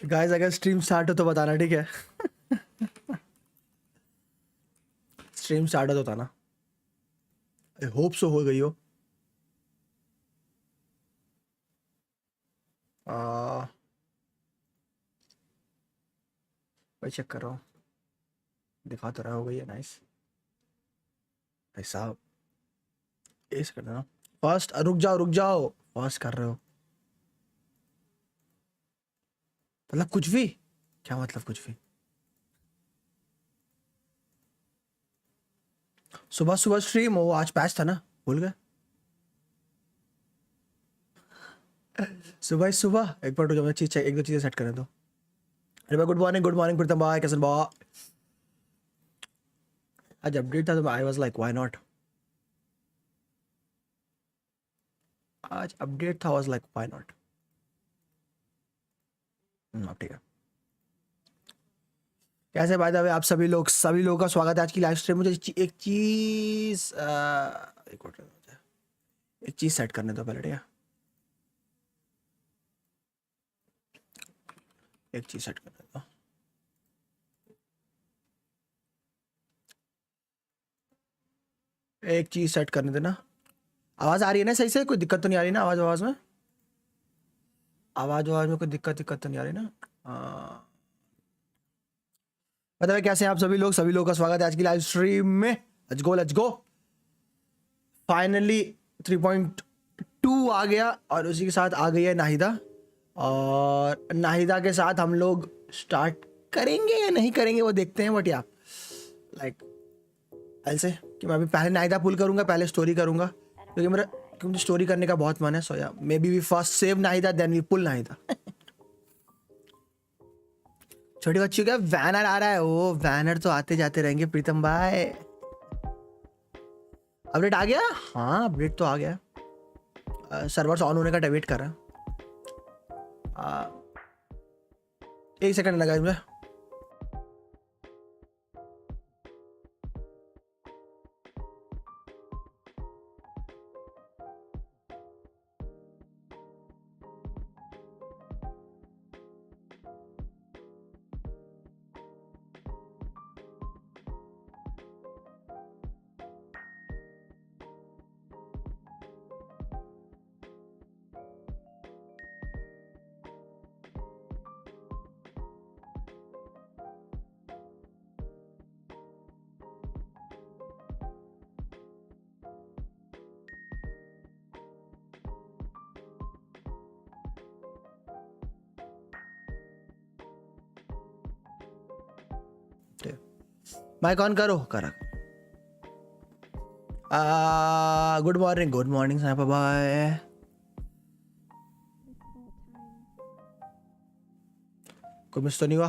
Guys अगर stream start हो तो बताना, ठीक है? स्ट्रीम स्टार्ट हो तो बताना। आई होप सो हो गई हो। मैं चेक कर रहा हूँ, दिखा तो रहा हो गई है। नाइस भाई साहब, ऐसे कर देना। फास्ट रुक जाओ, फास्ट कर रहे हो मतलब कुछ भी? क्या मतलब कुछ भी? सुबह सुबह स्ट्रीम हो? आज पैच था ना, भूल गए? सुबह ही सुबह एक बार रुक जाओ, मैं चीज एक दो चीजें सेट करने दो। अरे भाई गुड मॉर्निंग प्रीतम भाई, कैसे बा? आज अपडेट था तो I was like why not. आज अपडेट था, वाज लाइक व्हाई नॉट। अब ठीक है। कैसे भाई आप सभी लोगों का स्वागत है आज की लाइव स्ट्रीम। मुझे एक चीज एक चीज सेट करने दो पहले, ठीक है? एक चीज सेट करने दो। एक चीज सेट करने देना। आवाज आ रही है ना सही से? कोई दिक्कत तो नहीं आ रही ना आवाज में? आवाज में कोई दिक्कत तो नहीं आ रही ना? बताइए कैसे हैं आप सभी लोगों का स्वागत है आज की लाइव स्ट्रीम में। Let's go. फाइनली 3.2 आ गया और उसी के साथ आ गई है नाहिदा, और नाहिदा के साथ हम लोग स्टार्ट करेंगे या नहीं करेंगे वो देखते हैं। बट या लाइक ऐसे कि मैं अभी पहले नाहिदा पुल करूंगा, पहले स्टोरी करूंगा, क्योंकि मुझे स्टोरी करने का बहुत मन है। सो या maybe we first save Nahida then we pull Nahida. छोटी बच्ची का वैनर आ रहा है। ओ वैनर तो आते जाते रहेंगे प्रीतम भाई। अपडेट आ गया? हाँ अपडेट तो आ गया। सर्वर्स ऑन होने का वेट कर रहा है। एक सेकंड लगा मुझे। माइक ऑन करो। करा। गुड मॉर्निंग साहब भाई। कोई मिस तो नहीं हुआ?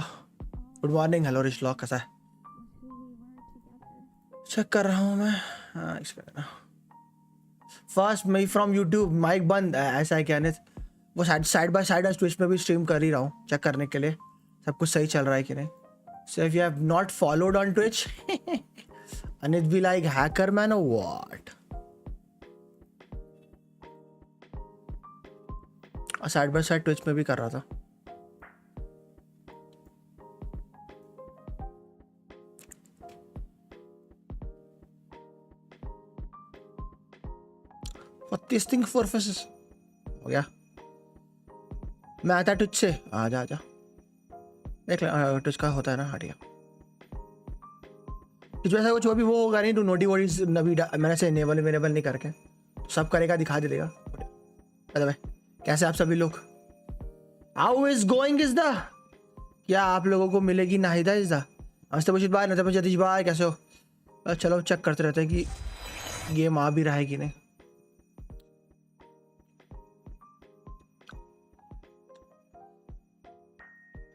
Good morning. हेलो रिश लॉक, कैसा है? चेक कर रहा हूँ मैं। फर्स्ट मई फ्रॉम यूट्यूब। माइक बंद ऐसा है क्या? वो साइड बाय साइड ट्विच में भी स्ट्रीम कर ही रहा हूँ, चेक करने के लिए सब कुछ सही चल रहा है कि नहीं। So if you have not followed on Twitch, and it be like hacker man or what? Side by side Twitch में भी कर रहा था। What this thing for faces? हो गया। मैं आता ट्विच से। आजा देख ले, ट्विच का होता है ना, हटिया। जैसा कुछ अभी वो होगा नहीं, तो नोटी वोटी मैंने से इनेबल नहीं करके सब करेगा, दिखा दे देगा। भाई कैसे आप सभी लोग? How is going is the, क्या आप लोगों को मिलेगी नाहिदा इज द? नमस्ते बुशित भाई, नमस्ते जतीश भाई, कैसे हो? चलो चेक करते रहते हैं कि गेम आ भी रहा है कि नहीं।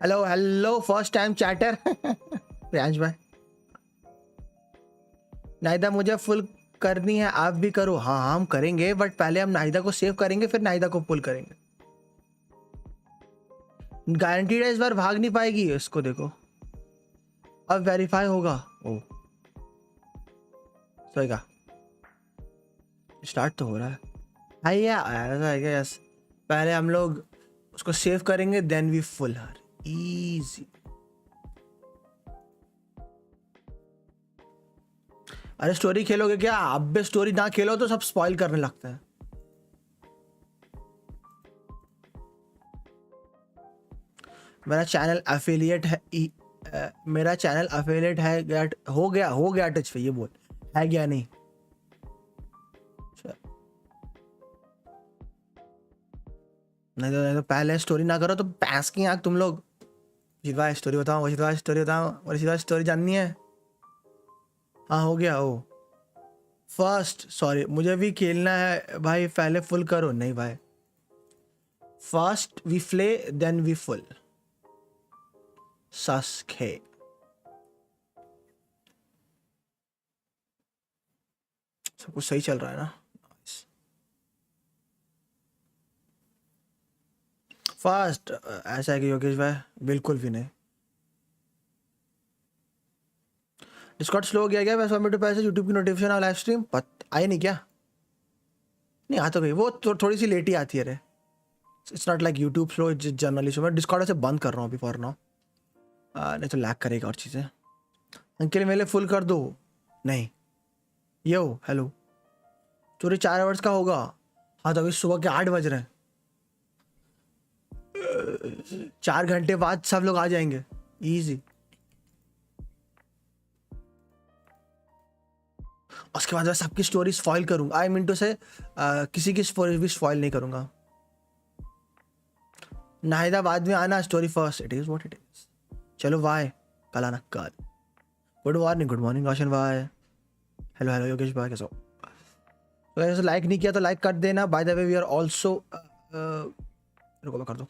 Hello first time chatter Priyansh भाई। नाहिदा मुझे फुल करनी है, आप भी करो। हाँ हम करेंगे, बट पहले हम नाहिदा को सेव करेंगे, फिर नाहिदा को पुल करेंगे। गारंटीड है इस बार भाग नहीं पाएगी। इसको देखो, अब वेरीफाई होगा। ओ सही कहा, स्टार्ट तो हो रहा है। हाँ या ऐसा है क्या? यस, पहले हम लोग उसको सेव करेंगे, then we full her. Easy. अरे स्टोरी खेलोगे क्या? अब भी स्टोरी ना खेलो तो सब स्पॉइल करने लगता है। मेरा चैनल अफिलिएट है मेरा चैनल अफिलिएट है, हो गया टच पे, ये बोल है क्या नहीं? नहीं तो पहले स्टोरी ना करो तो पैस की आंख तुम लोग। वशित स्टोरी बताओ, वशित स्टोरी बताओ, वशित स्टोरी जाननी है? हाँ हो गया। ओ फर्स्ट, सॉरी मुझे भी खेलना है भाई, पहले फुल करो। नहीं भाई, first we play then we pull. सस्के। सब कुछ सही चल रहा है ना? फर्स्ट ऐसा है कि योगेश भाई बिल्कुल भी नहीं। डिस्कॉर्ड स्लो हो गया क्या? वैसे मेरे पैसे यूट्यूब की नोटिफिकेशन और लाइव स्ट्रीम आई नहीं क्या? नहीं आ तो गई, वो थोड़ी सी लेट ही आती है रे। It's not like YouTube slow, it's generally slow. मैं डिस्कॉर्ड से बंद कर रहा हूँ अभी फॉर नाउ, नहीं तो लैग करेगा और चीज़ें। अंकल मेरे फुल कर दो। नहीं, यो हेलो, चोरी 4 आवर्स का होगा। हाँ तो अभी सुबह के 8 बज रहे हैं, 4 घंटे बाद सब लोग आ जाएंगे। इजी। उसके बाद मैं सबकी स्टोरी स्पॉइल करूंगा। आई मीन टू से किसी की स्टोरी भी स्पॉइल नहीं करूंगा। नाहिदा बाद में आना, story first. It is what it is. चलो बाय, कल आना कल। गुड मॉर्निंग रोशन भाई। हेलो हेलो योगेश भाई, कैसे हो? तो ऐसे लाइक नहीं किया तो लाइक कर देना। By the way we are also, रुको मैं कर दूं।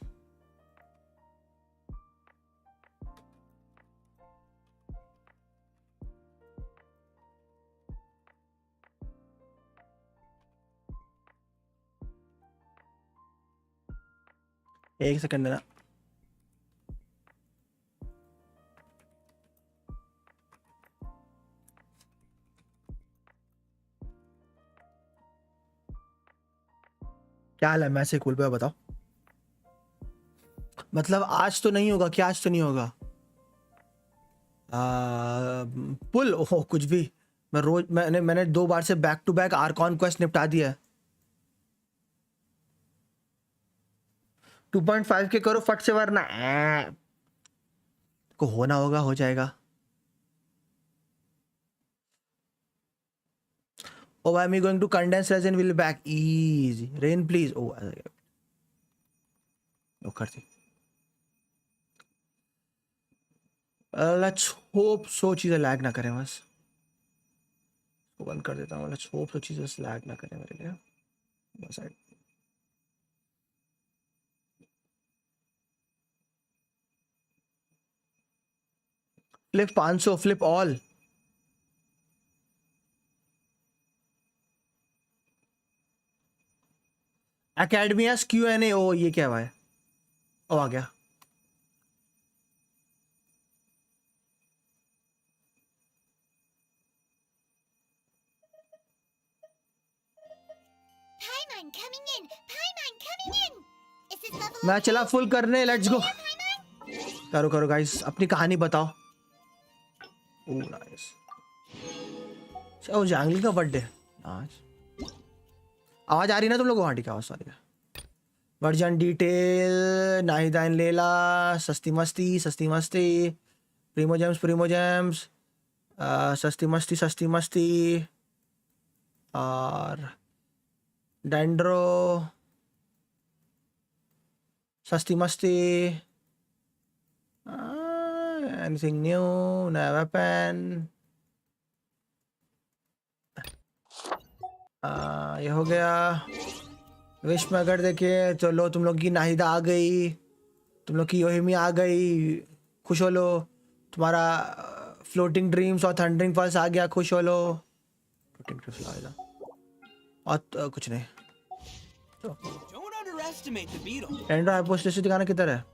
एक सेकंड देना। क्या हाल है? मैसे कूल पे बताओ। मतलब आज तो नहीं होगा क्या? आज तो नहीं होगा पुल? ओह कुछ भी। मैंने 2 बार से back to back Arcon quest निपटा दिया है। 2.5 के करो फट से, वरना को होना होगा, हो जाएगा। Oh, why am I going to condense resin? Will be back. Easy. Rain, please. Oh, करती। Let's hope सो चीज़ें लैग ना करें बस। तो बंद कर देता हूँ। Let's hope सो चीज़ें लैग ना करें मेरे लिए बस। Flip 500, flip all. एकेडमियास Q&A। ओ ये क्या भाई? ओ आ गया। मैं चला फुल करने, लेट्स गो। करो करो गाइस, अपनी कहानी बताओ। Oh nice. ओ जंगली का बर्थडे आज। आवाज आ रही ना तुम लोगों को? हाँ ठीक है, आवाज आ रही है। वर्जन डिटेल, नाहिदाइन लेला, सस्ती मस्ती सस्ती मस्ती, प्रीमो जेम्स, सस्ती मस्ती और डेंड्रो, सस्ती मस्ती। Anything new? नया वेपन। ये हो गया। विश में अगर देखे तो लो, तुम लोग की नाहिदा आ गई, तुम लोग की योहिमी आ गई, खुश हो लो। तुम्हारा फ्लोटिंग ड्रीम्स और थंडरिंग पल्स आ गया, खुश हो लो। फ्लोटिंग ड्रीम्स आएगा और कुछ नहीं। एंड्रो हाइपोस्टेसिस दिखाना किधर है?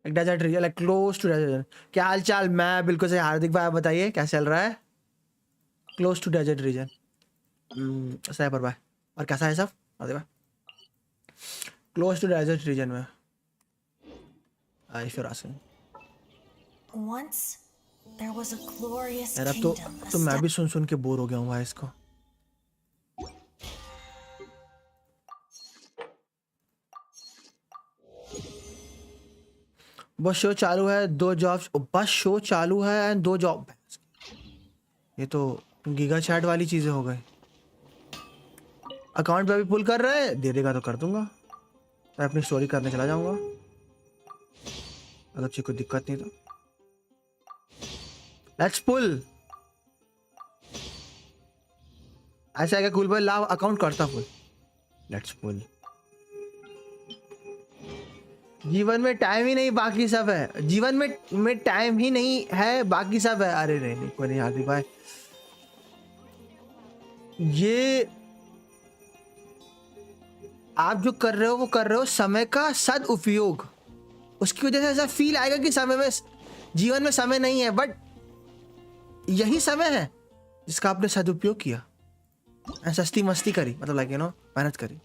एक desert region, like close to desert. क्या हाल चाल? मैं बिल्कुल सही। हार्दिक भाई आप बताइए क्या चल रहा है? Close to desert region. सैपर भाई, और कैसा है सब? हार्दिक भाई क्लोज टू डेजर्ट रीजन में if you are asking. Once there was a glorious यार अब kingdom. तो मैं भी सुन के बोर हो गया हूँ भाई इसको। बस शो चालू है, 2 जॉब्स। बस शो चालू है एंड 2 जॉब। ये तो गीगा चैट वाली चीजें हो गई। अकाउंट पे अभी पुल कर रहे हैं, दे देगा तो कर दूंगा। मैं अपनी स्टोरी करने चला जाऊंगा अगर कोई दिक्कत नहीं तो। लेट्स पुल। ऐसा है क्या कूल भाई? लाव अकाउंट करता पुल। लेट्स पुल। जीवन में टाइम ही नहीं, बाकी सब है। जीवन में टाइम ही नहीं है, बाकी सब है। अरे नहीं कोई नहीं हार्दिक भाई, ये आप जो कर रहे हो वो कर रहे हो समय का सदुपयोग। उसकी वजह से ऐसा फील आएगा कि समय में, जीवन में समय नहीं है, बट यही समय है जिसका आपने सदुपयोग किया। सस्ती मस्ती करी, मतलब लाइक यू नो मेहनत करी।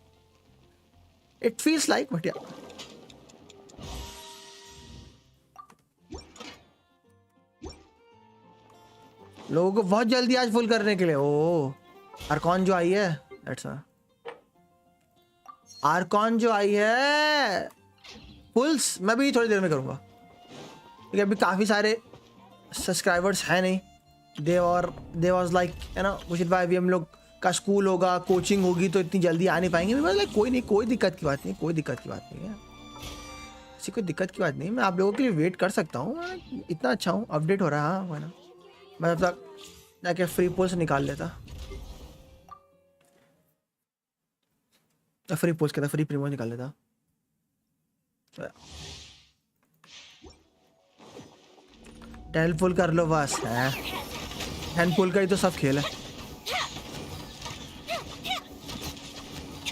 इट फील्स लाइक बट यार लोगों को बहुत जल्दी आज फुल करने के लिए। ओ आर्कॉन जो आई है, दैट्स आर्कॉन जो आई है पुल्स मैं भी थोड़ी देर में करूंगा, क्योंकि अभी काफी सारे सब्सक्राइबर्स हैं नहीं। दे वाज लाइक है ना मुझे भाई, अभी हम लोग का स्कूल होगा, कोचिंग होगी, तो इतनी जल्दी आ नहीं पाएंगे। मैं लाइक कोई नहीं, कोई दिक्कत की बात नहीं, कोई दिक्कत की बात नहीं है, ऐसी कोई दिक्कत की बात नहीं। मैं आप लोगों के लिए वेट कर सकता हूँ, मैं इतना अच्छा हूँ। अपडेट हो रहा है ना, मैं तब तक जाके फ्री पोल्स निकाल लेता। फ्री पोल्स कहता, फ्री प्रीमो निकाल लेता। टेल पुल कर लो बस है, हैंड पुल का ही तो सब खेल है।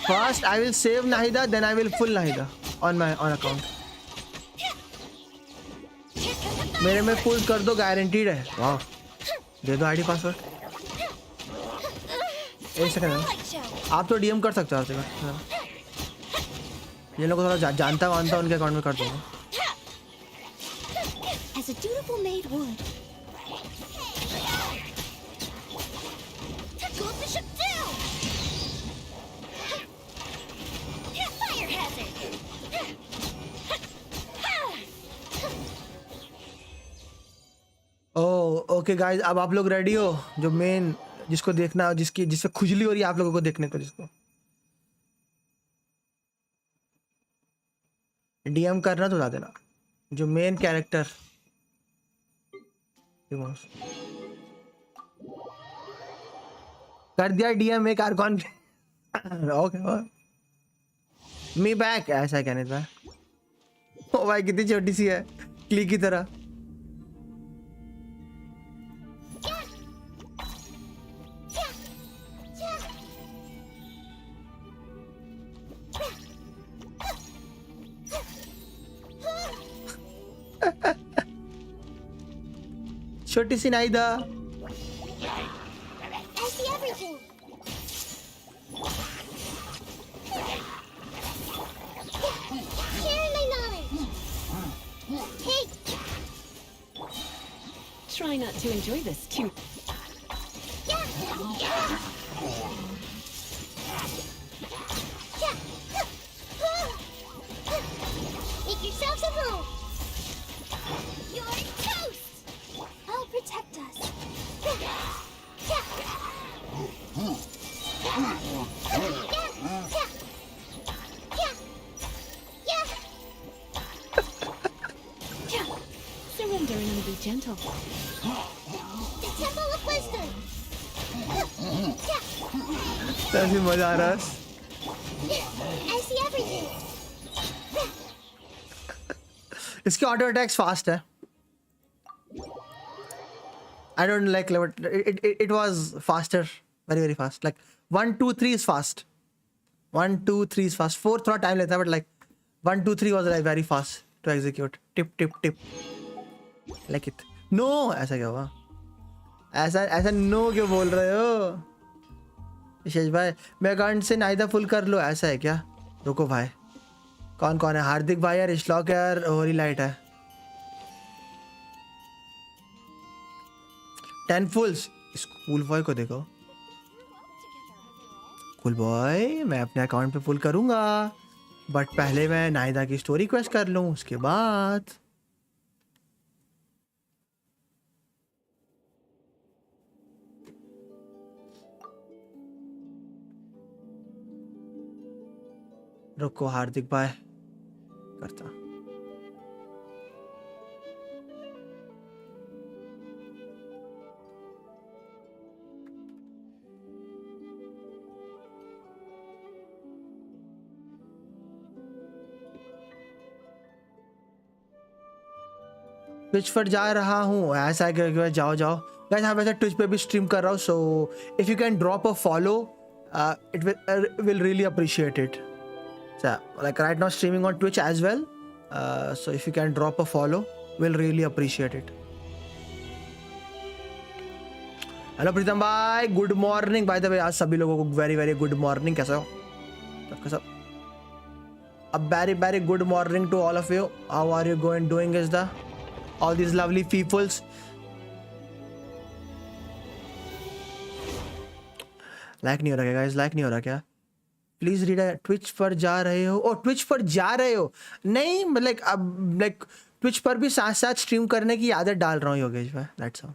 First I will save Nahida, then I will pull Nahida on my on account. मेरे में पुल कर दो, गारंटीड है। वाह, दे दो आईडी पासवर्ड। एक सेकंड, आप तो डीएम कर सकते हो आपसे। ये लोग थोड़ा जानता वानता उनके अकाउंट में कर दूंगा। As a dutiful maid would. Take off the ship down. Fire hazard. Oh okay guys, अब आप लोग रेडी हो? जो मेन जिसको देखना, जिससे खुजली हो रही है आप लोगों को देखने को, जिसको डीएम करना तो बता देना। जो मेन कैरेक्टर कर दिया डीएम एक आर्कॉन। ओके मी बैक, ऐसा कहने था। ओ भाई कितनी छोटी सी है, क्लिक की तरह। छोटी सी नाइदा। I see everything. Share my knowledge. Hey. Try not to enjoy this cute. Make yourselves at home. You're toast. I'll protect us. Surrender and be gentle. The Temple of Wisdom. कैसे मजा आ रहा है। I see everything. इसके auto attacks fast है। I don't like it was faster, very fast. Like 1 2 3 is fast. 1 2 3 is fast. 4 थोड़ा time लेता है, but like 1 2 3 was like very fast. to execute. Tip tip tip. Like it. No, ऐसा क्या हुआ? ऐसा no क्यों बोल रहे हो? विशेष भाई, मैं अकाउंट से नाहिदा फुल कर लो, ऐसा है क्या? रुको भाई, कौन कौन है? हार्दिक भाई यार, इश्लॉक यार, होरी लाइट है। 10 फुल्स। इस कूल बॉय को देखो। कूल बॉय, मैं अपने अकाउंट पे फुल करूंगा, बट पहले मैं नाहिदा की स्टोरी क्वेस्ट कर लूं, उसके बाद। रुको हार्दिक भाई, करता। ट्विच पर जा रहा हूँ, ऐसा है कि जाओ जाओ गाइस। हाँ, वैसे ट्विच पे भी स्ट्रीम कर रहा हूँ, so if you can drop a follow, it will really appreciate it. So, like right now streaming on Twitch as well, so if you can drop a follow, we'll really appreciate it. Hello Pritam भाई, good morning. By the way आज सभी लोगों को very very good morning. कैसे हो सबका सब? A very very good morning to all of you. How are you going doing is the all these lovely peoples? Like नहीं हो रहा क्या गाइस? लाइक नहीं हो रहा क्या? Please read. ट्विच पर जा रहे हो? ओ ट्विच पर जा रहे हो? नहीं, लाइक अब लाइक ट्विच पर भी साथ साथ स्ट्रीम करने की आदत डाल रहा हूँ योगेश भाई, that's all.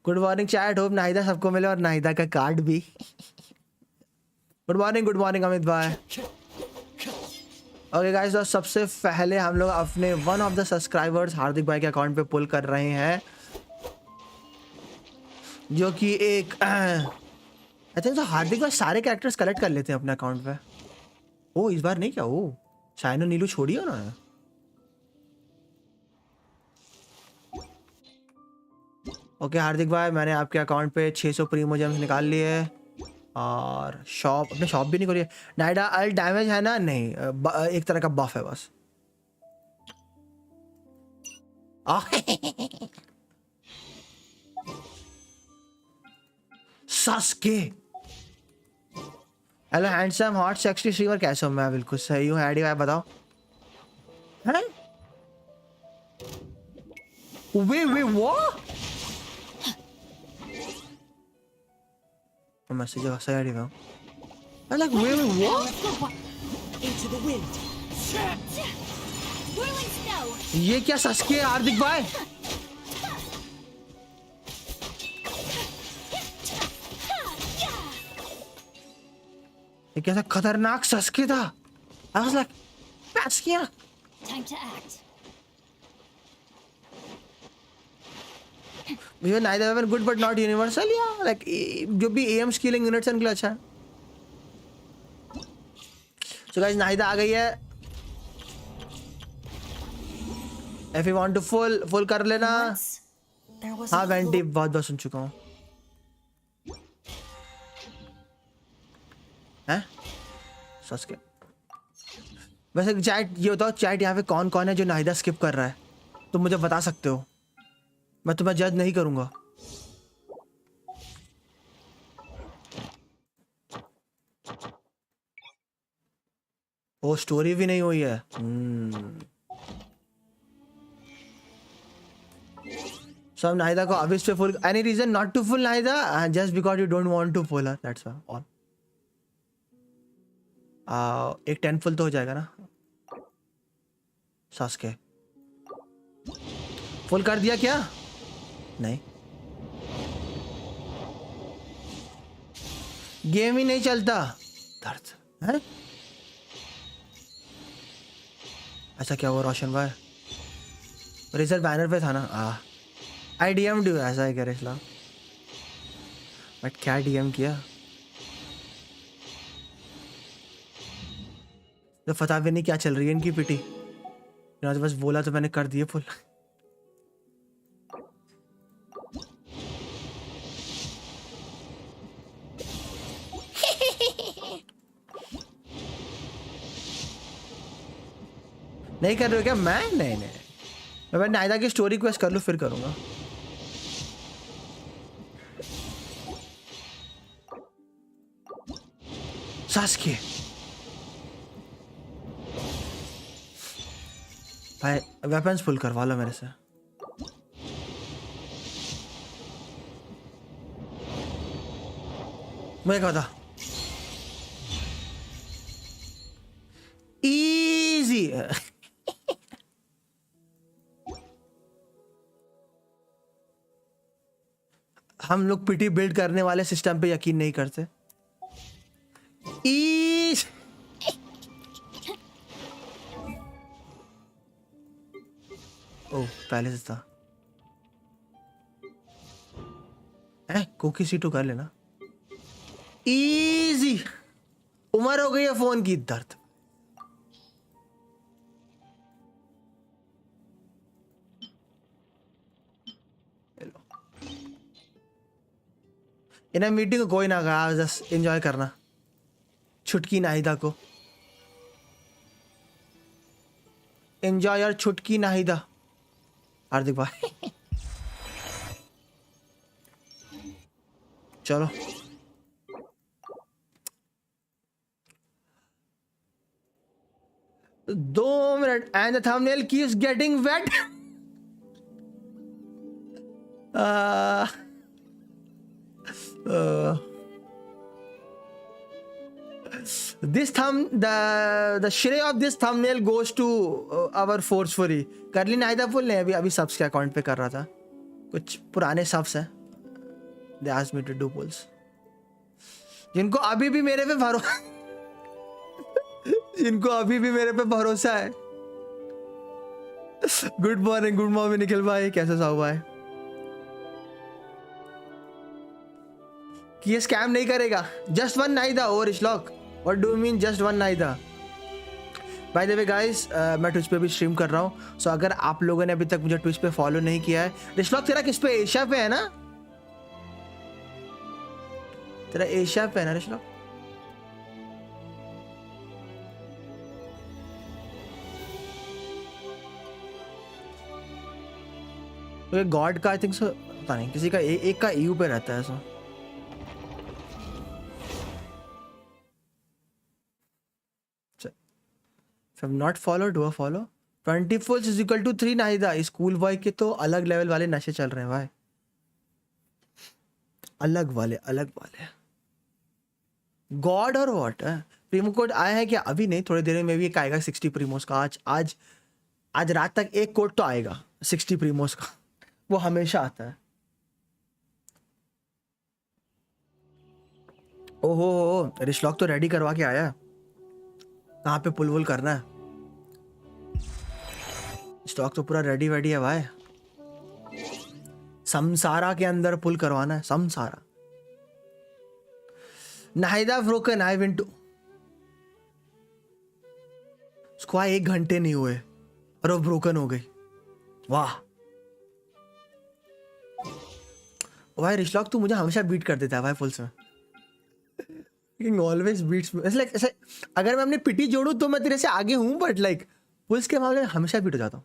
Good morning chat, hope Nahida सबको मिले और नाहिदा का कार्ड भी। गुड मॉर्निंग अमित भाई। ओके गाइस, तो सबसे पहले हम लोग अपने वन ऑफ द सब्सक्राइबर्स हार्दिक भाई के अकाउंट पे पुल कर रहे हैं, जो कि एक आई थिंक तो हार्दिक भाई सारे कैरेक्टर्स कलेक्ट कर लेते हैं अपने अकाउंट पे। ओ इस बार नहीं क्या? ओ शाइनो नीलू छोड़िए ना। ओके हार्दिक भाई, मैंने आपके अकाउंट पे 600 प्रीमो जेम्स निकाल लिए और शॉप, अपने शॉप भी नहीं करिए। नाइडा अल डैमेज है ना? नहीं, एक तरह का बफ है बस। सस्के, hello handsome hot sexy streamer, कैसे हो? मैं बिल्कुल सही हूँ। हैडी भाई बताओ। हैं? वे वो मैसेज सही हैडी भाई। I like वे वो Into the wind. Whirling snow. ये क्या सस्के है हार्दिक भाई? ये कैसा खतरनाक सस्के था? I was like, पैस किया। Time to act. Even neither weapon good but not universal, yeah. Like जो भी AM scaling units हैं उनके लिए अच्छा है। So guys, नाहिदा आ गई है। If you want to full कर लेना। There was हाँ a वेंटी बहुत बार सुन चुका हूँ। हैं? सस्के। वैसे चैट ये बताओ, चैट यहाँ पे कौन कौन है जो नाहिदा स्किप कर रहा है? तुम मुझे बता सकते हो, मैं तुम्हें जज नहीं करूंगा। वो स्टोरी भी नहीं हुई है। सब नाहिदा को अभी पे pull. Any reason not to pull Nahida? Just because you don't want to pull her, that's all. एक 10 फुल तो हो जाएगा ना? सास्के फुल कर दिया क्या? नहीं, गेम ही नहीं चलता। दर्द है। ऐसा क्या हुआ रोशन भाई? रेजर बैनर पे था ना? आई डीएम डू, ऐसा है क्या रेसला? बट क्या डीएम किया? तो पता भी नहीं क्या चल रही है इनकी पिटी। तो बस बोला तो मैंने कर दिए फुल। नहीं कर रहे हो क्या? मैं नहीं नहीं, मैं नायदा की स्टोरी क्वेस्ट कर लूँ फिर करूँगा। सास्के भाई वेपन्स फुल करवा लो मेरे से। मैं क्या था इजी। हम लोग पीटी बिल्ड करने वाले सिस्टम पे यकीन नहीं करते। ओ पहले से था कुकी सीटू कर लेना। इजी उम्र हो गई है फोन की, दर्द। इन्हें मीटिंग को कोई ना कहा, जस्ट एंजॉय करना छुटकी नाहिदा को। एंजॉय यार छुटकी नाहिदा। हार्दिक भाई चलो दो minute and the thumbnail keeps getting wait. This the share of this thumbnail goes to our forcefully। कर ली नाहिदा फुल ने? अभी सब्स के अकाउंट पे कर रहा था, कुछ पुराने सब्स हैं। They asked me to do polls। जिनको अभी भी मेरे पे भरोसा जिनको अभी भी मेरे पे भरोसा है। गुड मॉर्निंग निखिल भाई, कैसे साहब भाई? कि ये स्कैम नहीं करेगा। जस्ट वन नाहिदा और इशलॉक। What do you mean just one Nahida? By the way guys, मैं ट्विच पे भी स्ट्रीम कर रहा हूँ, सो अगर आप लोगों ने अभी तक मुझे ट्विच पे फॉलो नहीं किया है। इशलॉक तेरा किस पे? एशिया पे है ना? तेरा एशिया पे है ना इशलॉक? तो गॉड का आई थिंक सो, पता नहीं, किसी का एक का ईयू पे रहता है सो। If I'm not followed, do a follow। 20 fools is equal to 3 Nahida. School boy के तो अलग लेवल वाले नशे चल रहे हैं भाई, अलग वाले गॉड और व्हाट है। प्रीमो कोड आया है क्या? अभी नहीं, थोड़ी देर में भी एक आएगा 60 प्रीमोस का। आज रात तक एक कोड तो आएगा 60 प्रीमोस का, वो हमेशा आता है। ओहो रिशलॉक तो रेडी करवा के आया। कहाँ पे पुल वुल करना है? स्टॉक तो पूरा रेडी वेडी है भाई। समसारा के अंदर पुल करवाना है, समसारा। Nahida broken I win to. उसको 1 घंटे नहीं हुए और वो ब्रोकन हो गई। वाह भाई रिशलॉक तू मुझे हमेशा बीट कर देता है भाई फुल्स में। ऑलवेज बीट्स में। ऐसे अगर मैं अपनी पिटी जोड़ू तो मैं तेरे से आगे हूं, बट लाइक पुल्स के मामले में हमेशा बीट हो जाता हूँ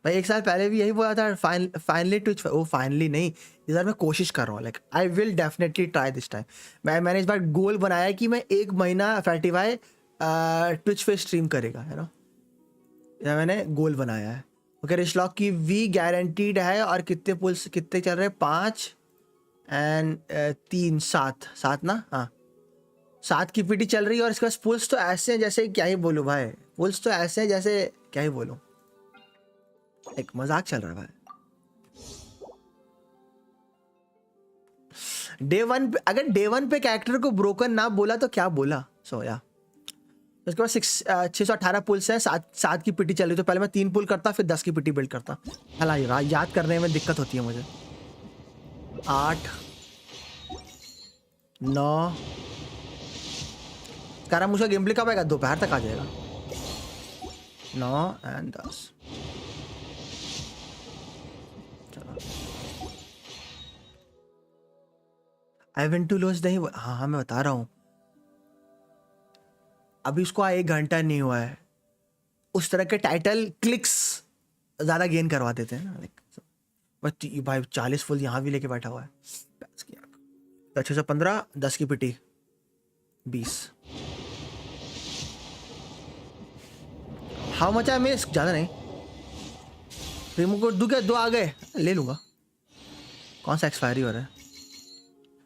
भाई। एक साल पहले भी यही बोला था, फाइनली ट्विच। ओ फाइनली नहीं, इस बार मैं कोशिश कर रहा हूँ। Like I will definitely try this time. मैंने इस बार गोल बनाया कि मैं 1 महीना फैटिफाई ट्विच पे स्ट्रीम करेगा, है ना? यह मैंने गोल बनाया है। ओके रिशलॉक की वी गारंटीड है। और कितने पुल्स कितने चल रहे हैं? 5 एंड 3 7 ना? हाँ 7 की पीटी चल रही है। और इसके पास पुल्स तो ऐसे हैं जैसे क्या ही बोलूँ भाई, पुल्स तो ऐसे हैं जैसे क्या ही बोलूँ, एक मजाक चल रहा है भाई। डे 1 पे, अगर डे 1 पे कैरेक्टर को ब्रोकन ना बोला तो क्या बोला? सो या उसके बाद 618 पुल्स हैं। 7 की पीटी चल रही, तो पहले मैं 3 पुल करता, फिर 10 की पीटी बिल्ड करता। हालांकि याद करने में दिक्कत होती है मुझे। 8 9 कारा मुझे गेम प्ले कब आएगा? दोपहर तक आ जाएगा। 9 एंड 10। चलो आई वेंट टू लॉस नहीं। हाँ मैं बता रहा हूँ। अभी उसको 1 घंटा नहीं हुआ है, उस तरह के टाइटल क्लिक्स ज़्यादा गेन करवा देते हैं ना। लाइक बट भाई 40 फुल यहाँ भी लेके बैठा हुआ है। तो 615, 10 की पिटी 20। How much I miss? ज़्यादा नहीं। रिमूव कोड दूँ क्या? 2 आ गए, ले लूँगा। कौन सा एक्सपायरी हो रहा है?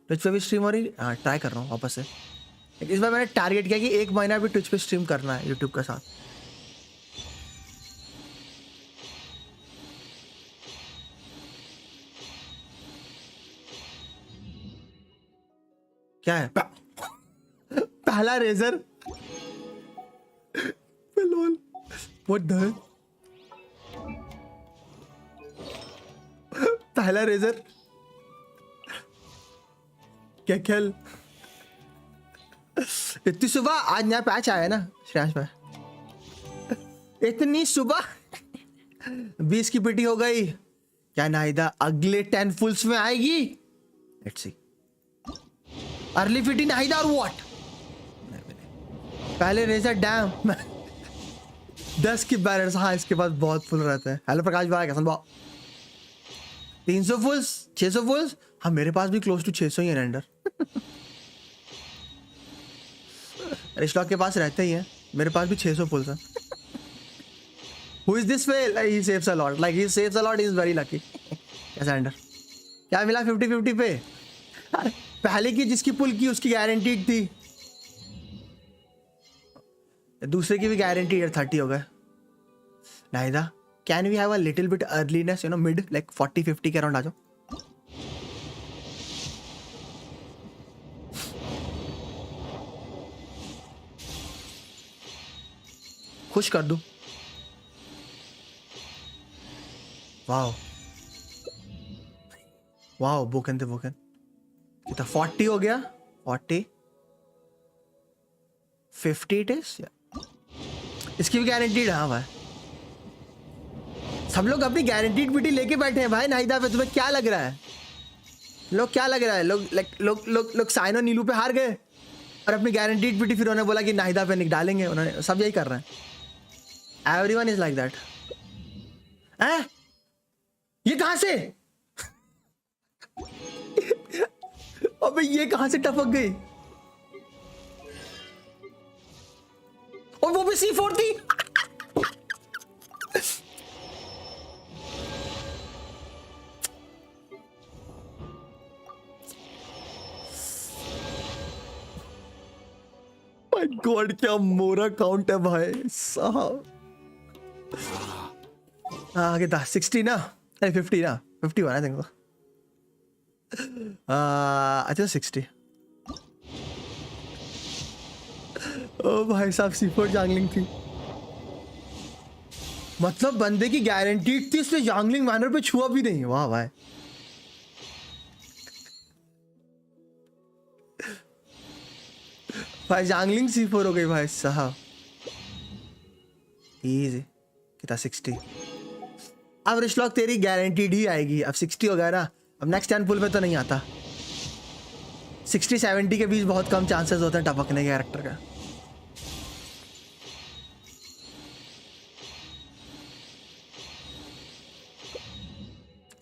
ट्विच पे भी स्ट्रीम हो रही? हाँ ट्राई कर रहा हूँ वापस से। इस बार मैंने टारगेट किया कि 1 महीना भी ट्विच पे स्ट्रीम करना है यूट्यूब के साथ। क्या है? पहला रेजर। What the hell? पहला रेजर क्या खेल? इतनी सुबह? आज नया पैच आया ना श्रेयांश भाई, इतनी सुबह 20 की पिटी हो गई। क्या नाहिदा अगले 10 फुल्स में आएगी? Let's see. अर्ली फिटी नाहिदा और व्हाट? पहले रेजर डैम 10 की बैलेंस। हाँ इसके पास बहुत फुल रहते हैं। हेलो प्रकाश भाई, कैसा भाव? 300 फुल्स, 600 फुल्स। हाँ मेरे पास भी क्लोज टू 600 ही है रेंडर। रिश्लॉक के पास रहते ही है, मेरे पास भी 600 फुल्स हैं। Who is this way? Like, he saves a lot. Like he saves a lot. He is very lucky. कैसा रेंडर? क्या मिला 50-50 पे? पहले की जिसकी पुल की उसकी गारंटीड थी, दूसरे की भी गारंटी 30 हो गए। Nahida can we have a little bit earliness, you know, mid like 40-50 के अराउंड आ जाओ। खुश कर दूं। वाओ वाओ, बोकन थे बोकन। कितना 40 हो गया? 40 50 इट इज। इसकी भी गारंटीड है। हाँ भाई सब लोग अपनी गारंटीड पीटी लेके बैठे हैं भाई नाहिदा पे। तुम्हें क्या लग रहा है? क्या लग रहा है? लोग साइनो नीलू पे हार गए और अपनी गारंटीड पीटी फिर उन्होंने बोला कि नाहिदा पे डालेंगे। उन्होंने सब यही कर रहे हैं। Everyone is like that. ये कहां से? अबे ये कहां से टपक गई? और वो भी C4 थी। माय गॉड क्या मोरा काउंट है भाई साहब। आगे था 60 ना, नहीं 50 ना, 51 आई थिंक। अच्छा 60। ओ भाई साहब C4 जंगलिंग थी, मतलब बंदे की गारंटीड थी, उसने जंगलिंग मैनर पे छुआ भी नहीं। वाह भाई भाई जंगलिंग C4 हो गई भाई साहब। इजी कितना 60। अब रिश्लॉक तेरी गारंटीड ही आएगी। अब 60 हो गया ना, अब नेक्स्ट 10 पुल में तो नहीं आता। 60-70 के बीच बहुत कम चांसेस होते हैं टपकने के कैरेक्टर का।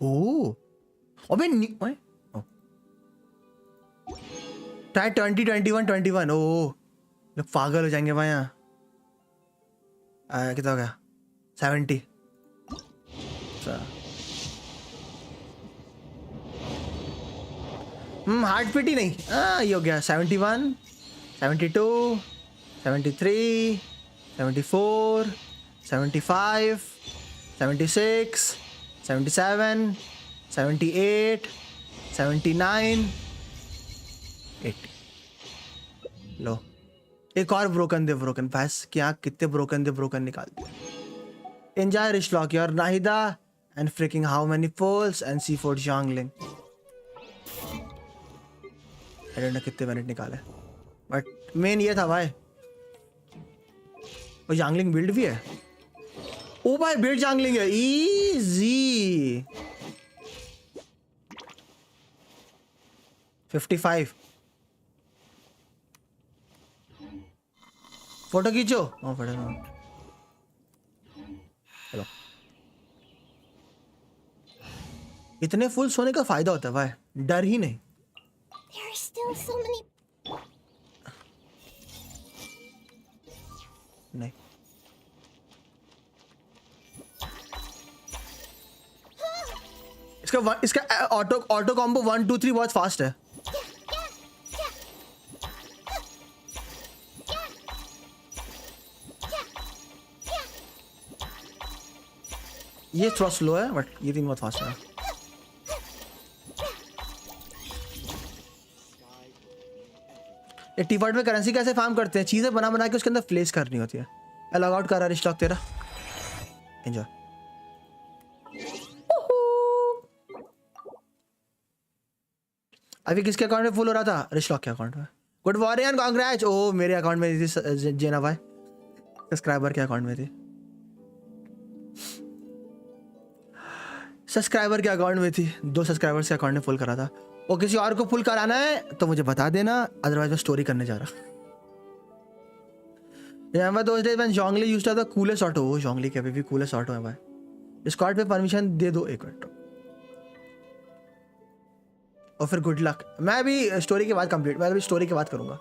ओह अबे ट्राई 20-21-21। ओह लोग पागल हो जाएंगे भाई। यहाँ कितना हो गया? 70। हार्ड फिट ही नहीं। ये हो गया 71, 72, 73, 74, 75, 76, 77, 78, 79, 80। लो एक और ब्रोकन दे ब्रोकन। भैंस क्या कितने ब्रोकन दे ब्रोकन निकाल दिए। एंजॉय रिश्लॉक your Nahida and freaking how many pulls and C4 जंगलिंग। आई डोंट नो कितने मिनट निकाले, बट मेन ये था भाई। वो जंगलिंग बिल्ड भी है। ओ भाई बिल्ड जंगलिंग है, इजी। 55। फोटो खींचो। हाँ फोटो। चलो, इतने फुल सोने का फायदा होता है भाई, डर ही नहीं। There are still so many. नहीं इसका ऑटो कॉम्बो 1 2 3 बहुत फास्ट है। ये थोड़ा स्लो है बट ये तीन बहुत फास्ट है। ये टी में करेंसी कैसे फार्म करते हैं? चीजें बना बना के उसके अंदर प्लेस करनी होती है। लॉग आउट कर रहा है स्टॉक तेरा। एंजॉय। अभी किसके अकाउंट में फुल हो रहा था? रिश्लॉक के अकाउंट में। Good morning and congrats. ओ मेरे अकाउंट में थी जेना भाई, सब्सक्राइबर के अकाउंट में थी। सब्सक्राइबर के अकाउंट में थी, 2 सब्सक्राइबर्स के अकाउंट में फुल करा था। वो किसी और को फुल कराना है तो मुझे बता देना, अदरवाइज मैं स्टोरी करने जा रहा। Remember those days when Zhongli used to have the coolest auto? वो Zhongli के अभी भी coolest auto है भाई। डिस्कॉर्ड पे परमिशन दे दो एक मिनट और फिर गुड लक। मैं अभी स्टोरी के बाद कंप्लीट, मैं अभी स्टोरी के बाद करूंगा।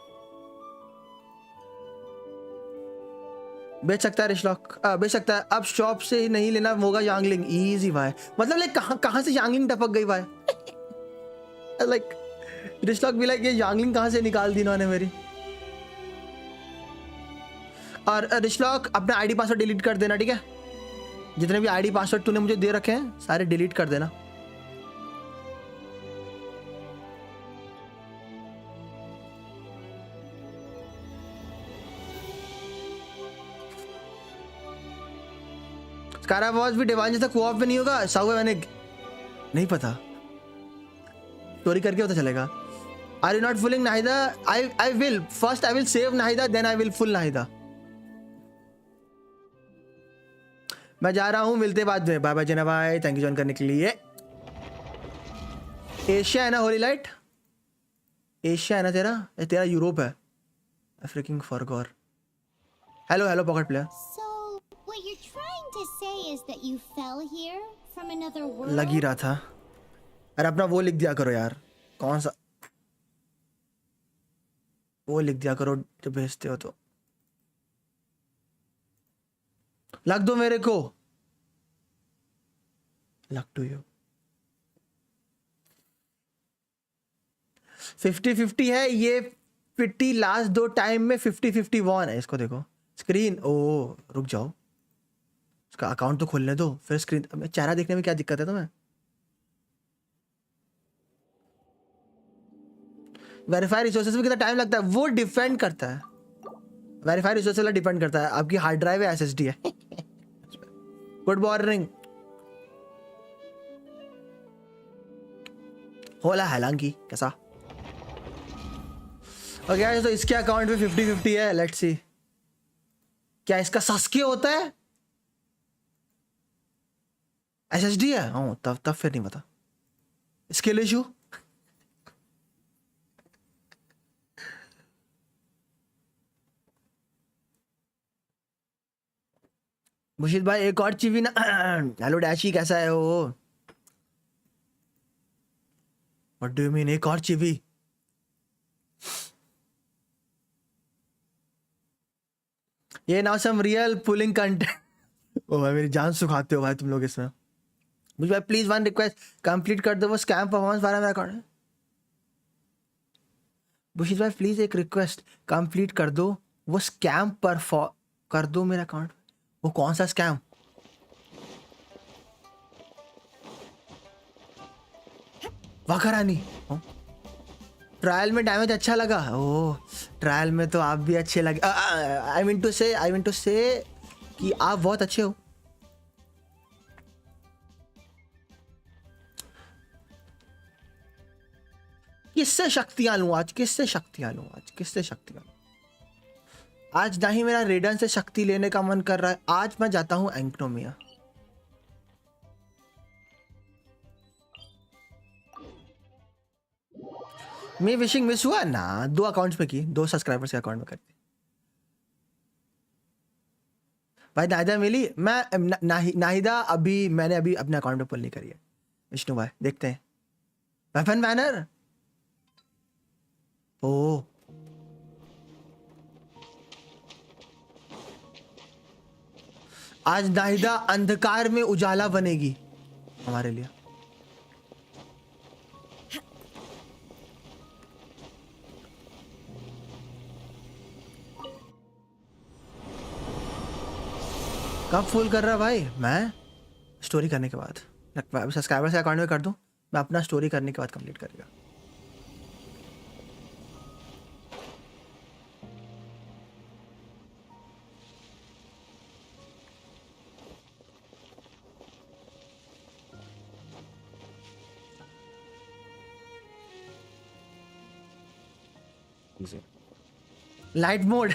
बेच सकता है रिशलॉक, बेच सकता है। अब शॉप से ही नहीं लेना होगा यांगलिंग। इजी भाई, मतलब लाइक कहाँ से यांगलिंग टपक गई भाई। लाइक रिशलॉक भी लाइक ये यांगलिंग कहाँ से निकाल दी इन्होंने मेरी। और रिशलॉक अपना आईडी पासवर्ड डिलीट कर देना, ठीक है? जितने भी आईडी पासवर्ड तूने मुझे दे रखे हैं सारे डिलीट कर देना। स्कारा वॉच भी डिवाइन जैसा कोऑप में नहीं होगा? साहू मैंने नहीं पता, स्टोरी करके पता चलेगा। Are you not pulling Nahida? I will first, I will save Nahida, then I will pull Nahida. मैं जा रहा हूँ, मिलते बाद में। बाय बाय जेना भाई, थैंक यू ज्वाइन करने के लिए। एशिया है ना होली लाइट? एशिया है ना तेरा? तेरा यूरोप है। Fricking forgot. Hello hello pocket player. So, what you're trying to say is that you fell here from another world? लग ही रहा था। अरे अपना वो लिख दिया करो यार, कौन सा वो लिख दिया करो जब भेजते हो तो। लग दो मेरे को, लग टू यू। 50-50 है ये। 50 लास्ट 2 टाइम में 50-51 है। इसको देखो स्क्रीन। ओ रुक जाओ, उसका अकाउंट तो खोलने दो, फिर स्क्रीन। चेहरा देखने में क्या दिक्कत है तुम्हें? वेरीफाई रिसोर्सेज में कितना टाइम लगता है? वो डिपेंड करता है, वेरीफाई रिसोर्सेज वाला डिपेंड करता है। आपकी हार्ड ड्राइव है, एसएसडी है। Good morning. होला हालांकि कैसा? ओके तो इसके अकाउंट में 50-50 है। लेट्स सी क्या इसका सस्के होता है? एसएसडी है? हाँ तब फिर नहीं पता। Skill issue. मुशीद भाई एक और चीवी ना। हेलो डैशी, कैसा है वो? व्हाट डू यू मीन एक और चीवी? ये now some real pulling content. ओ भाई मेरी जान सुखाते हो भाई तुम लोग इसमें। मुझे भाई प्लीज वन रिक्वेस्ट, कंप्लीट कर दो वो स्कैम परफॉर्मेंस वाला मेरा अकाउंट है। बुशीद भाई प्लीज एक रिक्वेस्ट, कंप्लीट कर दो वो स्कैम कर दो मेरा अकाउंट। वो कौन सा स्कैम? वाकरानी। ट्रायल में डैमेज अच्छा लगा? ओह ट्रायल में तो आप भी अच्छे लगे। आई मीन टू से कि आप बहुत अच्छे हो। किससे शक्तियां लूं आज? किससे शक्तियां लूं आज? किससे शक्तियां? आज ना ही मेरा रेडन से शक्ति लेने का मन कर रहा है। आज मैं जाता हूं एंक्नोमिया। मैं विशिंग मिस हुआ ना? 2 अकाउंट्स में की, 2 सब्सक्राइबर्स के अकाउंट में करती। भाई नाहिदा मिली। मैं नाहिदा अभी मैंने अभी अपने अकाउंट में पुल नहीं करी है। विष्णु भाई देखते हैं। वेपन बैनर, ओ आज नाहिदा अंधकार में उजाला बनेगी हमारे लिए। कब फुल कर रहा भाई? मैं स्टोरी करने के बाद, सब्सक्राइबर से अकाउंट में कर दूं, मैं अपना स्टोरी करने के बाद कंप्लीट करेगा। लाइट मोड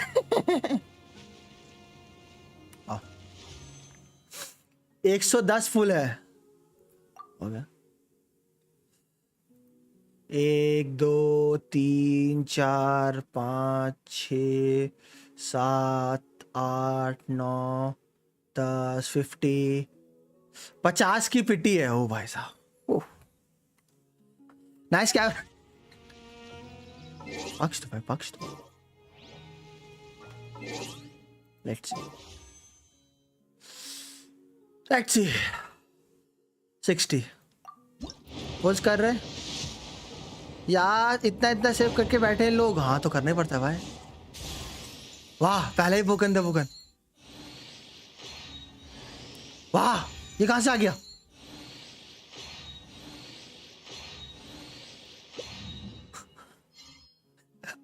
110 फुल है। हो गया 1 2 3 4 5 6 7 8 9 10 50 की पिटी है। ओ भाई साहब, नाइस। क्या पक्ष तो भाई, पक्ष तो। लेट्स सी 60 पोज कर रहे यार। इतना सेव करके बैठे हैं लोग। हाँ तो करना ही पड़ता है भाई। वाह, पहले ही भूकन दे भूकन। वाह, ये कहां से आ गया?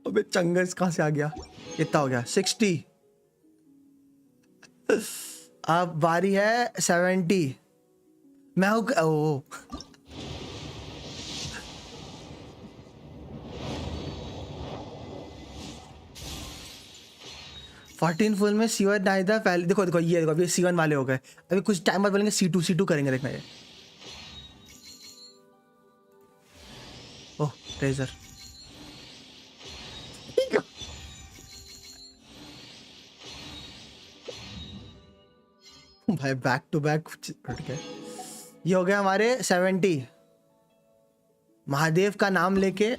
अबे चंगस कहां से आ गया? इतना हो गया 60। अब बारी है 70। मैं हूं ओ 14 फुल में C1 नाहिदा पहले। देखो देखो ये देखो, अभी C1 वाले हो गए। अभी कुछ टाइम बाद बोलेंगे C2 करेंगे। देखना ये। ओह ट्रेजर भाई, बैक टू बैक उठ गए। ये हो गया हमारे 70। महादेव का नाम लेके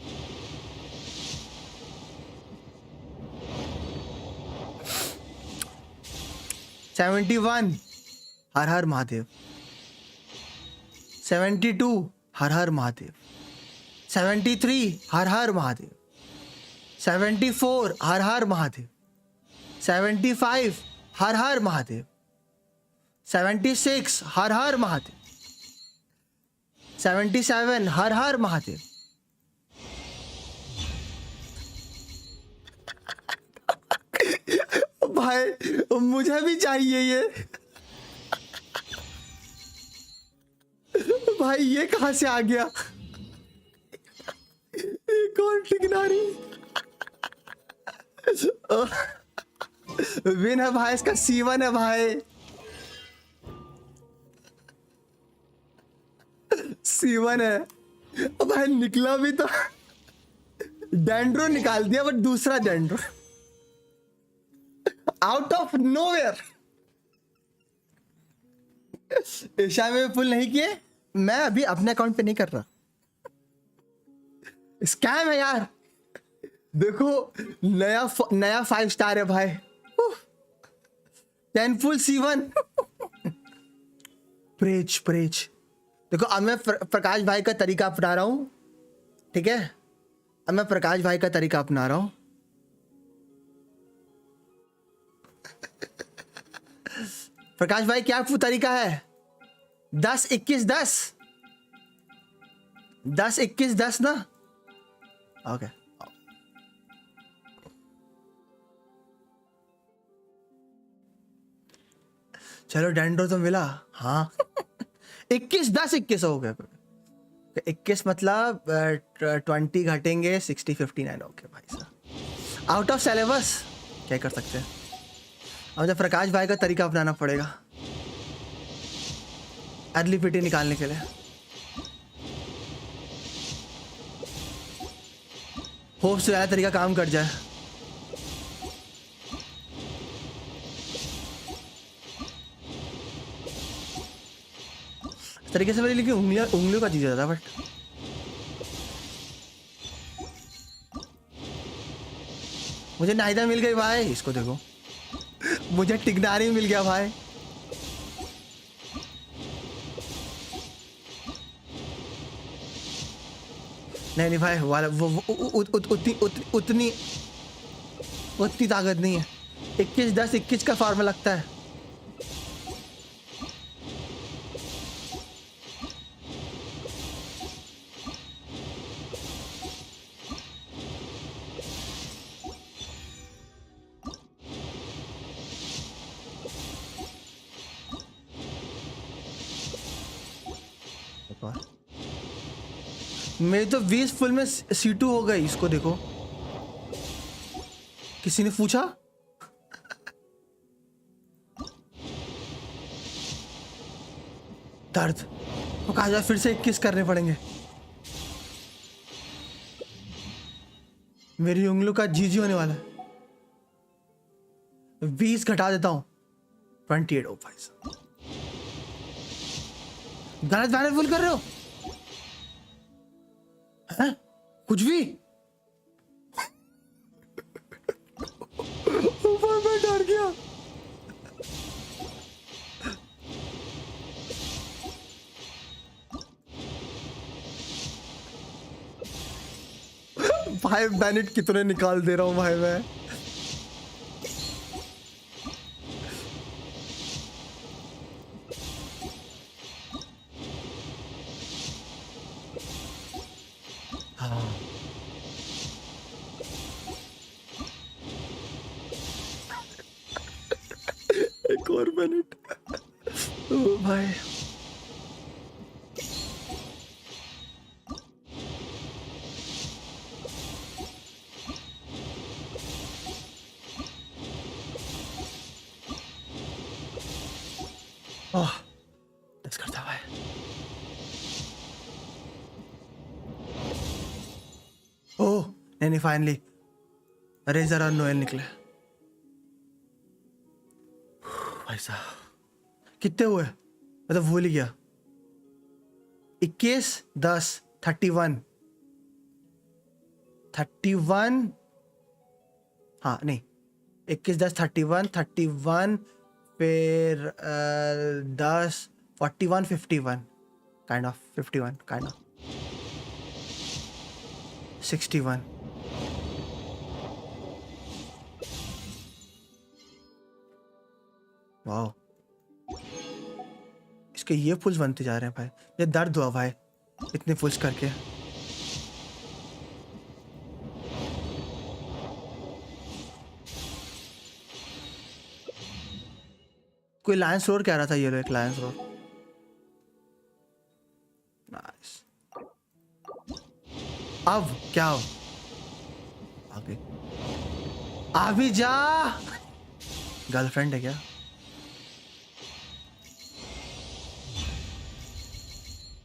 $71 हर हर महादेव। 72 हर हर महादेव। 73 हर हर महादेव। 74 हर हर महादेव। 75 हर हर महादेव। 76 हर हर महादेव। 77 हर हर महादेव। भाई मुझे भी चाहिए ये। भाई ये कहां से आ गया? कौन टिकनारी विन है भाई, इसका C1 है भाई। C1 है भाई। निकला भी तो डेंड्रो निकाल दिया, बट दूसरा dendro out of nowhere. Asia में फुल नहीं किए। मैं अभी अपने अकाउंट पे नहीं कर रहा। स्कैम है यार। देखो नया 5 स्टार है भाई। 10 फुल C1 प्रेच। देखो अब मैं प्रकाश भाई का तरीका अपना रहा हूं, ठीक है? अब मैं प्रकाश भाई का तरीका अपना रहा हूं। प्रकाश भाई क्या तरीका है? 10 21 10 10 21 10 ना। ओके चलो डेंड्रो तो मिला। हाँ 21 10 21 हो गया। 21 मतलब 20 घटेंगे 60 59। ओके भाई साहब, आउट ऑफ सिलेबस क्या कर सकते हैं। अब मुझे प्रकाश भाई का तरीका अपनाना पड़ेगा अर्ली पिटी निकालने के लिए। होप से ज़्यादा तरीका काम कर जाए। इस तरीके से मेरी लेकिन उंगलियों का चीज जाता है। बट मुझे नाहिदा मिल गई भाई, इसको देखो, मुझे टिकनारी मिल गया भाई। नहीं भाई, वाला वो उतनी ताकत नहीं है। 21-10-21 का फार्मा लगता है। मेरी तो 20 फुल में C2 हो गई, इसको देखो। किसी ने पूछा? दर्द वो कहा जाए, फिर से 21 करने पड़ेंगे। मेरी उंगलियों का जीजी होने वाला है। 20 घटा देता हूं, 28 हो भाई साहब। गलत बैनर फुल कर रहे हो हैं? कुछ भी ऊपर मैं डर गया। भाई बैनेट कितने निकाल दे रहा हूं भाई मैं। एक और बैनेट। ओ भाई दस करता भाई। ओह नहीं, फाइनली रेजर और नोएल निकले भाई साहब। कितने हुए मैं तो भूल ही गया। 21-10-31 हाँ नहीं, 21-10-31 फिर 10-41-51 काइंड ऑफ 61। वाओ, इसके ये फुल्स बनते जा रहे हैं भाई। ये दर्द हुआ भाई इतने फुल्स करके। कोई लायंस रोर कह रहा था, ये लो एक लायंस रोर। नाइस। अब क्या हो, आगे आ भी जा। गर्लफ्रेंड है क्या?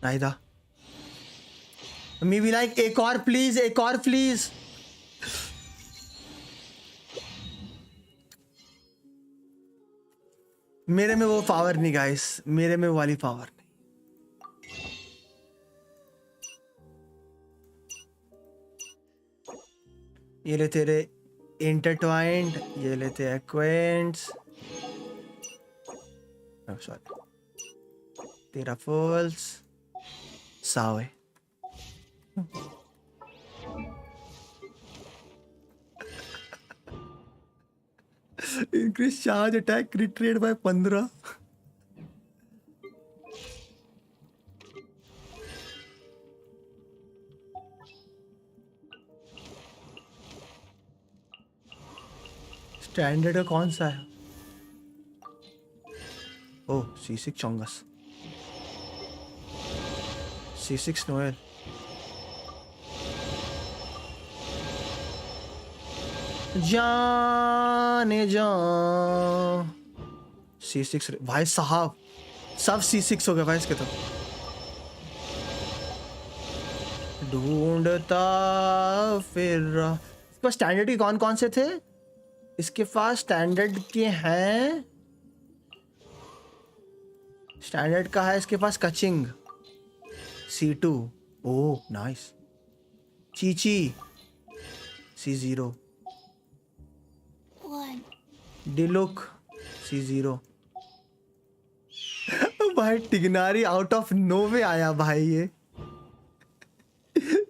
नाहिदा मी भी लाइक एक और प्लीज, एक और प्लीज। मेरे में वो पावर नहीं गाइस, मेरे में वो वाली पावर नहीं। ये ले तेरे इंटरट्वाइंड, ये लेते एक्वेंट्स, सॉरी तेरा false Save. Increase charge attack क्रिट rate by 15। Standard का कौन सा है? ओह C6 चोंगस, C6 नोएल। जाने जा C6 भाई साहब, सब C6 हो गए भाई इसके तो। ढूंढता फिर इसके पास स्टैंडर्ड के कौन कौन से थे? इसके पास स्टैंडर्ड के हैं स्टैंडर्ड का है इसके पास कचिंग C2, oh nice. Chichi C0, One. डिलुक C0। भाई टिग्नारी आउट ऑफ नोवे आया भाई,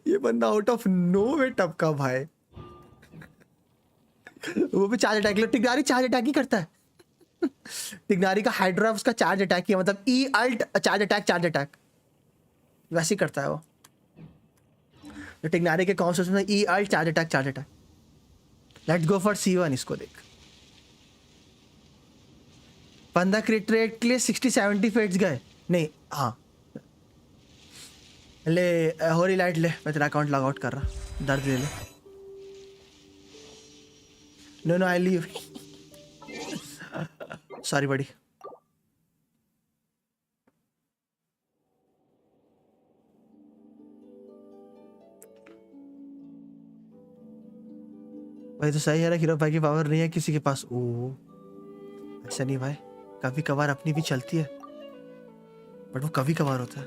ये बंदा आउट ऑफ नोवे टपका भाई। वो भी चार्ज अटैक, टिग्नारी चार्ज अटैक ही करता है। टिग्नारी का हाइड्रा उसका चार्ज अटैक ही है, मतलब ई अल्ट चार्ज अटैक वैसे ही करता है वो। तो टिग्नारी के कॉन्सेप्ट में E alt charge attack. Let's go for C1। इसको देख, 15 क्रिट रेट के लिए 60-70 फेट्स गए नहीं। हाँ ले होरी लाइट ले, मैं तेरा अकाउंट लॉग आउट कर रहा, दर्द ले ले। नो आई लीव, सॉरी बड़ी। भाई तो सही है ना, हीरो भाई की पावर नहीं है किसी के पास। ओ ऐसा नहीं भाई, कभी कभार अपनी भी चलती है, बट वो कभी कभार होता है।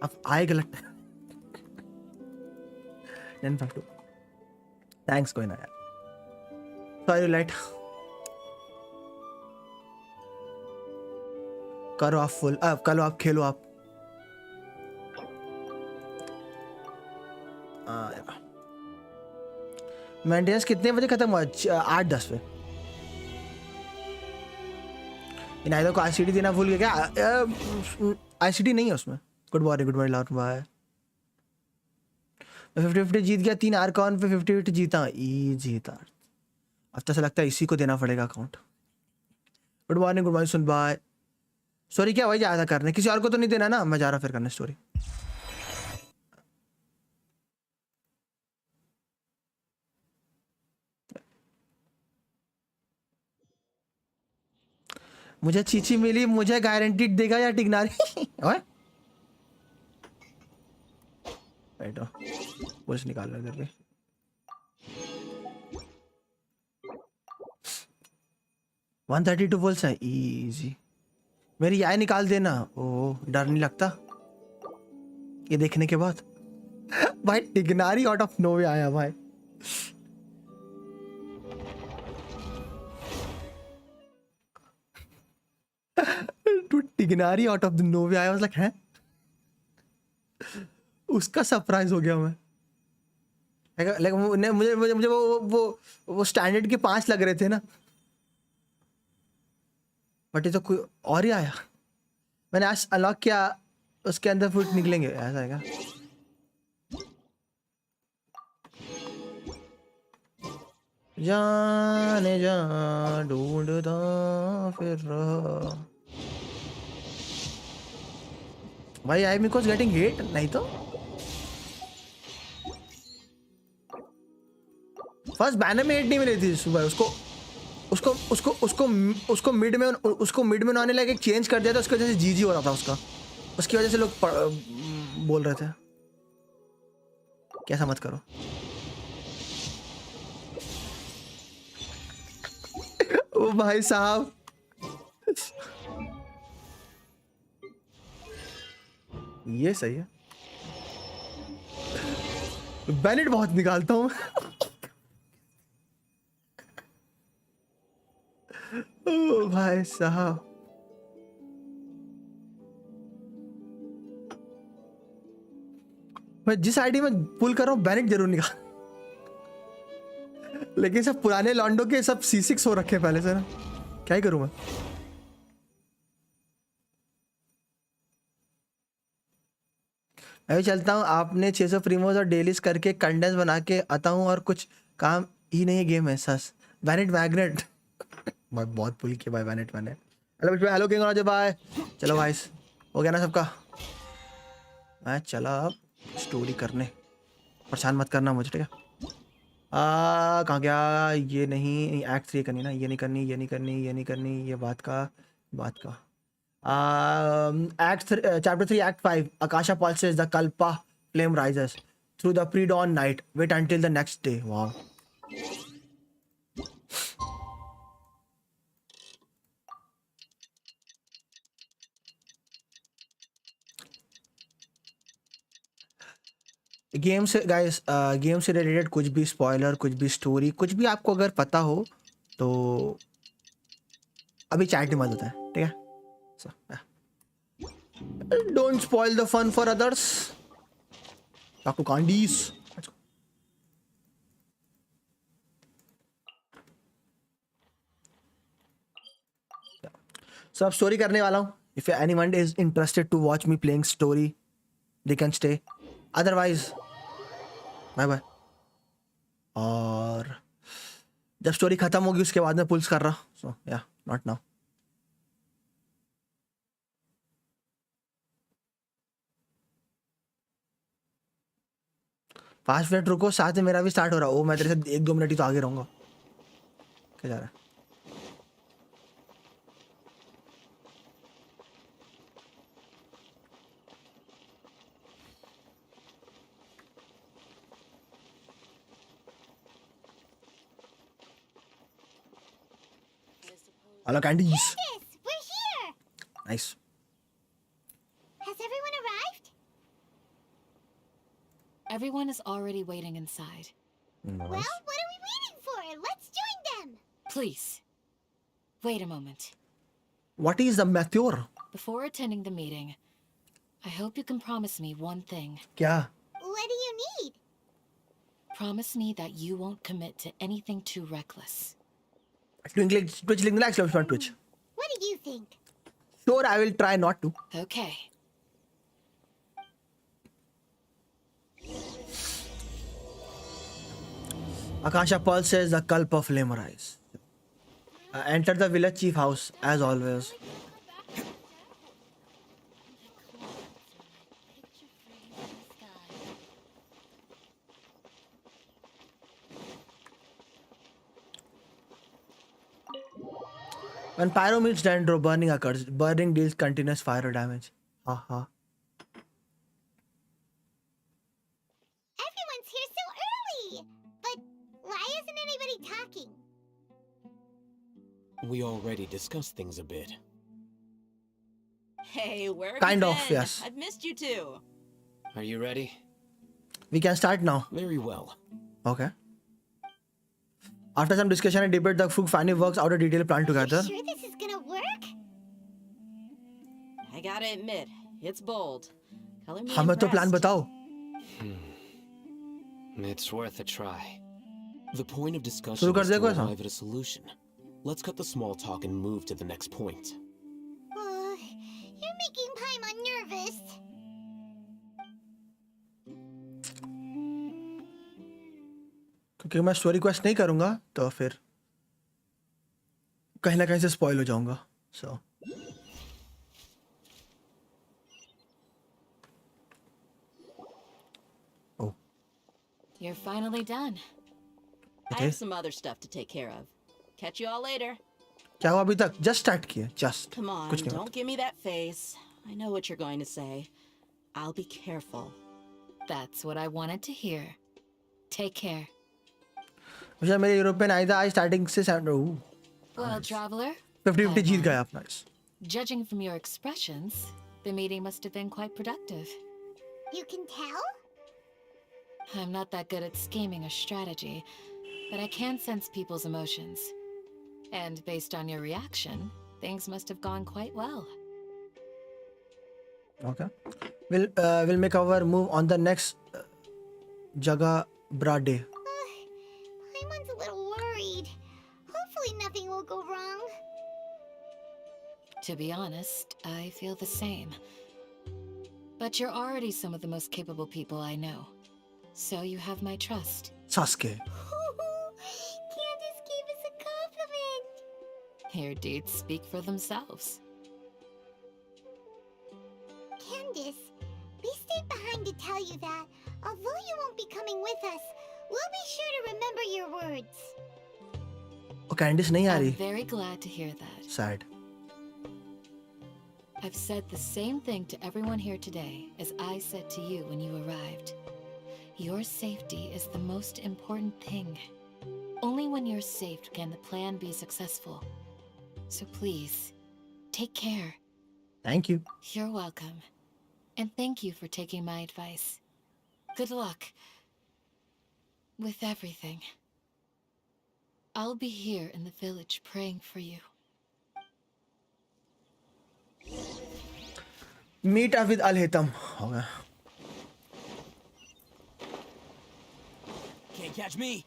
अब आए गलत। थैंक्स कोई ना यार, सॉरी लाइट। करो आप फुल, अब करो आप, खेलो आप। मेंटेनेंस कितने बजे खत्म हुआ? 8-10 पे। इनायदो को आईसीडी देना भूल गया क्या? आईसीडी नहीं है उसमें। गुड मॉर्निंग लॉर्ड भाई। 50-50 जीत गया, 3 आर्कॉन पे 50-50 जीता। ई जीता, अब तो ऐसा लगता है इसी को देना पड़ेगा अकाउंट। गुड मॉर्निंग सुन भाई। स्टोरी क्या वही ज्यादा करने, किसी और को तो नहीं देना ना, मैं जा रहा फिर करने स्टोरी। मुझे चीची मिली, मुझे गारंटीड देगा या टिग्नारी? ओए बैठो, पुलिस निकाल रहा है इधर पे। $132 वोल्ट्स है, इजी। मेरी आई निकाल देना। ओह डर नहीं लगता ये देखने के बाद। भाई टिग्नारी आउट ऑफ नोवे आया भाई। टिग्नारी आउट ऑफ द नोवे आया, मतलब है उसका सरप्राइज हो गया मैं। मुझे मुझे मुझे वो स्टैंडर्ड के 5 लग रहे थे ना, बट ये तो कोई और ही आया। मैंने आज अनलॉक किया, उसके अंदर फुट निकलेंगे, ऐसा है क्या? जाने जा ढूंढता फिर रहा। भाई आई मी कोस गेटिंग हिट, नहीं तो फर्स्ट बैनर में हिट नहीं मिली थी सुबह। उसको मिड में आने लगे, चेंज कर दिया था, उसकी वजह से जीजी हो रहा था उसका, उसकी वजह से लोग बोल रहे थे। कैसा मत करो। ओ भाई साहब, ये सही है। बैलेट बहुत निकालता हूं। ओ भाई साहब, मैं जिस आईडी में पुल कर रहा हूं बैलेट जरूर निकाल। लेकिन सब पुराने लॉन्डो के सब C6 हो रखे पहले से ना, क्या ही करूं मैं। मैं भी चलता हूँ, आपने 600 प्रीमोज और डेलीज करके कंडेंस बना के आता हूँ और कुछ काम ही नहीं है गेम है सस। वैनेट मैग्नेट भाई बहुत पुल किया भाई, वैनेट। हेलो भाई, हेलो किंग राजा भाई। चलो भाई हो गया ना सबका, मैं चला अब स्टोरी करने। परेशान मत करना मुझे, ठीक है? कहाँ गया ये? नहीं एक्ट 3 करनी ना, ये नहीं करनी, ये नहीं करनी, ये नहीं करनी, ये बात का Act 3, Chapter 3, Act 5. Akasha pulses, the Kalpa flame rises through the pre-dawn night. Wait until the next day. Wow. Game से गाइस, गेम से रिलेटेड कुछ भी स्पॉइलर, कुछ भी स्टोरी, कुछ भी आपको अगर पता हो तो अभी चैट में मत होता है, ठीक है? Don't spoil the fun for others. Talk to कांडीज. सो अब स्टोरी करने वाला हूँ. If anyone is interested to watch me playing story, they can stay. Otherwise bye bye. और जब स्टोरी खत्म होगी उसके बाद में पुल्स कर रहा. सो या नॉट नाउ. 5 मिनट रुको, साथ में मेरा भी स्टार्ट हो रहा है. ओ मैं तेरे से 1-2 मिनट ही तो आगे रहूंगा. क्या जा रहा है? Hello candies. Yes, we're here. Nice. Has everyone arrived? Everyone is already waiting inside. Well, what are we waiting for? Let's join them. Please, wait a moment. What is the mature? Before attending the meeting, I hope you can promise me one thing. क्या? What do you need? Promise me that you won't commit to anything too reckless. Twitch link the next on Twitch. What do you think? Sure, I will try not to. Okay. Akasha Pearl says the cult of Lemurize. Enter the village chief house as always. When pyro meets dendro, burning occurs. Burning deals continuous fire damage. Haha. Everyone's here so early. But why isn't anybody talking? We already discussed things a bit. Hey, where have Kind you of, been? yes. I've missed you too. Are you ready? We can start now. Very well. Okay. After some discussion and debate, the Fug family works out a detailed plan together. Sure this is gonna work? I gotta admit, it's bold. Color me हमें तो plan impressed. बताओ. It's worth a try. The point of discussion शुरू कर is they to कोई सा? arrive at a solution. Let's cut the small talk and move to the next point. You're making Paimon nervous. क्योंकि मैं story quest नहीं करूंगा तो फिर कहीं ना कहीं से स्पॉइल हो जाऊंगा. So oh, You're finally done. I have some other stuff to take care of. Catch you all later. क्या हुआ अभी तक? जस्ट स्टार्ट किया. जस्ट Come on, कुछ नहीं don't give me that face. I know what you're going to say. I'll be careful. That's what I wanted to hear. Take care. मुझे मेरे European आई था आज स्टार्टिंग से 70. Well, traveler, 50-50 जीत गया आप. Nice. judging from your expressions, the meeting must have been quite productive. You can tell? I'm not that good at scheming or strategy, but I can sense people's emotions. And based on your reaction, things must have gone quite well. Okay. We'll make our move on the next Jaga Bra day. Paimon's a little worried. Hopefully nothing will go wrong. To be honest, I feel the same. But you're already some of the most capable people I know. So you have my trust. Suske. Candace gave us a compliment. Your deeds speak for themselves. Candace, we stayed behind to tell you that, although you won't be coming with us, we'll be sure to remember your words. Oh, Candice नहीं आ I'm रही. very glad to hear that. Sad. I've said the same thing to everyone here today as I said to you when you arrived. Your safety is the most important thing. Only when you're safe can the plan be successful. So please, take care. Thank you. You're welcome. And thank you for taking my advice. Good luck. With everything. I'll be here in the village praying for you. Meet up with Al-Hitam. Okay. Can't catch me.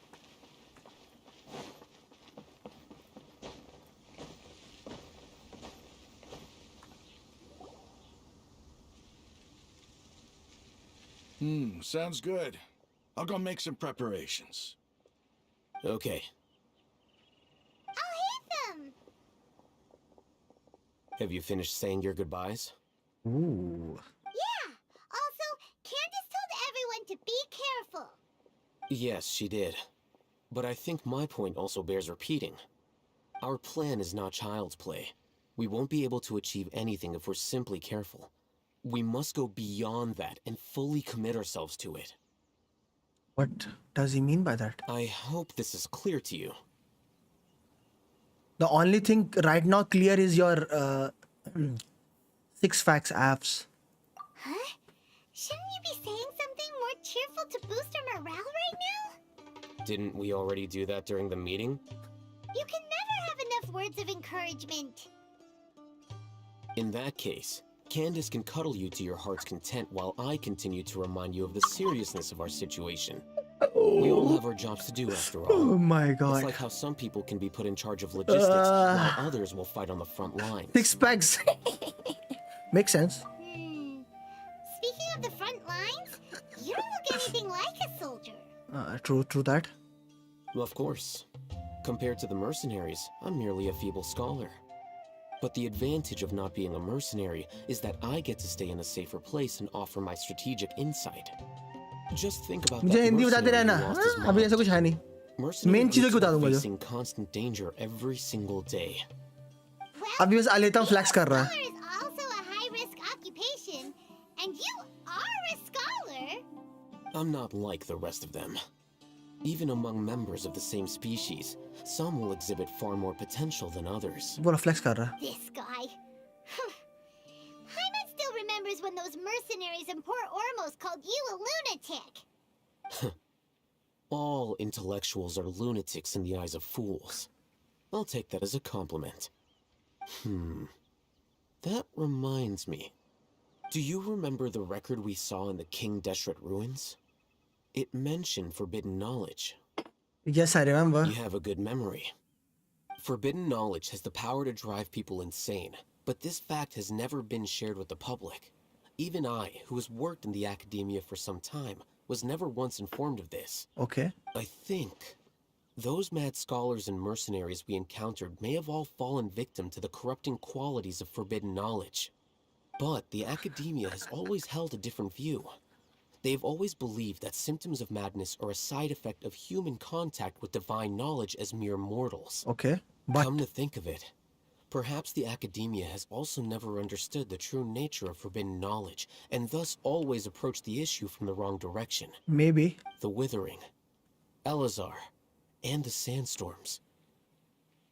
Sounds good. I'll go make some preparations. Okay. I'll hit them. Have you finished saying your goodbyes? Ooh. Yeah. Also, Candace told everyone to be careful. Yes, she did. But I think my point also bears repeating. Our plan is not child's play. We won't be able to achieve anything if we're simply careful. We must go beyond that and fully commit ourselves to it. What does he mean by that? I hope this is clear to you. The only thing right now clear is your 6 facts apps. Huh? Shouldn't you be saying something more cheerful to boost our morale right now? Didn't we already do that during the meeting? You can never have enough words of encouragement. In that case, Candace can cuddle you to your heart's content while I continue to remind you of the seriousness of our situation. We all have our jobs to do after all. Oh my It's god. like how some people can be put in charge of logistics while others will fight on the front lines. 6 packs. Makes sense. Speaking of the front lines, you don't look anything like a soldier. True that. Of course. Compared to the mercenaries, I'm merely a feeble scholar. But the advantage of not being a mercenary is that I get to stay in a safer place and offer my strategic insight. Just think about मुझे that Hindi बताते mercenary रहना. who lost his हाँ, अभी ऐसा mind. कुछ है नहीं. Mercenary main चीजों की groups बता are दूंगा जो. facing constant danger every single day. अभी बस Al-Hitam flex कर रहा है. Scholar is also a high-risk occupation, and you are a scholar. I'm not like the rest of them. Even among members of the same species, some will exhibit far more potential than others. पूरा flex कर रहा है. This guy. Hyman still remembers when those mercenaries in Port Ormos called you a lunatic. All intellectuals are lunatics in the eyes of fools. I'll take that as a compliment. That reminds me. Do you remember the record we saw in the King Deshret ruins? It mentioned forbidden knowledge. Yes, I remember. You have a good memory. Forbidden knowledge has the power to drive people insane, but this fact has never been shared with the public. Even I, who has worked in the academia for some time, was never once informed of this. Okay. I think those mad scholars and mercenaries we encountered may have all fallen victim to the corrupting qualities of forbidden knowledge. But the academia has always held a different view. They've always believed that symptoms of madness are a side effect of human contact with divine knowledge as mere mortals. Okay. But Come to think of it, perhaps the academia has also never understood the true nature of forbidden knowledge, and thus always approached the issue from the wrong direction. maybe. The Withering, Elazar, and the Sandstorms.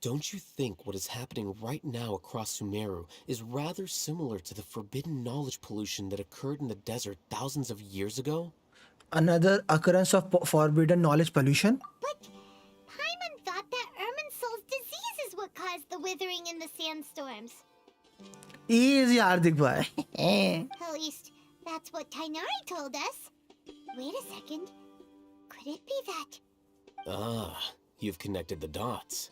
Don't you think what is happening right now across Sumeru is rather similar to the forbidden knowledge pollution that occurred in the desert thousands of years ago? Another occurrence of forbidden knowledge pollution. But Hyman thought that Irminsul's disease is what caused the withering in the sandstorms. Easy, Hardik bhai. At least, that's what Tainari told us. Wait a second. Could it be that? Ah, you've connected the dots.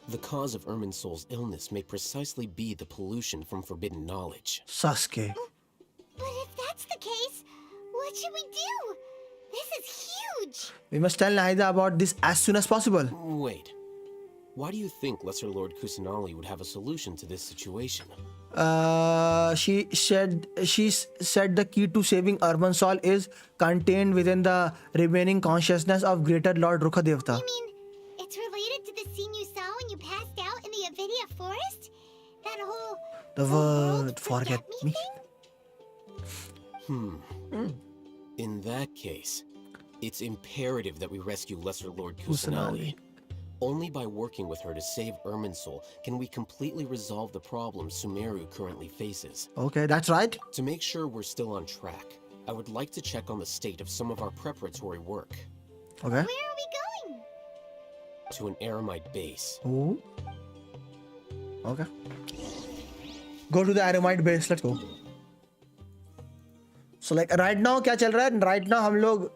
The cause of Irminsul's illness may precisely be the pollution from forbidden knowledge. Suske. But if that's the case, what should we do? This is huge. We must tell Nahida about this as soon as possible. Wait. Why do you think Lesser Lord Kusanali would have a solution to this situation? She said the key to saving Urban Sol is contained within the remaining consciousness of Greater Lord Rukhadevta. You mean it's related to the scene you saw when you passed out in the Avidia forest? That whole The word forget me. In that case, it's imperative that we rescue Lesser Lord Kusanali. Kusanali. Only by working with her to save Irminsul can we completely resolve the problems Sumeru currently faces. Okay, that's right. To make sure we're still on track, I would like to check on the state of some of our preparatory work. Okay. Where are we going? To an aramite base. Oh. Okay. Go to the aramite base. Let's go. So like right now क्या चल रहा है? Right now हम लोग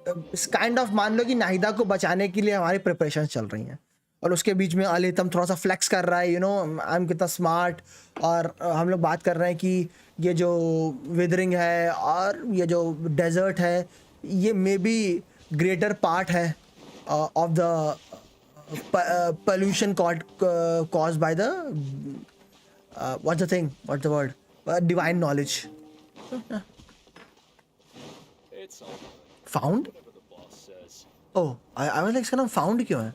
kind of मान लो कि नाहिदा को बचाने के लिए हमारी preparations चल रही हैं और उसके बीच में अलितम थोड़ा सा flex कर रहा है, you know, I'm कितना smart, और हम लोग बात कर रहे हैं कि ये जो withering है और ये जो desert है ये maybe greater part है of the pollution caused by the what's the thing? What's the word? Divine knowledge. It's all Found? whatever the boss says. Oh, I was like इसका नाम found क्यों है?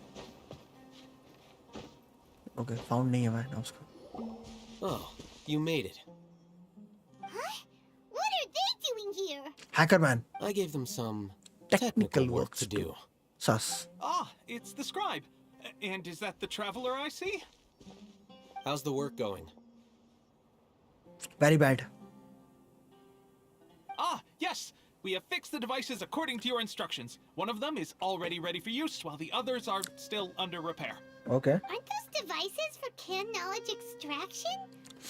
Okay, found नहीं है भाई ना उसका. Oh, you made it. Huh? What are they doing here? Hacker man. I gave them some Technical technical work works to to do. Sus. Ah, it's the scribe. And is that the traveler I see? How's the work going? Very bad. Ah, yes. We have fixed the devices according to your instructions. One of them is already ready for use, while the others are still under repair. Okay. Aren't those devices for can knowledge extraction?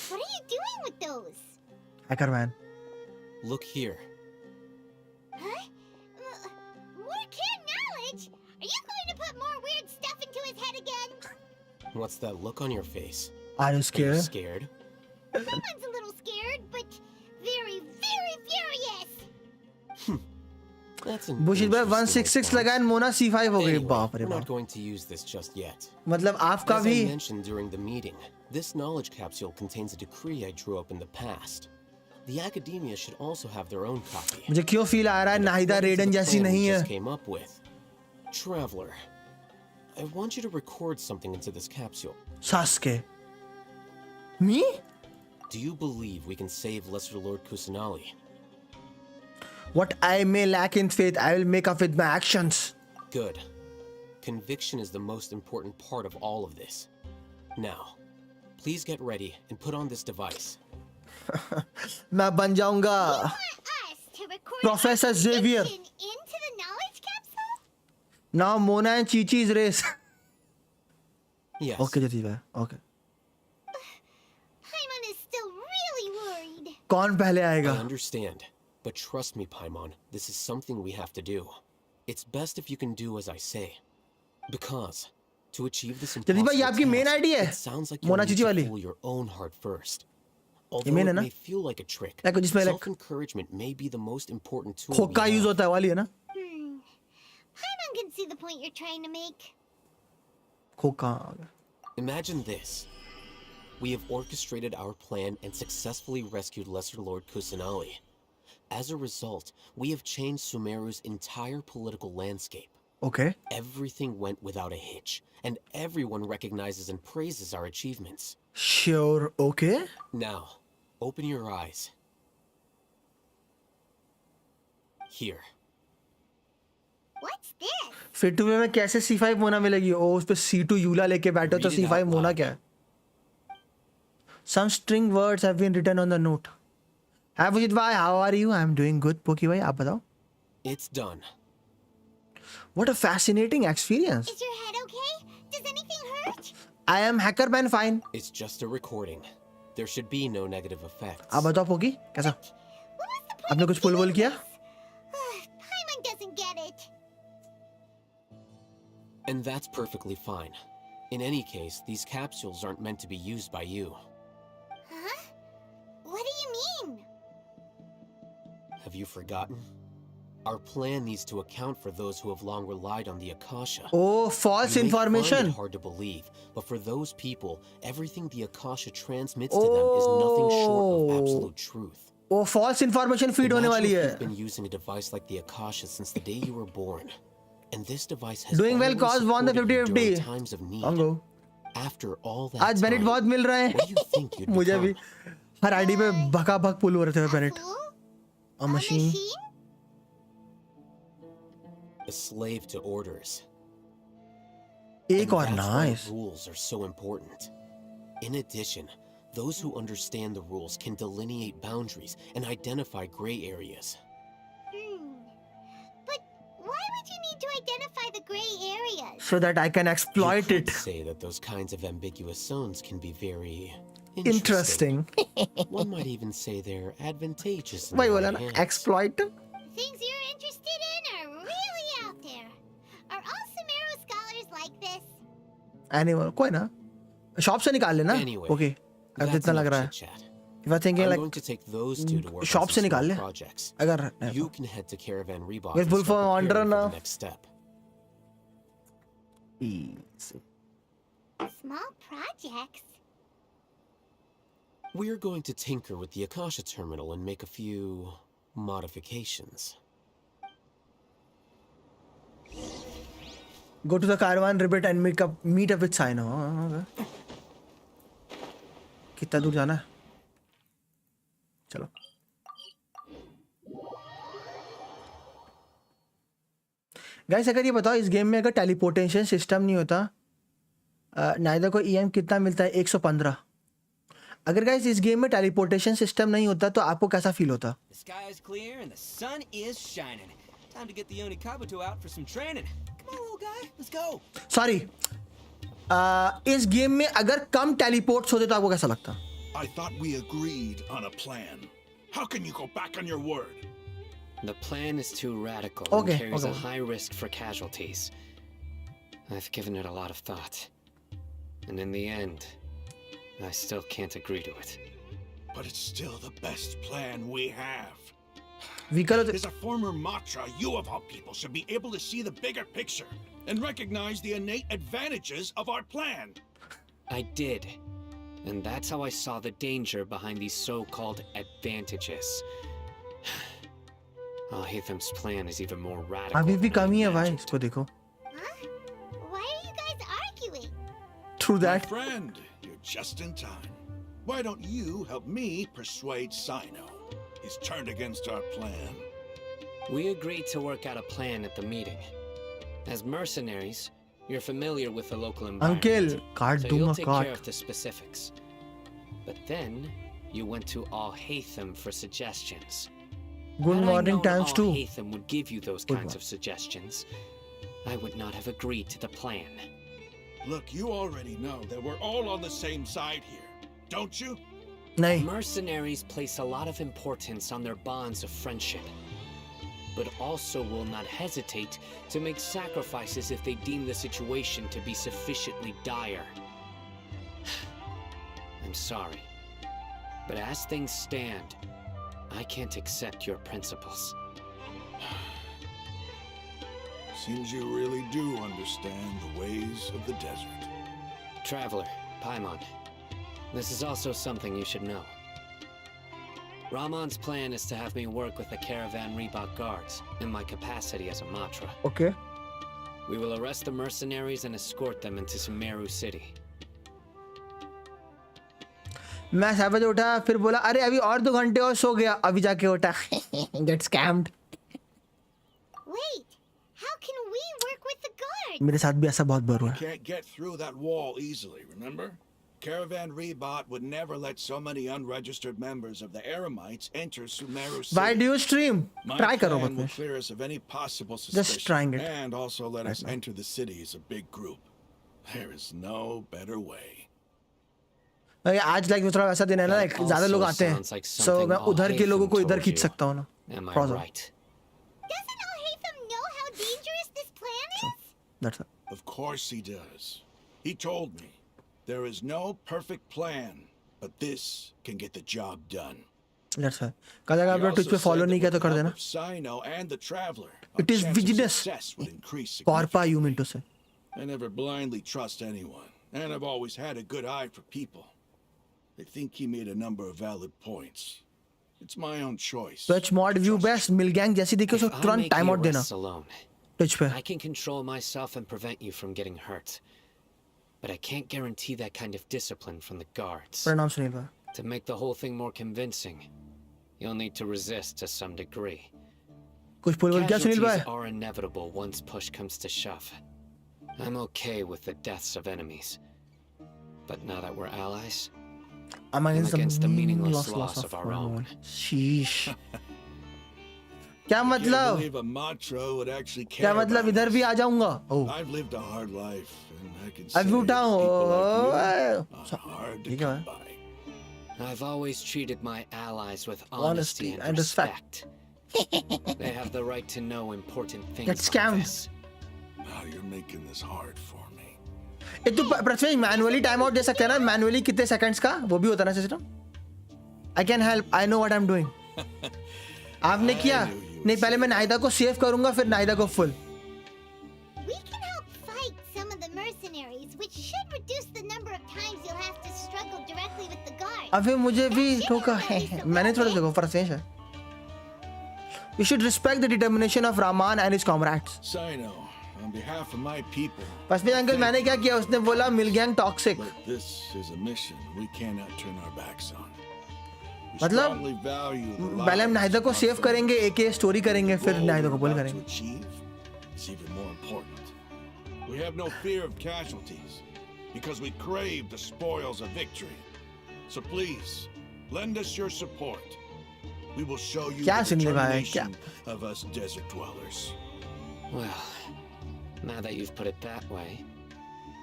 What are you doing with those? Hacker man. Look here. Huh? More can knowledge? Are you going to put more weird stuff into his head again? What's that look on your face? Are you Are you scared? scared? Someone's a little scared, but very, very furious. That's an बुशित भाई interesting 166 response. लगाए Mona C5 हो गई. Anyway, बाप रे we're not बाप. going to use this just yet. मतलब आपका As I भी mentioned during the meeting, this knowledge capsule contains a decree I drew up in the past. The academia should also have their own copy. मुझे क्यों feel आ रहा है And Nahida according to रेडन the जैसी plan we नहीं है. just came up with. Traveler, I want you to record something into this capsule. Suske. Me? Do you believe we can save Lesser Lord Kusanali? What I may lack in faith, I will make up with my actions. Good. Conviction is the most important part of all of this. Now, please get ready and put on this device. मैं बन जाऊंगा Want us to record Professor our Xavier. prediction into the knowledge capsule? Now Mona and Chi-Chi's race. Yes. Okay जतीब है. Okay. Paimon is still really worried. कौन पहले I आएगा? understand. But trust me, Paimon, this is something we have to do. It's best if you can do as I say. Because, to achieve this जतीब भाई ये impossible आपकी main task, idea है? it sounds like you Mona need Chichi to वाली? fool your own heart first. Although main it है ना? may feel like a trick, Like जिसमें like self-encouragement may be the most important tool खोका we use have. होता है वाली है ना? Paimon can see the point you're trying to make. खोका. Imagine this. We have orchestrated our plan and successfully rescued Lesser Lord Kusanali. As a result, we have changed Sumeru's entire political landscape. Okay. Everything went without a hitch, and everyone recognizes and praises our achievements. Sure. Okay. Now, open your eyes. Here. What's this? फिर to में कैसे C5 Mona मिलेगी? ओ उस पे C2 यूला लेके बैठो तो Read it C5 out Mona loud. क्या है? Some string words have been written on the note. Hi Vujit bhai, how are you? I'm doing good. Poki bhai, आप बताओ. It's done. What a fascinating experience. Is your head okay? Does anything hurt? I am hacker man fine. It's just a recording. There should be no negative effects. आप बताओ poke कैसा? What was the point आपने of कुछ पुल बोल doing किया? this? Paimon doesn't get it. And that's perfectly fine. In any case, these capsules aren't meant to be used by you. Huh? What do you mean? Have you forgotten? Our plan needs to account for those who have long relied on the Akasha. Oh, false You may find information. it hard to believe, but for those people, everything the Akasha transmits to them is nothing short of Oh. absolute truth. Oh, false information feed होने Imagine वाली if है. you've been using a device like the Akasha since the day you were born. And this device has Doing well, always cause won the supported you 50-50. during times of need. Ango. After all that आज beneath time, बहुत मिल रहे what do you think हैं. you'd मुझे भी become? हर ID पे भका भक पुल हो रहे थे beneath. Fool? A machine. A slave to orders. एक And और that's why nice. rules are so important. In addition, those who understand the rules can delineate boundaries and identify gray areas. identify the gray areas. so that I can You exploit could it. say that those kinds of ambiguous zones can be very Interesting. One might even say they're advantageous. In वही the बोला right ना, hands. exploit. Things you're interested in are really out there. Are all Sumeru scholars like this? Animal, कोई ना. Shop से निकाल लेना. Anyway, Okay. अब that's जितना लग enough रहा है. chit-chat. If I thinking I'm like going to take those two to work shop on से some निकाल small ले. projects. अगर You can head to Caravan Reebok We're and full start for preparing Wanderer for now. the next step. Easy. Small projects? We're going to tinker with the Akasha terminal and make a few modifications. Go to the caravan ribbit and meet up with Sino. कितना दूर जाना है? चलो. Guys अगर ये बताओ इस game में अगर टेलीपोर्टेशन सिस्टम नहीं होता नाइदा को ईएम कितना मिलता है 115. अगर गाइस इस गेम में टेलीपोर्टेशन सिस्टम नहीं होता तो आपको कैसा फील होता? The sky is clear and the sun is shining. Time to get the Oni Kabuto out for some training. Come on, little guy, let's go. Sorry इस game में अगर कम टेलीपोर्ट्स होते तो आपको कैसा लगता? I thought we agreed on a plan. How can you go back on your word? The plan is too radical Okay, and carries okay. a high risk for casualties. I've given it a lot of thought. And in the end, I still can't agree to it. But it's still the best plan we have. Vehicle As a former Matra, you of all people should be able to see the bigger picture and recognize the innate advantages of our plan. I did. And that's how I saw the danger behind these so-called advantages. Al-Haytham's plan is even more radical. अभी भी than I कमी है भाई imagined. इसको देखो. Huh? Why are you guys arguing? True My that. friend, you're just in time. Why don't you help me persuade Sino? He's turned against our plan. We agreed to work out a plan at the meeting. As mercenaries, you're familiar with the local environment. Uncle, काट So you'll दूंगा take care काट. of the specifics. But then, you went to Al-Haytham for suggestions. Good Had I morning known times two. Al-Haytham would give you those Good kinds morning. of suggestions, I would not have agreed to the plan. Look, you already know that we're all on the same side here, don't you? नहीं. Mercenaries place a lot of importance on their bonds of friendship, but also will not hesitate to make sacrifices if they deem the situation to be sufficiently dire. I'm sorry, but as things stand, I can't accept your principles. Seems you really do understand the ways of the desert. Traveler, Paimon, this is also something you should know. Ramon's plan is to have me work with the Caravan Reebok guards in my capacity as a Matra. Okay. We will arrest the mercenaries and escort them into Sumeru City. मैं 7 बजे उठा फिर बोला अरे अभी और 2 घंटे और सो गया अभी जाके उठा. Get scammed. Wait, how can we work with the guards? मेरे साथ भी ऐसा बहुत बार हुआ है. Can't get through that wall easily, remember? Caravan Rebot would never let so many unregistered members of the Eremites enter Sumeru City. Why do you stream? My Try करो plan will बस. clear us of any possible Just suspicion trying it. and also let us Right now. enter the city as a big group. There is no better way. आज like थोड़ा वैसा दिन है ना like ज्यादा लोग आते हैं sounds like सो something मैं उधर के लोगों को Al-Haytham इधर told खींच you. सकता हूँ ना. Am I Problem. right? Doesn't Al-Haytham know how dangerous this plan is? That's it. Of course he does. He told me there is no perfect plan, but this can get the job done. That's it. कल अगर He आपने also Twitch पे said follow that नहीं किया with तो the कर help देना. of Sino and the Traveler, It our is chance of business. success would increase Parpa you mean significantly. to say. I never blindly trust anyone, and I've always had a good eye for people. I think he made a number of valid points. It's my own choice. Twitch mod view best mill gang जैसी देखी If उसको I तुरंत make time the out देना arrests alone, Twitch पे. I can control myself and prevent you from getting hurt. But I can't guarantee that kind of discipline from the guards. प्रणाम सुनील भाई. To make the whole thing more convincing, you'll need to resist to some degree. कुछ बोल क्या सुनील भाई? Casualties are inevitable once push comes to shove. I'm okay with the deaths of enemies. But now that we're allies, I'm against the meaningless loss loss of our own. Sheesh. क्या Can't मतलब? believe a Matra would actually care क्या मतलब about इधर us. भी आ जाऊंगा? Oh, I've lived a hard life, and I can say अभी that उठा हूँ. people like you Oh, are hard to ठीक है. come by. I've always treated my allies with Honesty honesty and and respect. respect. They have the right to know important things Get like scammed. this. Now you're making this hard for me. ये तू Prathamesh manually time out दे सकता है ना? Manually कितने seconds का वो भी होता है ना system? I can help. I know what I'm doing. आपने किया? नहीं, पहले मैं नाहिदा को सेव करूंगा, फिर नाहिदा को full. We can help fight some of the mercenaries, which should reduce the number of times you'll have to struggle directly with the guards. अभी मुझे भी ठोका है. मैंने थोड़ा देखो प्रथमेश है. You should respect the determination of Rahman and his comrades. Sino, on behalf of my people, Prathamesh uncle मैंने क्या किया? उसने बोला मिल gang toxic. but this is a mission we cannot turn our backs on. We मतलब strongly value the पहले हम lives Nahida को of our सेव करेंगे, fellows. एक स्टोरी करेंगे, The फिर goal नाहिदा को we're पुल about करेंगे. to achieve is even more important. We have no fear of casualties because we crave the spoils of victory. So please, lend us your support. We will show you क्या the सुनने का है? determination of us desert dwellers. Well, now that you've put it that way,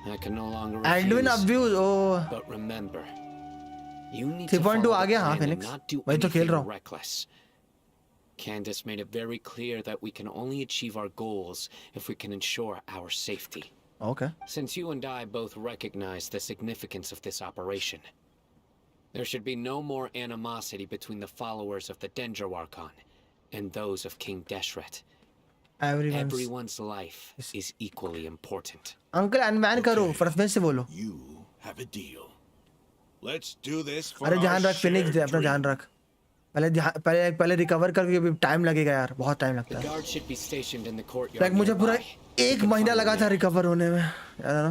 I can no longer Edwin refuse. Abuse. ओ But remember, you need 3.2 to follow आ the गया. हाँ plan and phoenix, not do वही तो खेल anything रहा हूँ. reckless. Candace made it very clear that we can only achieve our goals if we can ensure our safety. Okay. Since you and I both recognize the significance of this operation, there should be no more animosity between the followers of the Dendrawarkon and those of King Deshret. Everyone's life is equally important. Uncle unban करो. प्रथमेश से बोलो. You have a deal. Let's do this for अरे our ध्यान रख Phoenix, shared अपना ध्यान dream. रख. पहले रिकवर करके अभी टाइम लगेगा यार, बहुत टाइम लगता The है. guard should be stationed in the courtyard. Like मुझे पूरा nearby. You एक can महीना find लगा them था there. रिकवर होने में. यार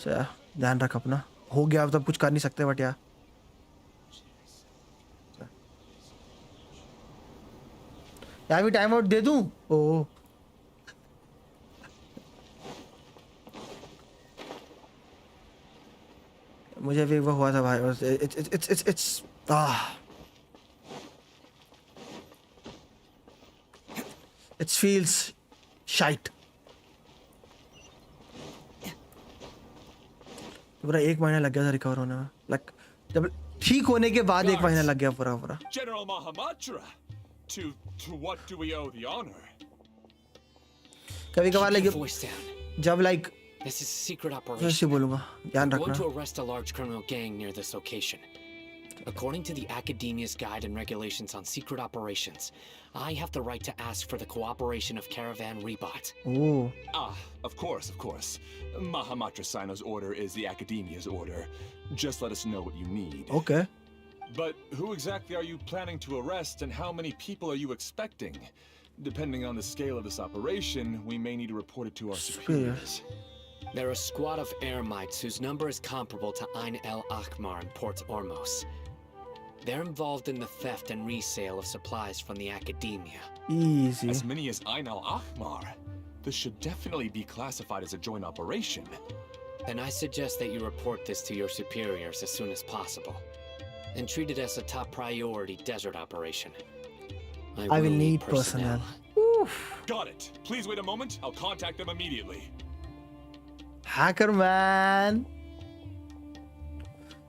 ना ध्यान रख अपना. हो गया अब तो कुछ कर नहीं सकते बट यार. यार भी टाइम आउट दे दूं. ओह मुझे भी वो हुआ था भाई. It's it feels shite. पूरा एक महीना लग गया था रिकवर होने में. लाइक जब ठीक होने के बाद एक महीना लग गया पूरा. General Mahamatra, to what do we owe the honor? कभी कभार Keep your like voice down. जब like This is a secret ऐसे operation. बोलूंगा. ध्यान We're going रखना. to arrest a large criminal gang near this location. According to the Academia's Guide and Regulations on Secret Operations, I have the right to ask for the cooperation of Caravan Rebot. Oh Ah, of course, of course. Mahamatra Sino's order is the Academia's order. Just let us know what you need. Okay. But who exactly are you planning to arrest and how many people are you expecting? Depending on the scale of this operation, we may need to report it to our superiors. They're a squad of Eremites whose number is comparable to Ain el Akhmar in Port Ormos. They're involved in the theft and resale of supplies from the Academia. Easy. As many as Ain al-Ahmar. This should definitely be classified as a joint operation. Then I suggest that you report this to your superiors as soon as possible. And treat it as a top priority desert operation. I will need personnel. Oof. Got it. Please wait a moment. I'll contact them immediately. Hacker man.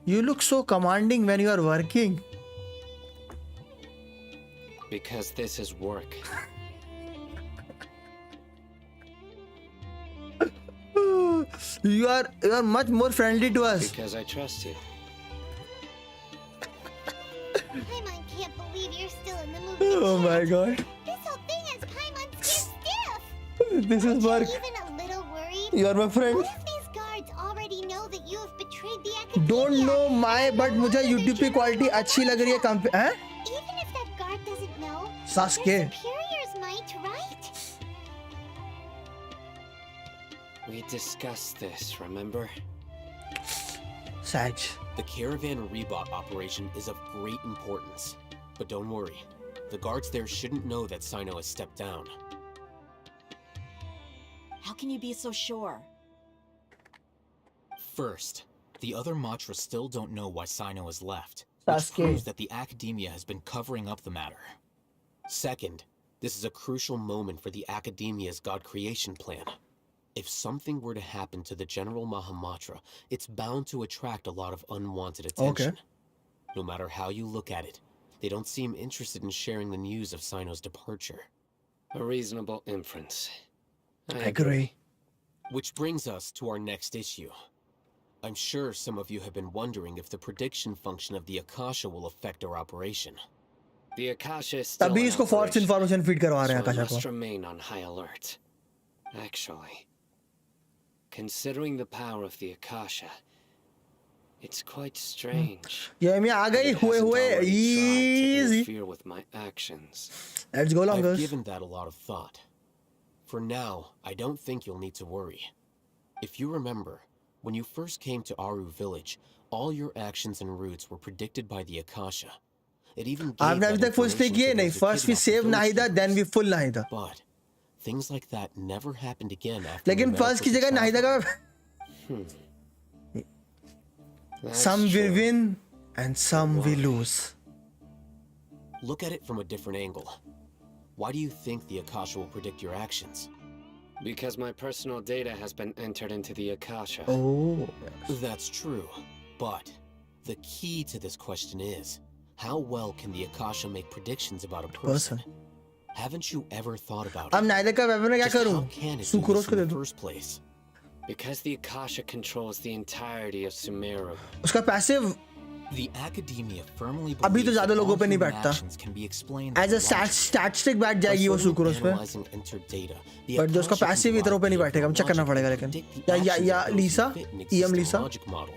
You look so commanding when you are working. Because this is work. You are much more friendly to us. Because I trust you. Paimon can't believe you're still in the movie. Oh my god. This whole thing has Paimon stiff. This is work. Even a little worried. You are my friend. What if these guards already know that you have betrayed the Academia? Don't know my, but मुझे YouTube पे quality अच्छी लग रही है हैं? Even if that guard doesn't know, Suske. their superiors might, right? We discussed this, remember? Sag. The Caravan Rebot operation is of great importance. But don't worry, the guards there shouldn't know that Sino has stepped down. How can you be so sure? First, the other Matras still don't know why Sino has left. which Suske. proves that the academia has been covering up the matter. Second, this is a crucial moment for the academia's God creation plan. If something were to happen to the General Mahamatra, it's bound to attract a lot of unwanted attention. No matter how you look at it, they don't seem interested in sharing the news of Sino's departure. A reasonable inference. I Agree. Which brings us to our next issue. I'm sure some of you have been wondering if the prediction function of the Akasha will affect our operation. The Akasha is still तभी in इसको false operation, information feed करवा रहे हैं so I आकाशा must को. remain on high alert. Actually, considering the power of the Akasha, it's quite strange. ये मैं आ that गई it हुए hasn't हुए already tried to easy. interfere with my actions. Let's go I've longers. given that a lot of thought. For now, I don't think you'll need to worry. If you remember, when you first came to Aru village, all your actions and routes were predicted by the Akasha. It even gave आपने that अभी तक full stay information किए to नहीं. those who First we kidnapped the save village Nahida, keepers. then we full Nahida. But things like that never happened again after लेकिन we met first up की with the जगह Nahida traveler. का That's some we true. win and some we lose. Look at it from a different angle. Why do you think the Akasha will predict your actions? Because my personal data has been entered into the Akasha. Oh. That's true, but the key to this question is, how well can the Akasha make predictions about a person? Haven't you ever thought about अब it? Nahida का weapon क्या Just how करूं? can it do सुकुरोस this को in they the दूं. first place? Because the Akasha controls the entirety of Sumeru. उसका passive The academia firmly अभी तो believes ज्यादा that लोगों all पे नहीं human बैठता. actions can be explained as a with logic. statistic बैठ By जाएगी वो solely सुकुरोस पे. analyzing entered data, the But जो उसका Akasha can passive derive इतनों पे नहीं behavioral बैठेगा. हम check करना logic पड़ेगा and लेकिन. predict the या actions of those who Lisa, fit an EM existing Lisa. logic model.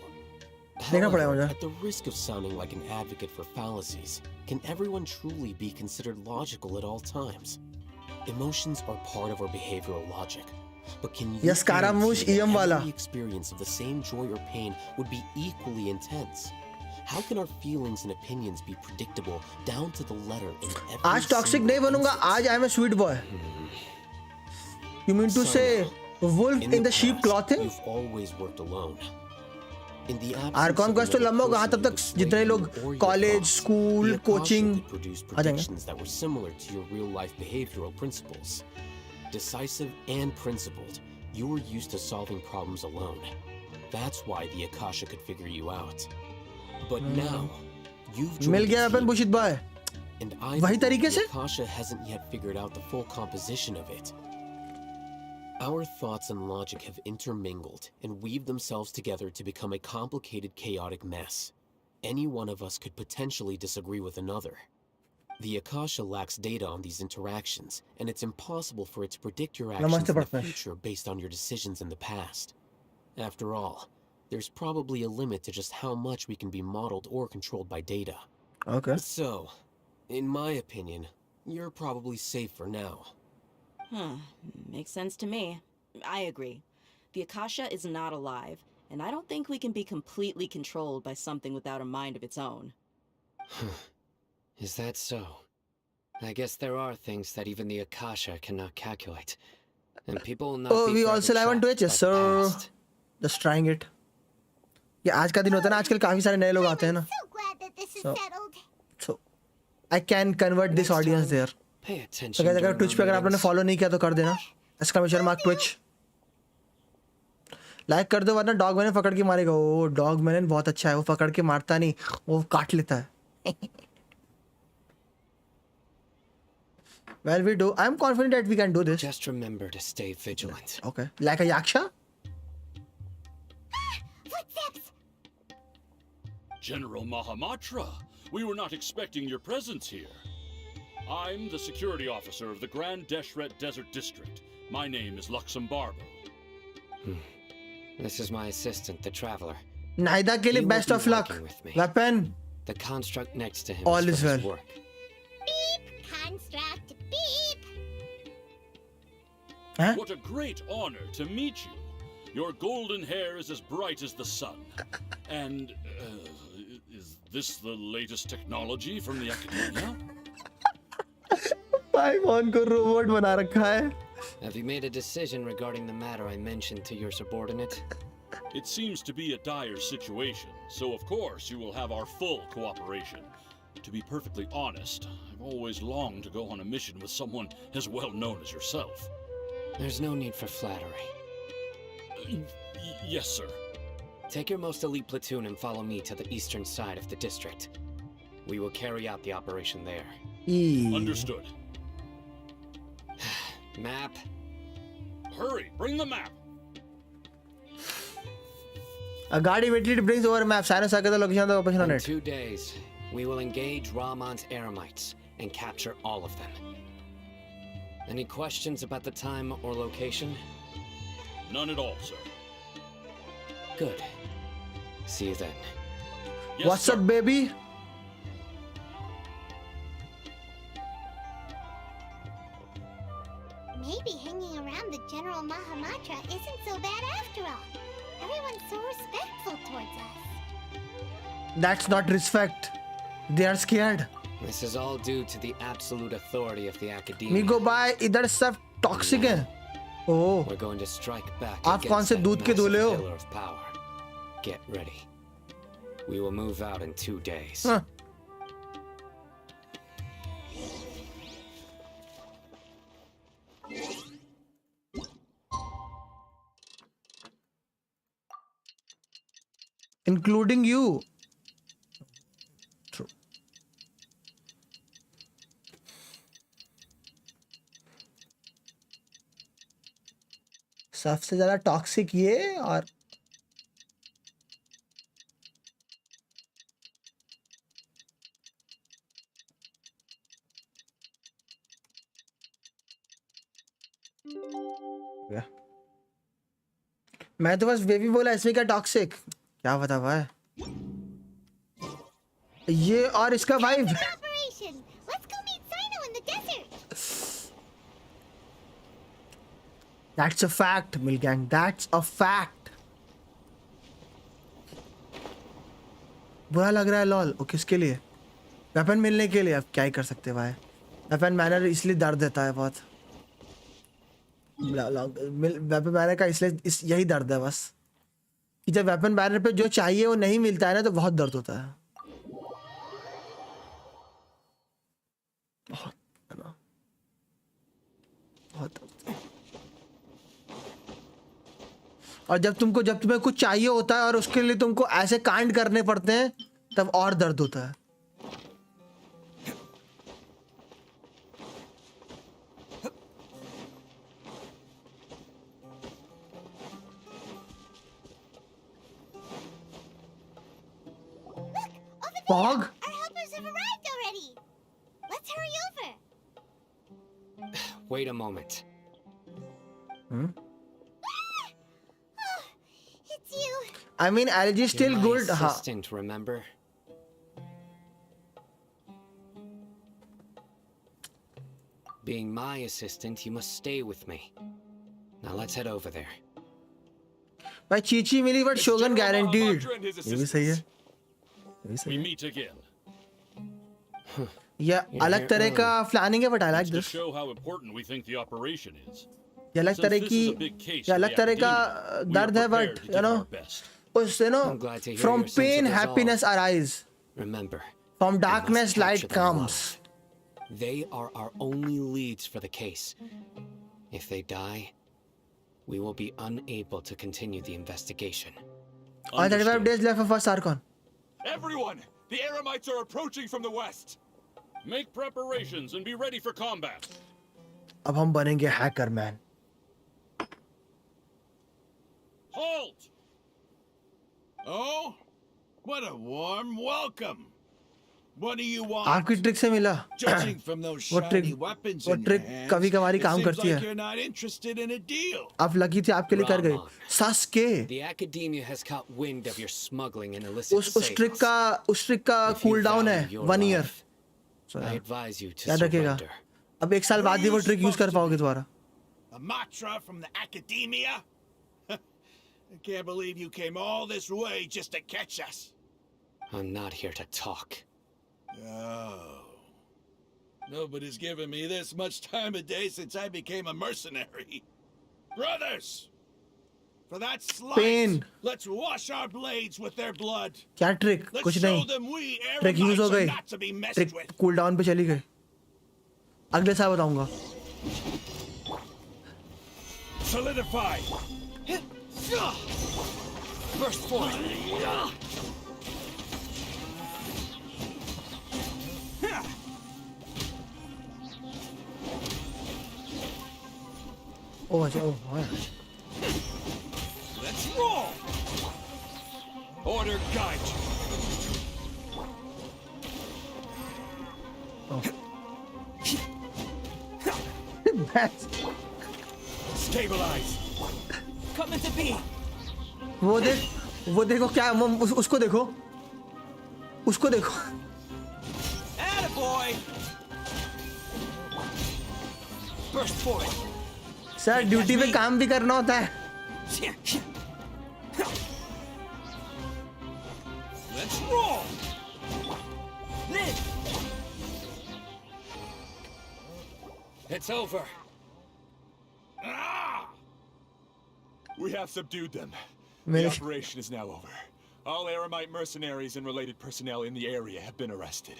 देखना पड़ेगा However, मुझे. at the risk of sounding like an advocate for fallacies, can everyone truly be considered logical at all times? Emotions are part of our behavioral logic. But can you Yes, Scaramouche, guarantee that EM वाला. every experience of the same joy or pain would be equally intense? How can our feelings and opinions be predictable down to the letter in every आज toxic single नहीं बनूंगा. instance? आज I am a sweet boy. You mean to say wolf in the sheep past, clothing? You've always worked alone. In the Archon absence quest तो of लंबा होगा. हाँ another तब तक person who जितने could लोग sway you or your college, thoughts, school, the Akasha coaching could produce आ जाएंगे. predictions that were similar to your real-life behavioral principles. Decisive and principled, you were used to solving problems alone. That's why the Akasha could figure you out. But now, you've mill joined गया a weapon team, बुशित भाई. and I वही believe तरीके the से? Akasha hasn't yet figured out the full composition of it. Our thoughts and logic have intermingled and weaved themselves together to become a complicated, chaotic mess. Any one of us could potentially disagree with another. The Akasha lacks data on these interactions, and it's impossible for it to predict your actions Namaste, in the Prakash. future based on your decisions in the past. After all, there's probably a limit to just how much we can be modeled or controlled by data. Okay. So, in my opinion, you're probably safe for now. Makes sense to me. I agree. The Akasha is not alive, and I don't think we can be completely controlled by something without a mind of its own. Is that so? I guess there are things that even the Akasha cannot calculate. And people will not Oh, be we forever also live on trapped Twitch, yes, by the sir. past. Just trying it. ये आज का दिन होता है ना. आजकल काफी सारे नए लोग आते हैं ना. So glad that this is So- settled. So I can convert this Next audience time, there. Pay तो attention. कहते अगर during ट्विच पे our अगर आप लोगों ने meetings. फॉलो नहीं किया तो कर देना. Exclamation mark Twitch. लाइक कर दो वरना डॉग मैंने पकड़ के मारेगा. ओ डॉग मैंने बहुत अच्छा है. वो पकड़ के मारता नहीं, वो काट लेता है. Well, we do. I'm confident that we can do this. Just remember to stay vigilant. Okay. Like a yaksha? Footsteps! General Mahamatra, we were not expecting your presence here. I'm the security officer of the Grand Deshret Desert District. My name is Luxembarbo. This is my assistant, the Traveler. Naida के लिए He will best be of luck. working with me. Weapon. The construct next to him All is is for his well. work. Beep! Construct, beep! Huh? What a great honor to meet you. Your golden hair is as bright as the sun. And, is this the latest technology from the academia? भाई कौन को robot बना रखा है? Have you made a decision regarding the matter I mentioned to your subordinate? It seems to be a dire situation, so of course you will have our full cooperation. To be perfectly honest, I've always longed to go on a mission with someone as well known as yourself. There's no need for flattery. Yes, sir. Take your most elite platoon and follow me to the eastern side of the district. We will carry out the operation there. Understood. Map. Hurry, bring the map. A guard immediately brings over a map. Sign us the location of the operation on In it. 2 days, we will engage Rahman's Eremites and capture all of them. Any questions about the time or location? None at all, sir. Good. See you then. Yes, What's sir. up, baby? Maybe hanging around the General Mahamatra isn't so bad after all. Everyone's so respectful towards us. That's not respect. They are scared. This is all due to the absolute authority of the academia. Me go by. इधर सब toxic है. Oh. We're going to strike back आप कौन से against that दूध के दूल्हे massive हो? pillar of power. Get ready. We will move out in 2 days. Huh. Including you. True. सबसे ज्यादा टॉक्सिक ये और मैं तो बस बेबी बोला, इसमें क्या टॉक्सिक, क्या बता भाई ये और इसका vibe. Operation! Let's go meet Sino in the desert! That's a fact, Milgang. That's a fact. बुरा लग रहा है लॉल. ओके, किसके लिए? वेपन मिलने के लिए. अब क्या ही कर सकते हैं भाई. वेपन मैनर इसलिए दर्द देता है बहुत. वेपन बैनर का इसलिए यही दर्द है बस कि जब वेपन बैनर पे जो चाहिए वो नहीं मिलता है ना तो बहुत दर्द होता है. बहुत है ना, बहुत दर्द. और जब तुम्हें कुछ चाहिए होता है और उसके लिए तुमको ऐसे कांड करने पड़ते हैं तब और दर्द होता है. Fog? Our helpers have arrived already! Let's hurry over! Wait a moment. Oh, it's you! I mean, LG is still You're my good. हाँ. assistant, remember? Being my assistant, you must stay with me. Now let's head over there. भाई चीची मिली but शोगन guaranteed. ये भी सही है. ये भी We सही है. meet again. ये अलग तरह का planning है but I like To this. show how important we think the operation is. ये अलग Since तरह this की is a big case ये for the अलग तरह का academia, we are दर्द है prepared but to you give know our best. उससे no I'm glad to hear from your sense pain of resolve. happiness arise, Remember, from we must darkness light capture them comes. alive. They are our only leads for the case. If they die, we will be unable to continue the investigation. 35 days left for first Archon. Everyone! The Eremites are approaching from the west! Make preparations and be ready for combat. अब हम बनेंगे hacker man. Halt! Oh? What a warm welcome. What do you want? आपकी trick से मिला. Judging from those वो shiny trick weapons वो in your trick hands, कभी कभार it काम seems करती like है. you're not interested in a deal. आप लगी थी आपके लिए कर गई. Rahman. Sasuke. The academia has caught wind of your smuggling and illicit उस ट्रिक sales. का If you cool down value है your 1 year. life, I advise you to याद रखिएगा. surrender. अब 1 साल बाद ही वो ट्रिक यूज कर पाओगे दोबारा. A mantra from the academia? I can't believe you came all this way just to catch us. I'm not here to talk. Oh. Nobody's given me this much time of day since I became a mercenary. Brothers! For that slight, Pain. let's wash our blades with their blood. क्या trick? Let's कुछ show नहीं. them we trick use हो Eremites are गई. not to be messed trick with. Cool down पे चली गई. अगले साल बताऊंगा. Solidify. Burst force. ओह अच्छा ओह हाँ. Let's roll. Order guide you. That's Stabilize. Come into B. वो देखो क्या उसको देखो. उसको देखो. Attaboy. Burst force. Sir duty पे काम भी करना होता है. Let's roll. Live. It's over. Ah! We have subdued them. The मेरे operation is now over. All Eremite mercenaries and related personnel in the area have been arrested.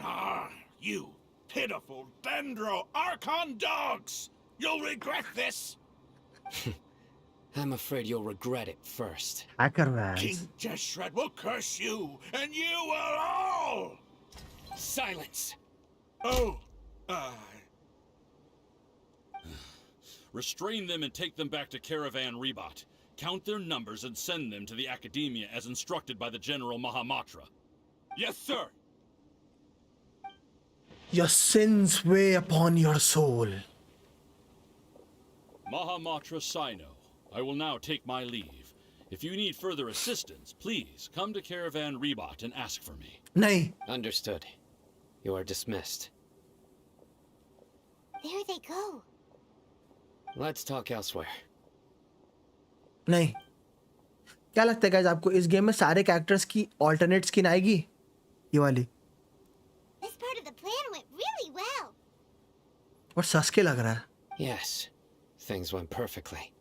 Ah, you pitiful Dendro Archon dogs! You'll regret this! I'm afraid you'll regret it first. Hacker man. King Jeshred will curse you, and you will all! Silence! Oh, Restrain them and take them back to Caravan Rebot. Count their numbers and send them to the Academia as instructed by the General Mahamatra. Yes, sir. Your sins weigh upon your soul. Mahamatra Sino, I will now take my leave. If you need further assistance, please come to Caravan Rebot and ask for me. नहीं. Understood. You are dismissed. There they go. Let's talk elsewhere. नहीं. क्या लगता है guys आपको इस game में सारे characters की ऑल्टरनेट स्किन आएगी? ये वाली. This part of the plan went really well. और सस्के लग रहा है. Yes, things went perfectly.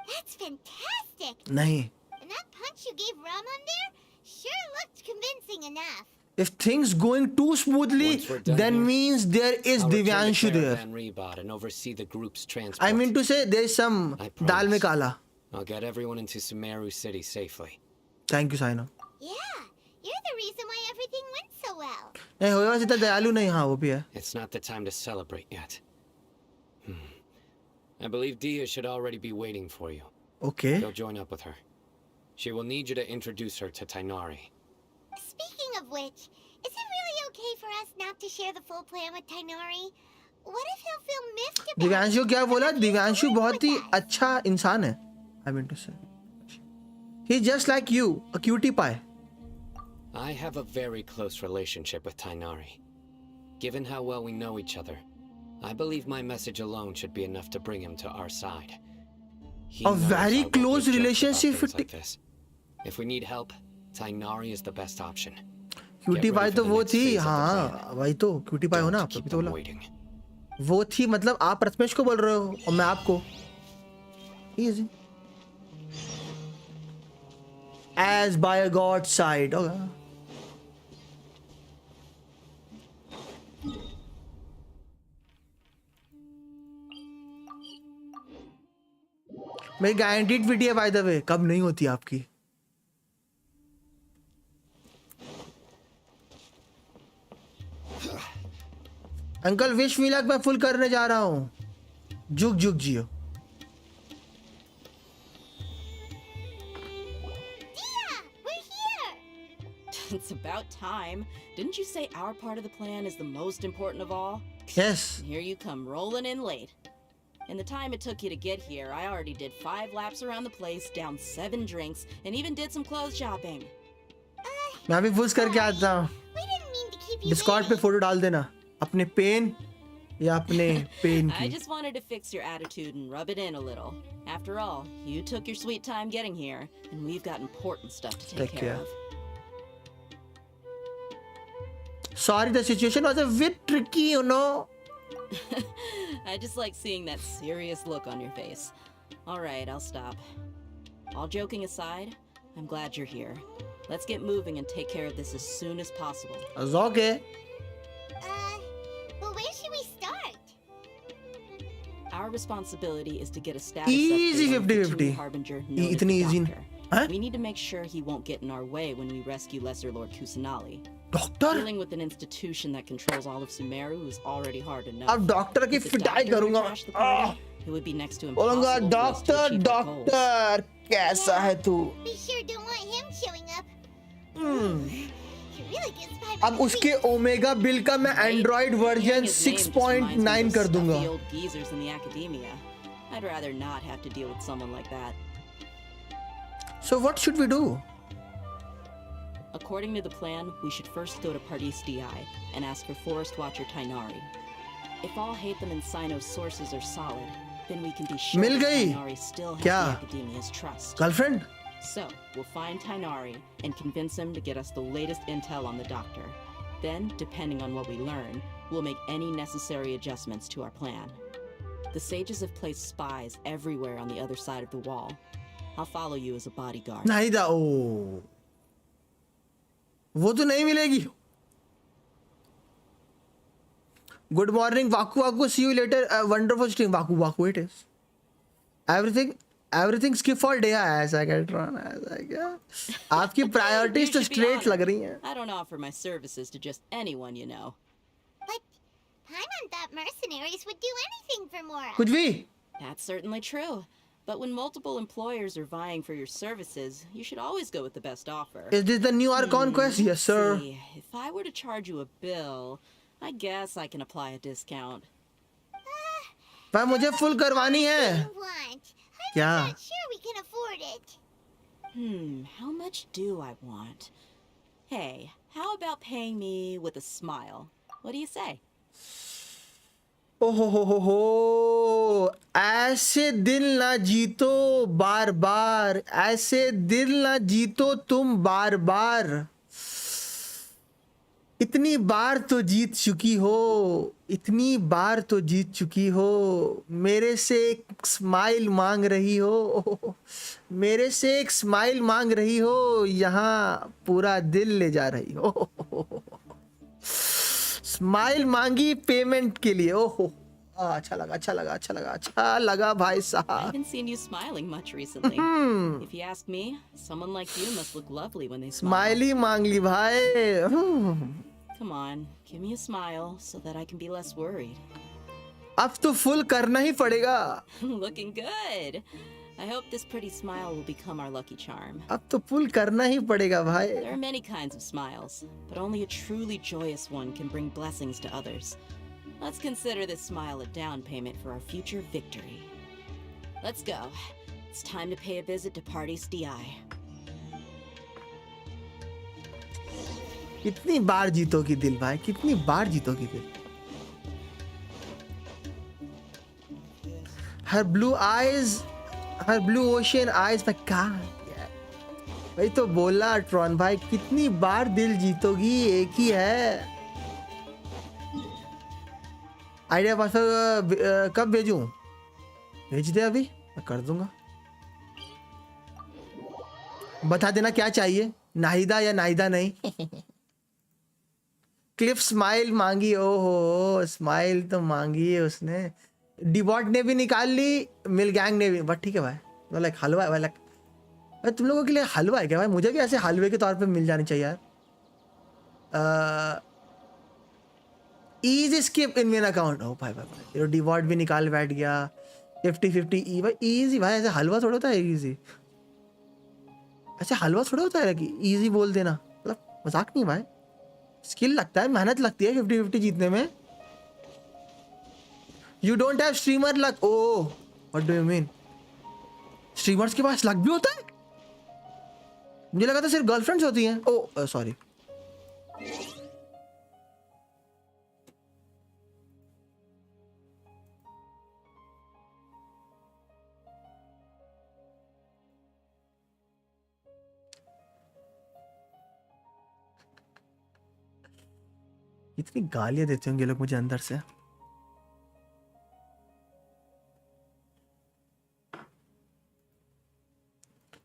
That's fantastic. नहीं. And that punch you gave Ramon there sure looked convincing enough. If things going too smoothly, Once we're done then here, means there is I'll return to Divyanshu there. Caravan Rebot and oversee the group's transport. I mean to say there is some I dal में promise. काला. I'll get everyone into Sumeru City safely. Thank you Saina. Yeah, you're the reason why everything went so well. नहीं होगा इतना दयालु नहीं. हाँ वो भी है. It's not the time to celebrate yet. I believe Dia should already be waiting for you. Okay. Go join up with her. She will need you to introduce her to Tainari. Speaking of which, is it really okay for us not to share the full plan with Tainari? What if he'll feel miffed about Divyanshu it? क्या बोला? He's Divyanshu working बहुत ही with us. अच्छा इंसान है. I mean to say. He's just like you, a cutie pie. I have a very close relationship with Tainari. Given how well we know each other, I believe my message alone should be enough to bring him to our side. He A knows very I won't close make jokes about relationship things with like this. If we need help, Tainari is the best option. Cutie Get पाई ready तो for the वो next थी. phase of the हाँ plan. वही तो cutie pie हो ना Don't आप keep अभी तो them बोला. waiting. वो थी मतलब आप प्रथमेश को बोल रहे हो और मैं आपको. Easy. As by a god's side. Okay. मेरी गारंटीड वीडियो है बाय द वे. कब नहीं होती आपकी. अंकल विश मी लक मैं फुल करने जा रहा हूँ. जुग जुग जियो. Dia, we're here. It's about time. Didn't you say our part of the plan is the most important of all? Yes. Here you come rolling in late. In the time it took you to get here, I already did 5 laps around the place, downed 7 drinks, and even did some clothes shopping. मैं अभी push करके आता हूँ. We didn't mean to keep you Discord पे waiting. Photo डाल देना अपने pen या अपने पेन I की. just wanted to fix your attitude and rub it in a little. After all, you took your sweet time getting here, and we've got important stuff to take Take care care. of. Sorry, the situation was a bit tricky, you know. I just like seeing that serious look on your face. All right, I'll stop. All joking aside, I'm glad you're here. Let's get moving and take care of this as soon as possible. It's okay. But where should we start? Our responsibility is to get a status Easy update on the 50-50. Keychron Harbinger known as Itni the easy. Doctor. Huh? We need to make sure he won't get in our way when we rescue Lesser Lord Kusanali. Doctor? Dealing with an institution that controls all of Sumeru is already hard enough. अब doctor की If the पिटाई Doctor करूंगा. trashed the party, it would be next to बोलूंगा impossible for us to doctor achieve our goals. Doctor कैसा है तू? We sure don't want him showing up. He really gets by my अब उसके omega bill का मैं Android version Hearing his name just reminds me 6.9 of कर दूंगा. stuffy old geezers in the academia. I'd rather not have to deal with someone like that. So what should we do? According to the plan, we should first go to Pardis DI and ask for Forest Watcher Tainari. If all Hatham and Sino's sources are solid, then we can be sure mill that गई. Tainari still has क्या? the Academia's trust. Girlfriend? So, we'll find Tainari and convince him to get us the latest intel on the Doctor. Then, depending on what we learn, we'll make any necessary adjustments to our plan. The sages have placed spies everywhere on the other side of the wall. I'll follow you as a bodyguard. Nahida ओ वो तो नहीं मिलेगी. Good morning वाकू वाकू, see you later. Wonderful stream वाकू वाकू. It is everything skip for day. ऐसा Keychron ऐसा क्या? आपकी priorities You तो should be straight honored. लग रही हैं. I don't offer my services to just anyone, you know. But Paimon thought mercenaries would do anything for Mora. कुछ भी? That's certainly true. But when multiple employers are vying for your services, you should always go with the best offer. Is this the new Archon quest? Yes, sir. See, if I were to charge you a bill, I guess I can apply a discount. भाई मुझे full करवानी है. You want? I'm क्या? not sure we can afford it. How much do I want? Hey, how about paying me with a smile? What do you say? हो ऐसे दिल ना जीतो बार बार, ऐसे दिल ना जीतो तुम बार बार. इतनी बार तो जीत चुकी हो, इतनी बार तो जीत चुकी हो. मेरे से एक स्माइल मांग रही हो, मेरे से एक स्माइल मांग रही हो, यहाँ पूरा दिल ले जा रही हो. स्माइल मांगी पेमेंट के लिए. ओहो अच्छा लगा भाई I साहब. haven't seen you smiling much recently. If you ask me, someone like you must look lovely when they smile. Smiley मांग ली भाई. Come on, give me a smile so that I can be less worried. अब तो full करना ही पड़ेगा. Looking good. I hope this pretty smile will become our lucky charm. अब तो full करना ही पड़ेगा भाई. There are many kinds of smiles, but only a truly joyous one can bring blessings to others. Let's consider this smile a down payment for our future victory. Let's go. It's time to pay a visit to Pardis DI. कितनी बार जीतोगी दिल भाई, कितनी बार जीतोगी दिल. Her blue eyes, her blue ocean eyes. भाई कहाँ भाई तो बोला ट्रॉन भाई, कितनी बार दिल जीतोगी, एक ही है. आइडिया पासवर्ड कब भेजूं? भेज दे अभी, मैं कर दूंगा. बता देना क्या चाहिए, नाहिदा या नाहिदा नहीं. क्लिफ स्माइल मांगी. ओहो स्माइल तो मांगी है उसने. डिबॉट ने भी निकाल ली, मिल गैंग ने भी. बट ठीक है भाई, तो लाइक हलवा है भाई. लाइक भाई तुम लोगों के लिए हलवा है क्या भाई? मुझे भी ऐसे हलवे के तौर पे मिल जानी चाहिए यार. इजी स्किप इन मेन अकाउंट. ओ भाई भाई डिबॉट भी निकाल बैठ गया. 50-50 ई भाई, इजी भाई. ऐसे हलवा थोड़ा होता है इजी. ऐसे हलवा थोड़ा होता है कि इजी बोल देना. मतलब मजाक नहीं भाई, स्किल लगता है, मेहनत लगती है 50-50 जीतने में. You don't have streamer luck. Oh what do you mean? Streamers के पास लक भी होता है? मुझे लगा था सिर्फ गर्लफ्रेंड्स होती हैं. Oh sorry. इतनी गालियां देते होंगे लोग मुझे अंदर से.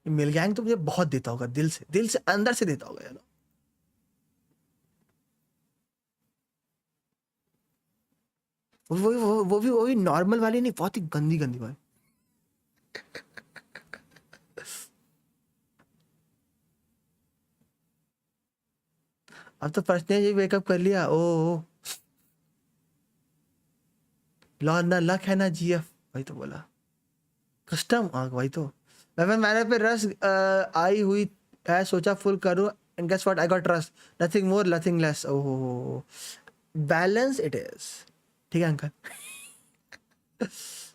मिल गैंग तो मुझे बहुत देता होगा, दिल से अंदर से देता होगा यार। वो भी नॉर्मल वाली नहीं, बहुत ही गंदी वाली। अब तो पर्सनल ही वेकअप कर लिया। ओ लॉ ना लक है ना जीएफ, वही तो बोला कस्टम। वही तो मैंने पे रस आई हुई है, सोचा फुल करूं and guess what I got रस, nothing more nothing less. Oh balance it is. ठीक है अंकल।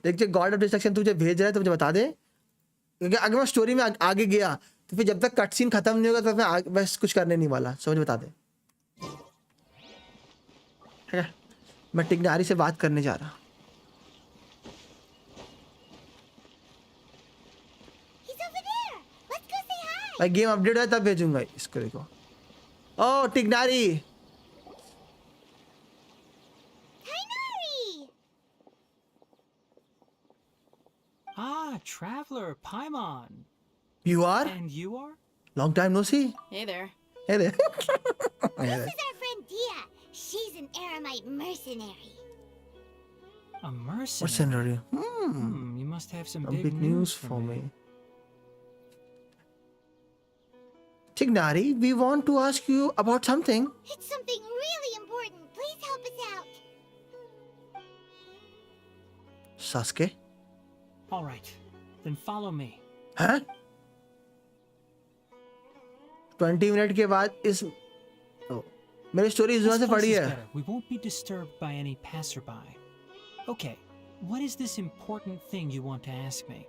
देख गॉड ऑफ डिस्ट्रक्शन तुझे भेज रहा है तो मुझे बता दे, क्योंकि अगर मैं स्टोरी में आगे गया तो फिर जब तक कट सीन खत्म नहीं होगा तो मैं बस कुछ करने नहीं वाला। समझ बता दे। ठीक है, मैं टिग्नारी से बात करने जा रहा। भाई गेम अपडेट है तब भेजूंगा इसको। देखो ओ टिग्नारी। Ah, Traveler, Paimon. You are? And you are? Long time no see. Hey there. Hey there. This is our friend Dia. She's an Aramite mercenary. A mercenary? Mercenary. You must have some big news for me. Tignari, we want to ask you about something. It's something really important. Please help us out. Suske? All right, then follow me. Huh? 20 minute के बाद इस मेरी story इस से पढ़ी है। We won't be disturbed by any passerby. Okay, what is this important thing you want to ask me?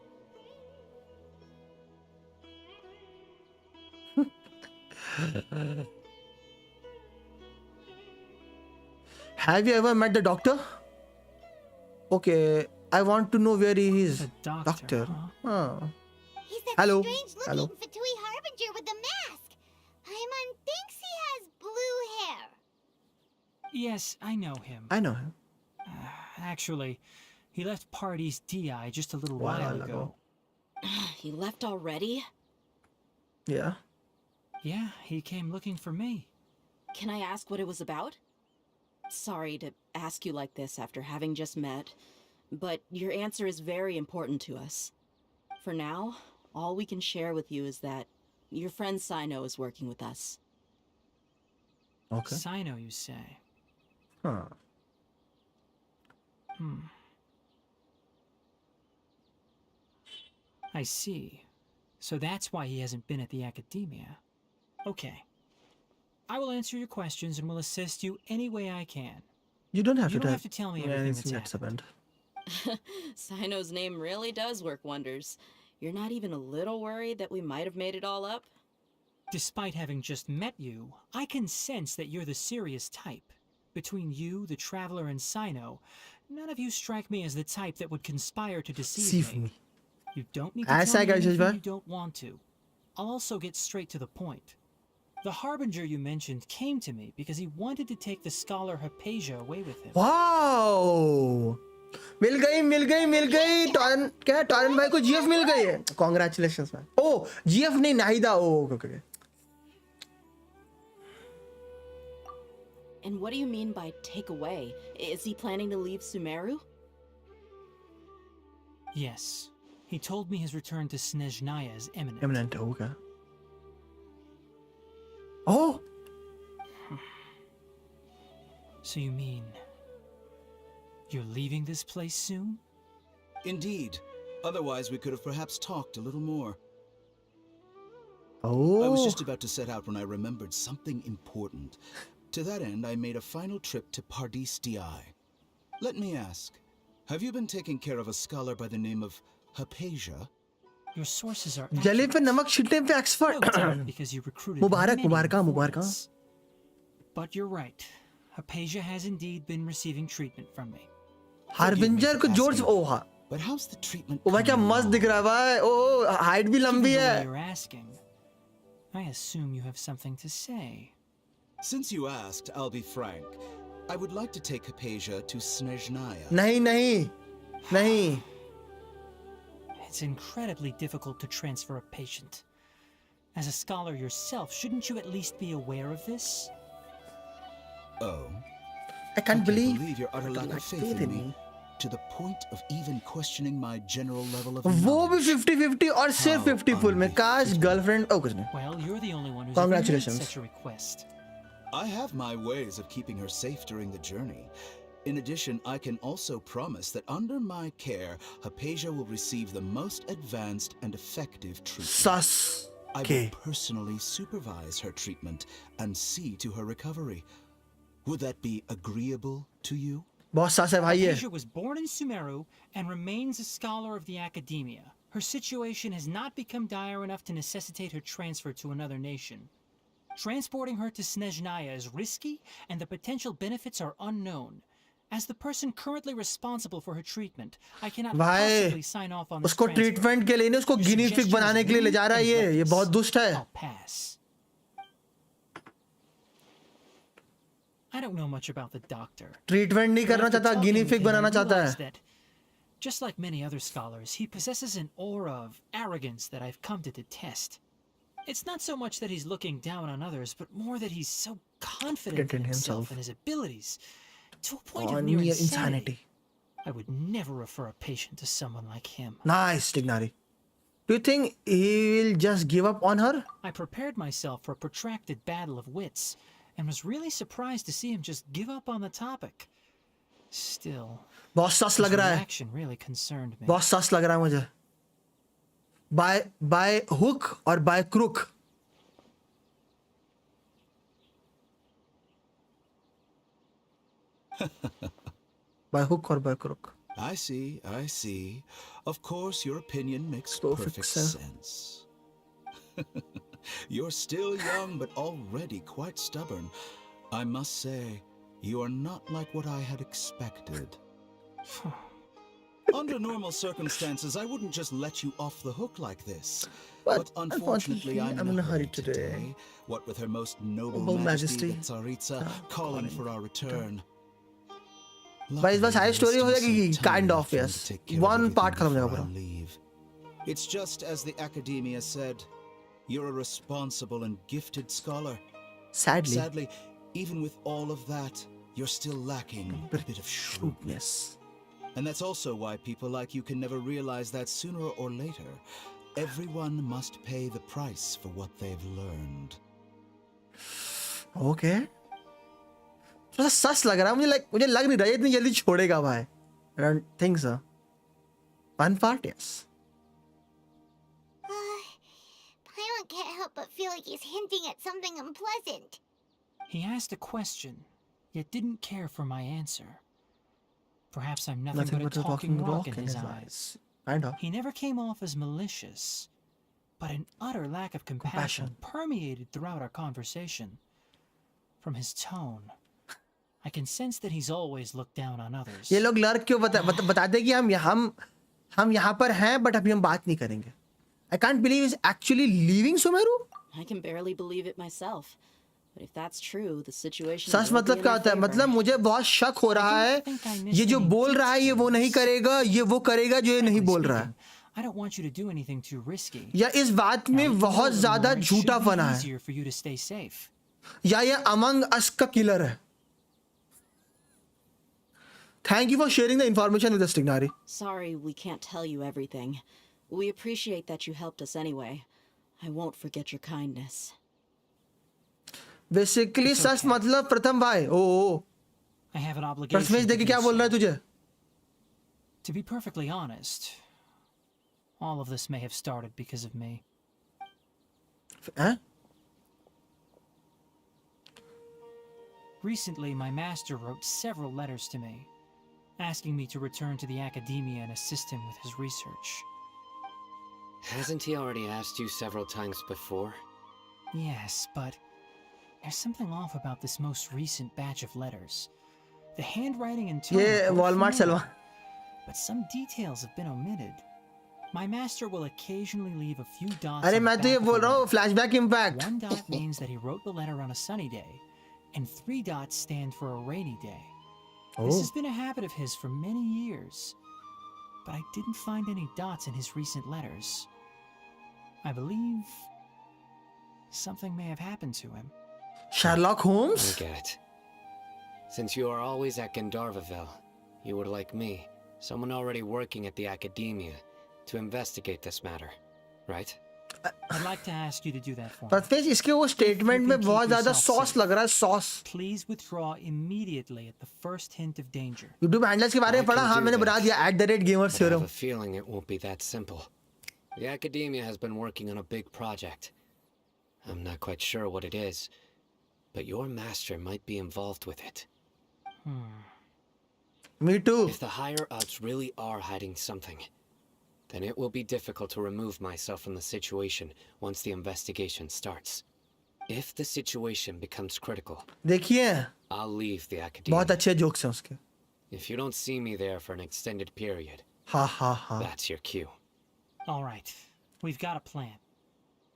Have you ever met the doctor? Okay, I want to know where he is. The doctor. Huh? He's that Hello. strange-looking Fatui Harbinger with the mask. Paimon thinks he has blue hair. Yes, I know him. I know him. Actually, he left Party's DI just a little while ago. He left already? Yeah. Yeah, he came looking for me. Can I ask what it was about? Sorry to ask you like this after having just met, but your answer is very important to us. For now, all we can share with you is that your friend Sino is working with us. Okay. Sino, you say? Huh. I see. So that's why he hasn't been at the academia. Okay. I will answer your questions and will assist you any way I can. You don't have to tell me everything that's happened. Sino's name really does work wonders. You're not even a little worried that we might have made it all up? Despite having just met you, I can sense that you're the serious type. Between you, the Traveler, and Sino, none of you strike me as the type that would conspire to deceive me. You don't need to tell me anything you don't want to. I'll also get straight to the point. The Harbinger you mentioned came to me because he wanted to take the scholar Hypatia away with him. Wow! मिल गई टॉरन क्या टॉरन भाई को GF मिल गई है। Congratulations man. Oh, GF नहीं Nahida. Oh, okay. And what do you mean by take away? Is he planning to leave Sumeru? Yes. He told me his return to Snezhnaya is imminent. Imminent, okay. Oh! So you mean you're leaving this place soon? Indeed. Otherwise, we could have perhaps talked a little more. Oh. I was just about to set out when I remembered something important. To that end, I made a final trip to Pardis DI. Let me ask, have you been taking care of a scholar by the name of Hypatia? Your sources are जले पे नमक छिड़कने पे expert. because you recruited Mubarak. But you're right. Hypatia has indeed been receiving treatment from me. Harbinger को जोड़ से ओह। But how's the treatment? ओ भाई क्या मस्त दिख रहा है भाई। ओ हाइट भी लंबी है। You're asking. I assume you have something to say. Since you asked, I'll be frank. I would like to take Hypatia to Snezhnaya. नहीं। It It's incredibly difficult to transfer a patient. As a scholar yourself, shouldn't you at least be aware of this? Oh, I can't believe your utter lack of faith in me, to the point of even questioning my general level of वो भी knowledge. 50-50 और सिर्फ 50 full में काश girlfriend ओ कुछ नहीं. Well, you're the only one who's ever made Congratulations. such a request. I have my ways of keeping her safe during the journey. In addition, I can also promise that under my care, Hypatia will receive the most advanced and effective treatment. I will personally supervise her treatment and see to her recovery. Would that be agreeable to you? बहुत सास है भाई ये. Hypatia was born in Sumeru and remains a scholar of the academia. Her situation has not become dire enough to necessitate her transfer to another nation. Transporting her to Snezhnaya is risky, and the potential benefits are unknown. As the person currently responsible for her treatment, I cannot possibly sign off on this उसको transfer. Treatment के लिए नहीं, उसको guinea pig बनाने के लिए ले जा रहा है ये बहुत दुष्ट है. I'll pass. I don't know much about the doctor. Treatment नहीं करना चाहता, गिनी पिग बनाना चाहता है. That, just like many other scholars, he possesses an aura of arrogance that I've come to detest. It's not so much that he's looking down on others, but more that he's so confident in himself and his abilities, to a point of near insanity. I would never refer a patient to someone like him. Nice, Tignari. Do you think he will just give up on her? I prepared myself for a protracted battle of wits, and was really surprised to see him just give up on the topic. Still, बहुत सस लग रहा है. reaction really concerned me. बहुत सस लग रहा है मुझे. By hook or by crook? By hook or by crook? I see, I see. Of course, your opinion makes perfect sense. You're still young, but already quite stubborn. I must say, you are not like what I had expected. Under normal circumstances, I wouldn't just let you off the hook like this. But unfortunately, I'm in a hurry today. What with her most noble majesty, the Tsaritsa, calling for our return. भाई इस बार सारी story हो जाएगी kind of, yes. One part खत्म हो जाएगा पूरा. It's just as the academia said, you're a responsible and gifted scholar. Sadly, even with all of that, you're still lacking a bit of shrewdness. And that's also why people like you can never realize that sooner or later, everyone must pay the price for what they've learned. Okay. थोड़ा सस लग रहा है मुझे लग नहीं रहा है इतनी जल्दी छोड़ेगा भाई. I don't think so. One part, yes. Paimon can't help but feel like he's hinting at something unpleasant. He asked a question, yet didn't care for my answer. Perhaps I'm nothing but a talking rock in his eyes. Kind of. He never came off as malicious, but an utter lack of compassion permeated throughout our conversation. From his tone, I can sense that he's always looked down on others. ये लोग lurk क्यों बताते कि हम यहाँ पर हैं but अभी हम बात नहीं करेंगे. I can't believe he's actually leaving Sumeru. I can barely believe it myself. But if that's true, the situation सच मतलब क्या होता है? मतलब मुझे बहुत शक हो रहा है ये जो बोल रहा है ये वो नहीं करेगा, ये वो करेगा जो ये नहीं बोल रहा है. I don't want you to do anything too risky. या इस बात में बहुत ज्यादा झूठा फना है. Easier for you to stay safe. या ये अमंग अस का किलर है. Thank you for sharing the information with us, Tignari. Sorry we can't tell you everything. We appreciate that you helped us anyway. I won't forget your kindness. Basically, सच मतलब प्रथम भाई. ओ. I have an obligation. Prathamesh देखिए क्या बोल रहा है तुझे? To be perfectly honest, all of this may have started because of me. Huh? Recently, my master wrote several letters to me, asking me to return to the academia and assist him with his research. Hasn't he already asked you several times before? Yes, but there's something off about this most recent batch of letters. The handwriting and tone ये Walmart Selva. But some details have been omitted. My master will occasionally leave a few dots. अरे मैं तो ये बोल रहा हूँ flashback impact. One dot means that he wrote the letter on a sunny day, and 3 dots stand for a rainy day. This has been a habit of his for many years. but I didn't find any dots in his recent letters. I believe something may have happened to him. Sherlock Holmes? I get it. Since you are always at Gandharvaville, you would like me, someone already working at the academia, to investigate this matter, right? I'd like to ask you to do that for me. Prathamesh इसके वो statement में बहुत ज़्यादा sauce लग रहा है sauce. Please withdraw immediately at the first hint of danger. YouTube handlers के बारे में पढ़ा? हाँ मैंने बता दिया @gamer I have a feeling it won't be that simple. The academia has been working on a big project. I'm not quite sure what it is, but your master might be involved with it. Me too. If the higher-ups really are hiding something, then it will be difficult to remove myself from the situation once the investigation starts. If the situation becomes critical, देखिए I'll leave the academia. बहुत अच्छे jokes हैं उसके. If you don't see me there for an extended period, that's your cue. All right, we've got a plan.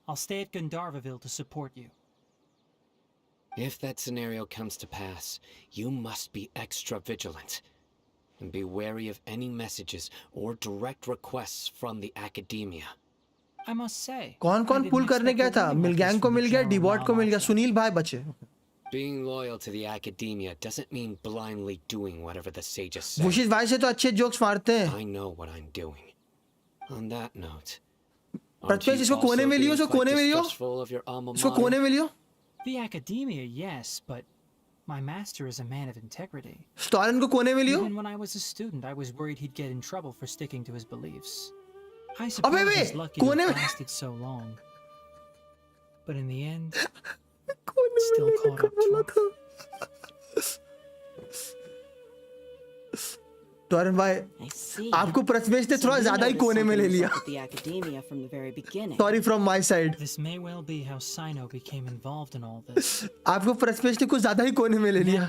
I'll stay at Gandharvaville to support you. If that scenario comes to pass, you must be extra vigilant. And be wary of any messages or direct requests from the academia. I must say. कौन-कौन पुल करने गया था? मिलगैंग को मिल गया, डिबॉट को मिल गया, सुनील भाई बचे. Being loyal to the academia doesn't mean blindly doing whatever the sages say. भूषित भाई से तो अच्छे जोक्स मारते हैं. I know what I'm doing. On that note, Prathamesh इसको कोने में लियो, इसको कोने में लियो. इसको कोने में लियो. The academia, yes, but my master is a man of integrity. Stolen को कोने में लियो. Even when I was a student, I was worried he'd get in trouble for sticking to his beliefs. I suppose he's lucky to have lasted so long. But in the end, still caught up to him. टॉरन भाई, आपको प्रथमेश ने थोड़ा ज़्यादा ही कोने में ले लिया. Sorry from my side. This may well be how Sino became involved in all this. आपको प्रथमेश ने कुछ ज़्यादा ही कोने में ले लिया.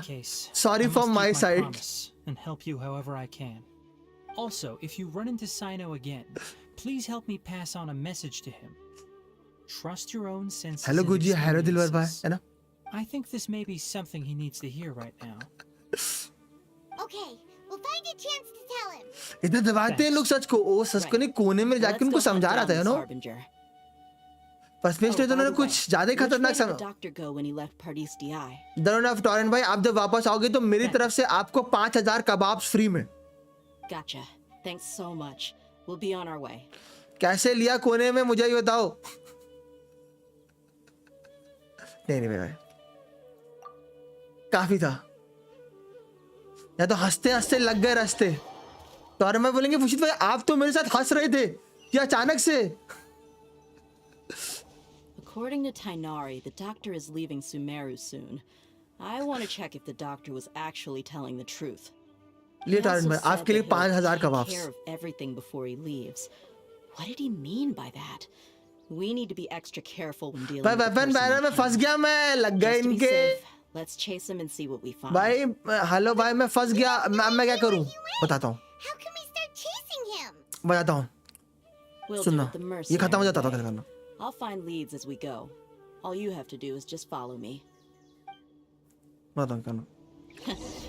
Sorry from my side. And help you however I can. Also, if you run into Sino again, please help me pass on a message to him. Trust your own senses. Hello Guzzi, hello दिलवर भाई, है ना? I think this may be something he needs to hear right now. Okay, we'll find a chance to tell him. इतने दबाते हैं लोग सच को. ओ सच को नहीं, कोने में जाके उनको समझा रहा था, you know? प्रथमेश ने तो उन्होंने कुछ ज़्यादा ही खतरनाक समझा. दरोना टॉरन भाई, आप जब वापस आओगे तो मेरी तरफ से आपको 5000 कबाब्स फ्री में. Gotcha. Thanks so much. We'll be on our way. कैसे लिया कोने में मुझे ही बताओ. नहीं भाई, काफी था. या तो हंसते हंसते लग गए रास्ते. टॉरन भाई बोलेंगे भूषित भाई आप तो मेरे साथ हंस रहे थे या अचानक से. According to Tainari, the doctor is leaving Sumeru soon. I want to check if the doctor was actually telling the truth. लिए टॉरन भाई, आपके लिए 5000 kebabs. Care of everything before he leaves. What did he mean by that? We need to be extra careful when dealing with the person. Bearer में फंस गया मैं. लग गए इनके. Let's chase him and see what we find. भाई hello भाई, मैं फंस गया. मैं क्या करूं? बताता हूं. How can we start chasing him? बताता हूं. सुनना, ये खत्म हो जाता था क्या करना. I'll find leads as we go. All you have to do is just follow me. बताता हूं.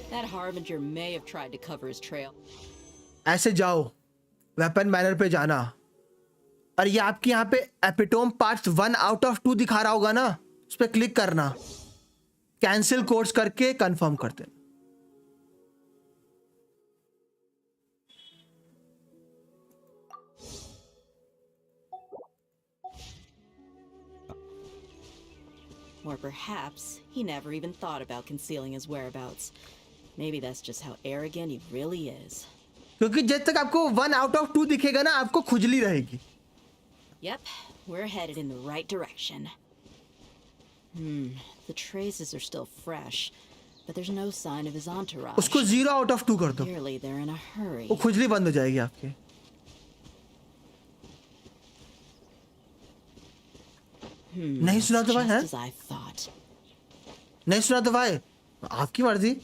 That harbinger may have tried to cover his trail. ऐसे जाओ, वेपन मैनर पे जाना, और ये आपके यहाँ पे एपिटोम पार्ट्स 1 out of 2 दिखा रहा होगा ना, उस पर क्लिक करना, कैंसिल कोर्स करके कंफर्म कर देना. Or perhaps he never even thought about concealing his whereabouts. Maybe that's just how arrogant he really is. क्योंकि जब तक आपको 1 out of 2 दिखेगा ना, आपको खुजली रहेगी. Yep, we're headed in the right direction. The traces are still fresh, but there's no sign of his entourage. उसको 0 out of 2 कर दो. Clearly they're in a hurry. वो खुजली बंद हो जाएगी आपके. नहीं सुना तो भाई है? नहीं सुना तो भाई, आपकी मर्जी.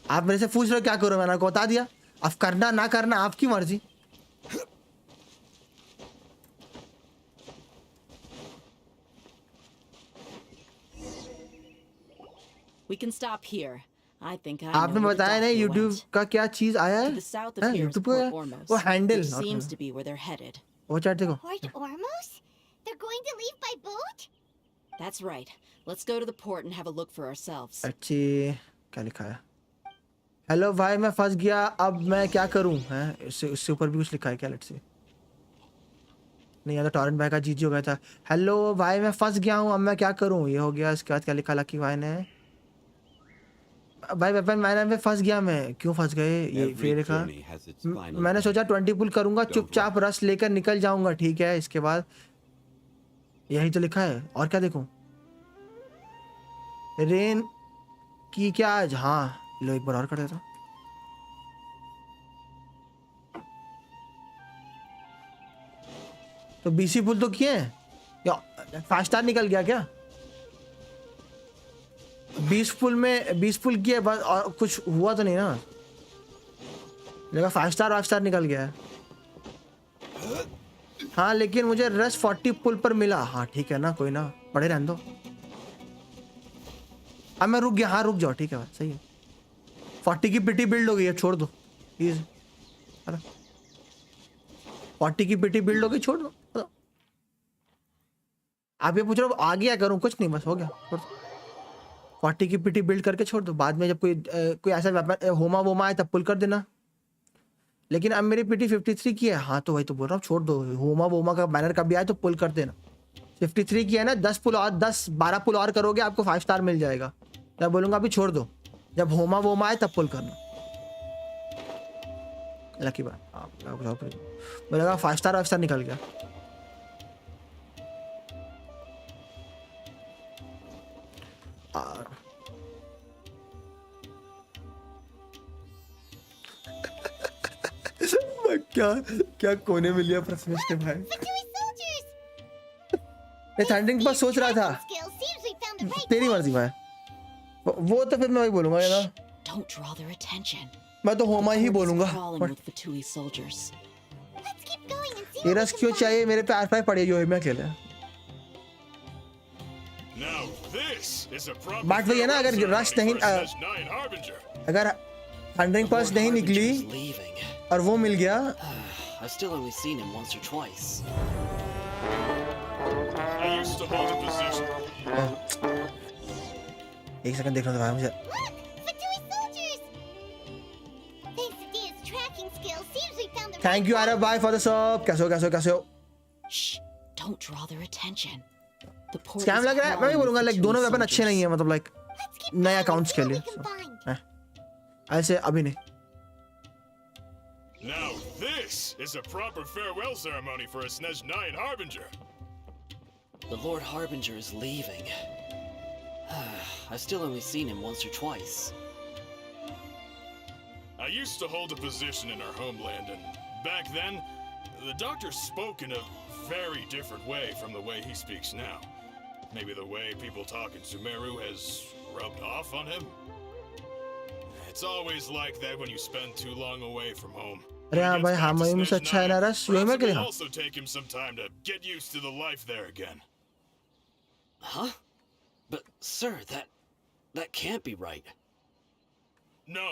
आप मेरे से पूछ रहे हो क्या करो, मैंने आपको बता दिया. अब करना ना करना आपकी मर्जी. We can stop here, I think I आपने know where the बताया नहीं doctor YouTube went. का क्या चीज आया To है? the south of हैं? here is YouTube Port पे Ormos, वो handle which seems to be where they're headed. वो चैट देखो. Port Ormos? They're going to leave by boat? That's right. Let's go to the port and have a look for ourselves. अच्छी क्या लिखा है? Hello भाई मैं फंस गया अब मैं क्या करूं हैं? इससे ऊपर भी कुछ लिखा है क्या? Let's see. नहीं यार तो टॉरेंट भाई का जीजी हो गया था. हेलो भाई मैं फंस गया हूं अब मैं क्या करूं? ये हो गया. इसके बाद क्या लिखा लकी भाई ने? भाई वेपन मैंने में फंस गया मैं. क्यों फंस गए? ये फिर लिखा मैंने सोचा 20 पुल करूंगा चुपचाप रस लेकर निकल जाऊंगा. ठीक है इसके बाद यही तो लिखा है और क्या देखूं? रेन की क्या आज? हाँ लो एक बार और कर देता हूं. तो 20 पुल तो किए हैं या 5 स्टार निकल गया क्या? 20 पुल में 20 पुल किए बस और कुछ हुआ तो नहीं ना? लगा 5 स्टार निकल गया है. हाँ लेकिन मुझे रस 40 पुल पर मिला. हाँ ठीक है ना कोई ना पड़े रहने दो. अब मैं रुक गया. हाँ रुक जाओ ठीक है सही है. 40 की पिटी बिल्ड हो गई है छोड़ दो. प्लीज 40 की पिटी बिल्ड हो गई छोड़ दो. आप ये पूछ रहे हो आगे क्या करूँ? कुछ नहीं बस हो गया. 40 की पिटी बिल्ड करके छोड़ दो. बाद में जब कोई ऐसा वेपन होमा वोमा आए तब पुल कर देना. लेकिन अब मेरी पिटी 53 की है. हाँ तो वही तो बोल रहा हूँ छोड़ दो. होमा वोमा का बैनर कभी आए तो पुल कर देना. 53 की है ना 10 पुल और 10-12 पुल और करोगे आपको 5 स्टार मिल जाएगा. मैं बोलूँगा अभी छोड़ दो. जब होमा वोमा आए तब पुल करना. लकी बात मुझे लगा 5 स्टार निकल गया. क्या क्या कोने में लिया प्रश्नेश ने भाई. मैं थंडरिंग पर सोच रहा था. तेरी मर्जी भाई. वो तो फिर मैं वही बोलूंगा ना. मैं तो होमा ही बोलूंगा. ये रस क्यों चाहिए? मेरे पे आर5 पड़ी है मैं अकेले. बात वही है ना अगर रस नहीं अगर थंडरिंग पर्स नहीं निकली और वो मिल गया. I've still only seen him once or twice. I used to hold a position. एक सेकंड देखना था भाई मुझे. थैंक यू आरब भाई फॉर द सब. कैसे हो? Don't draw their attention. The port scam लग रहा है. मैं भी बोलूंगा लाइक दोनों वेपन अच्छे नहीं है मतलब लाइक नए अकाउंट्स के लिए. ऐसे अभी नहीं. Now this is a proper farewell ceremony for a SNES 9 Harbinger. The Lord Harbinger is leaving. I've still only seen him once or twice. I used to hold a position in our homeland, and back then, the doctor spoke in a very different way from the way he speaks now. Maybe the way people talk in Sumeru has rubbed off on him? It's always like that when you spend too long away from home. अरे हाँ भाई हाँ मैं मुझे अच्छा है ना रस ये मैं करें. Also take him some time to get used to the life there again. Huh? But sir, that can't be right. No,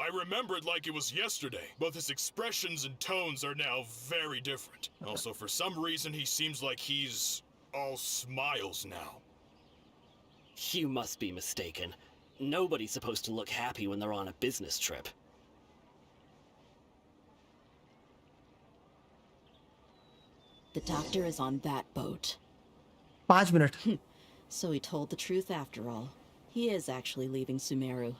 I remember it like it was yesterday, but his expressions and tones are now very different. Also, for some reason, he seems like he's all smiles now. You must be mistaken. Nobody's supposed to look happy when they're on a business trip. The doctor is on that boat. 5 minutes. So he told the truth after all. He is actually leaving Sumeru.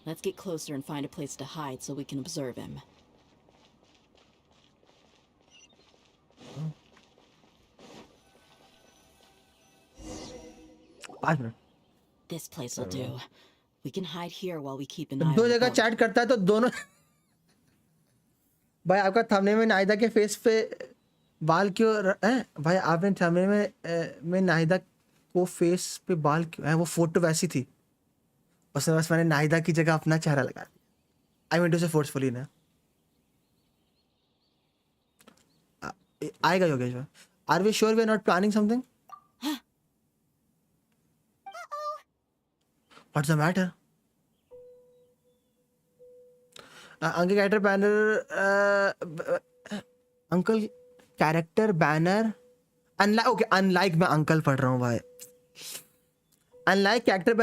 Let's get closer and find a place to hide so we can observe him. This place will do. We can hide here while we keep an eye on दो the जगह boat. Chat करता है तो दोनों भाई आपका thumbnail में नाहिदा के फेस पे बाल क्यों हैं? भाई आपने थंबनेल में नाहिदा को फेस पे बाल क्यों है? वो फोटो वैसी थी उसमें बस मैंने नाहिदा की जगह अपना चेहरा लगा दिया. I mean to say forcefully ना. आएगा योगेश भाई. Are we sure we are not planning something? What's the matter? Uncle character banner. Uncle character banner. Unlike मैं uncle पढ़ रहा हूँ भाई. Unlike character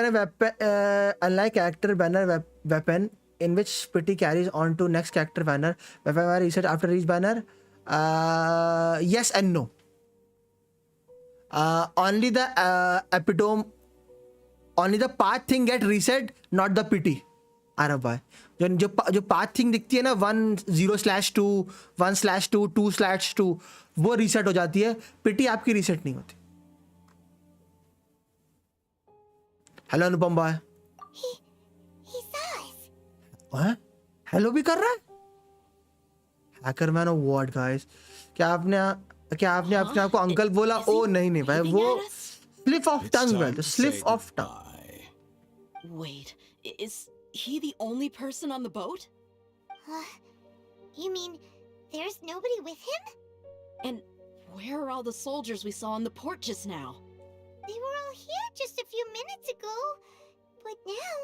banner weapon in which Pity carries on to next character banner. Weapon banner reset after each banner. Yes and no. Only the epitome. Only the path thing get reset, not the Pity. Aarav भाई जो path thing दिखती है ना 1/0/2 1/2 2/2 वो reset हो जाती है. पिटी आपकी रीसेट नहीं होती. हेलो अनुपम भाई. हेलो भी कर रहा है. Hacker man of what guys. क्या आपने अपने आप को अंकल बोला? ओ नहीं भाई, वो स्लिप ऑफ टंग भाई, slip of tongue. Wait, is he the only person on the boat? You mean there's nobody with him? And where are all the soldiers we saw on the port just now? They were all here just a few minutes ago, but now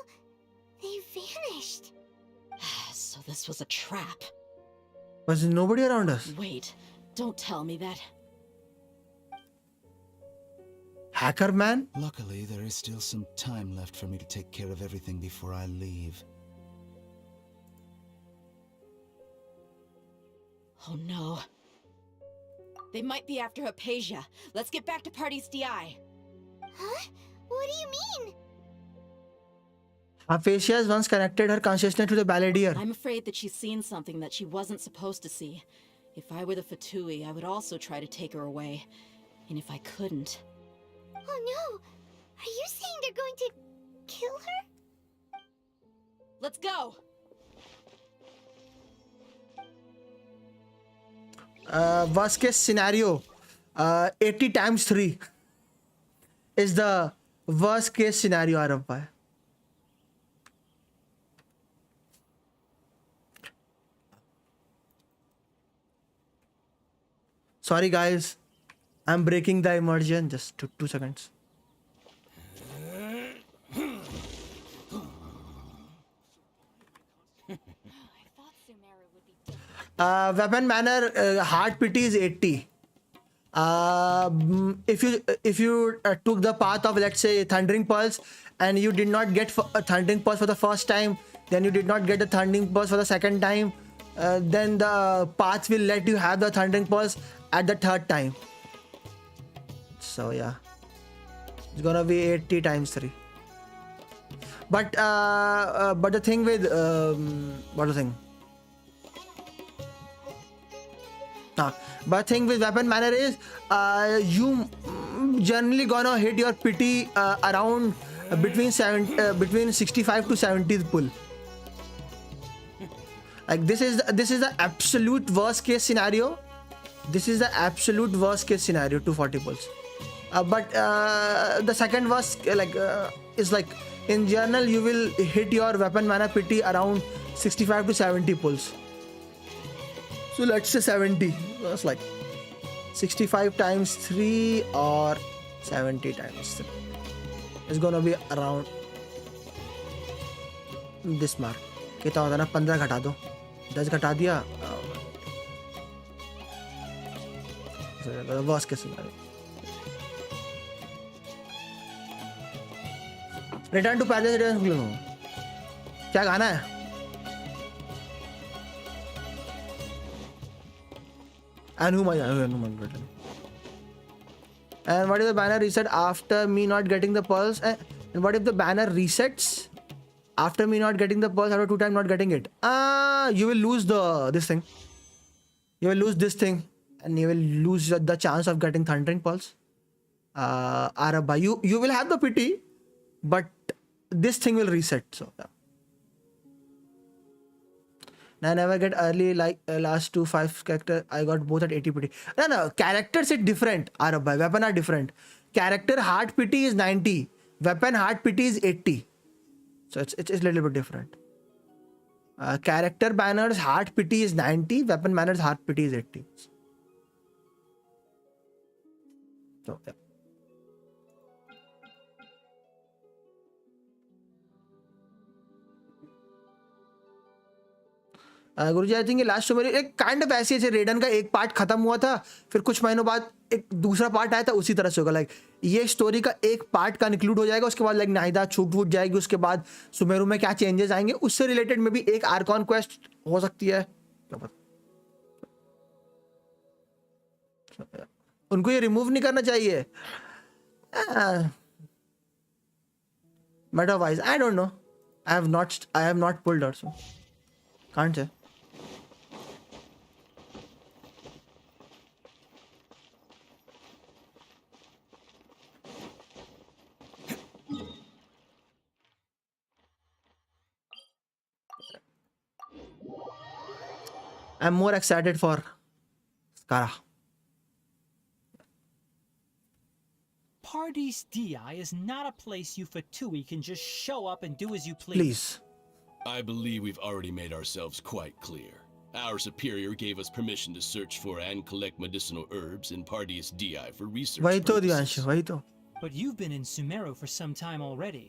they've vanished. So this was a trap. Was there nobody around us? Wait, don't tell me that. Hacker man? Luckily, there is still some time left for me to take care of everything before I leave. Oh no. They might be after Hypatia. Let's get back to Party's DI. Huh? What do you mean? Hypatia has once connected her consciousness to the balladeer. I'm afraid that she's seen something that she wasn't supposed to see. If I were the Fatui, I would also try to take her away. And if I couldn't... Oh no! Are you saying they're going to kill her? Let's go! Worst case scenario, 80 times 3 is the worst case scenario, Arav bhai. Sorry guys, I'm breaking the immersion. Just 2 seconds. Weapon manner heart pity is 80. If you took the path of, let's say, Thundering Pulse, and you did not get a Thundering Pulse for the first time, then you did not get the Thundering Pulse for the second time, then the path will let you have the Thundering Pulse at the third time. So yeah, it's gonna be 80 times 3. But the thing with what the thing? But thing with weapon manner is you generally gonna hit your pity around between 65 to 70 pull. Like this is the absolute worst case scenario. This is the absolute worst case scenario, 240 pulls. But the second worst is like in general you will hit your weapon mana pity around 65 to 70 pulls. So let's say 70. That's like 65 times 3 or 70 times 3. It's gonna be around this mark. कितना होता है ना 15 घटा दो 10 घटा दिया. Worst case scenario. Return to Palace. क्या गाना है? And what if the banner reset after me not getting the pulse? And what if the banner resets after me not getting the pulse after 2 times not getting it? You will lose this thing. You will lose this thing, and you will lose the chance of getting Thundering Pulse. Arabba, you will have the pity, but this thing will reset. So yeah. I never get early like last 2 5 character. I got both at 80 pity. No, characters are different. Arabba, weapon are different. Character heart pity is 90. Weapon heart pity is 80. So it's a little bit different. Character banners heart pity is 90. Weapon banners heart pity is 80. So yeah. Guruji I think ये last मेरी एक kind of ऐसी है, रेडन का एक part खत्म हुआ था, फिर कुछ महीनों बाद एक दूसरा पार्ट आया था, उसी तरह से होगा। लाइक ये स्टोरी का एक पार्ट का इंक्लूड हो जाएगा, उसके बाद लाइक नाहिदा छूट जाएगी, उसके बाद सुमेरु में क्या चेंजेस आएंगे उससे रिलेटेड में भी एक आर्कॉन क्वेस्ट हो सकती है, क्या पता। उनको ये रिमूव नहीं करना चाहिए। Meta wise, I don't know. I have not pulled her, so can't say. I'm more excited for Scara. Pardees DI is not a place you Fatui can just show up and do as you please. Please. I believe we've already made ourselves quite clear. Our superior gave us permission to search for and collect medicinal herbs in Pardees DI for research purposes. But you've been in Sumeru for some time already.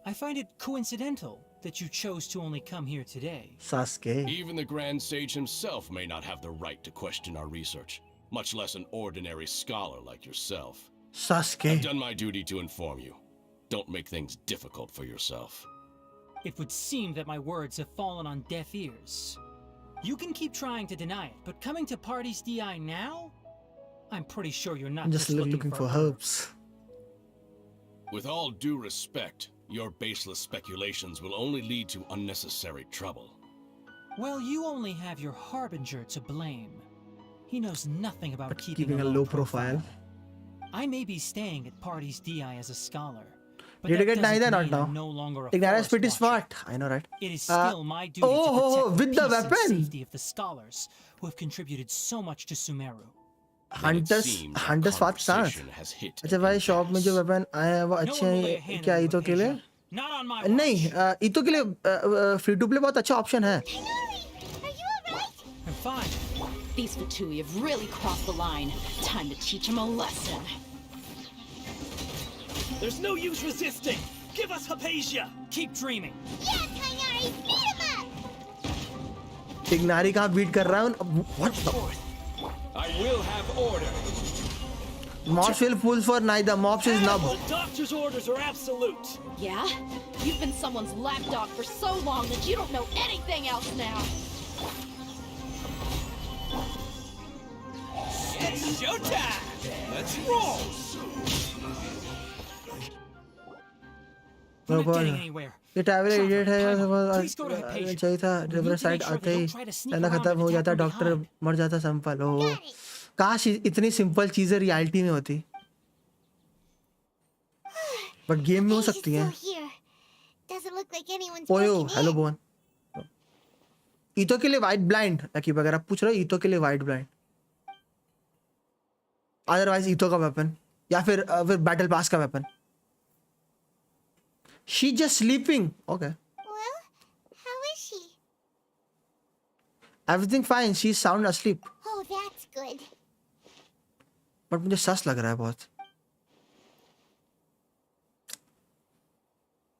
I find it coincidental that you chose to only come here today. Suske. Even the Grand Sage himself may not have the right to question our research, much less an ordinary scholar like yourself. Suske. I've done my duty to inform you. Don't make things difficult for yourself. It would seem that my words have fallen on deaf ears. You can keep trying to deny it, but coming to Pardees DI now? I'm pretty sure you're not just looking for herbs. With all due respect, your baseless speculations will only lead to unnecessary trouble. Well, you only have your Harbinger to blame. He knows nothing about keeping a low profile. I may be staying at Pardees DI as a scholar, but did you get neither not now? No longer a Ignara is pretty watcher. smart. I know, right? It is still my duty to protect with the the peace and weapon. safety of the scholars who have contributed so much to Sumeru. Hunters फात साथ अच्छा भाई shop में जो weapon आए हैं वो अच्छे हैं क्या ईतो के लिए नहीं ईतो के लिए फ्री टू प्ले बहुत अच्छा ऑप्शन है I'm fine. These Fatui have really crossed the line. Time to teach them a lesson. There's no use resisting. Give us Hypatia. Keep dreaming. Yes, Tainari, beat him up. Ignari कहाँ beat कर रहा है what the I will have order. Mops will pull for neither. Mops is nub. The doctor's orders are absolute. Yeah? You've been someone's lapdog for so long that you don't know anything else now. It's showtime. Let's roll. We're not getting anywhere. ये travel edit है चाहिए था river side आते ही कहना खत्म हो जाता doctor मर जाता सिंपल हो काश इतनी सिंपल चीजें रियलिटी में होती बट गेम में हो सकती हैं ओयो हेलो बोन ईतो के लिए वाइट ब्लाइंड लकी वगैरह पूछ रहे हो ईतो के लिए वाइट ब्लाइंड अदरवाइज ईतो का वेपन या फिर बैटल पास का weapon She's just sleeping. Okay. Well, how is she? Everything fine. She's sound asleep. Oh, that's good. But मुझे सस लग रहा है बहुत.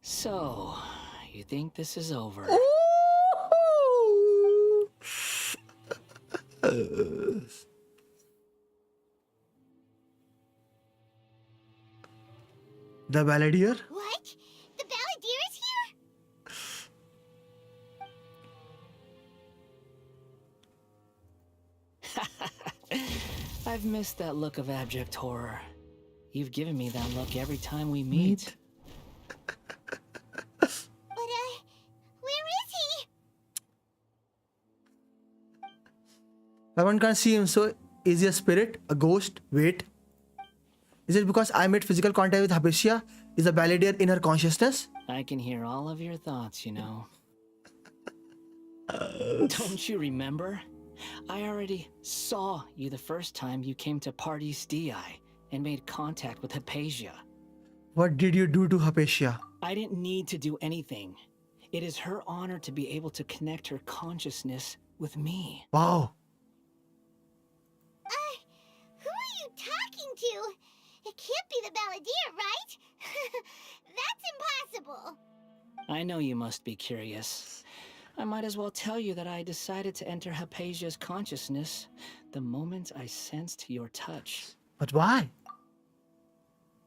So, you think this is over? The Balladeer? What? The Balladeer is here? I've missed that look of abject horror. You've given me that look every time we meet. But, where is he? One can't see him, so is he a spirit? A ghost? Wait. Is it because I made physical contact with Hypatia? Is the Balladeer in her consciousness? I can hear all of your thoughts, you know. Don't you remember? I already saw you the first time you came to Pardees DI and made contact with Hypatia. What did you do to Hypatia? I didn't need to do anything. It is her honor to be able to connect her consciousness with me. Wow. Who are you talking to? It can't be the Balladeer, right? That's impossible. I know you must be curious. I might as well tell you that I decided to enter Hypatia's consciousness the moment I sensed your touch. But why?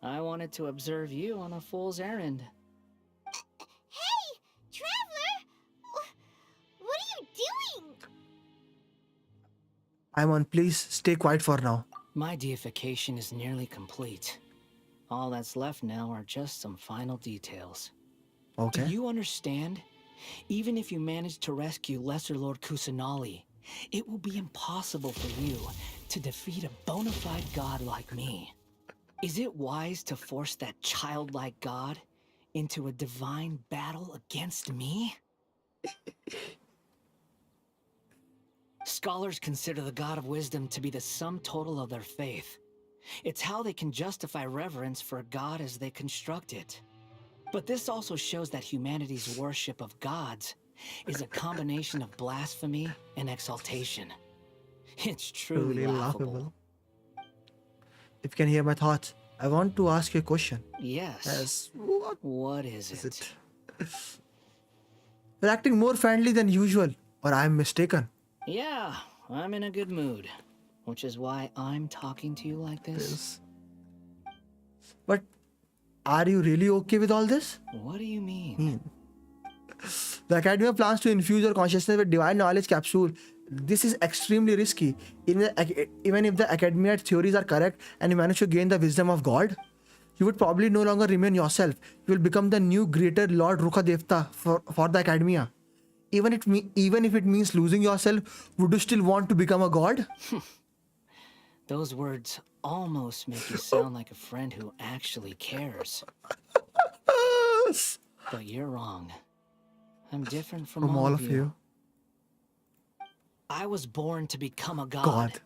I wanted to observe you on a fool's errand. Hey, traveler! What are you doing? Paimon, please stay quiet for now. My deification is nearly complete. All that's left now are just some final details. Okay. Do you understand? Even if you manage to rescue Lesser Lord Kusanali, it will be impossible for you to defeat a bona fide god like me. Is it wise to force that childlike god into a divine battle against me? Scholars consider the god of wisdom to be the sum total of their faith. It's how they can justify reverence for a god as they construct it. But this also shows that humanity's worship of gods is a combination of blasphemy and exaltation. It's truly laughable. If you can hear my thoughts, I want to ask you a question. Yes. What is it? You're acting more friendly than usual, or I'm mistaken. Yeah, I'm in a good mood, which is why I'm talking to you like this. But are you really okay with all this? What do you mean? The Academia plans to infuse your consciousness with divine knowledge capsule. This is extremely risky. Even if the Academia theories are correct and you manage to gain the wisdom of God, you would probably no longer remain yourself. You will become the new greater Lord Rukadevta for the Academia. Even if it means losing yourself, would you still want to become a god? Those words almost make you sound like a friend who actually cares. But you're wrong. I'm different from all of you. I was born to become a god.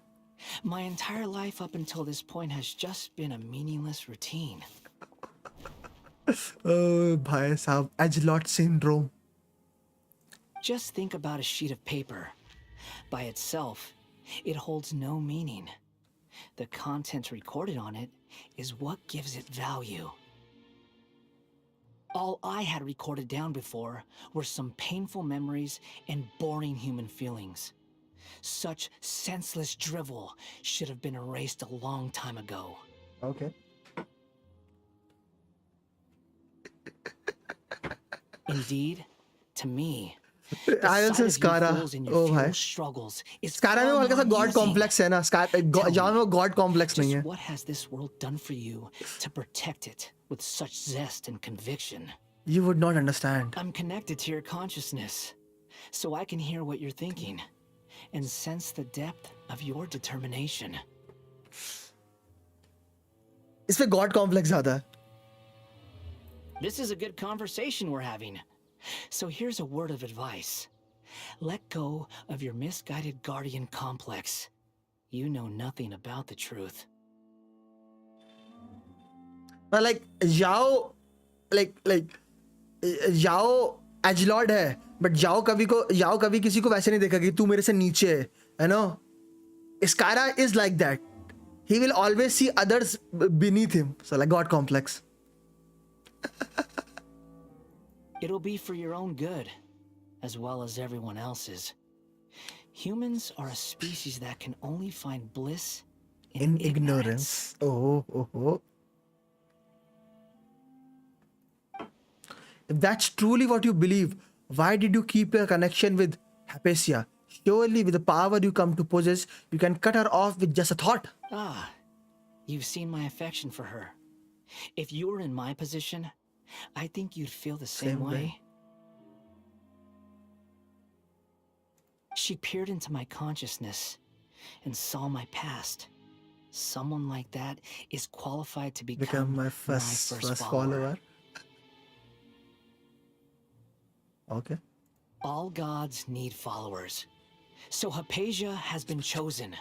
My entire life up until this point has just been a meaningless routine. Oh, bhai sahab, Edgelord syndrome. Just think about a sheet of paper. By itself, it holds no meaning. The content recorded on it is what gives it value. All I had recorded down before were some painful memories and boring human feelings. Such senseless drivel should have been erased a long time ago. Okay. Indeed, to me, I also Scara. Oh bhai. Scara में हल्का सा God complex है ना. जहाँ में वो God complex नहीं है. What has this world done for you to protect it with such zest and conviction? You would not understand. I'm connected to your consciousness, so I can hear what you're thinking and sense the depth of your determination. इसमें God complex ज़्यादा है. This is a good conversation we're having. So here's a word of advice. Let go of your misguided guardian complex. You know nothing about the truth. But like Zhao Edgelord है, but Zhao कभी किसी को वैसे नहीं देखा कि तू मेरे से नीचे है, you know? Scara is like that. He will always see others beneath him. So like God complex. It'll be for your own good, as well as everyone else's. Humans are a species that can only find bliss in ignorance. Oh. If that's truly what you believe, why did you keep your connection with Hypatia? Surely with the power you come to possess, you can cut her off with just a thought. Ah, you've seen my affection for her. If you were in my position, I think you'd feel the same way. She peered into my consciousness and saw my past. Someone like that is qualified to become my first follower. Okay. All gods need followers. So Hypatia has been chosen.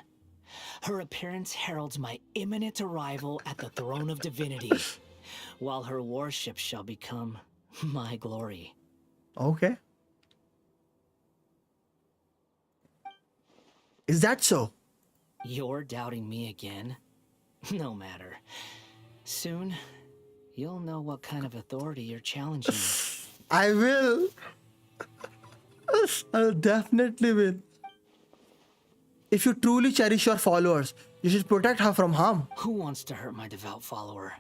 Her appearance heralds my imminent arrival at the throne of divinity, while her worship shall become my glory. Okay. Is that so? You're doubting me again? No matter. Soon, you'll know what kind of authority you're challenging. I will. I'll definitely win. If you truly cherish your followers, you should protect her from harm. Who wants to hurt my devout follower?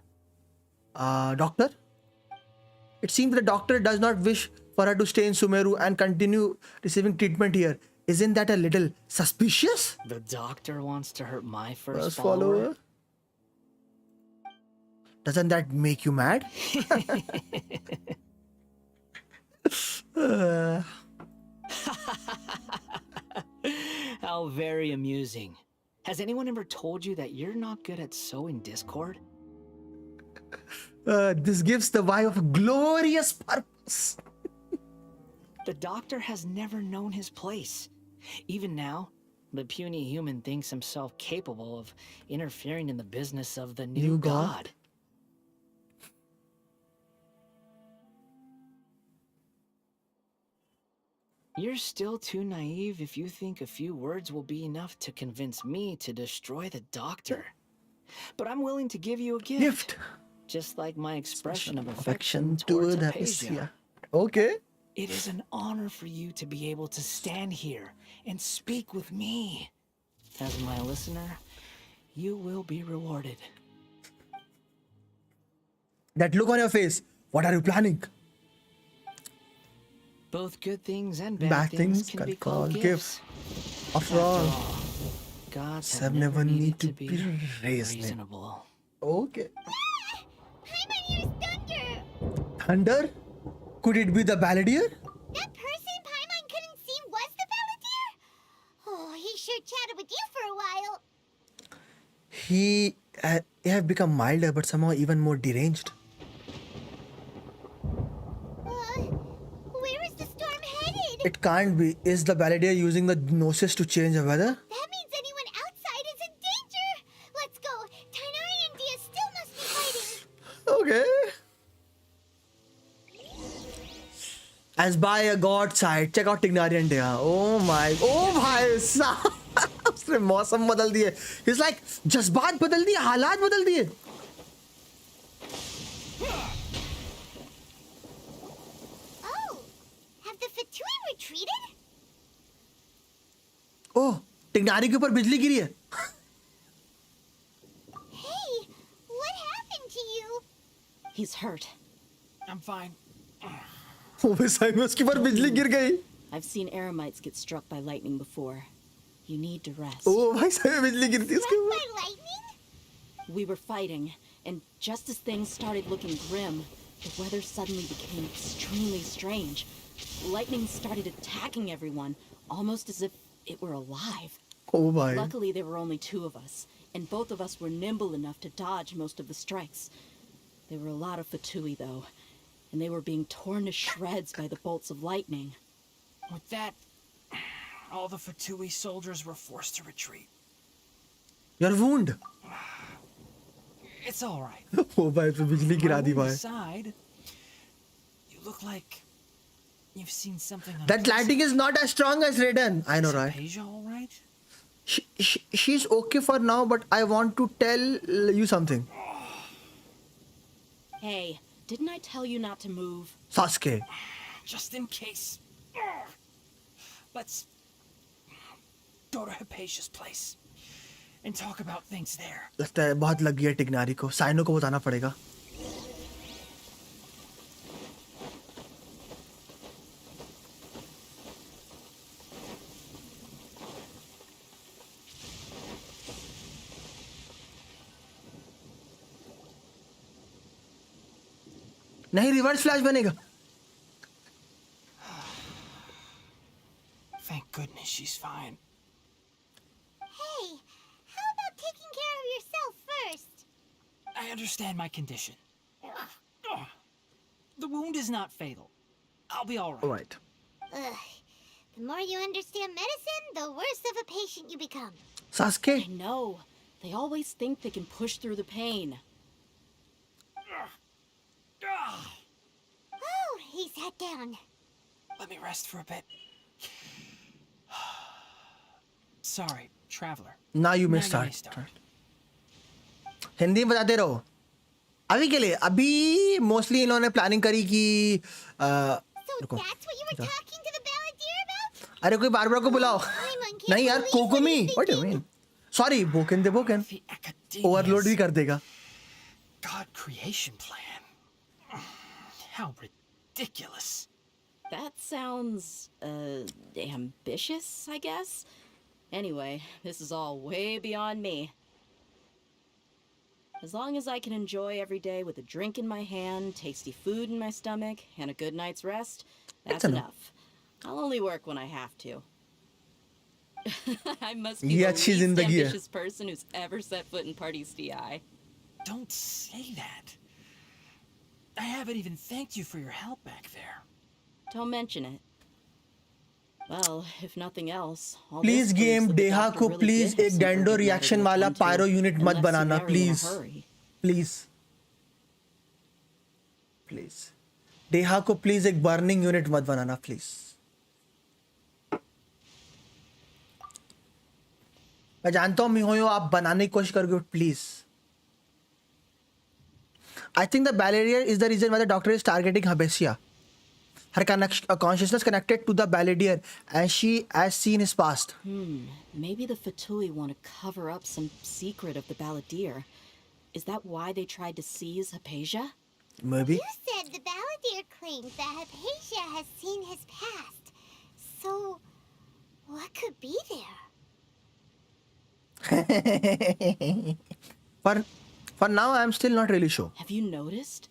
Doctor? It seems the doctor does not wish for her to stay in Sumeru and continue receiving treatment here. Isn't that a little suspicious? The doctor wants to hurt my first follower? Doesn't that make you mad? How very amusing. Has anyone ever told you that you're not good at sewing Discord? This gives the vibe of a glorious purpose. The doctor has never known his place. Even now, the puny human thinks himself capable of interfering in the business of the new god. You're still too naive if you think a few words will be enough to convince me to destroy the doctor. But I'm willing to give you a gift. Just like my expression of affection towards Hypatia. Okay. It is an honor for you to be able to stand here and speak with me. As my listener, you will be rewarded. That look on your face. What are you planning? Both good things and bad things can be called gifts. After all, gods have never need to be reasonable. Okay. Paimon used thunder! Thunder? Could it be the balladeer? That person Paimon couldn't see was the balladeer? Oh, he sure chatted with you for a while. He have become milder but somehow even more deranged. Where is the storm headed? It can't be. Is the balladeer using the gnosis to change the weather? That means anyone outside is in danger. Let's go. Tainari and Dia still must be fighting. Okay. As by a god side, check out Tignari and Dia. Oh my. Oh bhai साहब. उसने मौसम बदल दिए. He's like जज्बात बदल दिए, हालात बदल दिए. Oh, have the Fatui retreated? Oh, टिग्नारी के ऊपर बिजली गिरी है. Hey, what happened to you? He's hurt. I'm fine. Oh, वैसा ही उसके ऊपर बिजली गिर गई. I've seen Eremites get struck by lightning before. You need to rest. Oh, भाई साहब बिजली गिरती है उसके ऊपर. By lightning? We were fighting, and just as things started looking grim, the weather suddenly became extremely strange. Lightning started attacking everyone, almost as if it were alive. Oh, bhai. Luckily, there were only two of us, and both of us were nimble enough to dodge most of the strikes. There were a lot of Fatui, though, and they were being torn to shreds by the bolts of lightning. With that, all the Fatui soldiers were forced to retreat. Your wound. It's all right. Oh, भाई तो बिजली गिरा दी भाई. Side, you look like you've seen something. That lighting is not as strong as Raiden. I know, right? Hypatia all right? She's okay for now, but I want to tell you something. Hey, didn't I tell you not to move? Suske. Just in case. Let's go to Hypatia's place and talk about things there. लगता है बहुत लग गया टिग्नारी को. Cyano को बताना पड़ेगा. नहीं रिवर्स फ्लैश बनेगा. Thank goodness she's fine. Hey, how about taking care of yourself first? I understand my condition. The wound is not fatal. I'll be all right. All right. Ugh. The more you understand medicine, the worse of a patient you become. Sasuke. I know. They always think they can push through the pain. Oh, he sat down. Let me rest for a bit. Sorry, traveler. Now you may start. Hindi में बताते रहो. अभी के लिए अभी mostly इन्होंने planning करी कि So that's what you were talking to the balladeer about? अरे कोई बारबरा को बुलाओ. नहीं यार, Kokomi. What do you mean? Sorry, बोकेन दे बोकेन. ओवरलोड भी कर देगा. God creation plan. How ridiculous. That sounds, ambitious, I guess? Anyway, this is all way beyond me. As long as I can enjoy every day with a drink in my hand, tasty food in my stomach, and a good night's rest, that's enough. I'll only work when I have to. I must be the least ambitious person who's ever set foot in Party's DI. Don't say that. I haven't even thanked you for your help back there. Don't mention it. Well, if nothing else, all please this game proves that the Dehya doctor को really please did have एक some डैंडो pretty reaction matters वाला to attend to, pyro unit मत unless बनाना you're very in a please. hurry. Please please Dehya को please एक burning unit मत बनाना please. मैं जानता हूँ मिहोयो आप बनाने की कोशिश करोगे please. I think the Baladier is the reason why the doctor is targeting Habesia. Her consciousness connected to the Baladier as she has seen his past. Maybe the Fatui want to cover up some secret of the Baladier. Is that why they tried to seize Hypatia? Maybe. You said the Baladier claims that Hypatia has seen his past. So, what could be there? For now, I'm still not really sure. Have you noticed?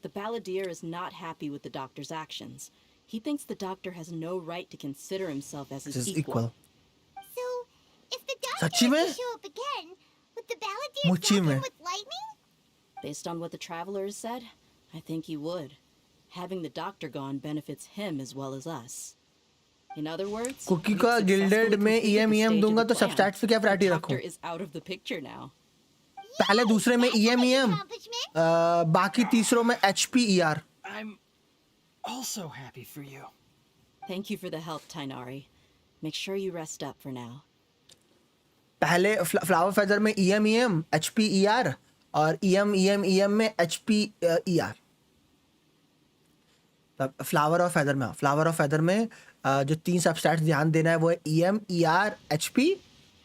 The Baladier is not happy with the doctor's actions. He thinks the doctor has no right to consider himself as his equal. So, if the doctor Sachi mein? were to show up again, would the Baladier Muchi strike him mein. with lightning? Based on what the traveler has said, I think he would. Having the doctor gone benefits him as well as us. In other words, cookie we've का successfully gilded में completed the EM stage of दूंगा the तो plan. सबस्टैट्स पे क्या The variety doctor रखूं? is out of the picture now. पहले दूसरे में EM बाकी तीसरों में HP ER. I'm also happy for you. Thank you for the help, Tainari. Make sure you rest up for now. पहले flower feather में EM HP ER और EM में HP ER. Flower of feather में जो 3 सबस्टैट्स ध्यान देना है वो है EM ER HP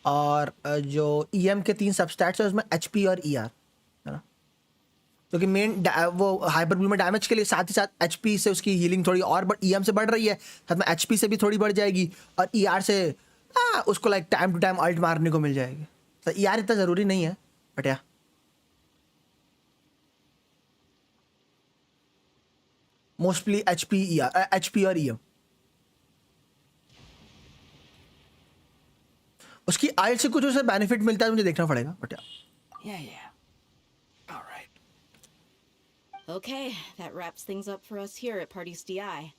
और जो EM के 3 सबस्टैट्स है उसमें HP और ER है ना, क्योंकि मेन वो हाइपर ब्लू में डैमेज के लिए साथ ही साथ HP से उसकी हीलिंग थोड़ी और EM से बढ़ रही है, साथ में HP से भी थोड़ी बढ़ जाएगी और ER से उसको like time to time ult मारने को मिल जाएगी. तो ER इतना ज़रूरी नहीं है बट या मोस्टली HP और EM. उसकी आइल से कुछ उसे बेनिफिट मिलता है मुझे देखना पड़ेगा but Yeah. All right. Okay, that wraps things up for us here at Party's DI.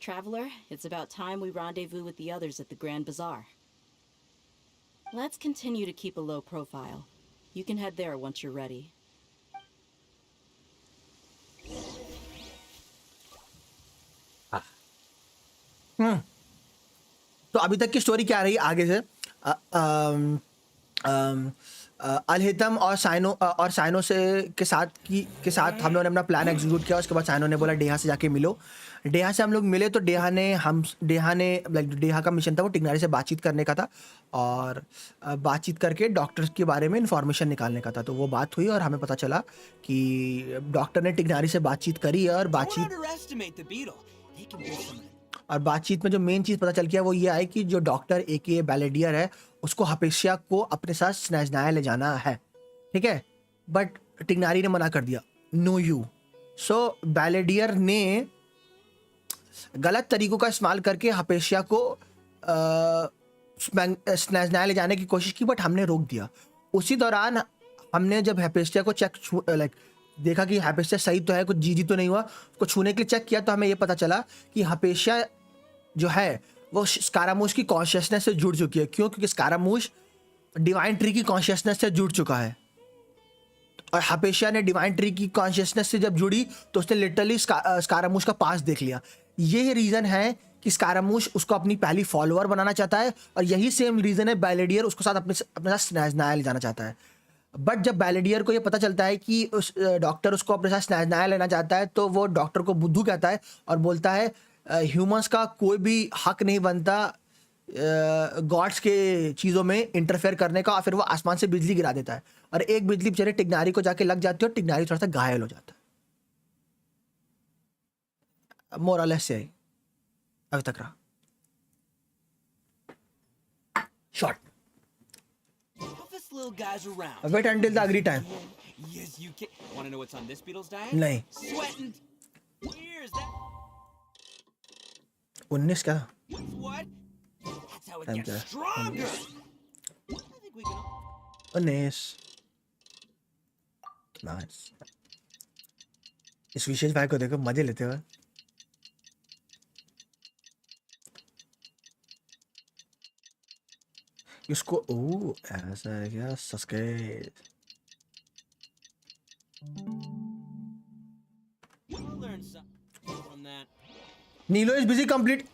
Traveler, it's about time we rendezvous with the others at the Grand Bazaar. Let's continue to keep a low profile. You can head there once you're ready. तो अभी तक की story क्या रही आगे से? अलहितम और cyano से के साथ हम लोगों ने अपना प्लान एग्जीक्यूट किया. उसके बाद साइनो ने बोला डेहा से जाके मिलो. डेहा से हम लोग मिले तो डेहा ने डेहा का मिशन था वो टिग्नारी से बातचीत करने का था और बातचीत करके डॉक्टर के बारे में इंफॉर्मेशन निकालने का था. तो वो बात हुई और हमें पता चला कि डॉक्टर ने टिग्नारी से बातचीत करी और बातचीत में जो मेन चीज़ पता चल गया वो ये है कि जो डॉक्टर AK बैलेडियर है उसको हपेशिया को अपने साथ स्नैजनाया ले जाना है, ठीक है, बट टिग्नारी ने मना कर दिया, नो यू. सो बैलेडियर ने गलत तरीकों का इस्तेमाल करके हपेशिया को स्नैजनाया ले जाने की कोशिश की बट हमने रोक दिया. उसी दौरान हमने जब हपेशिया को देखा कि हपेशिया सही तो है, कुछ जीजी तो नहीं हुआ, उसको छूने के लिए चेक किया तो हमें ये पता चला कि हपेशिया जो है वो स्कारामूश की कॉन्शियसनेस से जुड़ चुकी है. क्यों? क्योंकि स्कारामूश डिवाइन ट्री की कॉन्शियसनेस से जुड़ चुका है और हपेशिया ने डिवाइन ट्री की कॉन्शियसनेस से जब जुड़ी तो उसने लिटरली स्कारामूश का पास देख लिया. यही रीज़न है कि स्कारामूश उसको अपनी पहली फॉलोअर बनाना चाहता है और यही सेम रीज़न है बैलेडियर उसको साथ अपने साथ स्नैजनाया ले जाना चाहता है. बट जब बैलेडियर को ये पता चलता है कि उस डॉक्टर उसको अपने साथ स्नैजनाया लेना चाहता है तो वो डॉक्टर को बुद्धू कहता है और बोलता है ह्यूमंस का कोई भी हक नहीं बनता गॉड्स के चीज़ों में इंटरफेयर करने का, और फिर वो आसमान से बिजली गिरा देता है और एक बिजली बेचारे टिग्नारी को जाके लग जाती है और टिग्नारी थोड़ा सा घायल हो जाता है। मोरलेस से अभी तक रहा shot. Little guys around. Wait until the agree time. Yes, you can. Want to know what's on this beetle's diet? नहीं। Sweating. Here's that. 19 क्या? What? That's how it Time gets क्या? stronger. I think we can. 19 nice. इस विशेष भाई को देखो, मजे लेते हुए। इसको ऐसा है क्या? सस्के You'll learn something from that. नीलो इज बिजी कंप्लीट।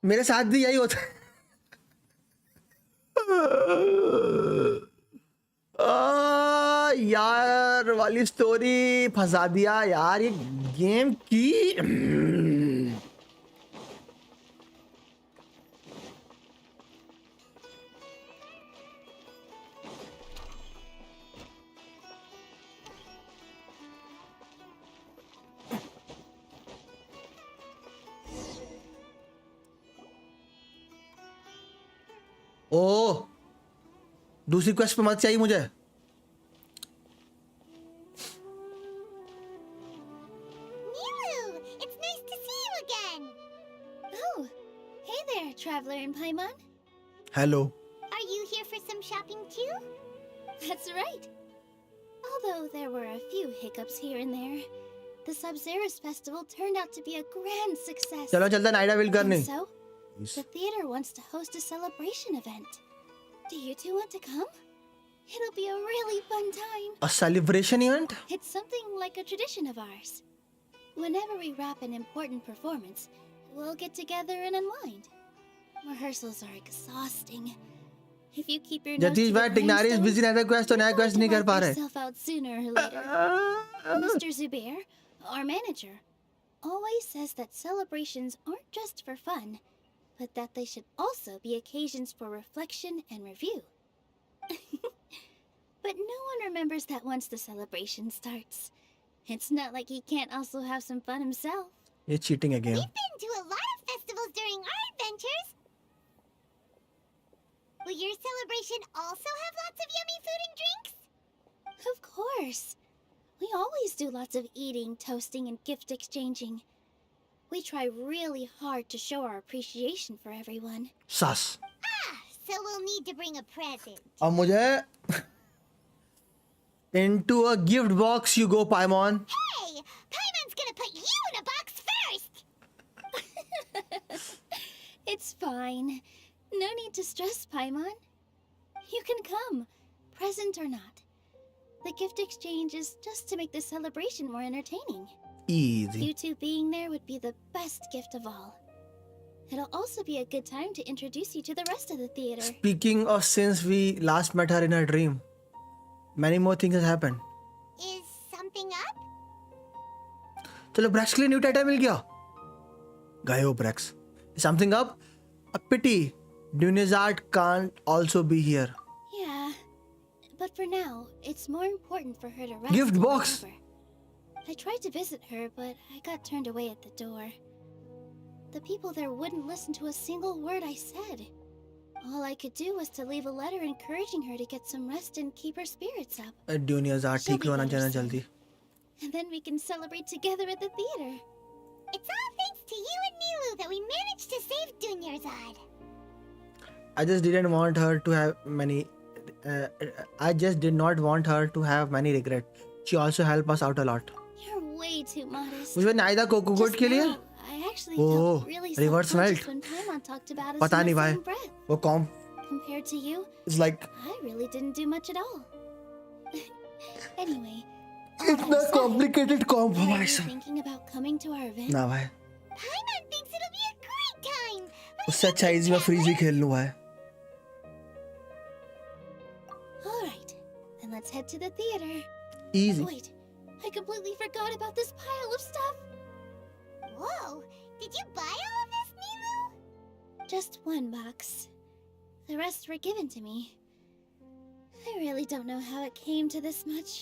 मेरे साथ भी यही होता है। यार वाली स्टोरी फंसा दिया यार, ये गेम की। ओ दूसरी क्वेस्ट पे मत चाहिए मुझे। Nilu, it's nice to see you again. Oh, hey there, Traveler and Paimon. Hello. Are you here for some shopping too? That's right. Although there were a few hiccups here and there, the Sub-Zerus festival turned out to be a grand success. चलो चलते नाइडा will करने। And so, the theater wants to host a celebration event. Do you two want to come? It'll be a really fun time. A celebration event? It's something like a tradition of ours. Whenever we wrap an important performance, we'll get together and unwind. Rehearsals are exhausting. If you keep your nose to Jatish the भाई टिग्नारी is grindstone, busy रहता है, quest तो नया quest नहीं कर पा रहे। yourself out sooner or later. Mr. Zubair, our manager, always says that celebrations aren't just for fun, but that they should also be occasions for reflection and review. But no one remembers that once the celebration starts. It's not like he can't also have some fun himself. ये cheating again. We've been to a lot of festivals during our adventures. Will your celebration also have lots of yummy food and drinks? Of course. We always do lots of eating, toasting, and gift exchanging. We try really hard to show our appreciation for everyone. Sus. So we'll need to bring a present. अब मुझे into a gift box you go, Paimon. Hey! Paimon's gonna put you in a box first! It's fine. No need to stress, Paimon. You can come, present or not. The gift exchange is just to make the celebration more entertaining. Easy. You two being there would be the best gift of all. It'll also be a good time to introduce you to the rest of the theater. Speaking of since we last met her in her dream, many more things has happened. Is something up? चलो Bragg's के लिए new title मिल गया। गए हो Bragg's. Something up? A pity. Dunizart can't also be here. Yeah, but for now, it's more important for her to rest. Gift and box. recover. I tried to visit her, but I got turned away at the door. The people there wouldn't listen to a single word I said. All I could do was to leave a letter encouraging her to get some rest and keep her spirits up. Dunizart ठीक होना चाहिए जल्दी। And then we can celebrate together at the theater. It's all thanks to you and Nilu that we managed to save Dunyarzad. I just didn't want her to have many. I just did not want her to have many regrets. She also helped us out a lot. You're way too modest. मुझे नाइदा कोकोगोट के लिए I actually Oh, felt really reverse self-conscious melt. when Paimon talked about us पता in नहीं the भाई same breath. वो com Compared to you, is like I really didn't do much at all. Anyway, इतना complicated com are भाई you साहब thinking about coming to our event? ना भाई Paimon thinks it'll be a great time. उससे अच्छा easy मैं frizzy खेल लूं भाई All right, then let's head to the theater. Easy Wait, I completely forgot about this pile of stuff. Whoa, did you buy all of this, Nilu? Just one box. The rest were given to me. I really don't know how it came to this much.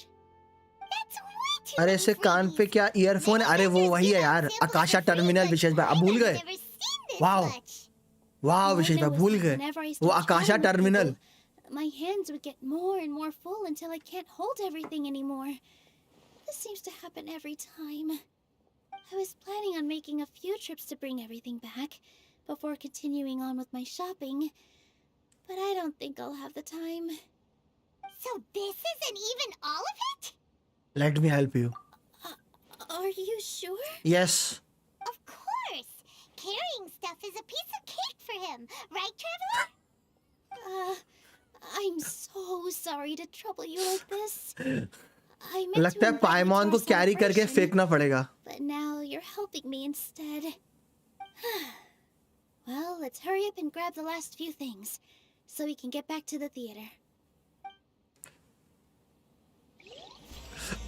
That's way too अरे इससे कान पे क्या earphone अरे वो वही है यार आकाशा terminal विशेष भाई अब भूल गए वाओ वाओ विशेष भाई भूल गए वो आकाशा terminal My hands would get more and more full until I can't hold everything anymore. This seems to happen every time. I was planning on making a few trips to bring everything back before continuing on with my shopping, but I don't think I'll have the time. So this isn't even all of it? Let me help you Are you sure? Yes Of course. Carrying stuff is a piece of cake for him, right, Traveler? I'm so sorry to trouble you like this. I meant लगता है पाइमॉन को carry करके फेंकना पड़ेगा But now you're helping me instead. Well, let's hurry up and grab the last few things so we can get back to the theater.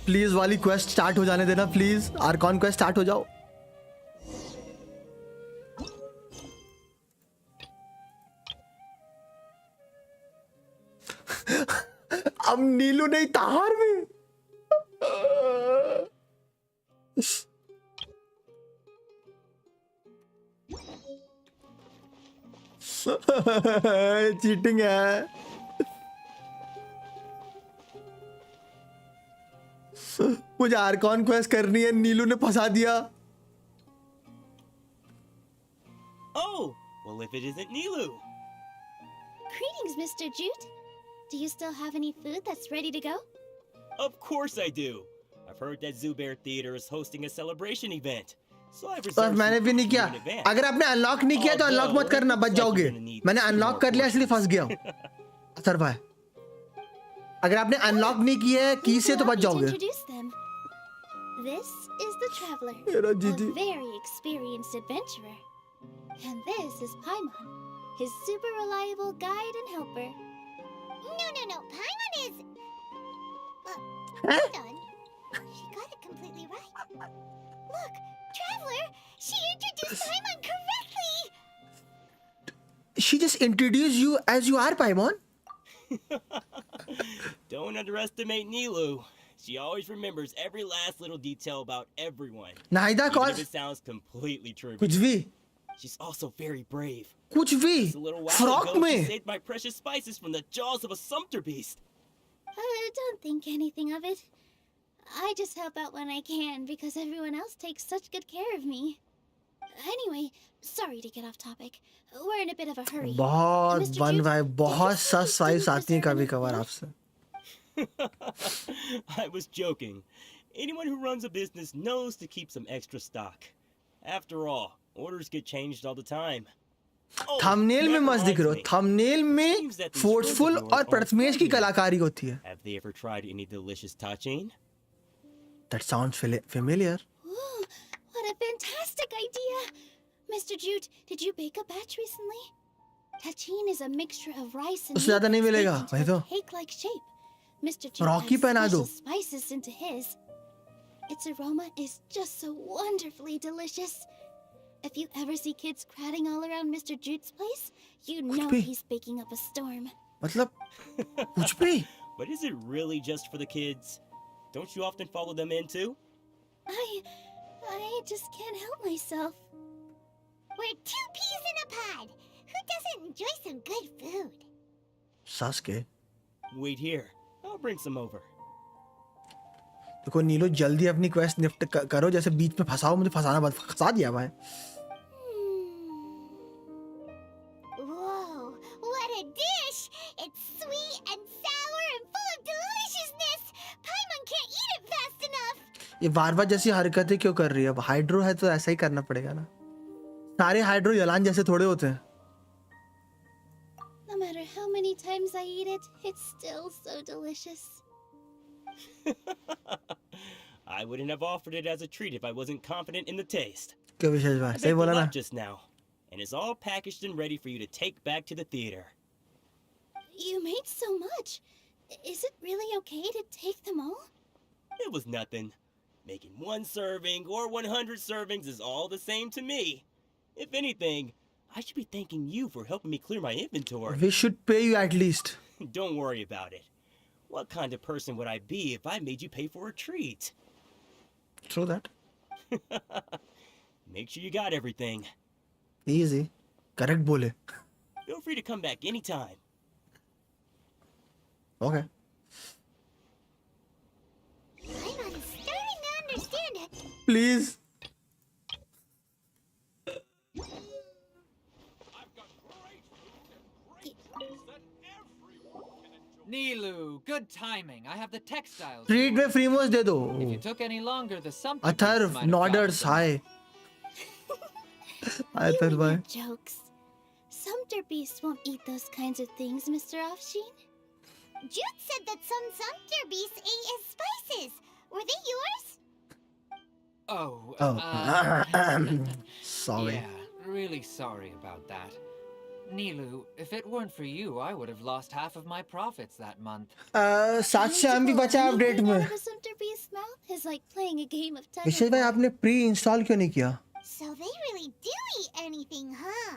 Please वाली quest start हो जाने देना प्लीज आर्कॉन क्वेस्ट स्टार्ट हो जाओ अब नीलू नहीं ताहार में चीटिंग है मुझे आर्कॉन क्वेस्ट करनी है नीलू ने फंसा दिया Oh, well, if it isn't Nilu. Greetings, Mr. Jute. Do you still have any food that's ready to go? Of course I do. I've heard that Zubair Theater is hosting a celebration event. So I've और reserved मैंने भी नहीं किया अगर आपने unlock नहीं किया तो अनलॉक मत करना बच जाओगे मैंने अनलॉक कर लिया इसलिए फंस गया असर भाई अगर आपने अनलॉक नहीं किया है की से तो बच जाओगे This is the Traveler, a very experienced adventurer. And this is Paimon, his super reliable guide and helper. No, Paimon is... hold on. She got it completely right. Look, Traveler, she introduced Paimon correctly! She just introduced you as you are, Paimon. Don't underestimate Nilu. She always remembers every last little detail about everyone. Nahida Even cause if it sounds completely trivial. कुछ भी She's also very brave. कुछ भी Just a little while frock ago, she में saved my precious spices from the jaws of a sumpter beast. Don't think anything of it. I just help out when I can because everyone else takes such good care of me. Anyway, sorry to get off topic. We're in a bit of a hurry. बहुत one भाई बहुत सस vibes आती हैं कभी कभार आपसे I was joking. Anyone who runs a business knows to keep some extra stock. After all, orders get changed all the time. Thumbnail में मस्त दिख रहे हो थंबनेल में फोर्सफुल और प्रथमेश की कलाकारी होती है Have they ever tried any delicious tachin? That sounds familiar. Ooh, what a fantastic idea! Mr. Jute, did you bake a batch recently? Tachin is a mixture of rice and उससे ज्यादा नहीं मिलेगा वही तो cake-like shape. Mr. Jute Rocky adds पहना दो special spices into his. Its aroma is just so wonderfully delicious. If you ever see kids crowding all around Mr. Jute's place, you know he's baking up a storm. मतलब कुछ भी But is it really just for the kids? Don't you often follow them in too? I just can't help myself. We're two peas in a pod. Who doesn't enjoy some good food? Suske. Wait here. I'll bring some over. देखो नीलो जल्दी अपनी quest NIFT करो जैसे बीच में फंसाओ मुझे फंसाना बंद फंसा दिया भाई Whoa, what a dish! It's sweet and sour and full of deliciousness. Paimon can't eat it fast enough. ये बार बार जैसी हरकतें क्यों कर रही है अब हाइड्रो है तो ऐसा ही करना पड़ेगा ना सारे हाइड्रो यलान जैसे थोड़े होते हैं. No matter how many times I eat it, it's still so delicious. I wouldn't have offered it as a treat if I wasn't confident in the taste. क्या विशेष भाई? I सही baked a बोला ना? lot just now, and it's all packaged and ready for you to take back to the theater. You made so much. Is it really okay to take them all? It was nothing. Making one serving or 100 servings is all the same to me. If anything, I should be thanking you for helping me clear my inventory. We should pay you at least. Don't worry about it. What kind of person would I be if I made you pay for a treat? True that. Make sure you got everything. Easy. Correct bole. Feel free to come back anytime. Okay. I'm starting to understand it. Please. Nilu, good timing. I have the textiles. Treat में free mouse दे दो. If you took any longer, the something. Atharv, nodders, hi. Hi, Atharv bhai. Jokes. Sumpter beasts won't eat those kinds of things, Mr. Offsheen. Jude said that some Sumpter beasts ate his spices. Were they yours? Sorry. Yeah, really sorry about that. Nilu, if it weren't for you, I would have lost half of my profits that month. 700 MB बचा update में. The Sumpter beast's mouth is like playing a game of tug. विशेष भाई आपने pre install क्यों नहीं किया? So they really do eat anything, huh?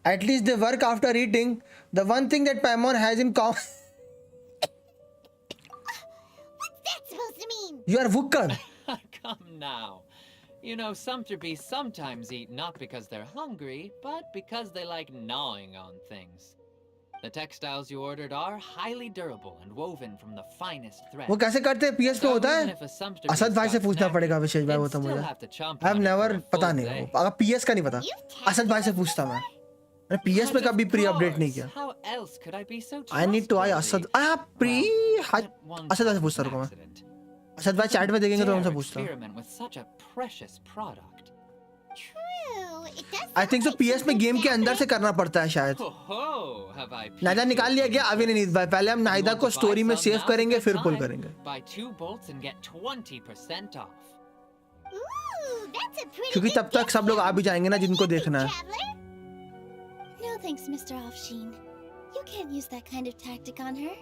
At least they work after eating. The one thing that Paimon has in common. What's that supposed to mean? You are Wooker. Come now. You know, Sumpter beasts sometimes eat not because they're hungry, but because they like gnawing on things. The textiles you ordered are highly durable and woven from the finest thread. वो कैसे करते हैं? PS पे होता है? असद भाई से पूछना पड़ेगा विशेष भाई, वो तो मुझे. I've never, पता नहीं. अगर PS का नहीं पता. असद भाई से पूछता मैं. मैंने PS पे कभी प्री अपडेट नहीं किया. How else could I be so I need to buy Asad. Pre Asad भाई से पूछता रुको मैं. असद भाई चैट में देखेंगे तो उनसे पूछता. experiment with such a precious product. True, it does. I think so PS में गेम के अंदर से करना पड़ता है शायद. नाहिदा निकाल लिया गया? अभी नहीं भाई. पहले हम नाहिदा को स्टोरी में सेव करेंगे फिर पुल करेंगे. Buy 2 bolts and get 20% off. Ooh, that's a pretty क्योंकि तब तक सब लोग आ भी जाएंगे ना जिनको देखना है. No thanks, Mr. Offsheen. You can't use that kind of tactic on her.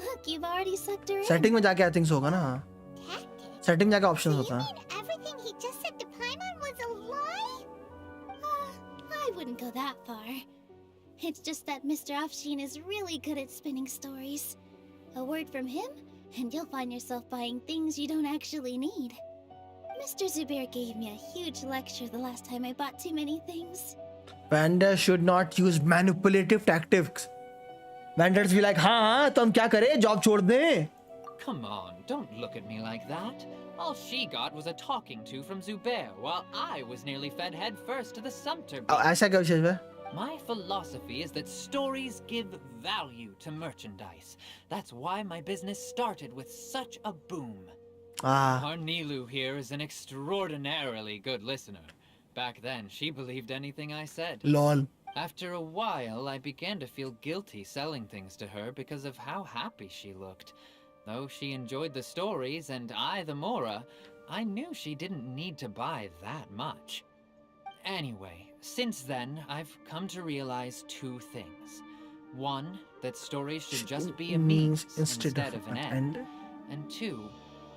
Look, you've already sucked her in. Setting में जाके आई थिंक होगा ना. सेटिंग में जाके ऑप्शंस होता है. Everything he just said to Paimon was a lie? I wouldn't go that far. It's just that Mr. Offsheen is really good at spinning stories. A word from him, and you'll find yourself buying things you don't actually need. Mr. Zubair gave me a huge lecture the last time I bought too many things. Vendors should not use manipulative tactics. Vendors be like, हाँ तो हम क्या करें? Job छोड़ दें? Come on, don't look at me like that. All she got was a talking to from Zubair, while I was nearly fed head first to the Sumpter beast. ऐसा क्या विशेष है? My philosophy is that stories give value to merchandise. That's why my business started with such a boom. Our Nilu here is an extraordinarily good listener. Back then, she believed anything I said. Lol. After a while, I began to feel guilty selling things to her because of how happy she looked. Though she enjoyed the stories and I the Mora, I knew she didn't need to buy that much. Anyway, since then, I've come to realize 2 things. One, that stories should just be a means instead of an end. And 2,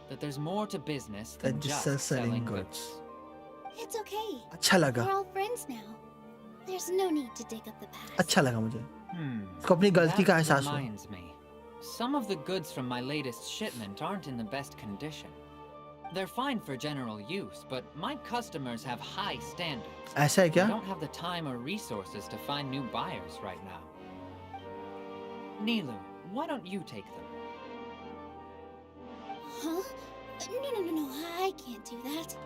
that there's more to business than just selling goods. It's okay. अच्छा लगा. We're all friends now. There's no need to dig up the past. अच्छा लगा मुझे. उसको अपनी गलती का एहसास हुआ. Reminds me. Some of the goods from my latest shipment aren't in the best condition. They're fine for general use, but my customers have high standards. ऐसा है क्या? I don't have the time or resources to find new buyers right now. Nilu, why don't you take them? Huh? No, I can't do that.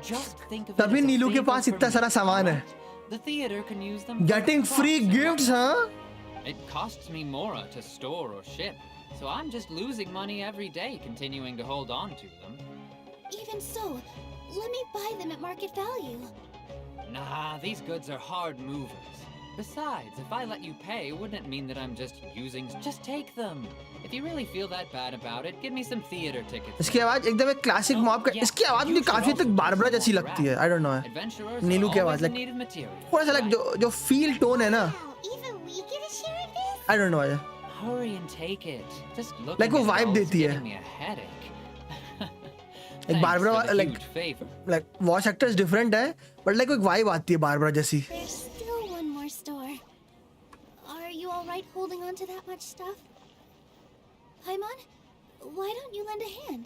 Just think of तभी नीलू के पास इतना सारा सामान है. The theater can use them. Getting free gifts, huh? It costs me more to store or ship, so I'm just losing money every day continuing to hold on to them. Even so, let me buy them at market value. Nah, these goods are hard movers. Besides, if I let you pay, wouldn't it mean that I'm just using... Just take them. If you really feel that bad about it, give me some theater tickets. इसकी आवाज एकदम एक classic mob का इसकी आवाज मुझे काफी तक बारबरा जैसी लगती है. I don't know. नीलू की आवाज like थोड़ा सा like जो feel tone है ना. I don't know. Hurry and take it. Just look like वो vibe देती है. एक Barbara like voice actor is different है, but like एक vibe आती है बारबरा जैसी. There's still one more store. Are you all right holding on to that much stuff? Paimon, why don't you lend a hand?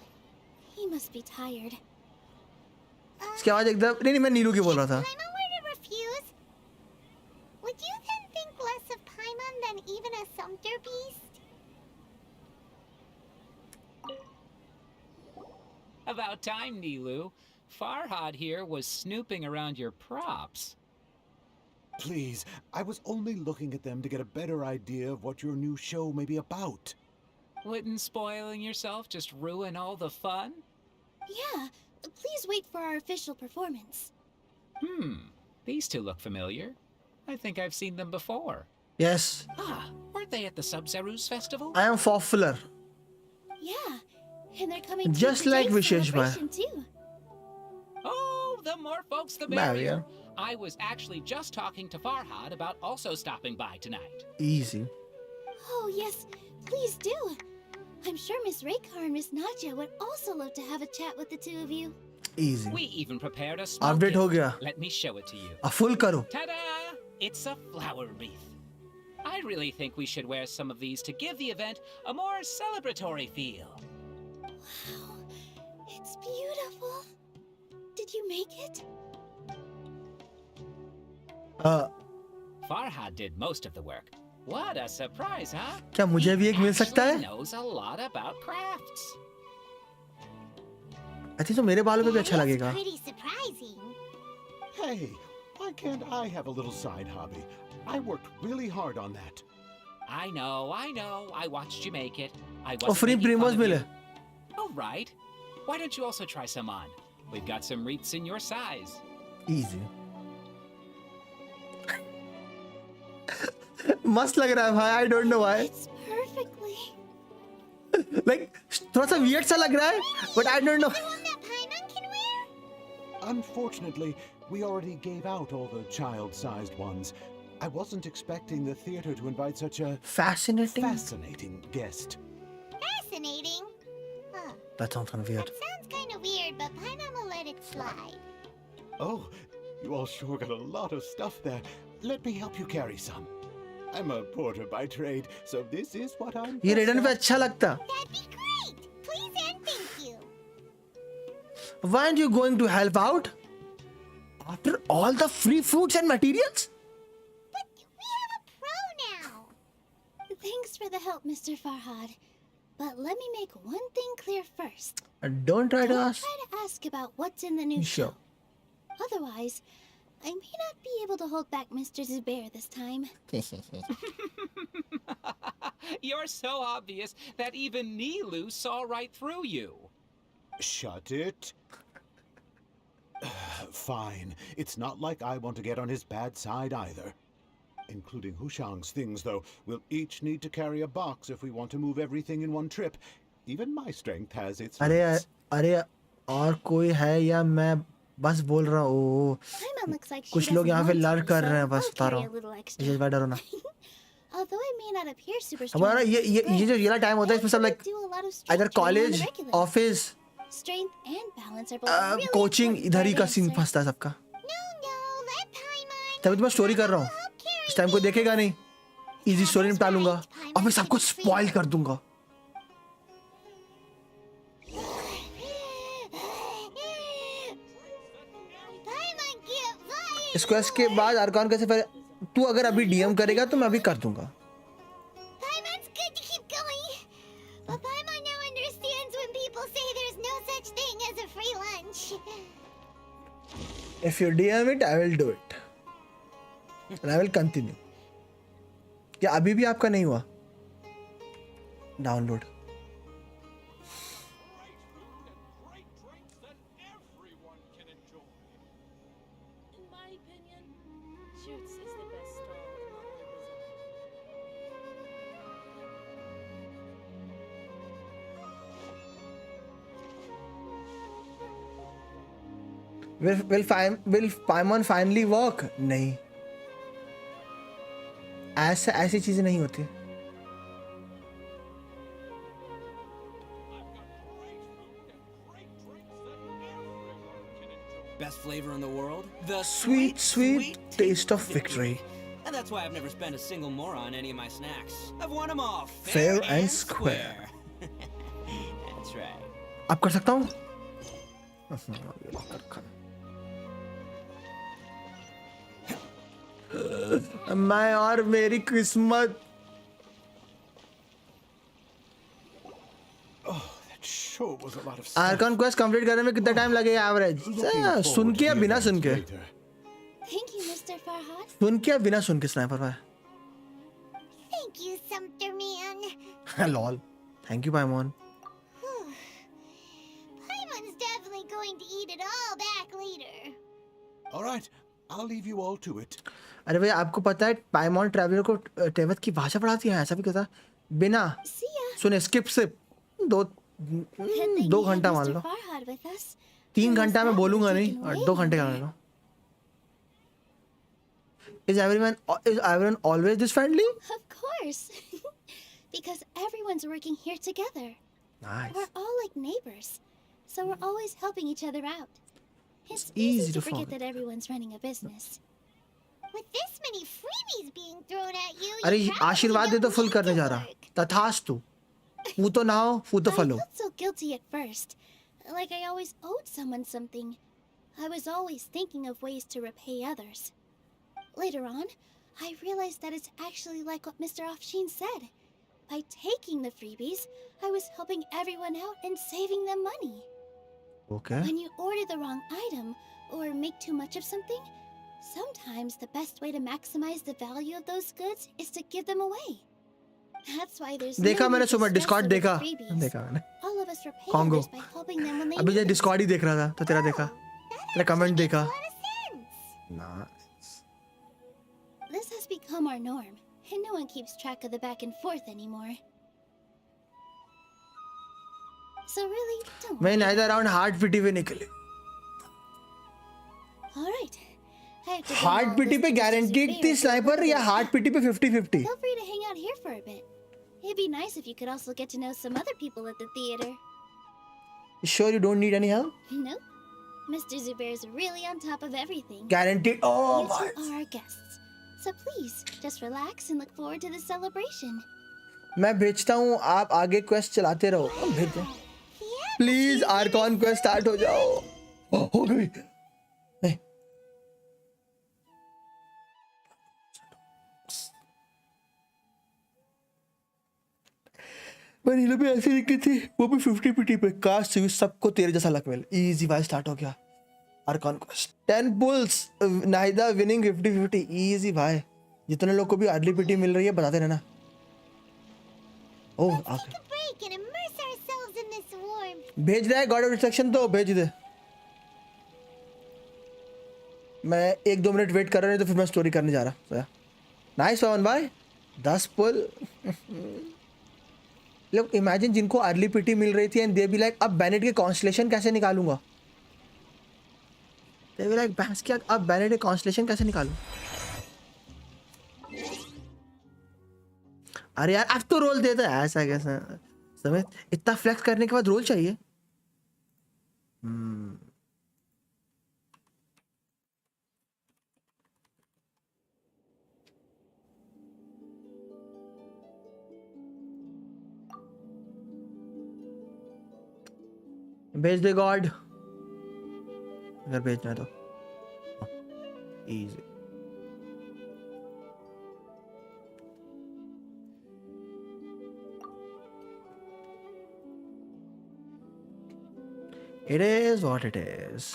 He must be tired. इसकी आवाज एकदम नहीं मैं नीलू की बोल रहा था. Paimon were to refuse, would you then think less of Paimon than even a sumpter beast? About time, Nilu. Farhad here was snooping around your props. Please, I was only looking at them to get a better idea of what your new show may be about. Wouldn't spoiling yourself just ruin all the fun? Yeah, please wait for our official performance. These two look familiar. I think I've seen them before. Yes. Weren't they at the Sub-Zerus festival? I am Fawfuller. Yeah, and they're coming just to like the Vishesh Bhai. too. Oh, the more folks the merrier. I was actually just talking to Farhad about also stopping by tonight. Easy. Oh yes, please do. I'm sure Miss Raykar and Miss Nadja would also love to have a chat with the two of you. Easy. We even prepared a small Update ho gift. gaya. Let me show it to you. A full karo. Ta-da! It's a flower wreath. I really think we should wear some of these to give the event a more celebratory feel. Wow, it's beautiful. Did you make it? Farhad did most of the work. What a surprise, huh? क्या मुझे भी एक मिल सकता है? He knows a lot about crafts. I think तो मेरे बालों पे भी अच्छा लगेगा. Pretty surprising. Hey, why can't I have a little side hobby? I worked really hard on that. I know. I watched you make it. और free primos मिले. All right. Why don't you also try some on? We've got some wreaths in your size. Easy. मस्त लग रहा है भाई. I don't know why. It's perfectly. Like थोड़ा सा weird सा लग रहा है, but I don't know. Unfortunately, we already gave out all the child-sized ones. I wasn't expecting the theater to invite such a fascinating guest. Fascinating? Huh. That sounds kind of weird. That sounds kind of weird, but Paimon will let it slide. Oh, you all sure got a lot of stuff there. Let me help you carry some. I'm a porter by trade, so this is what I'm. ये रेडन पे अच्छा लगता. That'd be great. Please and thank you. Why aren't you going to help out? After all the free fruits and materials? But we have a pro now. Thanks for the help, Mr. Farhad. But let me make one thing clear first. Don't try to Don't ask. try to ask about what's in the new show. Otherwise, I may not be able to hold back Mr. Zubair this time. You're so obvious that even Nilu saw right through you. Shut it. Fine. It's not like I want to get on his bad side either. Including Hushang's things, though. We'll each need to carry a box if we want to move everything in one trip. Even my strength has its limits. अरे और कोई है या मैं बस बोल रहा हूँ. कुछ लोग यहाँ पे लड़ कर रहे हैं बस बता रहा हूँ. ये डरो ना. Although I may not appear super हमारा strong, ये जो ये टाइम होता है इसमें सब like do a lot of either stretching on college, the regular. office, Strength and balance are both really coaching important इधर ही for का our सीन answer. फंसता है सबका. तभी तो मैं स्टोरी कर रहा हूँ. इस टाइम को देखेगा नहीं. इजी स्टोरी निपटा लूंगा और मैं सब कुछ स्पॉइल कर दूंगा. इस क्वेस्ट के बाद अरकान कैसे फिर तू अगर अभी डीएम करेगा तो मैं अभी कर दूंगा. Paimon's good to keep going. But Paimon now understands when people say there's no such thing as a free lunch. If you DM it, I will do it. And I will continue. क्या अभी भी आपका नहीं हुआ? Download. In my opinion, Will Paimon finally work? नहीं, ऐसी चीजें नहीं होती. Best flavor in the world? The sweet taste of victory. And that's why I've never spent a single mora on any of my snacks. I've won them all fair and square. That's right. अब कर सकता हूँ? मैं और मेरी किस्मत. Sure was a lot of Arkan quest complete करने में कितना टाइम लगेगा एवरेज? सुन के या बिना सुन के? Thank you, Mr. Farhad. सुन के या बिना सुन के स्नाइपर भाई? Thank you, Sumter Man. Lol. Thank you, Paimon. Paimon's definitely going to eat it all back later. All right, I'll leave you all to it. अरे भाई आपको पता है पाइमॉन ट्रैवलर को टेवत की भाषा पढ़ाती है, ऐसा भी कहता बिना सुने स्किप से 2 घंटा मान लो. 3 घंटा मैं बोलूंगा नहीं और 2 घंटे का लो. Is everyone always this friendly? Of course. Because everyone's working here together. Nice. We're all like neighbors. So we're always helping each other out. It's easy easy to to forget forget. that everyone's running a business. With this many freebies being thrown at you, अरे you probably आशीर्वाद दे तो don't full need करने to जा रहा. work. तथास्तु. फूतो ना हो, फूतो I flow. felt so guilty at first. Like I always owed someone something. I was always thinking of ways to repay others. Later on, I realized that it's actually like what Mr. Afshin said. By taking the freebies, I was helping everyone out and saving them money. Okay. When you order the wrong item or make too much of something, sometimes the best way to maximize the value of those goods is to give them away. That's why there's देखा no मैंने need to सुबह stress Discord over देखा. freebies. देखा मैंने. All of us repay Congo. others by helping them when they अभी need ये it. Discord ही देख रहा था तो तेरा देखा. तेरा कमेंट देखा. Nice. This has become our norm, and no one keeps track of the back and forth anymore. So really, don't मैं worry. Neither round hard pity पे निकले. All right. I have to bring hard all pity this पे to Mr. Guaranteed Zubair थी for sniper या further hard pity पे 50-50? Feel free to hang out here for a bit. It'd be nice if you could also get to know some other people at the theater. Sure you don't need any help? Nope. Mr. Zubair's really on top of everything. Guaranteed. Oh You my. two are our guests. So please, just relax and look forward to the celebration. मैं भेजता हूँ, आप आगे quest चलाते रहो. अब भेज दे. Please Arcon quest start हो जाओ. हो गई. नीलो भी ऐसी दिक्कत थी, वो भी 50-50 पे. काश से सबको तेरे जैसा लक मिल. इजी भाई स्टार्ट हो गया. Archon quest 10 pulls, Nahida winning 50-50. Easy भाई. जितने लोग को भी अर्ली पिटी मिल रही है बताते रहना. ओह Take a break and immerse ourselves in this warmth. भेज रहा है गॉड ऑफ डिस्ट्रक्शन तो भेज दे. मैं 1-2 मिनट वेट कर रहा हूँ तो फिर मैं स्टोरी करने जा रहा. नाइस पवन भाई. 10 पुल. लोग इमेजिन जिनको अर्ली पिटी मिल रही थी एंड दे बी लाइक अब बेनेट के कॉन्स्टलेशन कैसे निकालूंगा. दे बी लाइक बैंस क्या अब बेनेट के कॉन्स्टलेशन कैसे निकालूं. अरे यार अब तो रोल देता है. ऐसा कैसा समझ. इतना फ्लेक्स करने के बाद रोल चाहिए. भेज दे गॉड अगर भेजना है तो. Easy. It is what it is.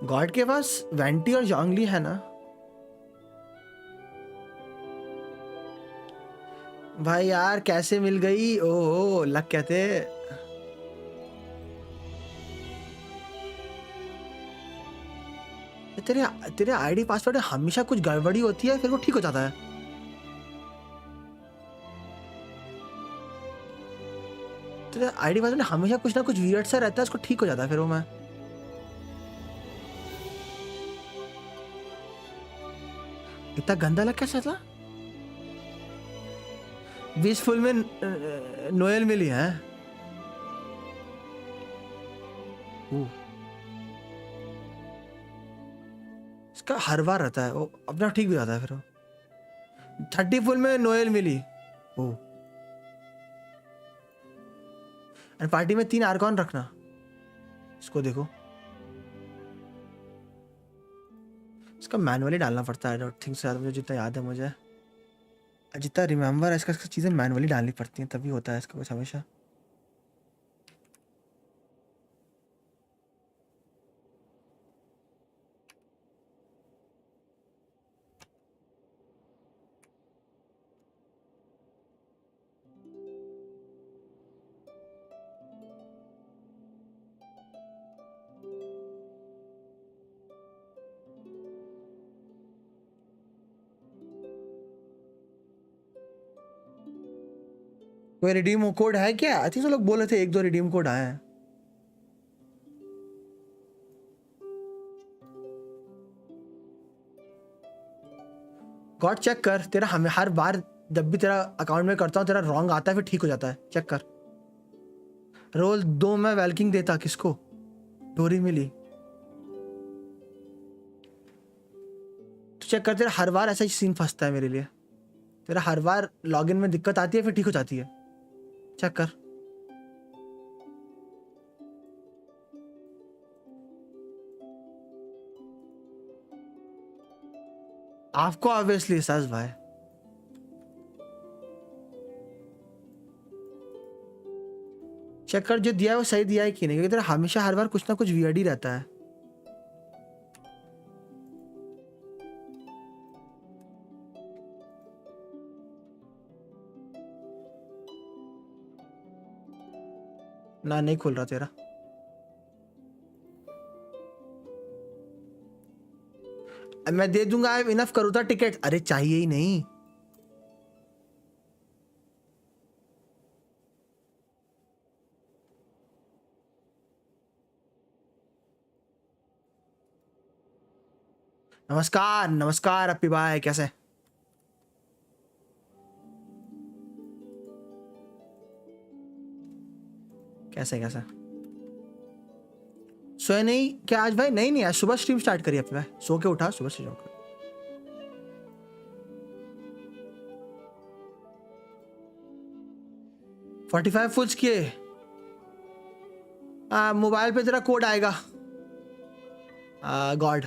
God के पास वेंटी और जॉन्गली है ना भाई. यार कैसे मिल गई. ओह लक कहते. तेरे आईडी पासवर्ड हमेशा कुछ गड़बड़ी होती है फिर वो ठीक हो जाता है. तेरा आईडी पासवर्ड हमेशा कुछ ना कुछ वियर्ड सा रहता है, उसको ठीक हो जाता है फिर वो। मैं इतना गंदा लग कैसा था? 20 फुल में नोएल मिली है। इसका हर बार रहता है वो, अपना ठीक भी जाता है फिर वो। 30 फुल में नोएल मिली। एंड पार्टी में 3 आर्कॉन रखना। इसको देखो, इसका मैनुअली डालना पड़ता है। आई डोंट थिंक सो, मुझे जितना याद है, मुझे जितना रिमेम्बर है, इसका चीज़ें मैनुअली डालनी पड़ती हैं, तभी होता है इसका कुछ हमेशा। कोई रिडीम कोड है क्या? आई थिंक तो लोग बोल रहे थे 1-2 रिडीम कोड आए हैं। गॉड चेक कर, तेरा हमें हर बार जब भी तेरा अकाउंट में करता हूँ तेरा रॉन्ग आता है, फिर ठीक हो जाता है। चेक कर। रोल 2 में वेलकिंग देता किसको? डोरी मिली। तो चेक कर, तेरा हर बार ऐसा ही सीन फंसता है मेरे लिए। तेरा हर बार लॉगिन में दिक्कत आती है, फिर ठीक हो जाती है। चेक कर। आपको ऑब्वियसली साज भाई। चेक कर जो दिया है वो सही दिया है कि नहीं, क्योंकि तेरा हमेशा हर बार कुछ ना कुछ वियर्ड ही रहता है। ना नहीं खुल रहा तेरा। मैं दे दूंगा, इनफ करूँ था टिकट। अरे चाहिए ही नहीं। नमस्कार नमस्कार अपी भाई, कैसे? कैसे कैसे सोए नहीं क्या आज भाई? नहीं आज सुबह स्ट्रीम स्टार्ट करी अपने भाई, सो के उठा सुबह से। 45 फुल्स किए। मोबाइल पे तेरा कोड आएगा। गॉड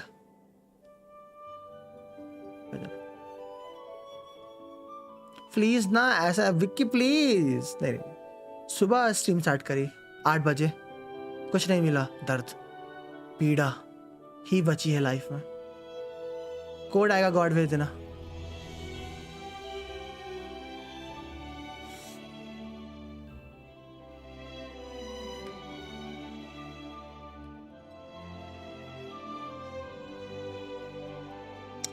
प्लीज ना ऐसा विक्की प्लीज। नहीं, सुबह स्ट्रीम स्टार्ट करी 8 बजे, कुछ नहीं मिला। दर्द पीड़ा ही बची है लाइफ में। कोड आएगा, गॉड भेज देना।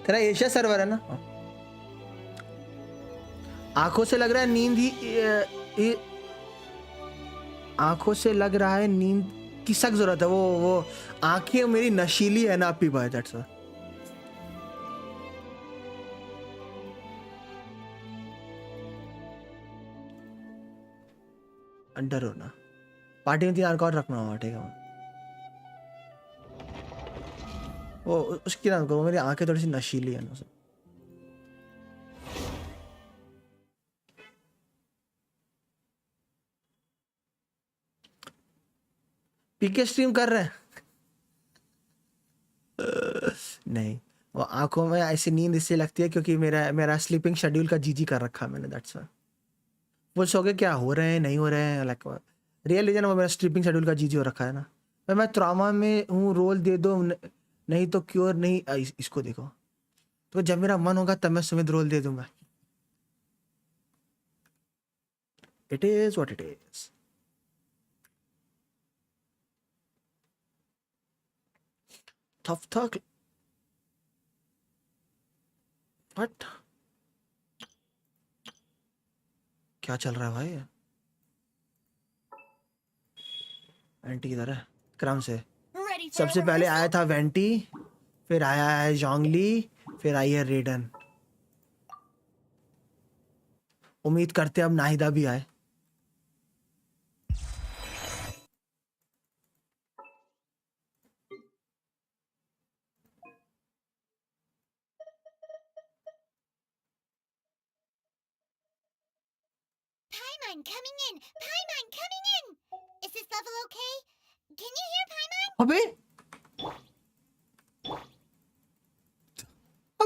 तेरा एशिया सर्वर है ना? आंखों से लग रहा है नींद ही आंखों से लग रहा है नींद की सख्त जरूरत है। वो आंखें मेरी नशीली है ना अपी भाई, दैट्स अंडर होना। पार्टी में 3 रिकॉर्ड रखना होगा, ठीक है? वो उसकी ना करो, मेरी आंखें थोड़ी सी नशीली है ना। पीके स्ट्रीम कर रहे हैं? नहीं, वो आंखों में ऐसी नींद इससे लगती है क्योंकि मेरा स्लीपिंग शेड्यूल का जीजी कर रखा है मैंने, दैट्स व्हाई। वो सो के क्या हो रहे हैं नहीं हो रहे हैं, लाइक रियल रीजन वो मेरा स्लीपिंग शेड्यूल का जीजी हो रखा है ना। मैं ट्रॉमा में हूँ, रोल दे दो नहीं तो क्योर नहीं। इसको देखो, तो जब मेरा मन होगा तब मैं सुमित रोल दे दूंगा। It is what it is. थक व्हाट क्या चल रहा है भाई? वेंटी इधर है क्रम से। सबसे पहले आया था वेंटी, फिर आया है जोंगली, फिर आई है रेडन। उम्मीद करते अब नाहिदा भी आए। Paimon coming in! Paimon coming in! Is this level okay? Can you hear Paimon? अबे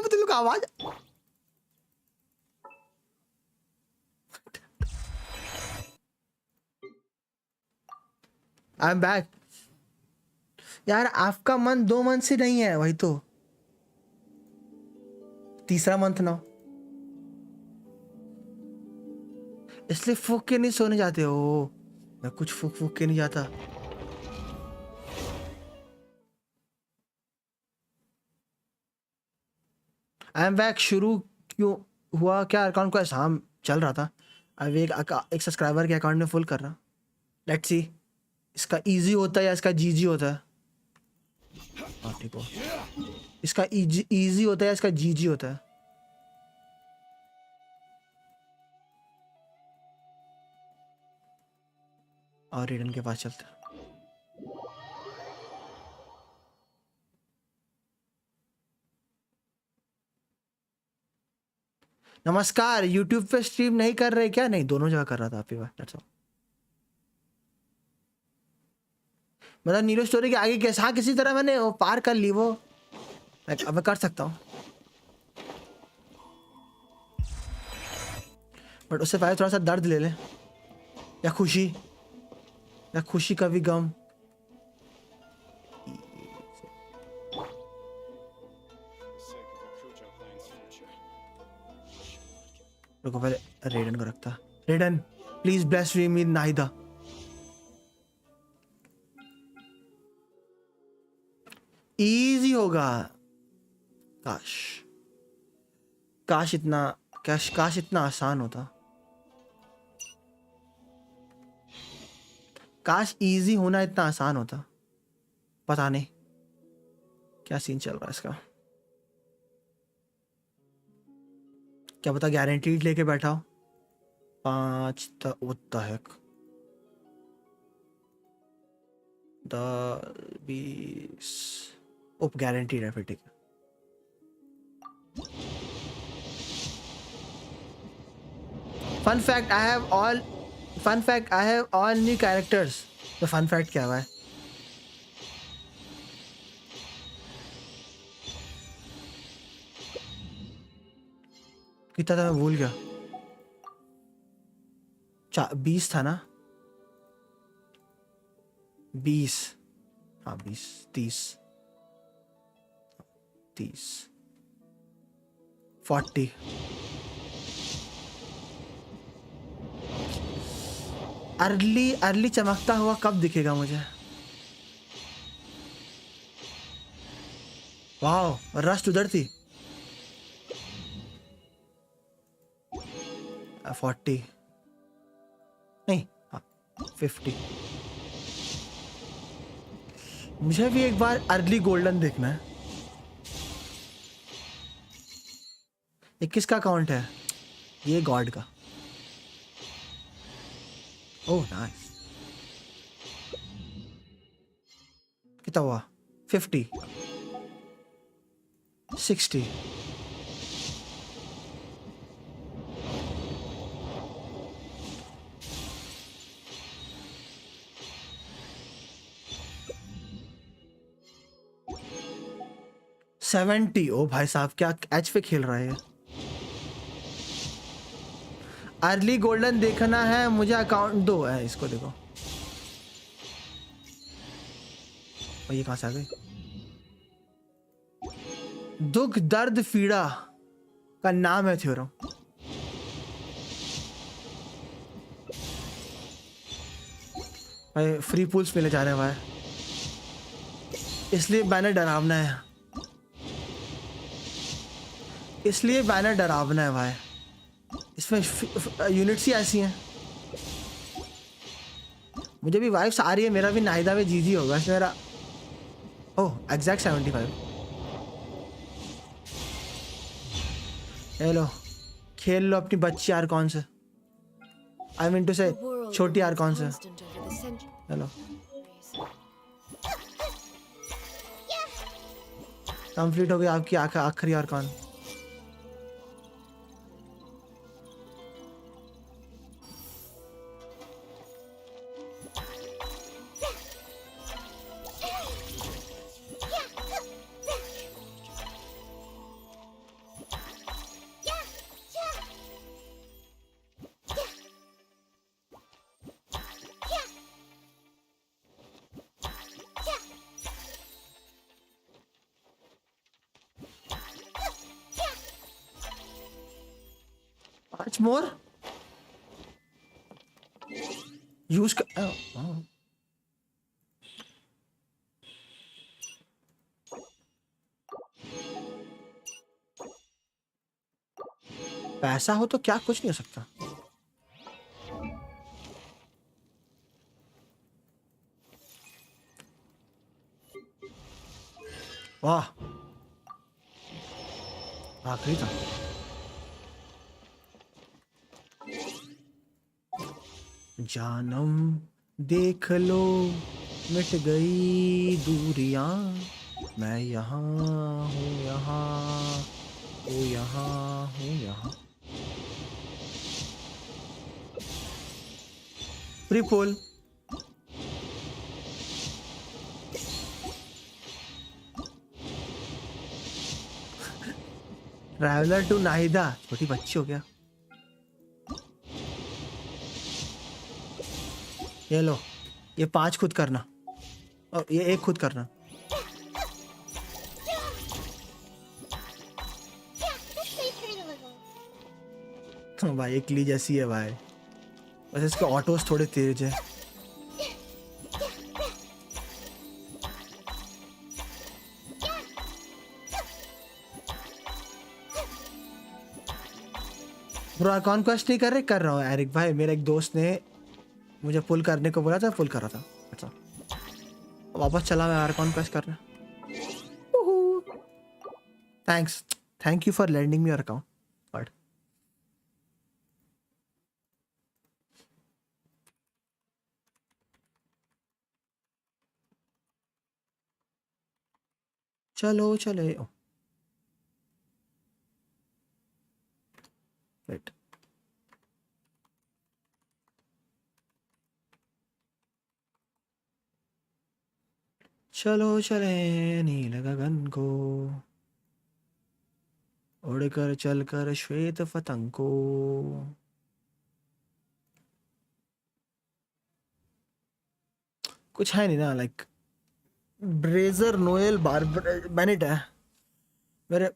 तेरे को आवाज आई एम बैक। यार आपका मंथ 2 मंथ से नहीं है, वही तो तीसरा मंथ ना, इसलिए फूक के नहीं सोने जाते हो। मैं कुछ फूक फूक के नहीं जाता। आई एम बैक। शुरू क्यों हुआ? क्या अकाउंट को ऐसा चल रहा था, अब एक सब्सक्राइबर के अकाउंट में फुल कर रहा। लेट्स सी इसका इजी होता है या इसका जीजी होता है। हाँ ठीक हो, इसका इजी होता है या इसका जीजी होता है। और रेडन के पास चलते हैं। नमस्कार। YouTube पे स्ट्रीम नहीं कर रहे क्या? नहीं, दोनों जगह कर रहा था आपकी बात। That's all. मतलब नीरो स्टोरी के आगे कैसा, हाँ किसी तरह मैंने वो पार कर ली वो। अब मैं कर सकता हूँ, बट उससे पहले थोड़ा सा दर्द ले ले, या खुशी का भी गम। रुको पहले रेडन को रखता। रेडन please bless me Nahida. Easy होगा। काश इतना आसान होता। काश इजी होना इतना आसान होता। पता नहीं क्या सीन चल रहा है इसका। क्या पता गारंटीड लेके बैठा हो। 5 तक 20 उप गारंटीड है, फिर ठीक है। Fun fact I have all new characters. तो फन फैक्ट क्या हुआ है? कितना था मैं भूल गया। 20 था ना? 20, हाँ 20, 30, 40। अर्ली चमकता हुआ कब दिखेगा मुझे? वाह, रस्ट उधर थी। 40 नहीं, हाँ 50। मुझे भी एक बार अर्ली गोल्डन देखना है। ये किसका अकाउंट है? ये गॉड का। Oh nice. कितना हुआ? 50, 60। $70। ओ भाई साहब, क्या एच पे खेल रहा है। अर्ली गोल्डन देखना है मुझे, अकाउंट दो है इसको। देखो और ये कहां से आ गई? दुख दर्द पीड़ा का नाम है थ्योरम। भाई फ्री पूल्स मिले जा रहे हैं भाई, इसलिए बैनर डरावना है। इसलिए बैनर डरावना है भाई। इसमें यूनिट्स ही ऐसी हैं। मुझे भी वाइब्स आ रही है, मेरा भी नाहिदा में जीजी होगा वैसे मेरा। ओह एग्जैक्ट 75। हेलो खेल लो अपनी बच्ची आर्कॉन से, आई मीन टू से छोटी आर्कॉन से। हेलो कंप्लीट हो गई आपकी आखिरी आर्कॉन। Much more? Use पैसा हो तो क्या कुछ नहीं हो सकता। वाह आखिरी था। जानम देख लो मिट गई दूरियां, मैं यहाँ हूँ यहाँ हूँ यहाँ हूँ यहाँ। Free pull traveller to Nahida, छोटी बच्ची हो गया। ये लो, ये 5 खुद करना और ये 1 खुद करना। तो भाई एक ली जैसी है भाई, बस इसके ऑटोस थोड़े तेज है। ब्रो कॉन्क्वेस्ट नहीं कर रहा हूँ एरिक भाई, मेरे एक दोस्त ने मुझे पुल करने को बोला था, पुल कर रहा था। अच्छा वापस चला मैं यार कॉन्क्वेस्ट करने। Thanks, thank you for lending me your account. But चलो चले वेट चलो चले नील गगन को, उड़कर चलकर श्वेत पतंग को। कुछ है नहीं ना, लाइक ब्रेजर नोएल बेनेट है मेरे।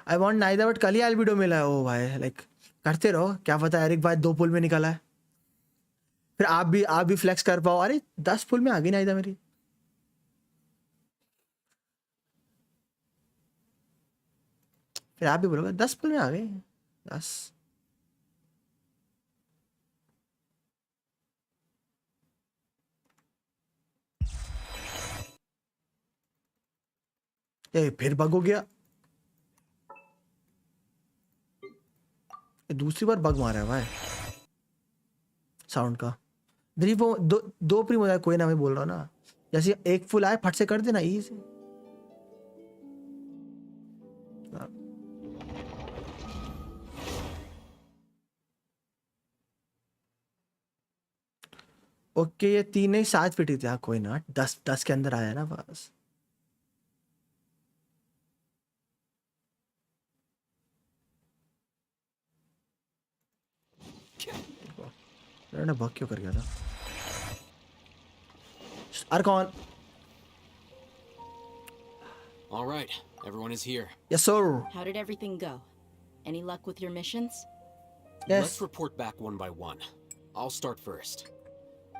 आई वांट नाइदा बट कल ही एल्बिडो मिला है। ओ भाई लाइक करते रहो, क्या पता एरिक भाई 2 पुल में निकला है, फिर आप भी फ्लेक्स कर पाओ। अरे 10 पुल में आ गई नाइदा मेरी। फिर आप भी बोलोगे 10 पुल में आ गए 10। ये फिर बग हो गया, दूसरी बार बग मारा है भाई साउंड का। वो दो प्रीमो है, कोई ना, मैं बोल रहा हूँ ना, जैसे एक फुल आए फट से कर देना इजी। ओके ये 3 नहीं 7 फिट थी। हाँ कोई ना, 10 के अंदर आया ना बस। मैंने बग क्यों कर गया था? Archon. All right, everyone is here. Yes, sir. How did everything go? Any luck with your missions? Yes. Let's report back one by one. I'll start first.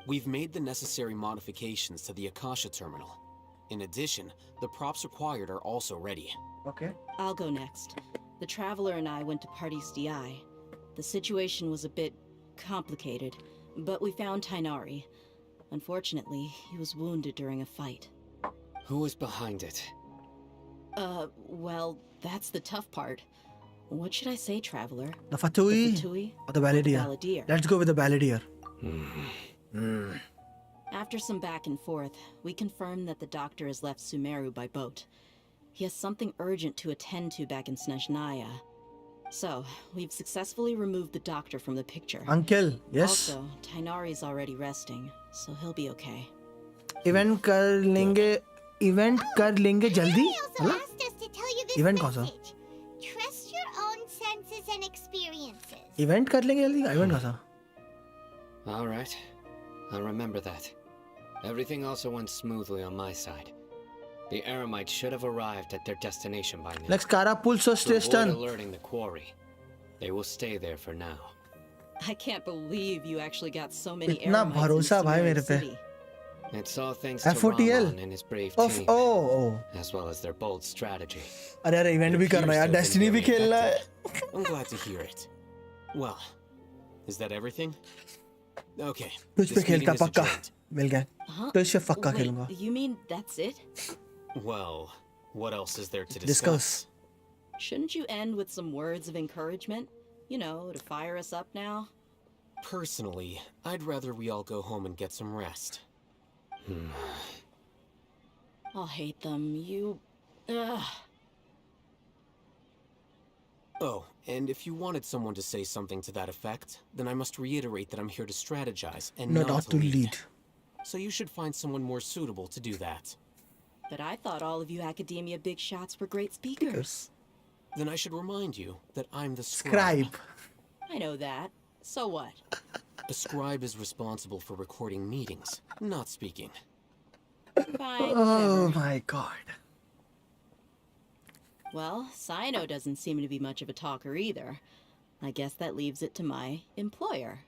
We've made the necessary modifications to the Akasha terminal. In addition, the props required are also ready. Okay. I'll go next. The Traveler and I went to Party's DI. The situation was a bit complicated, but we found Tainari. Unfortunately, he was wounded during a fight. Who was behind it? Well, that's the tough part. What should I say, Traveler? The Fatui or the Balladeer? Let's go with the Balladeer. After some back and forth, we confirmed that the doctor has left Sumeru by boat. He has something urgent to attend to back in Snezhnaya. So, we've successfully removed the doctor from the picture. Uncle, yes. Also, Tainari's already resting, so he'll be okay. Event कर लेंगे जल्दी? Event कौन सा? Trust your own senses and experiences. Event कर लेंगे जल्दी? Event कौन सा? All right. I'll remember that. Everything also went smoothly on my side. The Eremites should have arrived at their destination by now. Like Scara pull so stay To stun. avoid alerting the quarry, they will stay there for now. I can't believe you actually got so many इतना Eremites भरोसा in भाई Sumeru मेरे पे. City. It's all thanks to FOTL. Rahman and his brave Of team, as well as their bold strategy. अरे यार event भी करना है यार, Destiny भी खेलना है. I'm glad to hear it. Well, is that everything? Okay. तुझ पे this खेलता meeting is पक्का adjourned. मिल गया. तुझ पे पक्का खेलूंगा. Wait, you mean that's it? Well, what else is there to Discuss. Shouldn't you end with some words of encouragement? You know, to fire us up now? Personally, I'd rather we all go home and get some rest. I'll hate them. Ugh. Oh, and if you wanted someone to say something to that effect, then I must reiterate that I'm here to strategize and not to lead. So you should find someone more suitable to do that. But I thought all of you academia big shots were great speakers. Then I should remind you that I'm the Scribe. I know that. So what? A scribe is responsible for recording meetings, not speaking. Fine. Oh whatever. my god. Well, Sino doesn't seem to be much of a talker either. I guess that leaves it to my employer.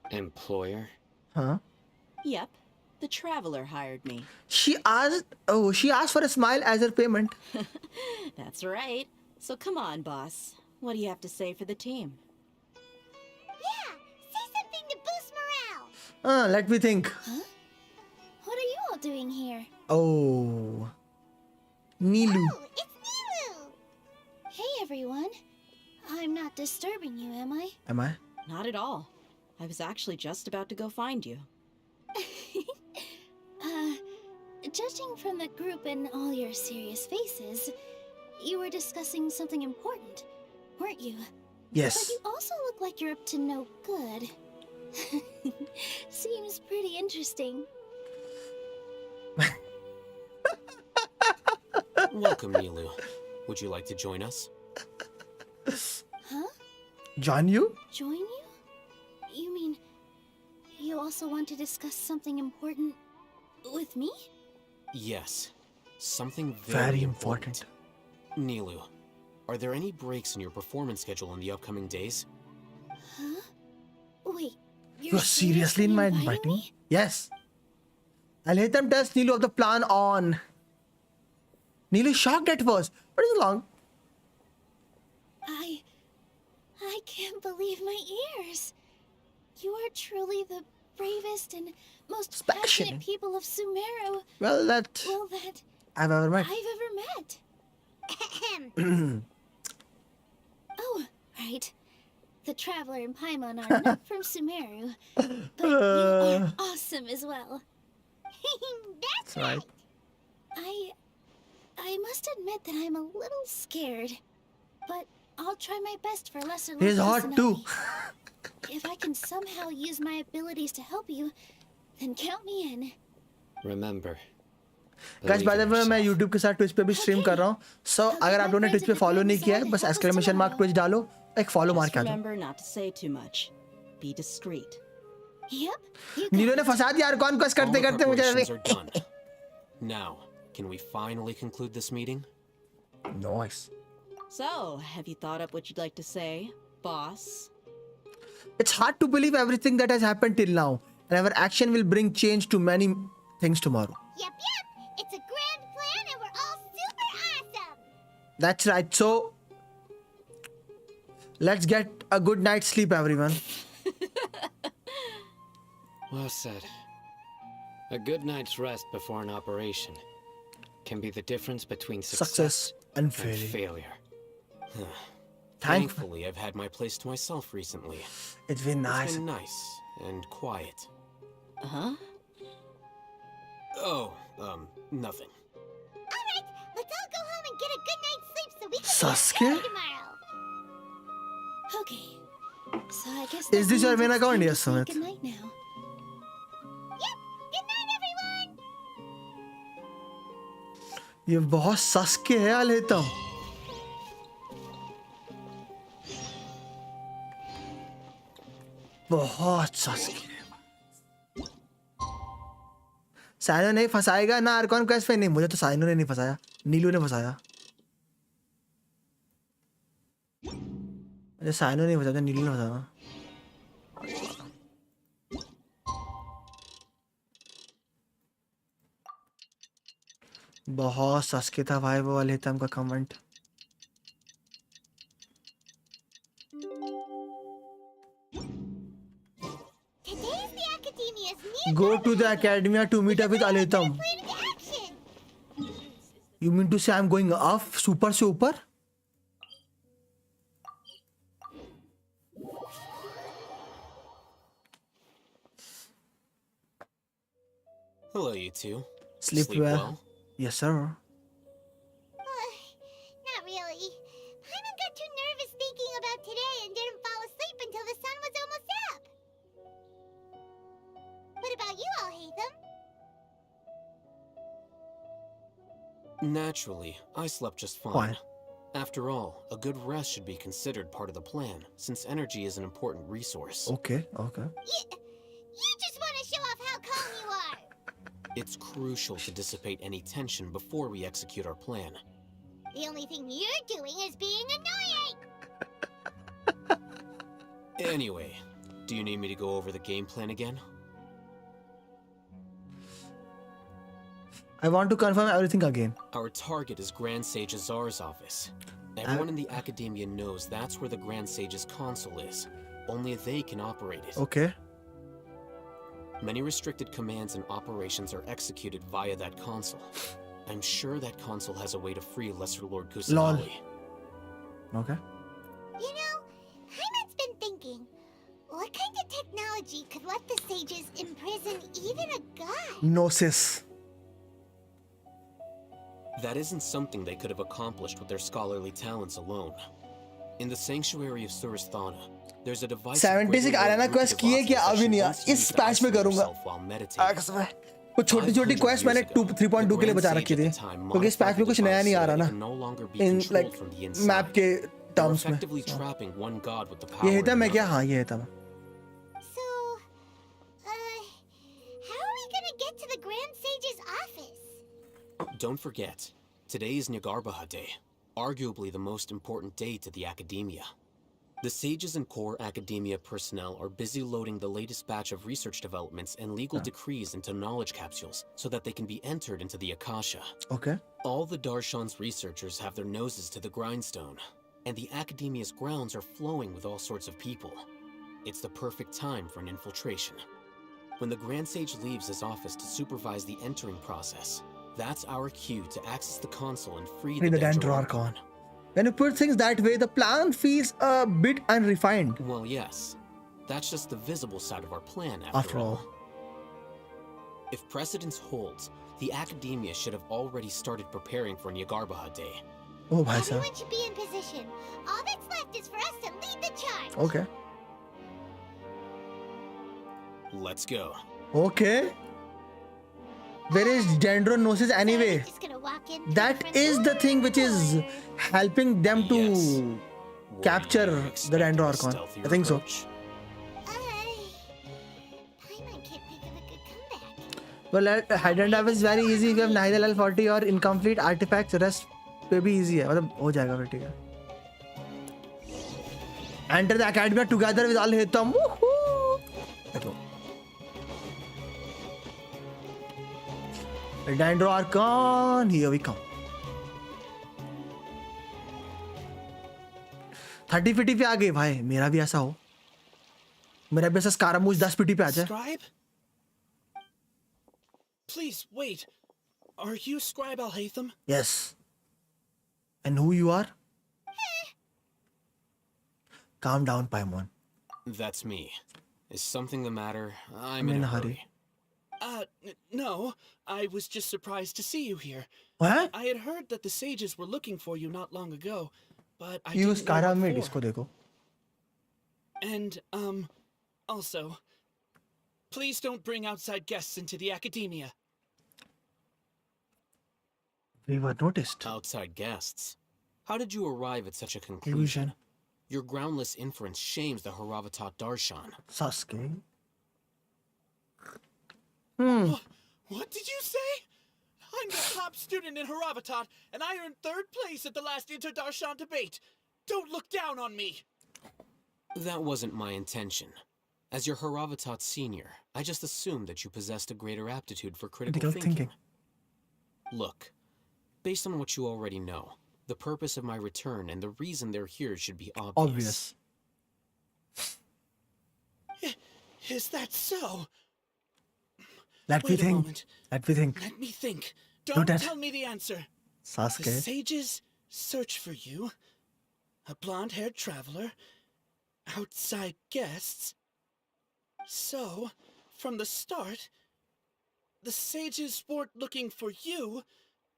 Employer? Huh? Yep. The Traveler hired me. She asked for a smile as her payment. That's right. So come on, boss. What do you have to say for the team? Yeah, say something to boost morale. Let me think. Huh? What are you all doing here? Oh. Nilu. Oh, it's Nilu. Hey everyone. I'm not disturbing you, am I? Am I? Not at all. I was actually just about to go find you. Judging from the group and all your serious faces, you were discussing something important, weren't you? Yes. But you also look like you're up to no good. Seems pretty interesting. Welcome, Nilu. Would you like to join us? Huh? Join you? Join you? You mean you also want to discuss something important with me? Yes. Something Very important. Nilu, are there any breaks in your performance schedule in the upcoming days? Huh? Wait, You're seriously inviting me? Yes. I'll let them test Nilu of the plan on. Nilu is shocked at first, but it's long. I can't believe my ears. You are truly the bravest and most passionate people of Sumeru. Well, that I've ever met. Oh, right. The Traveler and Paimon are not from Sumeru, but you are awesome as well. That's right. I must admit that I'm a little scared, but I'll try my best for lesser He's luck hot too. If I can somehow use my abilities to help you, then count me in. Remember. Guys, by the way, मैं YouTube के साथ Twitch पे भी stream कर रहा हूँ. So अगर आप लोगों ने Twitch पे follow नहीं किया है, बस exclamation mark Twitch डालो, एक follow मार के आ जाओ. Remember not to say too much. Be discreet. Yep. नीलो ने फंसा दिया यार conquest करते करते मुझे. Preparations are done. Now, can we finally conclude this meeting? Nice. So, have you thought up what you'd like to say, boss? It's hard to believe everything that has happened till now, and our action will bring change to many things tomorrow. Yep. It's a grand plan and we're all super awesome. That's right. So, Let's get a good night's sleep, everyone. Well said. A good night's rest before an operation can be the difference between success and failure. Thankfully, I've had my place to myself recently. It's been nice. It's been nice and quiet. Huh? Oh, nothing. Alright, let's all go home and get a good night's sleep so we can Suske? be tomorrow. Okay. So I guess Is this your main account? Yes, Sumit. Sumit. Good night now. Yep, good night everyone. ये बहुत सस्के है यार लेता हूँ. बहुत सस्के. Cyano नहीं फंसाएगा ना Arcon quest पे. नहीं, मुझे तो साइनो ने नहीं फंसाया, नीलू ने फंसाया. मुझे साइनो नहीं फंसाया, नीलू ने फंसाया. बहुत सस्के था भाई वो वाले तम का comment. Go to the academia to meet up with Aletam. You mean to say I'm going up super से ऊपर? Hello, you two. Sleep well. Yes, sir. Not really. Paimon got too nervous thinking about today and didn't fall asleep until the sun was almost up. What about you all, Hatham? Naturally, I slept just fine. Fine. After all, a good rest should be considered part of the plan, since energy is an important resource. Okay. You just want to show off how calm you are. It's crucial to dissipate any tension before we execute our plan. The only thing you're doing is being annoying. Anyway, do you need me to go over the game plan again? I want to confirm everything again. Our target is Grand Sage Azar's office. Everyone in the academia knows that's where the Grand Sage's console is. Only they can operate it. Okay. Many restricted commands and operations are executed via that console. I'm sure that console has a way to free Lesser Lord Kusanagi. Okay. You know, Paimon's been thinking, what kind of technology could let the sages imprison even a god? Gnosis. That isn't something they could have accomplished with their scholarly talents alone. In the sanctuary of Suristhana, there's a device 76 arena quest किए क्या अभी नहीं. इस patch में करूँगा. कुछ छोटी-छोटी quest मैंने 3.2 के लिए बचा रखी थी. क्योंकि इस पैच में कुछ नया नहीं आ रहा ना. In like map के terms में. ये है था मैं क्या? हाँ ये है था. So, how are we gonna get to the Grand Sage's office? Don't forget, today is Nyagarbha Day, arguably the most important day to the academia. The sages and core academia personnel are busy loading the latest batch of research developments and legal decrees into knowledge capsules so that they can be entered into the Akasha. Okay. All the Darshan's researchers have their noses to the grindstone, and the academia's grounds are flowing with all sorts of people. It's the perfect time for an infiltration. When the Grand Sage leaves his office to supervise the entering process, that's our cue to access the console and free the Dendrarchon. When you put things that way, the plan feels a bit unrefined. Well, yes. That's just the visible side of our plan, after all. If precedence holds, the academia should have already started preparing for Nyagarbha Day. Oh, bhai sahab. Everyone should be in position. All that's left is for us to lead the charge. Okay. Let's go. Okay. Where is Dendronosis anyway? That is the thing which is helping them to capture the Dendrarchon. I think so. Well, hide and have is very easy. If you have neither L40 or incomplete artifacts, rest will be easy. मतलब हो जाएगा फिर ठीक है. Enter the academia together with all Hetham. Dendrarchon, here we come. 30 फीटी पे आ गई भाई, मेरा भी ऐसा हो, मेरा भी ऐसा स्कारामूज 10 फीटी पे आ जाए। Scribe? Please wait. Are you Scribe Al-Haytham? Yes. And who you are? Calm down, Paimon. That's me. Is something the matter? I'm in a hurry. No. I was just surprised to see you here. What? I had heard that the sages were looking for you not long ago, but I You didn't Scara know made what इसको for. देखो. And, also, please don't bring outside guests into the academia. We were noticed. Outside guests. How did you arrive at such a conclusion? Your groundless inference shames the Haravatat Darshan. Suske. What did you say? I'm the top student in Haravatat, and I earned 3rd place at the last Inter-Darshan debate. Don't look down on me. That wasn't my intention. As your Haravatat senior, I just assumed that you possessed a greater aptitude for critical thinking. Look, based on what you already know, the purpose of my return and the reason they're here should be obvious. Is that so? Let me think. Let me think. Let me think. Don't tell me the answer. Sasuke. The sages search for you, a blonde-haired traveler, outside guests. So, from the start, the sages weren't looking for you,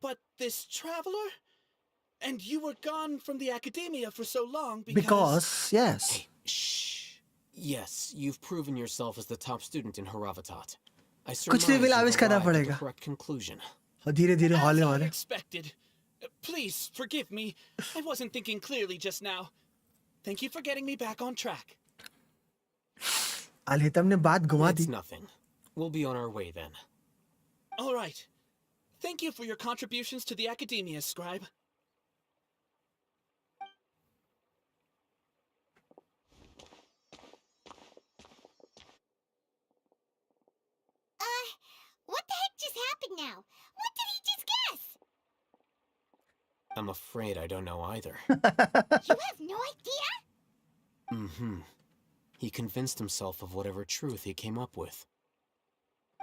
but this traveler? And you were gone from the academia for so long because yes. Hey, shh. Yes, you've proven yourself as the top student in Haravatat. I surmise you've arrived at the correct conclusion. As I expected. Please forgive me. I wasn't thinking clearly just now. Thank you for getting me back on track. Al-Haytham ने बात घुमा दी. It's nothing. We'll be on our way then. All right. Thank you for your contributions to the academia, Scribe. What the heck just happened now? What did he just guess? I'm afraid I don't know either. You have no idea? Mm-hmm. He convinced himself of whatever truth he came up with.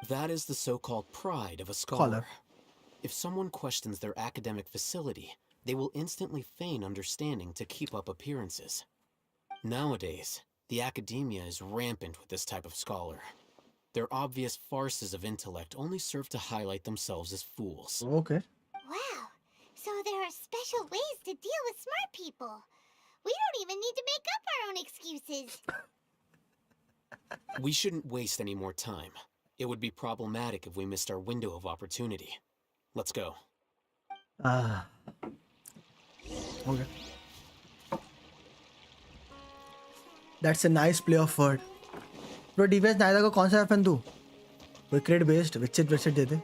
That is the so-called pride of a scholar. If someone questions their academic facility, they will instantly feign understanding to keep up appearances. Nowadays, the academia is rampant with this type of scholar. Their obvious farces of intellect only serve to highlight themselves as fools. Okay. Wow. So there are special ways to deal with smart people. We don't even need to make up our own excuses. We shouldn't waste any more time. It would be problematic if we missed our window of opportunity. Let's go. Okay. That's a nice play of word. Bro, device Nahida को कौन सा weapon दूं? कोई क्रिट based विचिट दे दे.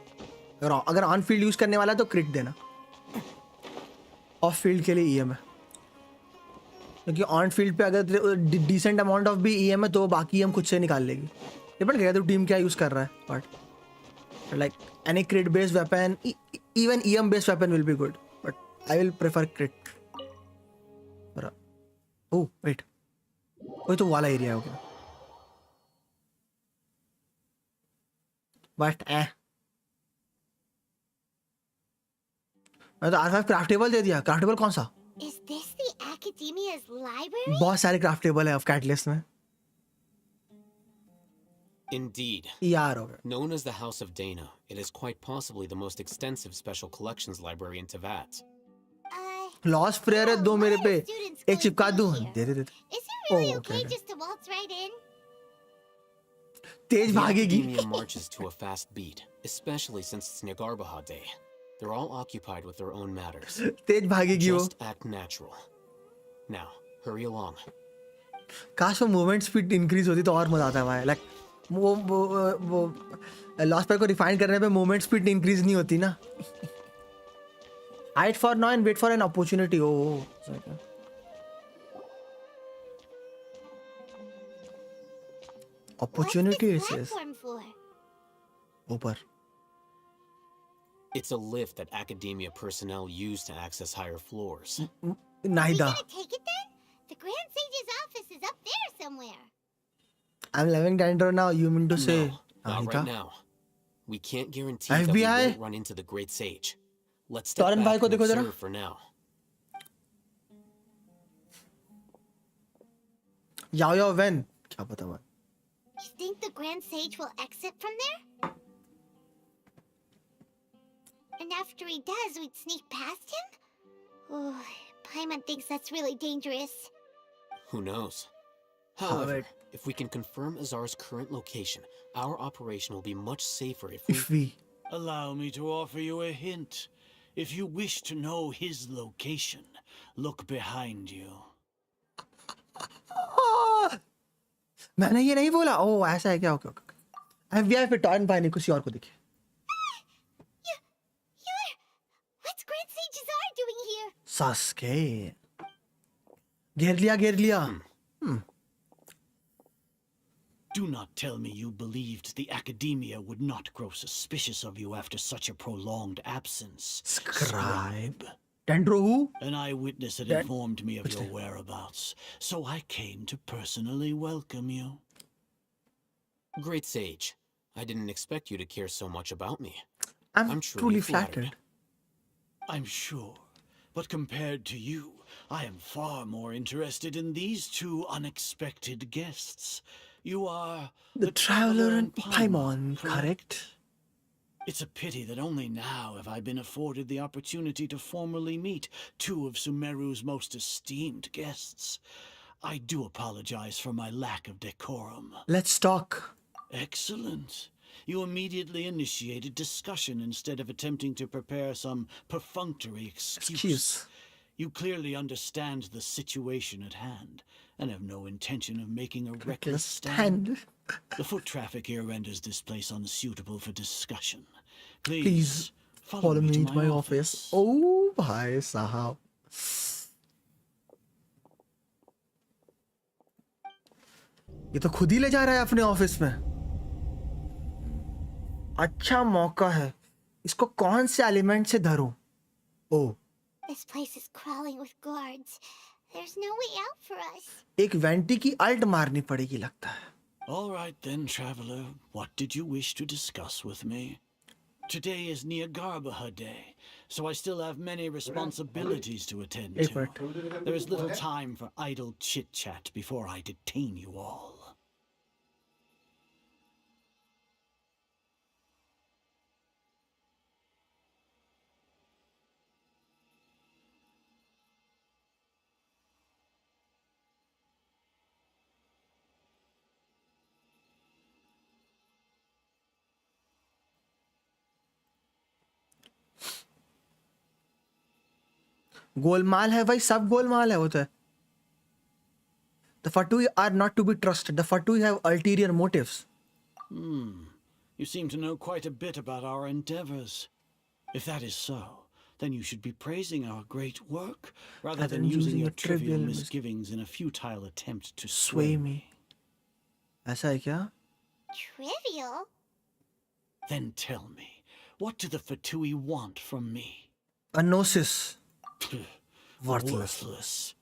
अगर on field use करने वाला है तो क्रिट देना. ऑफ फील्ड के लिए ईएम है. क्योंकि ऑन फील्ड पे अगर डिसेंट अमाउंट ऑफ भी ईएम है तो बाकी ईएम खुद से निकाल लेगी. डिपेंड करेगा तो टीम क्या यूज कर रहा है. But like any crit based weapon, even EM based weapon will be good. But I will prefer crit. Oh wait, वही तो वाला एरिया हो गया. बट मैं तो R5 क्राफ्टेबल दे दिया. क्राफ्टेबल कौन सा? Is this the academia's library? बहुत सारे क्राफ्टेबल है ऑफ कैटलिस्ट में. Indeed. यार हो गया. Known as the House of Dana, it is quite possibly the most extensive special collections library in Teyvat. Lost prayer है 2 मेरे पे. एक चिपका दूं. दे दे. Is it really okay just to waltz right in? Tej भागेगी. The academia marches to a fast beat, especially since it's Nagarbaha Day. They're all occupied with their own matters. तेज भागेगी वो. Just act natural. Now, hurry along. काश वो movement speed increase होती तो और मजा आता है भाई. लाइक वो लॉस्ट प्रेयर को रिफाइन करने पे मूवमेंट स्पीड इंक्रीज नहीं होती ना. Hide for now and wait for an opportunity. Oh. Opportunity it says. ऊपर. It's a lift that academia personnel use to access higher floors. Nahida. Take it then? The Grand Sage's office is up there somewhere. I'm loving Dandro now. You mean to say? Not Nahida? right now. We can't guarantee that we FBI? won't run into the Great Sage. Let's step Torrent भाई back को and देखो जरा. observe for now. Yao when? क्या पता man. You think the Grand Sage will exit from there? And after he does, we'd sneak past him? Oh, Paimon thinks that's really dangerous. Who knows? However, if we can confirm Azar's current location, our operation will be much safer if we... Allow me to offer you a hint. If you wish to know his location, look behind you. मैंने ये नहीं बोला. ओह ऐसा है क्या? Okay. FBI पे torn भाई ने किसी और को दिखे. What's Grand Sage Azar doing here? Suske. घेर लिया. Do not tell me you believed the academia would not grow suspicious of you after such a prolonged absence. Scribe. Dandro who? An eyewitness had informed me of your whereabouts, so I came to personally welcome you. Great Sage, I didn't expect you to care so much about me. I'm truly flattered. I'm sure, but compared to you, I am far more interested in these two unexpected guests. You are the traveler and Paimon, correct? It's a pity that only now have I been afforded the opportunity to formally meet two of Sumeru's most esteemed guests. I do apologize for my lack of decorum. Let's talk. Excellent. You immediately initiated discussion instead of attempting to prepare some perfunctory excuse. You clearly understand the situation at hand and have no intention of making a reckless stand. The foot traffic here renders this place unsuitable for discussion. Please follow me to my office. Oh, bhai sahab. ये तो खुद ही ले जा रहा है अपने office में. अच्छा मौका है. इसको कौन से एलिमेंट से धरूं? Oh. This place is crawling with guards. There's no way out for us. एक वेंटी की अल्ट मारनी पड़ेगी लगता है. All right then, traveler. What did you wish to discuss with me? Today is Niagarbaha Day, so I still have many responsibilities to attend to. There is little time for idle chit-chat before I detain you all. Golmaal है भाई, सब गोलमाल है होता है. The Fatui are not to be trusted. The Fatui have ulterior motives. You seem to know quite a bit about our endeavors. If that is so, then you should be praising our great work rather than using your trivial misgivings in a futile attempt to sway me. ऐसा है क्या? Trivial? Then tell me, what do the Fatui want from me? A gnosis. Worthless.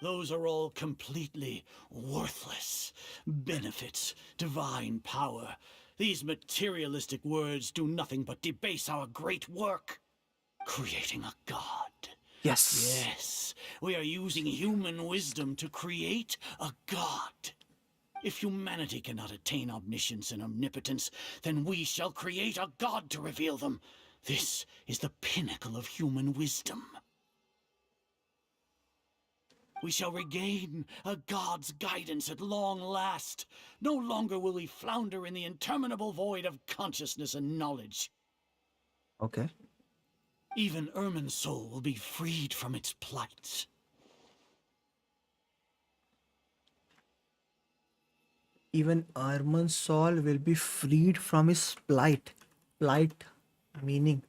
Those are all completely worthless. Benefits, divine power. These materialistic words do nothing but debase our great work. Creating a god. Yes. Yes. We are using human wisdom to create a god. If humanity cannot attain omniscience and omnipotence, then we shall create a god to reveal them. This is the pinnacle of human wisdom. We shall regain a god's guidance at long last. No longer will we flounder in the interminable void of consciousness and knowledge. Okay. Even Ermin's soul will be freed from its plight. Even Ermin's soul will be freed from his plight. Plight meaning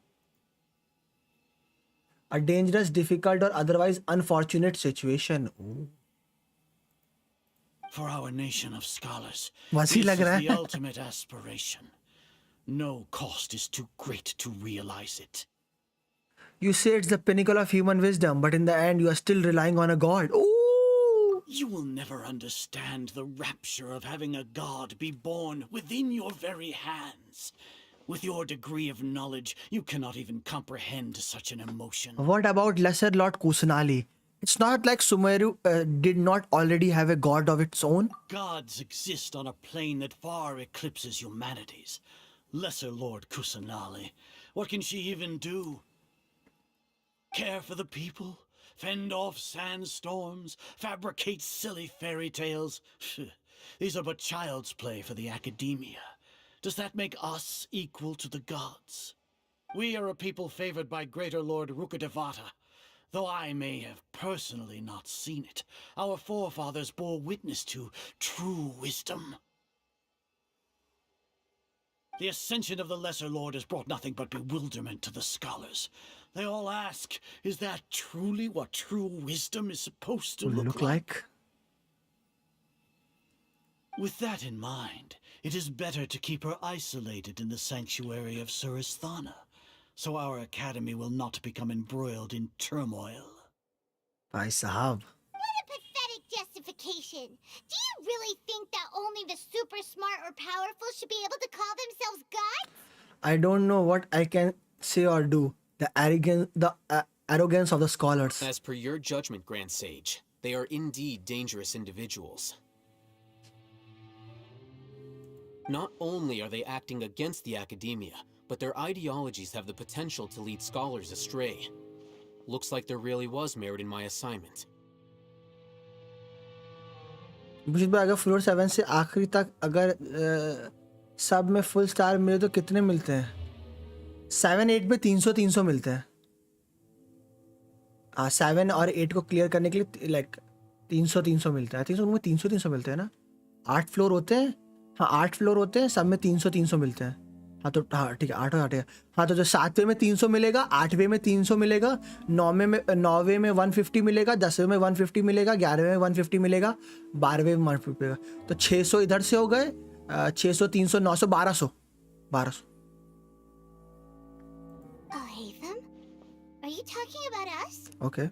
a dangerous, difficult, or otherwise unfortunate situation. Ooh. For our nation of scholars, Was this he is lag raha the hai? ultimate aspiration. No cost is too great to realize it. You say it's the pinnacle of human wisdom, but in the end, you are still relying on a god. Ooh. You will never understand the rapture of having a god be born within your very hands. With your degree of knowledge, you cannot even comprehend such an emotion. What about Lesser Lord Kusanali? It's not like Sumeru did not already have a god of its own. Gods exist on a plane that far eclipses humanity's. Lesser Lord Kusanali, what can she even do? Care for the people? Fend off sandstorms? Fabricate silly fairy tales? These are but child's play for the academia. Does that make us equal to the gods? We are a people favored by Greater Lord Rukkhadevata. Though I may have personally not seen it, our forefathers bore witness to true wisdom. The ascension of the Lesser Lord has brought nothing but bewilderment to the scholars. They all ask, is that truly what true wisdom is supposed to look like? With that in mind, it is better to keep her isolated in the sanctuary of Suristhana, so our academy will not become embroiled in turmoil. Bhai Sahab. What a pathetic justification. Do you really think that only the super smart or powerful should be able to call themselves gods? I don't know what I can say or do. The arrogance of the scholars. As per your judgment, Grand Sage, they are indeed dangerous individuals. Not only are they acting against the academia, but their ideologies have the potential to lead scholars astray. Looks like there really was merit in my assignment. बुशित भाई अगर floor 7 से आखिरी तक अगर सब में full star मिले तो कितने मिलते हैं? 7-8 में 300 मिलते हैं. हाँ 7 और 8 को क्लियर करने के लिए लाइक 300 मिलता है. 300 मिलते हैं ना. 8 फ्लोर होते हैं. हाँ 8 फ्लोर होते हैं, सब में 300 मिलते हैं. हाँ तो हाँ ठीक है 8 है. हाँ तो जो 7वें में 300 मिलेगा, 8वें में 300 मिलेगा, 9वें में 150 मिलेगा, 10वें में 150 मिलेगा, 11वें में 150 मिलेगा, 12वें में 150 मिलेगा. तो 600 इधर से हो गए, 600 300 900 1200. Oh, Hatham? Are you talking about us? Okay.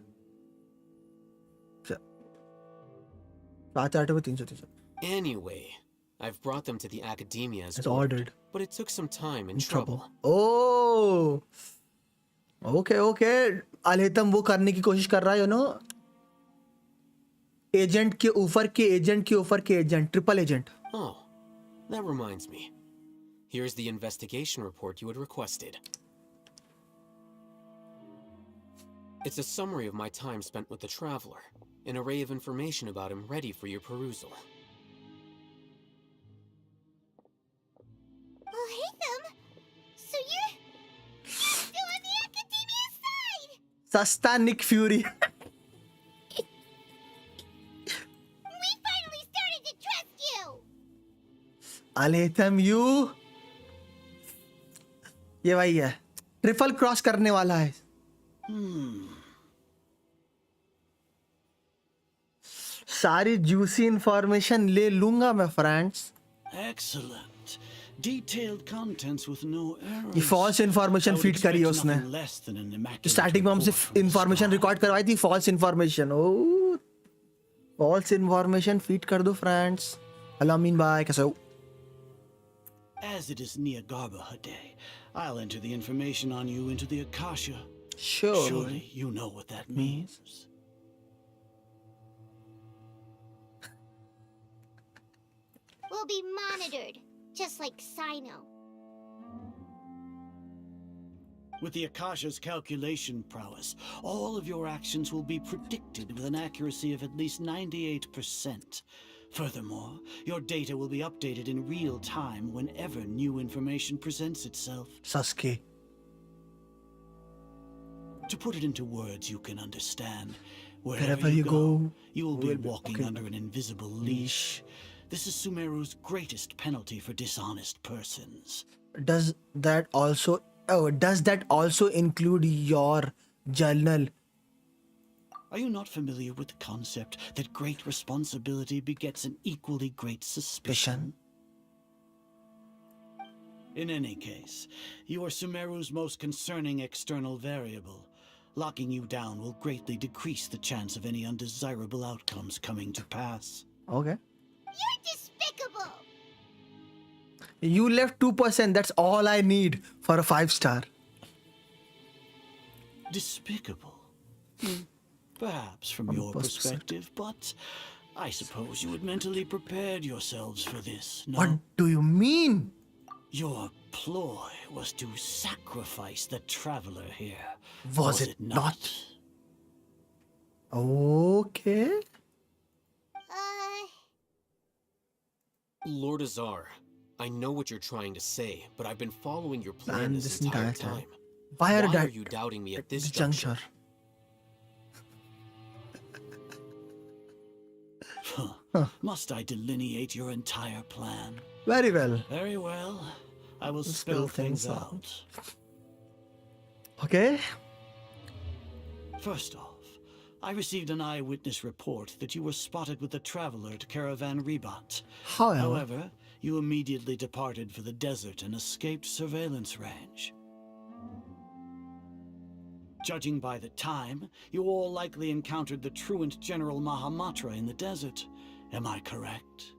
7-8 में 300. Anyway, I've brought them to the academia as ordered. But it took some time and trouble. Oh, okay. Alhetam वो करने की कोशिश कर रहा है, you know. एजेंट के ऊपर के agent, triple agent. Oh, that reminds me. Here's the investigation report you had requested. It's a summary of my time spent with the Traveler, an array of information about him ready for your perusal. Oh, Hatham! So you're still on the academia side! सस्ता Nick Fury. We finally started to trust you! Alhetam, you. ये वही है. Triple cross करने वाला है. सारी juicy information ले लूंगा मैं friends. Excellent. Detailed contents with no errors. ये फॉल्स इंफॉर्मेशन फीड करी है उसने. स्टार्टिंग में हमसे इंफॉर्मेशन रिकॉर्ड करवाई थी, फॉल्स इंफॉर्मेशन. ओह, फॉल्स इंफॉर्मेशन फीड कर दो फ्रेंड्स. हेलो अमीन भाई, कैसे हो? As it is Niagarba day, I'll enter the information on you into the Akasha. Sure. Surely you know what that means. We'll be monitored, just like Sino. With the Akasha's calculation prowess, all of your actions will be predicted with an accuracy of at least 98%. Furthermore, your data will be updated in real time whenever new information presents itself. Suske. To put it into words you can understand, Wherever you go, you will be walking under an invisible leash. This is Sumeru's greatest penalty for dishonest persons. Does that also include your journal? Are you not familiar with the concept that great responsibility begets an equally great suspicion? In any case, you are Sumeru's most concerning external variable. Locking you down will greatly decrease the chance of any undesirable outcomes coming to pass. Okay. You're despicable! You left 2%. That's all I need for a 5-star. Despicable? Perhaps from your perspective, but I suppose you had mentally prepared yourselves for this, no? What do you mean? Your ploy was to sacrifice the traveler here. Was it not? Okay. Lord Azar, I know what you're trying to say, but I've been following your plan this entire time. Why are you doubting me at this juncture? Must I delineate your entire plan? Very well. Very well. I will spell things out. Okay. First off, I received an eyewitness report that you were spotted with the traveler at Caravan Rebat. However, you immediately departed for the desert and escaped surveillance range. Judging by the time, you all likely encountered the truant General Mahamatra in the desert. Am I correct?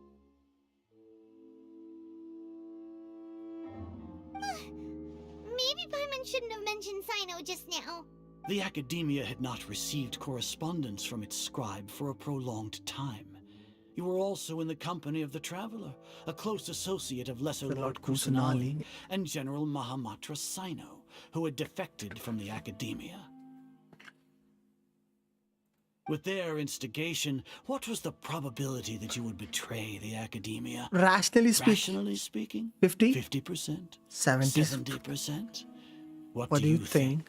Maybe Paimon shouldn't have mentioned Sino just now. The Academia had not received correspondence from its scribe for a prolonged time. You were also in the company of the Traveler, a close associate of Lesser Lord Kusanali and General Mahamatra Sino, who had defected from the Academia. With their instigation, what was the probability that you would betray the Academia? Rationally speaking? 50? 50%? 70? 70%? What do you think?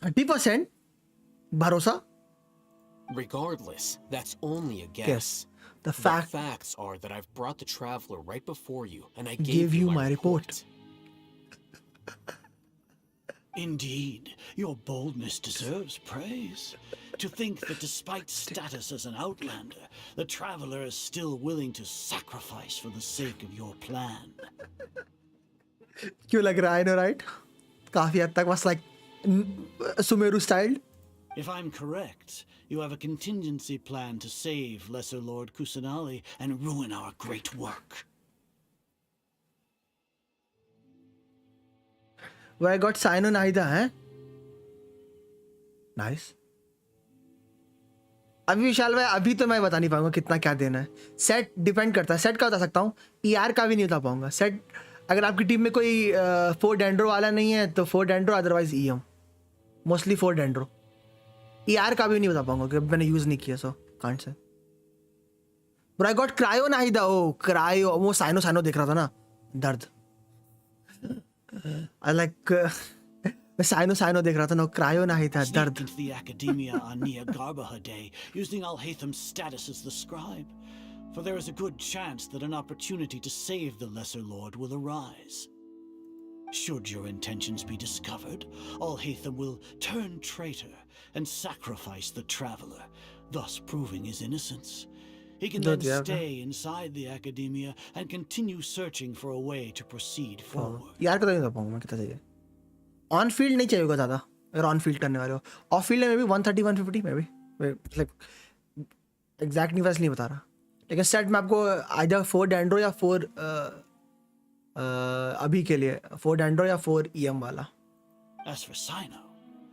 30%? Bharosa? Regardless, that's only a guess. Yes. The facts are that I've brought the Traveler right before you, and I gave you my report. Indeed, your boldness deserves praise. To think that despite status as an outlander, the Traveler is still willing to sacrifice for the sake of your plan. क्यों लग रहा है, right? काफी हद तक was like Sumeru style. If I'm correct, you have a contingency plan to save Lesser Lord Kusanali and ruin our great work. Well, I got Sino Nahida, eh? Nice. अभी विशाल भाई अभी तो मैं बता नहीं पाऊंगा कितना क्या देना है. सेट डिपेंड करता है. सेट का बता सकता हूँ, ER का भी नहीं बता पाऊंगा. सेट अगर आपकी टीम में कोई 4 डेंड्रो वाला नहीं है तो 4 dendro, otherwise EM. Mostly 4 dendro. ER का भी नहीं बता पाऊंगा क्योंकि मैंने यूज नहीं किया, so can't say. But I got cryo Nahida. Oh cryo, वो साइनो देख रहा था ना, दर्द. I like मैं साइनो देख रहा था ना, क्रायो नाहिदा, दर्द. Into the Academia on Nia Garbaha Day, using Al-Haytham's status as the scribe, for there is a good chance that an opportunity to save the Lesser Lord will arise. Should your intentions be discovered, Al-Haytham will turn traitor and sacrifice the Traveler, thus proving his innocence. He can then stay inside the Academia and continue searching for a way to proceed forward. यार का तो नहीं बता पाऊंगा मैं कितना चाहिए. On field नहीं चाहिए होगा ज़्यादा अगर ऑन फील्ड करने वाले हो. ऑफ फील्ड में भी 130 150 में भी लाइक एग्जैक्ट नहीं वैसे नहीं बता रहा. लेकिन सेट में आपको आइदर 4 डेंड्रो या 4 अभी के लिए 4 डेंड्रो या 4 EM वाला. As for Sino,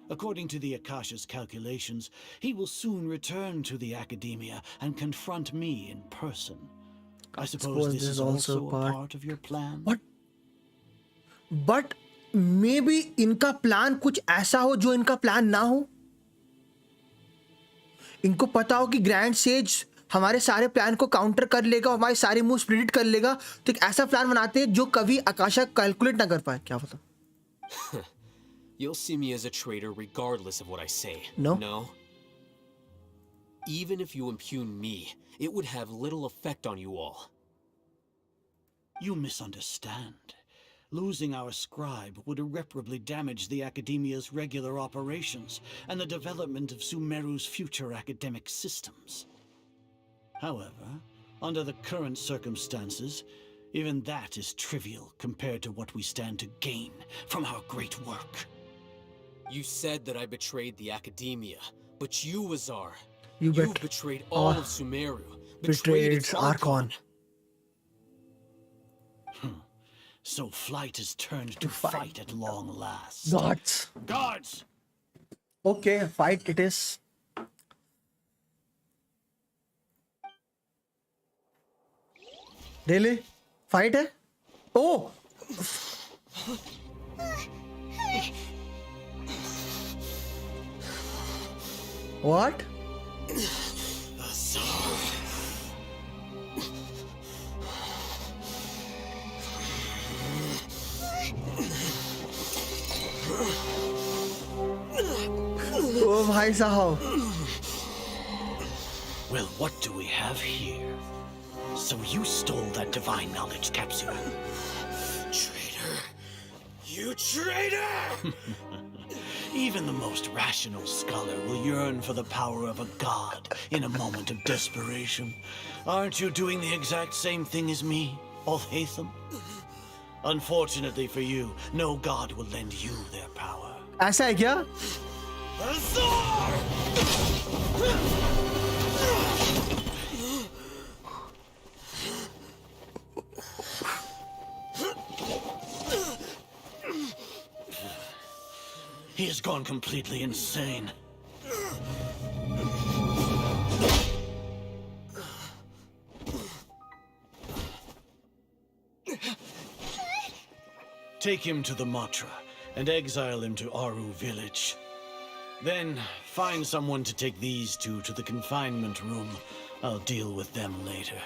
according to the Akasha's calculations, he will soon return to the Academia and confront me in person. I suppose this is also a part of your plan? What? But maybe इनका plan कुछ ऐसा हो जो इनका plan ना हो. इनको पता हो कि ग्रैंड सेज हमारे सारे प्लान को काउंटर कर लेगा, हमारे सारे मूव्स प्रेडिक्ट कर लेगा, तो एक ऐसा प्लान बनाते हैं जो कभी आकाशा कैलकुलेट ना कर पाए. क्या पता. You'll see me as a traitor regardless of what I say. No? No? Even if you impugn me, it would have little effect on you all. You misunderstand. Losing our scribe would irreparably damage the Academia's regular operations and the development of Sumeru's future academic systems. However, under the current circumstances, even that is trivial compared to what we stand to gain from our great work. You said that I betrayed the academia, but you, Azar, You've betrayed all of Sumeru, betrayed its Archon. So flight is turned to fight at long last. Gods. Guards! Okay, fight it is. Really? Fight है? Oh! What? Oh, भाई साहब. Well, what do we have here? So you stole that divine knowledge capsule. Traitor! You traitor! Even the most rational scholar will yearn for the power of a god in a moment of desperation. Aren't you doing the exact same thing as me, Okhdfcbank? Unfortunately for you, no god will lend you their power. ऐसा है क्या? He has gone completely insane. Take him to the Matra and exile him to Aru village. Then find someone to take these two to the confinement room. I'll deal with them later.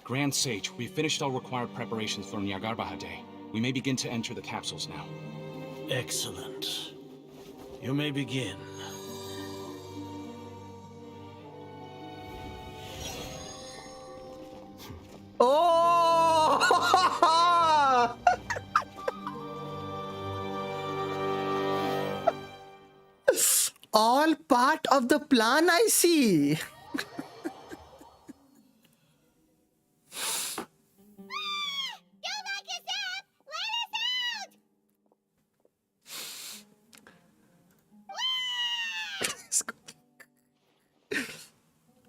Grand Sage, we've finished all required preparations for Nyagarbha Day. We may begin to enter the capsules now. Excellent. You may begin. Oh! All part of the plan, I see.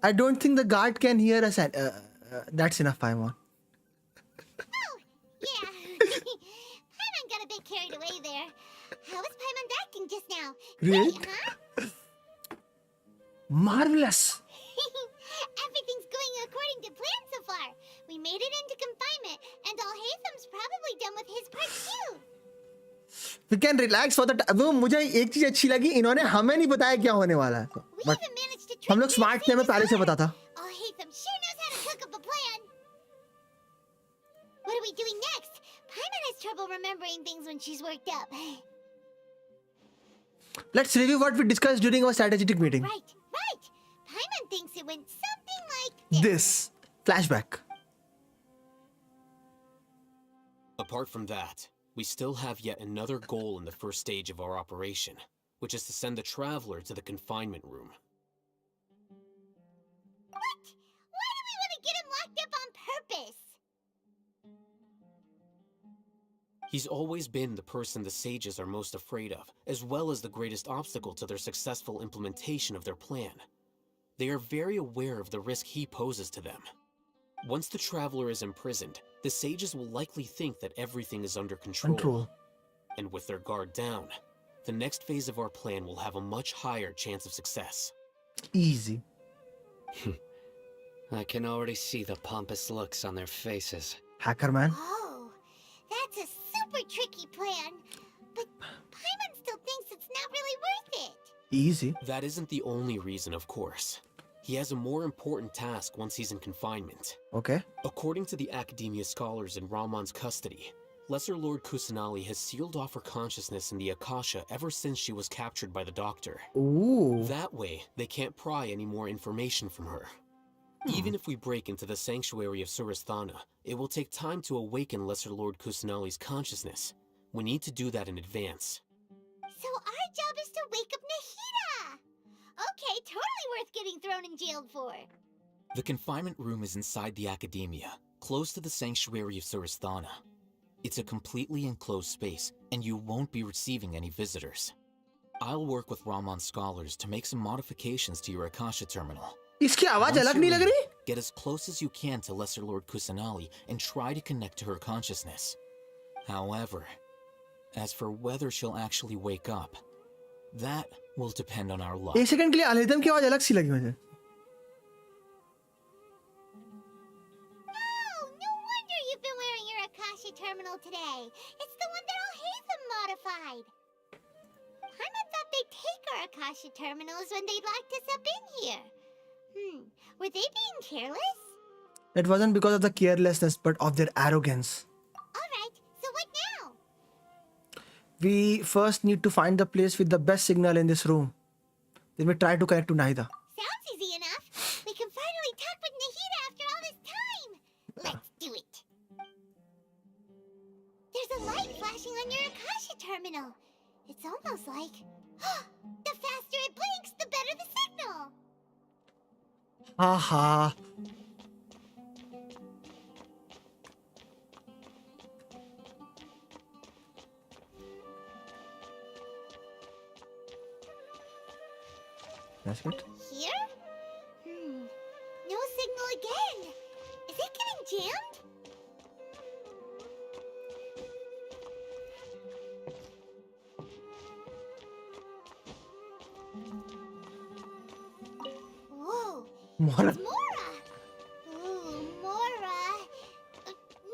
I don't think the guard can hear us. That's enough, Paimon. Yeah. Paimon got a bit carried away there. How was Paimon acting just now? Great. Great, huh? Marvelous. Everything's going according to plan so far. We made it into confinement, and Okhdfcbank's probably done with his part too. We can relax for the वो मुझे एक चीज अच्छी लगी इन्होंने हमें नहीं बताया क्या होने वाला है बट हम लोग स्मार्ट थे हमें पहले से पता था Okhdfcbank sure knows how to cook up a plan. What are we doing next? Paimon has trouble remembering things when she's worked up. Let's review what we discussed during our strategic meeting. Right. Paimon thinks it went something like This flashback. Apart from that, we still have yet another goal in the first stage of our operation, which is to send the Traveler to the confinement room. What? Why do we want to get him locked up on purpose? He's always been the person the sages are most afraid of, as well as the greatest obstacle to their successful implementation of their plan. They are very aware of the risk he poses to them. Once the Traveler is imprisoned, the sages will likely think that everything is under control. And with their guard down, the next phase of our plan will have a much higher chance of success. Easy. I can already see the pompous looks on their faces. Hacker man. Oh, that's a super tricky plan. But Paimon still thinks it's not really worth it. Easy. That isn't the only reason, of course. He has a more important task once he's in confinement. Okay. According to the Academia scholars in Ramon's custody, Lesser Lord Kusanali has sealed off her consciousness in the Akasha ever since she was captured by the Doctor. Ooh. That way, they can't pry any more information from her. Even if we break into the sanctuary of Surasthana, it will take time to awaken Lesser Lord Kusanali's consciousness. We need to do that in advance. So our job is to wake up Nahida! Okay, totally worth getting thrown and jailed for. The confinement room is inside the Academia, close to the sanctuary of Surasthana. It's a completely enclosed space, and you won't be receiving any visitors. I'll work with Raman scholars to make some modifications to your Akasha terminal. इसकी आवाज अलग नहीं लग रही? Get as close as you can to Lesser Lord Kusanali and try to connect to her consciousness. However, as for whether she'll actually wake up, that will depend on our luck. एक second के लिए अलहदम की आवाज अलग सी लगी मुझे. Oh, no wonder you've been wearing your Akasha terminal today. It's the one that all Hatham modified. Paimon thought they'd take our Akasha terminals when they locked us up in here. Were they being careless? It wasn't because of the carelessness, but of their arrogance. Alright, so what now? We first need to find the place with the best signal in this room. Then we try to connect to Nahida. Sounds easy enough. We can finally talk with Nahida after all this time. Let's do it. There's a light flashing on your Akasha terminal. It's almost like... the faster it blinks, the better the signal. Haha. That's good. Here? No signal again. Is it getting jammed? Whoa. Mora. It's Mora. Ooh, Mora.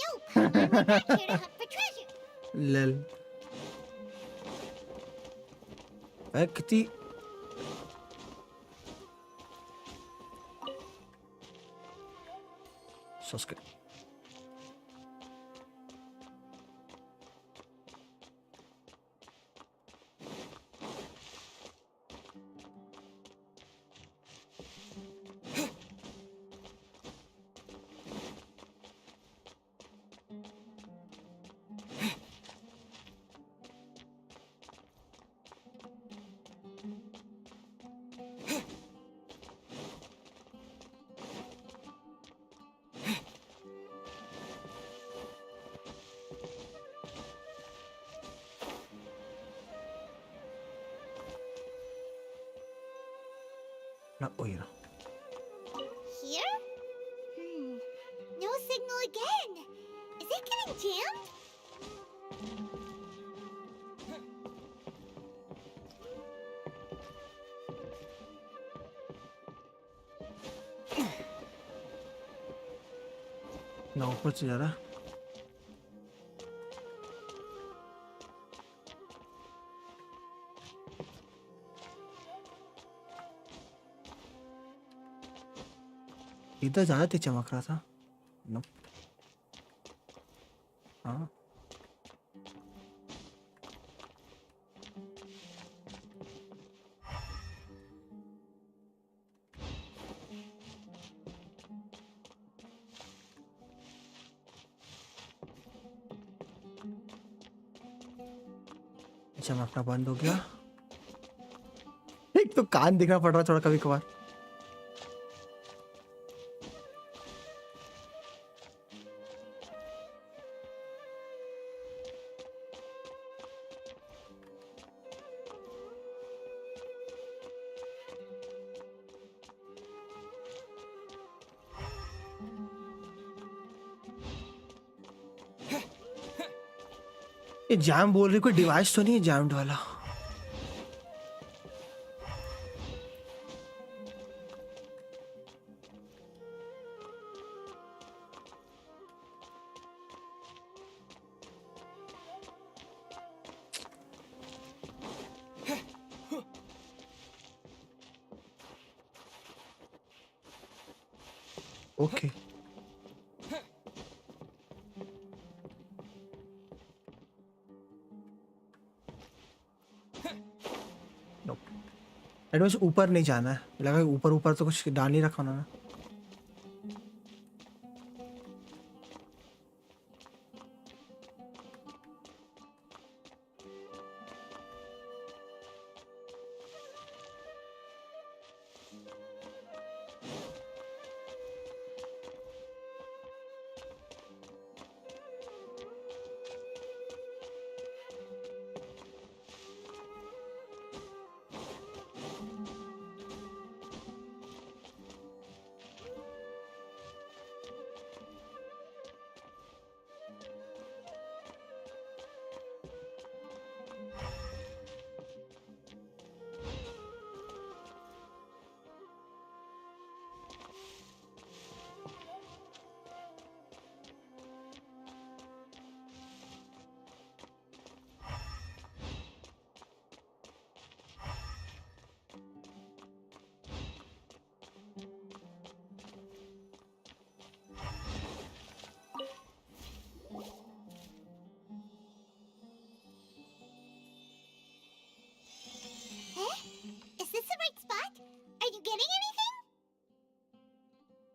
Nope. I'm not here to hunt for treasure. Lel. कितनी Suske. Here? No signal again. Is it getting jammed? ना ऊपर से जा रहा. इधर ज्यादा तेज चमक रहा था. नो. हाँ. चमकना बंद हो गया. एक तो कान दिखना पड़ रहा थोड़ा कभी कभार. ये जैम बोल रही कोई डिवाइस तो नहीं है जैम्ड वाला. ओके. एडवांस ऊपर नहीं जाना है. लगा ऊपर ऊपर तो कुछ डाल नहीं रखा उन्होंने.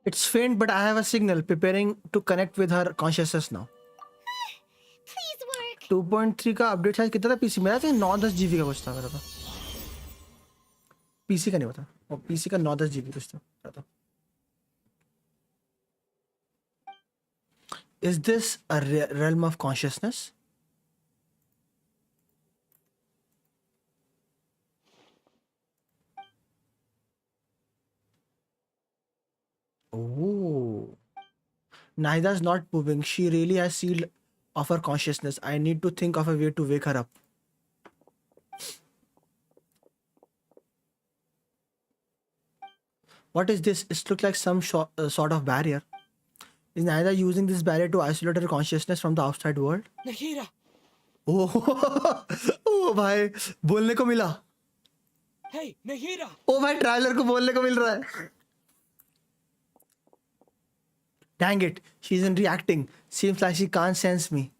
It's faint, but I have a signal preparing to connect with her consciousness now. Please work. 2.3 का अपडेट शायद कितना था पीसी मेरा तो 9-10 जीबी का कुछ था मेरा तो पीसी का नहीं पता और पीसी का 9-10 जीबी कुछ था मेरा तो Is this a realm of consciousness? Oh, Nahida's not moving. She really has sealed of her consciousness. I need to think of a way to wake her up. What is this? It looks like some sort of barrier. Is Nahida using this barrier to isolate her consciousness from the outside world? Nahida! Oh, oh भाई बोलने को मिला. Hey, Nahida! Oh भाई traveller को बोलने को मिल रहा है. Dang it, she isn't reacting. Seems like she can't sense me.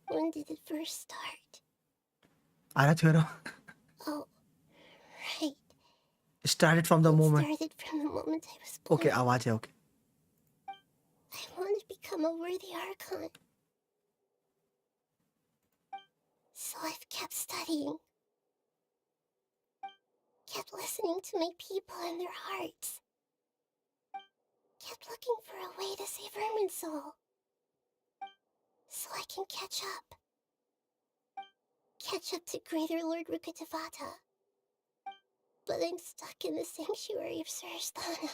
When did it first start? आरा छोरा. Oh, right. It started from the moment. Started from the moment I was born. Okay, आवाज है okay. I want to become a worthy Archon. So I've kept studying. Kept listening to my people and their hearts. Kept looking for a way to save Irminsul. So I can catch up. Catch up to Greater Lord Rukkhadevata. But I'm stuck in the sanctuary of Sarasthana.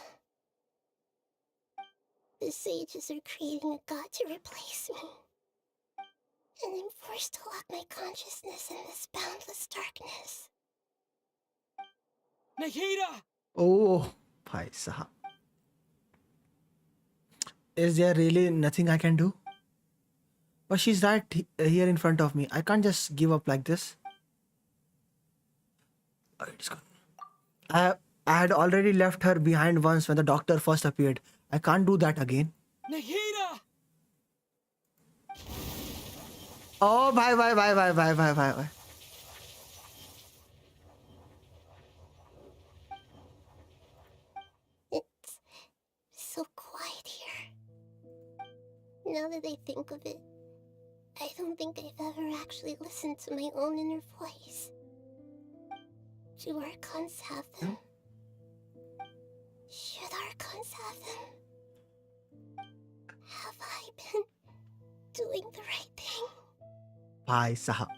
The sages are creating a god to replace me. And I'm forced to lock my consciousness in this boundless darkness. Nahida! Oh, bhai sahab. Is there really nothing I can do? But she's right here in front of me. I can't just give up like this. I had already left her behind once when the doctor first appeared. I can't do that again. Nahida! Oh, bye. It's so quiet here. Now that I think of it, I don't think I've ever actually listened to my own inner voice. Do Archons have them? Should Archons have them? Have I been doing the right thing? Bhai sahab.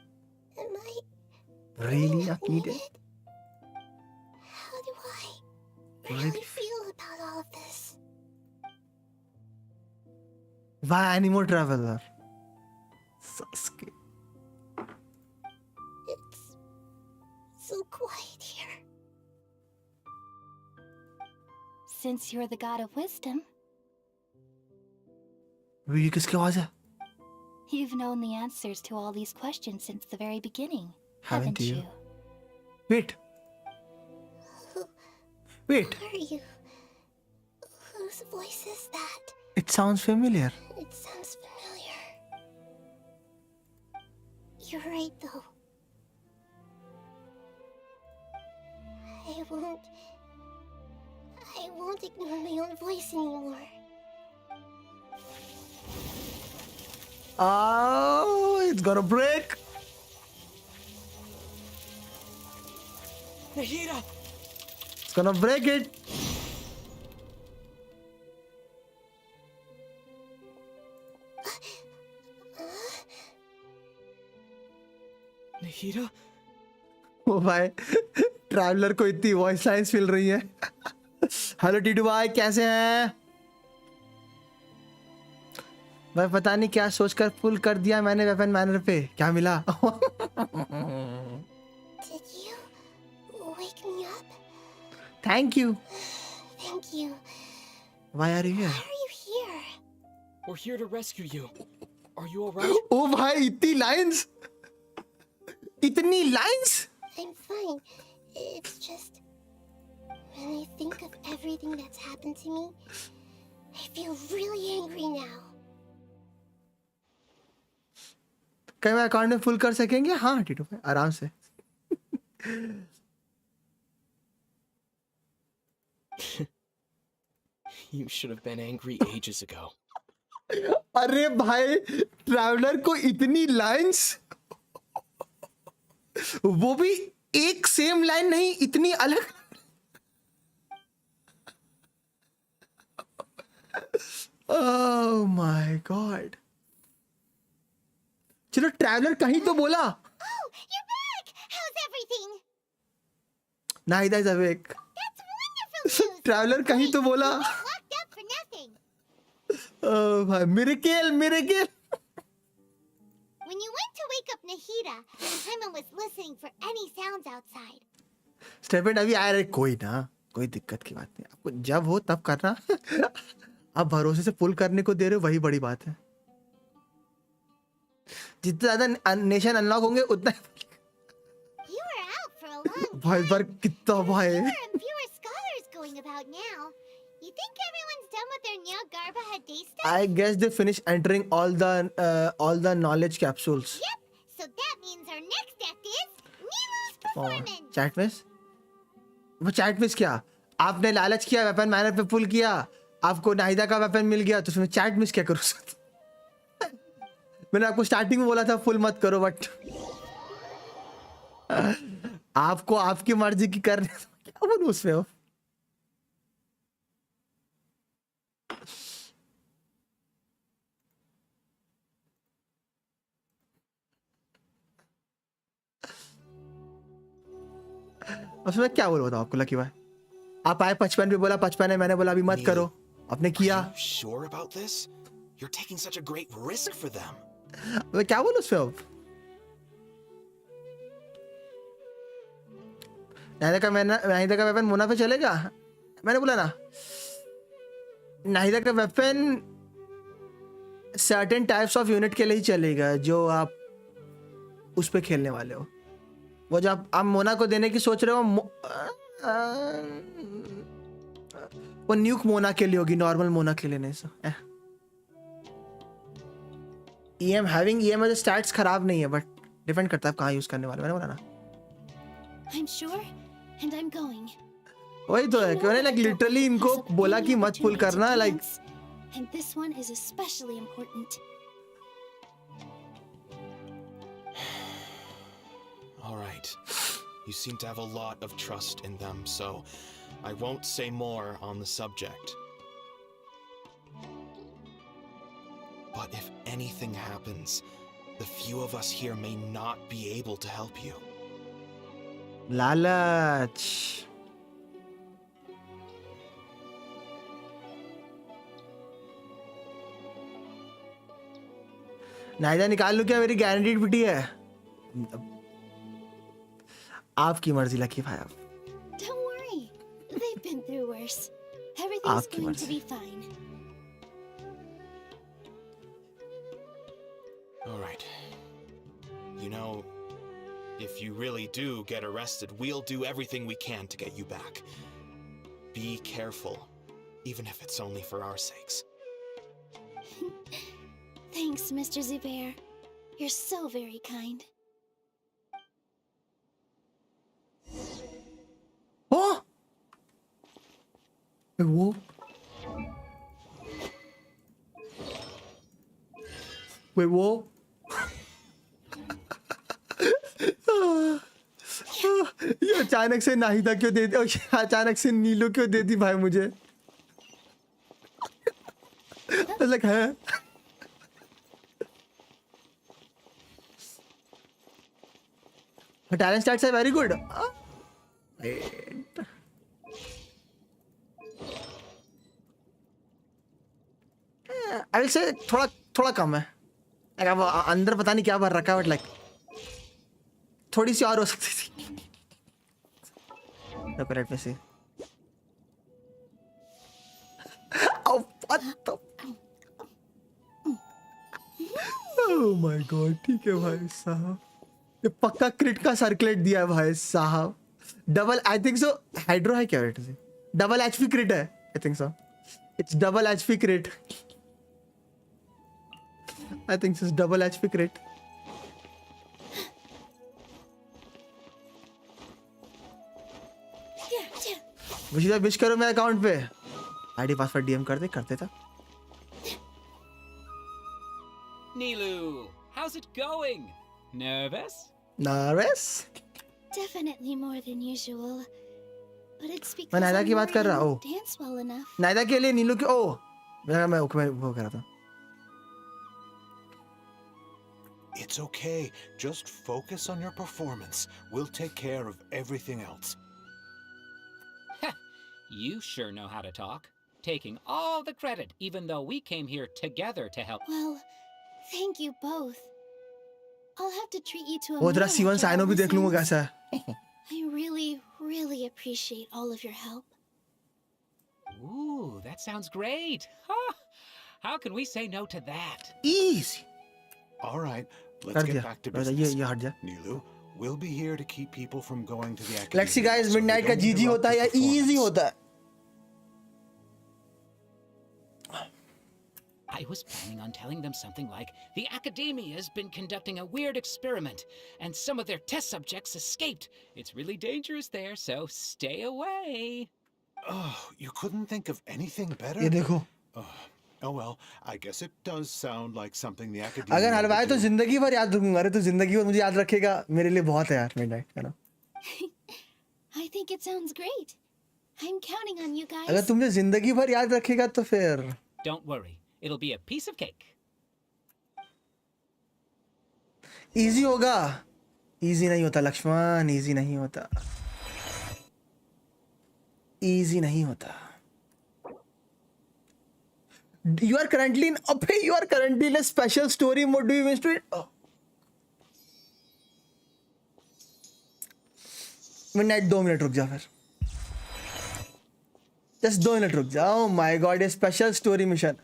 Am I Really not needed? How do I really feel about all of this? Why animal traveler? Suske. It's so quiet here. Since you're the god of wisdom, ये किसकी आवाज है? you've known the answers to all these questions since the very beginning, Haven't haven't you? you? Wait. Wait. Who are you? Whose voice is that? It sounds familiar. It sounds familiar. You're right, though. I won't ignore my own voice anymore. Oh, it's gonna break. Nahida! It's gonna break it. Nahida? ओ भाई traveller को इतनी voice lines मिल रही है. Hello Titu भाई कैसे हैं? भाई पता नहीं क्या सोचकर पुल कर दिया मैंने वेपन मैनर पे. क्या मिला? Did you wake me up? Thank you. Thank you. Why are you here? Why are you here? We're here to rescue you. Are you alright? ओ भाई इतनी लाइंस. इतनी lines. I'm fine. It's just when I think of everything that's happened to me, I feel really angry now. क्या मैं account में full कर सकेंगे? हाँ टीटू भाई आराम से. You should have been angry ages ago. अरे भाई ट्रैवलर को इतनी लाइंस, वो भी एक सेम लाइन नहीं, इतनी अलग। ओह माय गॉड। चलो ट्रैवलर कहीं तो बोला। Oh, you're back! How's everything? Nahida is awake. Traveller कहीं तो बोला। Locked up for nothing. ओह भाई miracle miracle. When you went to wake up Nahida, Paimon was listening for any sounds outside. स्टेफेंड अभी आ रहे, कोई ना, कोई दिक्कत की बात नहीं, आपको जब हो तब करना। आप भरोसे से पुल करने को दे रहे हो, वही बड़ी बात है। जितने ज्यादा नेशन अनलॉक होंगे उतना You were out for a long भाई पर कितना भाई। Fewer and fewer scholars going about now. You think everyone's done with their Nyagarbaha day stuff? I guess they finished entering all the knowledge capsules. Yep. So that means our next act is Nemo's performance. Chat miss, वो chat miss क्या? आपने लालच किया, weapon manner पे पुल किया, आपको नाहिदा का weapon मिल गया, तो उसमें चैट मिस क्या करूँ? मैंने आपको स्टार्टिंग में बोला था फुल मत करो, बट आपको आपकी मर्जी की करने क्या बोलूं उसमें हो। उसमें क्या बोलूं बताओ आपको लकी भाई? आप आए 55 पे बोला 55 है, मैंने बोला अभी मत करो, आपने किया। Sure about this? You're taking such a great risk for them. मैं क्या बोलूं उसमें अब? नाहिदा का वेपन मोना पे चलेगा, मैंने बोला ना। नाहिदा का weapon certain types of unit के लिए ही चलेगा जो आप उस पे खेलने वाले हो। वो जो आप मोना को देने की सोच रहे हो, वो न्यूक मोना के लिए होगी, नॉर्मल मोना के लिए नहीं। सो EM हैविंग EM में स्टैट्स खराब नहीं है, बट डिपेंड करता है आप कहाँ यूज करने वाले, मैंने बोला ना। I'm sure, and I'm going. वही तो है, मैंने लाइक लिटरली इनको बोला कि मत पुल करना, like. And this one is especially important. All right. You seem to have a lot of trust in them, so I won't say more on the subject. But if anything happens, the few of us here may not be able to help you. लालच। नाहिदा निकाल लूं क्या? मेरी guaranteed पिटी है। आपकी मर्जी lucky भाई। आप Don't worry. They've been through worse. Everything's आपकी going to मर्जी। be fine. All right. You know, if you really do get arrested, we'll do everything we can to get you back. Be careful, even if it's only for our sakes. Thanks, Mr. Zubair. You're so very kind. Oh! वो Wait, वो ये अचानक से नाहिदा क्यों दे दी, अचानक से नीलो क्यों दे दी भाई मुझे? लाइक है talent stats are very good. I will say थोड़ा थोड़ा कम है, अब अंदर पता नहीं क्या भर रखा है, बट लाइक थोड़ी सी और हो सकती थी। रुको let me see. Oh my god, ठीक है भाई साहब, ये पक्का क्रिट का सर्कुलेट दिया है भाई साहब। Double I think so hydro है क्या? डबल एचपी क्रिट है, I think so it's double HP क्रिट। I think this is double HP crit. मुझे विश करो मेरे अकाउंट पे, आईडी पासवर्ड डीएम करते था। Nilu, how's it going? Nervous? Nervous? Definitely more than usual. But it's because मैं नायदा की बात कर रहा हूँ। dance well enough. नायदा के लिए नीलू की ओ मैं वो कर रहा था। It's okay. Just focus on your performance. We'll take care of everything else. You sure know how to talk. Taking all the credit, even though we came here together to help. Well, thank you both. I'll have to treat you to a वो जरा meal सीवन after cyano all भी this देख लूँगा ends. कैसा है। I really appreciate all of your help. Ooh, that sounds great. Huh. How can we say no to that? Easy. All right, let's get back to ये business. हट जा। Nilu, we'll be here to keep people from going to the academy. Let's see guys, so we midnight का don't जीजी interrupt होता है the या easy performance. होता है? I was planning on telling them something like, the Academia's been conducting a weird experiment, and some of their test subjects escaped. It's really dangerous there, so stay away. Oh, you couldn't think of anything better? ये देखो। Oh well, I guess it does sound like something the academia. अगर हलवाए would तो do. जिंदगी भर याद रखूंगा। अरे तो जिंदगी भर मुझे याद रखेगा, मेरे लिए बहुत है यार midnight, है ना? I think it sounds great. I'm counting on you guys. अगर तुमने जिंदगी भर याद रखेगा तो फिर Don't worry, it'll be a piece of cake. easy होगा। easy नहीं होता लक्ष्मण, easy नहीं होता। easy नहीं होता। You are currently in a special story mode. Do you wish to? Oh. Midnight 2 minute रुक जा फिर। Just 2 मिनट रुक जा। Oh my God, a special story mission.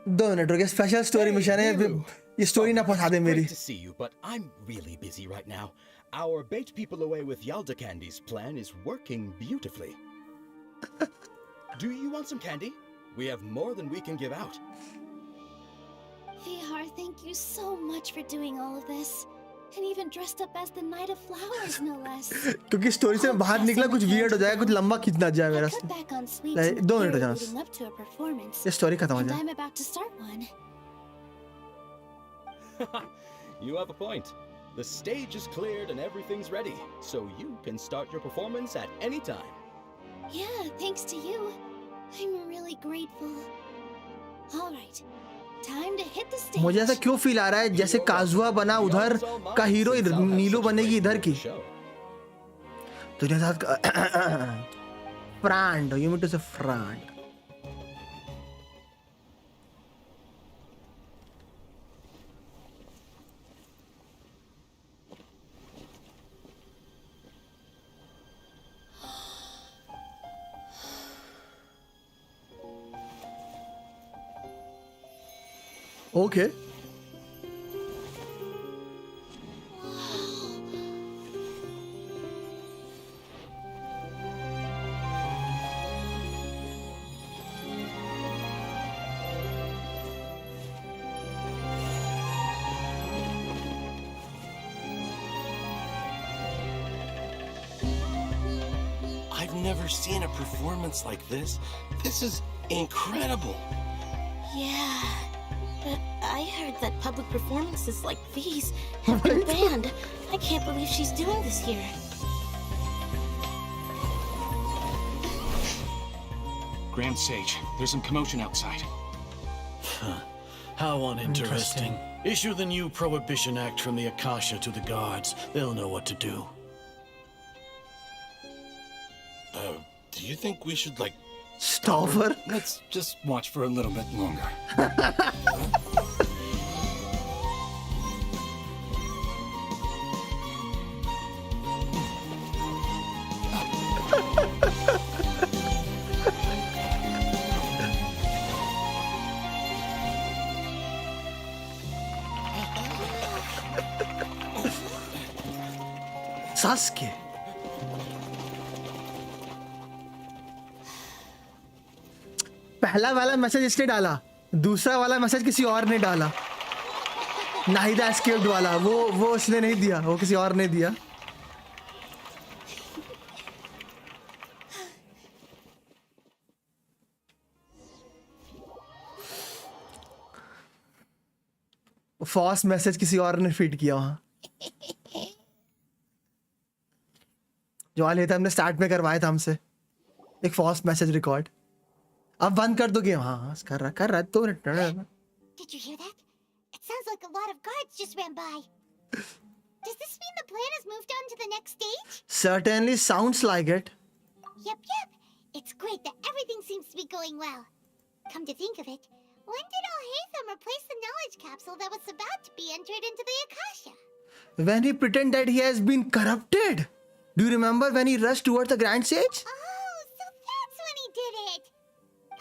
दो मिनट रुक, स्पेशल स्टोरी मिशन है। ये स्टोरी ना फंसा दे मेरी। Great to see you, but I'm really busy right now. Our bait people away with Yalda candies plan is working beautifully. Do you want some candy? We have more than we can give out. Vihar, thank you so much for doing all of this. And even dressed up as the Knight of Flowers, no less. क्योंकि story से बाहर निकला कुछ weird हो जाए, कुछ लंबा खींचना जाए मेरा। Cut back on sweets in the 2 minute हो period जाए leading up to a performance. ये स्टोरी खत्म हो And जाए। I'm about to start one. You have a point. The stage is cleared and everything's ready, so you can start your performance at any time. Yeah, thanks to you. I'm really grateful. All right. Time to hit the stage. मुझे ऐसा क्यों feel आ रहा है जैसे काजुआ बना उधर का hero नीलू बनेगी इधर की। तुझे साथ फ्रांड, you mean to say फ्रांड। Okay. I've never seen a performance like this. This is incredible. Yeah. But I heard that public performances like these have been banned. I can't believe she's doing this here. Grand Sage, there's some commotion outside. How uninteresting. Issue the new Prohibition Act from the Akasha to the guards. They'll know what to do. Do you think we should, like, stop her? Let's just watch for a little bit longer. Suske. पहला वाला message इसने डाला, दूसरा वाला message किसी और ने डाला। नाहिदा एस्केप्ड वाला वो उसने नहीं दिया, वो किसी और ने दिया। फॉल्स मैसेज किसी और ने फीड किया वहाँ। जो वाले थे हमने स्टार्ट में करवाया था हमसे एक फॉल्स मैसेज रिकॉर्ड। अब बंद कर दो गेम। हाँ कर रहा 2 minute. Did you hear that? It sounds like a lot of guards just ran by. Does this mean the plan has moved on to the next stage? Certainly sounds like it. Yep. It's great that everything seems to be going well. Come to think of it, when did Alhaitham replace the knowledge capsule that was about to be entered into the Akasha? When he pretended that he has been corrupted. Do you remember when he rushed towards the Grand Sage? Oh, so that's when he did it.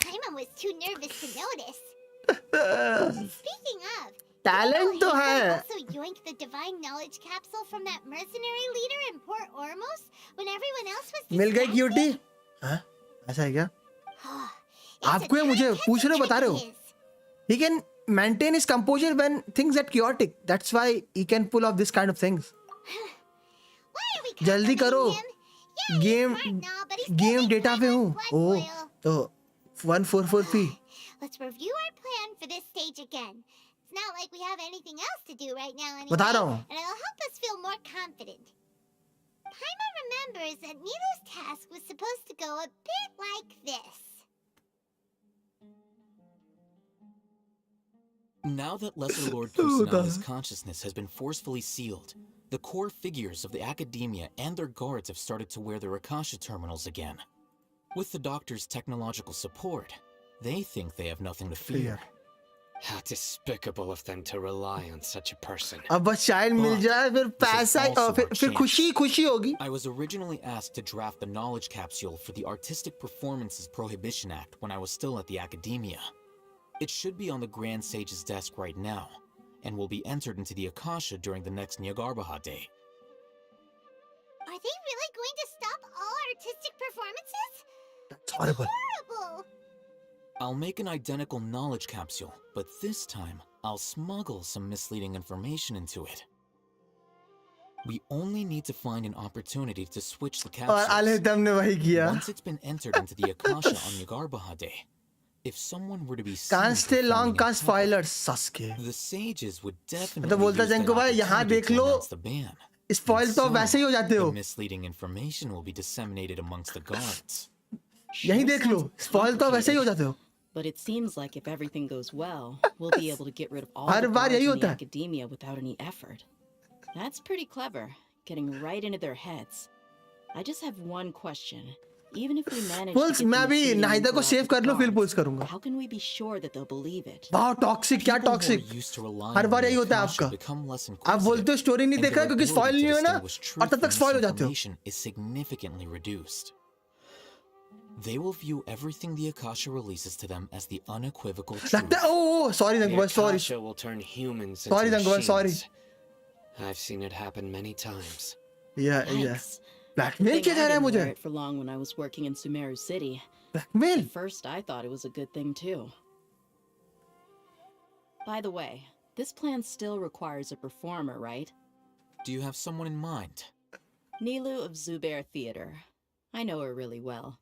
Paimon was too nervous to notice. Speaking of, talent तो है. Also yoinked the divine knowledge capsule from that mercenary leader in Port Ormos when everyone else was मिल गई cutie? हाँ ऐसा है क्या? आपको ये मुझे पूछ रहे हो बता रहे हो? He can maintain his composure when things get chaotic. That's why he can pull off this kind of things. जल्दी करो. गेम डेटा पे हूँ. ओह तो 144p. Let's review our plan for this stage again. It's not like we have anything else to do right now anyway, बता रहा हूँ. and it'll help us feel more confident. Paimon remembers that Nilo's task was supposed to go a bit like this. Now that Lesser Lord Kusanali's consciousness has been forcefully sealed, the core figures of the academia and their guards have started to wear their Akasha terminals again. With the doctor's technological support, they think they have nothing to fear. How despicable of them to rely on such a person. अब बस शायद मिल जाए फिर पैसा फिर खुशी होगी. I was originally asked to draft the knowledge capsule for the Artistic Performances Prohibition Act when I was still at the academia. It should be on the Grand Sage's desk right now, and will be entered into the Akasha during the next Nyagarbaha day. Are they really going to stop all artistic performances? That's horrible. I'll make an identical knowledge capsule, but this time I'll smuggle some misleading information into it. We only need to find an opportunity to switch the capsules. Once it's been entered into the Akasha on Nyagarbaha day, if someone were to be seen can't stay long, can't spoilers, Suske. The sages would definitely तो बोलता Junko भाई यहाँ देख लो. Spoil तो वैसे ही हो जाते हो. The misleading information will be disseminated amongst the guards. यहीं देख लो. Spoil तो वैसे ही हो जाते हो. But it seems like if everything goes well, we'll be able to get rid of all the guards in the academia without any effort. That's pretty clever, getting right into their heads. I just have one question. Even if we manage Pulse, to get मैं भी नाहिदा को save कर लो फिर pools करूँगा. how can we be sure that they'll believe it? वाह toxic क्या toxic. हर बार यही होता है आपका. आप बोलते हो स्टोरी नहीं देखा क्योंकि स्पॉइल नहीं हुआ ना और तब तक स्पॉइल हो जाते हो. Is significantly reduced. They will view everything the Akasha releases to them as the unequivocal truth. लगता है oh sorry Dangwa sorry. The Akasha will turn humans sorry into Dangwa machines. sorry. I've seen it happen many times. Yeah yeah. Blackmail किया जा रहा है मुझे. I didn't wear it for long when I was working in Sumeru City. Blackmail. At first I thought it was a good thing too. By the way, this plan still requires a performer, right? Do you have someone in mind? Nilu of Zubair Theater. I know her really well.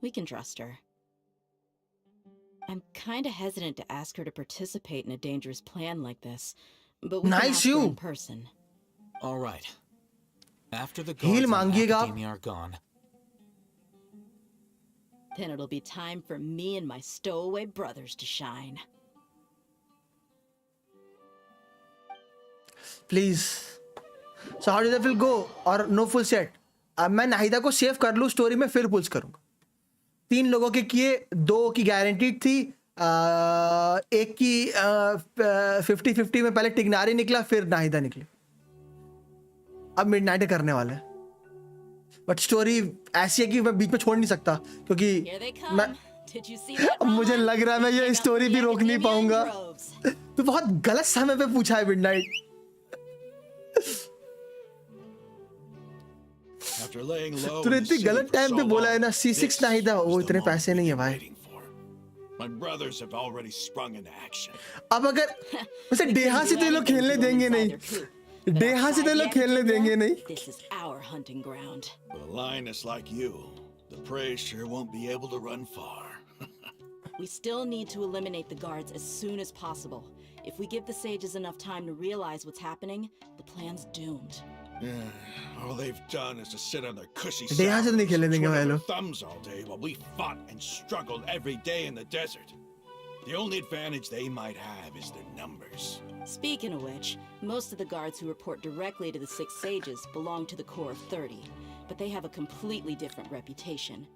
We can trust her. I'm kinda hesitant to ask her to participate in a dangerous plan like this, but we can ask her in person. All right. After the guards and academia are gone, then it'll be time for me and my stowaway brothers to shine. Please. So how did that will go? Or no full set? अब मैं नाहिदा को save कर लूँ story में फिर pools करूँगा. 3 लोगों के किए 2 की गारंटीड थी. एक की 50-50 में पहले टिग्नारी निकला फिर नाहिदा निकली. अब मिडनाइट करने वाले हैं. बट स्टोरी ऐसी है कि मैं बीच में छोड़ नहीं सकता क्योंकि मैं मुझे लग रहा है मैं ये स्टोरी भी रोक नहीं पाऊंगा. तो बहुत गलत समय पे पूछा है मिडनाइट. तूने इतनी गलत टाइम पे बोला है ना. C6 नाहिदा. वो इतने पैसे नहीं है भाई. My brothers have already sprung into action. अब अगर वैसे डेहा से तो लोग खेलने देंगे नहीं. डेहा से तो लोग खेलने देंगे नहीं. This is our hunting ground. With a lioness like you, the prey sure won't be able to run far. We still need to eliminate the guards as soon as possible. If we give the sages enough time to realize what's happening, the plan's doomed. Yeah, all they've done is to sit on their cushy यहाँ से नहीं खेलने देंगे भाई twiddle लोग. their thumbs all day while we fought and struggled every day in the desert. The only advantage they might have is their numbers. Speaking of which, most of the guards who report directly to the 6 sages belong to the core of 30, but they have a completely different reputation.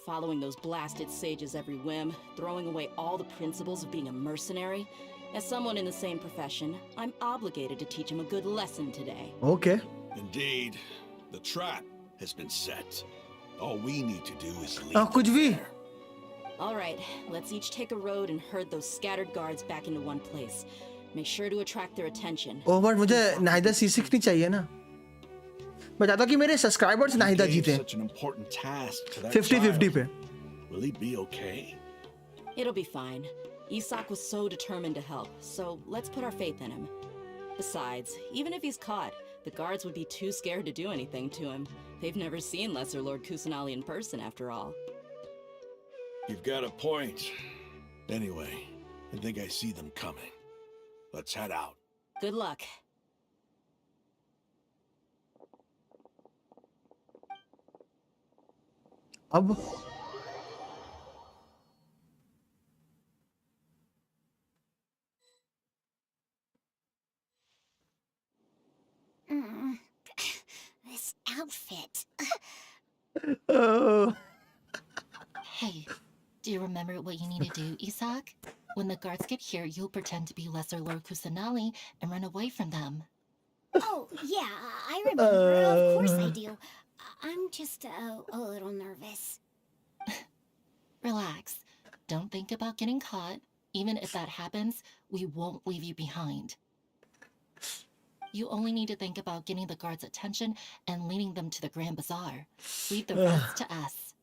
Following those blasted sages every whim, throwing away all the principles of being a mercenary. As someone in the same profession, I'm obligated to teach him a good lesson today. Okay. Indeed, the trap has been set. All we need to do is leave. कुछ भी. All right, let's each take a road and herd those scattered guards back into one place. Make sure to attract their attention. Oh, but मुझे Nahida C6 नहीं चाहिए ना. मैं चाहता हूँ कि मेरे सब्सक्राइबर्स नाहिदा जीते. Such an important task to that 50-50 पे. Will he be okay? It'll be fine. Isak was so determined to help, so let's put our faith in him. Besides, even if he's caught, the guards would be too scared to do anything to him. They've never seen Lesser Lord Kusanali in person, after all. You've got a point. Anyway, I think I see them coming. Let's head out. Good luck. अब This outfit. Oh. Hey, do you remember what you need to do, Isak? When the guards get here, you'll pretend to be Lesser Lord Kusanali and run away from them. Oh, yeah, I remember. Of course I do. I'm just a little nervous. Relax. Don't think about getting caught. Even if that happens, we won't leave you behind. You only need to think about getting the guards' attention and leading them to the Grand Bazaar. Leave the rest to us.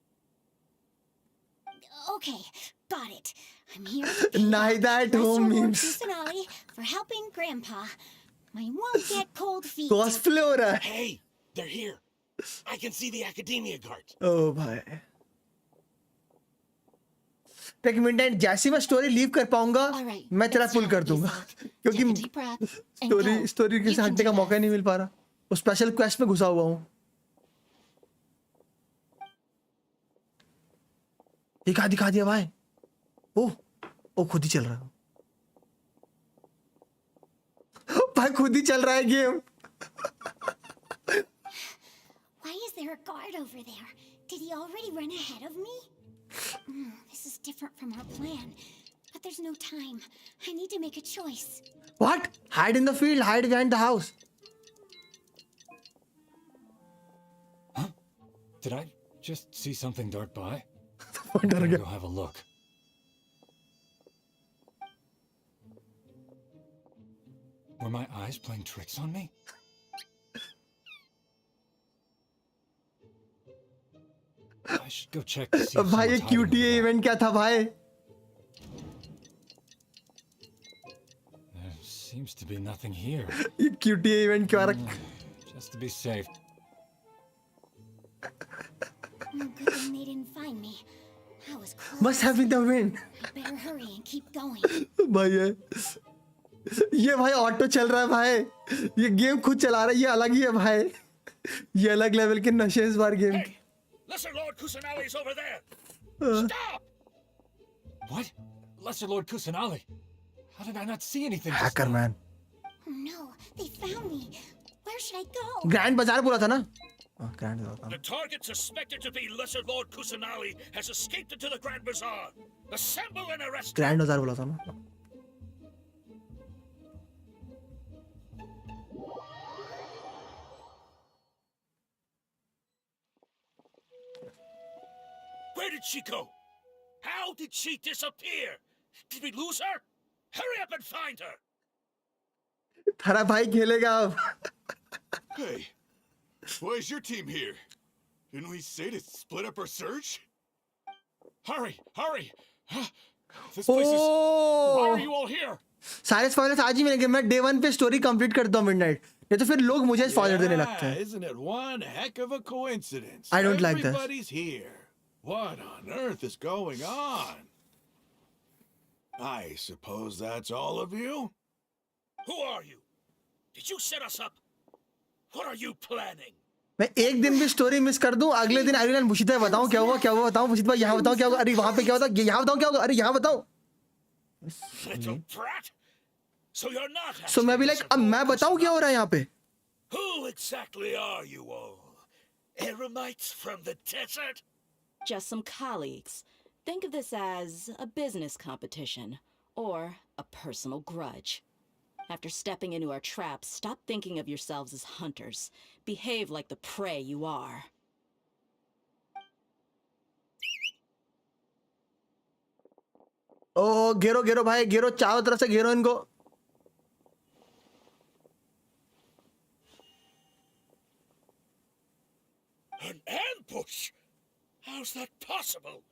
Okay, got it. I'm here to Naida at home memes. Kusanali for helping Grandpa. I won't get cold feet. Cosplay हो रहा है. Hey, they're here. I can see the academia guard. Oh भाई. Take midnight जैसी मैं story leave कर पाऊंगा मैं तेरा पुल कर दूंगा क्योंकि स्टोरी के हटने का मौका नहीं मिल पा रहा वो स्पेशल क्वेस्ट में घुसा हुआ हूँ दिखा दिया भाई ओ खुद ही चल रहा है भाई खुद ही चल रहा है game Why is there a guard over there? Did he already run ahead of me? This is different from our plan. But there's no time. I need to make a choice. What? Hide in the field, hide behind the house. Huh? Did I just see something dart by? Go have a look. Were my eyes playing tricks on me? I should go check to see if भाई ये QTA event क्या था भाई? There seems to be nothing here. ये QTA event क्यों आ रहा? Just to be safe. Good thing they didn't find me. I was close. Must have been the wind. I better hurry and keep going. भाई ये भाई auto चल रहा है भाई ये गेम खुद चला रहा है ये अलग ही है भाई ये अलग लेवल के नशे इस बार game Hey, Lesser Lord Kusanali's over there. Stop! What? Lesser Lord Kusanali? How did I not see anything? Hacker man. Oh no, they found me. Where should I go? Grand बाजार बोला था ना? Grand बाजार. The target suspected to be Lesser Lord Kusanali has escaped into the Grand Bazaar. Assemble and arrest him. Grand बाजार बोला था ना? Where did she go? How did she disappear? Did we lose her? Hurry up and find her! थारा भाई खेलेगा अब. Hey, why is your team here? Didn't we say to split up our search? Hurry, hurry! This place is... Why are you all here? सारे spoilers आज ही मिलेंगे मैं day 1 पे story complete करता हूं मिडनाइट नहीं तो फिर लोग मुझे स्पॉइलर देने लगते हैं. Isn't it one heck of a coincidence? I don't like this. Everybody's here. What on earth is going on? I suppose that's all of you? Who are you? Did you set us up? What are you planning? मैं एक दिन भी story miss कर दूं, अगले दिन I will भूषित भाई बताऊं क्या हुआ बताऊं भूषित भाई यहाँ बताओ क्या हुआ, अरे वहां पे क्या होता, यहाँ बताओ क्या होगा, अरे यहाँ बताओ. Little brat? So you're not So मैं भी लाइक अब मैं बताऊं क्या हो रहा है यहाँ पे. Who exactly are you all? Eremites from the desert? Just some colleagues. Think of this as a business competition or a personal grudge. After stepping into our traps, stop thinking of yourselves as hunters. Behave like the prey you are. ओ घेरो घेरो भाई घेरो, चारों तरफ से घेरो इनको. An ambush? How's that possible?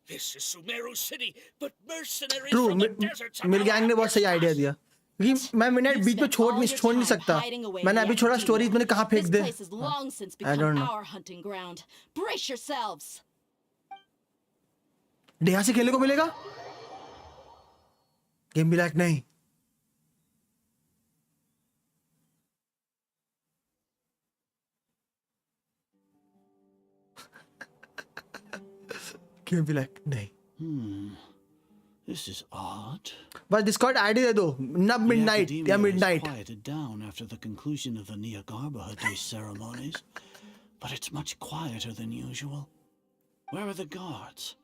This is Sumeru City, but mercenaries true, from the deserts are मेरी gang ने बहुत सही idea दिया, क्योंकि मैं मिनट बीच में छोड़ नहीं सकता. मैंने अभी छोड़ा स्टोरी, मैंने कहाँ फेंक दे. This place has long since I don't become know. our hunting ground. Brace yourselves. डेहा से खेलने को मिलेगा. गेम भी लाइक नहीं. गेम भी लाइक नहीं. This is odd. बस डिस्कॉर्ड आईडी दे दो, नब मिडनाइट या midnight. Quieted down after the conclusion of the Nyagarbha Day ceremonies, but it's much quieter than usual. Where are the guards?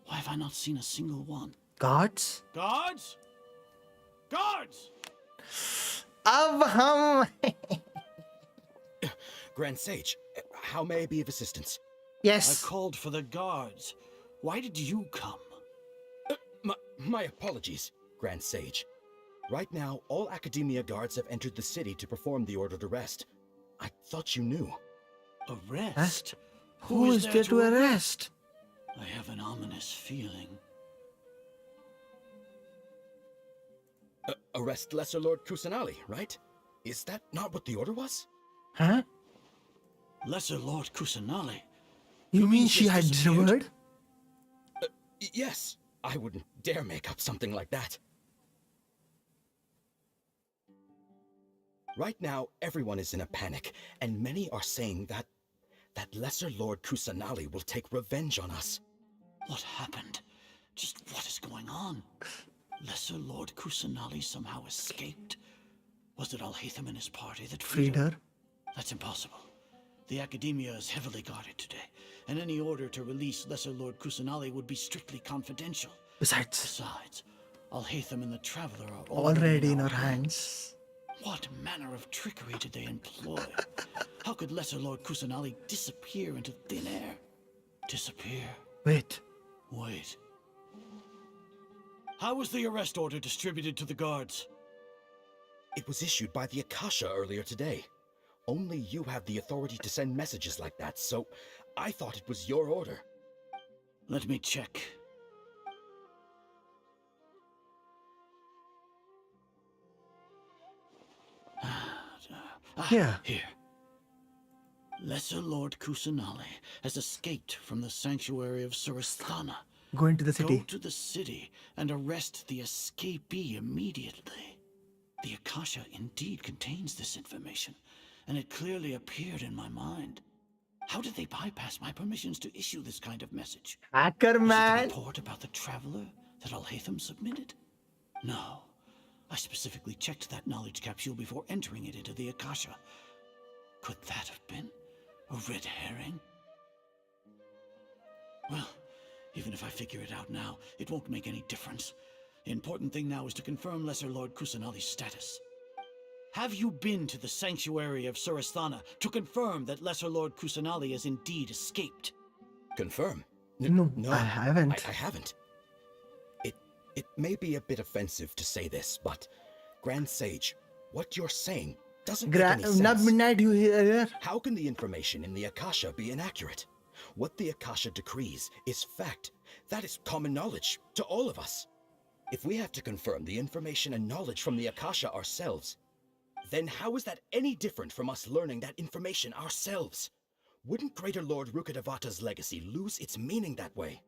Why have I not seen a single one? Guards? Guards? Guards! अब हम Grand Sage, how may I be of assistance? Yes. I called for the guards. Why did you come? My apologies, Grand Sage. Right now, all Academia guards have entered the city to perform the ordered arrest. I thought you knew. Arrest? Who is there to arrest? I have an ominous feeling. Arrest Lesser Lord Kusanali, right? Is that not what the order was? Huh? Lesser Lord Kusanali? You mean she had disappeared? Yes. I wouldn't dare make up something like that. Right now, everyone is in a panic, and many are saying that Lesser Lord Kusanali will take revenge on us. What happened? Just what is going on? Lesser Lord Kusanali somehow escaped? Was it Alhaitham and his party that freed her? That's impossible. The Academia is heavily guarded today, and any order to release Lesser Lord Kusanali would be strictly confidential. Besides, Alhaitham and the Traveler are already in our hands. What manner of trickery did they employ? How could Lesser Lord Kusanali disappear into thin air? Disappear? Wait. Wait. How was the arrest order distributed to the guards? It was issued by the Akasha earlier today. Only you have the authority to send messages like that, so I thought it was your order. Let me check. Here. Here. Lesser Lord Kusanali has escaped from the sanctuary of Surasthana. Go into the city. Go to the city and arrest the escapee immediately. The Akasha indeed contains this information, and it clearly appeared in my mind. How did they bypass my permissions to issue this kind of message? Hacker man. Was it the report about the Traveler that Alhaitham submitted? No. I specifically checked that knowledge capsule before entering it into the Akasha. Could that have been a red herring? Well, even if I figure it out now, it won't make any difference. The important thing now is to confirm Lesser Lord Kusanali's status. Have you been to the sanctuary of Surasthana to confirm that Lesser Lord Kusanali has indeed escaped? Confirm? No, I haven't. I haven't. It may be a bit offensive to say this, but Grand Sage, what you're saying doesn't make any sense. Midnight, you hear? How can the information in the Akasha be inaccurate? What the Akasha decrees is fact. That is common knowledge to all of us. If we have to confirm the information and knowledge from the Akasha ourselves, then how is that any different from us learning that information ourselves? Wouldn't Greater Lord Rukkhadevata's legacy lose its meaning that way?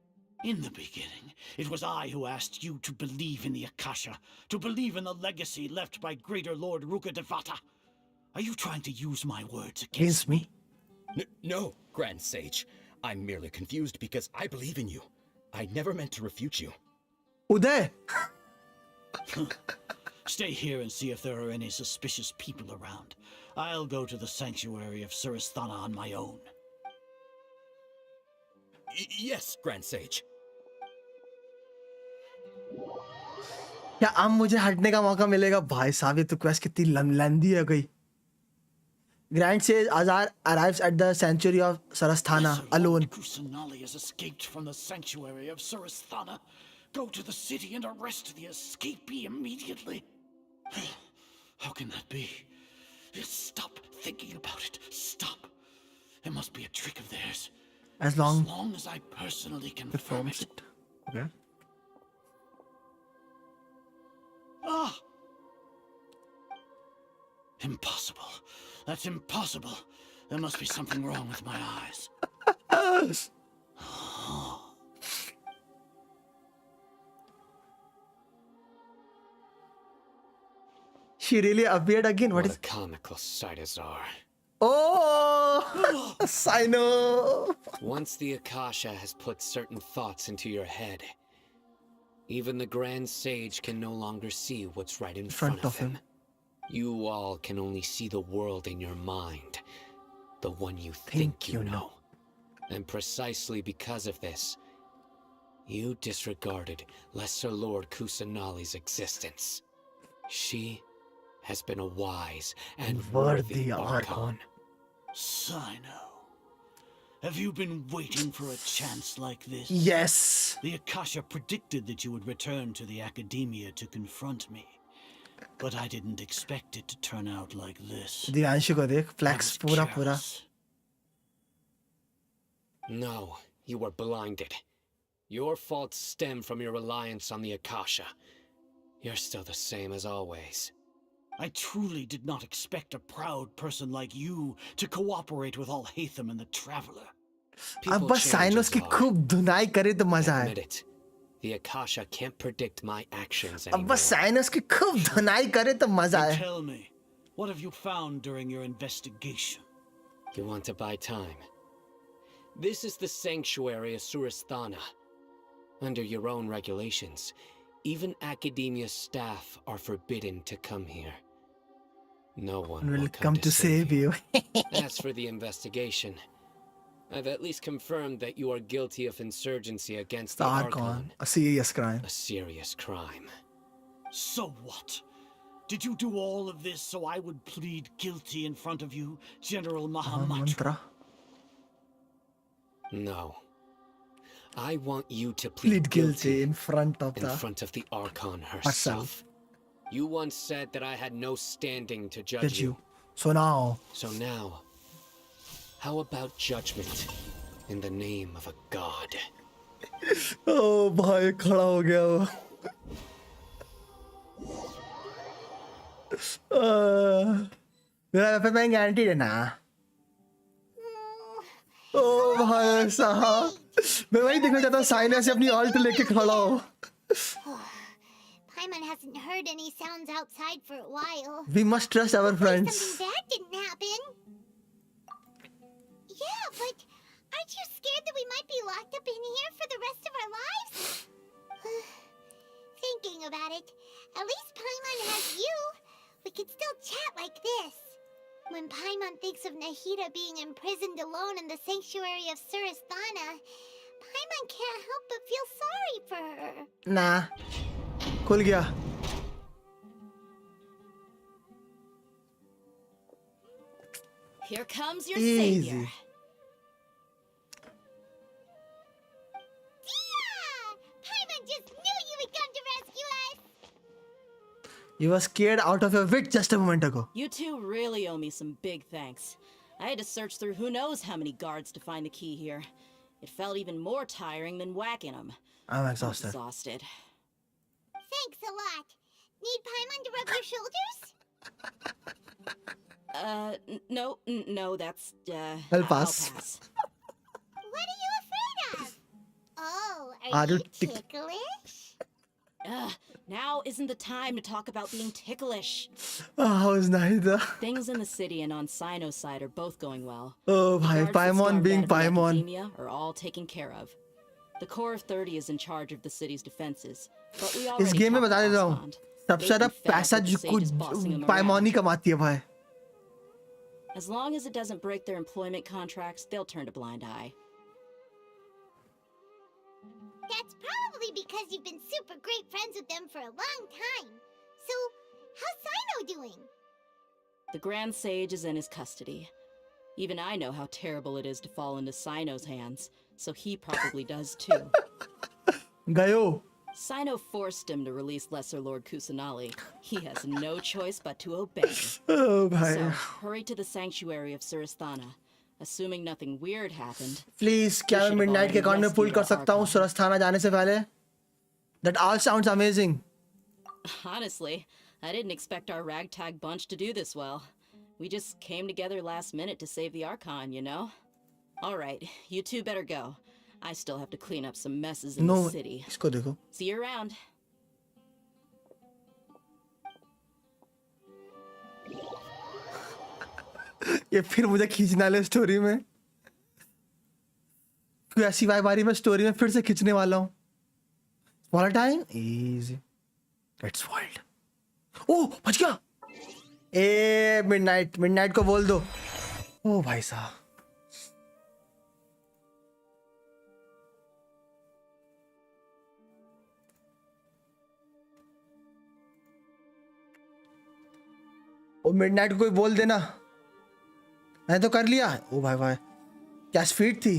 In the beginning, it was I who asked you to believe in the Akasha, to believe in the legacy left by Greater Lord Rukkhadevata. Are you trying to use my words against me? No, Grand Sage. I'm merely confused because I believe in you. I never meant to refute you. Uday! Stay here and see if there are any suspicious people around. I'll go to the sanctuary of Surasthana on my own. Yes, Grand Sage. क्या अब मुझे हटने का मौका मिलेगा? भाई साहब ये तो क्वेस्ट कितनी लंबी है गई. Grand Sage Azar arrives at the sanctuary of Sarasthana alone. Kusanali has escaped from the sanctuary of Surasthana. Go to the city and arrest the escapee immediately. How can that be? Stop thinking about it. Stop. It must be a trick of theirs. As long as I personally confirm it. Okay. Ah! Impossible. That's impossible. There must be something wrong with my eyes. She really appeared again. What a comical sight, Azar. Oh! I know. Once the Akasha has put certain thoughts into your head, even the Grand Sage can no longer see what's right in front of him. You all can only see the world in your mind, the one you think you know. And precisely because of this, you disregarded Lesser Lord Kusanali's existence. She has been a wise and worthy Archon. Sino, have you been waiting for a chance like this? Yes. The Akasha predicted that you would return to the Academia to confront me. But I didn't expect it to turn out like this. Divanshu ko dekh, flex pura. No, you were blinded. Your faults stem from your reliance on the Akasha. You're still the same as always. I truly did not expect a proud person like you to cooperate with Alhaitham and the Traveler. अब बस sinus की खूब धुनाई करे तो मजा आए. Admit it. The Akasha can't predict my actions अब anymore. बस साइनस की खूब धुनाई करे तो मजा आए. Tell me, what have you found during your investigation? You want to buy time? This is the sanctuary of Surasthana. Under your own regulations, even Academia staff are forbidden to come here. No one will come to save you. As for the investigation, I've at least confirmed that you are guilty of insurgency against the Archon. A serious crime. A serious crime. So what? Did you do all of this so I would plead guilty in front of you, General Mahamantra? No. I want you to plead guilty in front of the Archon herself. You once said that I had no standing to judge you. So now, how about judgment in the name of a god? Oh भाई खड़ा हो गया वो. मेरा weapon guaranteed है ना. ओ भाई साहब, मैं वही देखना चाहता हूँ साइना से अपनी ऑल्ट लेके खड़ा हो. Paimon hasn't heard any sounds outside for a while. We must trust our friends. Something bad didn't happen. Yeah, but aren't you scared that we might be locked up in here for the rest of our lives? Thinking about it, at least Paimon has you. We could still chat like this. When Paimon thinks of Nahida being imprisoned alone in the sanctuary of Surasthana, Paimon can't help but feel sorry for her. Nah. खुल गया. Here comes your Easy. savior. Paimon just knew you would come to rescue us. You were scared out of your wit just a moment ago. You two really owe me some big thanks. I had to search through who knows how many guards to find the key here. It felt even more tiring than whacking them. I'm exhausted. Thanks a lot. Need Paimon to rub your shoulders? No, that's, I'll pass. What are you afraid of? Oh, Are are you you ticklish? Ugh, now isn't the time to talk about being ticklish. How is Nahida? Things in the city and on Sino's side are both going well. Oh, The bhai, guards that Paimon stormed being out of the Paimon. Academia are all taken care of. The Corps of 30 is in charge of the city's defenses, but we इस already game में talked बता to देता हूँ Osmond. सबसे They've ज्यादा been fed up पैसा with the sages bossing them पाइमॉन he around. कमाती है भाई. As long as it doesn't break their employment contracts, they'll turn a blind eye. That's probably because you've been super great friends with them for a long time. So, how's Sino doing? The Grand Sage is in his custody. Even I know how terrible it is to fall into Sino's hands, so he probably does too. Gayo. Sino forced him to release Lesser Lord Kusanali. He has no choice but to obey. Oh, bhai. So, hurry to the sanctuary of Surasthana. Assuming nothing weird happened. Please, क्या मैं midnight के account में पुल कर सकता हूँ सुरस्थाना जाने से पहले? That all sounds amazing. Honestly, I didn't expect our ragtag bunch to do this well. We just came together last minute to save the Archon, you know? Alright, you two better go. I still have to clean up some messes in the city. इसको देखो. See you around. ये फिर मुझे खींचना ले story में. कोई ऐसी वाइब आ रही मैं स्टोरी में फिर से खींचने वाला हूँ. Volatile? Easy. Get spoiled. ओह, बच गया. ए मिडनाइट को बोल दो. ओ भाई साहब. ओ मिडनाइट को कोई बोल देना. मैंने तो कर लिया. ओ भाई भाई क्या स्पीड थी.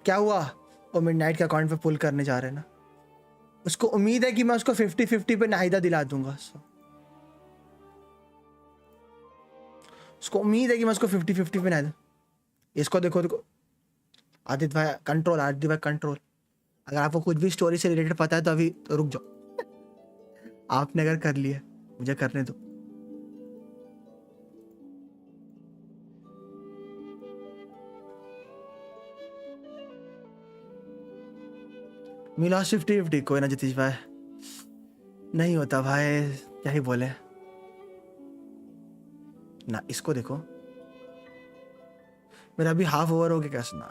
क्या हुआ. ओ मिडनाइट के अकाउंट पे पुल करने जा रहे हैं ना. उसको उम्मीद है कि मैं उसको 50-50 पे नाहिदा दिला दूंगा. उसको उम्मीद है कि मैं उसको 50-50 पे नाहिदा. इसको देखो आदित्य भाई कंट्रोल. अगर आपको कुछ भी स्टोरी से रिलेटेड पता है तो अभी तो रुक जाओ. आपने अगर कर लिया मुझे करने दो. मिला 50-50 कोई ना जतीश भाई. नहीं होता भाई. क्या ही बोले ना. इसको देखो मेरा अभी हाफ ओवर हो गया. कैसे ना.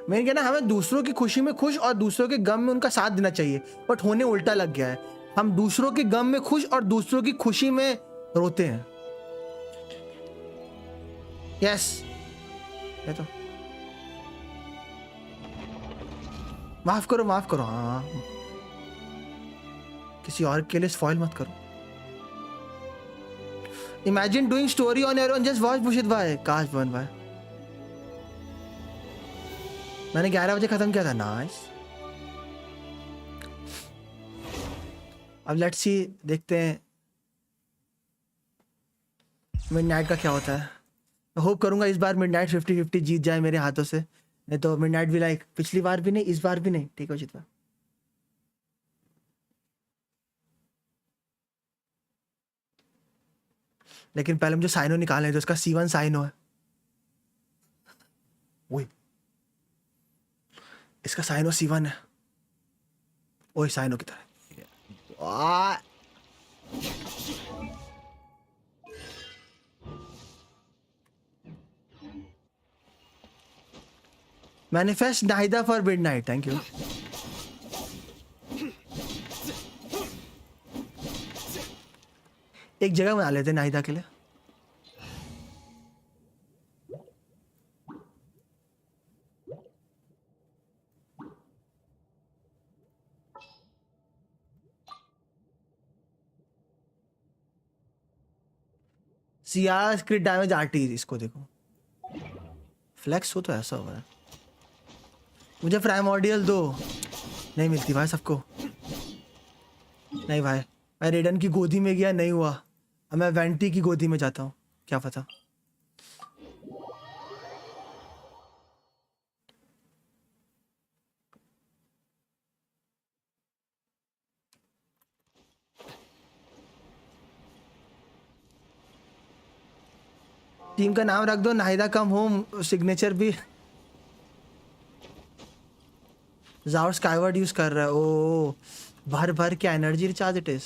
मैंने कहना हमें दूसरों की खुशी में खुश और दूसरों के गम में उनका साथ देना चाहिए. बट होने उल्टा लग गया है. हम दूसरों के गम में खुश और दूसरों की खुशी में रोते हैं. यस ये तो माफ करो. हाँ किसी और के लिए स्पॉइल मत करो. Imagine doing story on your own. Just watch bullshit भाई. काश बन भाई. मैंने 11 बजे खत्म किया था. नाइस. अब लेट्स सी देखते हैं मिडनाइट का क्या होता है. होप करूंगा इस बार मिडनाइट 50-50 जीत जाए मेरे हाथों से. नहीं तो मिडनाइट भी लाइक पिछली बार भी नहीं इस बार भी नहीं. ठीक है जितना. लेकिन पहले मुझे साइनो निकालना है. तो उसका C1 साइनो है. वही इसका साइनो C1 है. वही साइनो की तरह. Manifest Nahida for midnight. Thank you. एक जगह बना लेते नाहिदा के लिए. CR क्रिट damage RT. इसको देखो फ्लेक्स हो तो ऐसा हो रहा है. मुझे प्राइमोर्डियल दो. नहीं मिलती भाई सबको. नहीं भाई मैं रेडन की गोदी में गया नहीं हुआ. अब मैं वेंटी की गोदी में जाता हूँ. क्या पता. टीम का नाम रख दो नाहिदा कम होम, सिग्नेचर भी जावर स्काईवर्ड यूज कर रहा है। ओ भर भर के एनर्जी रिचार्ज इट इज।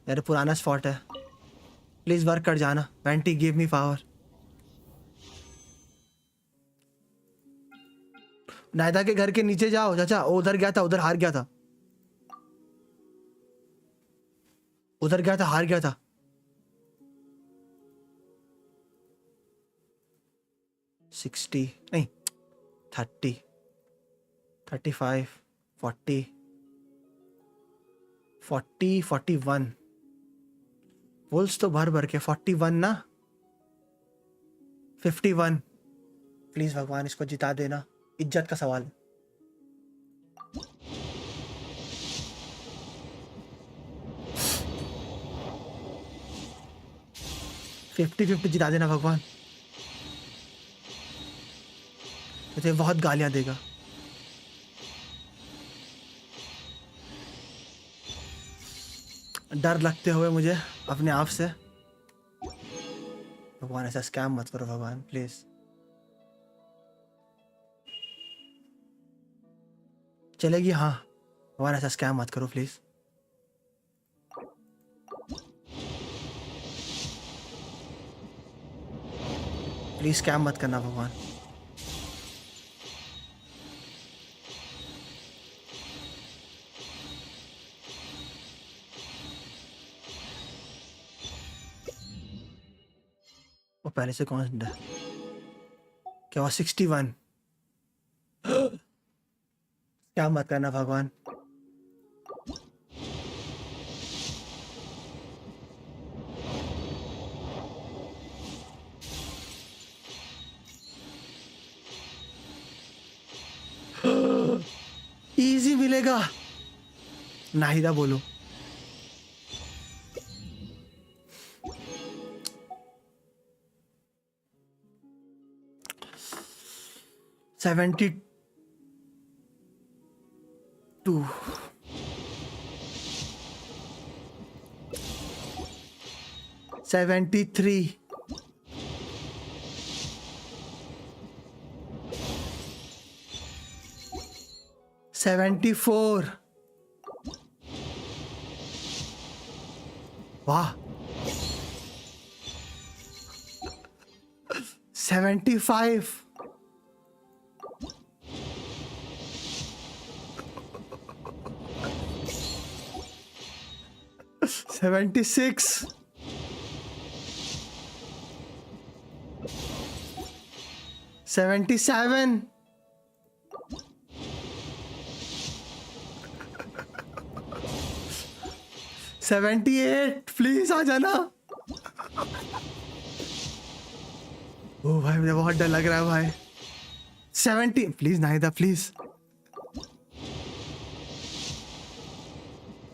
यार पुराना स्पॉट है, प्लीज वर्क कर जाना। Venti give me power. Nahida के घर के नीचे जाओ चाचा। उधर गया था, उधर हार गया था, उधर गया था, हार गया था। सिक्सटी नहीं, 30, 35, 40, 40, 41 वोल्ट्स तो भर भर के। 41 ना 51। प्लीज भगवान इसको जिता देना, इज्जत का सवाल है। फिफ्टी 50 जिता देना भगवान, मुझे बहुत गालियां देगा। डर लगते हुए मुझे अपने आप से। भगवान ऐसा स्कैम मत करो भगवान प्लीज। चलेगी हाँ, भगवान ऐसा स्कैम मत करो प्लीज। प्लीज स्कैम मत करना भगवान। वो पहले से कौन सा क्या हुआ? 61। क्या मत करना भगवान। इजी मिलेगा। नाहिदा बोलो। सेवेंटी 73, 74। वाह। 75। 76। 77। 78। प्लीज आ जाना। ओ भाई मुझे बहुत डर लग रहा है भाई। 70 प्लीज नाहिदा प्लीज।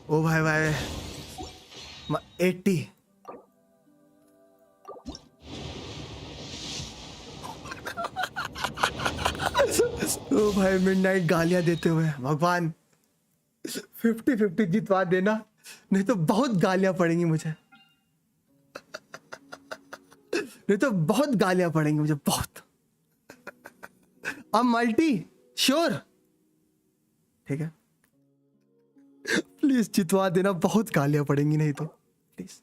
ओ भाई भाई 80। ओ भाई मिडनाइट गालियां देते हुए भगवान 50-50 जितवा देना, नहीं तो बहुत गालियां पड़ेंगी मुझे। नहीं तो बहुत गालियां पड़ेंगी मुझे, बहुत। अब मल्टी श्योर ठीक है। प्लीज जितवा देना, बहुत गालियां पड़ेंगी नहीं तो प्लीज।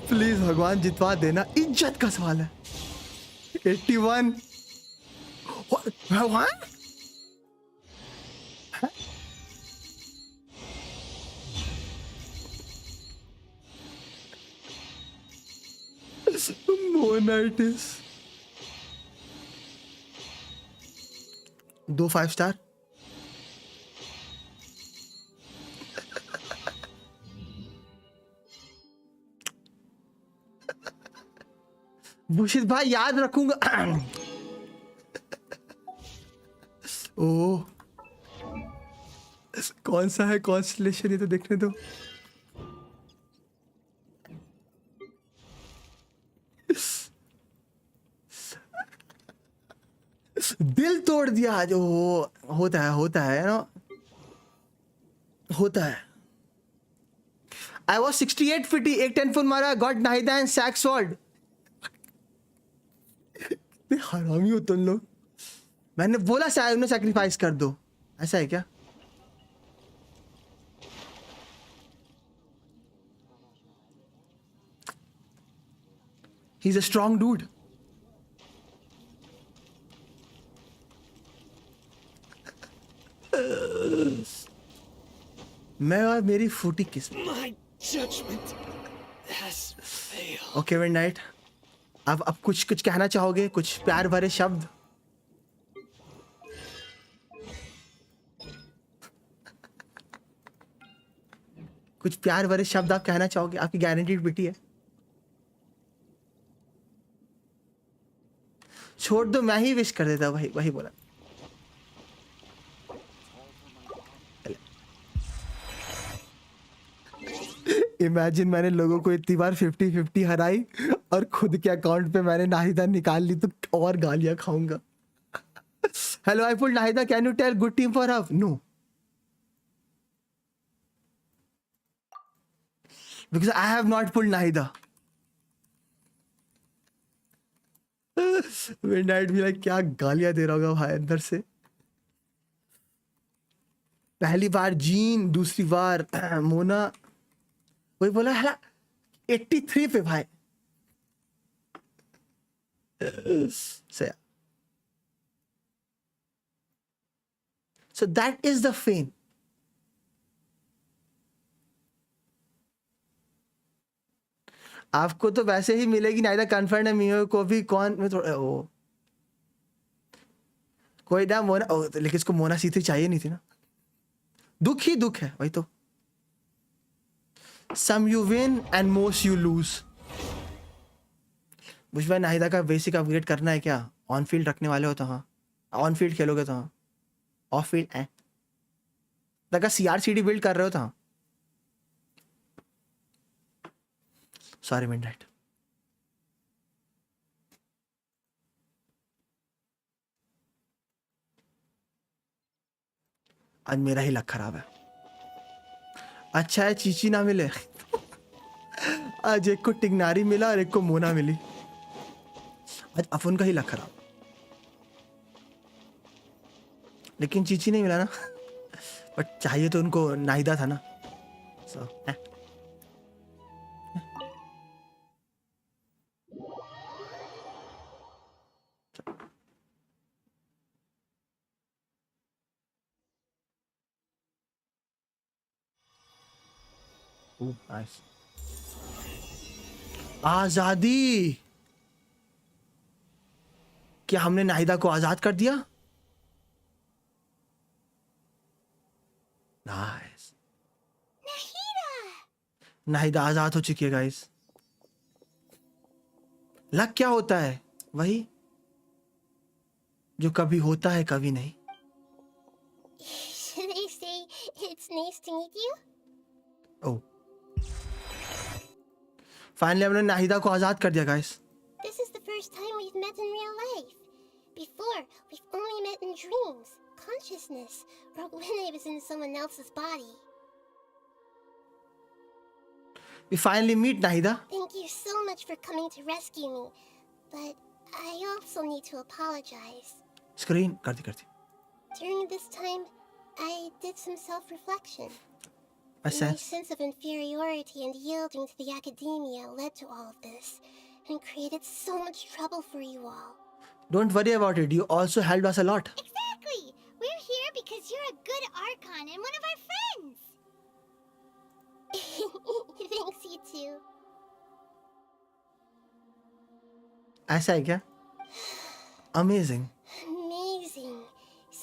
प्लीज भगवान जितवा देना, इज्जत का सवाल है। 81। भगवान मोनाइटिस 2 5 स्टार। भूषित भाई याद रखूंगा। ओ कौन सा है कॉन्स्टलेशन, ये तो देखने दो। दिल तोड़ दिया आज। ओ होता है ना। होता है. I was 68 50, एक 10 फुल मारा, got Nahida and sack sword. कितने हरामी हो तुम लोग. मैंने बोला उन्हें सैक्रिफाइस कर दो. ऐसा है क्या? He's a strong dude. मैं और मेरी फूटी किस्मत. My judgment has failed. Okay midnight, अब कुछ कहना चाहोगे? कुछ प्यार भरे शब्द? कुछ प्यार भरे शब्द आप कहना चाहोगे? आपकी गारंटीड बेटी है. छोड़ दो, मैं ही विश कर देता. वही बोला. इमेजिन मैंने लोगों को इतनी बार 50-50 हराई और खुद के अकाउंट पे मैंने नाहिदा निकाल ली तो और गालियां खाऊंगा. Hello I pulled Nahida, can you tell good team for her? No, because I have not pulled Nahida. Midnight भी लाइक क्या गालियां दे रहा होगा भाई अंदर से. पहली बार जीन, दूसरी बार मोना. वही बोला है 83 पे भाई. So that is the fame. आपको तो वैसे ही मिलेगी नाहिदा. कन्फर्म है मियो को भी. कौन में थोड़ा ओ कोई ना मोना. लेकिन इसको मोना सीधी चाहिए नहीं थी ना. दुख ही दुख है. वही तो. Some you win and most you lose. Bush भाई, नाहिदा का बेसिक अपग्रेड करना है क्या? ऑन फील्ड रखने वाले हो तो हाँ. ऑन फील्ड खेलोगे तो हाँ. ऑफ फील्ड लगा CRCD बिल्ड कर रहे हो तो हाँ. Sorry midnight. आज मेरा ही लक खराब है. अच्छा है चीची ना मिले. आज एक को टिग्नारी मिला और एक को मोना मिली. आज अफुन का ही लक खराब. लेकिन चीची नहीं मिला ना. बट चाहिए तो उनको नाहिदा था ना. So nice. आजादी. क्या हमने नाहिदा को आजाद कर दिया? नाइस. नाहिदा आजाद हो चुकी है गाइस. लक क्या होता है? वही जो कभी होता है कभी नहीं. Should I say it's nice to meet you? Oh. Finally हमने नाहिदा को आजाद कर दिया guys. This is the first time we've met in real life. Before, we've only met in dreams, consciousness, or when I was in someone else's body. We finally meet Nahida. Thank you so much for coming to rescue me, but I also need to apologize. Screen कर दी. During this time, I did some self-reflection. My sense of inferiority and yielding to the academia led to all of this, and created so much trouble for you all. Don't worry about it. You also helped us a lot. Exactly! We're here because you're a good Archon and one of our friends! Thanks, you too. ऐसा है क्या? Amazing. Amazing.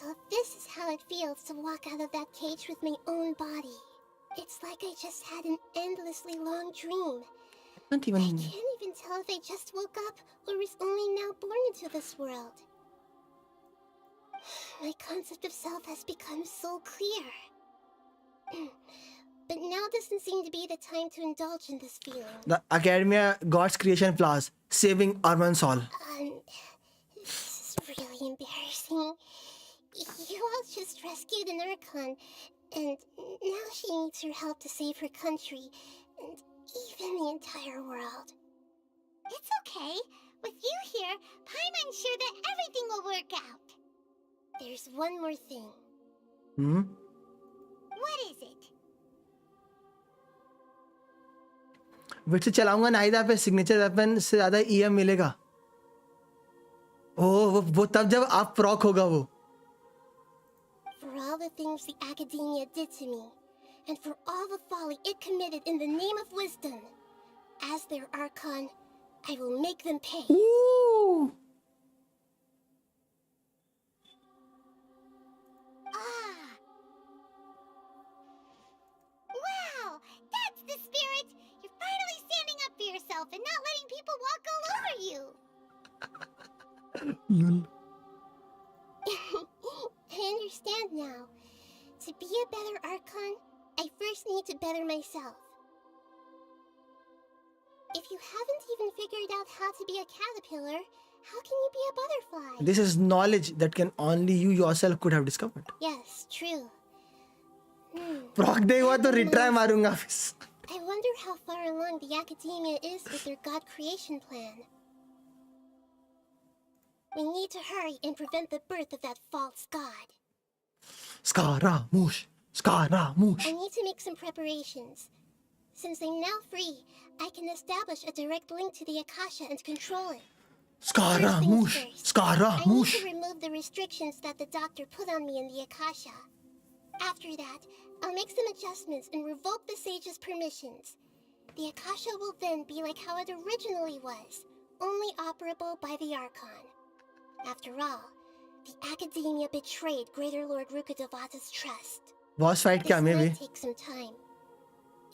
So this is how it feels to walk out of that cage with my own body. It's like I just had an endlessly long dream. I can't even tell if I just woke up or was only now born into this world. My concept of self has become so clear. But now doesn't seem to be the time to indulge in this feeling. The Academia God's Creation Plus, saving Arman Sol. This is really embarrassing. You all just rescued an Archon, And now she needs her help to save her country, and even the entire world. It's okay. With you here, Paimon's sure that everything will work out. There's one more thing. What is it? वैसे चलाऊंगा नाहिदा पे signature weapon से ज्यादा EM मिलेगा। ओह वो तब जब आप प्रॉक होगा वो। For all the things the academia did to me, and for all the folly it committed in the name of wisdom, as their Archon, I will make them pay. Ooh. Wow, that's the spirit! You're finally standing up for yourself and not letting people walk all over you. I understand now. To be a better Archon, I first need to better myself. If you haven't even figured out how to be a caterpillar, how can you be a butterfly? This is knowledge that can only you yourself could have discovered. Yes, true. प्रॉक नहीं हुआ तो retry मारूंगा। I wonder how far along the academia is with their god creation plan. We need to hurry and prevent the birth of that false god. Scaramouche, Scaramouche. I need to make some preparations. Since I'm now free, I can establish a direct link to the Akasha and control it. Scaramouche, I need Scaramouche. to remove the restrictions that the doctor put on me in the Akasha. After that, I'll make some adjustments and revoke the sage's permissions. The Akasha will then be like how it originally was, only operable by the Archon. After all, the academia betrayed Greater Lord Rukkhadevata's trust. Boss fight क्या में भी? This might take some time.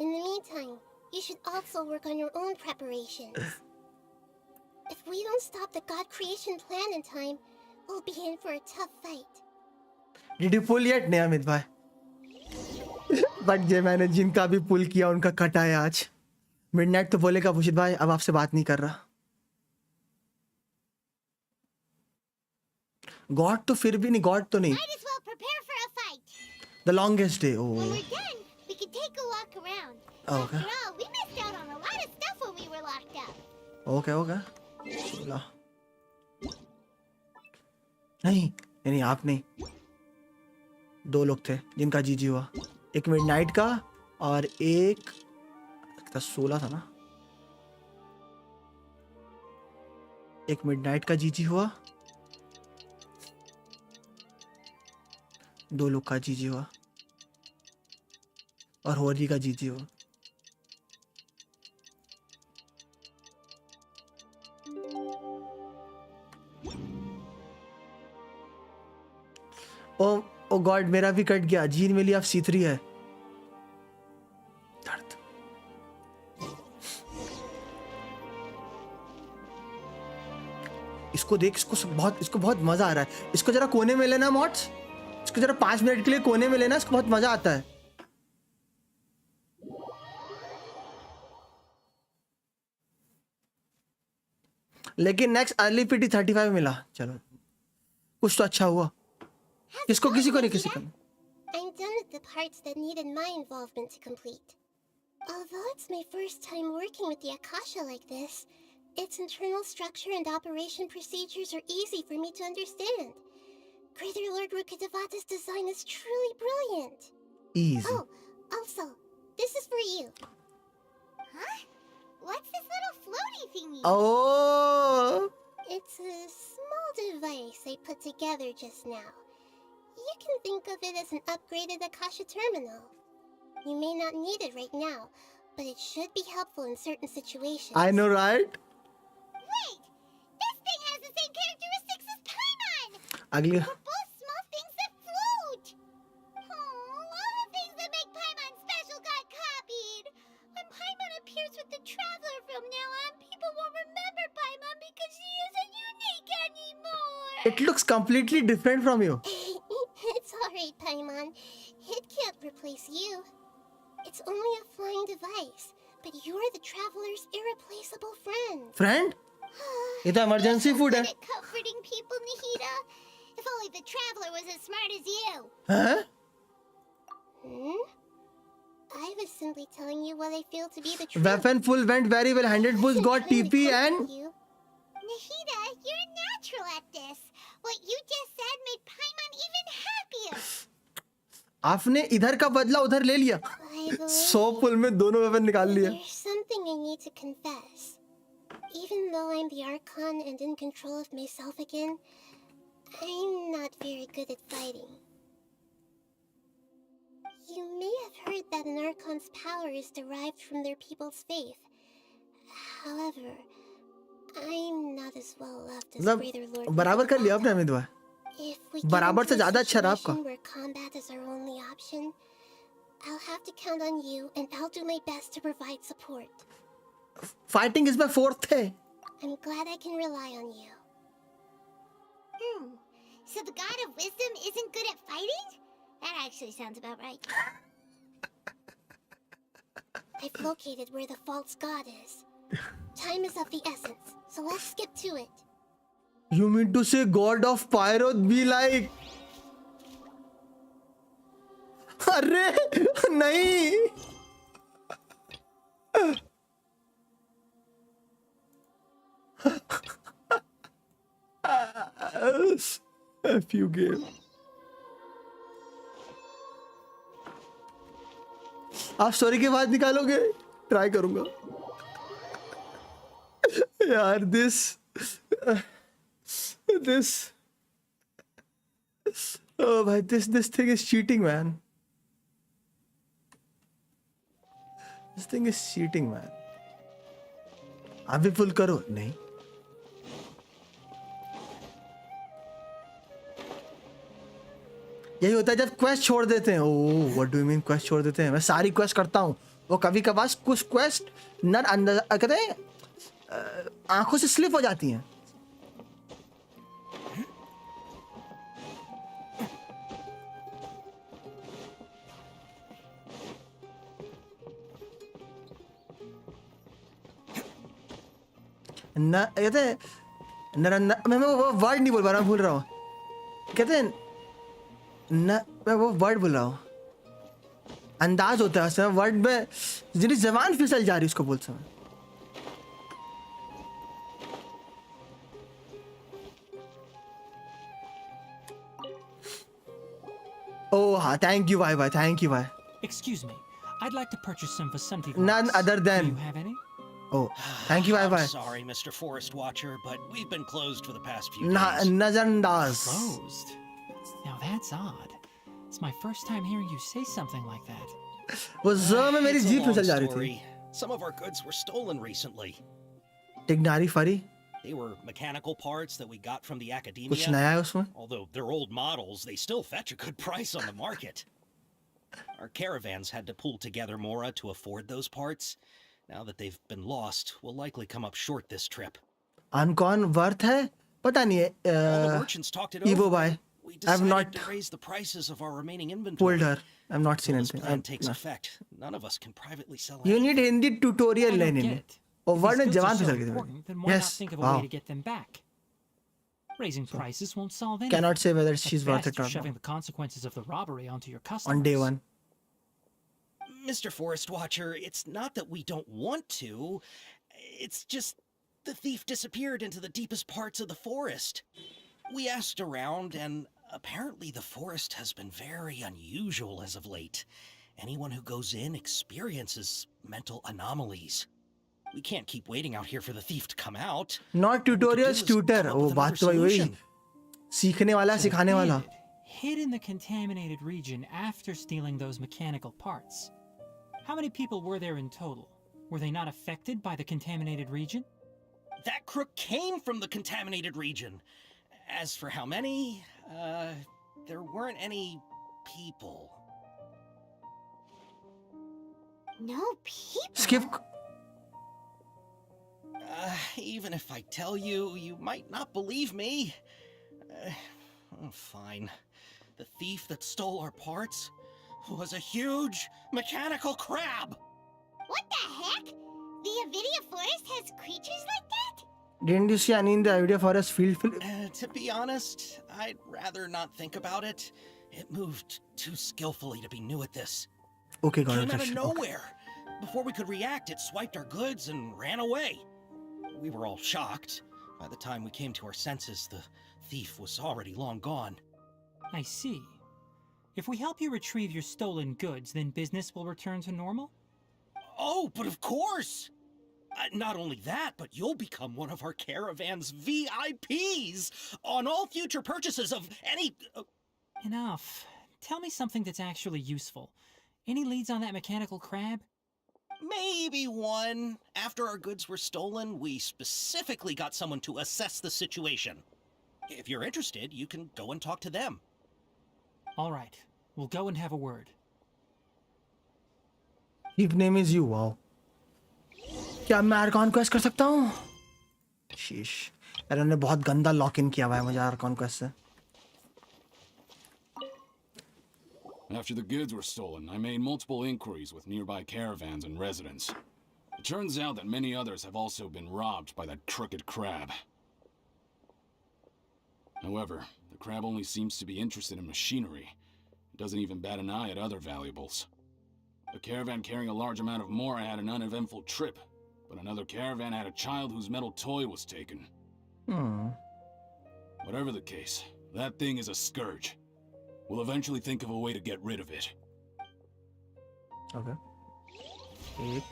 In the meantime, you should also work on your own preparations. If we don't stop the god creation plan in time, we'll be in for a tough fight. Did you pull yet? नहीं अमित भाई। But जे मैंने जिनका भी पुल किया उनका कटा है आज। मिडनाइट तो बोलेगा भूषित भाई अब आपसे बात नहीं कर रहा। गॉड तो फिर भी नहीं, गॉड तो नहीं। Might as well prepare for a fight. The longest day. Oh. When we're done, we can take a walk around. Okay. After all, we missed out on a lot of stuff when we were locked up. Okay, okay. ला। नहीं आप नहीं। दो लोग थे जिनका जीजी हुआ। एक मिडनाइट का और एक 16 था ना। एक मिडनाइट का जीजी हुआ, दो लोग का जीजी हुआ और होली का जीजी हुआ। ओ गॉड मेरा भी कट गया। जीन मिली अब C3 है। दर्द। इसको देख, इसको बहुत मजा आ रहा है। इसको जरा कोने में लेना मॉड्स, इसको जरा 5 मिनट के लिए कोने में लेना, इसको बहुत मजा आता है। लेकिन नेक्स्ट अर्ली पीटी 35 मिला। चलो कुछ तो अच्छा हुआ। किसको किसी को नहीं किसी को। I'm done with the parts that needed my involvement to complete. Although it's my first time working with the Akasha like this, its internal structure and operation procedures are easy for me to understand. Greater Lord Rukkhadevata's design is truly brilliant. Easy. Oh, also, this is for you. Huh? What's this little floaty thingy? Oh! It's a small device I put together just now. You can think of it as an upgraded Akasha terminal. You may not need it right now, but it should be helpful in certain situations. I know, right? Wait! This thing has the same characteristics as Paimon! Ugly. We're both small things that float! Oh, all the things that make Paimon special got copied! When Paimon appears with the Traveler from now on, people won't remember Paimon because she isn't unique anymore! It looks completely different from you. It's alright, Paimon. It can't replace you. It's only a flying device, but you're the Traveler's irreplaceable friend. Friend? ये तो emergency food है. Comforting people, Nihida. If only the Traveler was as smart as you. Huh? I was simply telling you what I feel to be the truth. Weapon full went very well. Handed push got TP and Nahida, you're a natural at this. What you just said made Paimon even happier. आपने इधर का बदला उधर ले लिया. 100 पुल में दोनों weapon निकाल लिया. There's something I need to confess. Even though I'm the Archon and in control of myself again, I'm not very good at fighting. You may have heard that an Archon's power is derived from their people's faith. However, I'm not as well loved as Greater Lord. बराबर कर लिया आपने अमित भाई. बराबर से ज़्यादा अच्छा रहा आपका. Where combat is our only option, I'll have to count on you, and I'll do my best to provide support. Fighting is my forte है. I'm glad I can rely on you. So the God of Wisdom isn't good at fighting? That actually sounds about right. I've located where the false god is. Time is of the essence, so let's skip to it. You mean to say God of Pyro be like? अरे नहीं. F you game. आप story के बाद निकालोगे? Try करूंगा. यार this oh भाई this thing is cheating man. This thing is cheating man. अभी फुल करो. नहीं. यही होता है जब क्वेस्ट छोड़ देते हैं. Oh what do you mean quest छोड़ देते हैं? मैं सारी क्वेस्ट करता हूँ. वो कभी कभार कुछ क्वेस्ट न अंदर कहते हैं आंखों से स्लिप हो जाती हैं. न कहते हैं मैं वो वर्ड नहीं बोल पा रहा हूँ. भूल रहा हूँ. कहते हैं न मैं वो वर्ड बोल रहा हूँ. अंदाज होता है उसमें वर्ड में जिनकी जबान फिसल जा रही है उसको बोल समय. Oh, thank you, bye. Thank you, bye. Excuse me, I'd like to purchase some vicinity. None other than. Do you have any? Oh, thank you, bye. I'm sorry, Mr. Forest Watcher, but we've been closed for the past few days. Nazandas. Closed? Now that's odd. It's my first time hearing you say something like that. वो ज़रा में मेरी jeep फिसल जा रही थी. Some of our goods were stolen recently. टिग्नारी फरी. They were mechanical parts that we got from the academia. कुछ नया है उसमें? Although they're old models, they still fetch a good price on the market. Our caravans had to pull together Mora to afford those parts. Now that they've been lost, we'll likely come up short this trip. Uncon worth है? पता नहीं है. The merchants talked it over. Evo bhai. I've not to raise the prices of our remaining inventory. pulled her. I've not seen anything. Plan takes effect. None of us can privately sell. You need Hindi tutorial लेने में. और word में जवान फिसल गई. Then why not think of a way to get them back? Raising prices won't solve anything. Cannot say whether she's worth it or not. Shoving the consequences of the robbery onto your customers. On day one. Mr. Forest Watcher, it's not that we don't want to. It's just the thief disappeared into the deepest parts of the forest. We asked around, and apparently the forest has been very unusual as of late. Anyone who goes in experiences mental anomalies. We can't keep waiting out here for the thief to come out. Not tutorials, tutor. Oh, बात तो वही. सीखने वाला, सिखाने वाला. Hid in the contaminated region after stealing those mechanical parts. How many people were there in total? Were they not affected by the contaminated region? That crook came from the contaminated region. As for how many, there weren't any people. No people? Skip. Even if I tell you, you might not believe me. Fine. The thief that stole our parts was a huge mechanical crab. What the heck? The Avidia Forest has creatures like that? Didn't you see any in the Avidia Forest field? To be honest, I'd rather not think about it. It moved too skillfully to be new at this. Okay, got Came it. out of Okay. nowhere. Before we could react, it swiped our goods and ran away. We were all shocked. By the time we came to our senses, the thief was already long gone. I see. If we help you retrieve your stolen goods, then business will return to normal? Oh, but of course! Not only that, but you'll become one of our caravan's VIPs on all future purchases of any... Enough. Tell me something that's actually useful. Any leads on that mechanical crab? Maybe one. After our goods were stolen, we specifically got someone to assess the situation. If you're interested, you can go and talk to them. All right. We'll go and have a word. His name is you. Wow. क्या मैं Arcon quest कर सकता हूँ? शीश यार उन्होंने बहुत गंदा लॉक इन किया हुआ है मुझे आर्कॉन क्वेस्ट से. After the goods were stolen, I made multiple inquiries with nearby caravans and residents. It turns out that many others have also been robbed by that crooked crab. However, the crab only seems to be interested in machinery. It doesn't even bat an eye at other valuables. A caravan carrying a large amount of mora had an uneventful trip, but another caravan had a child whose metal toy was taken. Whatever the case, that thing is a scourge. We'll eventually think of a way to get rid of it. Okay. Take.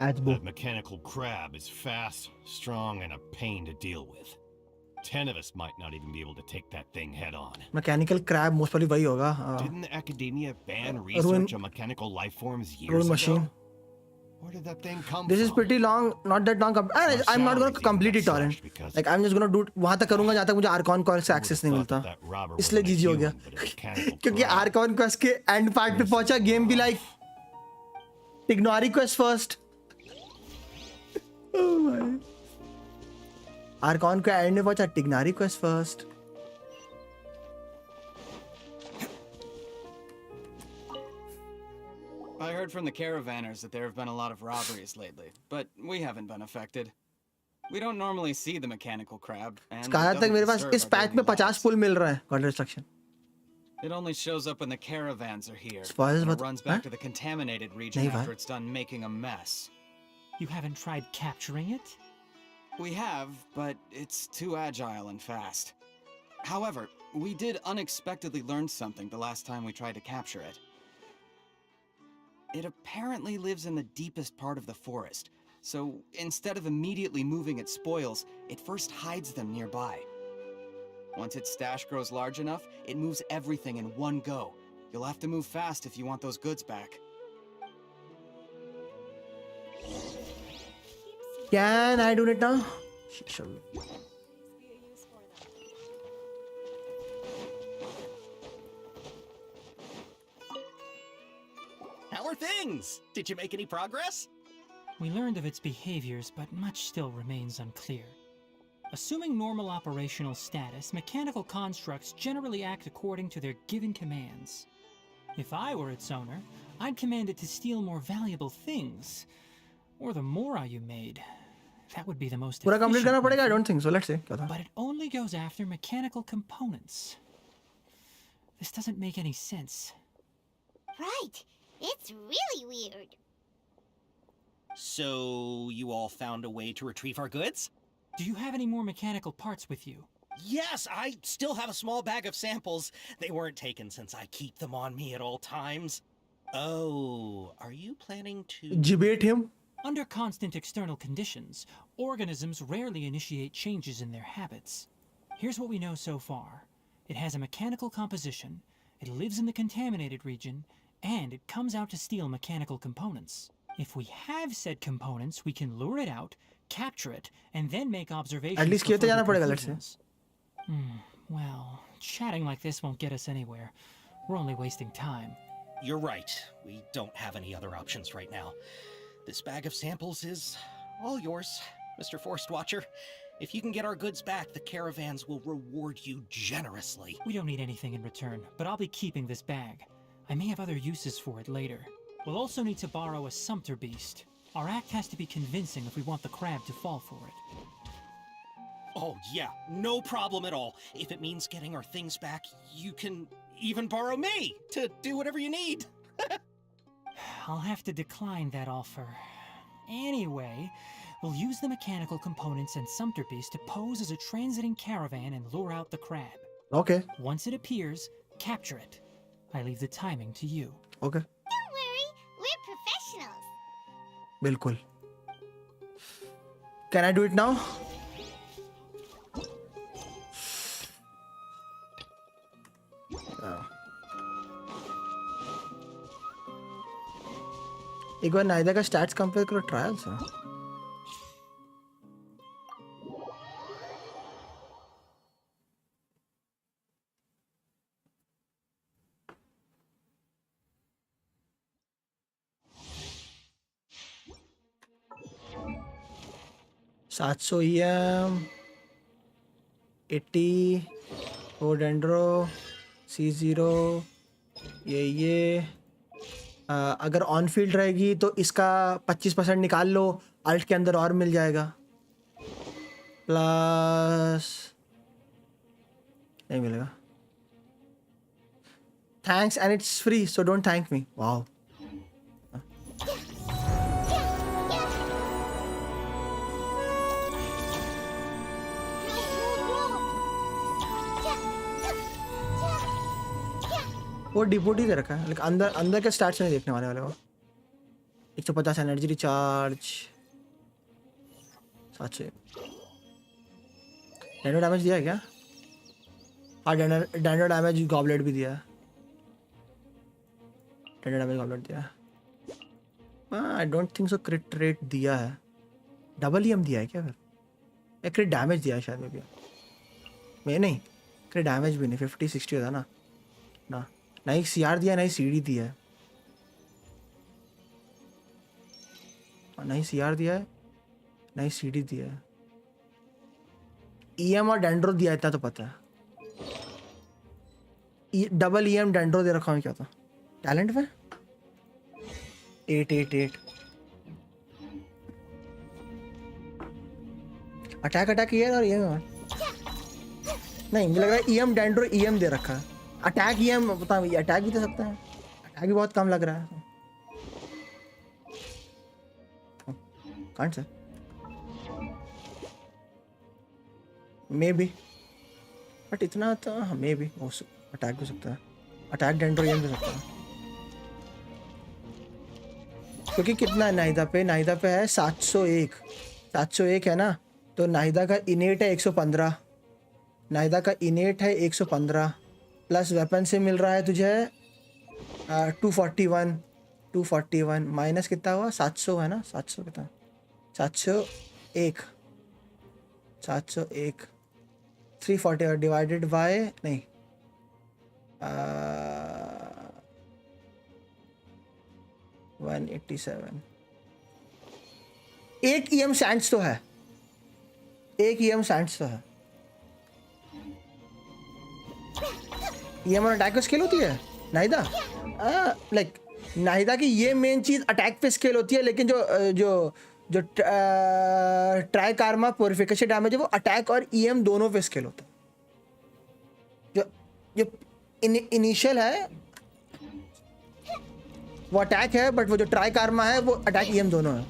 That mechanical crab is fast, strong, and a pain to deal with. 10 of us might not even be able to take that thing head on. Mechanical crab most probably वही होगा. Didn't the academia ban research on mechanical life forms years Ruin ago? machine. Where did that thing come This from? is pretty long, not that long. I'm not gonna complete it, Torrent. Like I'm just gonna do वहाँ तक करूँगा जहाँ तक मुझे Archon Quest से access नहीं मिलता. इसलिए GG हो गया. क्योंकि Archon Quest के end part पे पहुँचा, game भी like Tighnari Quest first. Oh my. Archon का end में पहुँचा, Tighnari Quest first. I heard from the caravanners that there have been a lot of robberies lately, but we haven't been affected. We don't normally see the mechanical crab, and Scara तक मेरे पास इस patch में 50 पुल मिल रहा है. God destruction. it only shows up when the caravans are here. Spoilers and it मत- runs back to the contaminated region नहीं भाई. after it's done making a mess. You haven't tried capturing it? We have, but it's too agile and fast. However, we did unexpectedly learn something the last time we tried to capture it. It apparently lives in the deepest part of the forest, so instead of immediately moving its spoils, it first hides them nearby. Once its stash grows large enough, it moves everything in one go. You'll have to move fast if you want those goods back. Can I do it now? Sure. How are things? Did you make any progress? We learned of its behaviors, but much still remains unclear. Assuming normal operational status, mechanical constructs generally act according to their given commands. If I were its owner, I'd command it to steal more valuable things. Or the mora you made. That would be the most पूरा complete करना efficient पड़ेगा. I method. don't think so. Let's see. क्या था? But it only goes after mechanical components. This doesn't make any sense. Right. It's really weird. So, you all found a way to retrieve our goods? Do you have any more mechanical parts with you? Yes, I still have a small bag of samples. They weren't taken since I keep them on me at all times. Oh, are you planning to... Debate him? Under constant external conditions, organisms rarely initiate changes in their habits. Here's what we know so far. It has a mechanical composition, it lives in the contaminated region, and it comes out to steal mechanical components. If we have said components, we can lure it out, capture it, and then make observations. At least for किए तो जाना further पड़ेगा. Let's see. conclusions. Well, chatting like this won't get us anywhere. We're only wasting time. You're right. We don't have any other options right now. This bag of samples is all yours, Mr. Forest Watcher. If you can get our goods back, the caravans will reward you generously. We don't need anything in return, but I'll be keeping this bag. I may have other uses for it later. We'll also need to borrow a sumpter beast. Our act has to be convincing if we want the crab to fall for it. Oh, yeah, no problem at all. If it means getting our things back, you can even borrow me to do whatever you need. I'll have to decline that offer. Anyway, we'll use the mechanical components and Sumpterpiece to pose as a transiting caravan and lure out the crab. Okay. Once it appears, capture it. I leave the timing to you. Okay. Don't worry, we're professionals. बिल्कुल. Can I do it now? एक बार नायदा का stats compare करो trial से. $700 EM 80 ओडेंड्रो C0 ये अगर on field रहेगी तो इसका 25% निकाल लो, अल्ट के अंदर और मिल जाएगा. प्लस नहीं मिलेगा. Thanks and it's free so don't thank me. Wow. वो डिपोटी दे रखा है, लेकिन अंदर के स्टार्ट से नहीं देखने वाले वो. 150 एनर्जी रिचार्ज 700. डैंडो डैमेज दिया है क्या? हाँ, डैंडो डैमेज गॉबलेट भी दिया है. डैंडो डैमेज गॉबलेट दिया है. I don't think so क्रिट rate दिया है. डबल EM दिया है क्या फिर? या क्रिट डैमेज दिया है शायद में भी. मैं नहीं, क्रिट डैमेज भी नहीं. 50-60 होता ना. ना नहीं CR दिया, नहीं CD दिया है. नहीं CR दिया है, नहीं CD दिया है. EM और डेंड्रो दिया, इतना तो पता है. डबल EM डेंड्रो दे रखा हूँ. क्या था टैलेंट में? 888 अटैक किया और EM नहीं, मुझे लग रहा है EM डेंड्रो EM दे रखा है. अटैक EM पता नहीं, अटैक भी दे सकता है. अटैक भी बहुत कम लग रहा है. Can't say may be, but इतना तो मे बी अटैक भी सकता है. अटैक डेंड्रो EM दे सकता है. क्योंकि कितना है नाहिदा पे है 701 है ना. तो नाहिदा का इनेट है 115. नाहिदा का इनेट है 115 प्लस वेपन से मिल रहा है तुझे 241 माइनस कितना हुआ 700 है ना. 700 कितना 701 340 डिवाइडेड बाय नहीं 187. एक EM सैंड्स तो है. EM और अटैक पे स्केल होती है नाहिदा. लाइक नाहिदा की ये मेन चीज अटैक पे स्केल होती है, लेकिन जो ट्राई कारमा प्योरिफिकेशन डैमेज है वो अटैक और EM दोनों पे स्केल होता है. जो इनिशियल है वो अटैक है, बट वो जो ट्राई कारमा है वो अटैक EM दोनों है.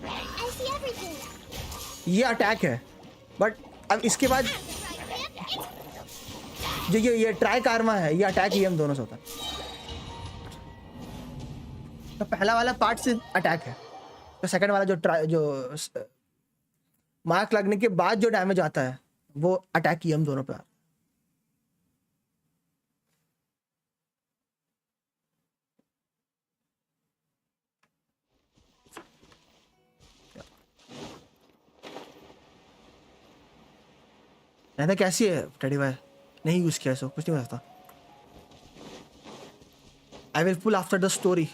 ये अटैक है, बट अब इसके बाद जो ये ट्राई कारमा है ये अटैक EM दोनों से होता है. तो पहला वाला पार्ट से अटैक है, तो सेकंड वाला जो मार्क लगने के बाद जो डैमेज आता है वो अटैक EM दोनों पे आता है. नाहिदा कैसी है टेडी भाई? नहीं यूज किया, सो कुछ नहीं हो सकता. I will pull after the story.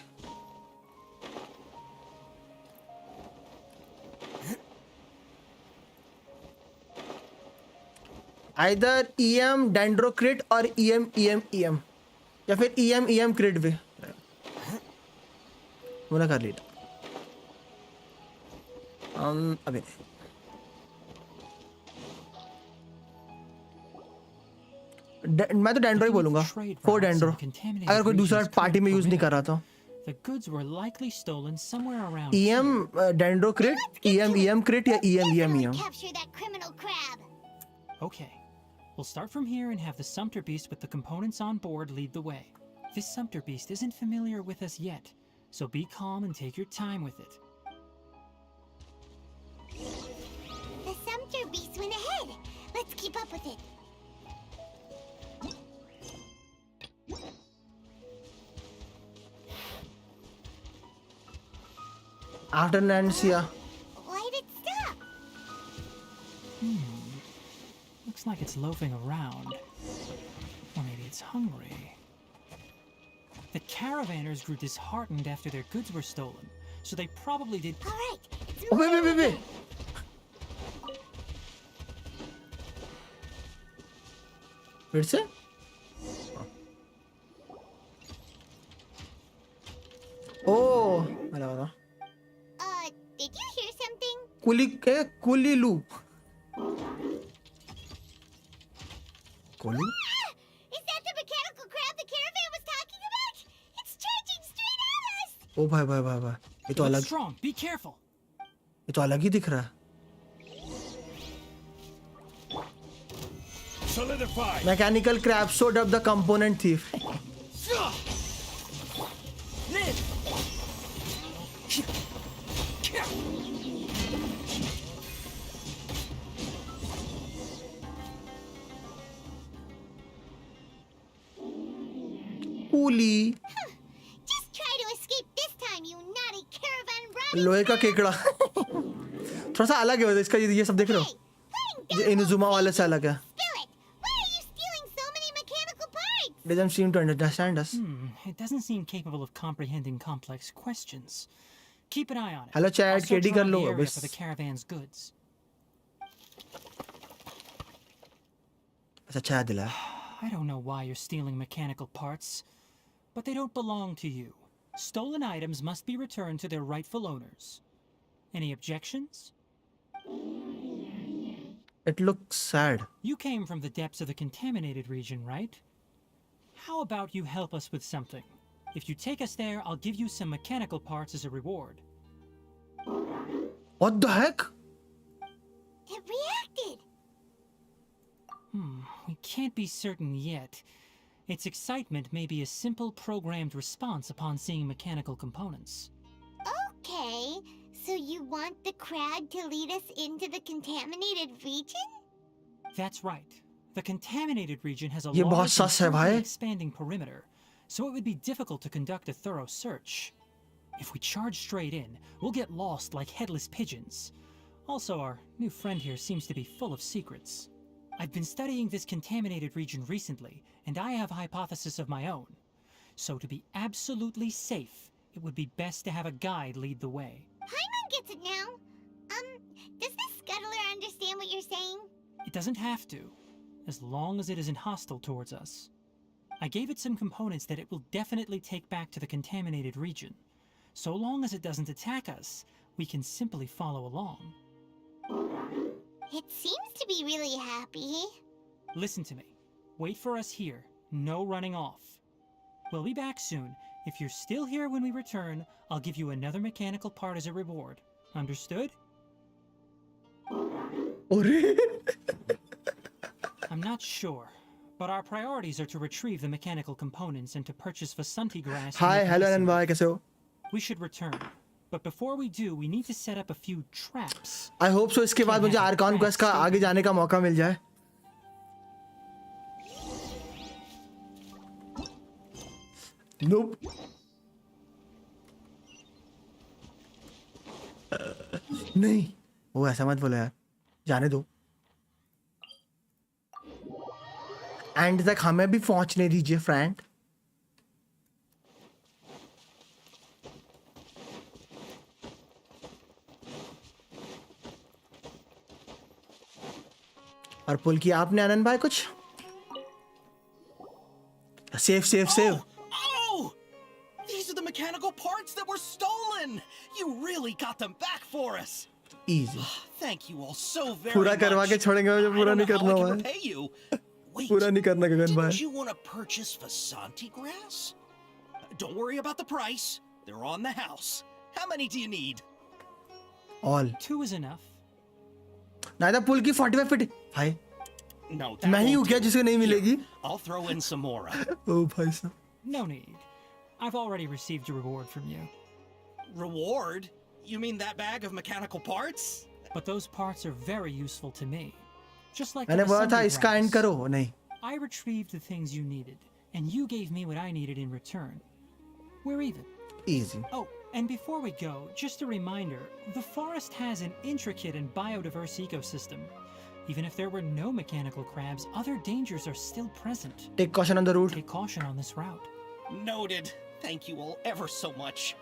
Either EM dendro crit और EM या फिर EM क्रिट भी मुझे कर लिया. अभी नहीं. मैं तो डेंड्रो ही बोलूंगा, 4 डेंड्रो, अगर कोई दूसरा पार्टी में यूज नहीं कर रहा तो। The goods were likely stolen somewhere around EM dendro क्रिट, EM क्रिट या EM. Capture that criminal crab. Okay, we'll start from here and have the Sumpter Beast with the components on board lead the way. This Sumpter Beast isn't familiar with us yet, so be calm and take your time with it. The Sumpter Beast went ahead. Let's keep up with it. After Nancia. Why did it stop? Looks like it's loafing around. Or maybe it's hungry. The caravanners grew disheartened after their goods were stolen, so they probably did. All right. Oh, wait. फिर से? Oh, वाला. Did you hear something? Kuli loop. Kuli? Is that the mechanical crab the caravan was talking about? It's charging straight at us. Oh भाई. ये तो अलग. Strong. Be careful. ये तो अलग ही दिख रहा है. Solidify. Mechanical crab showed up the component thief. Live. Kuli. Just try to escape this time, you naughty caravan robbing. लोहे का केकड़ा. थोड़ा सा अलग है इसका, ये सब देख रहे हो? इनुजुमा वाले से अलग है. Doesn't seem to understand us. It doesn't seem capable of comprehending complex questions. Keep an eye on it. Hello chat, I'll search KD कर around लो the area बस. for the caravan's goods. अच्छा दिला. I don't know why you're stealing mechanical parts, but they don't belong to you. Stolen items must be returned to their rightful owners. Any objections? It looks sad. You came from the depths of the contaminated region, right? How about you help us with something? If you take us there, I'll give you some mechanical parts as a reward. What the heck? It reacted. We can't be certain yet. Its excitement may be a simple programmed response upon seeing mechanical components. Okay, so you want the crab to lead us into the contaminated region? That's right. The contaminated region has a ये बहुत large सस है and भाई. quickly expanding perimeter, so it would be difficult to conduct a thorough search. If we charge straight in, we'll get lost like headless pigeons. Also, our new friend here seems to be full of secrets. I've been studying this contaminated region recently, and I have a hypothesis of my own. So to be absolutely safe, it would be best to have a guide lead the way. Paimon gets it now. Does the scuttler understand what you're saying? It doesn't have to, as long as it isn't hostile towards us. I gave it some components that it will definitely take back to the contaminated region. So long as it doesn't attack us, we can simply follow along. It seems to be really happy. Listen to me. Wait for us here. No running off. We'll be back soon. If you're still here when we return, I'll give you another mechanical part as a reward. Understood? I'm not sure, but our priorities are to retrieve the mechanical components and to purchase Vasanti grass. Hi, hello and bye, कैसे हो? We should return. But before we do, we need to set up a few traps. I hope so. इसके बाद मुझे Arcon quest का आगे जाने का मौका मिल जाए. Nope. नहीं, वो ऐसा मत बोलो यार. जाने दो. एंड तक हमें भी पहुंचने दीजिए फ्रेंड. और पुल किया आपने आनंद भाई कुछ? Save. Oh! These are the mechanical parts that were stolen! You really got them back for us! Easy. Thank you all so very पूरा much. करवा के छोड़ेंगे जो पूरा नहीं करना हुआ है. Repay you. Wait, पूरा नहीं करना गगन भाई. didn't you want to purchase Vasanti grass? Don't worry about the price. They're on the house. How many do you need? All. 2 is enough. नायदा पुल की 45 फीट भाई. No, मैं ही हूँ क्या जिसको नहीं मिलेगी? I'll throw in some more. ओ भाई साहब. No need. I've already received a reward from you. Reward? You mean that bag of mechanical parts? But those parts are very useful to me. Just like मैंने the बोला था assembly इसका and graphs. करो नहीं. I retrieved the things you needed, and you gave me what I needed in return. We're even. Easy. Oh, and before we go, just a reminder, the forest has an intricate and biodiverse ecosystem. Even if there were no mechanical crabs, other dangers are still present. Take caution on the route. Take caution on this route. Noted. Thank you all ever so much.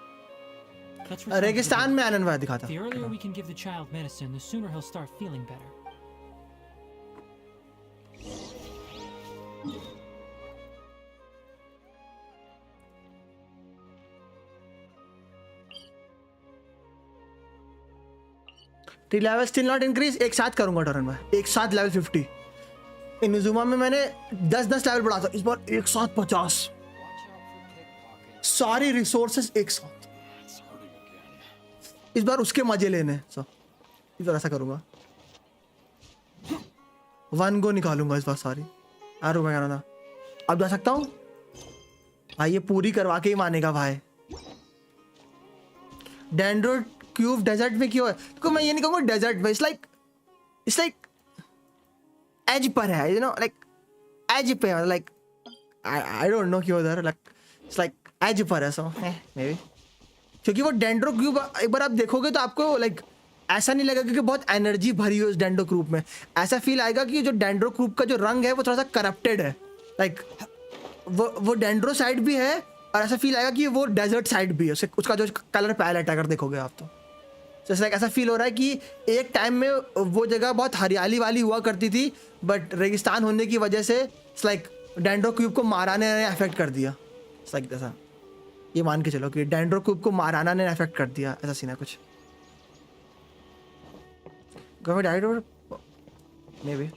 Let's return to the रेगिस्तान route. में आनंद भाई दिखाता. The earlier we can give the child medicine, the sooner he'll start feeling better. Level still not increase. एक साथ करूंगा turn में. एक साथ लेवल 50. इनुजुमा में मैंने 10-10 लेवल बढ़ा था. इस बार एक साथ 50. सारी रिसोर्सेस एक साथ. इस बार उसके मजे लेने. इस बार ऐसा करूंगा. 1 गो निकालूंगा इस बार सारी. यार मैं कहना था अब जा सकता हूँ भाई. ये पूरी करवा के ही मानेगा भाई. डेंड्रो क्यूब डेजर्ट में क्यों है? तो मैं ये नहीं कहूँगा डेजर्ट में. इट्स लाइक एज पर है, यू नो, लाइक एज पे है. लाइक आई डोंट नो क्यों उधर. Like it's like as per है. सो मे बी क्योंकि वो डेंड्रो क्यूब एक बार आप देखोगे तो आपको लाइक ऐसा नहीं लगेगा कि बहुत एनर्जी भरी हो उस डेंड्रो क्यूब में. ऐसा फील आएगा कि जो डेंड्रो क्यूब का जो रंग है वो थोड़ा सा करप्टेड है. लाइक वो डेंड्रो साइड भी है और ऐसा फील आएगा कि वो डेजर्ट साइड भी है. उसका जो कलर पैलेट अगर देखोगे आप तो जैसे ऐसा फील हो रहा है कि एक टाइम में वो जगह बहुत हरियाली वाली हुआ करती थी, बट रेगिस्तान होने की वजह से इट्स लाइक डेंड्रो क्यूब को माराने ने अफेक्ट कर दिया. इट्स लाइक ऐसा ये मान के चलो कि डेंड्रो क्यूब को माराना ने अफेक्ट कर दिया. ऐसा सीन है कुछ. मे बी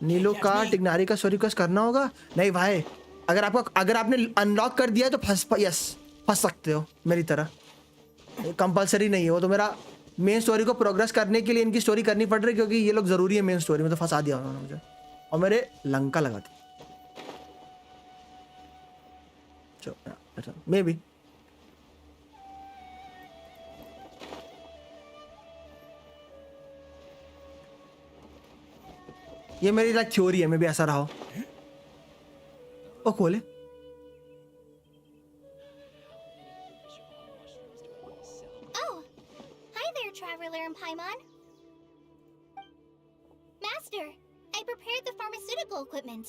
नीलो का टिग्नारी का स्टोरी क्वेस्ट करना होगा. नहीं भाई, अगर आपने अनलॉक कर दिया तो फंस सकते हो मेरी तरह. कंपलसरी नहीं है वो. तो मेरा मेन स्टोरी को प्रोग्रेस करने के लिए इनकी स्टोरी करनी पड़ रही है क्योंकि ये लोग जरूरी है मेन स्टोरी में. तो फंसा दिया उन्होंने मुझे और मेरे लंका लगा दी. मे बी ये मेरी लाइक थ्योरी है. मे बी ऐसा रहा हो. ओ खोले. Traveler and Paimon. Master, I prepared the pharmaceutical equipment.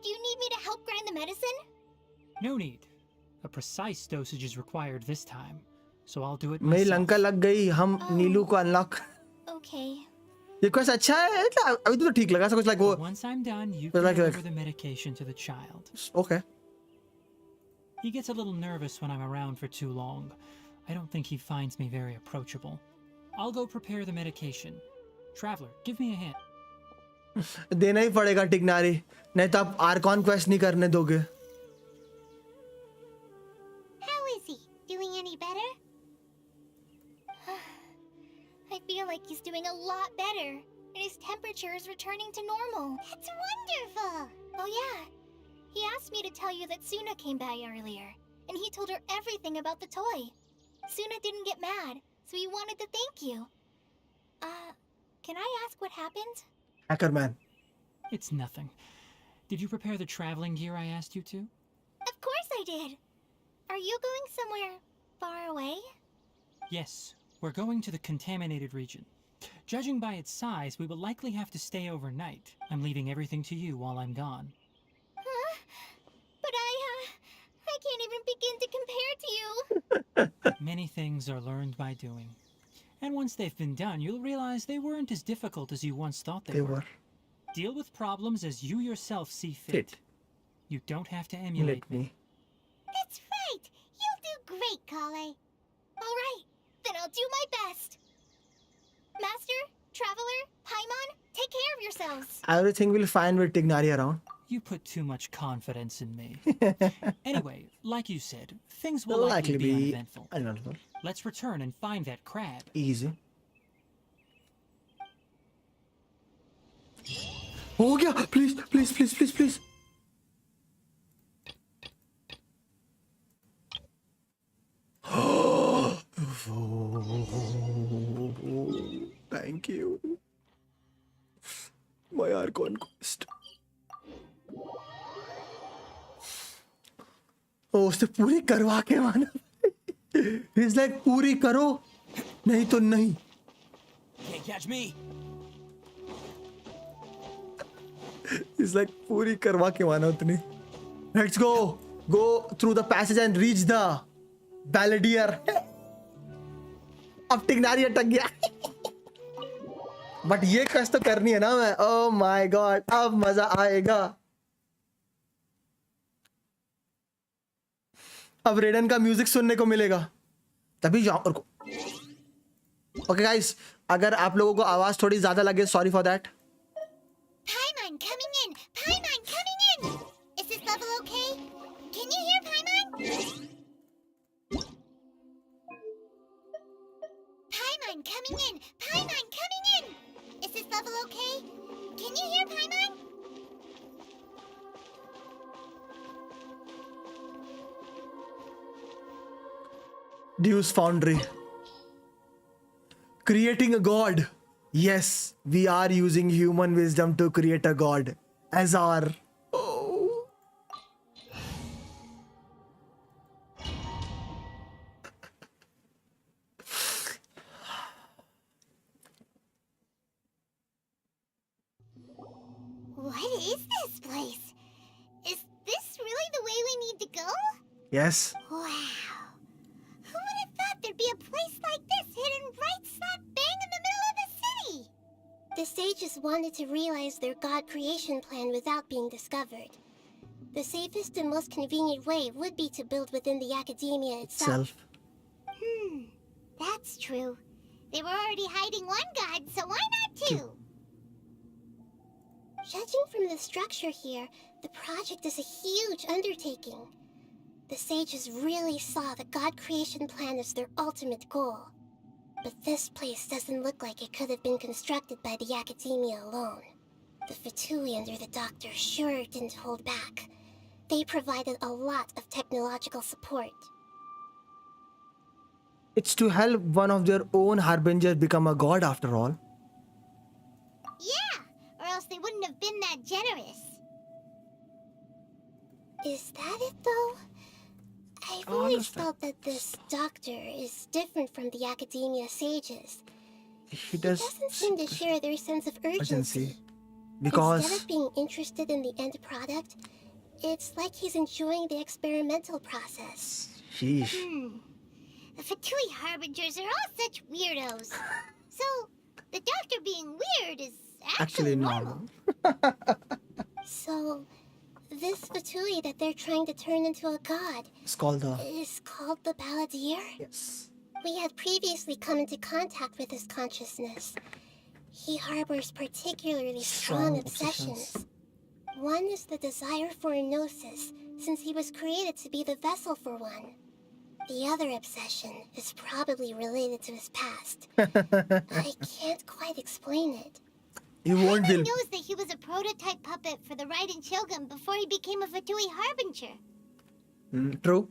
Do you need me to help grind the medicine? No need. A precise dosage is required this time, so I'll do it मेरी myself. Lanka लग गई. हम नीलू को unlock. Okay. ये quest अच्छा है. अभी तो ठीक लगा. कुछ लाइक वो. Once I'm done, you can deliver the medication to the child. Okay. He gets a little nervous when I'm around for too long. I don't think he finds me very approachable. I'll go prepare the medication. Traveler, give me a hand. देना ही पड़ेगा टिग्नारी, नहीं तो आप Arcon quest नहीं करने दोगे. How is he? Doing any better? I feel like he's doing a lot better, and his temperature is returning to normal. That's wonderful! Oh yeah, he asked me to tell you that Suna came by earlier, and he told her everything about the toy. Suna didn't get mad, so he wanted to thank you. Can I ask what happened? Hacker man. It's nothing. Did you prepare the traveling gear I asked you to? Of course I did. Are you going somewhere far away? Yes, we're going to the contaminated region. Judging by its size, we will likely have to stay overnight. I'm leaving everything to you while I'm gone. Huh? But I can't even begin to compare to you. Many things are learned by doing. And once they've been done, you'll realize they weren't as difficult as you once thought they were. Deal with problems as you yourself see fit. You don't have to emulate me. That's right! You'll do great, Kale. All right, then I'll do my best. Master, Traveler, Paimon, take care of yourselves. house. Everything will fine with Tignari around. You put too much confidence in me. Anyway, like you said, things will likely be uneventful. Let's return and find that crab. Easy. हो गया, please, please, please, please, please. Thank you. My conquest. Oh, उसने पूरी करवा के माना. He's like पूरी करो, नहीं तो नहीं. Can't catch me. He's like पूरी करवा के माना उतनी. Let's go. Go through the passage and reach the Balladeer. अब टिग्नारी अटक गया. बट ये कष्ट तो करनी है ना मैं. Oh my God, अब मजा आएगा. अब रेडन का म्यूजिक सुनने को मिलेगा. तभी जाओ को. ओके गाइस, अगर आप लोगों को आवाज थोड़ी ज्यादा लगे, sorry for that. Paimon coming in! Paimon coming in! Is this level okay? Can you hear Paimon? Paimon coming in! Paimon coming in! Is this level okay? Can you hear Paimon? Deus Foundry. Creating a god. Yes, we are using human wisdom to create a god. As our... Oh. What is this place? Is this really the way we need to go? Yes. Wow. Who would have thought there'd be a place like this hidden right slap bang in the middle of the city? The sages wanted to realize their god creation plan without being discovered. The safest and most convenient way would be to build within the academia itself. That's true. They were already hiding one god, so why not two? Judging from the structure here, the project is a huge undertaking. The sages really saw the god creation plan as their ultimate goal. But this place doesn't look like it could have been constructed by the academia alone. The Fatui under the doctor sure didn't hold back. They provided a lot of technological support. It's to help one of their own harbingers become a god after all. Yeah, or else they wouldn't have been that generous. Is that it though? I've always felt that this doctor is different from the academia sages. He doesn't seem to share their sense of urgency. Because... Instead of being interested in the end product, it's like he's enjoying the experimental process. Sheesh. The Fatui Harbingers are all such weirdos. So, the doctor being weird is actually normal. So, this Fatui that they're trying to turn into a god is called the Balladeer? Yes. We had previously come into contact with his consciousness. He harbors particularly strong obsessions. One is the desire for a gnosis, since he was created to be the vessel for one. The other obsession is probably related to his past. I can't quite explain it. Everyone knows that he was a prototype puppet for the Raiden Shogun before he became a Fatui Harbinger. True.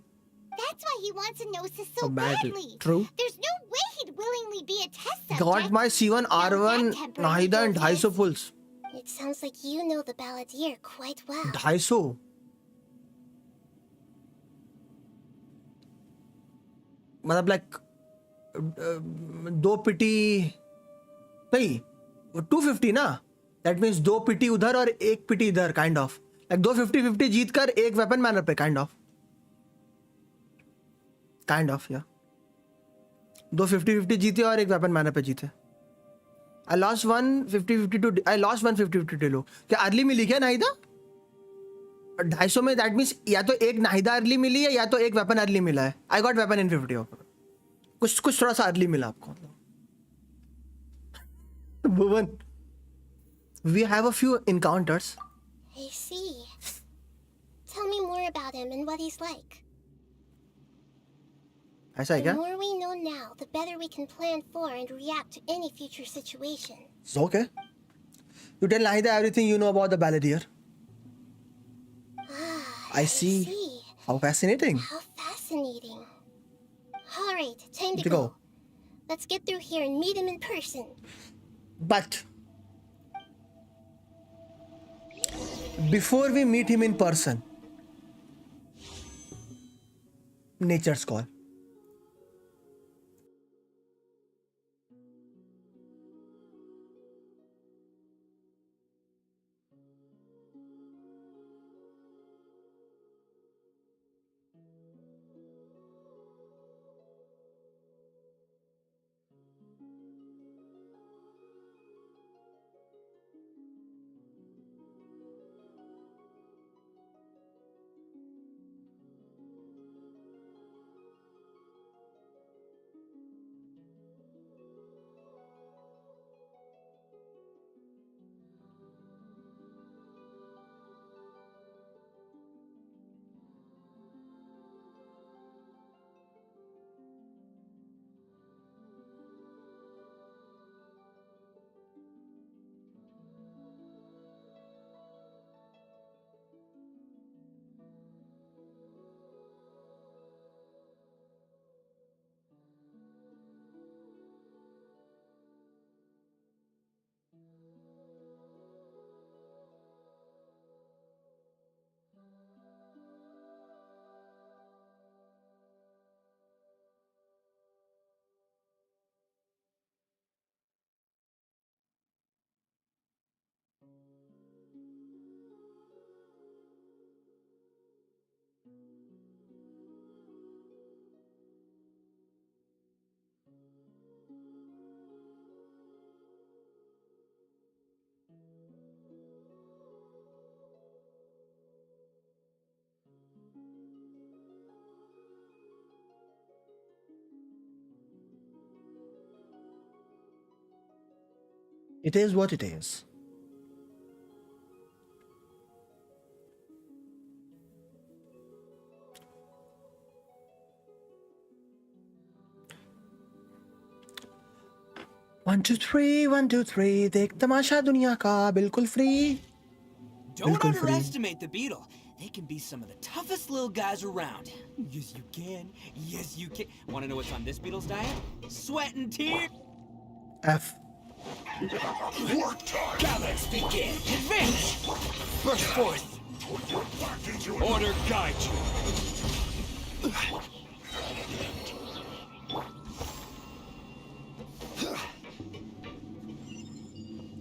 That's why he wants a gnosis so badly. badly. True. There's no way he'd willingly be a test subject. Got my C1, R1, Nahida and 250 pulls. It sounds like you know the Balladeer quite well. 250? मतलब like दो पिटी नहीं 250 ना. That means दो पिटी उधर और एक पिटी इधर kind of. Like 250-50 जीत कर एक weapon manner पे kind of. Kind of, yeah. 250-50 जीते और एक weapon manner पे जीते. I lost 150-50 to I lost 150-50 to लो. क्या अर्ली मिली क्या नाहिदा? 250 में that means या तो एक नाहिदा अर्ली मिली है या तो एक weapon अर्ली मिला है. I got weapon in 50. कुछ थोड़ा सा अर्ली मिला आपको. भुवन We have a few encounters. I see. Tell me more about him and what he's like. ऐसा है The क्या? more we know now, the better we can plan for and react to any future situation. It's okay. You tell Nahida everything you know about the Balladeer. I see. How fascinating. How fascinating. Alright, time to To go. go. Let's get through here and meet him in person. But before we meet him in person, nature's call. It is what it is. One, two, three. देख तमाशा दुनिया का बिल्कुल free. Don't बिल्कुल free. underestimate the beetle. They can be some of the toughest little guys around. Yes, you can. Yes, you can. Want to know what's on this beetle's diet? Sweat and tears. F. Now let's begin. Advance. Burst forth. Order guide you.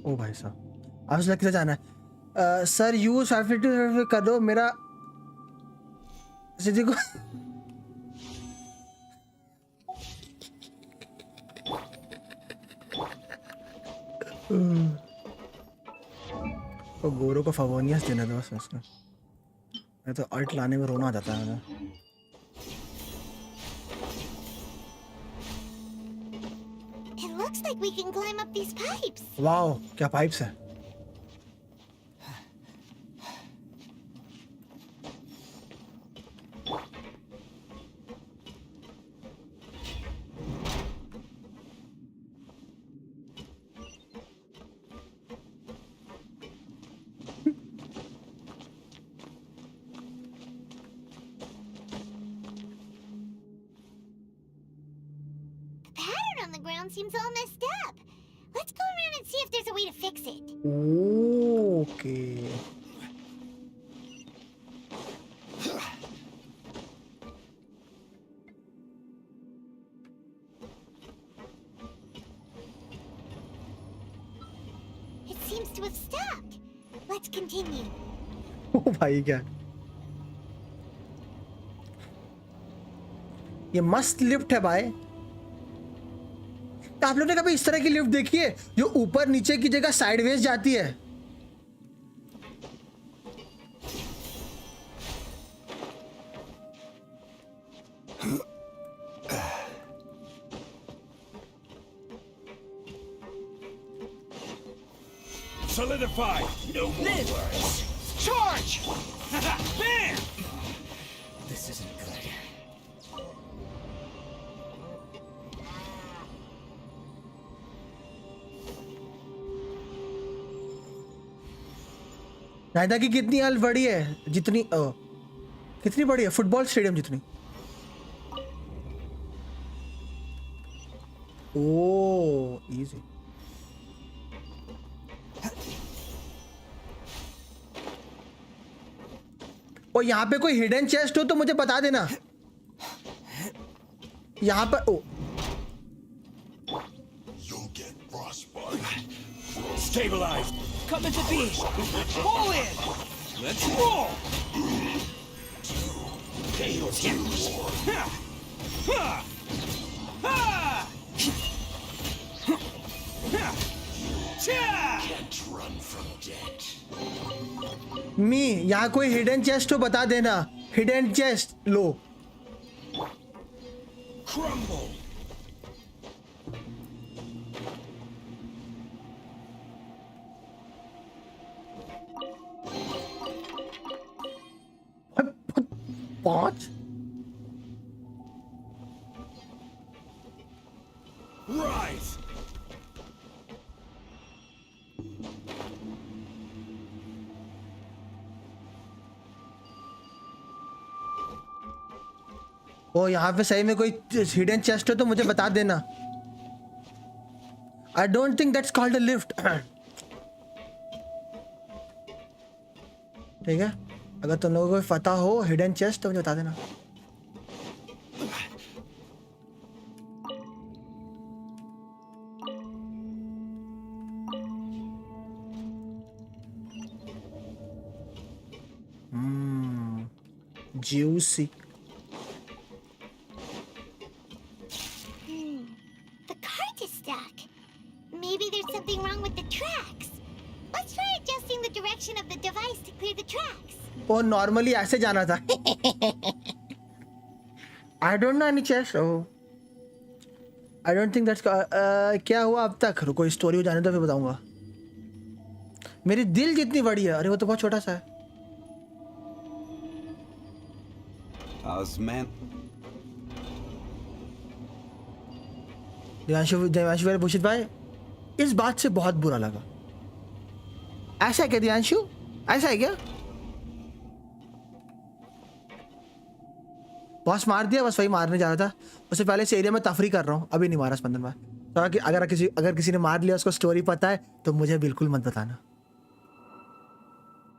ओ भाई साहब आज लग किधर जाना है sir use 550 कर दो मेरा सीधी को तो गोरो को फवोनियस देना था बस उसने मैं तो अल्ट लाने में रोना आ जाता है मुझे It looks like we can climb up these pipes. Wow क्या पाइप्स है Seems all messed up. Let's go around and see if there's a way to fix it. Okay. It seems to have stopped. Let's continue. ओ भाई क्या ये मस्त lift है भाई आप लोगों ने कभी इस तरह की लिफ्ट देखी है जो ऊपर नीचे की जगह साइडवेज जाती है It's solidified. No more words. Charge! Bam! This isn't good. नायदा की कितनी हेल्थ बड़ी है? जितनी कितनी बड़ी है? फुटबॉल स्टेडियम जितनी। ओह इजी। और यहाँ पे कोई हिडन चेस्ट हो तो मुझे बता देना। यहाँ पर ओ Stabilize. Come into beam. Pull in. Let's roll. Can't run from death. मी यहाँ कोई हिडन चेस्ट हो बता देना। हिडन चेस्ट लो। Crumble. पांच Rise. ओ यहाँ पे सही में कोई हिडन चेस्ट हो तो मुझे बता देना। I don't think that's called a lift. ठीक है, अगर तुम लोगों को पता हो हिडन चेस्ट तो मुझे बता देना। Juicy. The cart is stuck. Maybe there's something wrong with the tracks. Let's try adjusting the direction of the device to clear the tracks. वो नॉर्मली ऐसे जाना था। I don't know any chest. Oh, I don't think that's क्या हुआ अब तक? रुको story हो जाने दो फिर बताऊंगा। मेरी दिल जितनी बड़ी है, अरे वो तो बहुत छोटा सा है। देवांशु भूषित भाई, इस बात से बहुत बुरा लगा। ऐसा है क्या देवांशु? ऐसा है क्या? बॉस मार दिया, बस वही मारने जा रहा था। उससे पहले इस एरिया में तफरी कर रहा हूँ, अभी नहीं मारा स्पंदन भाई। तो अगर किसी ने मार लिया, उसको स्टोरी पता है तो मुझे बिल्कुल मत बताना।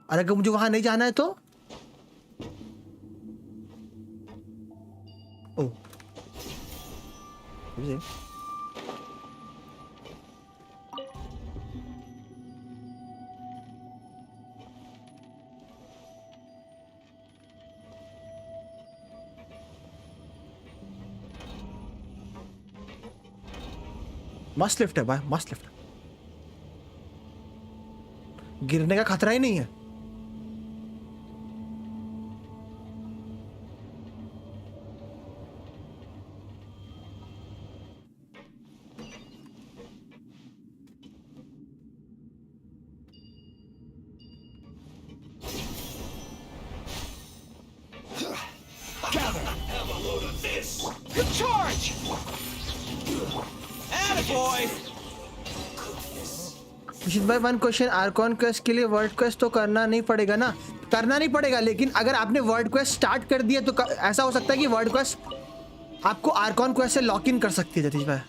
और अगर मुझे वहां नहीं जाना है तो ओ मस्त लिफ्ट है भाई, मस्त लिफ्ट है। गिरने का खतरा ही नहीं है। Charge! Attaboy! विशित भाई, वन क्वेश्चन, आर्कॉन क्वेस्ट के लिए वर्ड क्वेस्ट तो करना नहीं पड़ेगा ना? करना नहीं पड़ेगा, लेकिन अगर आपने वर्ड क्वेस्ट स्टार्ट कर दिया तो ऐसा हो सकता है कि वर्ड क्वेस्ट आपको आर्कॉन क्वेस्ट से लॉक इन कर सकती है। जतीश भाई,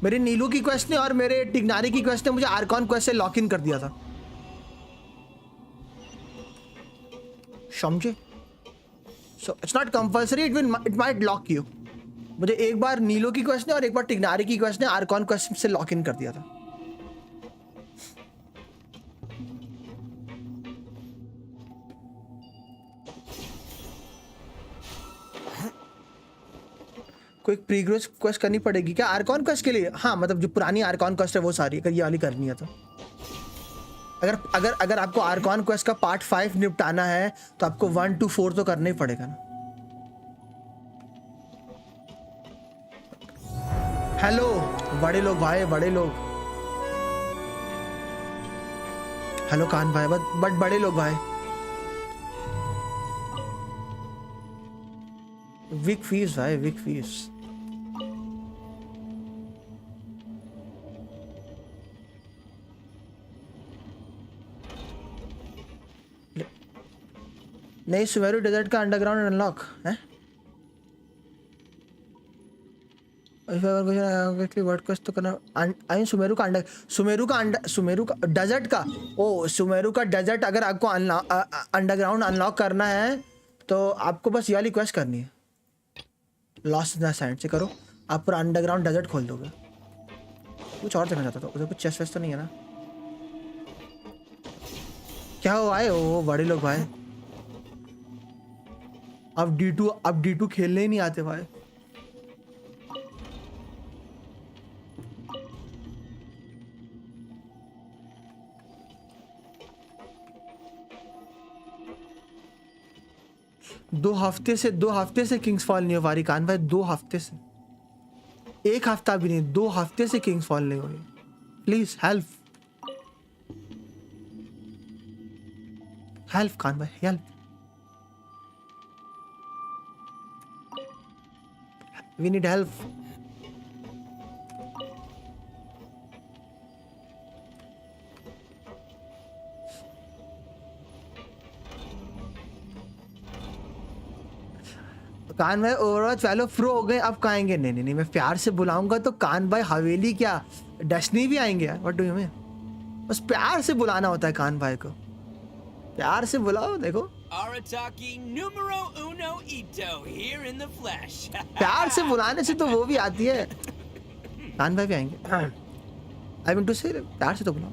मेरी नीलू की क्वेस्ट ने और मेरे टिग्नारी की क्वेस्ट ने मुझे आर्कॉन क्वेस्ट से लॉक इन कर दिया था, समझे? So it's not compulsory, it might lock you. मुझे एक बार नीलो की क्वेस्ट ने और एक बार टिग्नारी की क्वेस्ट ने आर्कॉन क्वेस्ट से लॉक इन कर दिया था। कोई प्रीग्रेस क्वेस्ट करनी पड़ेगी क्या आर्कॉन क्वेस्ट के लिए? हाँ, मतलब जो पुरानी आर्कॉन क्वेस्ट है वो सारी, अगर ये वाली करनी है तो। अगर आपको आर्कॉन क्वेस्ट का पार्ट 5 निपटाना है तो आपको 1 to 4 तो करना ही पड़ेगा ना। हेलो बड़े लोग भाई, बड़े लोग। हेलो कान भाई, बट बड़े लोग भाई। वीक फीस भाई, वीक फीस। नहीं, सुमेरु डेजर्ट का अंडरग्राउंड अनलॉक है। वर्ड क्वेस्ट तो करना। आई सुमेरु का डेजर्ट का, ओ सुमेरु का डेजर्ट अगर आपको अंडरग्राउंड अनलॉक करना है तो आपको बस ये वाली क्वेस्ट करनी है, लॉस्ट इन द सैंड से करो, आप पूरा अंडरग्राउंड डेजर्ट खोल दोगे। कुछ और देखना चाहता था, उधर कुछ चेस्ट वेस्ट तो नहीं है ना? क्या हुआ है? ओ बड़े लोग भाई, अब D2 खेलने ही नहीं आते भाई। दो हफ्ते से किंग्स फॉल नहीं हो पा रही कान भाई, 2 हफ्ते से, 1 हफ्ता भी नहीं, 2 हफ्ते से किंग्स फॉल नहीं हो रही। प्लीज हेल्प कान भाई, हेल्प। We need help. कान भाई ओवरऑल चलो प्रो हो गए, अब कहाँ आएंगे? नहीं, मैं प्यार से बुलाऊंगा तो कान भाई हवेली क्या डेस्टिनी भी आएंगे यार। What do you mean? बस प्यार से बुलाना होता है कान भाई को, प्यार से बुलाओ। देखो Arataki numero uno ito here in the flesh. प्यार से बुलाने से तो वो भी आती है। कान भाई भी आएंगे। आई मीन टू से प्यार से तो बुलाओ।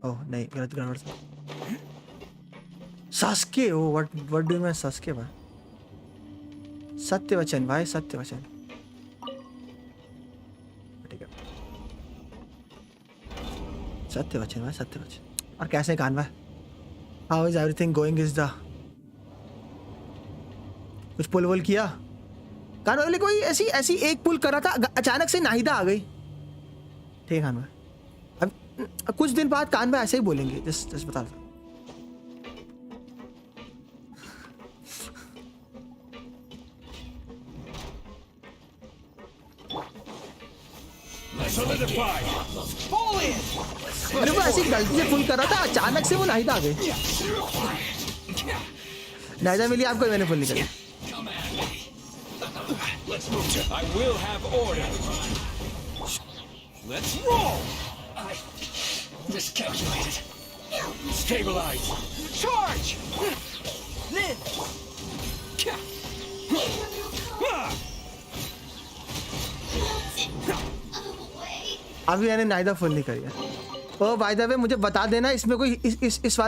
ओह नहीं, गलत गड़बड़ से। Sasuke, O what do you mean Sasuke भाई? सत्यवचन भाई, सत्यवचन। ठीक है, सत्यवचन भाई, सत्यवचन। और कैसे कान भाई, how is everything going? Is the कुछ पुल वुल किया कान भाई? कोई ऐसी एक पुल कर रहा था, अचानक से नाहिदा आ गई। ठीक है कान भाई, अब कुछ दिन बाद कान भाई ऐसे ही बोलेंगे, जस्ट बता रहा। अरे वो ऐसी गलती से फुल कर रहा था, अचानक से वो नाहिदा आ गई। नाहिदा मिली आपको, मैंने फुल नहीं करी। I will have order. Let's roll. I miscalculated. Stabilize. Charge. Then. अभी मैंने नाहिदा फुल नहीं करी है। ओ बाय द वे मुझे बता देना, इसमें कोई इस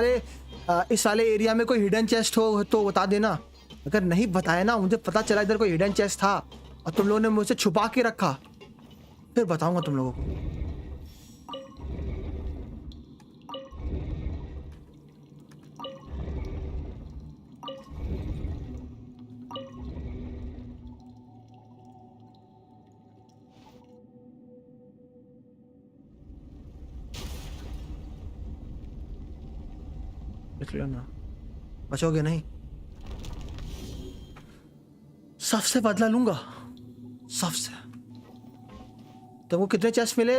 वाले एरिया में कोई हिडन चेस्ट हो तो बता देना। अगर नहीं बताया ना, मुझे पता चला इधर कोई हिडन चेस्ट था और तुम लोगों ने मुझसे छुपा के रखा, फिर बताऊंगा तुम लोगों को। निकलो ना, बचोगे नहीं। सबसे बदला लूंगा, सबसे। तुमको कितने चेस्ट मिले?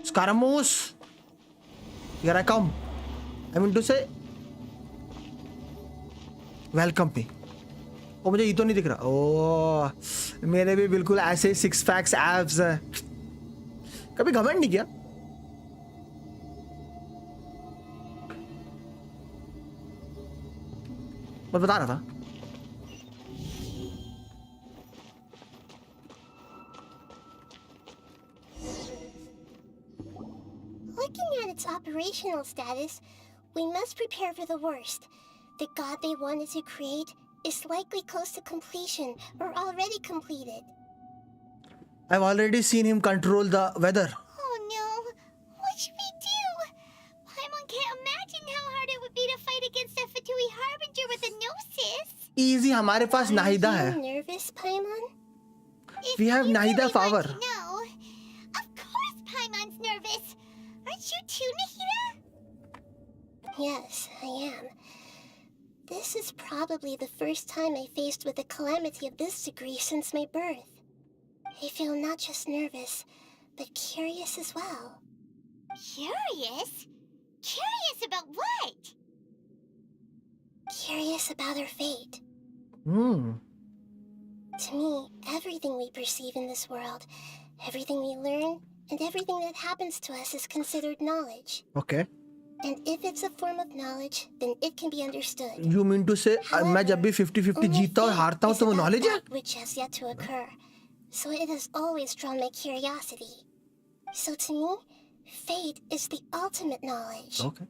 Scaramouche, here I come. I mean to say, welcome me. ओ मुझे ये तो नहीं दिख रहा। ओ मेरे भी बिल्कुल ऐसे 6 पैक्स एब्स हैं। कभी घमंड नहीं किया। मैं बता रहा था। Looking at its operational status, we must prepare for the worst. The god they wanted to create is likely close to completion or already completed. I've already seen him control the weather. Oh no, what should we do? Paimon can't imagine how hard it would be to fight against a Fatui Harbinger with a Gnosis. Easy, हमारे पास नाहिदा है. Are you nervous, Paimon? We have Nahida power. No, of course Paimon's nervous. Aren't you too, Nahida? Yes, I am. This is probably the first time I faced with a calamity of this degree since my birth. I feel not just nervous, but curious as well. Curious? Curious about what? Curious about our fate. To me, everything we perceive in this world, everything we learn, and everything that happens to us is considered knowledge. Okay. And if it's a form of knowledge, then it can be understood. You mean to say मैं जब भी 50-50 जीतता हूँ हारता हूँ तो वो knowledge है? Which has yet to occur. So it has always drawn my curiosity. So to me, fate is the ultimate knowledge. Okay.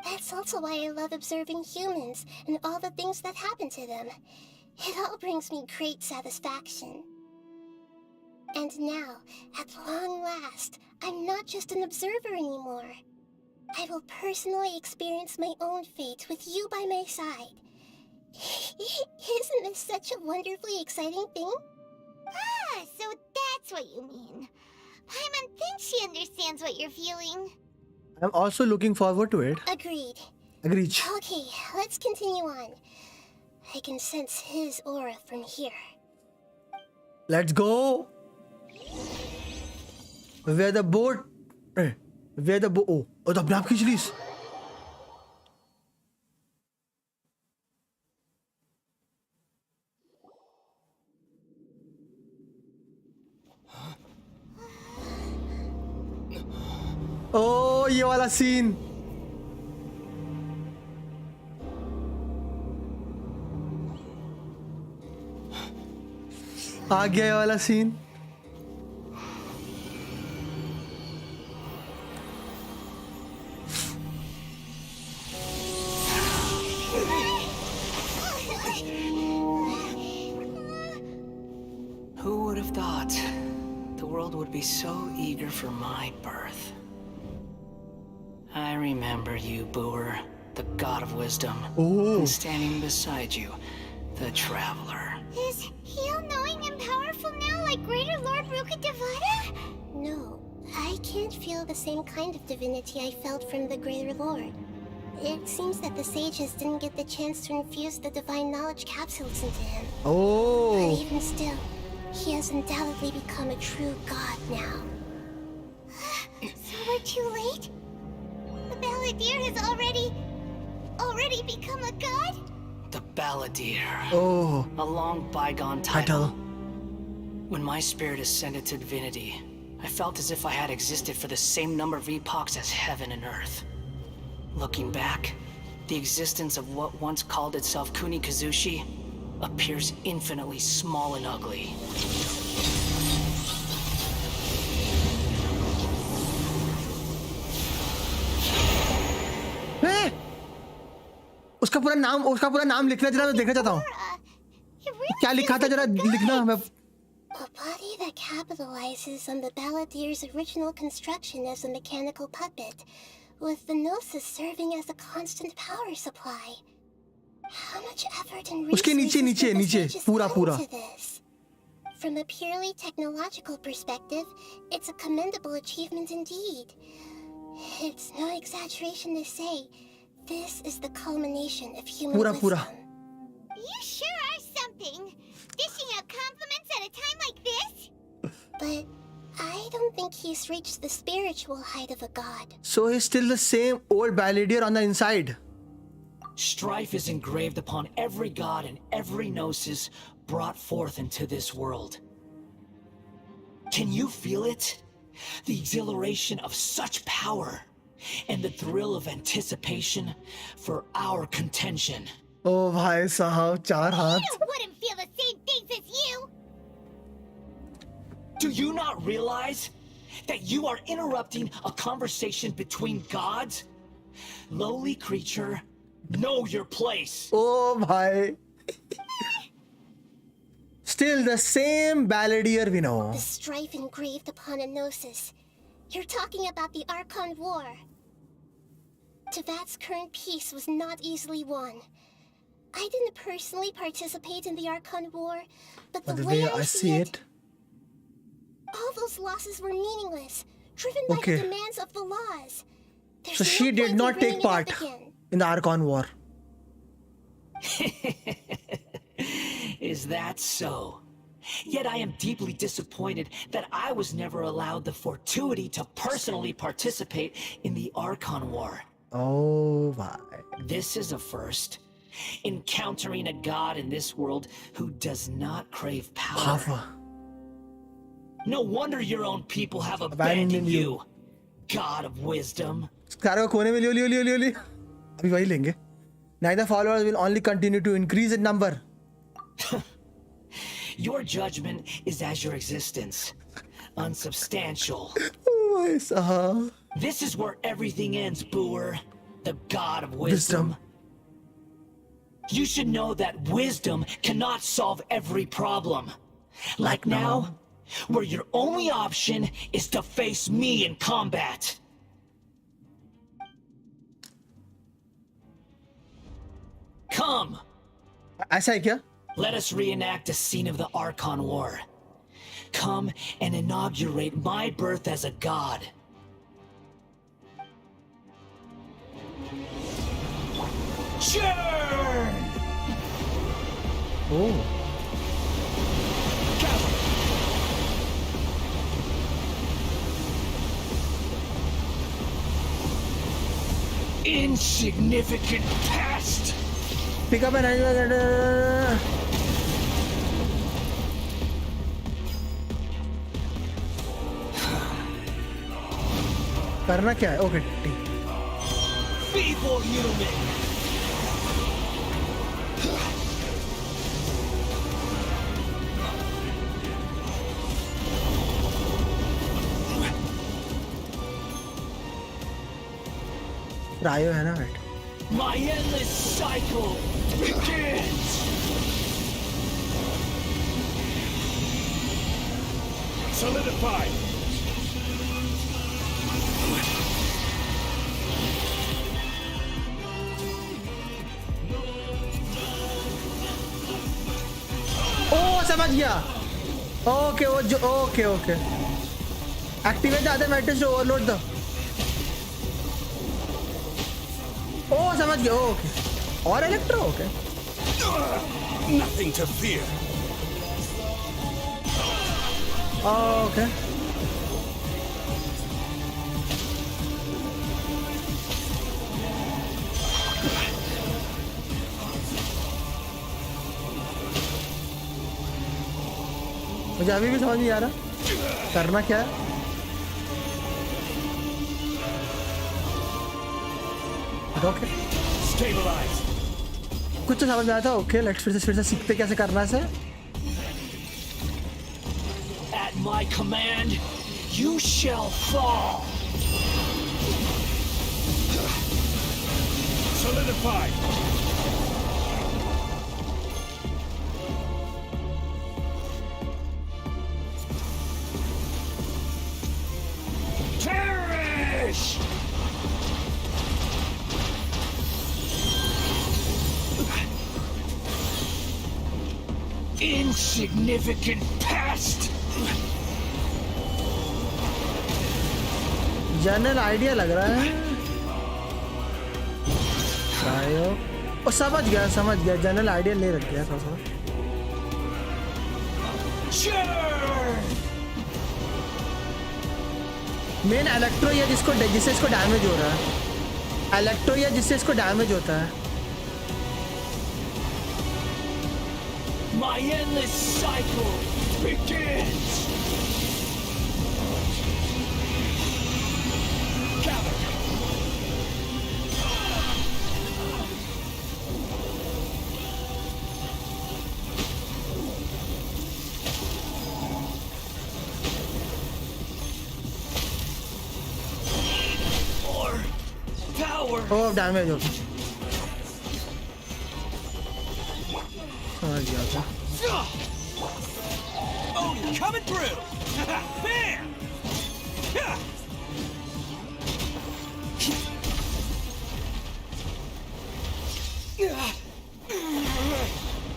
That's also why I love observing humans and all the things that happen to them. It all brings me great satisfaction. And now, at long last, I'm not just an observer anymore. I will personally experience my own fate with you by my side. Isn't this such a wonderfully exciting thing? Ah, so that's what you mean. Paimon thinks she understands what you're feeling. I'm also looking forward to it. Agreed. Okay, let's continue on. I can sense his aura from here. Let's go. Where the boat? Where the boat? Oh, तो अपने आप खींच lease. Oh, ये वाला scene. आ गया ये वाला scene. Who would have thought the world would be so eager for my birth? I remember you, Booer, the god of wisdom, and standing beside you, the traveler. Is he all-knowing and powerful now like Greater Lord Rukkhadevata? No, I can't feel the same kind of divinity I felt from the Greater Lord. It seems that the sages didn't get the chance to infuse the divine knowledge capsules into him. But even still, he has undoubtedly become a true god now. So we're too late? The Balladeer has already become a god? The Balladeer. Oh. A long bygone title. When my spirit ascended to divinity, I felt as if I had existed for the same number of epochs as heaven and earth. Looking back, the existence of what once called itself Kunikazushi appears infinitely small and ugly. उसका पूरा नाम लिखना जरा मैं देखना चाहता हूँ. क्या लिखा था जरा लिखना मैं. A body that capitalizes on the Balladeer's original construction as a mechanical puppet, with the Gnosis serving as a constant power supply. How much effort and उसके नीचे पूरा to this? From a purely technological perspective, it's a commendable achievement indeed. It's no exaggeration to say, this is the culmination of human wisdom. You sure are something. Dishing out compliments at a time like this? But I don't think he's reached the spiritual height of a god. So he's still the same old Balladeer on the inside. Strife is engraved upon every god and every gnosis brought forth into this world. Can you feel it? The exhilaration of such power and the thrill of anticipation for our contention. Oh, bhai sahab, char haath. I wouldn't feel the same things as you. Do you not realize that you are interrupting a conversation between gods? Lowly creature, know your place. Oh, bhai. still the same balladeer we know. The strife engraved upon a gnosis. You're talking about the Archon War. Tevat's current peace was not easily won. I didn't personally participate in the Archon War, but the way I see it, all those losses were meaningless, driven by the demands of the laws. So she did not take part in the Archon War. Is that so? Yet I am deeply disappointed that I was never allowed the fortuity to personally participate in the Archon War. Oh, my. This is a first. Encountering a god in this world who does not crave power. No wonder your own people have abandoned you, God of wisdom. Scara को कोने में लियो. अभी वही लेंगे. Neither followers will only continue to increase in number. Your judgment is as your existence, unsubstantial. Oh my Sahab. This is where everything ends, Booer, the God of wisdom. You should know that wisdom cannot solve every problem. Like now, where your only option is to face me in combat. Come. ऐसा है क्या? Let us reenact a scene of the Archon War. Come and inaugurate my birth as a god. Churn! Oh. Insignificant past. Pick up an animal. करना क्या है? Okay ठीक. Feeble human. रायो है ना right. My endless cycle begins. Solidified. ओ समझ गया. ओके वो जो okay okay. Activate the other matrix to overload the. ओ समझ गया. ओके. और electro okay. Nothing to fear. Okay. मुझे अभी भी समझ नहीं आ रहा करना क्या है. ओके. कुछ तो समझ में आया था. ओके लेट्स फिर से सीखते कैसे करना है. At my command, you shall fall. Solidified. Perish! Insignificant past. General idea लग रहा है. ओ समझ गया जनरल आइडिया ले रख गया थोड़ा सा. मेन इलेक्ट्रो या जिससे इसको डैमेज हो रहा है. इलेक्ट्रो या जिससे इसको डैमेज होता है. My endless cycle begins. Gather. More power. O damage हो गया. समझ गया था. Oh, you're coming through! Bam!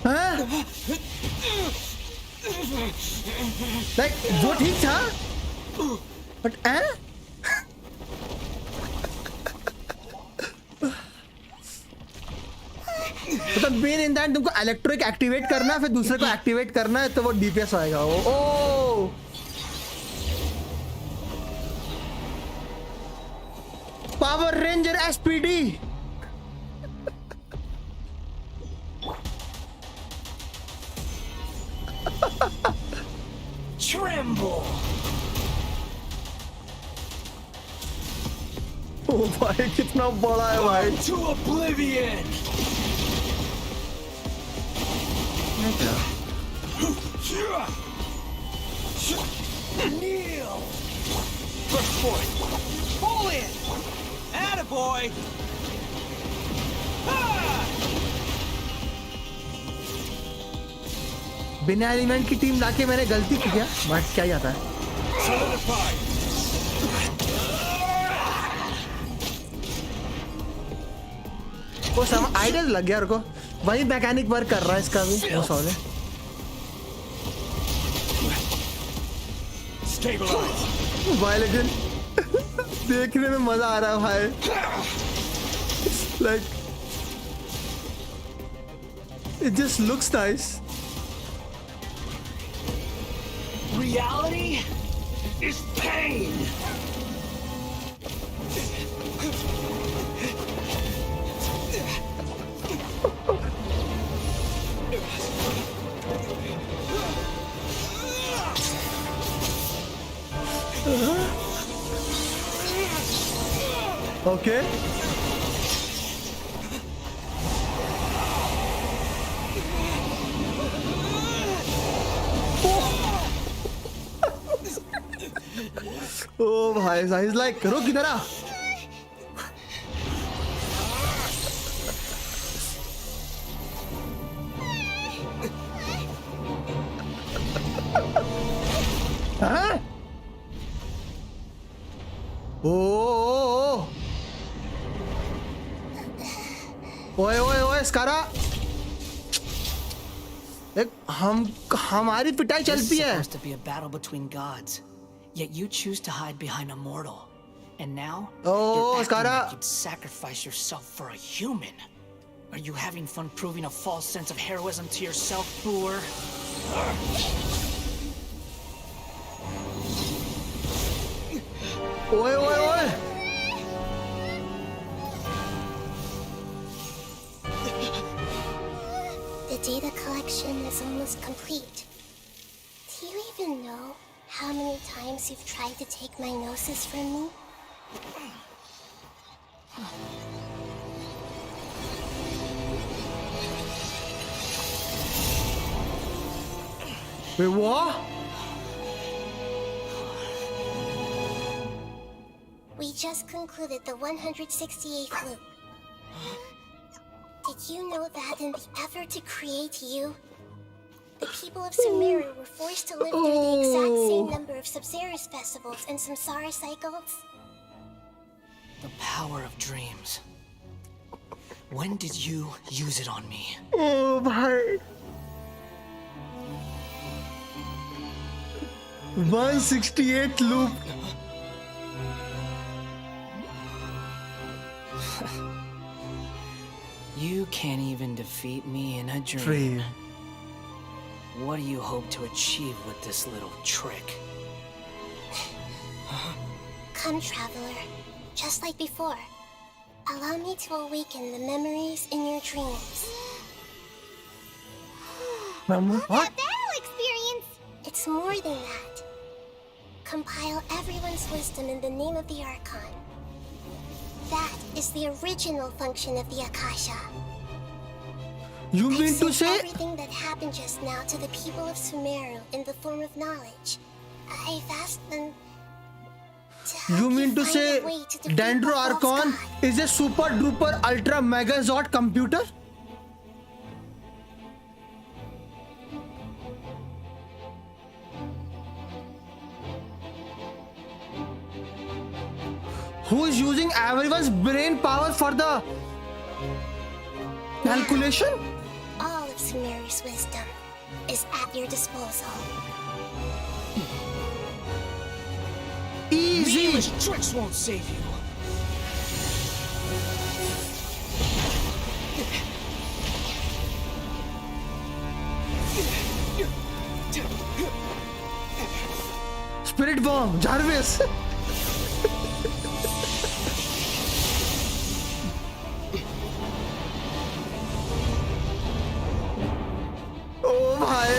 हाँ? Like वो ठीक था, but मतलब मेन इन दैट तुमको इलेक्ट्रिक एक्टिवेट करना है, फिर दूसरे को एक्टिवेट करना है, तो वो डीपीएस आएगा। ओ पावर रेंजर एसपीडी। Tremble. ओ भाई कितना बड़ा है भाई। To oblivion. Kneel. First point. Pull in. Attaboy. बिना एलिमेंट की टीम लाके मैंने गलती की क्या? बट क्या जाता है? वो सब आइडिया लग गया उनको। वही मैकेनिक वर्क कर रहा है इसका भी। वो सॉरी। भाई लेकिन देखने में मजा आ रहा है भाई। Like it just looks nice. Reality is pain. Okay. Oh भाई, he's like, रुक इधर आ। हाँ? ओए ओए ओए स्कारा, एक हमारी पिटाई चलती है। Supposed to be a battle between gods, yet you choose to hide behind a mortal, and now you're acting Scara. like you'd sacrifice yourself for a human. Are you having fun proving a false sense of heroism to yourself, Boor? ओए ओए ओए। The data collection is almost complete. Do you even know how many times you've tried to take my gnosis from me? Wait, what? We just concluded the 168th loop. Did you know that in the effort to create you, the people of Sumeru were forced to live through the exact same number of Subzerus festivals and Samsara cycles? The power of dreams. When did you use it on me? Oh भाई, 168th loop. You can't even defeat me in a dream. What do you hope to achieve with this little trick? Come, traveler. Just like before. Allow me to awaken the memories in your dreams. What? That'll experience! It's more than that. Compile everyone's wisdom in the name of the Archon. That is the original function of the Akasha. You mean to say everything that happened just now to the people of Sumeru in the form of knowledge? I've asked them to help you mean to find say a way to defeat Dendro the false Archon god. is a super duper ultra megazord computer? Who is using everyone's brain power for the calculation? All of Sumeru's wisdom is at your disposal. Easy. Meaningless tricks won't save you. Spirit bomb, Jarvis. Oh भाई.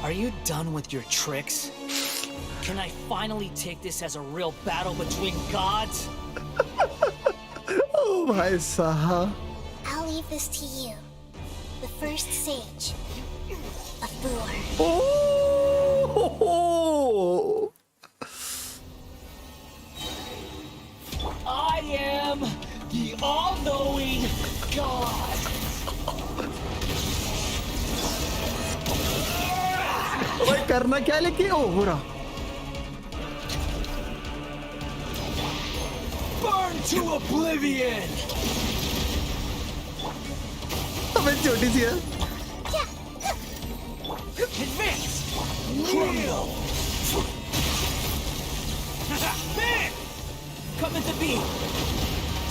Are you done with your tricks? Can I finally take this as a real battle between gods? Oh भाई साहब. I'll leave this to you. The first sage of Boor. Oh! I am the all-knowing God. भाई करना क्या लेके ओ हो रहा. Burn to oblivion. अबे छोटी सी है. Advance. Kneel. Man! Come into being.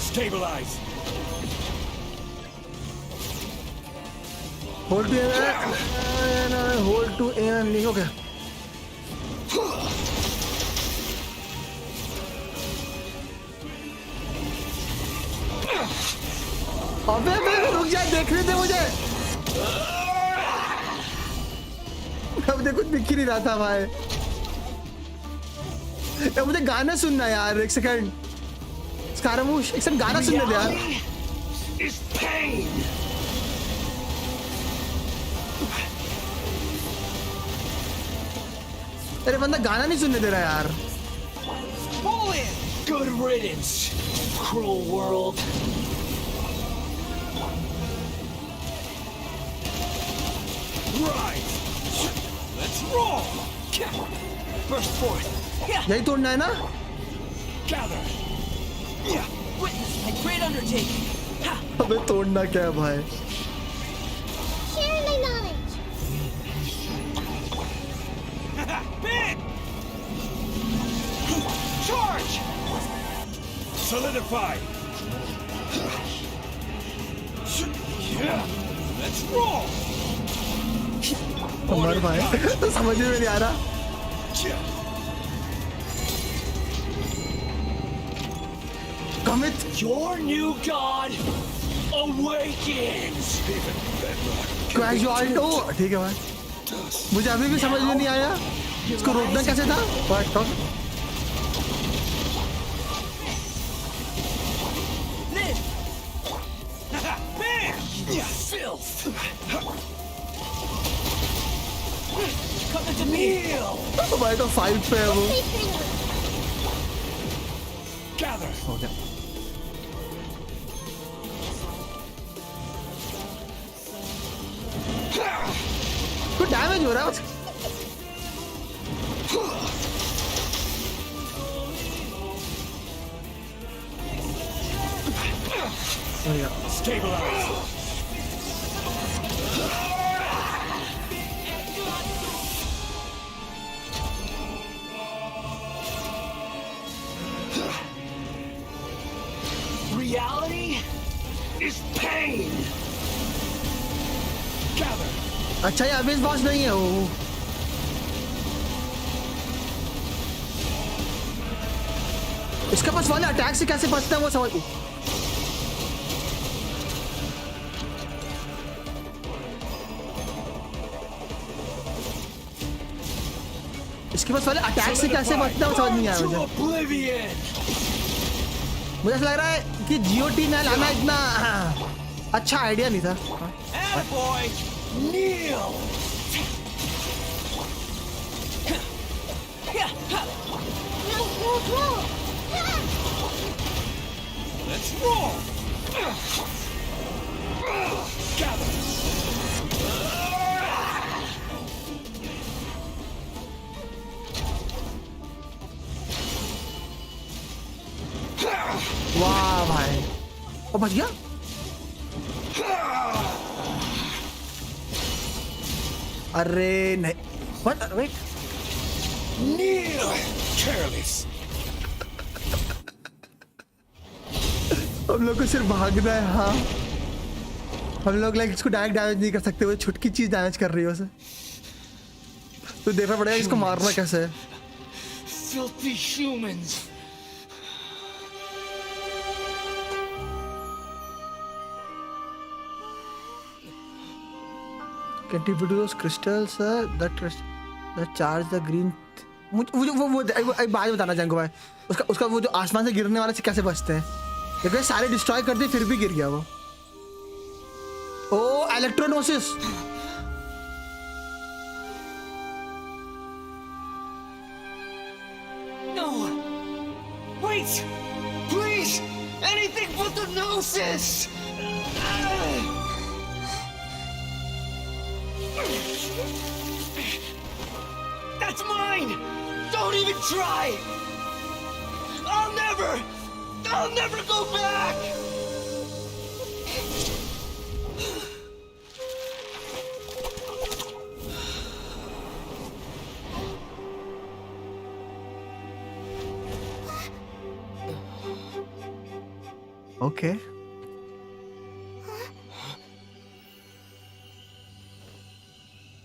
Stabilize. Hold to aim and hold to aim. Okay. अबे रुक जा, देखने दे मुझे. अब देखो दिख ही नहीं रहा था भाई. मुझे गाना सुनना यार. एक सेकंड. स्कारमूश एक सेकंड गाना सुनने दे यार. Is pain. अरे बंदा गाना नहीं सुनने दे रहा यार. Pull in. Good riddance, cruel world. Right. Let's roll. Burst forth. यही तोड़ना है ना? Gather. Witness my great undertaking. अबे तोड़ना क्या है भाई? Share my knowledge. Big. Charge. Solidify. Let's roll. हमारे भाई समझ में नहीं आ रहा. Commit. Your new god awakens. Casualto. ठीक है भाई. मुझे अभी भी समझ में नहीं आया. इसको रोकना कैसे था? What? Live. Bam! Filth. Come into meal. भाई तो 5 पे है वो. Gather. Okay. कुछ डैमेज हो रहा है. Stabilize. Reality is pain. Gather. अच्छा ये अभी बॉस नहीं है वो. इसके पास वाले अटैक से कैसे बचता है वो समझ. इसके पास वाले अटैक से कैसे बचता है वो समझ नहीं आया मुझे. मुझे ऐसा लग रहा है कि जीओटी में लाना इतना अच्छा आइडिया नहीं था. Attaboy! Kneel! Let's roll! वाह भाई, ओ बच गया। अरे नहीं, what? Wait. Careless. हम लोग को सिर्फ भागना है। हाँ, हम लोग लाइक इसको डायरेक्ट डैमेज नहीं कर सकते, वो छुटकी चीज डैमेज कर रही है उसे। तो देखना पड़ेगा इसको मारना कैसे है। Filthy humans. Can you do those crystals, that charge the green? मुझे वो बात बताना जंगो भाई, उसका वो जो आसमान से गिरने वाले से कैसे बचते हैं? देखो सारे डिस्ट्रॉय कर दिए फिर भी गिर गया वो। ओ इलेक्ट्रोनोसिस। No. Wait. Please. Anything but the gnosis. That's mine! Don't even try! I'll never go back! Okay.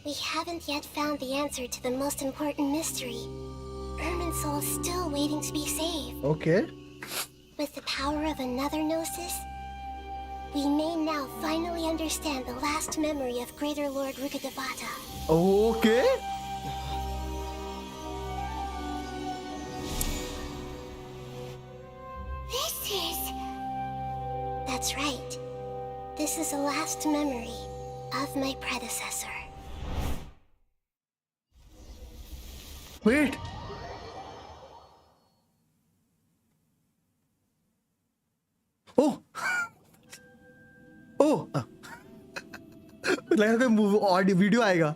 We haven't yet found the answer to the most important mystery. Irminsul is still waiting to be saved. Okay. With the power of another gnosis, we may now finally understand the last memory of Greater Lord Rukkhadevata. Okay. That's right. This is the last memory of my predecessor. Wait. Oh. Oh. लगा कोई movie audio video आएगा।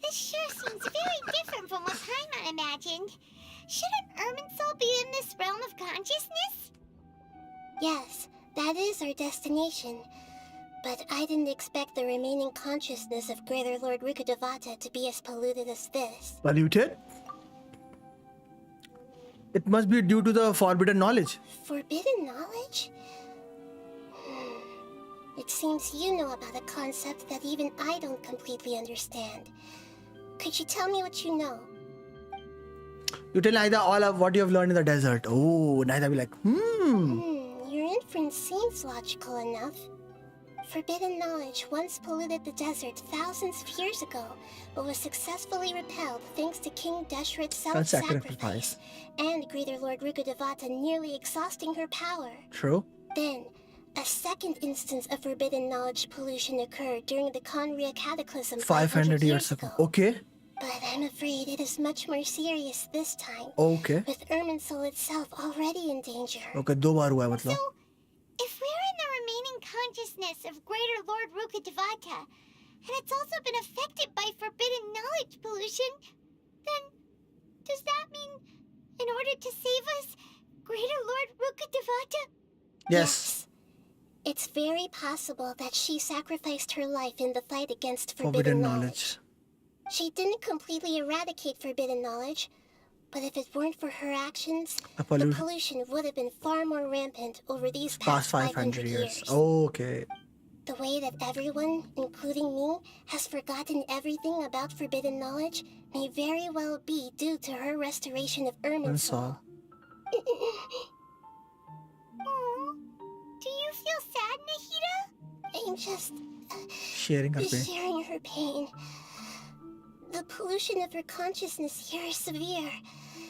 This sure seems very different from what Paimon imagined. Shouldn't Irminsul be in this realm of consciousness? Yes, that is our destination. But I didn't expect the remaining consciousness of Greater Lord Rukkhadevata to be as polluted as this. Polluted? It must be due to the forbidden knowledge. Forbidden knowledge? It seems you know about a concept that even I don't completely understand. Could you tell me what you know? You tell Naida all of what you have learned in the desert. Oh, Naida be like, Your inference seems logical enough. Forbidden knowledge once polluted the desert thousands of years ago, but was successfully repelled thanks to King Deshret's self-sacrifice and Greater Lord Rukkhadevata nearly exhausting her power. True. Then, a second instance of forbidden knowledge pollution occurred during the Conria Cataclysm 500 years ago. Okay. But I'm afraid it is much more serious this time. Okay. With Irminsul itself already in danger. Okay, दो बार हुआ है मतलब. So, if we're in the remaining consciousness of Greater Lord Rukkhadevata, and it's also been affected by forbidden knowledge pollution, then does that mean, in order to save us, Greater Lord Rukkhadevata? Yes. It's very possible that she sacrificed her life in the fight against Forbidden knowledge. She didn't completely eradicate forbidden knowledge, but if it weren't for her actions, the pollution would have been far more rampant over these past 500 years. Oh, okay. The way that everyone, including me, has forgotten everything about forbidden knowledge may very well be due to her restoration of Irminsul. Do you feel sad, Nahida? I'm just sharing her pain. Sharing her pain. The pollution of her consciousness here is severe.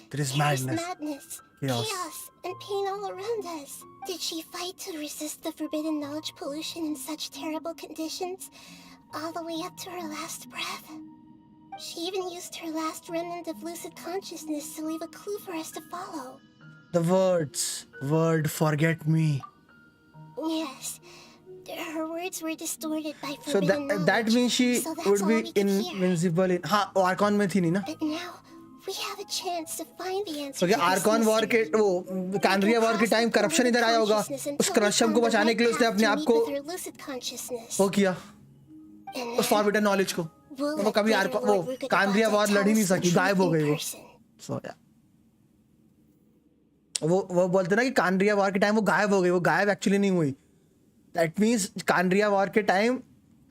There is madness, chaos, and pain all around us. Did she fight to resist the forbidden knowledge pollution in such terrible conditions, all the way up to her last breath? She even used her last remnant of lucid consciousness to leave a clue for us to follow. The word forget me. Yes. Her words were distorted by forbidden knowledge. So that means she would be invincible in Archon mein thi nahi na. But now, we have a chance to find the answer. क्योंकि Arcon war के वो कानरिया war के time corruption इधर आया होगा, उस corruption को बचाने के लिए उसने अपने आप को वो किया, उस फॉरबिडन नॉलेज को। वो कभी वो कानरिया वॉर लड़ ही नहीं सकी, गायब हो गई वो। सो या वो बोलते ना कि कानरिया वॉर के टाइम वो गायब हो गई, वो गायब एक्चुअली नहीं हुई। दैट मीन्स कानरिया वॉर के टाइम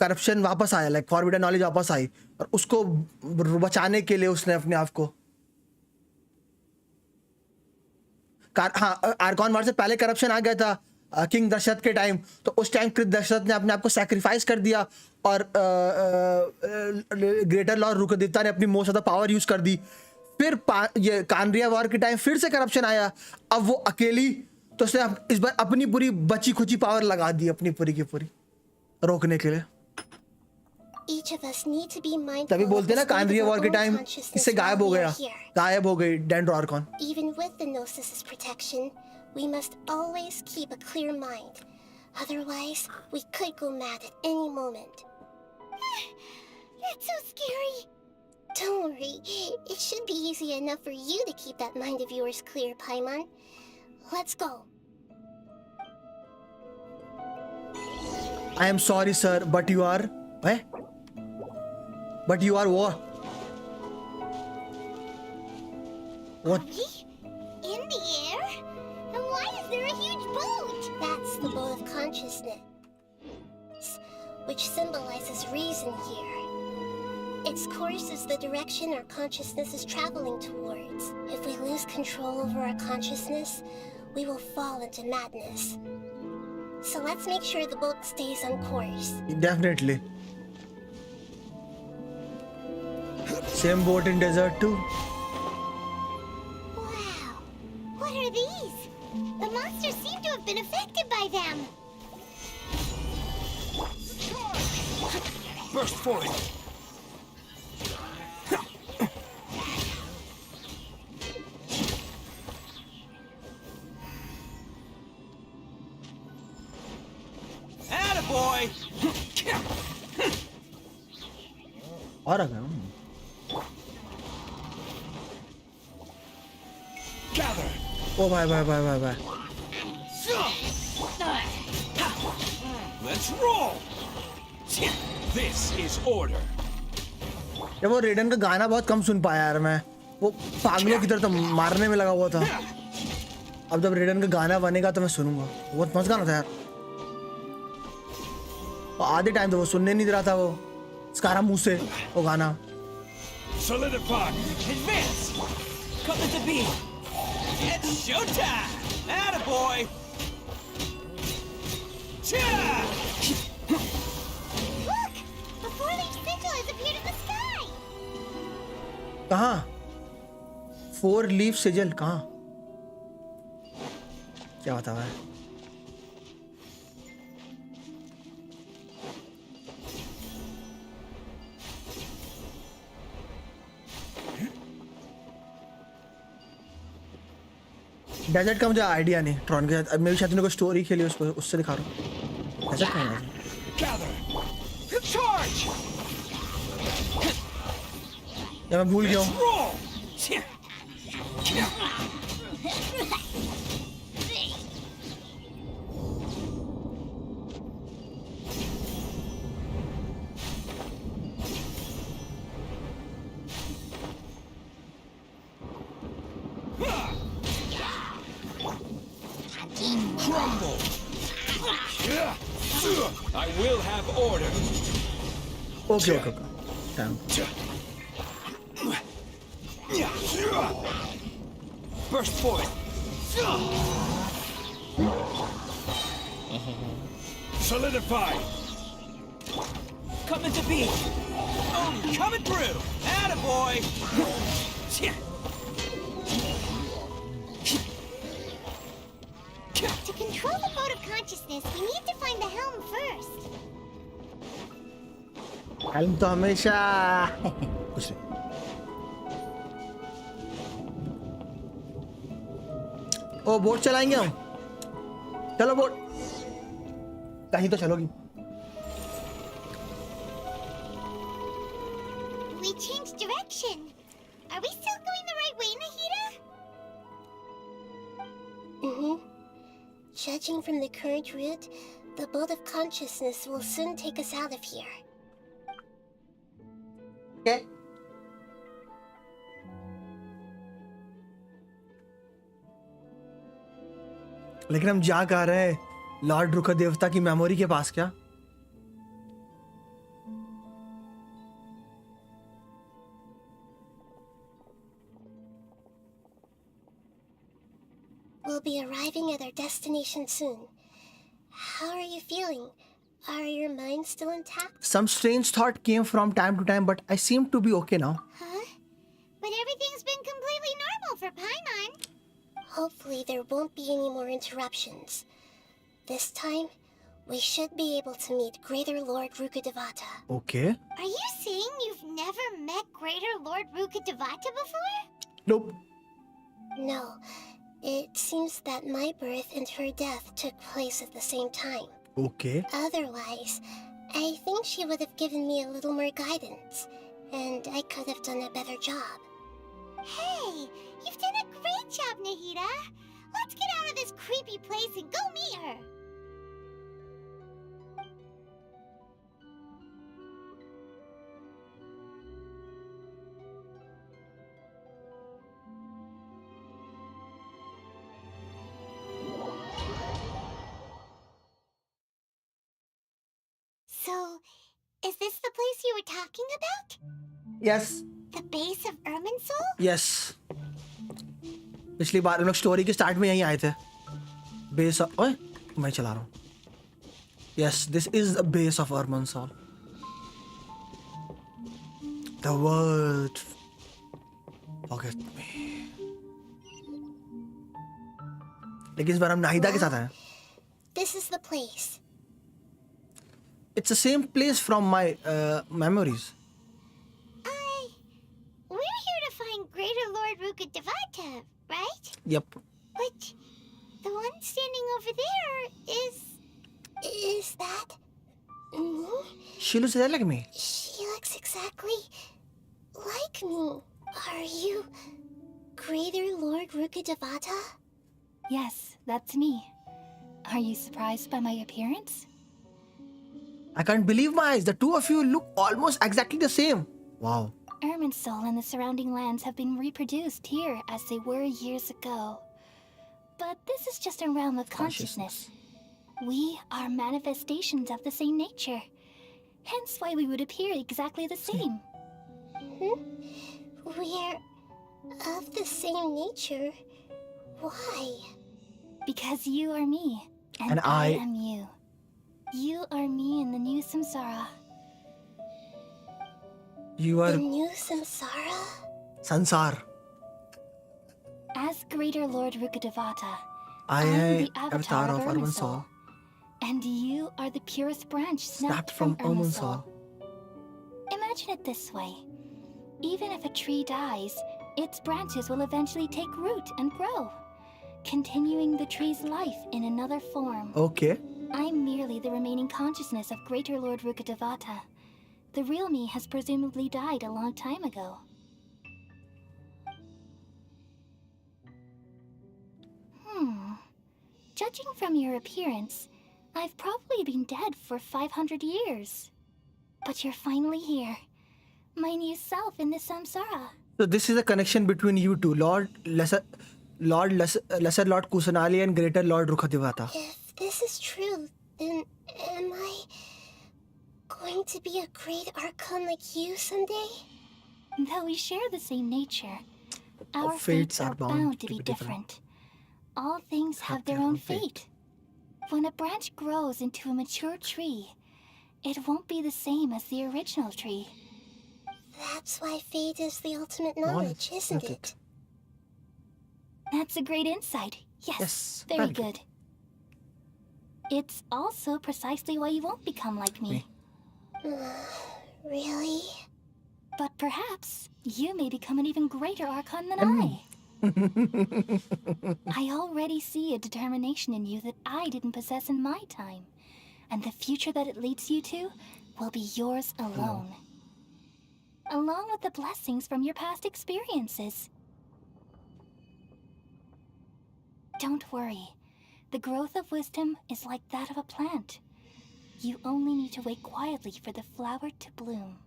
करप्शन वापस आया, लाइक फॉरबिडन नॉलेज वापस आई, और उसको बचाने के लिए उसने अपने आप को हाँ, आर्कॉन वॉर से पहले करप्शन आ गया था किंग दशरथ के टाइम, तो उस टाइम कृत दशरथ ने अपने आप को सैक्रिफाइस कर दिया और ग्रेटर लॉर्ड रुक्रदित्ता ने अपनी most of the power use कर दी। फिर ये कानरिया वॉर के टाइम फिर से करप्शन आया, अब वो अकेली, तो उसने इस बार अपनी पूरी बची खुची पावर लगा दी अपनी पूरी की पूरी रोकने के लिए। तभी बोलते ना कानरिया वॉर के टाइम इससे गायब हो गया, गायब हो गई dendro Arcon. Even with the Gnosis' protection, we must always keep a clear mind. Otherwise, we could go mad at any moment. That's so scary. Don't worry, it should be easy enough for you to keep that mind of yours clear, Paimon. Let's go. I am sorry, sir, but you are... But you are what? What? In the air? And why is there a huge boat? That's the boat of consciousness, which symbolizes reason here. Its course is the direction our consciousness is traveling towards. If we lose control over our consciousness, we will fall into madness. So let's make sure the boat stays on course. Definitely. Same boat in desert too. Wow. What are these? The monsters seem to have been affected by them. Burst forward. Attaboy! और आ गया। ओ भाई भाई भाई भाई भाई। Let's roll. This is order. जब वो रेडन का गाना बहुत कम सुन पाया यार मैं, वो पागलों की तरह तो मारने में लगा हुआ था। अब जब रेडन का गाना बनेगा तो मैं सुनूंगा, बहुत मस्त गाना था यार। आधे टाइम तो वो सुनने नहीं दे रहा था वो स्कारा मुंह से वो गाना। Solidify. Advance. Come to be. It's showtime. Attaboy. Look! A four-leaf sigil has appeared in the sky! कहाँ? 4 लीफ सिजल कहाँ? क्या बता रहा है? डेजर्ट का मुझे आइडिया नहीं ट्रॉन के साथ। मेरी शायद कोई स्टोरी खेली उसको, उससे दिखा रहा हूँ। डेजर्ट कहाँ है? या मैं भूल गया हूँ। I will have order. Okay, okay, okay. Damn. Burst forward. Solidify. Coming to be. Coming through. Attaboy. To control the boat of consciousness, we need to find the helm first. Helm तो हमेशा कुछ नहीं। ओ boat चलाएंगे हम, चलो boat कहीं तो चलोगी। We changed direction. Are we still going Judging from the current route, the bolt of consciousness will soon take us out of here. Okay. लेकिन हम जा कहाँ रहे हैं? लॉर्ड रुका देवता की मेमोरी के पास क्या? We'll be arriving at our destination soon. How are you feeling? Are your minds still intact? Some strange thought came from time to time, but I seem to be okay now. Huh? But everything's been completely normal for Paimon. Hopefully there won't be any more interruptions. This time, we should be able to meet Greater Lord Rukkhadevata. Okay. Are you saying you've never met Greater Lord Rukkhadevata before? Nope. No. It seems that my birth and her death took place at the same time. Okay. Otherwise, I think she would have given me a little more guidance, and I could have done a better job. Hey, you've done a great job, Nahida. Let's get out of this creepy place and go meet her. So, is this the place you were talking about? Yes. The base of Irminsul? Yes. पिछली बार हम लोग story के start में यहीं आए थे. Base of ओए मैं चला रहा हूँ. Yes, this is the base of Irminsul. The world forget me. लेकिन इस बार हम नाहिदा के साथ आए. This is the place. It's the same place from my memories. We're here to find Greater Lord Rukkhadevata, right? Yep. But the one standing over there is... Is that me? She looks like me. She looks exactly like me. Are you Greater Lord Rukkhadevata? Yes, that's me. Are you surprised by my appearance? I can't believe my eyes. The two of you look almost exactly the same. Wow. Irminsul and the surrounding lands have been reproduced here as they were years ago. But this is just a realm of consciousness. We are manifestations of the same nature. Hence why we would appear exactly the same. We're of the same nature. Why? Because you are me, and I am you. You are me in the new samsara. You are the new samsara? Sansar. As Greater Lord Rukkhadevata, I am am the avatar of Irminsul. And you are the purest branch snapped from Irminsul. Imagine it this way. Even if a tree dies, its branches will eventually take root and grow, continuing the tree's life in another form. Okay. I'm merely the remaining consciousness of Greater Lord Rukkhadevata. The real me has presumably died a long time ago. Judging from your appearance, I've probably been dead for 500 years. But you're finally here. My new self in the samsara. So this is a connection between you two, Lesser Lord Kusanali and Greater Lord Rukkhadevata. If this is true, then am I going to be a great archon like you someday? Though we share the same nature, our fates are bound to be different. All things have their own fate. When a branch grows into a mature tree, it won't be the same as the original tree. That's why fate is the ultimate knowledge, isn't it? That's a great insight. Yes, very good. It's also precisely why you won't become like me. Really? But perhaps you may become an even greater archon than I. I already see a determination in you that I didn't possess in my time. And the future that it leads you to will be yours alone. Along with the blessings from your past experiences. Don't worry. The growth of wisdom is like that of a plant. You only need to wait quietly for the flower to bloom.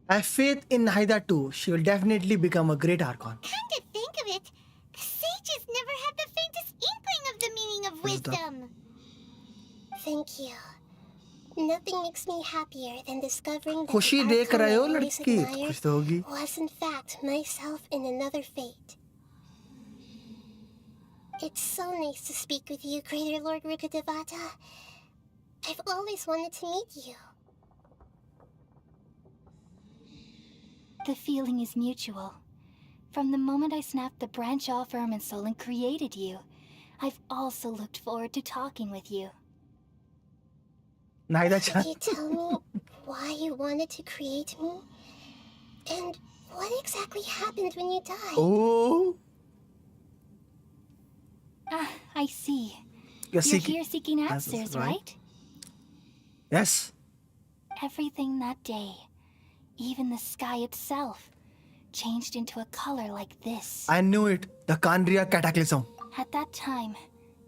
I have faith in Nahida too. She will definitely become a great Archon. Come to think of it, the sages never had the faintest inkling of the meaning of wisdom. Thank you. Nothing makes me happier than discovering that खुशी the देख Archon रहे हो I always लड़की, admired खुश तो होगी. was in fact myself in another fate. It's so nice to speak with you, Greater Lord Rukkhadevata. I've always wanted to meet you. The feeling is mutual. From the moment I snapped the branch off Irminsul and created you, I've also looked forward to talking with you. Nahida-chan. Could you tell me why you wanted to create me? And what exactly happened when you died? Oh. Ah, I see. You're here seeking answers, answers, right? Yes. Everything that day, even the sky itself, changed into a color like this. I knew it. The Kandria Cataclysm. At that time,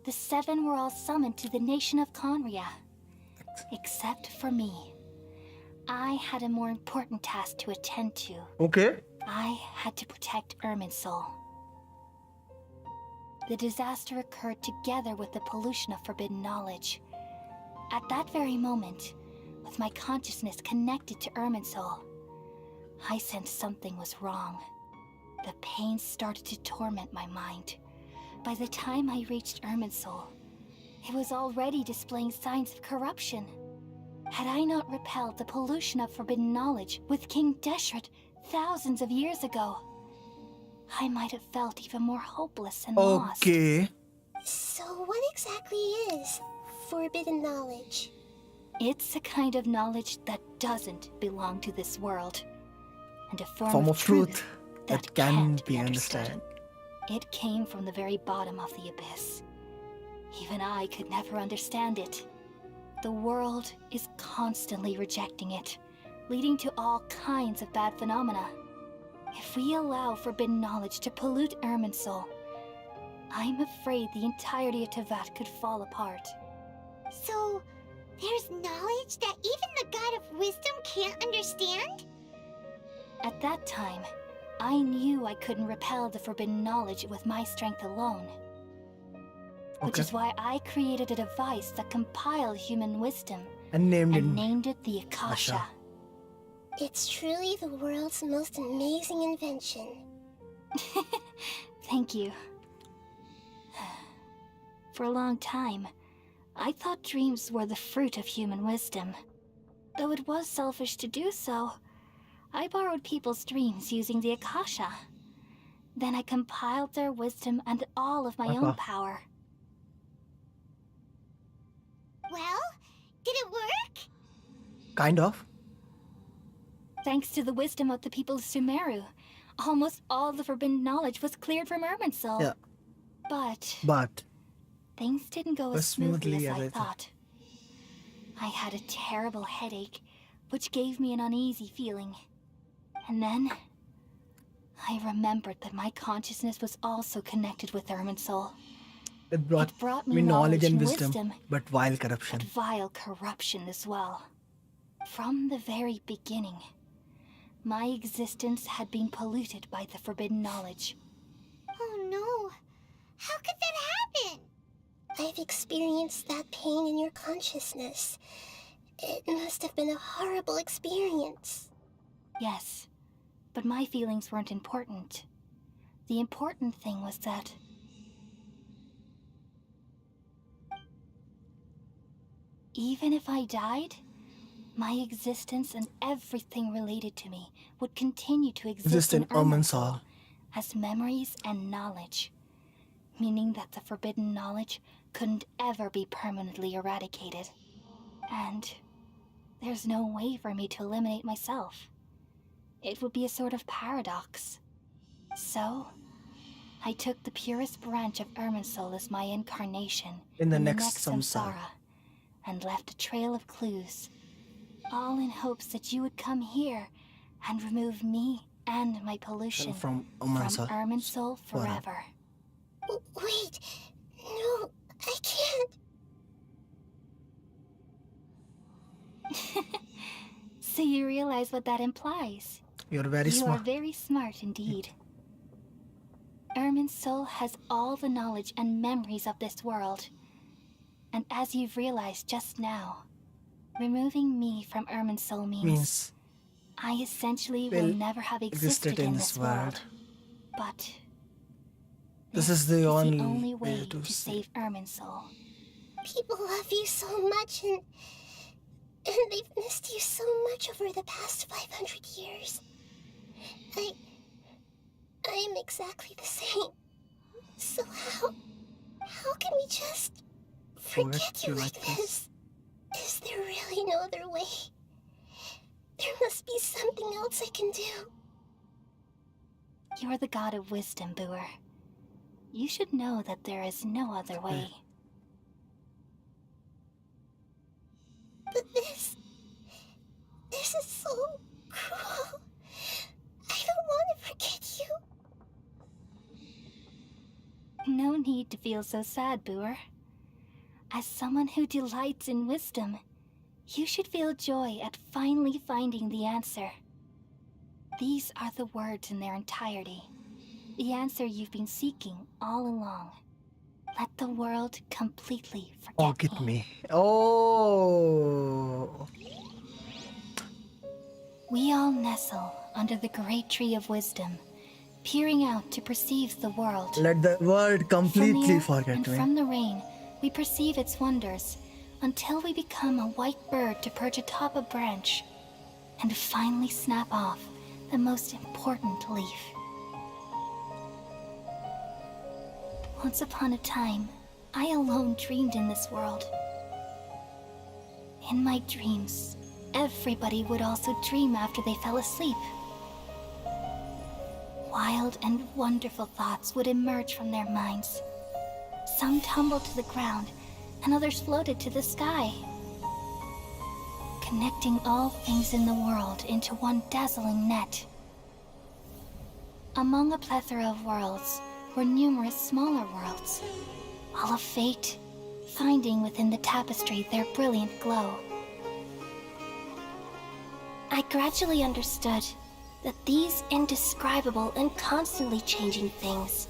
the seven were all summoned to the nation of Conria. Except for me. I had a more important task to attend to. Okay. I had to protect Irminsul. The disaster occurred together with the pollution of forbidden knowledge. At that very moment, with my consciousness connected to Irminsul, I sensed something was wrong. The pain started to torment my mind. By the time I reached Irminsul, it was already displaying signs of corruption. Had I not repelled the pollution of forbidden knowledge with King Deshret thousands of years ago, I might have felt even more hopeless and lost. Okay. So what exactly is forbidden knowledge? It's a kind of knowledge that doesn't belong to this world, and a Form of truth that can can't be understood. It came from the very bottom of the abyss. Even I could never understand it. The world is constantly rejecting it, leading to all kinds of bad phenomena. If we allow forbidden knowledge to pollute Irminsul, I'm afraid the entirety of Tevat could fall apart. So, there's knowledge that even the God of Wisdom can't understand? At that time, I knew I couldn't repel the forbidden knowledge with my strength alone. Which is why I created a device that compiled human wisdom and named it the Akasha. It's truly the world's most amazing invention. Thank you. For a long time, I thought dreams were the fruit of human wisdom. Though it was selfish to do so, I borrowed people's dreams using the Akasha. Then I compiled their wisdom and all of my own power. Well, did it work? Kind of. Thanks to the wisdom of the people of Sumeru, almost all the forbidden knowledge was cleared from Irminsul. Yeah. But things didn't go as smoothly as I thought. thought. I had a terrible headache, which gave me an uneasy feeling. And then I remembered that my consciousness was also connected with Irminsul. It brought me knowledge and wisdom, but vile corruption. But vile corruption as well. From the very beginning, my existence had been polluted by the forbidden knowledge. Oh no! How could that happen? I've experienced that pain in your consciousness. It must have been a horrible experience. Yes, but my feelings weren't important. The important thing was that even if I died, my existence and everything related to me would continue to exist in Irminsul as memories and knowledge, meaning that the forbidden knowledge couldn't ever be permanently eradicated. And there's no way for me to eliminate myself. It would be a sort of paradox. So, I took the purest branch of Irminsul as my incarnation in the next samsara, and left a trail of clues, all in hopes that you would come here and remove me and my pollution from Irminsul forever. Wait, no, I can't. So you realize what that implies. You're very You are smart. very smart indeed. Irminsul has all the knowledge and memories of this world. And as you've realized just now, removing me from Irminsul means I essentially will never have existed in this world. But This is the the only only way to to say. save Irminsul. People love you so much, and they've missed you so much over the past 500 years. I am exactly the same. So how can we just forget you like this? Is there really no other way? There must be something else I can do. You're the god of wisdom, Booer. You should know that there is no other way. But this is so cruel. I don't want to forget you. No need to feel so sad, Booer. As someone who delights in wisdom, you should feel joy at finally finding the answer. These are the words in their entirety. The answer you've been seeking all along. Let the world completely forget me. Oh. We all nestle under the great tree of wisdom, peering out to perceive the world. Let the world completely forget And me. from the rain, we perceive its wonders, until we become a white bird to perch atop a branch, and finally snap off the most important leaf. Once upon a time, I alone dreamed in this world. In my dreams, everybody would also dream after they fell asleep. Wild and wonderful thoughts would emerge from their minds. Some tumbled to the ground, and others floated to the sky, connecting all things in the world into one dazzling net. Among a plethora of worlds were numerous smaller worlds, all of fate, finding within the tapestry their brilliant glow. I gradually understood that these indescribable and constantly changing things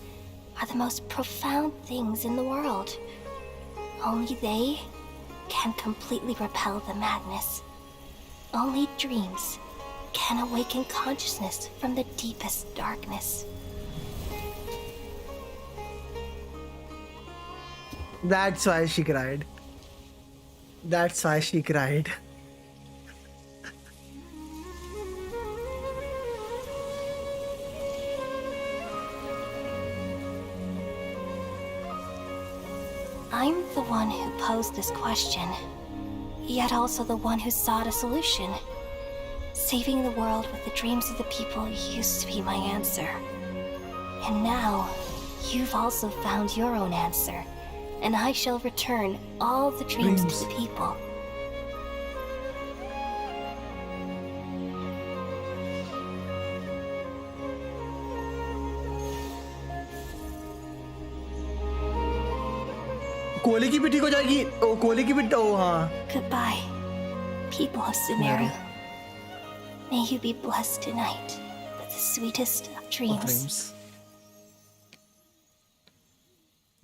are the most profound things in the world. Only they can completely repel the madness. Only dreams can awaken consciousness from the deepest darkness. That's why she cried. That's why she cried. I'm the one who posed this question, yet also the one who sought a solution. Saving the world with the dreams of the people used to be my answer. And now, you've also found your own answer, and I shall return all the dreams to the people. Kohli की पिट्ठी को जाएगी ओ कोहली की पिट्ठी ओ हाँ Goodbye, people of Sumeru. May you be blessed tonight with the sweetest of dreams.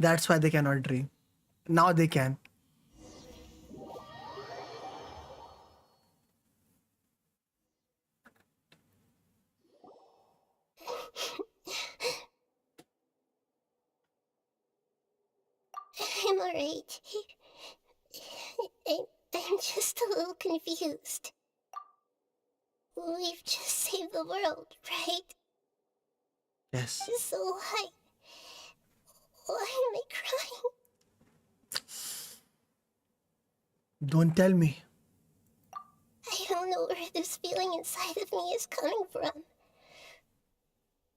That's why they cannot dream. Now they can. I'm alright. I'm just a little confused. We've just saved the world, right? Yes. So why am I crying? Don't tell me. I don't know where this feeling inside of me is coming from,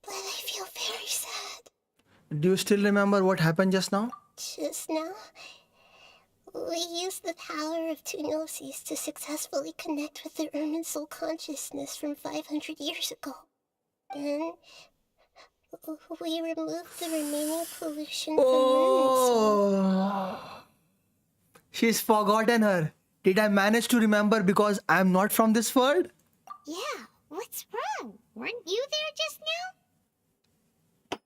but I feel very sad. Do you still remember what happened just now? Just now, we used the power of two gnosis to successfully connect with the Irminsul consciousness from 500 years ago. Then, we removed the remaining pollution from Irminsul. She's forgotten her. Did I manage to remember because I'm not from this world? Yeah, what's wrong? Weren't you there just now?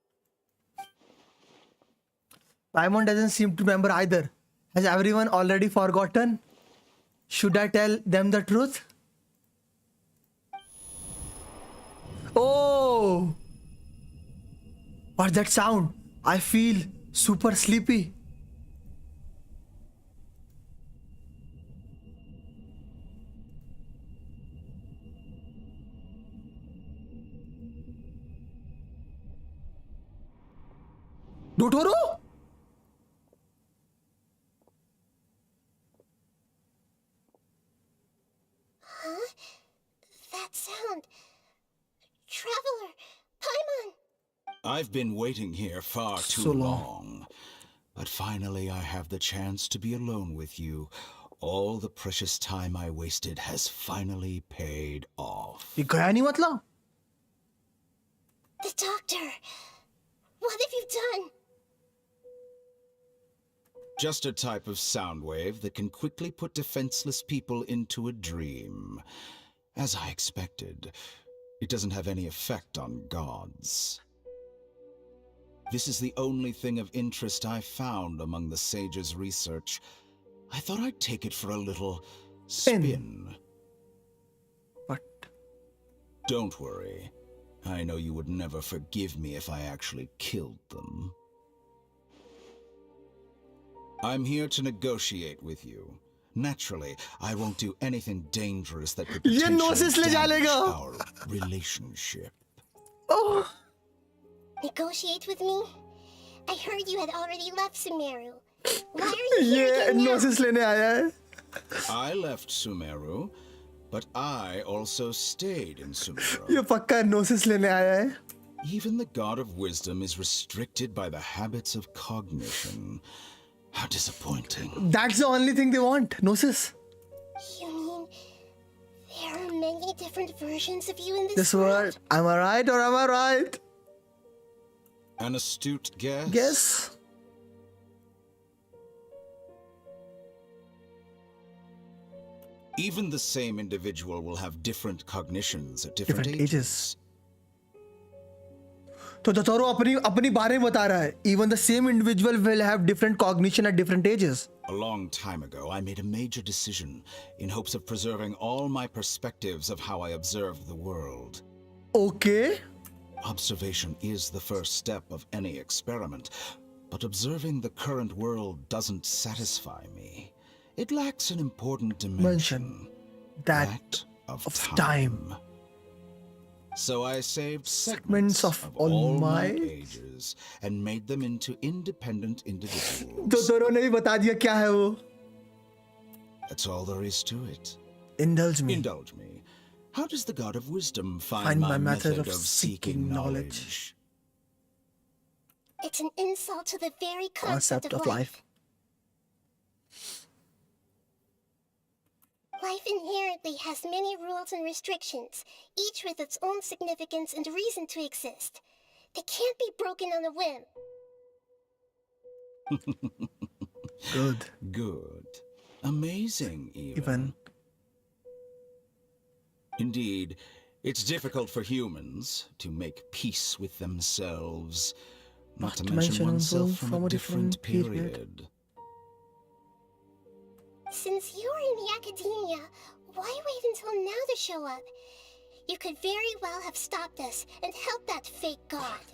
Paimon doesn't seem to remember either. Has everyone already forgotten? Should I tell them the truth? Oh! What's that sound? I feel super sleepy. Dotoro? Huh? That sound. Traveler, Paimon. I've been waiting here far too So long. long. But finally I have the chance to be alone with you. All the precious time I wasted has finally paid off. ये गया नहीं मतलब? The doctor. What have you done? Just a type of sound wave that can quickly put defenseless people into a dream. As I expected, it doesn't have any effect on gods. This is the only thing of interest I found among the sage's research. I thought I'd take it for a little spin. What? Don't worry. I know you would never forgive me if I actually killed them. I'm here to negotiate with you. Naturally, I won't do anything dangerous that could ये potentially noses ले damage जालेगा. our relationship. Oh. Negotiate with me? I heard you had already left Sumeru. Why are you here ये again now? noses लेने आया है. I left Sumeru, but I also stayed in Sumeru. ये पक्का noses लेने आया है. Even the god of wisdom is restricted by the habits of cognition. How disappointing. That's the only thing they want. Noses. You mean there are many different versions of you in This world. Am I right or am I right? An astute guess? Guess. Even the same individual will have different cognitions at different ages. तो दोतोरो अपनी बारे में बता रहा है. Even the same individual will have different cognition at different ages. A long time ago, I made a major decision in hopes of preserving all my perspectives of how I observe the world. Okay. Observation is the first step of any experiment, but observing the current world doesn't satisfy me. It lacks an important dimension. That of time. So I saved segments of all my ages and made them into independent individuals. दोतोरो ने भी बता दिया क्या है वो. That's all there is to it. Indulge me. Indulge me. How does the god of wisdom find Find my my method method of of seeking seeking knowledge? It's an insult to the very Concept of life. Life inherently has many rules and restrictions, each with its own significance and reason to exist. They can't be broken on a whim. Good. Good. Amazing, even. Indeed, it's difficult for humans to make peace with themselves, not to mention oneself from a different period. Since you're in the academia, why wait until now to show up? You could very well have stopped us and helped that fake god.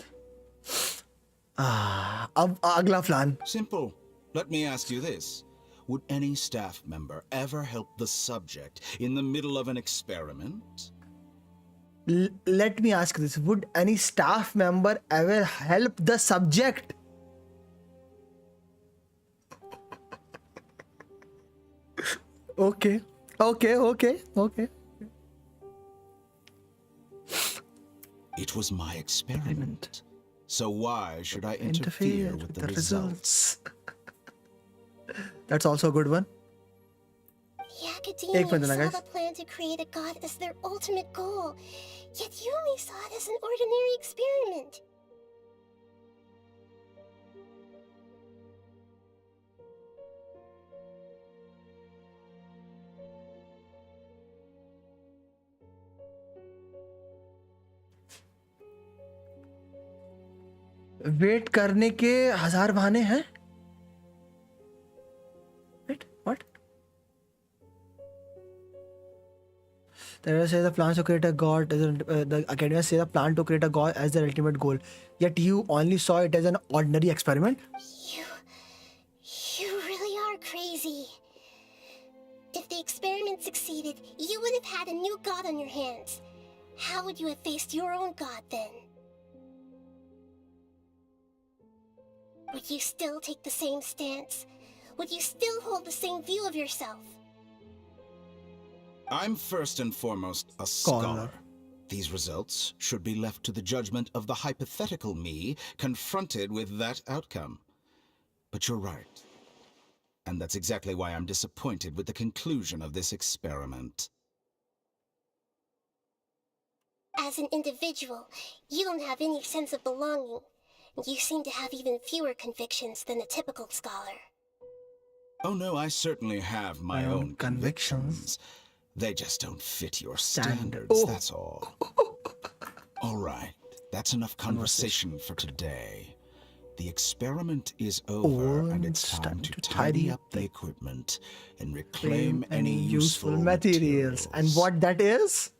अब अगला plan. Simple. Let me ask you this. Would any staff member ever help the subject in the middle of an experiment? Let me ask this. Would any staff member ever help the subject? Okay. It was my experiment. So why should I interfere with the results? That's also a good one. The academia एक minute देना, saw guys. the plan to create a god as their ultimate goal, yet you only saw it as an ordinary experiment. Wait करने के 1000 बहाने हैं. Wait, what? There says the plans to create a god. The academia says the plan to create a god as their ultimate goal. Yet you only saw it as an ordinary experiment. You really are crazy. If the experiment succeeded, you would have had a new god on your hands. How would you have faced your own god then? Would you still take the same stance? Would you still hold the same view of yourself? I'm first and foremost a scholar. These results should be left to the judgment of the hypothetical me confronted with that outcome. But you're right. And that's exactly why I'm disappointed with the conclusion of this experiment. As an individual, you don't have any sense of belonging. You seem to have even fewer convictions than a typical scholar. Oh no, I certainly have my own convictions. They just don't fit your standards, that's all. All right, that's enough conversation for today. The experiment is over, and it's time to tidy up the equipment and reclaim any useful materials. And what that is?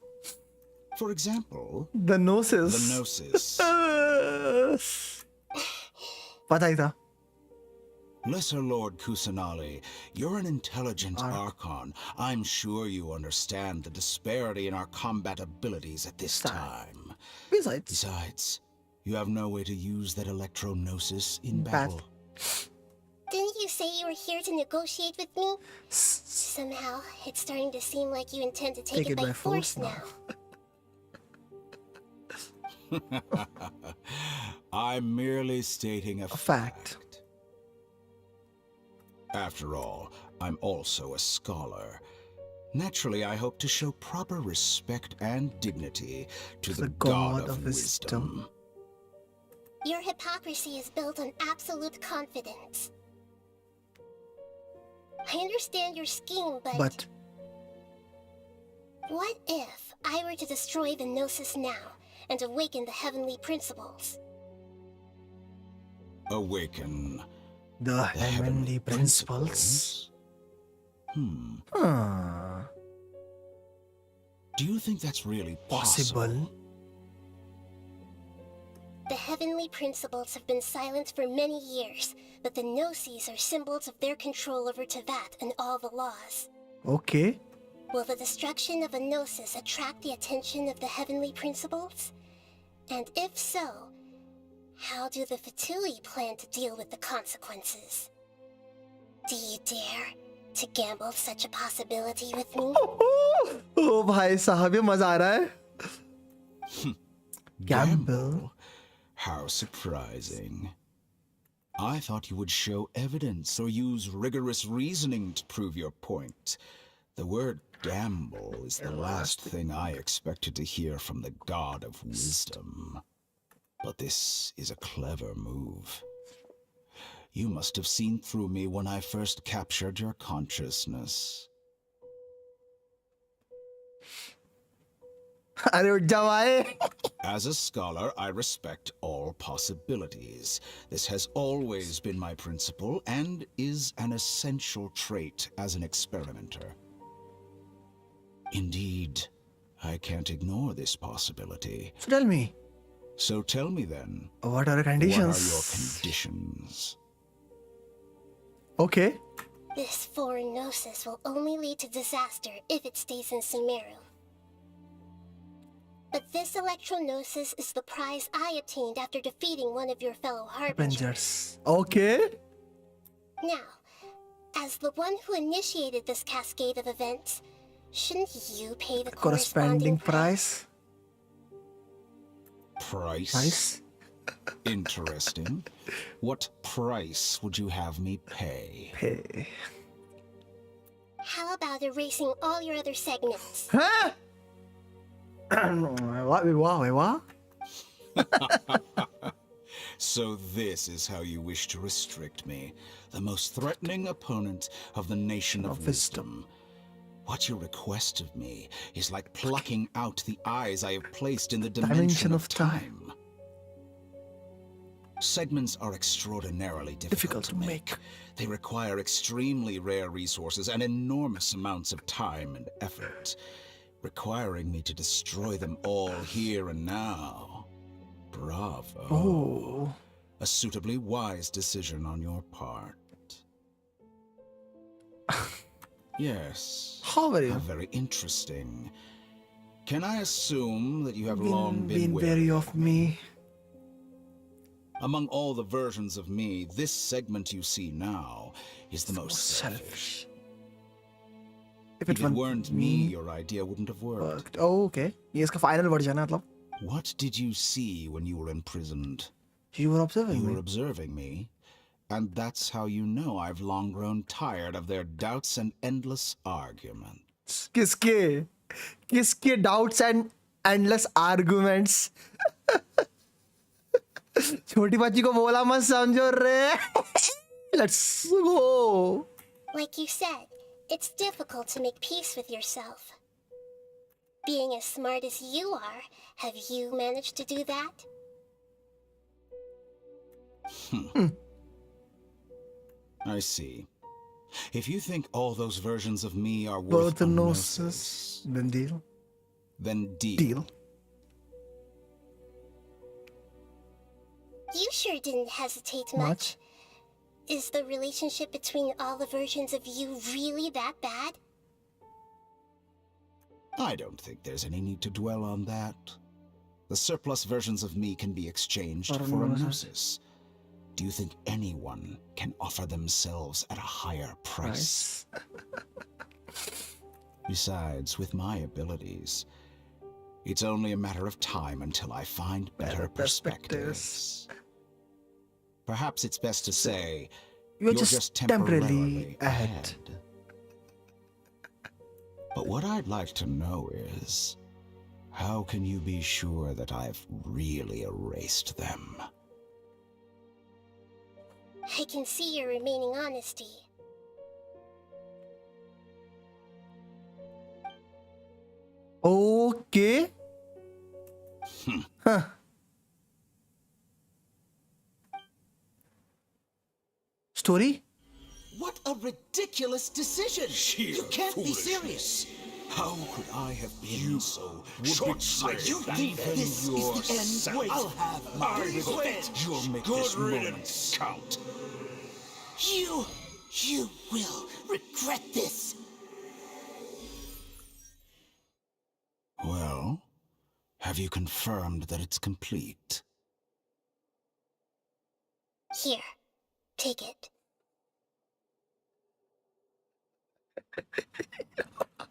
For example, the gnosis. The gnosis. पता ही था. Lesser Lord Kusanali, you're an intelligent Archon. I'm sure you understand the disparity in our combat abilities at this time. Besides, you have no way to use that electro-gnosis in battle. Didn't you say you were here to negotiate with me? Somehow, it's starting to seem like you intend to take it by force now. I'm merely stating a fact. After all, I'm also a scholar. Naturally, I hope to show proper respect and dignity to the God of Wisdom. Your hypocrisy is built on absolute confidence. I understand your scheme, but... What if I were to destroy the Gnosis now and awaken the heavenly principles? Awaken... the heavenly principles? Do you think that's really possible? The heavenly principles have been silent for many years, but the Gnosis are symbols of their control over Tevat and all the laws. Okay. Will the destruction of a Gnosis attract the attention of the heavenly principles? And if so, how do the Fatui plan to deal with the consequences? Do you dare to gamble such a possibility with me? Oh, भाई साहब ये मजा आ रहा है. Gamble? How surprising. I thought you would show evidence or use rigorous reasoning to prove your point. The word gamble is the last thing I expected to hear from the God of Wisdom. But this is a clever move. You must have seen through me when I first captured your consciousness. As a scholar, I respect all possibilities. This has always been my principle and is an essential trait as an experimenter. Indeed, I can't ignore this possibility. So tell me. So tell me then. What are the conditions? What are your conditions? Okay. This foreign Gnosis will only lead to disaster if it stays in Sumeru. But this Electro-Gnosis is the prize I obtained after defeating one of your fellow Harbingers. Okay. Now, as the one who initiated this cascade of events, shouldn't you pay the corresponding price? Price? Interesting. What price would you have me pay? How about erasing all your other segments? Huh? What? So this is how you wish to restrict me, the most threatening opponent of the Nation of Wisdom. What you request of me is like plucking out the eyes I have placed in the dimension of time. Segments are extraordinarily difficult to make. They require extremely rare resources and enormous amounts of time and effort, requiring me to destroy them all here and now. Bravo. Oh. A suitably wise decision on your part. Yes. How very? Very interesting. Can I assume that you have long been been wary of me? Among all the versions of me, this segment you see now is the most selfish. If it weren't me, your idea wouldn't have worked. Oh, okay. ये इसका final version है मतलब. What did you see when you were imprisoned? You were observing You me. were observing me, and that's how you know I've long grown tired of their doubts and endless arguments. किसके? किसके doubts and endless arguments? छोटी बच्ची को बोला मत समझो रे. Let's go. Like you said, it's difficult to make peace with yourself. Being as smart as you are, have you managed to do that? I see. If you think all those versions of me are worth a gnosis, then deal. Then deal. You sure didn't hesitate much. Is the relationship between all the versions of you really that bad? I don't think there's any need to dwell on that. The surplus versions of me can be exchanged for a gnosis. Do you think anyone can offer themselves at a higher price? Besides, with my abilities, it's only a matter of time until I find better perspectives. Perhaps it's best to say you're just temporarily ahead. But what I'd like to know is, how can you be sure that I've really erased them? I can see your remaining honesty. Okay. Huh. Story? What a ridiculous decision! You can't be serious! How could I have been so short-sighted? You think this is the end? Wait, I'll have my revenge! You'll make this moment count. You will regret this! Well, have you confirmed that it's complete? Here, take it.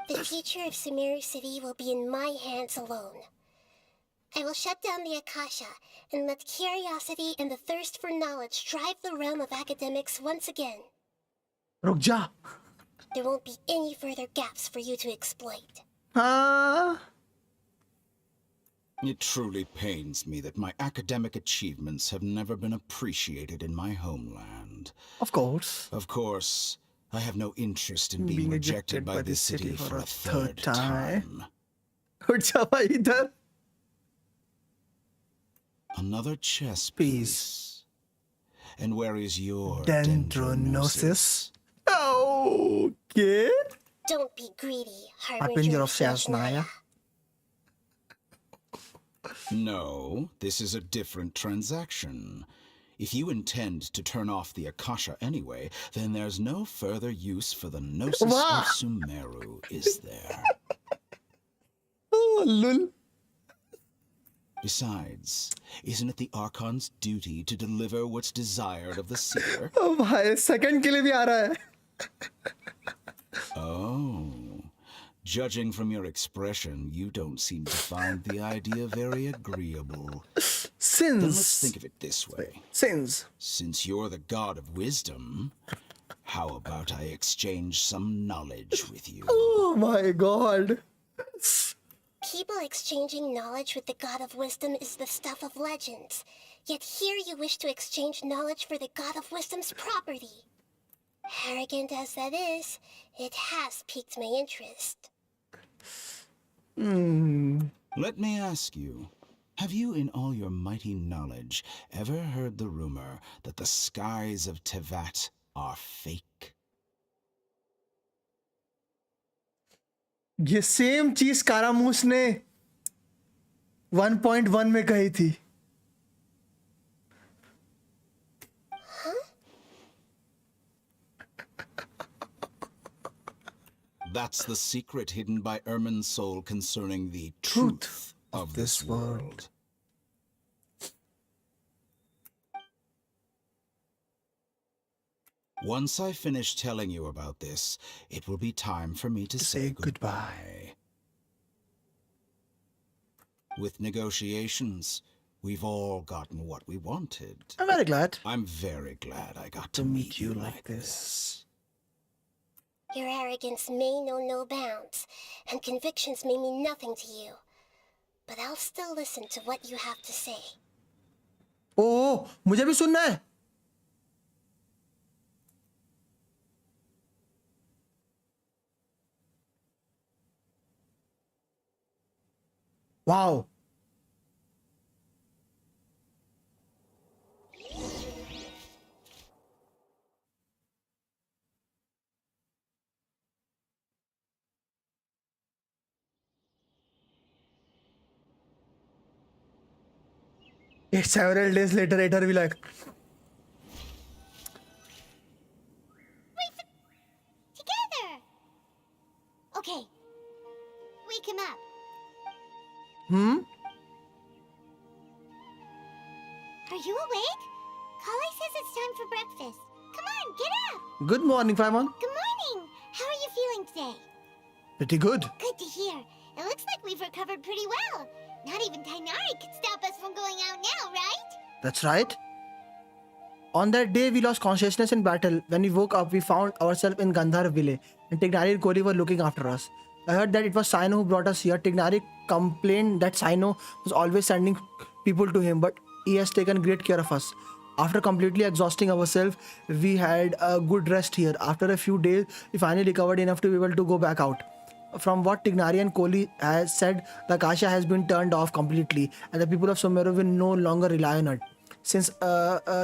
The future of Sumeru City will be in my hands alone. I will shut down the Akasha and let curiosity and the thirst for knowledge drive the realm of academics once again. रुक जा. There won't be any further gaps for you to exploit. It truly pains me that my academic achievements have never been appreciated in my homeland. Of course. Of course, I have no interest in being rejected by this city for a third time. Another chess piece. And where is your dendronosis? Okay. Don't be greedy, Harbinger of Shasnaya. No, this is a different transaction. If you intend to turn off the Akasha anyway, then there's no further use for the Gnosis of Sumeru, is there? Oh, lol. Besides, isn't it the Archon's duty to deliver what's desired of the seeker? Oh, bhai, second ke liye bhi aa raha hai. Oh. Judging from your expression, you don't seem to find the idea very agreeable. Then let's think of it this way. Since you're the god of wisdom, how about I exchange some knowledge with you? Oh my god. People exchanging knowledge with the god of wisdom is the stuff of legends. Yet here you wish to exchange knowledge for the god of wisdom's property. Arrogant as that is, it has piqued my interest. Let me ask you, Have you, in all your mighty knowledge, ever heard the rumor that the skies of Tevat are fake? ये same चीज कारामूस ने 1.1 में कही थी. That's the secret hidden by Ermin's soul concerning the truth of this world. Once I finish telling you about this, it will be time for me to say goodbye. With negotiations, we've all gotten what we wanted. I'm very glad. I'm very glad I got to meet you like this. Your arrogance may know no bounds, and convictions may mean nothing to you. But I'll still listen to what you have to say. Oh, मुझे भी सुनना है. Wow. Several days later, Hater will be like, Together! Okay. Wake him up. Are you awake? Kali says it's time for breakfast. Come on, get up! Good morning, Paimon. Good morning! How are you feeling today? Pretty good. Good to hear. It looks like we've recovered pretty well. Not even Tainari could stop us from going out now, right? That's right. On that day, we lost consciousness in battle. When we woke up, we found ourselves in Gandhar village, and Tignari and Koli were looking after us. I heard that it was Sino who brought us here. Tignari complained that Sino was always sending people to him, but he has taken great care of us. After completely exhausting ourselves, we had a good rest here. After a few days, we finally recovered enough to be able to go back out. From what Tignari and Koli has said, the Akasha has been turned off completely, and the people of Sumeru will no longer rely on it. Since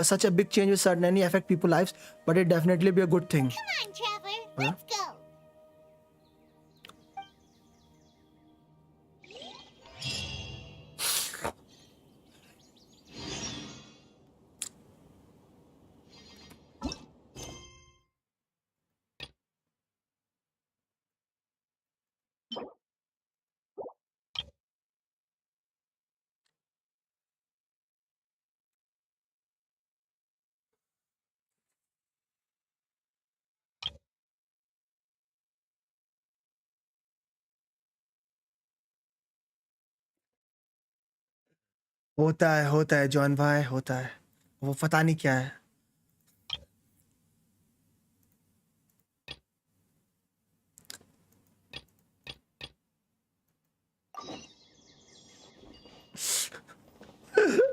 such a big change will certainly affect people's lives, but it definitely be a good thing. Come on, Traveler. Let's go. होता है John भाई, होता है. वो पता नहीं क्या है.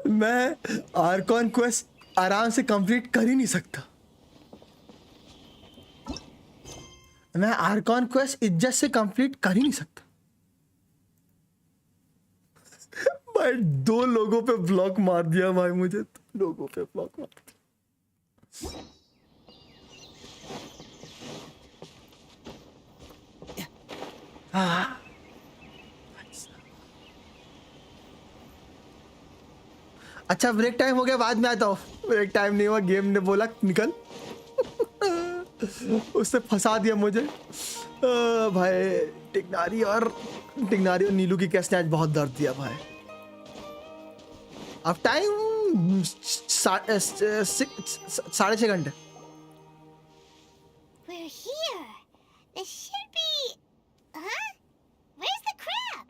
मैं आर्कॉन क्वेस्ट आराम से कंप्लीट कर ही नहीं सकता. मैं आर्कॉन क्वेस्ट इज्जत से कंप्लीट कर ही नहीं सकता. भाई 2 लोगों पे ब्लॉक मार दिया भाई, मुझे 2 लोगों पे ब्लॉक मार दिया. अच्छा ब्रेक टाइम हो गया, बाद में आता हूँ. ब्रेक टाइम नहीं हुआ, गेम ने बोला निकल. उससे फंसा दिया मुझे. भाई टिग्नारी और नीलू की कैसे आज बहुत दर्द दिया भाई. अब टाइम 6.5 घंटे. We're here. This should be... Huh? Where's the crab?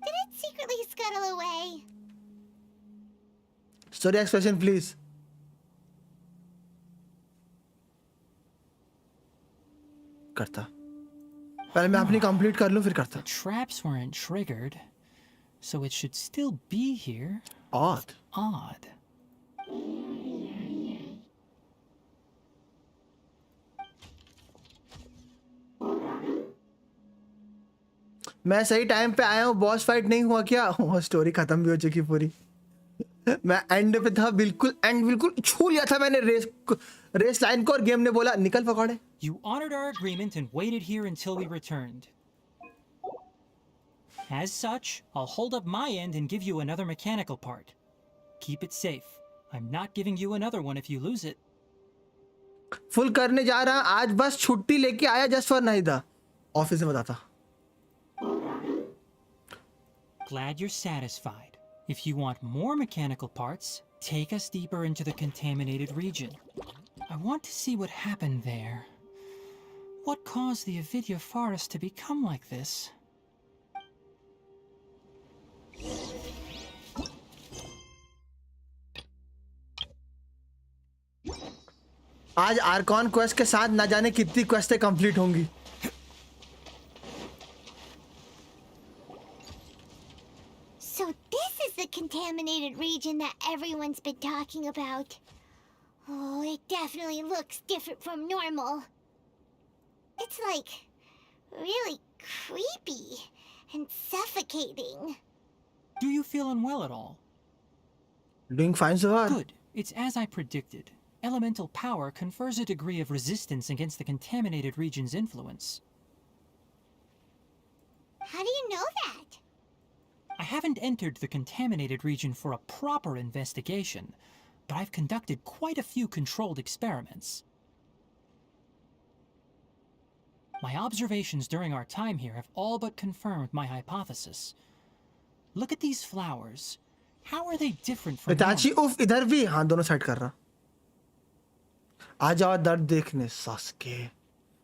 Did it secretly scuttle away? Story expression please. करता. पहले मैं अपनी कंप्लीट कर लूं फिर करता. The traps weren't triggered, so it should still be here. Odd. मैं सही टाइम पे आया हूँ, बॉस फाइट नहीं हुआ क्या? स्टोरी खत्म भी हो चुकी पूरी। मैं एंड पे था, बिल्कुल छू लिया था मैंने रेस लाइन को, और गेम ने बोला निकल पकौड़े। You honored our agreement and waited here until we returned. As such, I'll hold up my end and give you another mechanical part. Keep it safe. I'm not giving you another one if you lose it. Full करने जा रहा, आज बस छुट्टी लेके आया just for Nahida. Office में बताता। Glad you're satisfied. If you want more mechanical parts, take us deeper into the contaminated region. I want to see what happened there. What caused the Avidya forest to become like this? आज Arcon quest के साथ ना जाने कितनी क्वेस्टें complete होंगी। So this is the contaminated region that everyone's been talking about. Oh, it definitely looks different from normal. It's like really creepy and suffocating. Do you feel unwell at all? Doing fine so far. Good. It's as I predicted. Elemental power confers a degree of resistance against the contaminated region's influence. How do you know that? I haven't entered the contaminated region for a proper investigation, but I've conducted quite a few controlled experiments. My observations during our time here have all but confirmed my hypothesis. Look at these flowers. How are they different from Itachi, normal? उफ इधर भी, हाँ दोनों side कर रहा। आ जाओ दर्द देखने, Sasuke.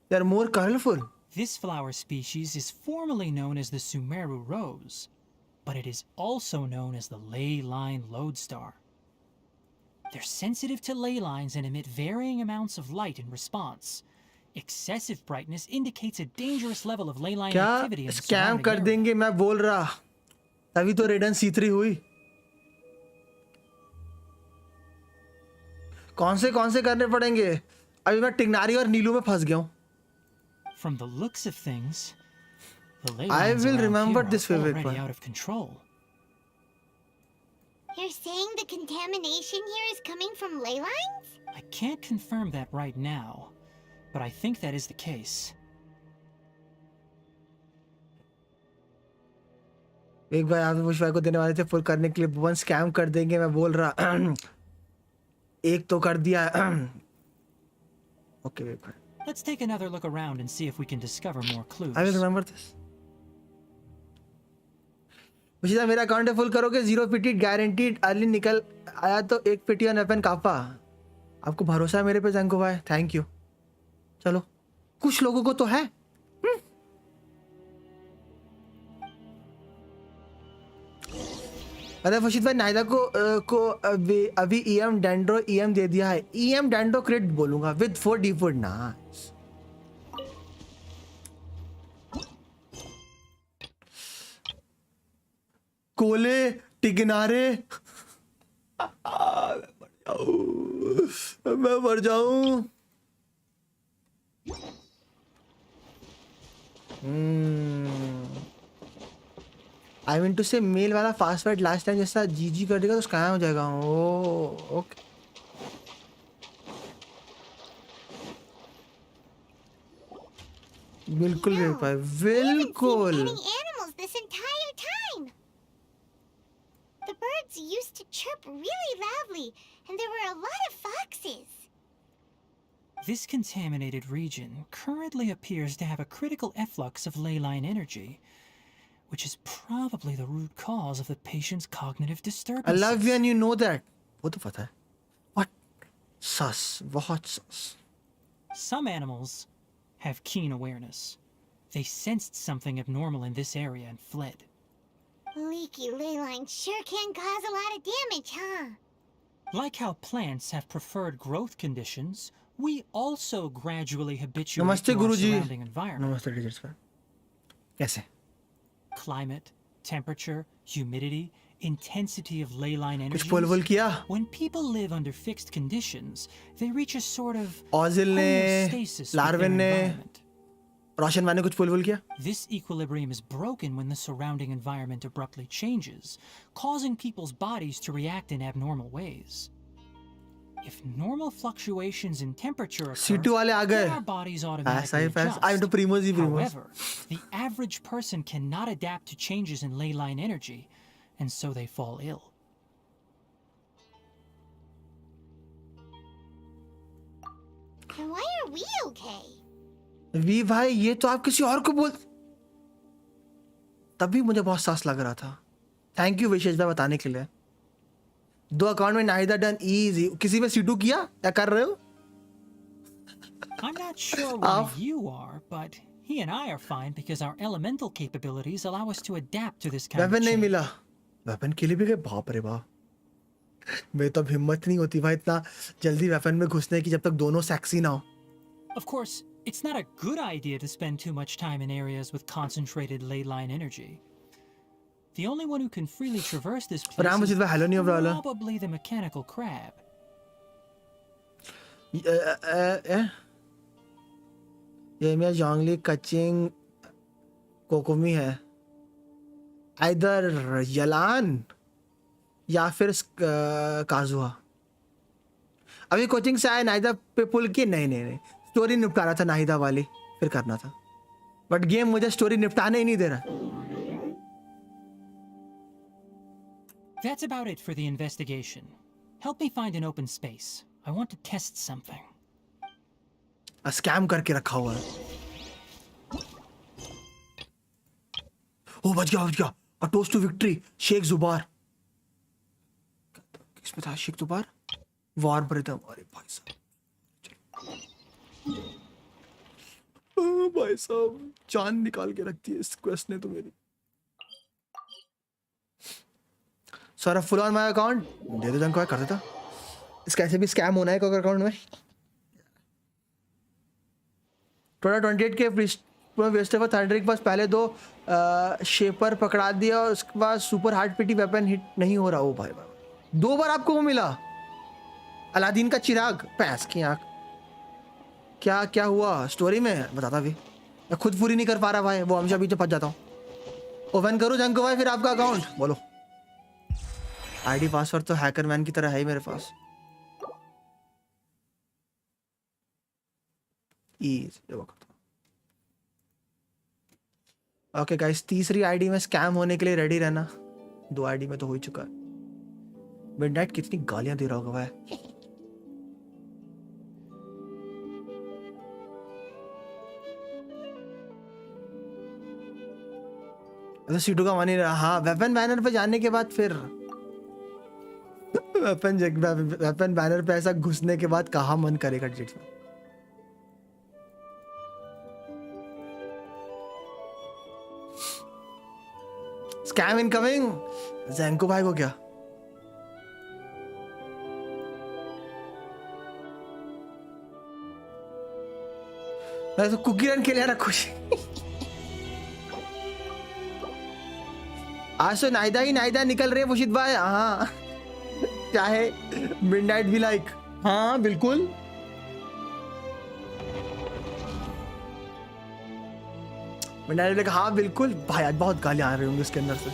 They're more colorful. This flower species is formally known as the Sumeru rose, but it is also known as the ley line lodestar. They're sensitive to ley lines and emit varying amounts of light in response. Excessive brightness indicates a dangerous level of ley line activity in क्या the scam surrounding कर area. देंगे, मैं बोल रहा, तभी तो रेडन C3 हुई। कौन से करने पड़ेंगे? अभी मैं टिग्नारी और नीलू में फंस गया हूँ। From the looks of things, the ley I lines will around remember here this are favorite already one. out of control. You're saying the contamination here is coming from ley lines? I can't confirm that right now, but I think that is the case. एक बार आप पुष्पा को देने वाले थे full करने के लिए, one scam कर देंगे, मैं बोल रहा। एक तो कर दिया। Okay, wait. Let's take another look around and see if we can discover more clues. I will remember this. मुझे मेरा अकाउंट फुल करोगे, 0 पीटी गारंटीड, अर्ली निकल आया तो 1 पीटी और वेपन काफा। आपको भरोसा है मेरे पे जंको भाई, थैंक यू। चलो, कुछ लोगों को तो है। अरे फशीद भाई, नाहिदा को अभी EM डेंड्रो EM दे दिया है। EM डेंड्रो क्रेड बोलूंगा विद 4D4 नाइस। कोले टिगनारे, मैं मर जाऊं। आई मीन टू से मेल वाला फास्ट फाइट लास्ट टाइम जैसा जीजी कर देगा तो स्कैम हो जाएगा। ओ ओके, बिल्कुल वेरीफाई, बिल्कुल। Animals this entire time. The birds used to chirp really loudly, and there were a lot of foxes. This contaminated region currently appears to have a critical efflux of ley line energy, which is probably the root cause of the patient's cognitive I disturbances. love you and you know that. वो तो पता है। What? sus, बहुत sus. Some animals have keen awareness. They sensed something abnormal in this area and fled. Leaky ley lines sure can cause a lot of damage, huh? Like how plants have preferred growth conditions, we also gradually habituate नमस्ते to our Guruji. surrounding environment. नमस्ते teachers पर। कैसे? Climate, temperature, humidity, intensity of ley line कुछ energies. पोल किया? When people live under fixed conditions, they reach a sort of ऑजिल ने, homeostasis with their लार्विन ने, environment. रोशन मैंने कुछ पुल किया? This equilibrium is broken when the surrounding environment abruptly changes, causing people's bodies to react in abnormal ways. If normal fluctuations in temperature occur, C2 वाले आ गए. then our bodies automatically adjust. I'm to Primos. However, the average person cannot adapt to changes in ley line energy, and so they fall ill. And why are we okay? We भाई ये तो आप किसी और को बोल, तभी मुझे बहुत सांस लग रहा था. थैंक यू विशेष भाई बताने के लिए. 2 अकाउंट में नाहिदा डन इजी. किसी में C2 किया या कर रहे हो? I'm not sure where you are, but he and I are fine because our elemental capabilities allow us to adapt to this kind of weapon नहीं change. मिला. वेपन के लिए भी गए. बाप रे बाप. मेरी तो हिम्मत नहीं होती भाई इतना जल्दी वेपन में घुसने की जब तक दोनों सेक्सी ना हो. Of course, it's not a good idea to spend too much time in areas with concentrated ley line energy. The only one who can freely traverse this place is probably the mechanical crab. ये मैं जॉन्गली कचिंग कोकोमी है. इधर यलान या फिर काजुआ. अभी coaching से आया नाहिदा पे पुल की. नहीं स्टोरी निपटा रहा था नाहिदा वाली, फिर करना था. बट गेम मुझे स्टोरी निपटाने ही नहीं दे रहा. That's about it for the investigation. Help me find an open space. I want to test something. Scam करके रखा हुआ है. ओ बच गया. A toast to victory. Sheikh जुबार. किसमें था शेख जुबार? वार ब्रिदम. अरे भाई साहब. भाई साहब जान निकाल के रखती है इस क्वेस्ट ने तो मेरी. Sir pull on my account दे दो. जंक कर देता. इसका ऐसे भी स्कैम होना है कोई अकाउंट में. टोटल 28 के वेस्ट ऑफ थंडर के पास पहले 2 शेपर पकड़ा दिया और उसके बाद सुपर हार्ड पिटी वेपन हिट नहीं हो रहा. ओ भाई 2 बार आपको वो मिला. अलादीन का चिराग. पैस की आंख. क्या हुआ स्टोरी में बताता भी. मैं खुद पूरी नहीं कर पा रहा भाई. वो हमेशा बीच में फंस जाता हूँ. ओपन करूँ जंको भाई फिर आपका अकाउंट बोलो. आईडी पासवर्ड तो हैकर मैन की तरह है ही मेरे पास. ओके गाइस, तीसरी आईडी में स्कैम होने के लिए रेडी रहना. 2 आईडी में तो हो ही चुका है. मिडनाइट कितनी गालियां दे रहा होगा भाई. तो सीटू का मान ही रहा. हाँ वेपन बैनर पे जाने के बाद फिर वेपन बैनर पे ऐसा घुसने के बाद कहाँ मन करेगा डिलीट में. Scam incoming. जैंको भाई को क्या मैं तो कुकी रन के लिए रहा खुशी. आज तो नाहिदा निकल रहे बुशित भाई. हाँ चाहे मिडनाइट भी लाइक. हाँ बिल्कुल. मिडनाइट भी लाइक. हाँ बिल्कुल भाई. आज बहुत गालियां आ रही होंगी उसके अंदर से.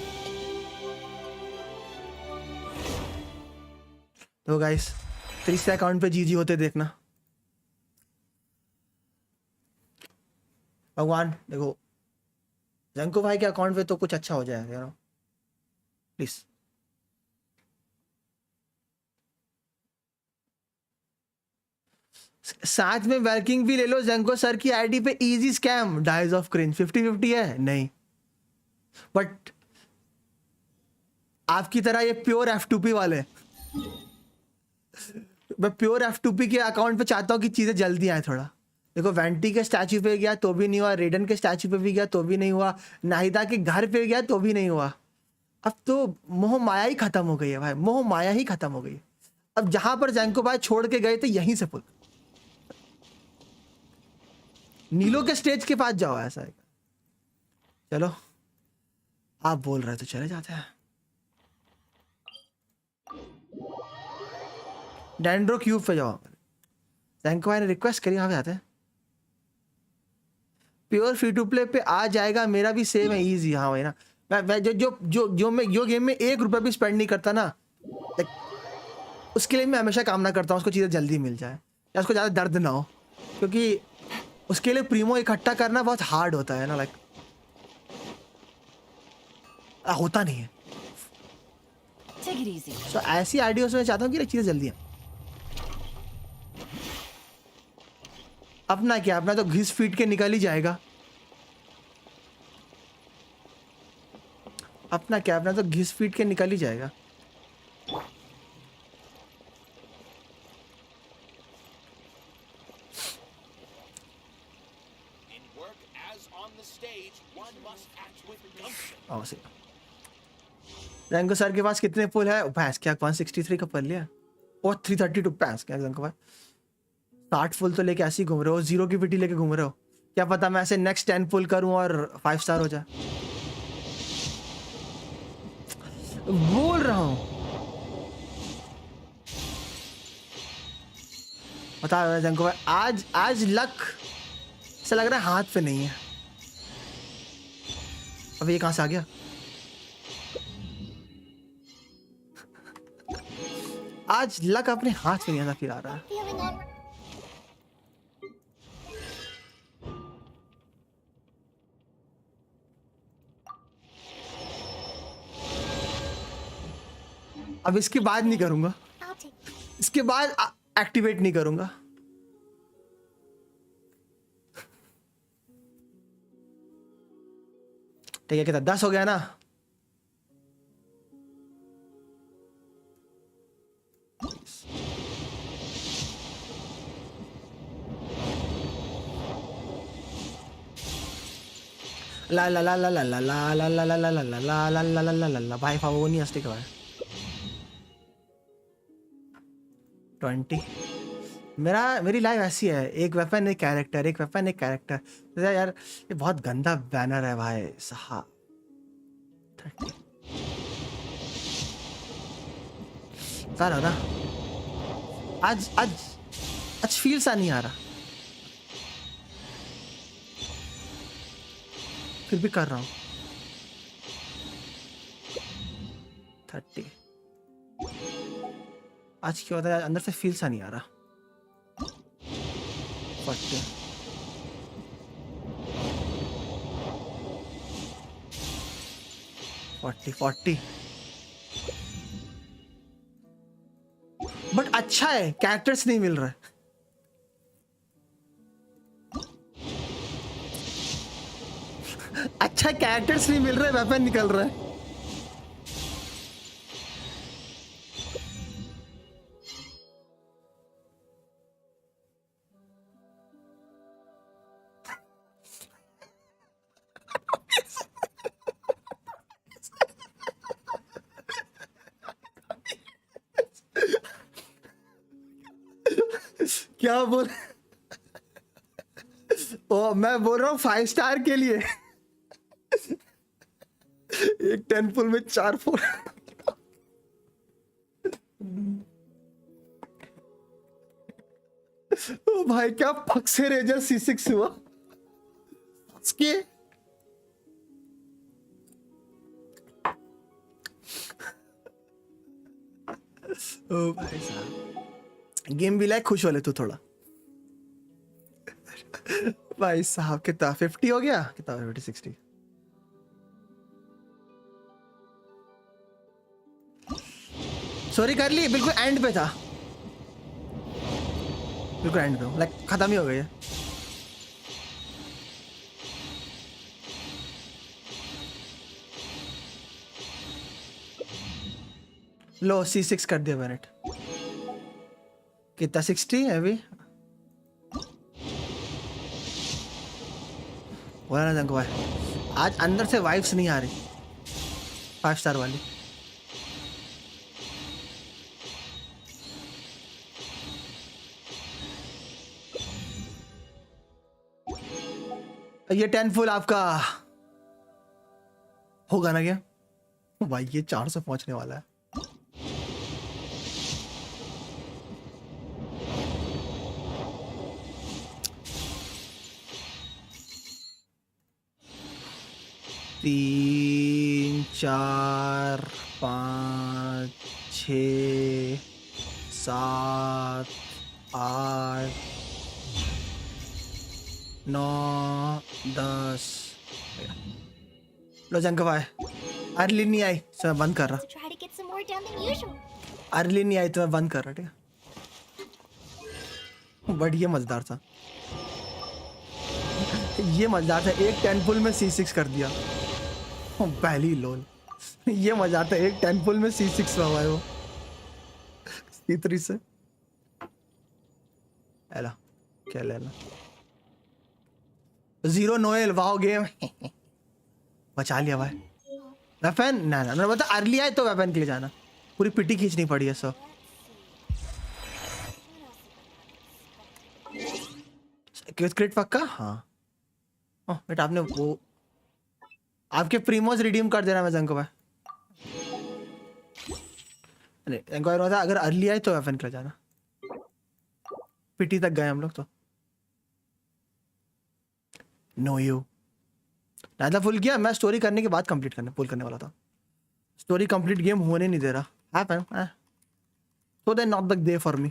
तो गाइस तीसरे अकाउंट पे जीजी होते देखना. भगवान देखो जंको भाई के अकाउंट पे तो कुछ अच्छा हो जाएगा यार प्लीज. साथ में वर्किंग भी ले लो. जंको सर की आईडी पे easy scam. Dies of cringe 50-50 है नहीं. बट आपकी तरह ये प्योर F2P वाले. मैं प्योर F2P के अकाउंट पे चाहता हूँ कि चीजें जल्दी आए थोड़ा. देखो वेंटी के स्टैचू पे गया तो भी नहीं हुआ. रेडन के स्टैचू पे भी गया तो भी नहीं हुआ. नाहिदा के घर पे गया तो भी नहीं हुआ. अब तो मोह माया ही खत्म हो गई है भाई. मोह माया ही खत्म हो गई. अब जहां पर जैंको भाई छोड़ के गए थे यहीं से पुल. नीलो के स्टेज के पास जाओ. ऐसा है. चलो आप बोल रहे तो चले जाते हैं. डेंड्रो क्यूब पे जाओ. जैंको भाई ने रिक्वेस्ट करी. वहां पे जाते हैं. प्योर फ्री टू प्ले पे आ जाएगा, मेरा भी सेम है, इजी। हाँ भाई ना, मैं जो गेम में 1 रुपया भी स्पेंड नहीं करता ना, उसके लिए मैं हमेशा कामना करता हूँ उसको चीज़ें जल्दी मिल जाए या उसको ज़्यादा दर्द ना हो, क्योंकि उसके लिए प्रीमो इकट्ठा करना बहुत हार्ड होता है ना, लाइक होता नहीं है। तो ऐसी आइडिया में चाहता हूँ कि चीज़ें जल्दी हैं। अपना क्या, अपना तो घिस फीट के निकल ही जाएगा। अपना क्या, अपना तो घिस फीट के निकल ही जाएगा। रंगो सर के पास कितने पुल है? भैंस क्या 163 का पल लिया और 332 भैंस क्या रंगो भाई, 60 पुल तो लेके ऐसे ही घूम रहे हो, 0 की पिटी लेके घूम रहे हो। क्या पता मैं ऐसे नेक्स्ट 10 पुल करूं और 5 स्टार हो जाए। बोल रहा हूं, बता रंगो भाई, आज लक से लग रहा है हाथ पे नहीं है। अब ये कहां से आ गया? आज लक अपने हाथ में नहीं आता, फिर आ रहा है। अब इसके बाद नहीं करूंगा, इसके बाद एक्टिवेट नहीं करूंगा। ठीक है, कितना 10 हो गया ना? ला ला ला ला ला ला ला ला ला ला ला ला ला ला ला ला ला ला ला भाई वो नहीं हंसते क्या? 20 मेरी लाइफ ऐसी है, एक वेपन एक कैरेक्टर, एक वेपन एक कैरेक्टर। यार ये बहुत गंदा बैनर है भाई साहब। 30 बता रहा ना, आज फील सा नहीं आ रहा, फिर भी कर रहा हूं। 30 आज क्या होता है, अंदर से फील सा नहीं आ रहा। 40 40 बट अच्छा है, कैरेक्टर्स नहीं मिल रहा है। अच्छा कैरेक्टर्स नहीं मिल रहे, वेपन निकल रहा है। क्या बोल, ओ मैं बोल रहा हूँ 5 स्टार के लिए एक 10 पुल में 4 4। ओ भाई क्या फक से रेजर C6 हुआ उसके। ओ भाई साहब, गेम भी लाइक खुश हो ले तू थोड़ा। भाई साहब कितना 50 हो गया, कितना 50 60। सॉरी कर ली, बिल्कुल एंड पे था, बिल्कुल एंड पे, लाइक खत्म ही हो गई है। लो C6 कर दिया मैंने। कितना 60 है अभी? बोला ना जंको भाई, आज अंदर से वाइब्स नहीं आ रही 5 स्टार वाली। ये 10 फुल आपका होगा ना क्या भाई? ये 400 पहुंचने वाला है। 3 4 5 6 7 8 9 10 लो जंक भाई अर्ली नहीं आई तो मैं बंद कर रहा Try to get some more done than usual. Early नहीं आई तो मैं बंद कर रहा ठीक है बट ये मजेदार था ये मजेदार था एक 10 पुल में C6 कर दिया पहली लोल ये मजा था एक 10 पुल में C6 हुआ है वो C3 से एला क्या लेना 0 नोएल वाओ गेम बचा लिया भाई वेपन ना ना मैंने बता अर्ली आए तो वेपन के लिए जाना पूरी पिटी खींचनी पड़ी है सब क्रिट पक्का हाँ बेटा आपने वो आपके प्रीमोस रिडीम कर देना मैं जंको भाई नहीं जंको भाई अगर अर्ली आए तो वेपन के लिए जाना पिटी तक गए हम लोग तो नो यू नादा फुल किया मैं स्टोरी करने के बाद कंप्लीट करने वाला था स्टोरी कंप्लीट गेम होने नहीं दे रहा happen so they not the day for me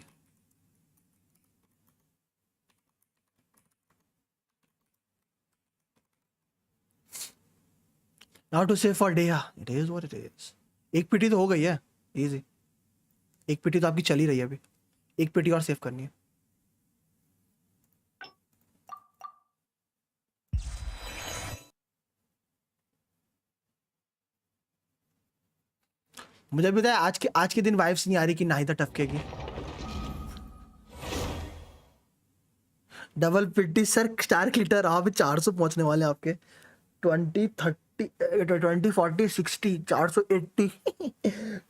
now to save for day it is what it is एक पिटी तो हो गई है इजी एक पिटी तो आपकी चली रही है अभी एक पिटी और सेव करनी है मुझे भी बताया आज के दिन वाइब्स नहीं आ रही कि नाहिदा टपकेगी डबल पिट्टी सर स्टार क्लिटर आप 400 पहुंचने वाले हैं आपके 20 30 20 40 60 480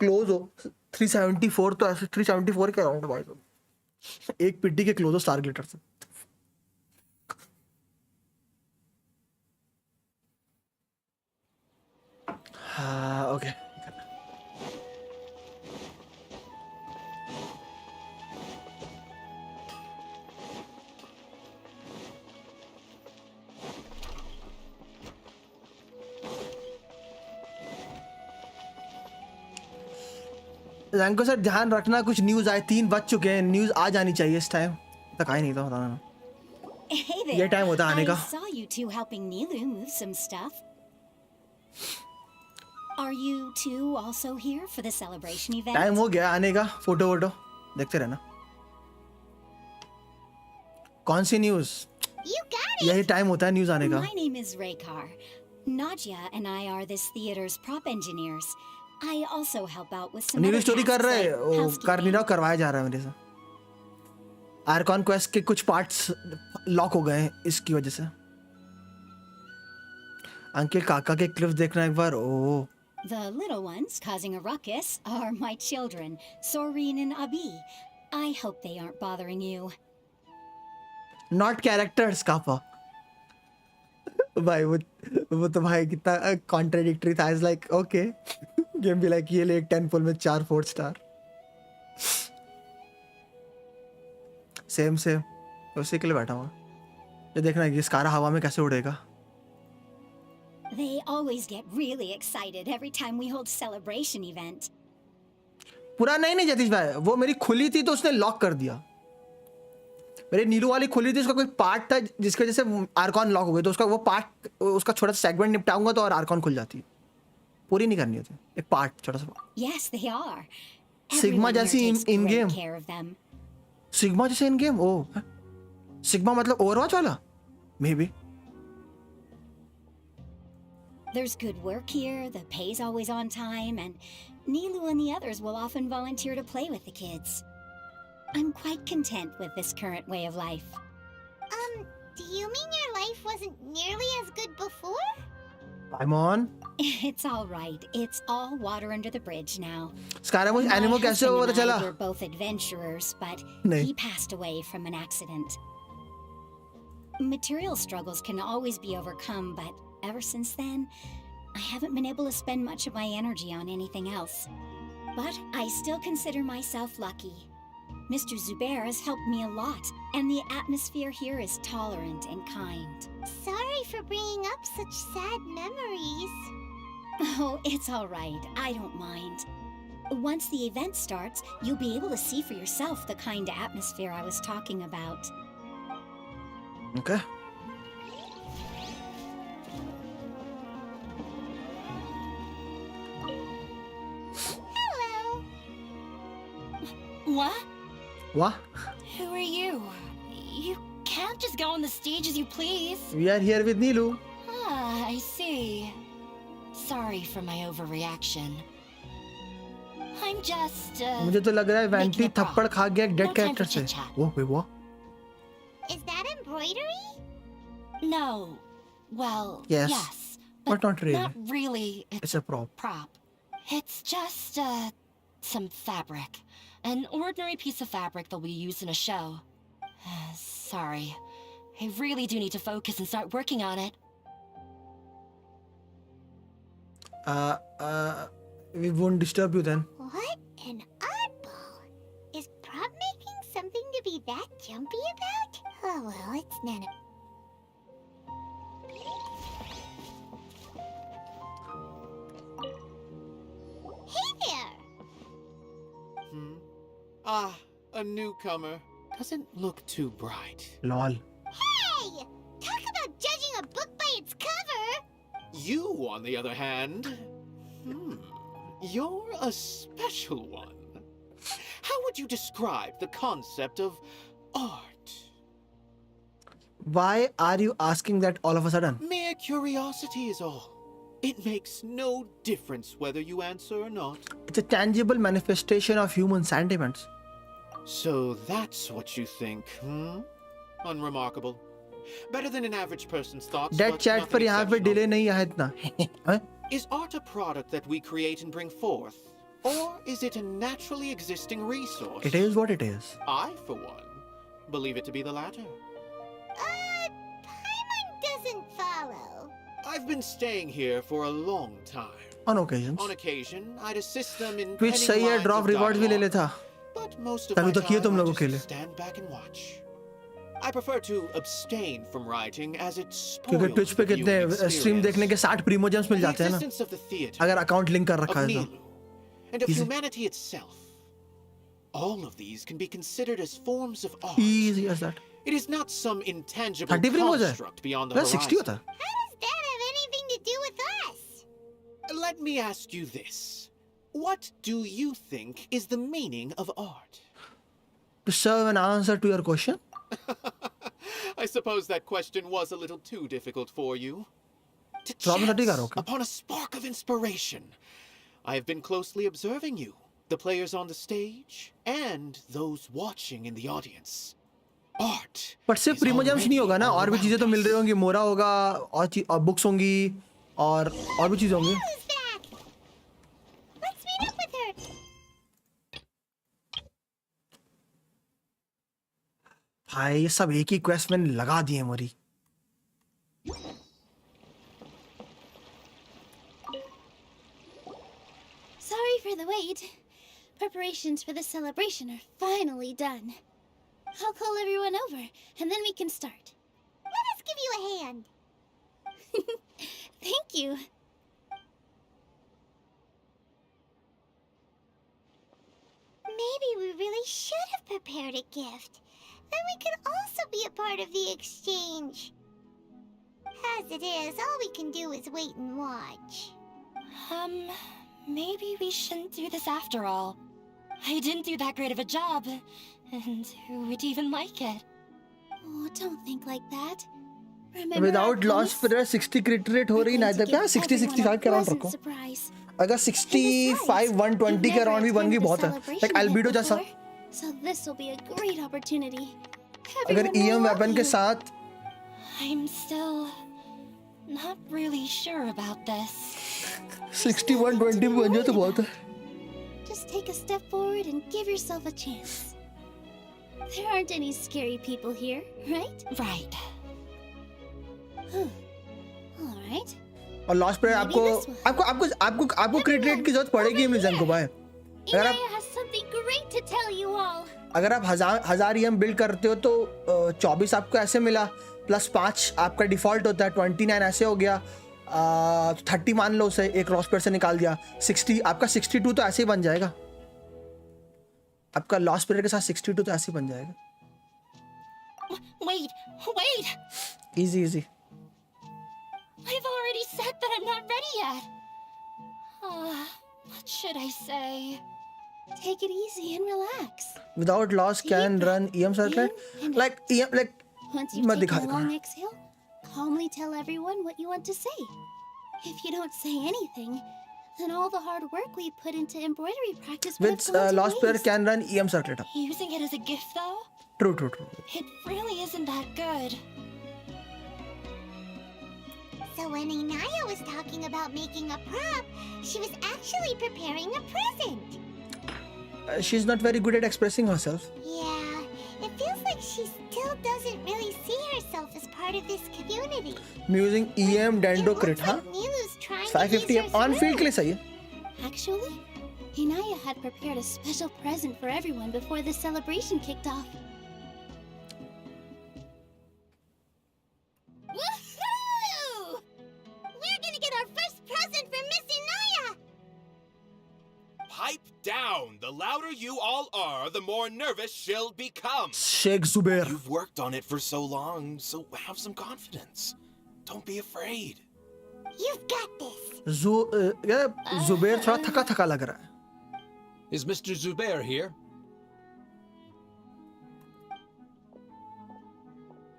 क्लोज हो 374 तो ऐसे 374 के अराउंड भाई साहब एक पिट्टी के क्लोज हो स्टार ग्लिटर से हाँ ओके रैंको सर ध्यान रखना कुछ न्यूज आए 3 बज चुके हैं न्यूज आ जानी चाहिए इस टाइम तक आई नहीं था बताना Hey there. ये टाइम होता आने का I saw you two helping Nilu move some stuff. Are you two also here for the celebration event? Time हो गया आने का फोटो वोटो देखते रहना कौन सी न्यूज You got it. यही टाइम होता है न्यूज आने का My name is Raykar. Nadia and I are this theater's prop engineers. I also help out with some news other story कर tasks रहे like वो housekeeping. कर नहीं रहा करवाया जा रहा है मेरे से आर्कॉन क्वेस्ट के कुछ पार्ट्स लॉक हो गए हैं इसकी वजह से अंकिल काका के क्लिप्स देखना एक बार ओ The little ones causing a ruckus are my children, Soreen and Abi. I hope they aren't bothering you. Not characters कापा भाई वो तो भाई कितना कॉन्ट्राडिक्टरी था इज लाइक ओके गेम भी लाइक ये ले 10 पुल में 4 4 स्टार सेम उसी के लिए बैठा हुआ ये देखना ये स्कारा हवा में कैसे उड़ेगा They always get really excited every time we hold celebration event. पूरा नहीं जतीश भाई वो मेरी खुली थी तो उसने लॉक कर दिया मेरी नीलू वाली खुली थी उसका कोई पार्ट था जिसकी वजह से आर्कॉन लॉक हो गई तो उसका वो पार्ट उसका छोटा सा सेगमेंट निपटाऊंगा तो और आर्कॉन खुल जाती है पूरी नहीं करनी होती एक पार्ट छोटा सा Yes, they are. Sigma Everyone जैसी here takes in great game care of them. Sigma जैसे इन गेम ओ सिग्मा मतलब ओवरवॉच वाला may be There's good work here, the pay's always on time, and Nilu and the others will often volunteer to play with the kids. I'm quite content with this current way of life. Do you mean your life wasn't nearly as good before? I'm on. It's all right. It's all water under the bridge now. Scaramouche एनिमो कैसे हुआ पता चला? We were both adventurers, but नहीं. he passed away from an accident. Material struggles can always be overcome, but ever since then, I haven't been able to spend much of my energy on anything else. But I still consider myself lucky. Mr. Zubair has helped me a lot, and the atmosphere here is tolerant and kind. Sorry for bringing up such sad memories. Oh, it's all right. I don't mind. Once the event starts, you'll be able to see for yourself the kind of atmosphere I was talking about. Okay. Hello. What? What? Who are you? You can't just go on the stage as you please. We are here with Neelu. Ah, I see. Sorry for my overreaction. I'm just, मुझे तो लग रहा है वैंटी थप्पड़ खा गया एक dead character से. Oh, wait, what? Is that embroidery? No. Well, Yes. But not really. Not really. It's a prop. It's just, some fabric. An ordinary piece of fabric that we use in a show. Sorry. I really do need to focus and start working on it. We won't disturb you then. What an oddball. Is prop making something to be that jumpy about? Oh well, it's none of... Hey there! Ah, a newcomer. Doesn't look too bright. Lol. Hey! Talk about judging a book by its cover! You, on the other hand, you're a special one. How would you describe the concept of art? Why are you asking that all of a sudden? Mere curiosity is all. It makes no difference whether you answer or not. It's a tangible manifestation of human sentiments. So that's what you think, Unremarkable. Better than an average person's thoughts, That but chat nothing पर यहाँ पे exceptional. delay नहीं है इतना. Is art a product that we create and bring forth? Or is it a naturally existing resource? It is what it is. I, for one, believe it to be the latter. Paimon doesn't follow. I've been staying here for a long time. On occasions. On occasion, I'd assist them in Twitch penning सही है, lines drop of rewards भी ले dialogue, लेता. but most of तभी my तो किए तुम time I लोगों के लिए. just stand back and watch. I prefer to abstain from writing as it क्योंकि spoils Twitch पे the कितने viewing स्ट्रीम experience. देखने के 60 प्रीमो जेम्स मिल The जाते हैं ना. existence of the theater, अगर अकाउंट लिंक कर of रखा है तो. Nilu, and of Easy. humanity itself. All of these can be considered as forms of art. Easy as that. It is not some intangible 30 Primo है. construct beyond the बस 60 horizon. होता है. How does that have anything to do with us? Let me ask you this. What do you think is the meaning of art? To serve an answer to your question. I suppose that question was a little too difficult for you. To Problem chance ठीक है, okay. upon a spark of inspiration, I have been closely observing you, the players on the stage, and those watching in the audience. Art. But सिर्फ Primo James नहीं होगा ना, और भी चीजें तो मिल रही होंगी. मोरा होगा, और बुक्स होंगी, और भी चीजें होंगी. Who's that? Let's meet up with her. भाई ये सब एक ही क्वेस्ट में लगा दिए मोरी. Sorry for the wait. Preparations for the celebration are finally done. I'll call everyone over, and then we can start. Let us give you a hand. Thank you. Maybe we really should have prepared a gift. Then we could also be a part of the exchange. As it is, all we can do is wait and watch. Maybe we shouldn't do this after all. I didn't do that great of a job, and who would even like it? Oh, don't think like that. Remember Without loss पर 60 crit rate हो रही, नहीं तो क्या 60-65 के around रखो. अगर 65-120 के अराउंड भी बन गई बहुत है. Like albedo जैसा. So this will be a great opportunity. अगर EM weapon के साथ. I'm still not really sure about this. 61-20 भी बन जाए तो बहुत है. Just take a step forward and give yourself a chance. There aren't any scary people here, right? Right. All right. और लॉस पर आपको क्रिट रेट की जरूरत पड़ेगी मिजन को भाई. अगर आप something great to tell you all. अगर आप 1000 EM बिल्ड करते हो तो 24 आपको ऐसे मिला, प्लस 5 आपका डिफॉल्ट होता है, 29 ऐसे हो गया, 30 मान लो उसे एक लॉस पीरियड से निकाल दिया, 60 आपका 62 तो ऐसे ही बन जाएगा, आपका लॉस पीरियड के साथ 62 तो ऐसे ही बन जाएगा. Wait! Easy. I've already said that I'm not ready yet. What should I say? Take it easy and relax. Without loss can run EM circuit like Once you've taken a long exhale, calmly tell everyone what you want to say. If you don't say anything, then all the hard work we put into embroidery practice with loss player can run EM circuit. Using it as a gift though? True. It really isn't that good. So when Inaya was talking about making a prop, she was actually preparing a present. She's not very good at expressing herself. Yeah, it feels like she still doesn't really see herself as part of this community. I'm using EM Dendo Crit, huh? Nilu's trying 550 to on field के लिए सही है. Actually, Inaya had prepared a special present for everyone before the celebration kicked off. Woohoo! We're gonna get our first present from Miss Inaya! Pipe down! The louder you all are, the more nervous she'll become. Sheikh Zubair. You've worked on it for so long, so have some confidence. Don't be afraid. You've got this. Zubair थोड़ा थका लग रहा है. Is Mr. Zubair here?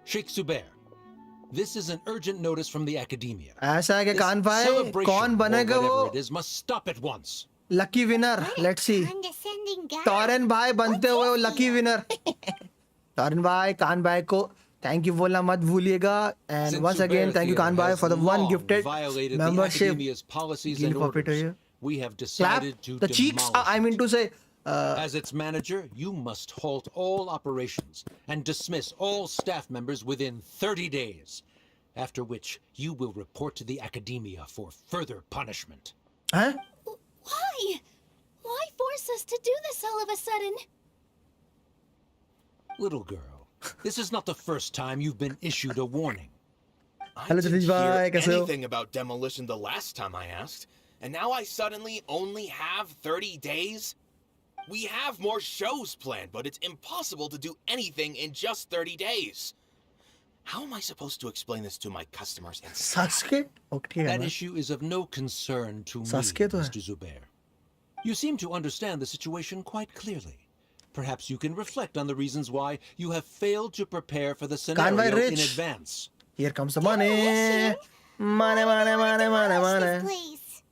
Sheikh Zubair, this is an urgent notice from the academia. ऐसा है कि कान भाई कौन बनेगा वो? It is must stop at once. Lucky winner. Let's see. Touraine भाई बनते हुए वो lucky winner. टॉरेन भाई कान भाई को thank you बोलना मत भूलिएगा. And once again thank you कान भाई for the one gifted membership. We have decided to the cheeks. I mean to say. As its manager, you must halt all operations and dismiss all staff members within 30 days, after which you will report to the academia for further punishment. Huh? Why? Why force us to do this all of a sudden? Little girl, this is not the first time you've been issued a warning. I didn't hear anything about demolition the last time I asked, and now I suddenly only have 30 days? We have more shows planned, but it's impossible to do anything in just 30 days. How am I supposed to explain this to my customers and Suske? Okay, that issue is of no concern to me, Mr. Zubair. You seem to understand the situation quite clearly. Perhaps you can reflect on the reasons why you have failed to prepare for the scenario in advance. Here comes the money. Money. Please.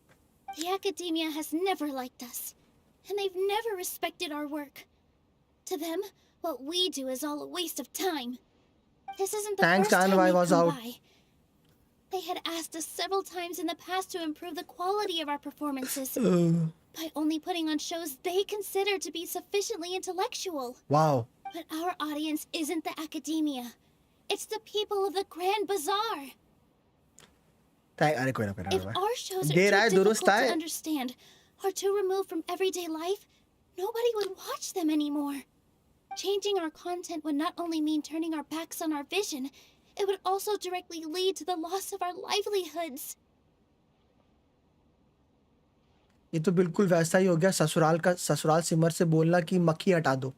The academia has never liked us. And they've never respected our work. To them, what we do is all a waste of time. This isn't the first time we've come by. They had asked us several times in the past to improve the quality of our performances by only putting on shows they consider to be sufficiently intellectual. Wow. But our audience isn't the academia. It's the people of the Grand Bazaar. If our shows are too difficult to understand or too removed from everyday life, nobody would watch them anymore. Changing our content would not only mean turning our backs on our vision, it would also directly lead to the loss of our livelihoods. ये तो बिल्कुल वैसा ही हो गया ससुराल सिमर से बोलना कि मक्खी हटा दो.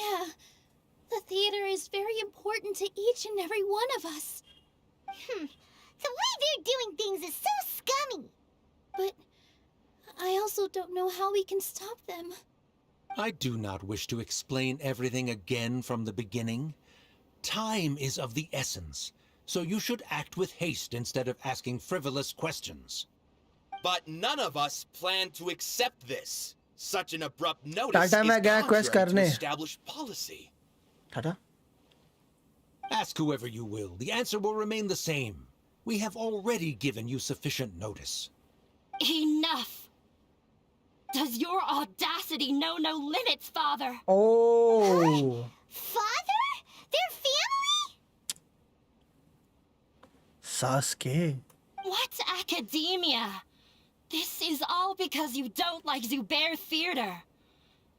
Yeah, the theater is very important to each and every one of us. The way they're doing things is so scummy. But I also don't know how we can stop them. I do not wish to explain everything again from the beginning. Time is of the essence, so you should act with haste instead of asking frivolous questions. But none of us plan to accept this. Such an abrupt notice is contrary to established policy. Tata? Ask whoever you will. The answer will remain the same. We have already given you sufficient notice. Enough! Does your audacity know no limits, Father? Oh! Father? Their family? Suske. What's academia? This is all because you don't like Zubair Theater.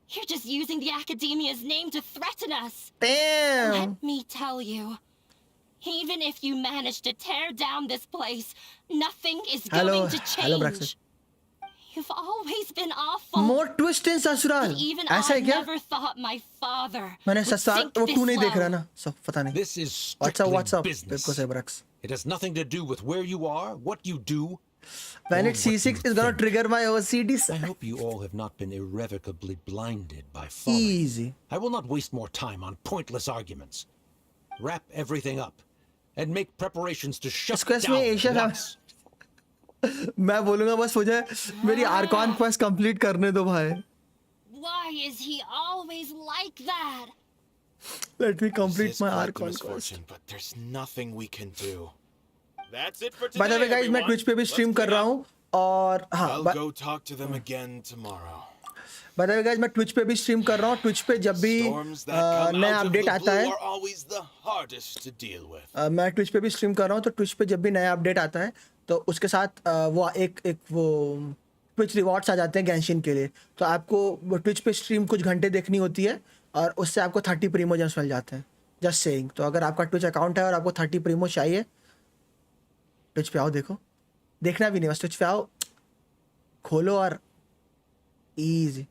You're just using the Academia's name to threaten us. Damn. Let me tell you, even if you manage to tear down this place, nothing is going to change. Hello, Braxton. You've always been awful. More twist in ससुराल. Even ऐसा है I क्या? never thought my father मैंने would ससुराल sink वो this तू नहीं देख low. रहा ना, so पता नहीं. This is strictly What's up? business. Because Brax. It has nothing to do with where you are, what you do. When or it's what C6, you it's gonna think. trigger my OCD. I hope you all have not been irrevocably blinded by folly. Easy. I will not waste more time on pointless arguments. Wrap everything up and make preparations to shut Quest में down Asia once. मैं बोलूँगा बस मुझे मेरी Arcon quest complete करने दो भाई. Why is he always like that? Let me complete This my is quite the archon quest. misfortune, but there's nothing we can do. That's it for today. By the way guys, मैं everyone. Twitch पे भी stream कर रहा हूँ और हाँ. I'll go talk to them again tomorrow. By the way guys, मैं Twitch पे भी स्ट्रीम कर रहा हूँ. Twitch पे जब भी नया अपडेट आता है, are always the hardest to deal with. मैं Twitch पे भी स्ट्रीम कर रहा हूँ, तो Twitch पे जब भी नया अपडेट आता है तो उसके साथ वो एक वो Twitch रिवॉर्ड्स आ जाते हैं Genshin के लिए. तो आपको Twitch पे स्ट्रीम कुछ घंटे देखनी होती है और उससे आपको 30 प्रीमो जेम्स मिल जाते हैं. Just saying. तो अगर आपका Twitch अकाउंट है और आपको 30 प्रीमो चाहिए, Twitch पे आओ, देखो. देखना भी नहीं, बस Twitch पे आओ, खोलो और इजी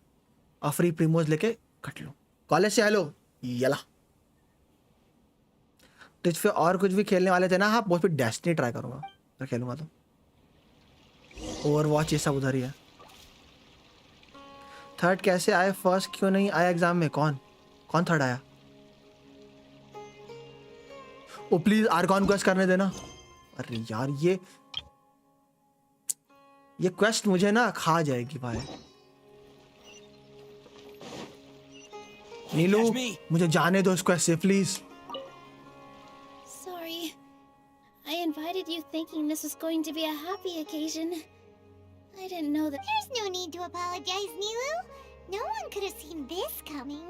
और फ्री प्रीमोज लेके कट लो. कॉलेज से हेलो यला. Twitch पे और कुछ भी खेलने वाले थे ना, हाँ बहुत फिर डेस्टिनी ट्राई करूँगा अगर खेलूँगा तो. ओवरवॉच ये सब उधर ही है. थर्ड कैसे आए, फर्स्ट क्यों नहीं आया एग्जाम में? कौन थर्ड आया? ओ प्लीज आर्कॉन क्वेस्ट करने देना. अरे यार ये क्वेस्ट मुझे ना खा जाएगी भाई. नीलू मुझे जाने दो इस क्वेस्ट से please. Sorry. I invited you thinking this was going to be a happy occasion. I didn't know that. There's no need to apologize, Nilu. No one could have seen this coming.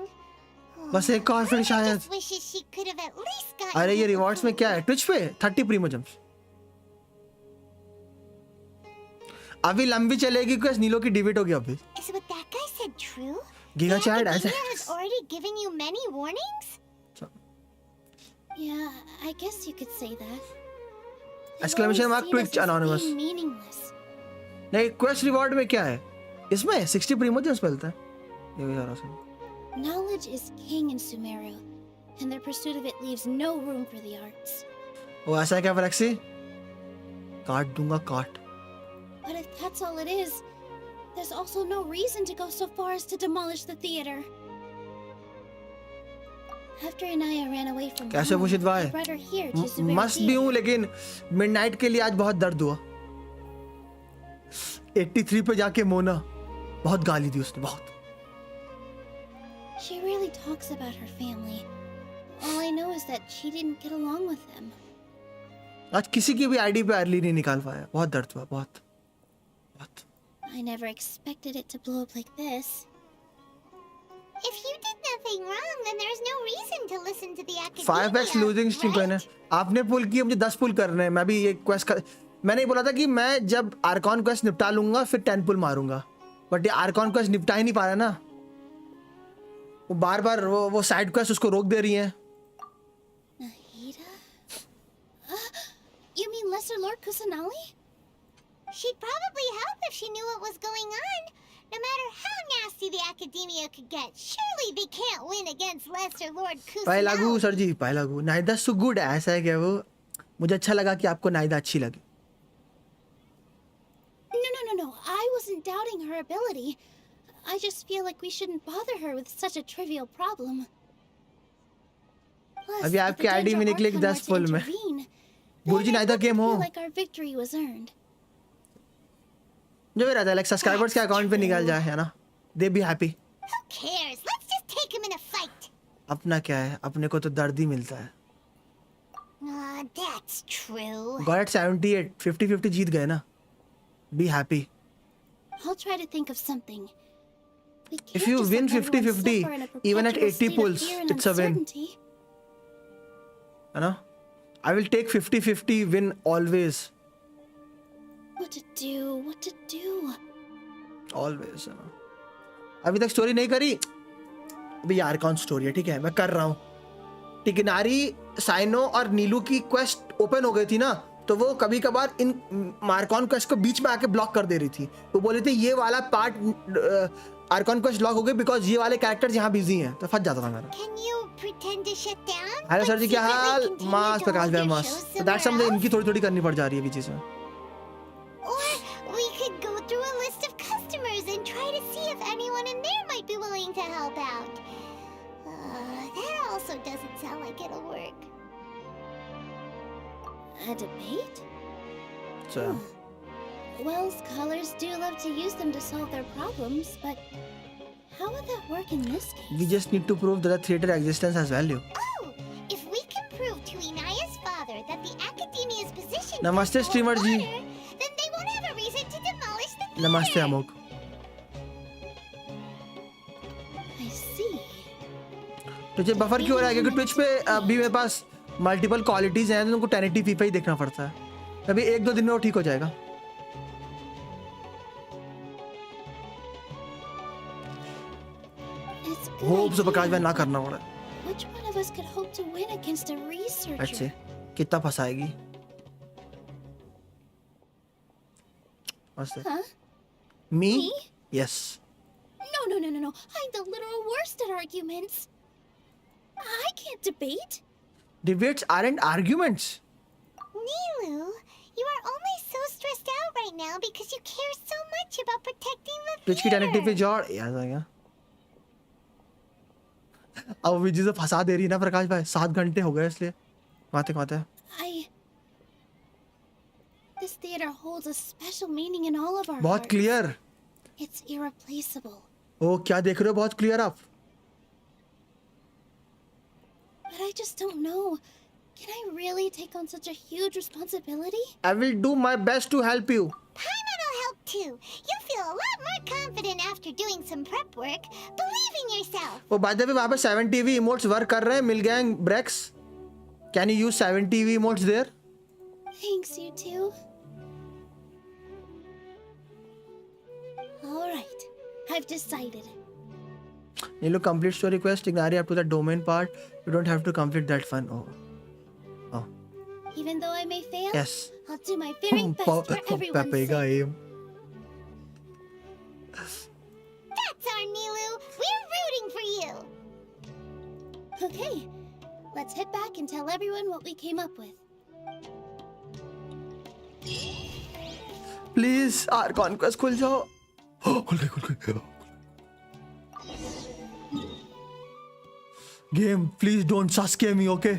बस एक और फिर शायद. Just wishes she could have at least gotten. अरे ये rewards में क्या है ट्विच पे? 30 प्रीमो जम्प्स. अभी लंबी चलेगी क्वेस्ट. नीलो की डिबेट होगी अभी. Is what that guy said true? Giga chad ऐसे. Academia has already given you many warnings? Yeah, I guess you could say that. Exclamation mark Twitch anonymous. Meaningless. नहीं quest reward में क्या है? इसमें 60 प्रीमो जम्प्स मिलता है. ये भी जरा सा. Knowledge is king in Sumeru, and their pursuit of it leaves no room for the arts. वो ऐसा है क्या फ्लेक्सी? काट दूंगा काट. But if that's all it is, there's also no reason to go so far as to demolish the theater. After Anaya ran away from कैसे home, पूछित भाई? I brought her here to Sumeru मस्त भी हूँ लेकिन midnight के लिए आज बहुत दर्द हुआ. 83 पे जाके मोना बहुत गाली दी उसने. बहुत. She really talks about her family. All I know is that she didn't get along with them. आज किसी की भी आईडी पे अर्ली नहीं निकाल पाया. बहुत दर्द हुआ. बहुत. I never expected it to blow up like this. If you did nothing wrong, then there's no reason to listen to the Academia. 5x losing streak है. आपने पुल किए, मुझे 10 पुल करने हैं. मैं भी ये क्वेस्ट कर. मैंने ही बोला था कि मैं जब आर्कॉन क्वेस्ट निपटा लूंगा फिर 10 पुल मारूंगा. बट ये आर्कॉन क्वेस्ट निपटा ही नहीं पा रहा ना. वो बार-बार वो साइड क्वेस्ट उसको रोक दे रही हैं. Nahida? You mean Lesser Lord Kusanali? She'd probably help if she knew what was going on. No matter how nasty the Academia could get, surely they can't win against Lesser Lord Kusanali. पाए लागू sir जी, पाए लागू. नाइदा so good. ऐसा है क्या वो? मुझे अच्छा लगा कि आपको नाइदा अच्छी लगी. No. I wasn't doubting her ability. I just feel like we shouldn't bother her with such a trivial problem. Plus, अभी if आपके the आईडी में Danger निकलेगी Archon 10 were to पुल में. intervene, bhurji then I नाइदा game हो. feel like our victory was earned. जो भी रहता है लाइक सब्सक्राइबर्स के अकाउंट पे निकल जाए है ना. They be happy. Who cares? Let's just take him in a fight. अपना क्या है? अपने को तो दर्द ही मिलता है. That's true. Got it 78. 50-50 जीत गए ना. Be happy. I'll try to think of something. We can't If you just win let everyone 50-50, suffer in a even at perpetual 80 state of pulls, fear and it's a win. uncertainty. है ना? I will take 50-50 win always. What to do? What to do? Always. अभी तक story नहीं करी? अभी यार कौन story है, ठीक है मैं कर रहा हूँ। टिकनारी, साइनो और नीलू की क्वेस्ट ओपन हो गई थी ना, तो वो कभी कभार इन मार्कॉन क्वेस्ट को बीच में आके ब्लॉक कर दे रही थी। वो बोले थे ये वाला पार्ट आर्कॉन क्वेस्ट लॉक हो गई बिकॉज ये वाले कैरेक्टर्स यहाँ बिजी हैं, तो फंस जाता था मेरा। हेलो सर जी, क्या हाल? मास प्रकाश भाई मास। तो दैट्स समथिंग इनकी थोड़ी थोड़ी करनी पड़ जा रही है बीच में। Also doesn't sound like it'll work. A debate? So. Well, scholars do love to use them to solve their problems, but how would that work in this case? We just need to prove that the theater existence has value. Oh, if we can prove to Inaya's father that the academia's position Namaste, streamer ji. Then they won't have a reason to demolish the theater. Namaste, Amok. तुझे buffer क्यों हो रहा है? क्योंकि Twitch पे अभी मेरे पास multiple qualities हैं, तो तुमको 1080p पे ही देखना पड़ता है। अभी 1-2 दिन में वो ठीक हो जाएगा। होप से प्रकाश भाई ना करना पड़ा। अच्छा, कितना फंसाएगी? Me? Yes. No. I'm the literal worst at arguments. I can't debate. Debates aren't arguments. Nilu, you are only so stressed out right now because you care so much about protecting the Twitch की 1080 पे जोड़ याद आ गया। अब विजी से फंसा दे रही है ना प्रकाश भाई, 7 घंटे हो गए इसलिए माते। This theater holds a special meaning in all of our बहुत क्लियर। It's irreplaceable. ओ क्या देख रहे हो बहुत क्लियर आप? But I just don't know. Can I really take on such a huge responsibility? I will do my best to help you. Paimon'll help too. You feel a lot more confident after doing some prep work. Believe in yourself. Oh, by the way, वहाँ पे 7TV emotes work कर रहे हैं, मिल गए हैं Brex. Can you use 7TV emotes there? Thanks, you two. All right, I've decided. You look complete story quest. Ignore up to the domain part. You don't have to complete that one. Oh. Even though I may fail, yes. I'll do my very best for everyone's sake. That's our Nilu. We're rooting for you. Okay, let's head back and tell everyone what we came up with. Please, our conquest खुल जाओ. खुल गई. Game, please don't Suske me, okay?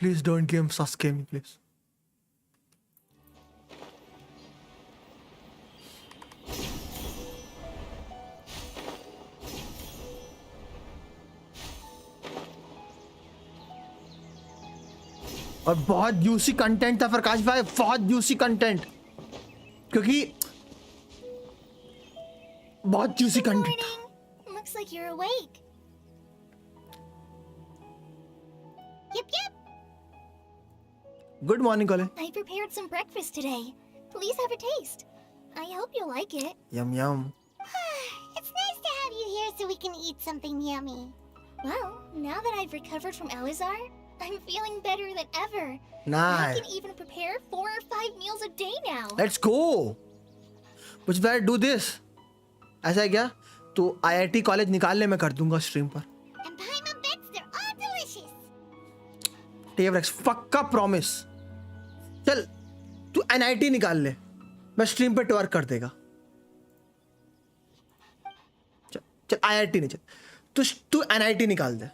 Please don't game Suske me, please. और बहुत UC content था प्रकाश भाई, बहुत UC content, क्योंकि बहुत यूसी कंटेंट था। Looks like you're awake. Yep. Good morning, Colin. I prepared some breakfast today. Please have a taste. I hope you like it. Yum yum. It's nice to have you here so we can eat something yummy. Well, now that I've recovered from Alizar, I'm feeling better than ever. Nice. I can even prepare 4 or 5 meals a day now. Let's go. Which better do this? ऐसा है क्या? तो IIT college निकाल ले, मैं कर दूंगा stream पर. And Paimon bits, they're all delicious. TFX, पक्का प्रॉमिस. चल, तू NIT निकाल ले, मैं स्ट्रीम पे ट्वर्क कर देगा. चल IIT नहीं, चल तू NIT निकाल दे.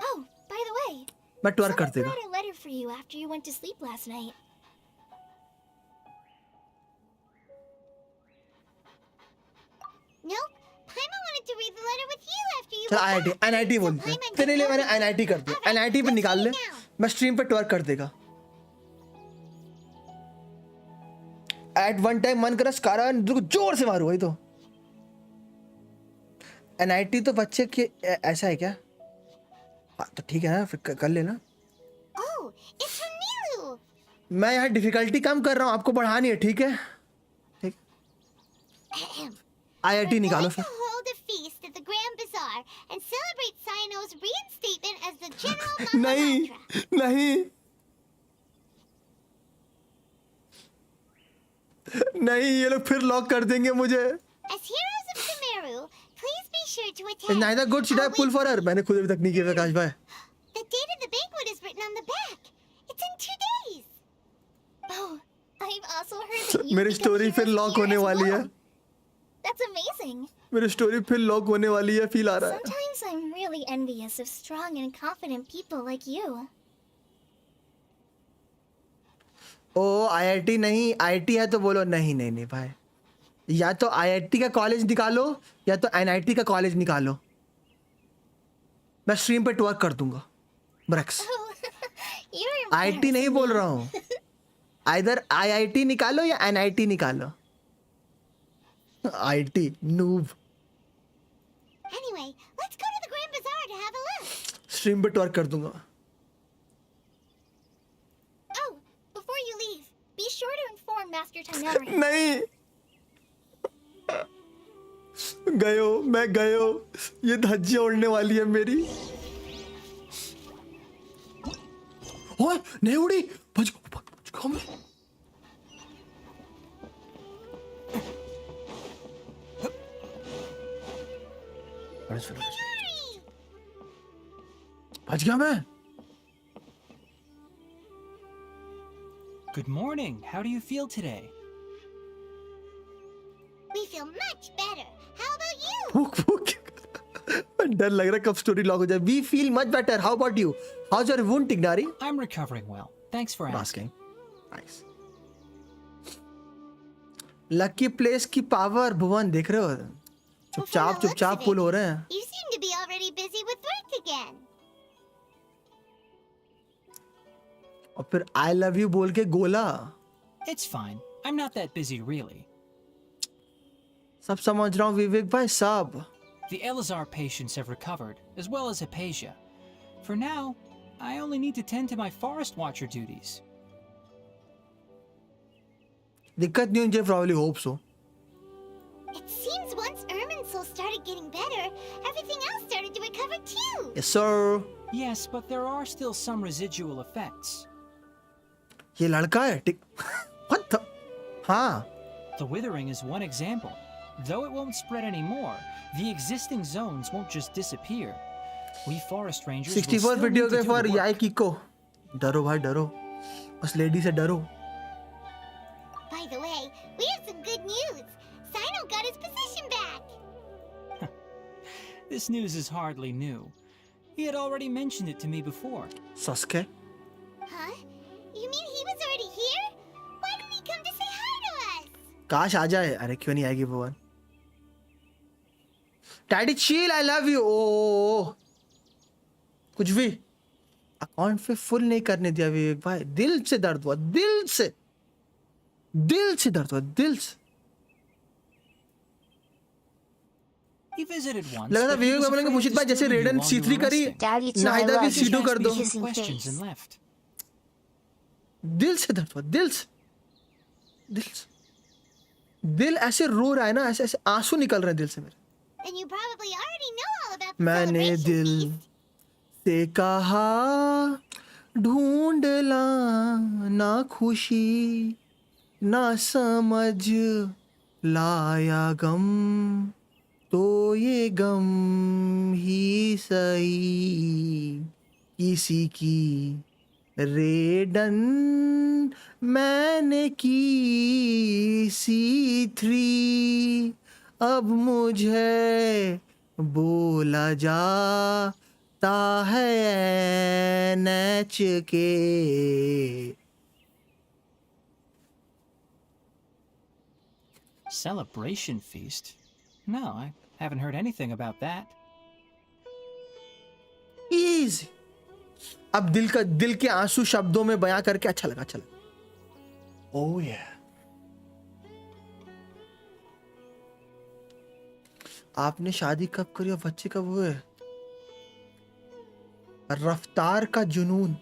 Oh, by the way, मैं ट्वर्क कर देगा. I wrote a letter for you after you went to sleep last night. Nope, Paimon wanted to read the letter with you after you. चल NIT बोलते हैं. तेरे लिए मैंने NIT कर दिया. NIT पे निकाल ले, मैं स्ट्रीम पे ट्वर्क कर देगा. At one time मन करा स्कारा जोर से मारू, वही तो. NIT तो बच्चे के ऐसा है क्या? हाँ तो ठीक है ना, फिर कर लेना। Oh, it's from Nilu. मैं यहाँ डिफिकल्टी कम कर रहा हूँ, आपको बढ़ानी है, ठीक है? ठीक। IIT निकालो फिर। Hold a feast at the Grand Bazaar and celebrate Sino's reinstatement as the general Maha नहीं नहीं नहीं, ये लोग फिर लॉक कर देंगे मुझे। As heroes of Sumeru, please be sure to attend. Neither good should I pull for her. मैंने खुद अभी तक नहीं किया प्रकाश भाई। The date of the banquet is written on the back. It's in 2 days. Oh, I've also heard that you मेरी story फिर lock होने वाली है। That's amazing. मेरी स्टोरी फिर लॉक होने वाली है, फील आ रहा है। Sometimes I'm really envious of strong and confident people like you. O IIT नहीं, IT है तो बोलो नहीं नहीं नहीं भाई, या तो IIT का कॉलेज निकालो या तो NIT का कॉलेज निकालो। मैं स्ट्रीम पे ट्वर्क कर दूंगा ब्रेक्स। IT नहीं बोल रहा हूँ, आइदर IIT निकालो या NIT निकालो। IT noob। Anyway, let's go to the Grand Bazaar to have a look. Stream पे ट्वर्क कर दूंगा। Oh, before you leave, be sure to inform Master Tighnari. नहीं गयो, मैं गयो, ये धज्जियां उड़ने वाली है मेरी। ओए नहीं उड़ी, भज गो मैं। भज गया मैं। Good morning. How do you feel today? We feel much better. How about you? फूक फूक डर लग रहा है कब स्टोरी लॉक हो जाए। We feel much better. How about you? How's your wound, Tighnari? I'm recovering well. Thanks for asking. Nice. Lucky place की पावर भुवन देख रहे हो, चुपचाप पुल हो रहे हैं। You seem to be already busy with work again. और फिर I love you बोल के गोला। It's fine. I'm not that busy really. सब समझ रहा हूँ विवेक भाई सब। The Elazar patients have recovered, as well as Hypatia. For now, I only need to tend to my forest watcher duties. दिक्कत नहीं मुझे, probably hope so. It seems once Irminsul started getting better, everything else started to recover too. Yes sir. Yes, but there are still some residual effects. ये लड़का है What the? हाँ। The withering is one example. Though it won't spread anymore, the existing zones won't just disappear. We forest rangers 64 video के for याई किको। डरो भाई डरो, बस लेडी से डरो। By the way, we have some good news. Sino got his position back. This news is hardly new. He had already mentioned it to me before. Suske? Huh? You mean he was already here? Why didn't he come to say hi to us? काश आ जाए। अरे क्यों नहीं आएगी Bhuvan? Daddy chill, I love you। ओ कुछ भी account पे फुल नहीं करने दिया विवेक भाई। दिल से दर्द हुआ, दिल से दर्द हुआ, दिल से। He visited once. लगा था विवेक भाई बोलेंगे मुशीद भाई जैसे रेडन C3 करी, नाहिदा भी C2 कर दो। Questions and left. दिल से दर्द हुआ, दिल से दिल ऐसे रो रहा है ना, ऐसे आंसू निकल रहे हैं दिल से मेरे। Then you probably already know all about the मैंने दिल से कहा ढूंढ लाना खुशी, ना समझ लाया गम, तो ये गम ही सही किसी की रेडन मैंने की C3, अब मुझे बोला जाता है नच के। Celebration feast? No, I haven't heard anything about that. Easy. अब दिल के आंसू शब्दों में बयां करके अच्छा लगा। Oh yeah. आपने शादी कब करी और बच्चे कब हुए? रफ्तार का जुनून।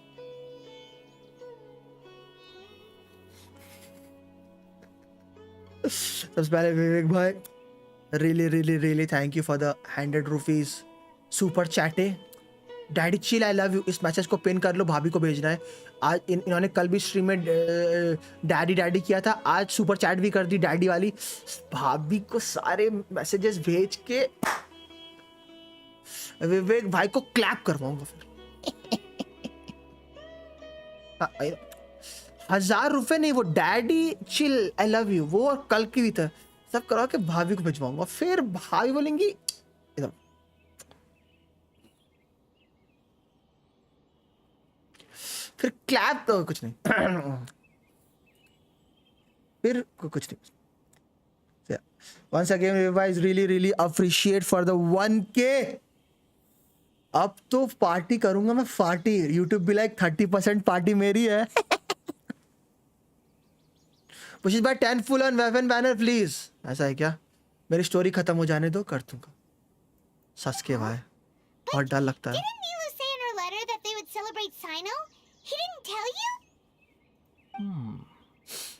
सबसे पहले विवेक भाई really thank you for the 100 rupees super chat. Daddy chill I love you. इस मैसेज को पिन कर लो, भाभी को भेजना है। आज इन्होंने कल भी स्ट्रीम में डैडी किया था, आज सुपर चैट भी कर दी डैडी वाली। भाभी को सारे मैसेजेस भेज के विवेक भाई को क्लैप करवाऊंगा फिर। 1000 रुपए नहीं, वो daddy chill I love you वो और कल की भी था, सब करवा के भाभी को भिजवाऊंगा। फिर भाभी बोलेंगी एकदम फिर क्लैप तो कुछ नहीं फिर कुछ नहीं। Once again wise really appreciate for the 1K। अब तो पार्टी करूंगा मैं, पार्टी। यूट्यूब भी लाइक 30% पार्टी मेरी है। पुशित भाई 10 full on weapon banner please. ऐसा है क्या? मेरी स्टोरी खत्म हो जाने दो, कर दूंगा। सस्के भाई बहुत डर लगता है।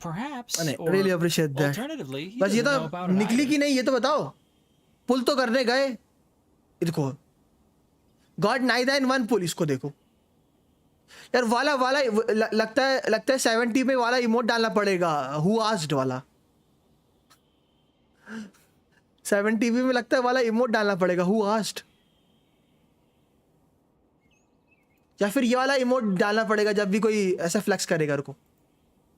Perhaps. Really appreciate that. Alternatively, he बस ये doesn't know तो about it निकली either. कि नहीं ये तो बताओ। पुल तो करने गए, देखो गॉड नाइदा इन वन पुल। इसको देखो यार, वाला लगता है 70 में वाला इमोट डालना पड़ेगा। हु आस्क्ड वाला 70 में लगता है वाला इमोट डालना पड़ेगा। हु आस्क्ड, या फिर ये वाला इमोट डालना पड़ेगा जब भी कोई ऐसा फ्लेक्स करेगा। रुको,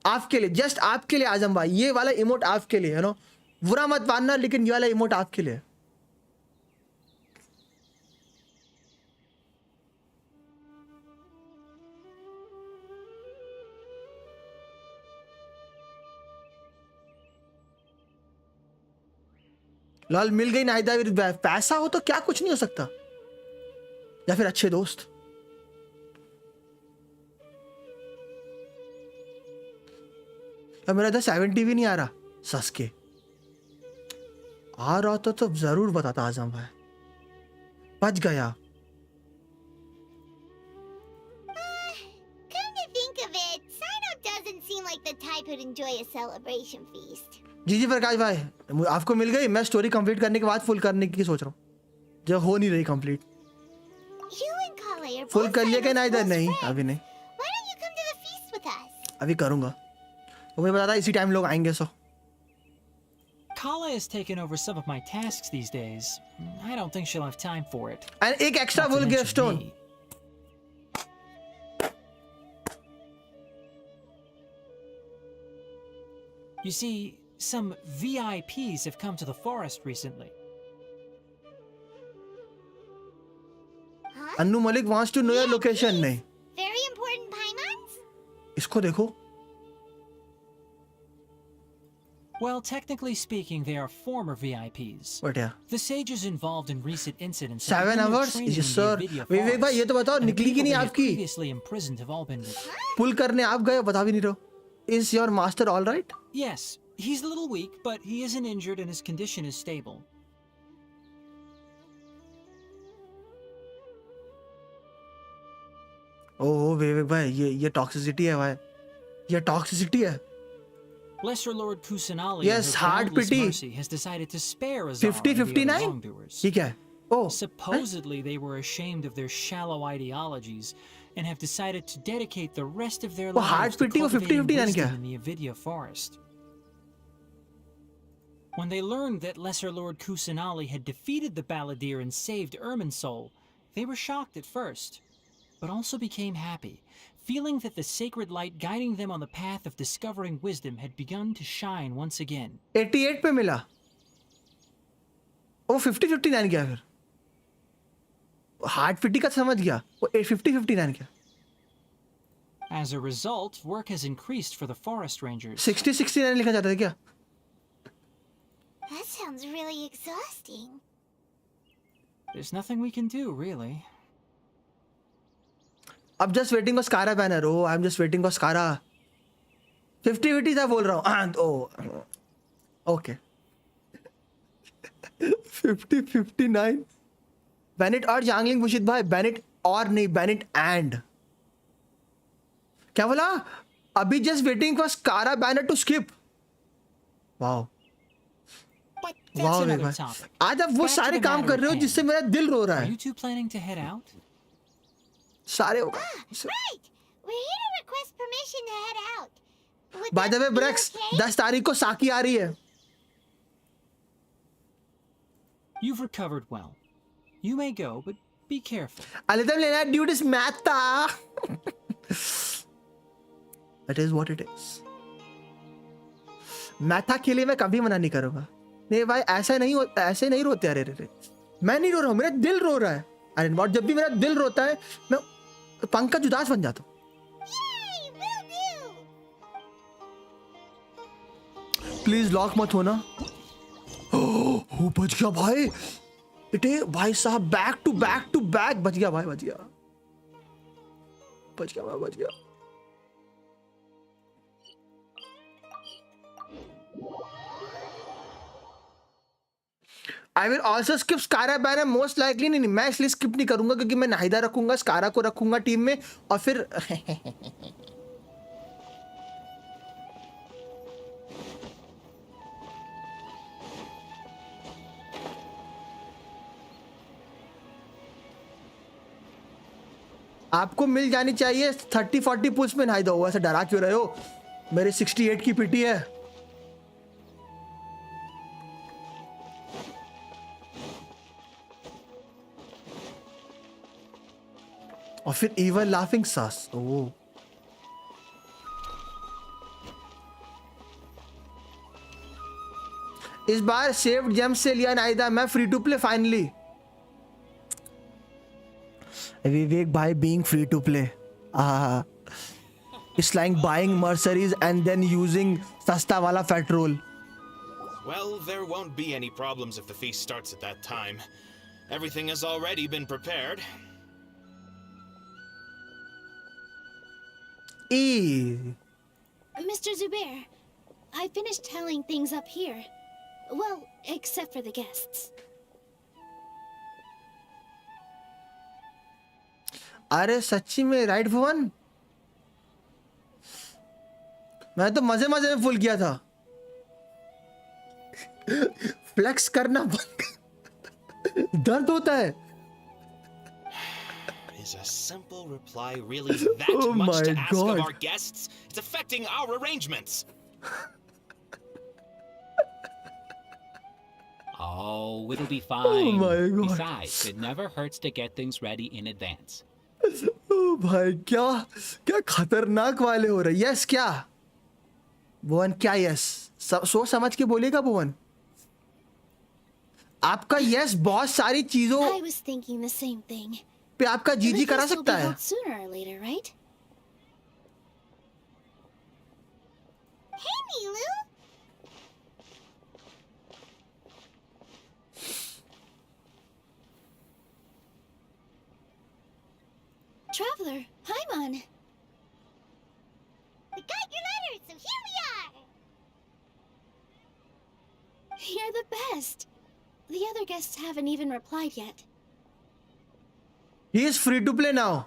आपके लिए, जस्ट आपके लिए आजम भाई, ये वाला इमोट आपके लिए है ना। बुरा मत मानना, लेकिन ये वाला इमोट आपके लिए। लाल मिल गई नाहिदा। पैसा हो तो क्या कुछ नहीं हो सकता, या फिर अच्छे दोस्त। अब मेरा इधर 70 भी नहीं आ रहा। सस्के आ रहा तो जरूर बताता आजम भाई। बच गया। Come to think of it, Sino doesn't seem like the type who'd enjoy a celebration feast. जी प्रकाश भाई, आपको मिल गई। मैं स्टोरी कंप्लीट करने के बाद फुल करने की सोच रहा हूँ, जो हो नहीं रही कंप्लीट। फुल कर लिया क्या? ना इधर नहीं, अभी नहीं। Why don't you come to the feast with us? अभी करूंगा। तो मुझे बताता इसी टाइम लोग आएंगे। सो Kala has taken over some of my tasks these days. I don't think she'll have time for it. And एक extra pull gift stone. You see, some VIPs have come to the forest recently. Annu Malik wants to know your location। नहीं, Very important paimons? इसको देखो। Well, technically speaking, they are former VIPs. But yeah, The sages involved in recent incidents. 7 hours? Yes, sir. विवेक भाई ये तो बताओ, निकली कि नहीं आपकी? Previously imprisoned have all been. पुल करने आप गए, बता भी नहीं रहो। Is your master all right? Yes, he's a little weak, but he isn't injured and his condition is stable. ओह विवेक भाई, ये टॉक्सिसिटी है भाई, ये टॉक्सिसिटी है। Lesser Lord Kusanali, Yes, in her hard boundless pity. mercy, has decided to spare Azar 50-59? and the other wrongdoers. ये क्या है? Oh, Supposedly, they were ashamed of their shallow ideologies and have decided to dedicate the rest of their वो hard lives to pity, वो cultivating 50-59 क्या? wisdom in the Avidya forest. When they learned that Lesser Lord Kusanali had defeated the Balladeer and saved Irminsul, they were shocked at first, but also became happy, feeling that the sacred light guiding them on the path of discovering wisdom had begun to shine once again. 88 पे मिला, वो 50-59 क्या? फिर hard पिटी का समझ गया, वो 50-59 क्या? As a result, work has increased for the forest rangers. 60-69 लिखा जाता है क्या? That sounds really exhausting. There's nothing we can do, really. I'm just waiting for Scara banner. Oh, I'm just waiting for Scara. 50-50 था बोल रहा हूँ। Oh, okay. 50-59. Bennett और Jangling Bushit भाई, Bennett और नहीं, बैन इट एंड। क्या बोला? अभी just waiting for Scara banner to skip. Wow wow भाई, आज आप वो सारे काम कर रहे हो जिससे मेरा दिल रो रहा है। सारे बाय द वे ब्रेक्स, 10 तारीख को साकी आ रही है। You've recovered well. You may go, but be careful. Alidam Lena, dude is math. That is what it is. मैथा के लिए मैं कभी मना नहीं करूंगा। नहीं भाई, ऐसा नहीं होता, ऐसे नहीं रोते। अरे रे, मैं नहीं रो रहा हूँ, मेरा दिल रो रहा है। अरे बहुत, जब भी मेरा दिल रोता है मैं पंकज उदास बन जाता हूँ। प्लीज लॉक मत होना। बच गया भाई, इटे भाई साहब, बैक टू बैक बच गया भाई, बच गया भाई, बच गया। I will also skip Scara banner most likely। नहीं, मैं इसलिए स्किप नहीं करूंगा क्योंकि मैं नाहिदा रखूंगा, स्कारा को रखूंगा टीम में, और फिर आपको मिल जानी चाहिए 30-40 पुल्स में। नाहिदा हो, ऐसे डरा क्यों रहे हो? मेरे 68 की पीटी है। और फिर इवन लाफिंग सास। ओह, इस बार सेव्ड जेम से लिया नाहिदा मैं free to play finally. Vivek भाई being free to play, it's like buying Mercedes and then using सस्ता वाला petrol. Well, there won't be any problems if the feast starts at that time. Everything has already been prepared. Mr. Zubair, I finished tallying things up here. Well, except for the guests. अरे सच्ची में right भुवन? मैं तो मजे मजे में full किया था। फ्लेक्स करना दर्द होता है। Is a simple reply really that much to ask of our guests? It's affecting our arrangements. Oh, it'll be fine. Oh my God. Besides, it never hurts to get things ready in advance. ओ भाई, क्या खतरनाक वाले हो रहे। Yes क्या भुवन, क्या yes? सोच समझ के बोलेगा भुवन। आपका यस बहुत सारी चीजों I was thinking the same thing. पे आपका जीजी करा सकता है। Sooner or later, right? Hey, Nilu! Traveler, hi, Mon. We got your letter, so here we are! You're the best. The other guests haven't even replied yet. He is free to play now.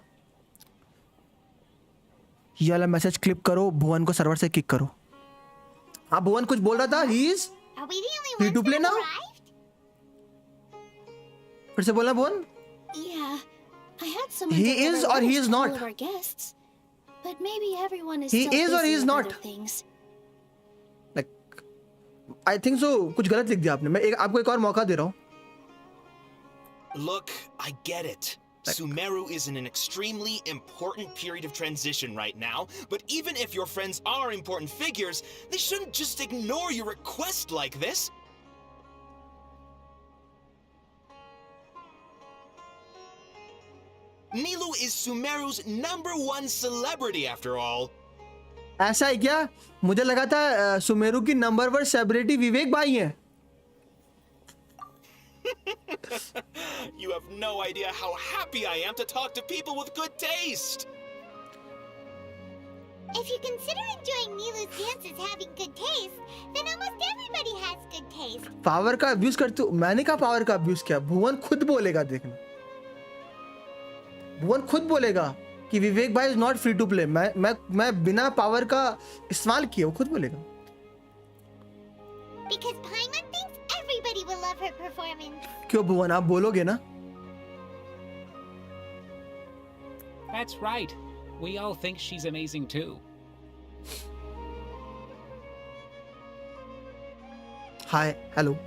ये वाला message clip करो, भुवन को server से kick करो। हाँ, भुवन कुछ बोल रहा था। He is free to play now. फिर से बोलना भुवन। Yeah, I had someone. He is or he is not. All of our guests, but maybe everyone is. He still is or he busy is with not. other things. Like, I think so. कुछ गलत लिख दिया आपने। मैं आपको एक और मौका दे रहा हूँ। Look, I get it. Sumeru is in an extremely important period of transition right now, but even if your friends are important figures, they shouldn't just ignore your request like this. Nilu is Sumeru's #1 celebrity after all. ऐसा है क्या? मुझे लगा था सुमेरु की number 1 celebrity विवेक भाई हैं। You have no idea how happy I am to talk to people with good taste. If you consider enjoying Nilu's dances having good taste, then almost everybody has good taste. Power का abuse करते हो? मैंने कहा power का abuse किया? भुवन खुद बोलेगा, देखना। भुवन खुद बोलेगा कि विवेक भाई is not free to play. मैं बिना पावर का इस्तेमाल किए, वो खुद बोलेगा. Because Paimon thinks everybody will love her performance. क्यों भुवन, आप बोलोगे ना? That's right. We all think she's amazing too. Hi, hello.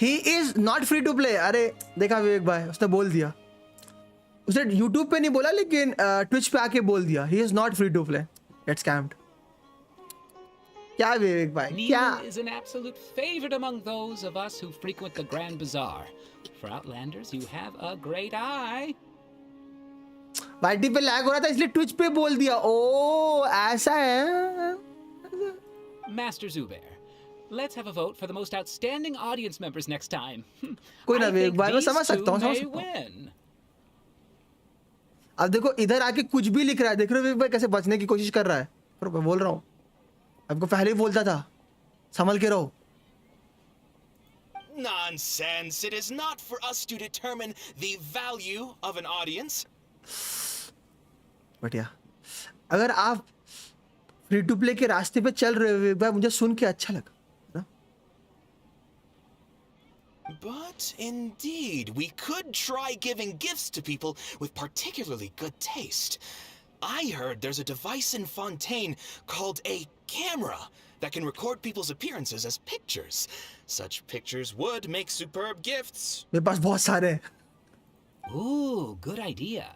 He is not free to play. अरे देखा विवेक भाई, उसने बोल दिया. उसने YouTube पे नहीं बोला, लेकिन Twitch पे आके बोल दिया. He is not free to play. Get scammed. क्या विवेक भाई? क्या? Neelan is an absolute favorite among those of us who frequent the Grand Bazaar. For Outlanders, you have a great eye. YT पे lag हो रहा था इसलिए Twitch पे बोल दिया. ओ ऐसा है. Master Zubair, let's have a vote for the most outstanding audience members next time. कोई ना I विवेक think भाई, मैं these समझ two सकता हूँ, समझ may सकता हूँ. win. अब देखो इधर आके कुछ भी लिख रहा है, देख रहे हो विवेक भाई कैसे बचने की कोशिश कर रहा है. पर मैं बोल रहा हूँ, आपको पहले ही बोलता था, संभल के रहो. Nonsense! It is not for us to determine the value of an audience. बढ़िया. अगर आप फ्री टू प्ले के रास्ते पे चल रहे हो भाई, मुझे सुन के अच्छा लगा ना? But indeed, we could try giving gifts to people with particularly good taste. I heard there's a device in Fontaine called a camera that can record people's appearances as pictures. Such pictures would make superb gifts. मेरे पास बहुत सारे हैं. Ooh, good idea.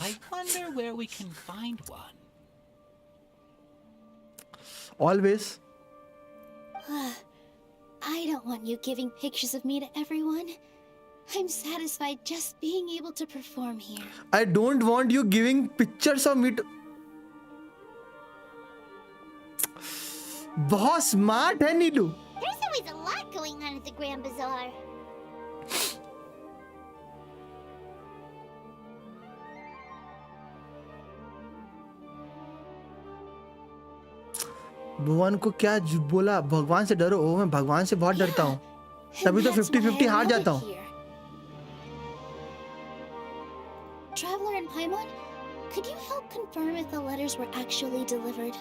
I wonder where we can find one. Always. I don't want you giving pictures of me to everyone. I'm satisfied just being able to perform here. I don't want you giving pictures of me to... बहुत smart है नीलू. There's always a lot going on at the Grand Bazaar. भगवान को क्या बोला? भगवान से डरो. ओ, मैं भगवान से बहुत डरता हूँ, तभी तो 50-50 हार जाता हूँ. Traveler and Paimon, could you help confirm if the letters were actually delivered?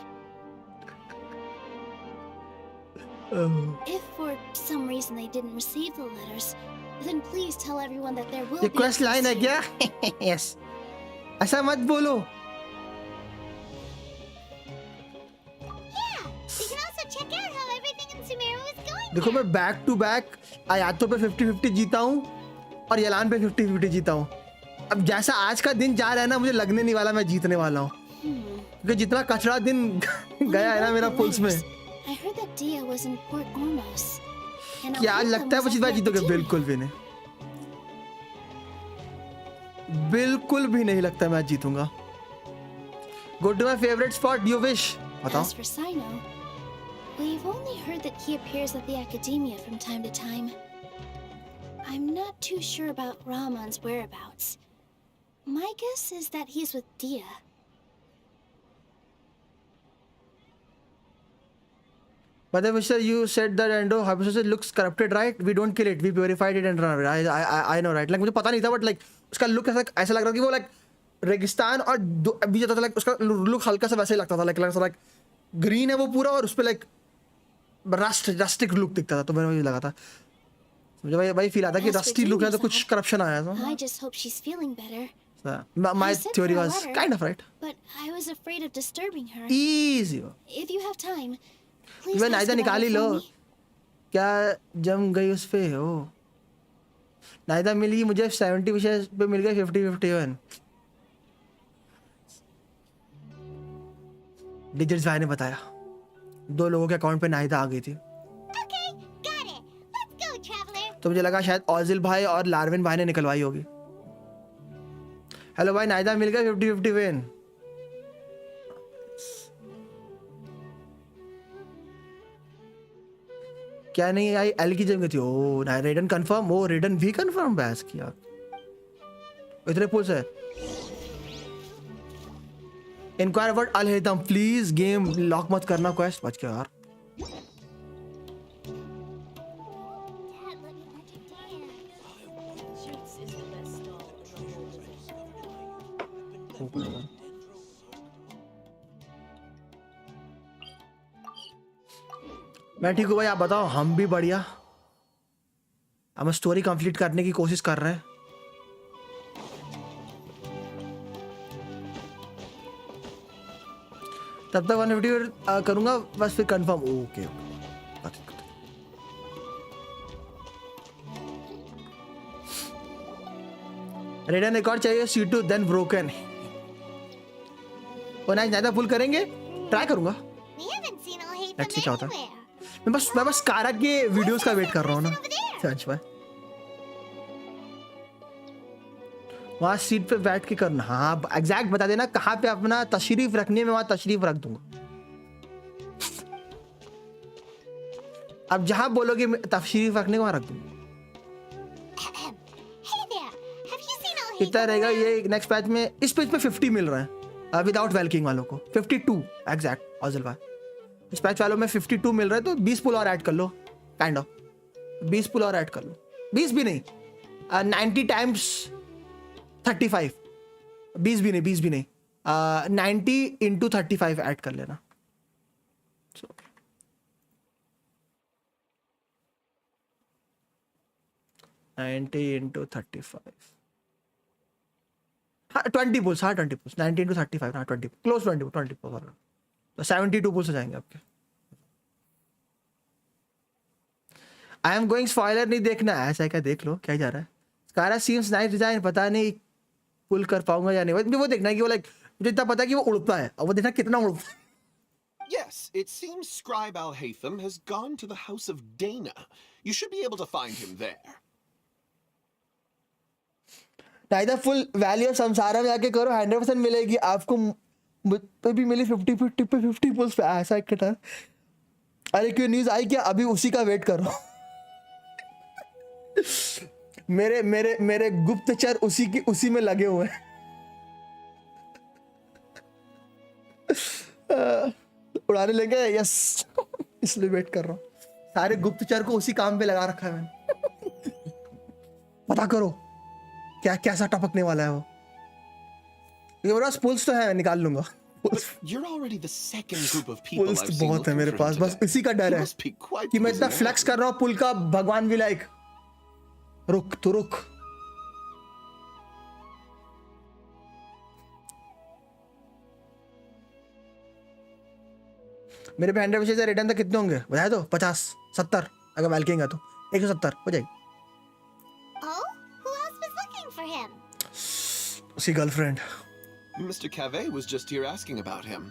If for some reason they didn't receive the letters, then please tell everyone that there will ये be. क्वेस्ट लाइन है क्या? Yes. ऐसा मत बोलो. देखो मैं back to back आयातों पे 50-50 जीता हूँ और यलान पे 50-50 जीता हूँ. अब जैसा आज का दिन जा रहा है ना, मुझे लगने नहीं वाला मैं जीतने वाला हूँ, क्योंकि जितना कचरा दिन गया है ना मेरा पुल्स में. क्या लगता है बुशित भाई जीतोगे? बिल्कुल भी नहीं, बिल्कुल भी नहीं लगता मैं जीतूंगा. Go to my favourite spot, you wish. बताओ. We've only heard that he appears at the academia from time to time. I'm not too sure about Ramon's whereabouts. My guess is that he's with Dia. But then, Mr. You said that Endo hypothesis looks corrupted, right? We don't kill it, we purified it and run away. I know, right? Like मुझे पता नहीं था, but like उसका look ऐसा लग रहा था कि वो like रेगिस्तान और अभी जाता था, like उसका look हल्का सा वैसे ही लगता था, like green है वो पूरा और उस पे like रस्टिक लुक दिखता था. तो मुझे लगा था, मुझे भाई फील आता कि रस्टी लुक है तो कुछ करप्शन आया था. I just hope she's feeling better. My theory was kind of right. But I was afraid of disturbing her. Easy. If you have time, please. मैं नायदा निकाल ही लो. क्या जम गई उस पे हो? नायदा मिली मुझे 70 विषय पे मिल गए 50-51. डिजिट्स भाई ने बताया 2 लोगों के अकाउंट पे नायदा आ गई थी. तो मुझे लगा शायद ऑजिल भाई और लार्विन भाई ने निकलवाई होगी. हेलो भाई, नायदा मिल गया 50-50 विन. क्या नहीं आई? एल की जगह थी. ओ ना, रेडन कंफर्म. ओ रेडन भी कंफर्म बैस किया. इतने पुल्स है. Inquire about Alhaitham please. Game lock मत करना. क्वेस्ट बच गया यार. मैं ठीक हूँ भाई, आप बताओ। हम भी बढ़िया। हम स्टोरी कंप्लीट करने की कोशिश कर रहे हैं। तब तक 150 करूंगा बस, फिर कंफर्म। ओके रेडियन रिकॉर्ड चाहिए C2 देन ब्रोकन। और ना ज्यादा फुल करेंगे, ट्राई करूंगा। लेट्स सी क्या होता है। मैं बस स्कारा के वीडियोस का वेट कर रहा हूँ ना। सच में वहाँ सीट पे बैठ के करना। हाँ एग्जैक्ट बता देना कहाँ पे अपना तशरीफ रखने में, वहाँ तशरीफ रख दूंगा। अब जहाँ बोलोगे तशरीफ रखने को वहाँ रख दूंगा। कितना रहेगा ये नेक्स्ट पैच में? इस पेज पे 50 मिल रहा है विदाउट वेलकिंग वालों को। 52 एग्जैक्ट ऑजल भाई। इस पैच वालों में 52 मिल रहा है, तो 20 पुल और ऐड कर लो। काइंड ऑफ 20 पुल और ऐड कर लो। 20 भी नहीं, 90 टाइम्स 35। 20 भी नहीं 90 इंटू 35 ऐड कर लेना। so, 90 into 35। हाँ 20 पुल्स। हाँ 20 पुल्स 90 इंटू 35। हाँ 20 क्लोज 20 पुल्स। तो 72 पुल्स हो जाएंगे आपके। आई एम गोइंग स्पॉइलर नहीं देखना है, ऐसा क्या? देख लो क्या जा रहा है। स्कारा सीम्स नाइस डिजाइन, पता नहीं पुल कर पाऊंगा या नहीं। वो देखना है कि वो लाइक, मुझे इतना पता है कि वो उड़ता है, और वो देखना कितना उड़ता है। Yes, it seems Scribe Al-Haytham has gone to the house of Dana. You should be able to find him there. Nahida full value संसारा में आके करो, 100% मिलेगी आपको। मुझे भी मिली 50 पे 50 पुल्स पे। ऐसा एक। अरे क्यों न्यूज आई क्या? अभी उसी का वेट कर रहा हूँ। मेरे गुप्तचर उसी में लगे हुए हैं। उड़ाने लेंगे यस, इसलिए वेट कर रहा हूँ। सारे गुप्तचर को उसी काम पे लगा रखा है मैंने। पता करो क्या कैसा टपकने वाला है वो। मेरे पास पुल्स तो है, निकाल लूंगा। You're already the second group of people pulls I've तो seen बहुत है looking मेरे for पास, him बस today. इसी का डर है He must be quite कि मैं इतना busy फ्लेक्स now. कर रहा हूँ पुल का। भगवान भी लाइक रुक तो रुक। मेरे पे 100 से रिटर्न तक कितने होंगे बताए तो? 50 70 अगर वेलकिंग है तो 170 हो जाएगी। Oh, who else was looking for him? उसकी girlfriend. Mr. Cave was just here asking about him.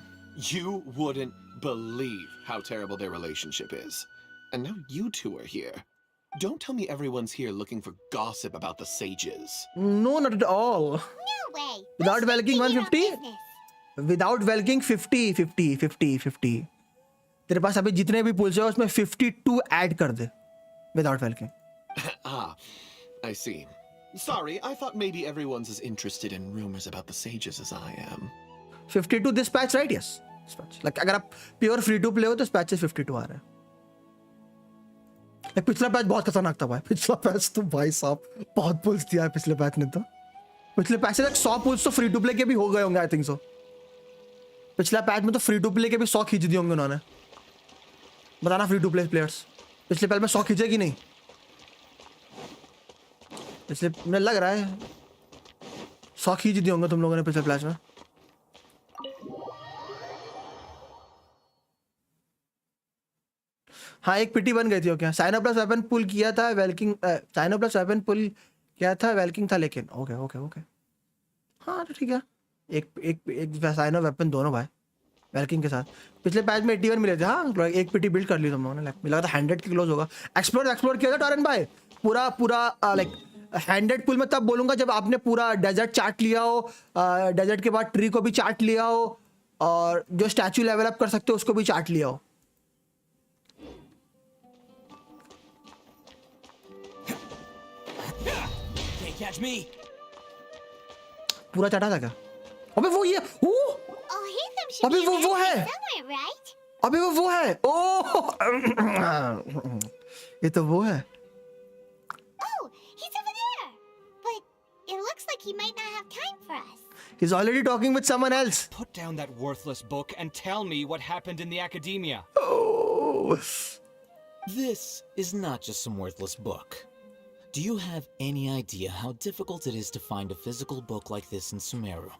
You wouldn't believe how terrible their relationship is. And now you two are here. Don't tell me everyone's here looking for gossip about the sages. No, not at all. No way. Without welking 150? Without welking 50. तेरे पास अभी जितने भी pools है उसमें 52 add कर दे without वेलकिंग। Ah, I see. Sorry, I thought maybe everyone's as interested in rumors about the sages as I am. 52 this patch right? Yes this patch. Like अगर आप pure free to play हो तो इस patch से 52 आ रहा है। Like पिछला patch बहुत खतरनाक था भाई। पिछला पैच तो भाई साहब बहुत पुल्स दिया है पिछले पैच ने तो। पिछले पैच से 100 पुल्स तो फ्री टू प्ले के भी हो गए होंगे आई थिंक सो। पिछला पैच में तो फ्री टू प्ले के भी 100 खींच दिए होंगे उन्होंने। बताना फ्री टू प्ले प्लेयर्स पिछले पैच में 100 खींचे कि नहीं? इसलिए मुझे लग रहा है 100 खींच दिए होंगे तुम लोगों ने पिछले पैच में। हाँ एक पिटी बन गई थी। क्या साइनो प्लस वेपन पुल किया था वेलकिंग? साइनो प्लस वेपन पुल किया था वेलकिंग था लेकिन। ओके ओके ओके हाँ तो ठीक है। एक साइनो वेपन दोनों भाई वेलकिंग के साथ। पिछले पैच में 81 मिले थे। हाँ एक पिटी बिल्ड कर ली तुम लोगों ने। लाइक मिला था 100 के क्लोज होगा। एक्सप्लोर किया था टॉरेंट भाई पूरा लाइक 100 पुल में तब बोलूंगा जब आपने पूरा डेजर्ट चाट लिया हो। डेजर्ट के बाद ट्री को भी चाट लिया हो, और जो स्टैचू लेवल अप कर सकते हो उसको भी चाट लिया हो। Can't catch me. पूरा चाटा था क्या? अबे वो ये अबे वो है। अबे वो है। ओह ये तो वो है। Oh, he's over there. But it looks like he might not have time for us. He's already talking with someone else. Put down that worthless book and tell me what happened in the academia. Oh. This is not just some worthless book. Do you have any idea how difficult it is to find a physical book like this in Sumeru?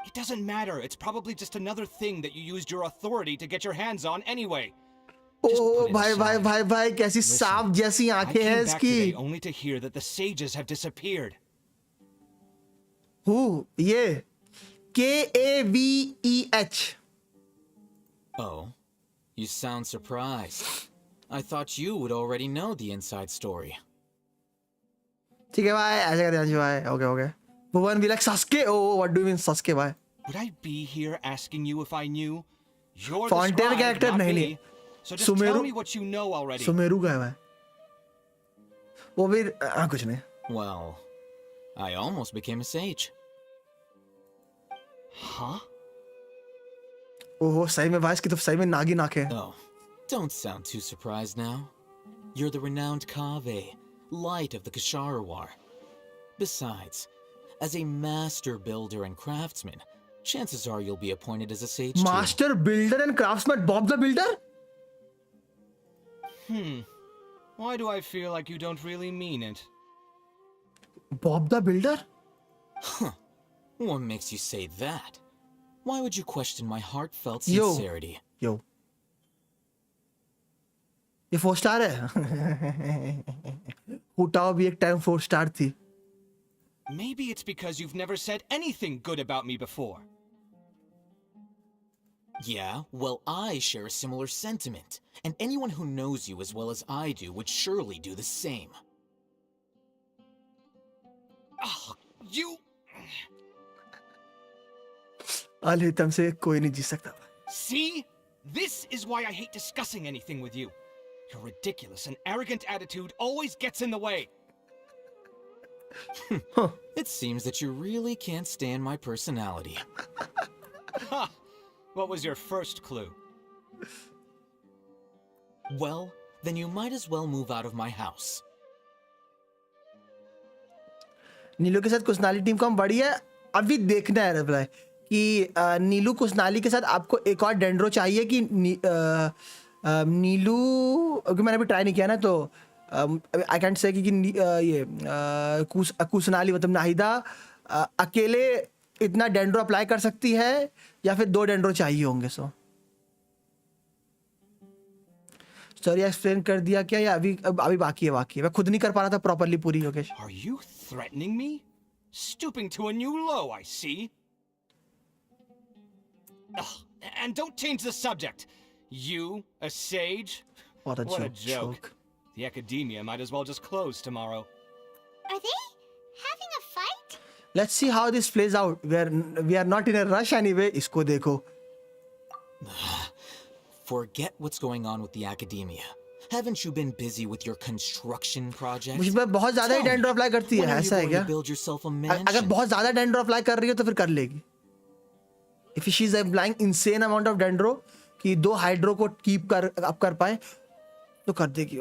It doesn't matter. It's probably just another thing that you used your authority to get your hands on anyway. Oh, भाई कैसी सांप जैसी आंखें हैं इसकी. Only to hear that the sages have disappeared. Who? ये KAVEH. Oh, you sound surprised. I thought you would already know the inside story. ठीक है भाई, ऐसे कर देना भाई. Okay. Bhuvan be like Suske. Oh, what do you mean Suske भाई? Would I be here asking you if I knew? You're Fontaine the scribe, character not नहीं. me. So just tell me what you know already. Sumeru का है भाई. वो भी कुछ नहीं. Well, I almost became a sage. Huh? ओहो, सही में भाई इसकी तो सही में नागिन आंखें हैं. Oh, don't sound too surprised now. You're the renowned Kave, Lite of the Ksharawar. Besides, as a master builder and craftsman, chances are you'll be appointed as a sage Master builder and craftsman, Bob the Builder? Why do I feel like you don't really mean it? Bob the Builder? Huh. What makes you say that? Why would you question my heartfelt sincerity? Yo. ये 4 star है. हुटाओ भी एक time 4 star थी. Maybe it's because you've never said anything good about me before. Yeah, well, I share a similar sentiment, and anyone who knows you as well as I do would surely do the same. Oh, you... अलहितम से कोई नहीं जी सकता. See? This is why I hate discussing anything with you. Your ridiculous and arrogant attitude always gets in the way. It seems that you really can't stand my personality. Ha! What was your first clue? Well, then you might as well move out of my house. नीलू के साथ कुसनाली team कम बड़ी है. अभी देखना है reply कि नीलू कुसनाली के साथ आपको एक और डेंड्रो चाहिए कि नीलू, क्योंकि मैंने अभी ट्राई नहीं किया ना, तो आई कैंट से कि ये कुसनाली मतलब नाहिदा अकेले इतना डेंड्रो अप्लाई कर सकती है या फिर 2 डेंड्रो चाहिए होंगे. स्टोरी एक्सप्लेन कर दिया क्या या अभी बाकी है? मैं खुद नहीं कर पा रहा था प्रॉपर्ली पूरी. Yogesh, Are you threatening me? Stooping to a new low, I see. Ugh, and don't change the subject. You, a sage? What a joke. The academia might as well just close tomorrow. Are they having a fight? Let's see how this plays out. We are not in a rush anyway. इसको देखो. Forget what's going on with the academia. Haven't you been busy with your construction project? मुझ पे बहुत ज़्यादा ही dendro apply करती है. ऐसा है क्या? अगर बहुत ज़्यादा डेंड्रो अप्लाई कर रही हो तो फिर कर लेगी. If she is applying insane amount of dendro कि 2 हाइड्रो को कीप कर पाए तो कर देगी.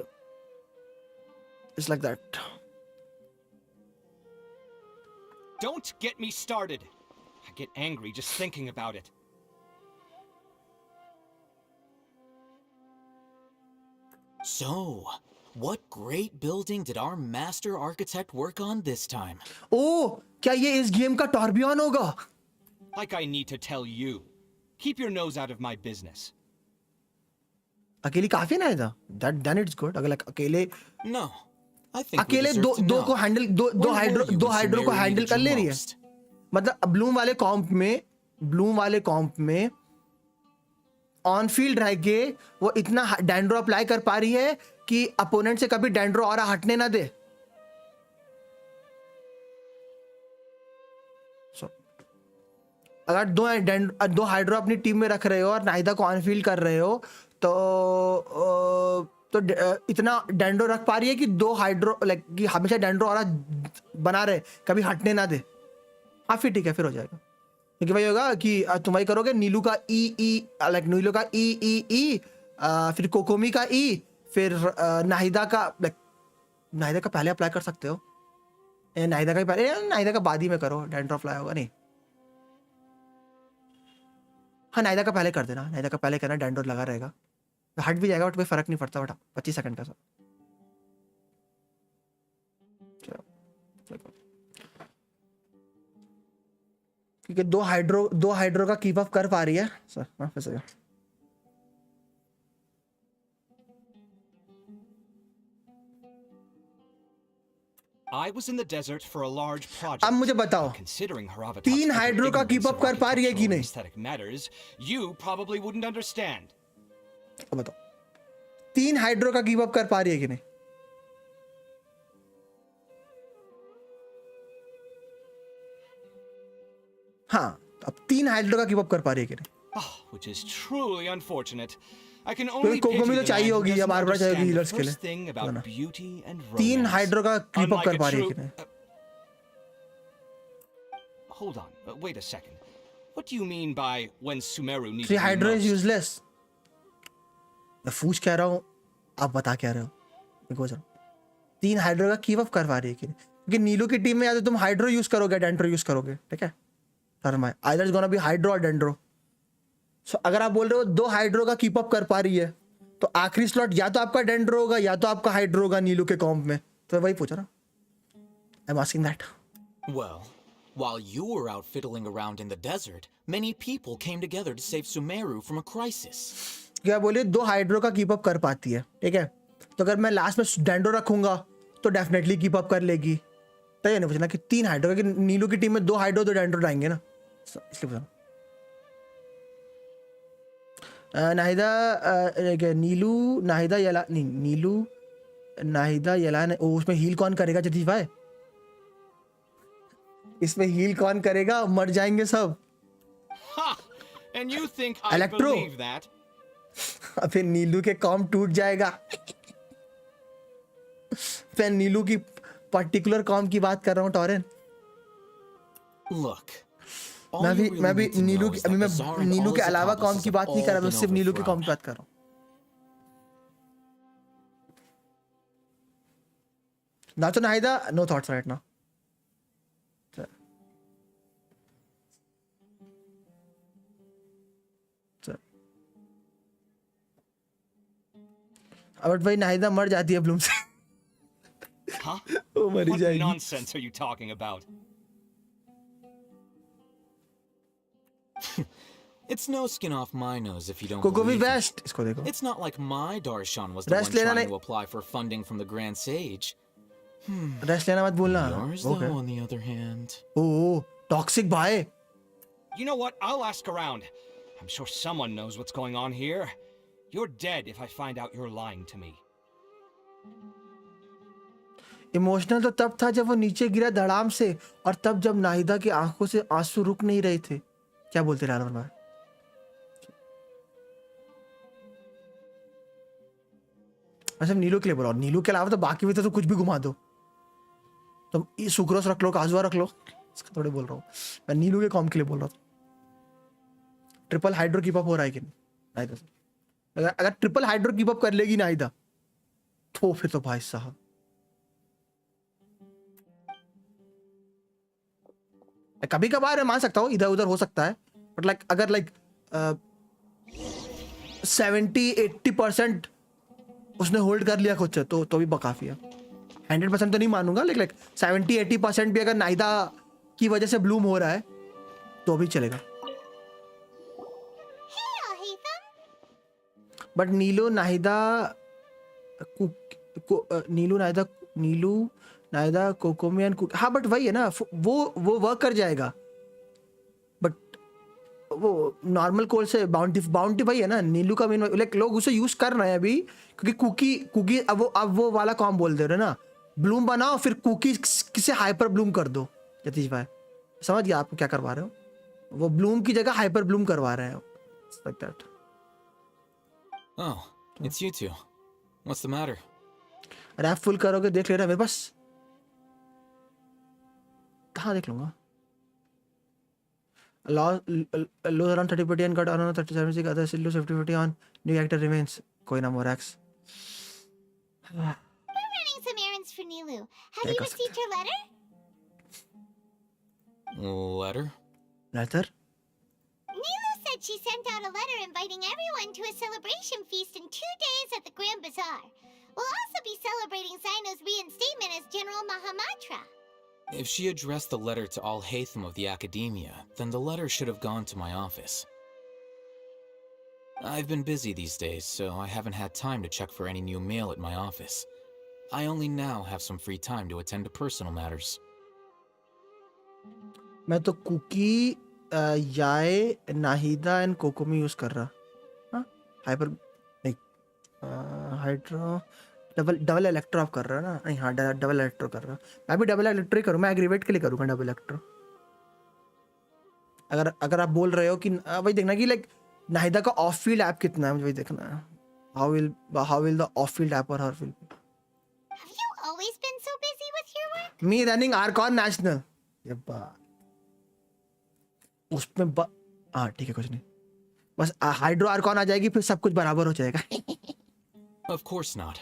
It's like that. Don't get me started. I get angry just thinking about it. So, what great building did our master architect work on this time? Oh, क्या ये इस गेम का टॉर्बियन होगा? Like I need to tell you. Keep your nose out of my business. अकेली काफी ना था. Then it's good. अगर अकेले No. I think अकेले दो को हैंडल दो हाइड्रो को हैंडल कर ले रही है. मतलब ब्लूम वाले कॉम्प में ऑन फील्ड रह के वो इतना डेंड्रो अप्लाई कर पा रही है कि अपोनेंट से कभी डेंड्रो और हटने ना दे. अगर दो हाइड्रो अपनी टीम में रख रहे हो और नाहिदा को ऑन फील्ड कर रहे हो तो इतना डेंड्रो रख पा रही है कि 2 हाइड्रो लाइक कि हमेशा डेंड्रो और बना रहे, कभी हटने ना दे. हाँ फिर ठीक है, फिर हो जाएगा. क्योंकि भाई होगा कि तुम वही करोगे नीलू का नीलू का ई फिर कोकोमी का ई, फिर नाहिदा का पहले अप्लाई कर सकते हो. नाहिदा का बाद ही में करो, डेंड्रो अप्लाई होगा नहीं. हाँ नायदा का पहले कर देना, नायदा का पहले करना, डैंडोर लगा रहेगा, हट भी जाएगा बट कोई फर्क नहीं पड़ता, बटा 25 सेकंड का सब। क्योंकि दो हाइड्रो का कीप अप कर पा रही है सर। हाँ फिर सही। I was in the desert for a large project. अब मुझे बताओ, Considering Haravatov's 3 हाइड्रो का कीप अप कर पा रही है कि नहीं? aesthetic matters, you probably wouldn't understand. अब बताओ 3 हाइड्रो का कीप अप कर पा रही है कि नहीं? हाँ अब 3 हाइड्रो का कीप अप कर पा रही है कि नहीं? Which is truly unfortunate. I can क्योंकि only कोकोमी तो चाहिए होगी या बार बार चाहिए होगी हीलर्स के लिए। thing about beauty and 3 hydro का कीप अप Unlike कर a पा रही है true- कि नहीं? Hold on, wait a second. What do you mean by when Sumeru needs 3 hydro is most? Useless. मैं पूछ कह रहा हूँ, आप बता क्या रहे हो? मैं पूछ रहा हूँ 3 हाइड्रो का कीप अप कर पा रही है कि नहीं? क्योंकि नीलू की टीम में या तो तुम हाइड्रो यूज करोगे, डेंड्रो यूज करोगे, ठीक है? Either is gonna be hydro और डेंड्रो। सो अगर आप बोल रहे हो 2 हाइड्रो का कीप अप कर पा रही है, तो आखिरी स्लॉट या तो आपका डेंड्रो होगा या तो आपका हाइड्रो होगा नीलू के कॉम्प में। तो वही पूछ रहा, I am asking that. Well, while you were out fiddling around in the desert, many people came together to save Sumeru from a crisis. क्या बोलिए 2 हाइड्रो का कीप अप कर पाती है, ठीक है? तो अगर मैं लास्ट में डेंड्रो रखूंगा तो डेफिनेटली कीप अप कर लेगी। तो ये नहीं पूछना कि 3 हाइड्रो का, कि नीलू की टीम में 2 हाइड्रो तो डेंड्रो आएंगे ना, इसलिए पूछना। नाहिदा नीलू नाहिदा यला नहीं, नीलू नाहिदा यला ओ, उसमें हील कौन करेगा जतीश भाई? इसमें हील कौन करेगा? मर जाएंगे सब। And you think I Electro. believe that? फिर नीलू के कॉम टूट जाएगा। फिर नीलू की पर्टिकुलर कॉम की बात कर रहा हूँ टॉरेन। Look, मैं भी नीलू की, अभी मैं नीलू के अलावा कॉम की बात नहीं कर रहा, मैं सिर्फ नीलू की कॉम की बात कर रहा हूँ। ना तो Nahida, no thoughts right now. But भाई नाहिदा मर जाती है ब्लूम से। Huh? वो मरी What जाएगी। nonsense are you talking about? It's no skin off my nose if you don't कोको भी believe me. बेस्ट, इसको देखो। It's not like my Darshan was the Rest one लेना trying नहीं। to apply for funding from the Grand Sage. Rest लेना मत बोलना। Yours, though, on the other hand. Oh toxic भाई। You know what? I'll ask around. I'm sure someone knows what's going on here. You're dead if I find out you're lying to me. Emotional तो तब था जब वो नीचे गिरा धड़ाम से, और तब जब नाहिदा की आंखों से आंसू रुक नहीं रहे थे। क्या बोलते रहे भाई? मैं सिर्फ नीलू के लिए बोल रहा हूँ, नीलू के अलावा तो बाकी भी तो कुछ भी घुमा दो, तुम सुक्रोस रख लो, काजुआ रख लो, इसका थोड़े बोल रहा हूँ मैं, नीलू के कॉम के लिए बोल रहा था। ट्रिपल हाइड्रो कीप अप हो रहा है कि नहीं नाहिदा से? अगर ट्रिपल हाइड्रो कीप अप कर लेगी नाहिदा तो फिर तो भाई साहब कभी कभार मैं मान सकता हूँ इधर उधर हो सकता है, बट लाइक अगर लाइक 70-80% उसने होल्ड कर लिया खुद से तो भी काफी है। 100% तो नहीं मानूंगा, लेकिन लाइक 70-80% भी अगर नाहिदा की वजह से ब्लूम हो रहा है तो भी चलेगा। बट नीलू नाहिदा कोकोमियन, हाँ बट वही है ना, वो वर्क कर जाएगा, बट वो नॉर्मल कोल से बाउंटी वही है ना। नीलू का मेन लाइक लोग उसे यूज कर रहे हैं अभी, क्योंकि कुकी अब वो वाला कॉम बोल दे रहे ना, ब्लूम बनाओ फिर कुकी किसे हाइपर ब्लूम कर दो। जतीश भाई समझ गया आप क्या करवा रहे हो? वो ब्लूम की जगह हाइपर ब्लूम करवा रहे हैं, like that. Oh, it's you two. What's the matter? रैप फुल करोगे देख ले रहा है मेरे पास, कहाँ देख लूंगा? Lose around 30% and got around 37. Other still lose 50-50 on new actor remains. कोई ना मोरैक्स। We're running some errands for Nilu. Have you received her letter? Letter? Letter? Nilu said said she sent out a letter inviting everyone to a celebration feast in 2 days at the Grand Bazaar. We'll also be celebrating Zino's reinstatement as General Mahamatra. If she addressed the letter to all Haytham of the Academia, then the letter should have gone to my office. I've been busy these days, so I haven't had time to check for any new mail at my office. I only now have some free time to attend to personal matters. मैं तो cookie याए Nahida and कोकोमी use कर रहा हाँ hyper नहीं hydro double electro आप कर रहा ना नहीं हाँ डबल इलेक्ट्रो कर रहा मैं भी डबल इलेक्ट्रो ही करूँ मैं एग्रीवेट के लिए करूँगा डबल इलेक्ट्रो अगर आप बोल रहे हो कि वही देखना कि लाइक नाहिदा का ऑफ फील्ड ऐप कितना है मुझे वही देखना है how will the off field app और हर field Have you always been so busy with your work? Me running Archon national ये बात उसमें हाँ ठीक है कुछ नहीं बस हाइड्रो आर्कॉन आ जाएगी फिर सब कुछ बराबर हो जाएगा Of course not.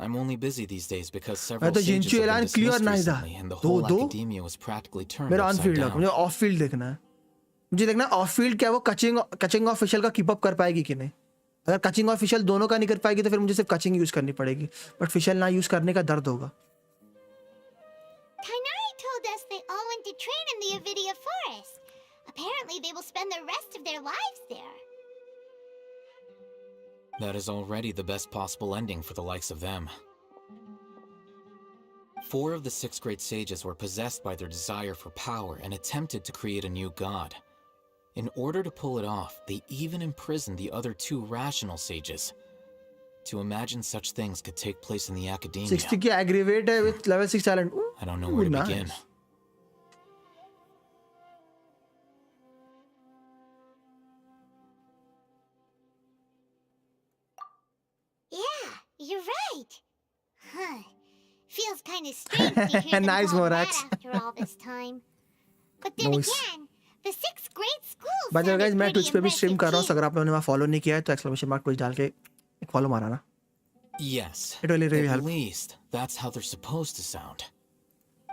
I'm only busy these days because मैं several तो sages जिंचू have been ऐलान क्लियर dismissed नहीं था recently and the whole academia was practically turned मेरा ऑन upside फील्ड है down. मुझे ऑफ फील्ड देखना है मुझे देखना है ऑफ फील्ड क्या वो कचिंग ऑफिशियल का कीप अप कर पाएगी कि नहीं अगर कचिंग ऑफिशियल दोनों का नहीं कर पाएगी तो फिर मुझे सिर्फ कचिंग यूज करनी पड़ेगी बट फिशियल ना यूज करने का दर्द होगा Tainari told us they all went to train in the Avidia forest. Apparently they will spend the rest of their lives there. That is already the best possible ending for the likes of them. 4 of the 6 great sages were possessed by their desire for power and attempted to create a new god. In order to pull it off, they even imprisoned the other 2 rational sages. To imagine such things could take place in the academia. 60 की aggravate है with level 6 talent. I don't know where to begin. Yeah, you're right. Huh. Feels kind of strange to hear them Nice, call Morax. that after all this time. But then Nice. again, the 6 great schools bye the way sounded guys मैं pretty Twitch पे भी stream कर रहा हूँ impressive अगर आपने वहाँ follow नहीं किया है तो एक्सक्लेमेशन मार्क ट्विच डाल के एक फॉलो मारा ना Yes. It will really At help. least that's how they're supposed to sound.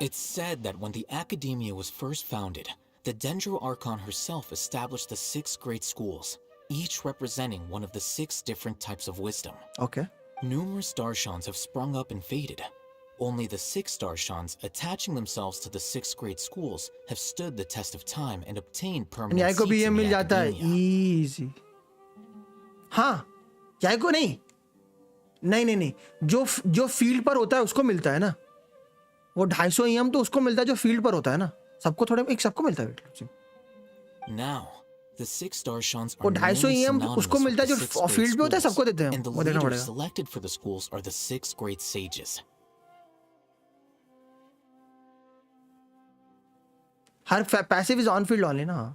It's said that when the Academia was first founded, the Dendro Archon herself established the 6 great schools, each representing one of the 6 different types of wisdom. Okay. Numerous Darshans have sprung up and faded. Only the 6 Darshans, attaching themselves to the 6 great schools, have stood the test of time and obtained permanent याई को भी seats ये in mill the जाता है Academia. Easy हाँ याई को नहीं जो फील्ड पर होता है उसको मिलता है ना वो 250 EM तो उसको मिलता है जो फील्ड पर होता है ना सबको थोड़े एक सबको मिलता है Now, the 6 Darshans वो are 250 nearly EM synonymous उसको मिलता है with जो the 6 great फील्ड पे होता है schools, सबको देते हैं and the वो देखना leaders पड़ेगा selected for the schools are the 6 great sages. Her passive is on field only ना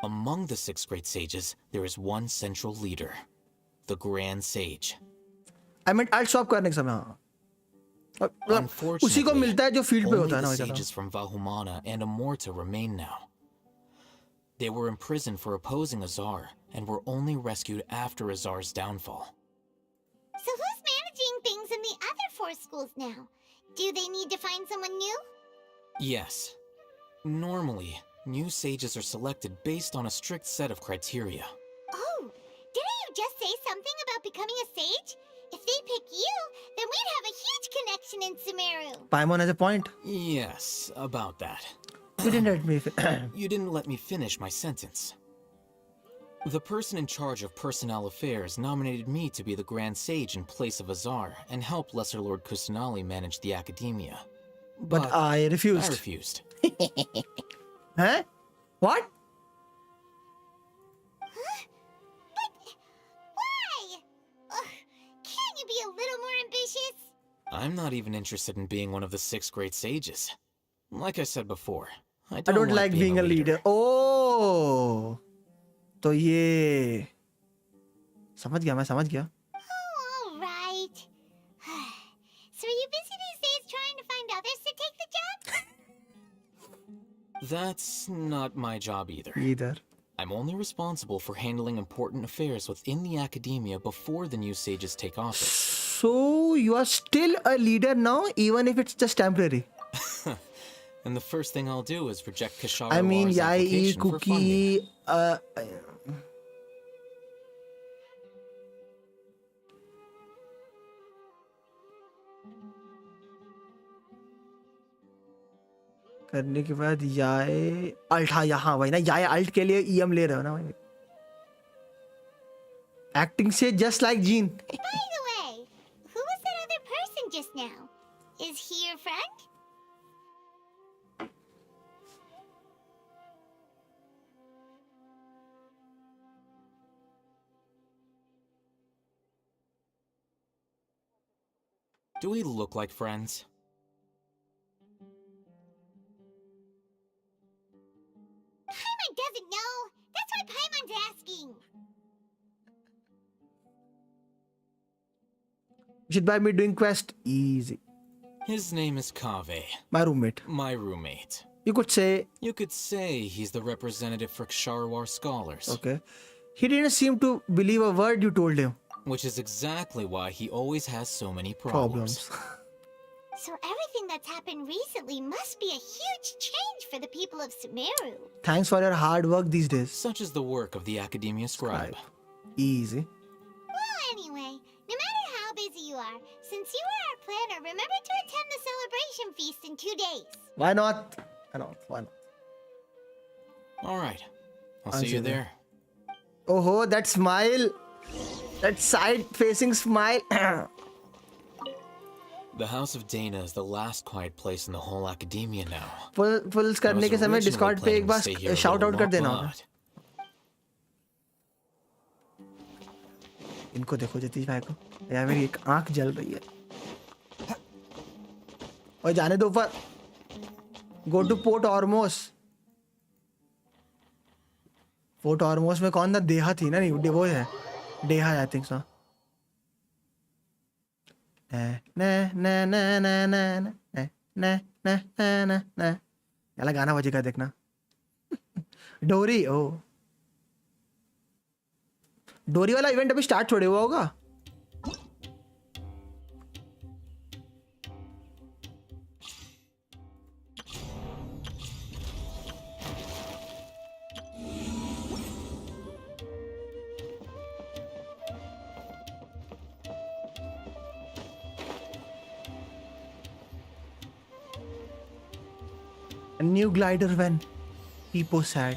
Among the 6 great sages, there is one central leader, the Grand Sage. I mean alt swap करने के समय हाँ उसी को मिलता है जो फील्ड पे Only होता है the ना sages from Vahumana and Amorta remain now. They were imprisoned for opposing Azar and were only rescued after Azar's downfall. So who's managing things in the other 4 schools now? Do they need to find someone new? Yes. Normally, new sages are selected based on a strict set of criteria. Oh, didn't you just say something about becoming a sage? If they pick you, then we'd have a huge connection in Sumeru. Paimon has a point. Yes, about that. You didn't let me You didn't let me finish my sentence. The person in charge of personnel affairs nominated me to be the Grand Sage in place of Azar and help Lesser Lord Kusanali manage the Academia. But I refused. I refused. Huh? What? Why? Can't you be a little more ambitious? I'm not even interested in being one of the 6 great sages. Like I said before, I don't like being a leader. Oh, तो ये समझ गया मैं समझ गया. Oh, all right. So are you busy these days trying to find others to take the job? That's not my job either. Either. I'm only responsible for handling important affairs within the Academia before the new sages take office. So you are still a leader now, even if it's just temporary. And the first thing I'll do is reject Kishara I mean, War's Yai, application for funding. Cookie, करने के बाद याए alt, हाँ यहाँ वही ना, याए alt के लिए EM ले रहे हो ना भाई. एक्टिंग से just like gene. By the way, who was that other person just now? Is he your friend? Do we look like friends? Paimon doesn't know. That's why Paimon's asking. You should buy me doing quest. Easy. His name is Kave. My roommate. My roommate. You could say. You could say he's the representative for Ksharawar scholars. Okay. He didn't seem to believe a word you told him. Which is exactly why he always has so many problems. So everything that's happened recently must be a huge change for the people of Sumeru. Thanks for your hard work these days. Such is the work of the Academia Scribe. Easy. Well, anyway, no matter how busy you are, since you are our planner, remember to attend the celebration feast in 2 days. Why not? Why not? Alright. I'll see you there. Oh, that smile. That side-facing smile. The House of Dana is the last quiet place in the whole academia now. Pulls करने के समय Discord पे एक बार shout out कर देना होगा. इनको देखो जतीश भाई को. यार मेरी एक आंख जल रही है. और जाने दो ऊपर. Go to Port Ormos. Port Ormos में कौन था? देहा थी ना, नहीं वो है. देहा I think so. याला गाना बजेगा देखना. डोरी. ओ डोरी वाला इवेंट अभी स्टार्ट थोड़े हुआ होगा. A new glider when people sad.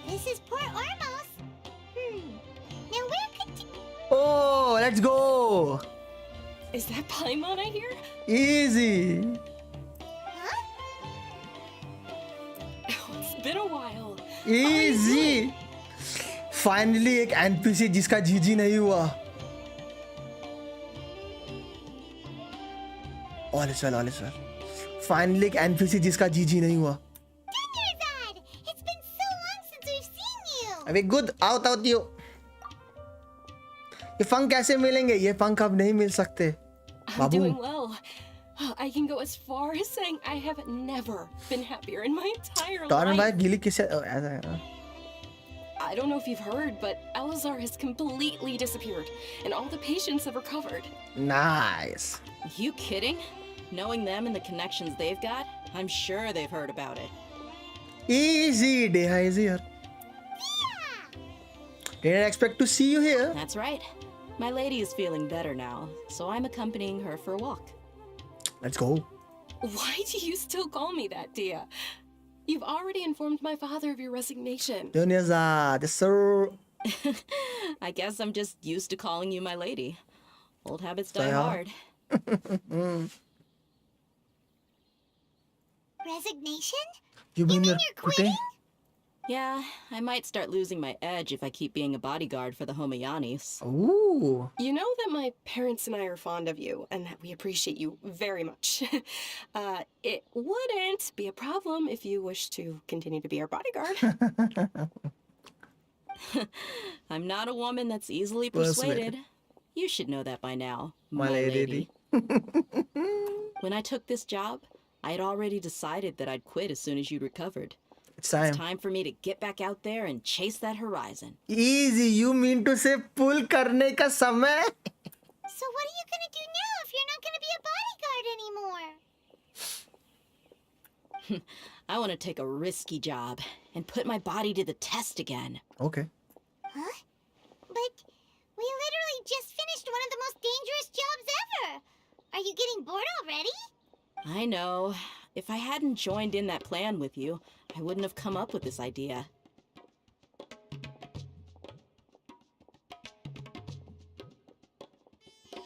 This is Port Ormos. Now where could you... Oh, let's go. Is that Paimon I hear? Easy. Oh, it's been a while. Easy. Finally एक NPC जिसका जीजी नहीं हुआ. All is well, all is well. Finally एक NPC जिसका जीजी नहीं हुआ. It's been so long since we've seen you. अबे good, out you. ये पंख कैसे मिलेंगे? ये पंख अब नहीं मिल सकते. I'm doing well. I can go as far as saying I have never been happier in my entire torn भाई life. गिली किसे ऐसा है ना? I don't know if you've heard, but Elazar has completely disappeared, and all the patients have recovered. Nice. You kidding? Knowing them and the connections they've got, I'm sure they've heard about it. Easy, Deha is here. Didn't expect to see you here. That's right. My lady is feeling better now, so I'm accompanying her for a walk. Let's go. Why do you still call me that, Dia? You've already informed my father of your resignation. Dunyaza, sir. I guess I'm just used to calling you my lady. Old habits die Yeah. hard. Resignation? You mean you're quitting? Yeah, I might start losing my edge if I keep being a bodyguard for the Homayanis. Ooh. You know that my parents and I are fond of you, and that we appreciate you very much. It wouldn't be a problem if you wish to continue to be our bodyguard. I'm not a woman that's easily persuaded. You should know that by now, My lady. When I took this job, I had already decided that I'd quit as soon as you'd recovered. It's time. It's time for me to get back out there and chase that horizon. Easy. You mean to say pull करने का समय? So what are you gonna do now if you're not gonna be a bodyguard anymore? I want to take a risky job and put my body to the test again. Okay. Huh? But we literally just finished one of the most dangerous jobs ever. Are you getting bored already? I know. If I hadn't joined in that plan with you, I wouldn't have come up with this idea.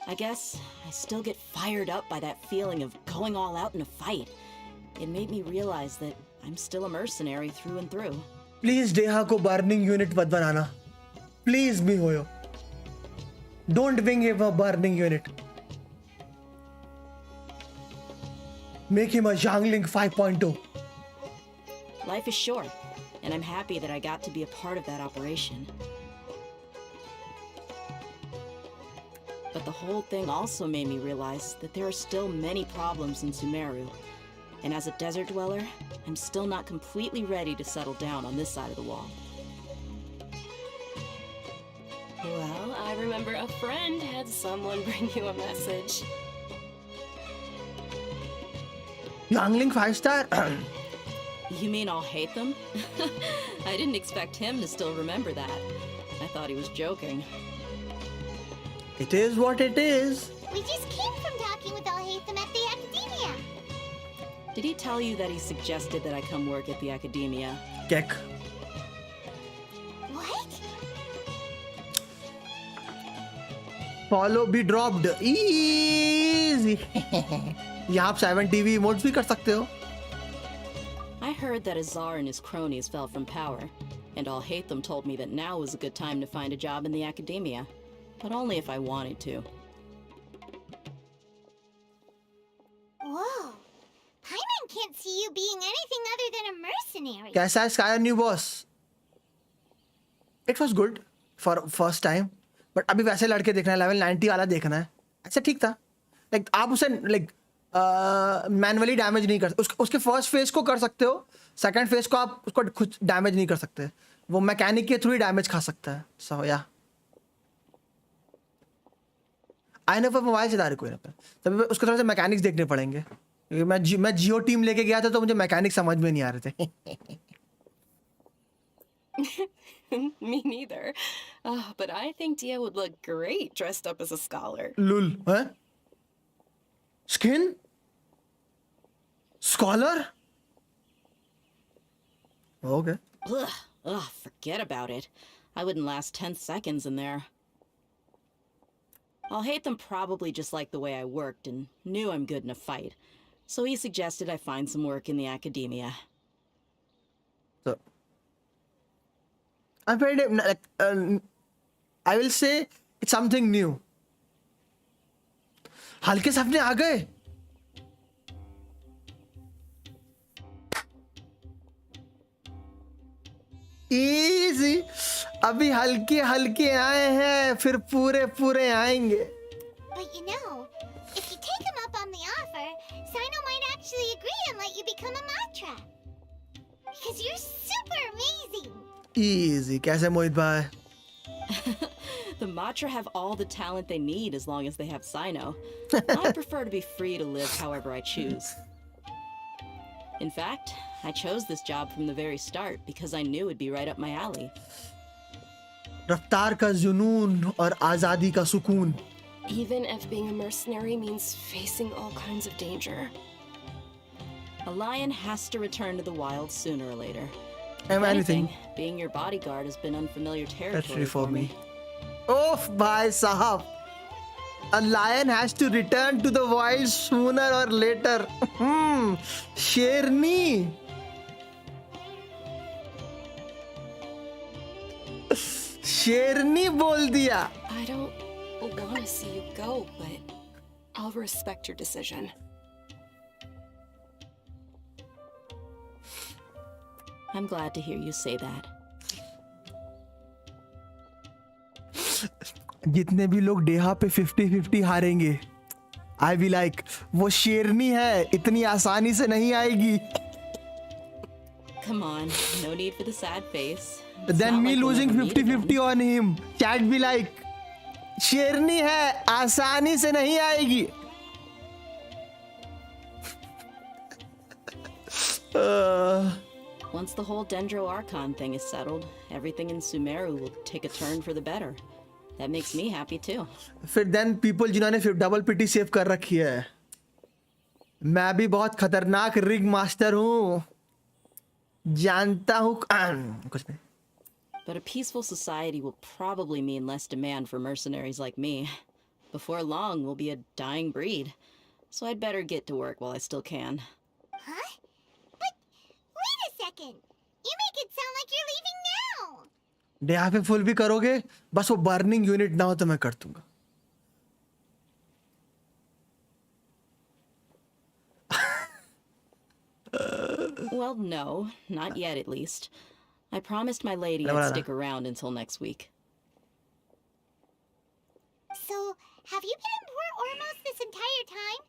I guess I still get fired up by that feeling of going all out in a fight. It made me realize that I'm still a mercenary through and through. Please Deha को burning unit मत बनाना. Please me होयो. Don't wing him a burning unit. Make him a Zhangling 5.2. Life is short, and I'm happy that I got to be a part of that operation. But the whole thing also made me realize that there are still many problems in Sumeru. And as a desert dweller, I'm still not completely ready to settle down on this side of the wall. Well, I remember a friend had someone bring you a message. Zhangling 5-star. You mean I'll hate them? I didn't expect him to still remember that. I thought he was joking. It is what it is. We just came from talking with Al-Haytham at the academia. Did he tell you that he suggested that I come work at the academia? Kek. What? Follow be dropped. Easy. यहाँ आप 7 TV emotes भी कर सकते हो. I heard that Azar and his cronies fell from power, and Al-Haytham told me that now was a good time to find a job in the academia, but only if I wanted to. Whoa. Paimon can't see you being anything other than a mercenary. कैसा है Scara new boss? It was good for first time, but अभी वैसे लड़के देखना है, level 90 वाला देखना है. ऐसा ठीक था. Like आप उसे like मैनुअली डैमेज नहीं कर उसके फर्स्ट फेज को कर सकते हो, सेकंड फेज को आप उसको खुद डैमेज नहीं कर सकते, वो मैकेनिक के थ्रू ही डैमेज खा सकता है. सो या आईने पर मोबाइल से कोई ना, तभी उसको थोड़ा सा मैकेनिक्स देखने पड़ेंगे. मैं जियो टीम लेके गया था तो मुझे मैकेनिक समझ में नहीं आ रहे थे. Me neither. But I think Dia would look great dressed up as a scholar. Lul, huh? Skin? Scholar? Okay. Forget about it. I wouldn't last 10 seconds in there. Al-Haytham probably just liked the way I worked and knew I'm good in a fight. So he suggested I find some work in the academia. So, I will say it's something new. हल्के सपने आ गए. Easy. अभी हल्के हल्के आए हैं, फिर पूरे पूरे आएंगे. But you know, if you take him up on the offer, Sino might actually agree and let you become a Matra. Because you're super amazing. Easy. कैसे मोहित भाई? The Matra have all the talent they need as long as they have Sino. I prefer to be free to live however I choose. In fact, I chose this job from the very start because I knew it'd be right up my alley. रफ्तार का जुनून और आजादी का सुकून. Even if being a mercenary means facing all kinds of danger. A lion has to return to the wild sooner or later. If anything, being your bodyguard has been unfamiliar territory that's for me. Oh, bhai sahab. A lion has to return to the wild sooner or later. Sherni. शेरनी बोल दिया. I don't want to see you go, but I'll respect your decision. I'm glad to hear you say that. जितने भी लोग डेहा पे 50-50 हारेंगे, I be like, वो शेरनी है, इतनी आसानी से नहीं आएगी. Come on, no need for the sad face. Then me losing 50-50 on him, chat be like, शेरनी है, आसानी से नहीं आएगी। Once the whole Dendro Archon thing is settled, everything in Sumeru will take a turn for the better. That makes me happy too. फिर then people जिन्होंने फिर double पिटी save कर रखी है, मैं भी बहुत खतरनाक रिग मास्टर हूँ, जानता हूँ कुछ नहीं. But a peaceful society will probably mean less demand for mercenaries like me. Before long, we'll be a dying breed. So I'd better get to work while I still can. Huh? But wait a second. You make it sound like you're leaving now. यहाँ पे full भी करोगे, बस वो burning unit ना हो तो मैं कर दूंगा. Well, no, not yet at least. I promised my lady I'd stick around until next week. So, have you been in Port Ormos this entire time?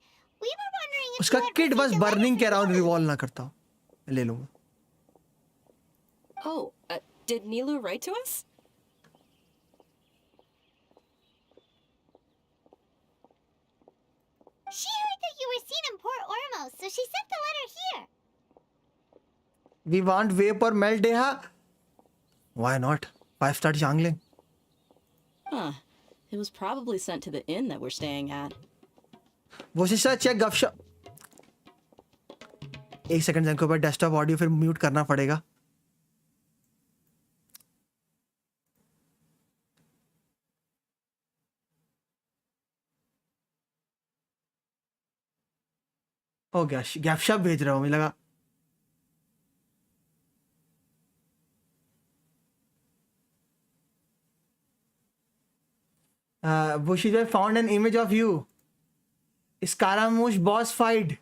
We were wondering if उसका you had kit बस received a burning letter के from around Lotus. Revolve ना करता हूँ, ले लूंगा. Oh, did Nilu write to us? She heard that you were seen in Port Ormos, so she sent the letter here. We want vape or melt deha. Why not? 5-star jungling. Huh. It was probably sent to the inn that we're staying at. Vashishtha check गपशप. एक second जन को पर desktop audio फिर mute करना पड़ेगा. हो गया, गपशप भेज रहा हूँ, मुझे लगा. Bushittiwari found an image of you. Scaramouche boss fight.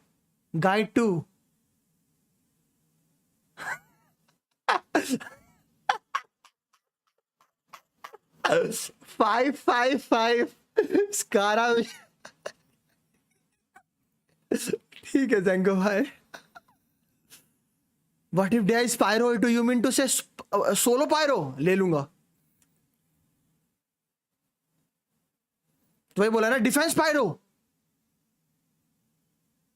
Guide 2. Five. Scaramouche. ठीक है जंगो भाई. What if there is pyro? Do you mean to say solo pyro? ले लूंगा. तो वही बोला ना, डिफेंस पायरो.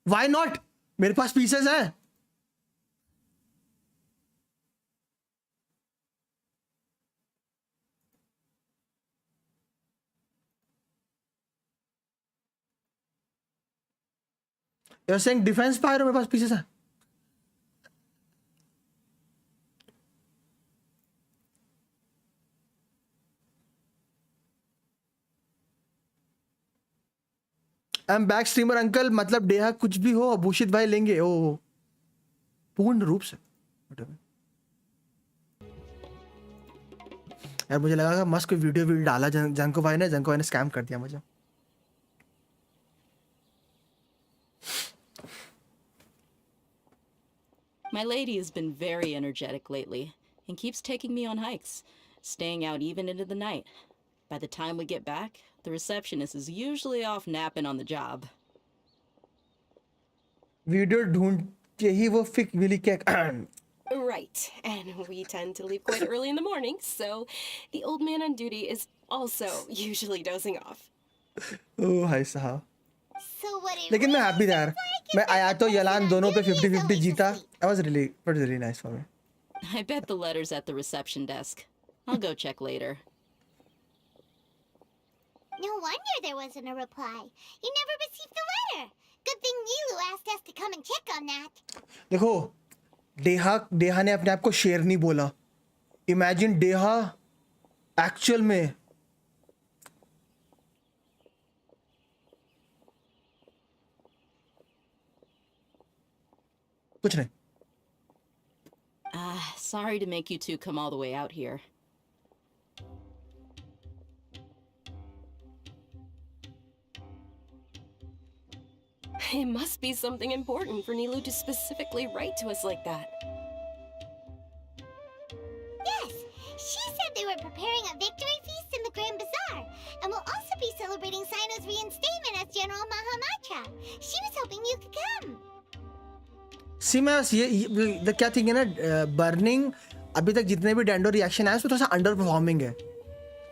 Why not? मेरे पास पीसेस हैं. You are saying defence pyro, मेरे पास पीसेस हैं. I am back streamer uncle. मतलब डेहा कुछ भी हो, भूषित भाई लेंगे. ओ पूर्ण रूप से. यार मुझे लगा मस्त कोई वीडियो डाला जंको भाई ने स्कैम कर दिया मुझे. My lady has been very energetic lately and keeps taking me on hikes, staying out even into the night. By the time we get back, the receptionist is usually off napping on the job. Video ढूंढ के ही वो फिक विली केक. Right, and we tend to leave quite early in the morning, so the old man on duty is also usually dozing off. ओह हाय साहब. So what it लेकिन मैं really हैप्पी था यार. sounds like मैं is that आया the तो person यलान on दोनों पे duty is 50-50 always जीता. asleep. That was really nice for me. I bet the letter's at the reception desk. I'll go check later. No wonder there wasn't a reply. You never received the letter. Good thing Nilu asked us to come and check on that. देखो, डेहा ने अपने आप को शेरनी बोला. Imagine डेहा actual में कुछ नहीं. Sorry to make you two come all the way out here. It must be something important for Nilu to specifically write to us like that. Yes, she said they were preparing a victory feast in the Grand Bazaar, and will also be celebrating Sino's reinstatement as General Mahamatra. She was hoping you could come. सी मैं बस ये क्या thing है ना, burning अभी तक जितने भी डेंडो रिएक्शन आए उसमें थोड़ा सा अंडर परफॉर्मिंग है.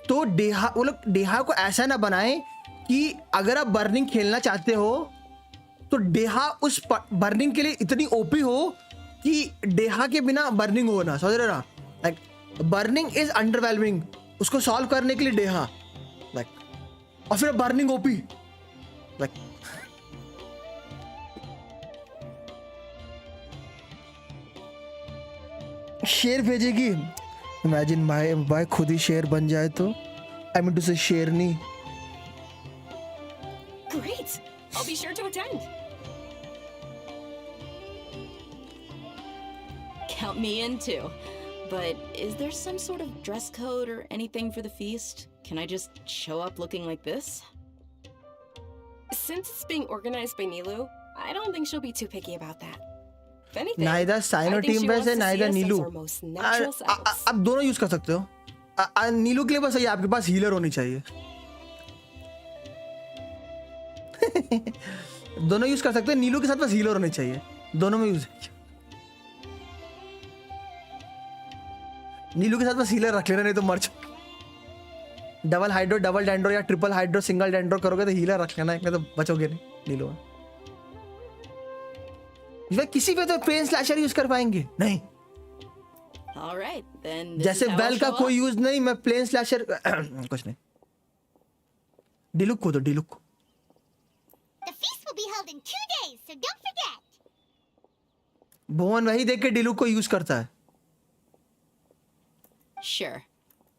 तो डेहा वो लोग डेहा को ऐसा ना बनाए कि अगर आप बर्निंग खेलना चाहते हो तो डेहा उस बर्निंग के लिए इतनी ओपी हो कि डेहा के बिना बर्निंग हो ना, समझ रहे ना? लाइक बर्निंग इज अंडरवेलमिंग, उसको सॉल्व करने के लिए डेहा लाइक, और फिर बर्निंग ओपी लाइक। शेर भेजेगी, इमेजिन भाई खुद ही शेर बन जाए तो, आई मीन टू से शेरनी। Great! I'll be sure to attend. Count me in too. But is there some sort of dress code or anything for the feast? Can I just show up looking like this? Since it's being organized by Nilu, I don't think she'll be too picky about that. If anything, Nahida Cyno team वैसे Nahida नीलू, आप दोनों use कर सकते हो। नीलू के लिए बस ये आपके पास हीलर होनी चाहिए। दोनों यूज कर सकते हैं, नीलू के साथ बस हीलर होनी चाहिए, दोनों में यूज। नीलू के साथ बस हीलर रख लेना, नहीं तो मर जाओगे। डबल हाइड्रो, डबल डेंड्रो या ट्रिपल हाइड्रो, सिंगल डेंड्रो करोगे तो हीलर रख लेना, नहीं तो बचोगे नहीं नीलू में। किसी पे तो पेन स्लैशर यूज कर पाएंगे नहीं? Alright, then जैसे बेल का कोई यूज नहीं, मैं प्लेन स्लैशर कुछ नहीं। डिलुक को तो डिलुक को। The feast will be held in 2 days, so don't forget. भुवन वही देख के डिलुक को यूज करता है। Sure.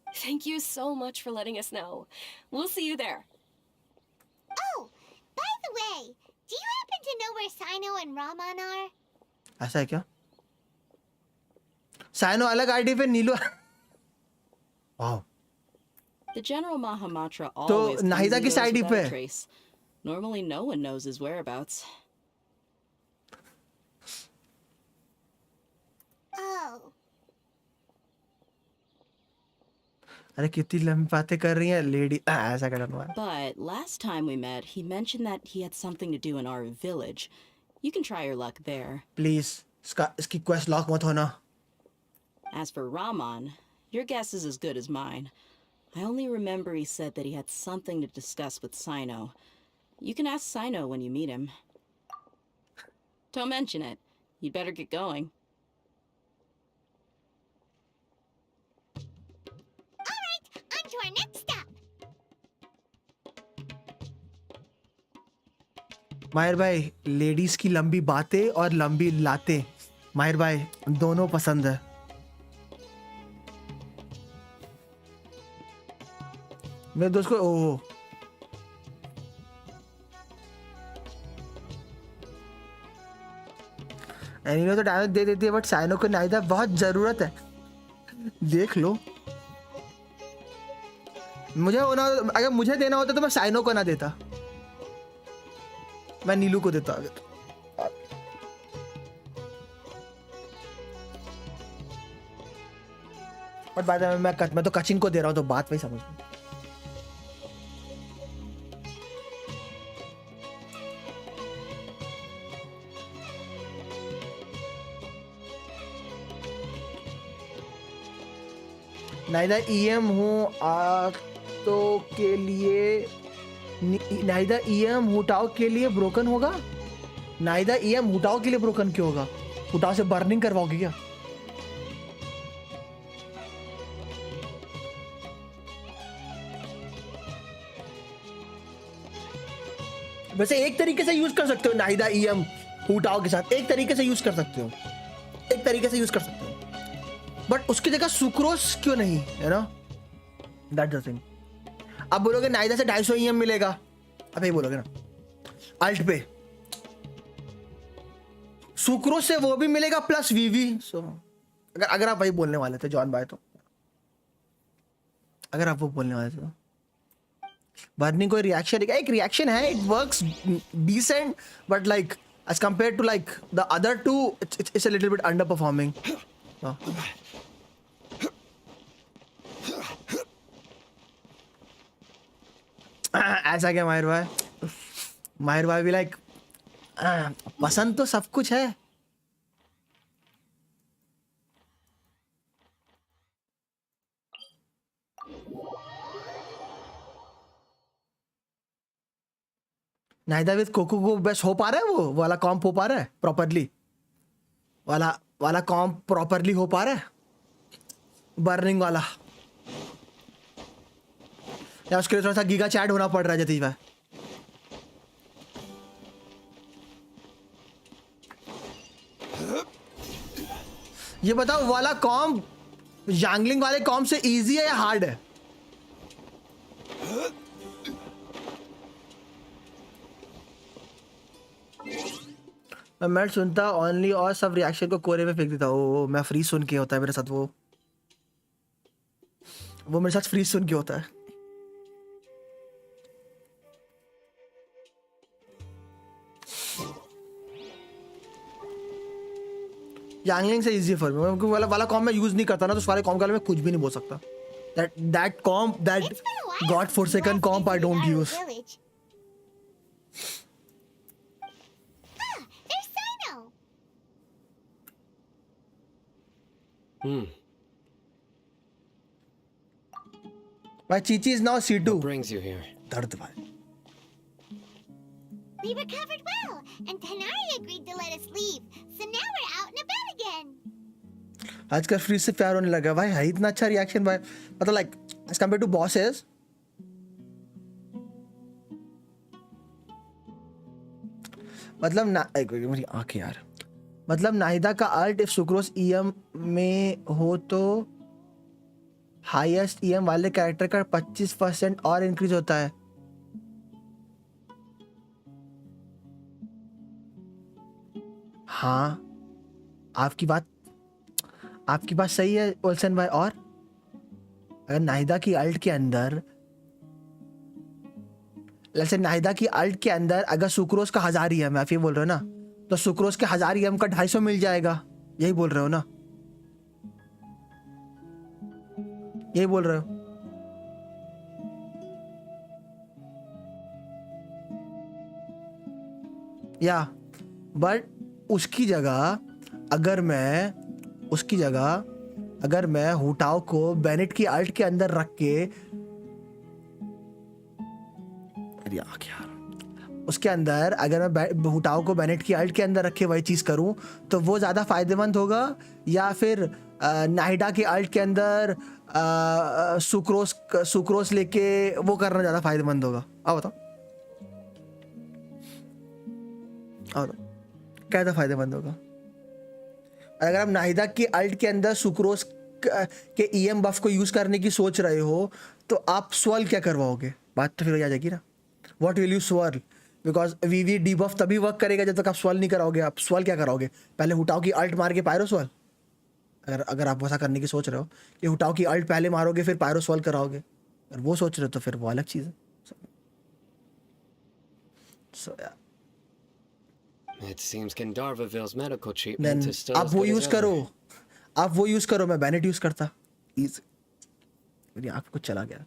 Thank you so much for letting us know. We'll see you there. Oh, by the way, do you happen to know where Sino and Raman are? ऐसा है क्या? Cyano अलग आईडी पे, नीलू वाओ। The General Mahamatra तो always Nahida comes and किस goes ID without पे a है? trace. Normally no one knows his whereabouts. Oh. अरे कितनी लंबी बातें कर रही है लेडी, ऐसा करना हुआ। But last time we met, he mentioned that he had something to do in our village. You can try your luck there. Please इसकी क्वेस्ट लॉक मत होना। As for Raman, your guess is as good as mine. I only remember he said that he had something to discuss with Sino. You can ask Sino when you meet him. Don't mention it. You'd better get going. Alright, on to our next stop. माहिर भाई, ladies की लंबी बातें और लंबी लातें माहिर भाई दोनों पसंद है। मेरे दोस्त को ओह एनीनो तो डैमेज दे देती है, बट साइनो को नाइदा बहुत जरूरत है। देख लो, मुझे होना, अगर मुझे देना होता तो मैं साइनो को ना देता, मैं नीलू को देता। बट बाद में मैं तो कचिन को दे रहा हूँ, तो बात वही समझ। नाइदा ईएम हूँ तो के लिए नाइदा ईएम हुटाओ के लिए ब्रोकन होगा। नाइदा ईएम हुटाओ के लिए ब्रोकन क्यों होगा? हुटाओ से बर्निंग करवाओगे क्या? वैसे एक तरीके से यूज कर सकते हो नाइदा ईएम हुटाओ के साथ, एक तरीके से यूज कर सकते हो, एक तरीके से यूज कर सकते हो, बट उसकी जगह सुक्रोस क्यों नहीं, है ना? That's the thing. अब बोलोगे नाइदा से 250 ईएम मिलेगा, अब ये बोलोगे ना अल्ट पे, सुक्रोस से वो भी मिलेगा प्लस वीवी। सो अगर आप वही बोलने वाले थे जॉन भाई, तो अगर आप वो बोलने वाले थे तो बर्निंग कोई रिएक्शन, एक रिएक्शन है, it works decent, but like as compare to like the other two it's a little bit underperforming. ऐसा क्या माहिर भाई? माहिर भाई भी लाइक पसंद तो सब कुछ है। नाहिदा विद कोको को बेस्ट हो पा रहा है, वो वाला कॉम्प हो पा रहा है प्रॉपरली, वाला कॉम्प प्रॉपरली हो पा रहा है, बर्निंग वाला, या उसके लिए थोड़ा सा गीगा चैट होना पड़ रहा है जतीश भाई? ये बताओ वाला कॉम्प यांगलिंग वाले कॉम्प से इजी है या हार्ड है? मैं सुनता ओनली और सब रिएक्शन को कोरे में फेंक देता। ओ मैं फ्री सुन के होता है मेरे साथ, वो मेरे साथ फ्री सुन के होता है। यांगलिंग से इजी फॉर मी, वाला कॉम मैं यूज नहीं करता ना, तो सारे कॉम के बारे में कुछ भी नहीं बोल सकता। That com, that God forsaken com I don't use. My Chichi is now C2. What brings you here? दर्द भाई। We recovered well, and Tanari agreed to let us leave, so now we're out and about again. आजकल free से प्यार होने लगा भाई, है इतना अच्छा रिएक्शन भाई, मतलब like as compared to bosses, मतलब ना मेरी आंखें यार, मतलब नाहिदा का अल्ट इफ सुक्रोस ईएम में हो तो हाईएस्ट ईएम वाले कैरेक्टर का 25% और इंक्रीज होता है। हाँ आपकी बात सही है ओल्सन भाई। और अगर नाहिदा की अल्ट के अंदर, जैसे नाहिदा की अल्ट के अंदर अगर सुक्रोस का 1000 ईएम है, आप ये बोल रहे हो ना, तो सुक्रोस के 1000 ईएम का 250 मिल जाएगा, यही बोल रहे हो ना? यही बोल रहे हो? या बट उसकी जगह अगर मैं हुटाओ को बेनेट की अल्ट के अंदर रख के, उसके अंदर अगर मैं हुटाओ को बेनेट की अल्ट के अंदर रख के वही चीज करूं, तो वो ज्यादा फायदेमंद होगा, या फिर नाहिदा की अल्ट के अंदर सुक्रोस लेके वो करना ज्यादा फायदेमंद होगा? आओ बताओ क्या ज्यादा फायदेमंद होगा? अगर आप नाहिदा की अल्ट के अंदर सुक्रोस के ईएम बफ को यूज करने की सोच रहे हो, तो आप स्वल क्या करवाओगे? बात तो फिर आ जाएगी ना, व्हाट विल यू स्वल? बिकॉज वीवी डीबफ तभी वर्क करेगा जब तक आप स्वल नहीं कराओगे। आप स्वल क्या कराओगे? पहले हुटाओ की अल्ट मार के पायरो स्वल? अगर आप वैसा करने की सोच रहे हो कि हुटाओ की अल्ट पहले मारोगे फिर पायरो स्वल कराओगे, अगर वो सोच रहे हो तो फिर वो अलग चीज है। So yeah. It seems Gandharvaville's medical treatment is still आप as वो good यूज as करो, ever. आप वो यूज करो, मैं बैनेट यूज करता। Easy. मेरी आँख कुछ चला गया।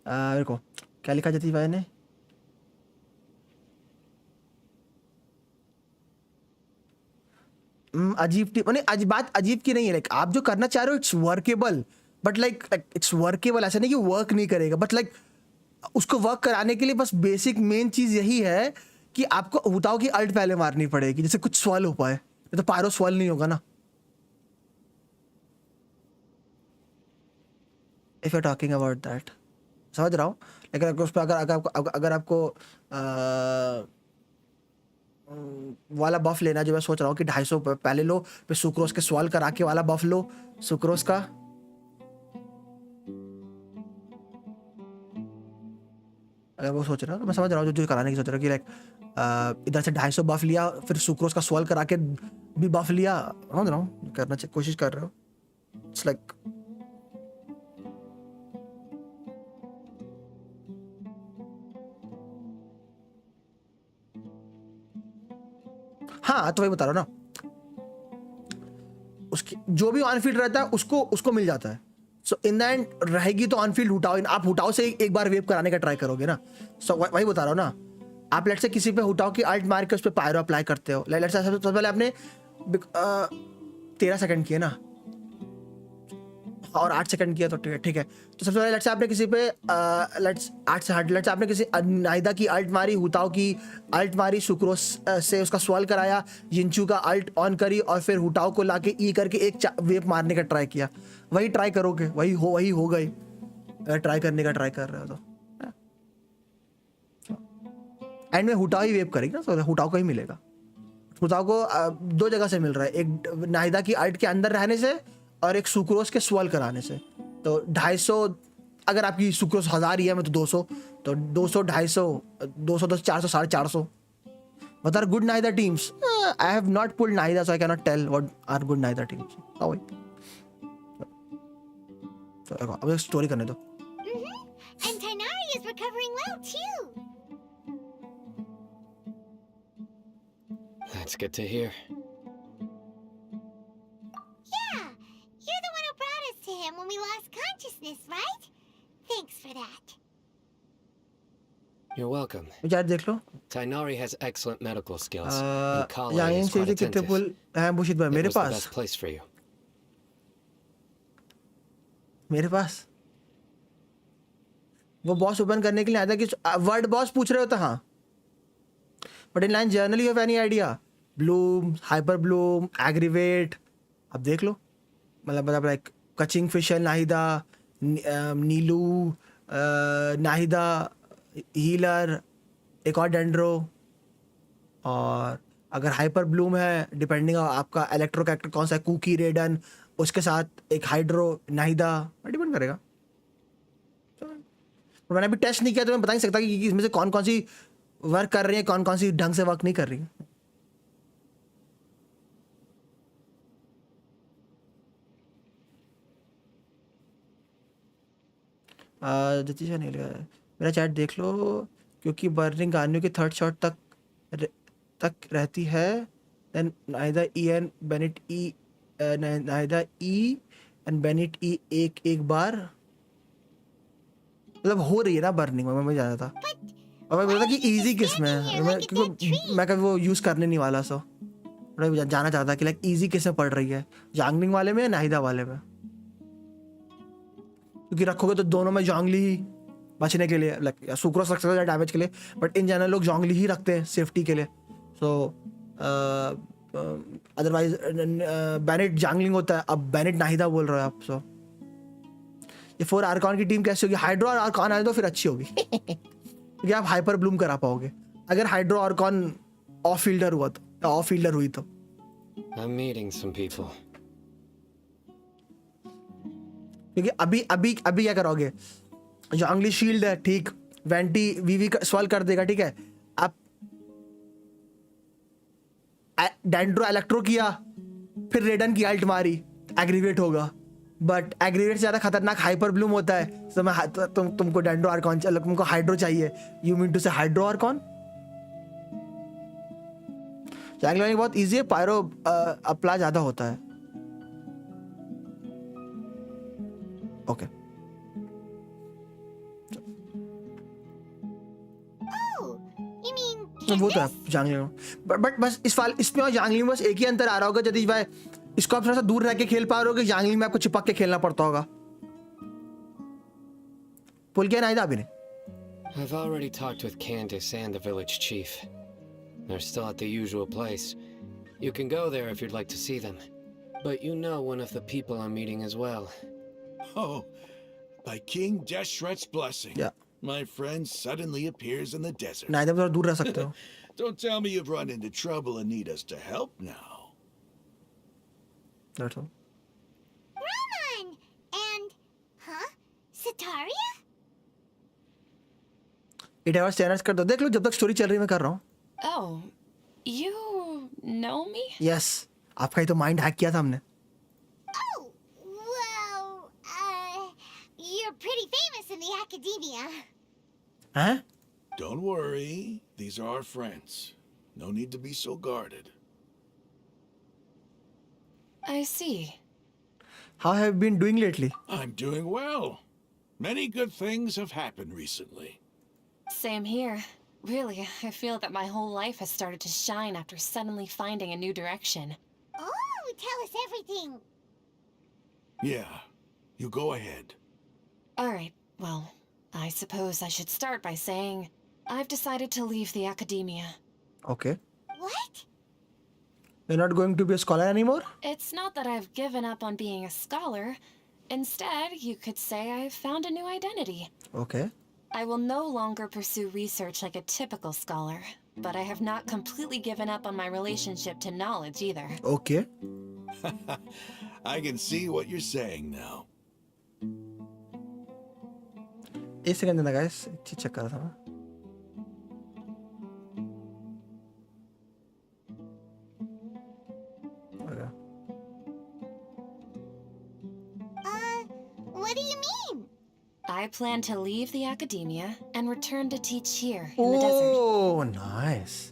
मेरे को क्या लिखा जाती भाई ने? अजीब बात अजीब की नहीं है। लाइक आप जो करना चाह रहे हो it's workable, but like it's workable ऐसा नहीं कि वर्क नहीं करेगा, बट लाइक उसको वर्क कराने के लिए बस बेसिक मेन चीज यही है कि आपको हुटाओ की अल्ट पहले मारनी पड़ेगी, जैसे कुछ स्वल हो पाए, तो पायरो स्वल नहीं होगा ना। If you are talking about that, समझ रहा हूँ। लेकिन उस पर अगर आपको वाला बफ लेना, जो मैं सोच रहा हूँ कि 250 पहले लो, फिर सुक्रोस के स्वल करा के वाला बफ लो सुक्रोस का। अगर वो सोच रहा हूँ, मैं समझ रहा हूँ जो कराने की सोच रहा हूँ कि लाइक इधर से 250 बफ लिया, फिर सुक्रोस का स्वल करा के भी बफ लिया, समझ रहा हूँ, करना कोशिश कर रहे हो। इट्स लाइक हाँ, तो वही बता रहा हूँ ना, उसकी जो भी ऑन फील्ड रहता है उसको मिल जाता है। सो इन द एंड रहेगी तो ऑन फील्ड हुटाओ, आप हुटाओ से एक बार वेव कराने का ट्राई करोगे ना। सो वही बता रहा हूँ ना, आप लेट से किसी पे हुटाओ की अल्ट मार के उस पर पायरो अप्लाई करते हो। लेट से सबसे पहले आपने 13 सेकंड की है ना, और 8 सेकंड किया तो ठीक है। तो सबसे पहले लेट्स आपने किसी पे लेट्स आपने किसी नाहिदा की अल्ट मारी, हुताओ की अल्ट मारी, सुक्रोस से उसका सवाल कराया, जिंचू का अल्ट ऑन करी और फिर हुटाओ को लाके ई करके एक वेव मारने का ट्राई किया। वही ट्राई करोगे, वही होगा ही, ट्राई करने का ट्राई कर रहे हो तो एंड में हुटाओ ही वेव करेगी ना, तो हुटाओ को ही मिलेगा। हुटाओ को 2 जगह से मिल रहा है, एक नाहिदा की अल्ट के अंदर रहने से और एक सुक्रोस के स्वल कराने से। तो 250, अगर आपकी सुक्रोस 1000 ही है, मैं तो 200, तो 200 250 200 10 400 450। What are good Nahida teams? I have not pulled Nahida, so I cannot tell what are good Nahida teams. Oh wait. So अब एक स्टोरी करने दो। And Tainari is recovering well too. That's good to hear. Yeah, you're the one who brought us to him when we lost consciousness, right? Thanks for that. You're welcome. यार देख लो। Tainari has excellent medical skills. And Kala यहाँ is से quite कितने attentive. पुल हैं बुशित भाई मेरे It was the pass? best place for you. मेरे पास वो बॉस ओपन करने के लिए आया था कि वर्ड बॉस पूछ रहे होता। हाँ, but in line journal you have any idea? Bloom, hyper Bloom, aggravate, अब देख लो। मतलब लाइक कचिंग फिशर नाहिदा, नीलू नाहिदा, हीलर, एक और डेंड्रो, और अगर हाइपर ब्लूम है डिपेंडिंग आपका इलेक्ट्रो कैरेक्टर कौन सा है, कुकी रेडन, उसके साथ एक हाइड्रो नाहिदा, डिपेंड करेगा। तो मैंने अभी टेस्ट नहीं किया तो मैं बता नहीं सकता कि इसमें से कौन कौन सी वर्क कर रही है, कौन कौन सी ढंग से वर्क नहीं कर रही है। जतीशा नहीं लगा मेरा चैट देख लो, क्योंकि बर्निंग गानियों की थर्ड शॉट तक रहती है। Then Nahida E and Bennett E, Nahida E and Bennett E एक बार, मतलब हो रही है ना बर्निंग में। मैं जाना था और मैं बोला था कि इजी किस में है, क्योंकि मैं कभी वो यूज़ करने नहीं वाला, सो मैं जाना चाहता कि लाइक इजी किस में पड़ रही है, जांगलिंग वाले में या नाहिदा वाले में। क्योंकि रखोगे तो दोनों में जोंगली ही बचने के लिए, लाइक या सुक्रोस रख सकते हैं डैमेज के लिए, बट इन जनरल लोग जोंगली ही रखते हैं सेफ्टी के लिए। सो अदरवाइज बेनेट जांगलिंग होता है, अब बेनेट नाहिदा बोल रहे हो आप। सो ये 4 आर्कॉन की टीम कैसी होगी? हाइड्रो और आर्कॉन आए तो फिर अच्छी होगी क्योंकि आप हाइपर ब्लूम करा पाओगे अगर हाइड्रो आर्कॉन ऑफ फील्डर हुआ तो, या ऑफ फील्डर हुई तो। I'm meeting some people. क्योंकि अभी क्या करोगे? जोंगली शील्ड है, ठीक, वेंटी वीवी सॉल्व कर देगा, ठीक है। आप डेंड्रो इलेक्ट्रो किया, फिर रेडन की अल्ट मारी, एग्रीवेट होगा, बट एग्रीवेट से ज्यादा खतरनाक हाइपर ब्लूम होता है। तो मैं तुमको डेंड्रो आर्कॉन चाहिए, तुमको हाइड्रो चाहिए, यू मीन टू से हाइड्रो आर्कॉन। जैंगलिंग बहुत इजी है, पायरो अप्लाई ज्यादा होता है। ओके वो तो है जैंगलिंग, बट बस इसमें और जैंगलिंग बस एक ही अंतर आ रहा होगा जतीश भाई, इसको आप थोड़ा सा दूर रह के खेल पा रहे हो, कि जैंगलिंग में आपको चिपक के खेलना पड़ता होगा। पुल क्या नाहिदा अभी ने? I've already talked with Candace and the village chief. They're still at the usual place. You can go there if you'd like to see them. But you know one of the people I'm meeting as well. Oh, by King Deshret's blessing. Yeah. My friend suddenly appears in the desert. Nahida थोड़ा दूर रह सकते हो। Don't tell me you've run into trouble and need us to help now. That's all. Roman! And... Huh? Sataria? 8 hours 10 hours कर दो, देख लो जब तक स्टोरी चल रही है मैं कर रहा हूँ। Oh, you know me? Yes, आपका ही तो माइंड हैक किया था हमने। Oh, well, you're pretty famous in the academia. हैं? Don't worry, these are our friends. No need to be so guarded. I see. How have you been doing lately? I'm doing well. Many good things have happened recently. Same here. Really, I feel that my whole life has started to shine after suddenly finding a new direction. Oh, tell us everything. Yeah, you go ahead. Alright, well, I suppose I should start by saying I've decided to leave the academia. Okay. What? You're not going to be a scholar anymore? It's not that I've given up on being a scholar. Instead, you could say I've found a new identity. Okay. I will no longer pursue research like a typical scholar, but I have not completely given up on my relationship to knowledge either. Okay. I can see what you're saying now. एक second देना guys, चीज check कर रहा था मैं. What do you mean? I plan to leave the academia and return to teach here in the desert. Oh, nice.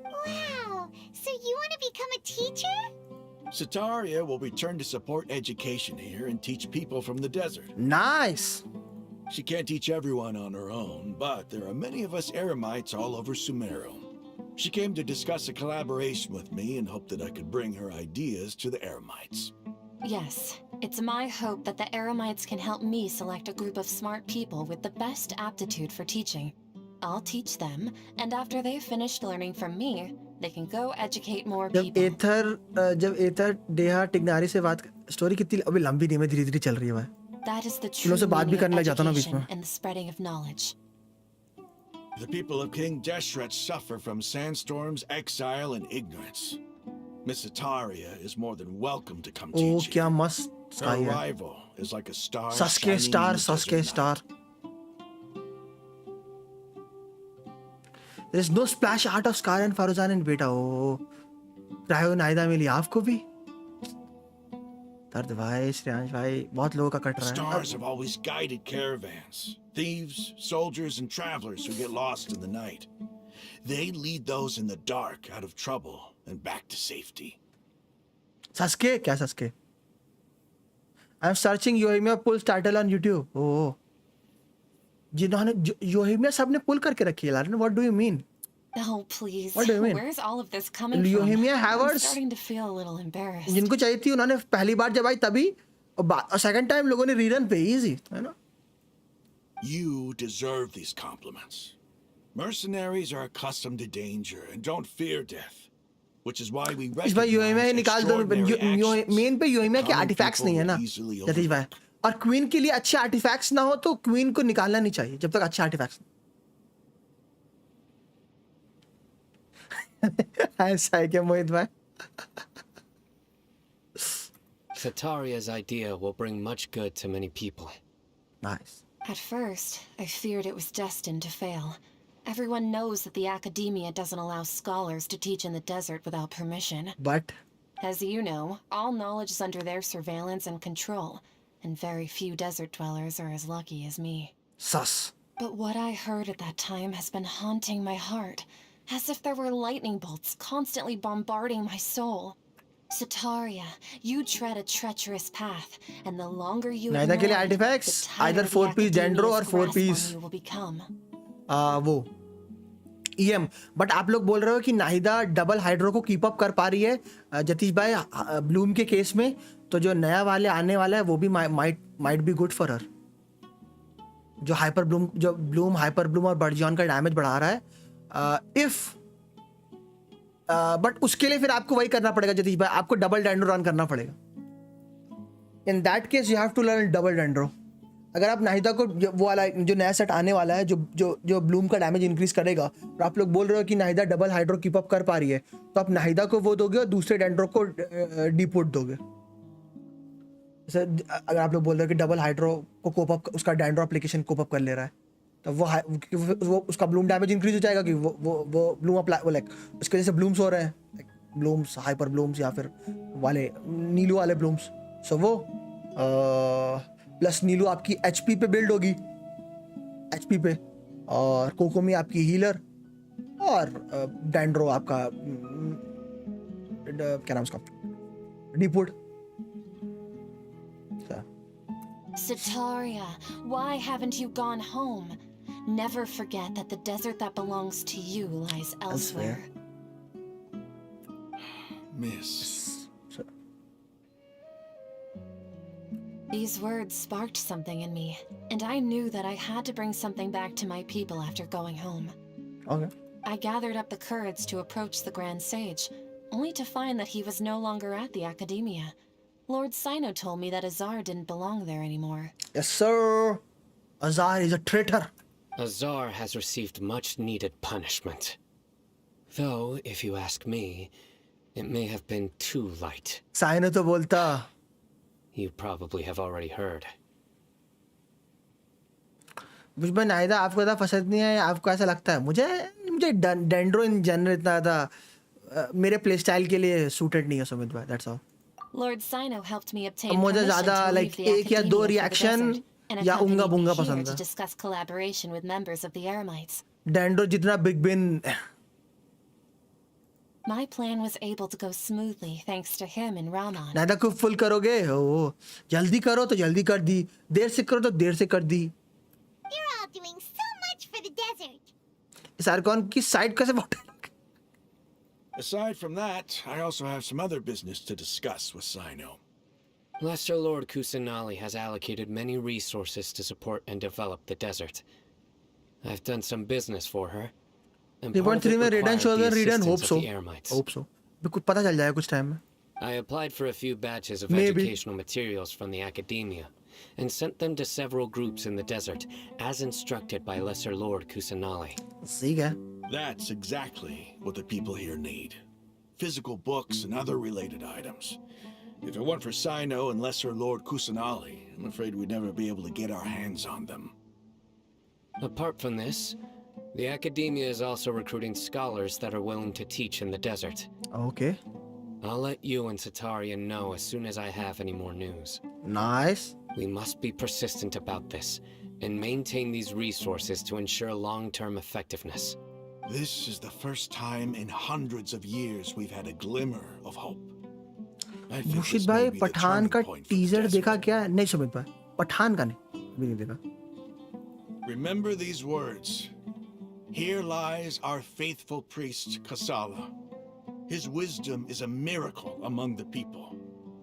Wow, so you want to become a teacher? Sataria will return to support education here and teach people from the desert. Nice. She can't teach everyone on her own, but there are many of us Eremites all over Sumeru. She came to discuss a collaboration with me and hoped that I could bring her ideas to the Eremites. Yes, it's my hope that the Eremites can help me select a group of smart people with the best aptitude for teaching. I'll teach them, and after they've finished learning from me, they can go educate more people. जब एथर डेहा टिग्नारी से बात story कितनी अभी लंबी नहीं है, धीरे-धीरे चल रही है. That is the true meaning of education and the spreading of knowledge. The people of King Deshret suffer from sandstorms, exile, and ignorance. Miss Sataria is more than welcome to come teach. Oh, क्या मस्त Her arrival is like a star. Suske star. There is no splash art of Scara and Faruzan and Beta. Oh, Rayo Naida मिली आपको भी. दर्द भाई, श्रेयांश भाई, बहुत लोगों का कट रहा है. Stars have always guided caravans, thieves, soldiers, and travelers who get lost in the night. They lead those in the dark out of trouble and back to safety. Suske? क्या Suske? I'm searching Yohimia Pull's title on YouTube. Oh. जिन्होंने Yohimia सबने pull करके रखी है यार. What do you mean? Oh, please. What do you mean? Where's all of this coming from? Yohimia I'm Havertz starting to feel a little embarrassed. जिनको चाहिए थी उन्होंने पहली बार जब आई तभी और सेकंड टाइम लोगों ने रीरन पे इजी है ना. You deserve these compliments. Mercenaries are accustomed to danger and don't fear death, which is why we इस बार Yohimia निकाल दो. मेन पे Yohimia के आर्टिफैक्ट्स नहीं है ना जतीश भाई. और क्वीन के लिए अच्छे आर्टिफैक्ट्स ना हो तो क्वीन को निकालना नहीं चाहिए जब तक अच्छे आर्टिफैक्ट्स. ऐसा है क्या मोहित भाई? Sataria's idea will bring much good to many people. Nice. At first, I feared it was destined to fail. Everyone knows that the academia doesn't allow scholars to teach in the desert without permission. But as you know, all knowledge is under their surveillance and control, and very few desert dwellers are as lucky as me. Sus. But what I heard at that time has been haunting my heart, as if there were lightning bolts constantly bombarding my soul. Sataria, you tread a treacherous path, and the longer you नाइदा के लिए ignore it, artifacts, the tighter either the 4-piece Dendro or academia's 4-piece grasp on you will become. वो EM. But आप लोग बोल रहे हो कि Nahida double hydro को कीप अप कर पा रही है जतीश भाई ब्लूम के केस में, तो जो नया वाले आने वाला है वो भी might be good for her. जो ब्लूम हाइपर ब्लूम और बर्जियन का डैमेज बढ़ा रहा है इफ बट उसके लिए फिर आपको वही करना पड़ेगा जतीश भाई, आपको डबल डेंड्रो रन करना पड़ेगा. In that case you have to learn double dendro. अगर आप नाहिदा को वो वाला जो नया सेट आने वाला है जो ब्लूम का डैमेज इंक्रीज करेगा और आप लोग बोल रहे हो कि Nahida double hydro keep up कर पा रही है, तो आप नाहिदा को वो दोगे और दूसरे डेंड्रो को डीपोट दोगे. अगर आप लोग बोल रहे हो कि डबल हाइड्रो को कोप अप उसका डेंड्रो एप्लीकेशन कोप अप कर ले रहा है तो वो उसका ब्लूम डैमेज इंक्रीज हो जाएगा कि वो ब्लूम अप्लाई लाइक उसके वजह से ब्लूम्स हो रहे हैं, ब्लूम्स हाइपर ब्लूम्स या फिर वाले नीलू वाले ब्लूम्स. सो वो प्लस नीलू आपकी एचपी पे बिल्ड होगी, एचपी पे, और कोकोमी आपकी हीलर और डेंड्रो आपका क्या नाम उसका डीपुट. Sataria, why haven't you gone home? Never forget that the desert that belongs to you lies elsewhere. Miss, These words sparked something in me, and I knew that I had to bring something back to my people after going home. Okay. I gathered up the courage to approach the Grand Sage, only to find that he was no longer at the Academia. Lord Sino told me that Azar didn't belong there anymore. Yes, sir. Azar is a traitor. Azar has received much needed punishment. Though, if you ask me, it may have been too light. Sino to bolta. You probably have already heard. मुझे नाहिदा आपको ज़्यादा पसंद नहीं है, आपको ऐसा लगता है? मुझे डेंड्रो इन जनरल इतना ज़्यादा मेरे प्ले स्टाइल के लिए सूटेड नहीं है सुमित भाई. That's all. Lord Sino helped me obtain मुझे permission ज़्यादा to leave like the एक या दो Academia for the reaction desert and या accompanied उंगा me बुंगा here पसंद to है. discuss collaboration with members of the Eremites. Dendro जितना बिग बिन. My plan was able to go smoothly thanks to him and Raman. Nahida को full करोगे? ओ जल्दी करो तो जल्दी कर दी, देर से करो तो देर से कर दी. You're all doing so much for the desert. इस आर्कॉन की साइड कैसे बोलते? Aside from that, I also have some other business to discuss with Sino. Lesser Lord Kusanali has allocated many resources to support and develop the desert. I've done some business for her. And part of 3.3 it में read and show required the the read and hope assistance so. of the Eremites. Hope so. कुछ पता चल जाएगा कुछ time में. I applied for a few batches of Maybe. educational materials from the Academia and sent them to several groups in the desert, as instructed by Lesser Lord Kusanali. See ya. That's exactly what the people here need. Physical books and other related items. If it weren't for Sino and Lesser Lord Kusanali, I'm afraid we'd never be able to get our hands on them. Apart from this, the Academia is also recruiting scholars that are willing to teach in the desert. Okay. I'll let you and Satarian know as soon as I have any more news. Nice. We must be persistent about this and maintain these resources to ensure long-term effectiveness. This is the first time in hundreds of years we've had a glimmer of hope. मुर्शिद भाई पठान का teaser देखा क्या? नहीं सुमित भाई, पठान का नहीं, अभी नहीं देखा. Remember these words. Here lies our faithful priest Kasala. His wisdom is a miracle among the people,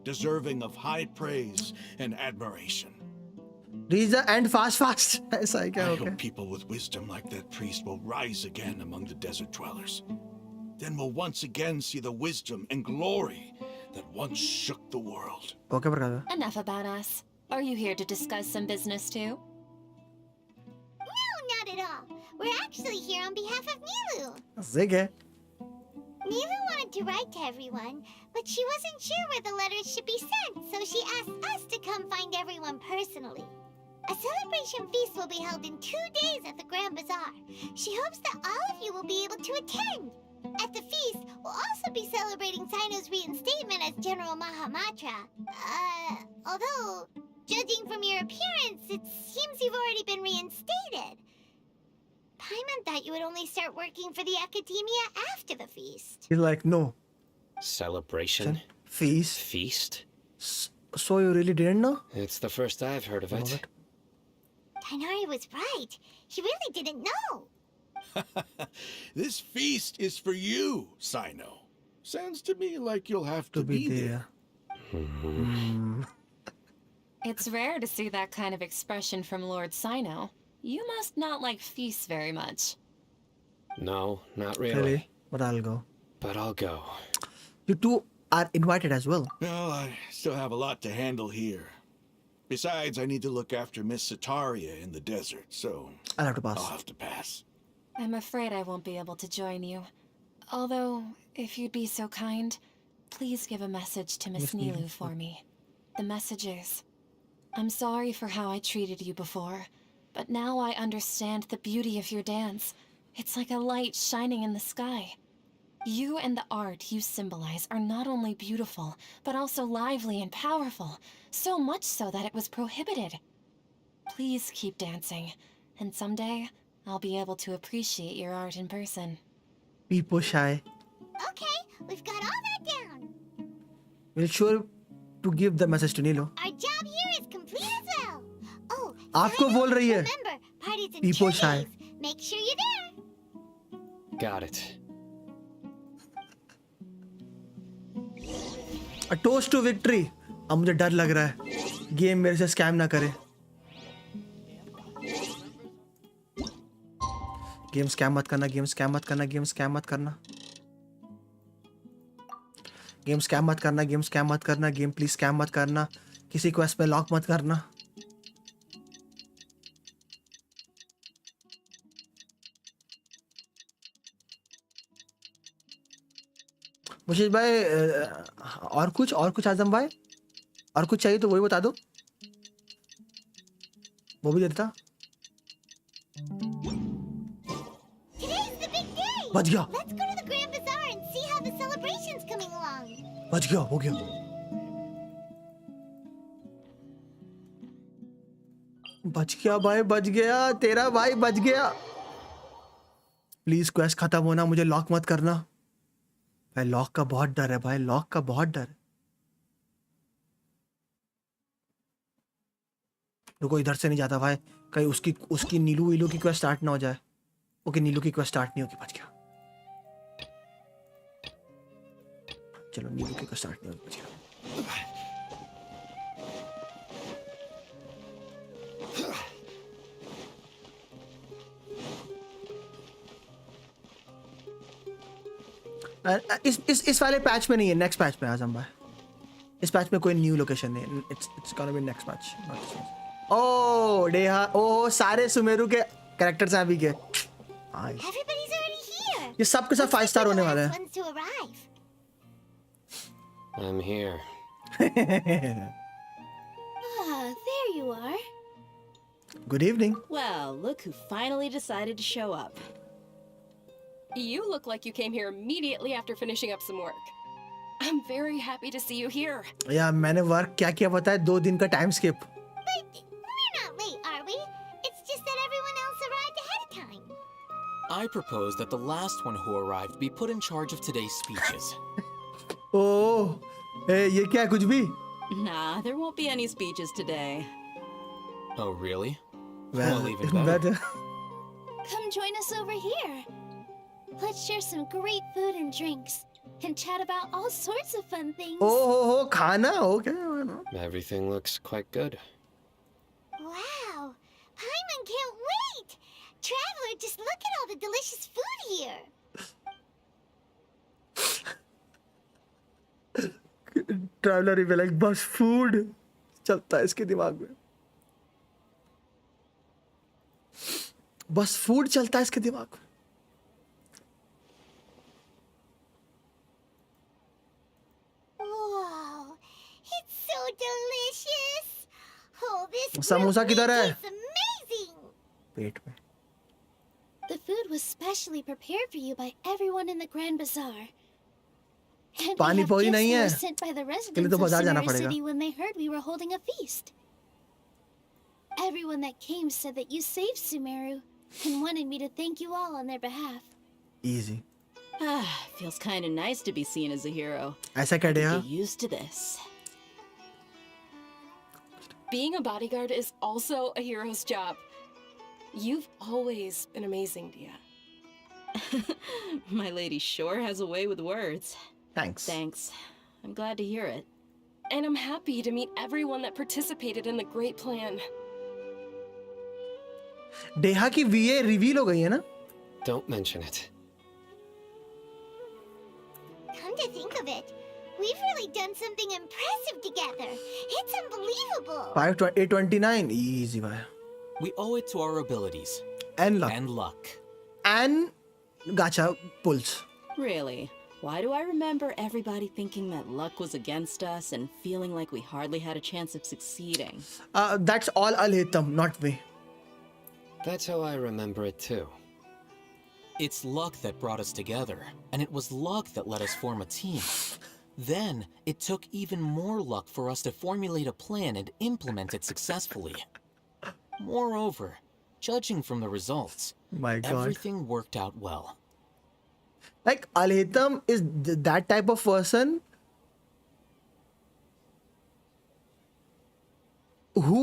deserving of high praise and admiration. Reach the end fast. ऐसा है क्या? I Okay. hope people with wisdom like that priest will rise again among the desert dwellers. Then we'll once again see the wisdom and glory that once shook the world. Okay, brother. Enough about us. Are you here to discuss some business too? No, not at all. We're actually here on behalf of Nilu. Zig है. Nilu wanted to write to everyone, but she wasn't sure where the letters should be sent, so she asked us to come find everyone personally. A celebration feast will be held in 2 days at the Grand Bazaar. She hopes that all of you will be able to attend. At the feast, we'll also be celebrating Sino's reinstatement as General Mahamatra. Although, judging from your appearance, it seems you've already been reinstated. Paimon thought you would only start working for the Academia after the feast. He's like, no. Celebration? Feast? Feast? So you really didn't know? It's the first I've heard of it. Tainari was right. He really didn't know. This feast is for you, Sino. Sounds to me like you'll have to be there. It's rare to see that kind of expression from Lord Sino. You must not like feasts very much. No, not really. Really? But I'll go. But I'll go. You two are invited as well. Well, I still have a lot to handle here. Besides, I need to look after Miss Sataria in the desert, so I'll have to pass. I'll have to pass. I'm afraid I won't be able to join you. Although, if you'd be so kind, please give a message to Miss Nilu for me. The message is, I'm sorry for how I treated you before, but now I understand the beauty of your dance. It's like a light shining in the sky. You and the art you symbolize are not only beautiful, but also lively and powerful, so much so that it was prohibited. Please keep dancing, and someday I'll be able to appreciate your art in person. People shy. Okay, we've got all that down. We'll sure to give the message to Nilo. Our job here is complete as well. Oh, आपको बोल रही है. remember, party's in People 2 shy. days. Make sure you're there. Got it. A toast to victory. अब मुझे डर लग रहा है. गेम मेरे से स्कैम ना करे। गेम स्कैम मत करना, गेम स्कैम मत करना, गेम स्कैम मत करना, गेम स्कैम मत करना, गेम स्कैम मत करना, गेम प्लीज स्कैम मत करना, किसी क्वेस्ट में लॉक मत करना। मुशीष भाई और कुछ आजम भाई, और कुछ चाहिए तो वही बता दो, वो भी देता। बच गया, बच गया, हो गया। बच गया भाई, बच गया, तेरा भाई बच गया। प्लीज क्वेस्ट खत्म होना, मुझे लॉक मत करना भाई, लॉक का बहुत डर है भाई, लॉक का बहुत डर है। रुको, इधर से नहीं जाता भाई, कहीं उसकी नीलू वीलू की क्वेस्ट स्टार्ट ना हो जाए। ओके, नीलू की क्वेस्ट स्टार्ट नहीं होगी, बच गया। चलो, नीलू की क्वेस्ट स्टार्ट नहीं होगी, बच गया। इस वाले पैच में नहीं है, नेक्स्ट पैच में आजम भाई। इस पैच में कोई न्यू लोकेशन नहीं है, it's gonna be next patch. ओ डेहा, ओ सारे सुमेरु के कैरेक्टर्स हैं अभी के। ये सब के सब 5 स्टार होने वाले हैं। I'm here. There you are. Good evening. Well, look who finally decided to show up. You look like you came here immediately after finishing up some work. I'm very happy to see you here. यार मैंने work क्या किया पता है, 2 दिन का time skip. But we're not late, are we? It's just that everyone else arrived ahead of time. I propose that the last one who arrived be put in charge of today's speeches. ओह, ये क्या कुछ भी? Nah, there won't be any speeches today. Oh, really? Well, even better. Come join us over here. Let's share some great food and drinks and chat about all sorts of fun things. Oh, खाना, okay. Everything looks quite good. Wow, Paimon can't wait. Traveler, just look at all the delicious food here. Traveller he like बस food चलता है इसके दिमाग में, बस food चलता है इसके दिमाग में। Wow, it's so delicious. Oh, this samosa किधर है? is amazing. पेट में। The food was specially prepared for you by everyone in the Grand Bazaar. And पानी we have पूरी gifts नहीं that है, were sent by the इसके लिए residents तो of बाजार जाना Sumeru पड़ेगा। City when they heard we were holding a feast. Everyone that came said that you saved Sumeru and wanted me to thank you all on their behalf. Easy. Feels kind of nice to be seen as a hero. ऐसा क्या डेहा? Get used to this. Being a bodyguard is also a hero's job. You've always been amazing, Dia. My lady sure has a way with words. Thanks. Thanks. I'm glad to hear it. And I'm happy to meet everyone that participated in the great plan. डेहा की वीए reveal हो गई है ना? Don't mention it. Come to think of it, we've really done something impressive together. It's unbelievable. 829 easy भाई. We owe it to our abilities. And luck. And luck. And gacha pulls. Really? Why do I remember everybody thinking that luck was against us and feeling like we hardly had a chance of succeeding? That's all Al-Haytham, not me. That's how I remember it too. It's luck that brought us together, and it was luck that let us form a team. Then, it took even more luck for us to formulate a plan and implement it successfully. Moreover, judging from the results, My God. everything worked out well. Like Al-Haytham is that type of person who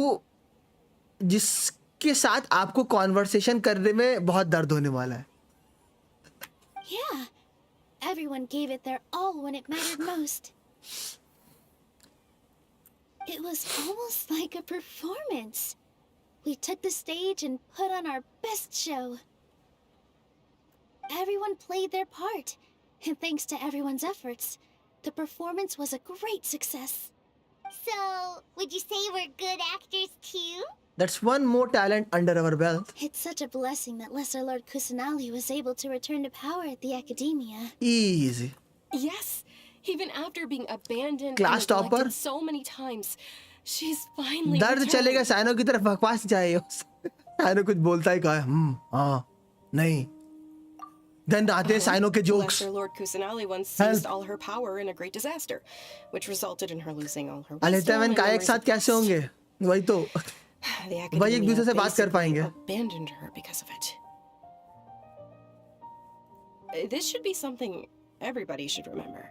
जिसके साथ आपको conversation करने में बहुत दर्द होने वाला है. Yeah, everyone gave it their all when it mattered most. It was almost like a performance. We took the stage and put on our best show. Everyone played their part, and thanks to everyone's efforts, the performance was a great success. So, would you say we're good actors too? That's one more talent under our belt. It's such a blessing that Lesser Lord Kusanali was able to return to power at the Academia. Easy. Yes, even after being abandoned Class and neglected topper. so many times, she's finally दर्द returned. चलेगा cyano की तरफ बकवास चाहिए cyano कुछ बोलता ही कहा हाँ नहीं then आते हैं साइनो के jokes. Lesser Lord Kusanali once Help. seized all her power in a great disaster, which resulted in her losing all her अलेता wisdom man and का एक memories साथ of कैसे होंगे वही तो the वही एक दूसरे से Academia बात कर basically पाएंगे abandoned her because of it. This should be something everybody should remember.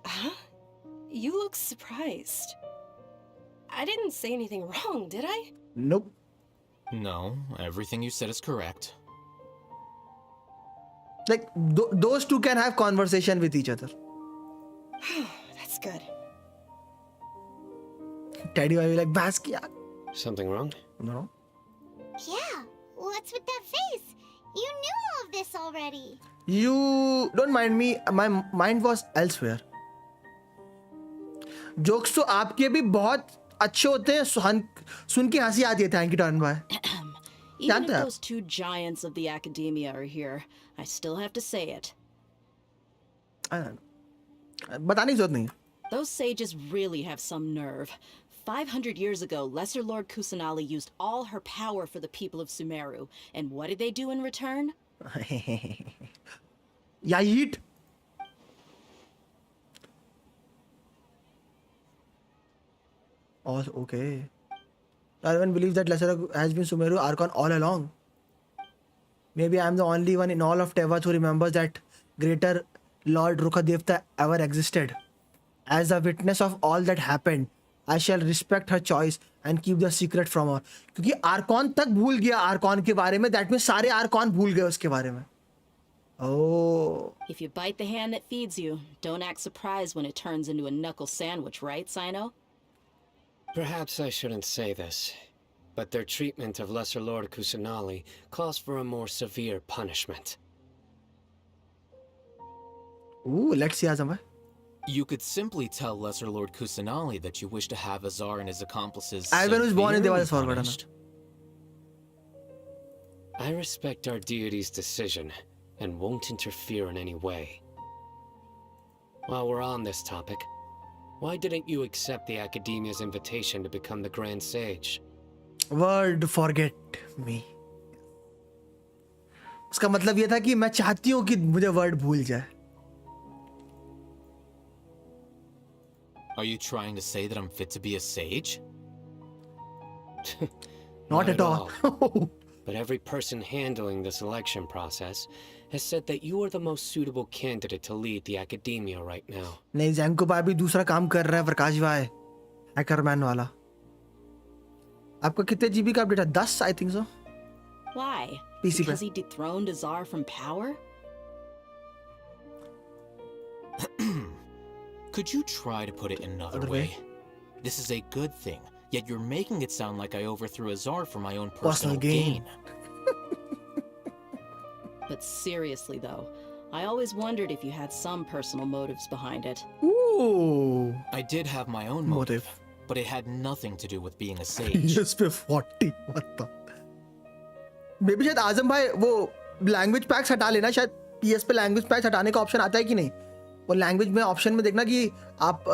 Huh? You look surprised. I didn't say anything wrong, did I? Nope. No, everything you said is correct. Like those two can have conversation with each other. That's good. Teddy will be like bas kiya. Something wrong? No. Yeah, what's with that face? You knew all of this already. You don't mind me. My mind was elsewhere. Jokes तो आपके भी बहुत अच्छे होते हैं सुन के हंसी आती है thank U turn by Even if those two giants of the academia are here, I still have to say it. बताने की जरूरत नहीं Those sages really have some nerve. 500 years ago, Lesser Lord Kusanali used all her power for the people of Sumeru. And what did they do in return? Yeah, eat. Oh, okay. Everyone believes that Lesser has been Sumeru Archon all along. Maybe I'm the only one in all of Tevat who remembers that greater Lord Rukhadevta ever existed. As a witness of all that happened, I shall respect her choice and keep the secret from her. क्योंकि Arcon तक भूल गया Arcon के बारे में, that means सारे Arcon भूल गए उसके बारे में. Oh. If you bite the hand that feeds you, don't act surprised when it turns into a knuckle sandwich, right, Sino? Perhaps I shouldn't say this, but their treatment of Lesser Lord Kusanali calls for a more severe punishment. Ooh, let's see Azam. You could simply tell Lesser Lord Kusanali that you wish to have Azar and his accomplices Ivan was born in severely Deva's punished. I respect our deity's decision and won't interfere in any way. While we're on this topic, why didn't you accept the Academia's invitation to become the Grand Sage? Word forget me. उसका मतलब ये था कि मैं चाहती हूँ कि मुझे वर्ड भूल जाए. Are you trying to say that I'm fit to be a sage? Not at all. But every person handling the selection process has said that you are the most suitable candidate to lead the academia right now. नहीं जैंको भाई भी दूसरा काम कर रहा है प्रकाश भाई हैकरमैन वाला. आपका कितने जीबी का अपडेट है? 10 I think so. Why? PC Because he dethroned Azar from power? Could you try to put it in another way? This is a good thing, yet you're making it sound like I overthrew Azar for my own personal gain. But seriously though, I always wondered if you had some personal motives behind it. Ooh. I did have my own motive, but it had nothing to do with being a sage. Yes, पे 40. What the? Maybe शायद आजम भाई वो language PACS हटा लेना. शायद PS पे language PACS हटाने का ऑप्शन आता है कि नहीं. वो लैंग्वेज में ऑप्शन में देखना कि आप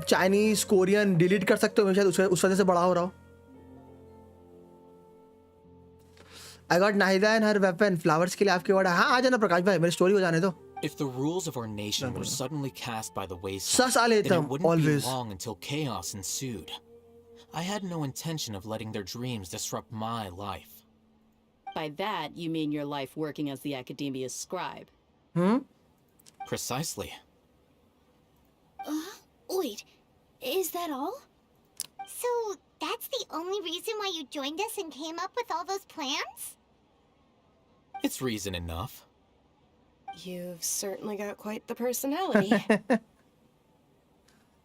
चाइनीज कोरियन डिलीट कर सकते हो. शायद उस वजह से बड़ा हो रहा हो. I got Nahida and her weapon. Flowers के लिए आपके order. हाँ आ जाना प्रकाश भाई मेरी स्टोरी हो जाने दो. If the rules of our nation were suddenly cast by the Sas wayside, aleta then it wouldn't always. be long until chaos ensued. I had no intention of letting their dreams disrupt my life. By that, you mean your life working as the Academia's scribe. Precisely. Wait, is that all? So, that's the only reason why you joined us and came up with all those plans? It's reason enough. You've certainly got quite the personality.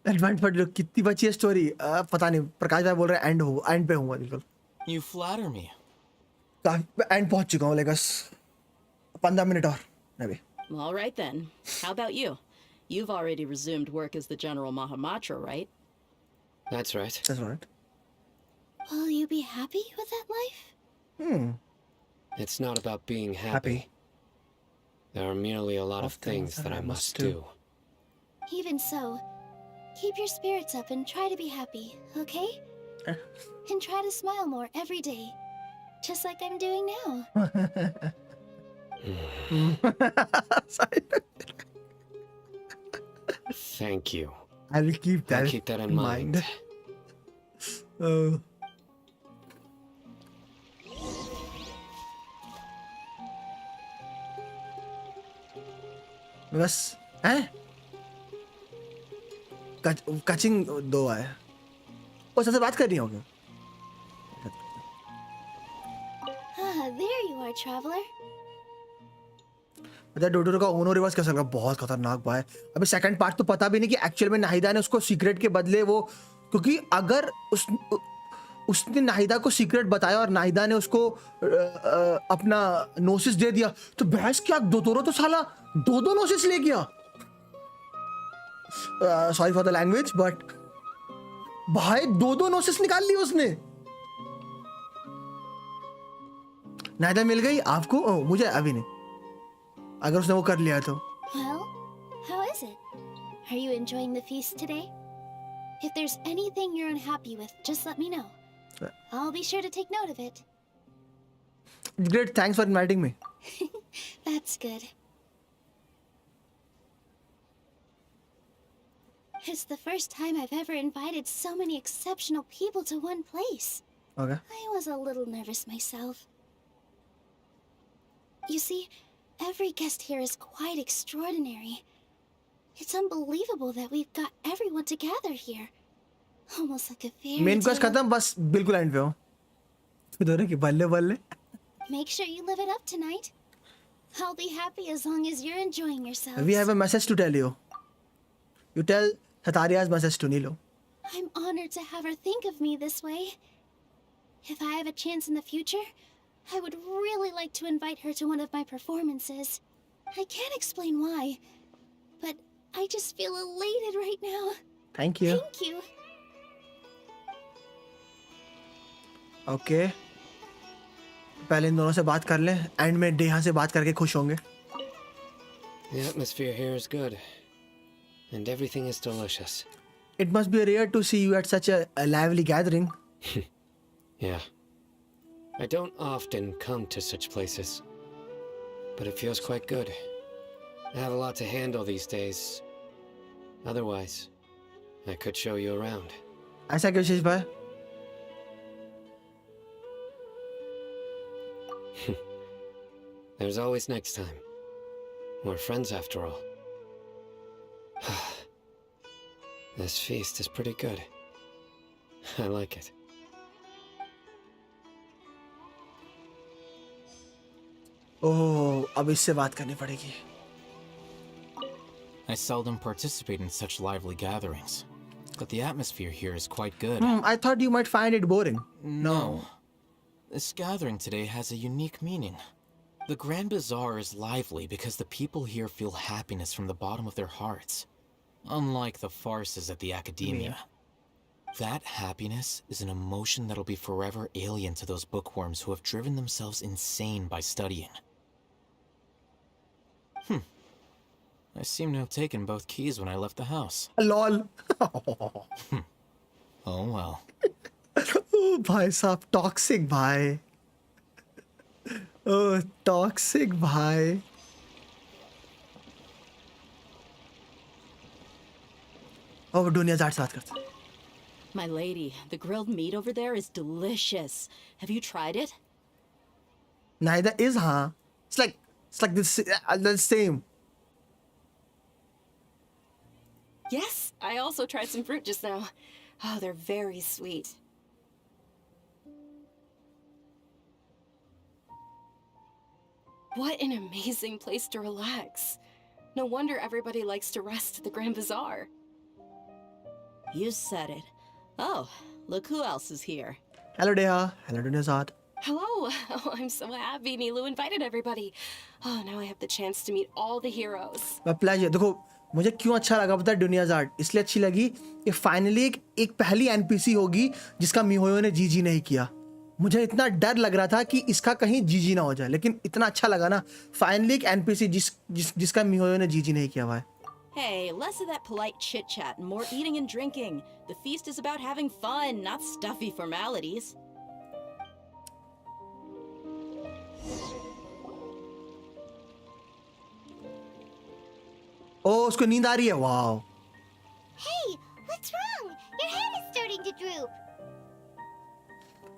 Advance पढ़ लो कितनी बची है story पता नहीं प्रकाश भाई बोल रहे हैं एंड पे हूँ बिल्कुल You flatter me. काफी एंड पहुंच चुका हूँ लाइक बस 15 मिनट और अभी All right then. How about you? You've already resumed work as the General Mahamatra, right? That's right. That's right. Will you be happy with that life? It's not about being happy. There are merely a lot of things that I must do. Even so, keep your spirits up and try to be happy, okay? And try to smile more every day, just like I'm doing now. Thank you. I'll keep that, I'll keep that in mind. बस हैं कचिंग 2 आए वो सबसे बात कर रही होगी There you are, traveler. पता डोडोरो का ओनो रिवर्स कैसा लगा बहुत खतरनाक भाई अभी सेकंड पार्ट तो पता भी नहीं कि एक्चुअल में नाहिदा ने उसको सीक्रेट के बदले वो क्योंकि अगर उसने नाहिदा को सीक्रेट बताया और नाहिदा ने उसको अपना नोसिस दे दिया तो बहस क्या डोडोरो तो साला 2 नोसिस ले गया sorry for the language but भाई 2 नोसिस निकाल ली उसने नाहिदा मिल गई आपको मुझे अभी नहीं अगर उसने वो कर लिया तो Well, how is it? Are you enjoying the feast today? If there's anything you're unhappy with, just let me know. I'll be sure to take note of it. Great, thanks for inviting me. That's good. It's the first time I've ever invited so many exceptional people to one place. Okay. I was a little nervous myself. You see, every guest here is quite extraordinary. It's unbelievable that we've got everyone together here. Almost like a fairy main quest tale. खत्म बस बिल्कुल and पे हो दोनों की बल्ले बल्ले Make sure you live it up tonight. I'll be happy as long as you're enjoying yourselves. We have a message to tell you. You tell Hataria's message to Nilo. I'm honored to have her think of me this way. If I have a chance in the future, I would really like to invite her to one of my performances. I can't explain why, but I just feel elated right now. Thank you. Thank you. Okay. पहले इन दोनों से बात कर लें and में डेहा से बात करके खुश होंगे. The atmosphere here is good, and everything is delicious. It must be rare to see you at such a lively gathering. Yeah. I don't often come to such places, but it feels quite good. I have a lot to handle these days. Otherwise, I could show you around. ऐसा क्यों शीश भाई? There's always next time. We're friends after all. This feast is pretty good. I like it. ओह अब इससे बात करनी पड़ेगी. I seldom participate in such lively gatherings, but the atmosphere here is quite good. I thought you might find it boring. No. This gathering today has a unique meaning. The Grand Bazaar is lively because the people here feel happiness from the bottom of their hearts, unlike the farces at the academia. That happiness is an emotion that'll be forever alien to those bookworms who have driven themselves insane by studying. I seem to have taken both keys when I left the house. LOL. Oh well. Oh, भाई साहब toxic भाई. Oh, toxic भाई. Oh, दुनिया जाट से बात करते. My lady, the grilled meat over there is delicious. Have you tried it? Neither is, huh? It's like this the same. Yes, I also tried some fruit just now. Oh, they're very sweet. What an amazing place to relax. No wonder everybody likes to rest at the Grand Bazaar. You said it. Oh, look who else is here. Hello Deha. Hello Dunyazad. Hello! Oh, I'm so happy Nilu invited everybody. Oh, now I have the chance to meet all the heroes. My pleasure. देखो मुझे क्यों अच्छा लगा पता है दुनियाज़ाड इसलिए अच्छी लगी कि फाइनली एक पहली एनपीसी होगी जिसका मिहोयो ने जीजी नहीं किया. मुझे इतना डर लग रहा था कि इसका कहीं जीजी ना हो जाए लेकिन इतना अच्छा लगा ना फाइनली एक एनपीसी जिसका मिहोयो ने जीजी नहीं किया हुआ है. Hey, less of that polite chit-chat and more eating and drinking. The feast is about having fun, not stuffy formalities. Oh, उसको नींद आ रही है. Wow. Hey, what's wrong? Your head is starting to droop.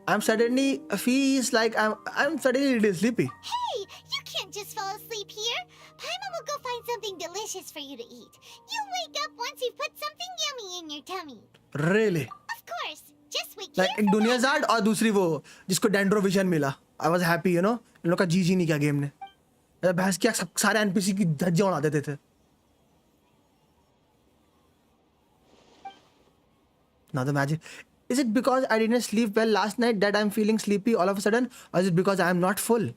I'm suddenly feels like I'm suddenly a little sleepy. Hey, you can't just fall asleep here. Paimon will go find something delicious for you to eat. You'll wake up once you've put something yummy in your tummy. Really? Of course. Just wait Like here एक for दुनियाज़ाड और दूसरी वो जिसको डेंड्रोविजन मिला. I was happy, you know. इन लोग का जीजी नहीं किया गेम ने. बहस किया सारे एनपीसी की धज्जियां उड़ा देते थे. Now the magic. Is it because I didn't sleep well last night that I'm feeling sleepy all of a sudden, or is it because I am not full?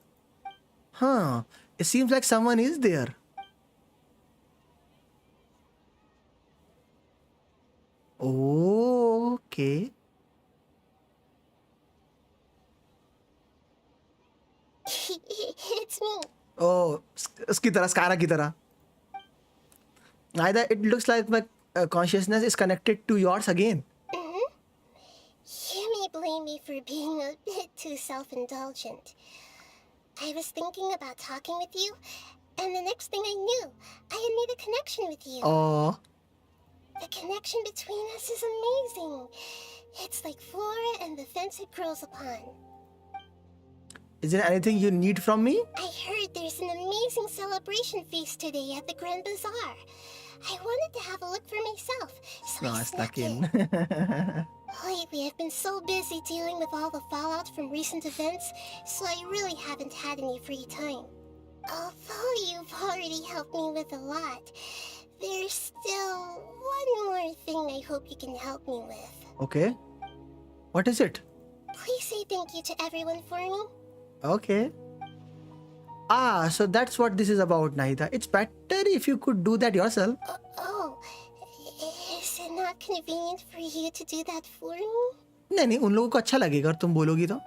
Huh. It seems like someone is there. Oh, okay. It's me. Oh, उसकी तरह, Scara की तरह. Neither it looks like my consciousness is connected to yours again. You may blame me for being a bit too self-indulgent. I was thinking about talking with you, and the next thing I knew, I had made a connection with you. Oh. The connection between us is amazing. It's like flora and the fence it grows upon. Is there anything you need from me? I heard there's an amazing celebration feast today at the Grand Bazaar. I wanted to have a look for myself, so I snuck in. Lately, I've been so busy dealing with all the fallout from recent events, so I really haven't had any free time. Although you've already helped me with a lot, there's still one more thing I hope you can help me with. Okay. What is it? Please say thank you to everyone for me. Okay. Ah, so that's what this is about, Nahida. It's better if you could do that yourself. Is it not convenient for you to do that for me? नहीं, उन लोगों को अच्छा लगेगा अगर तुम बोलोगी तो.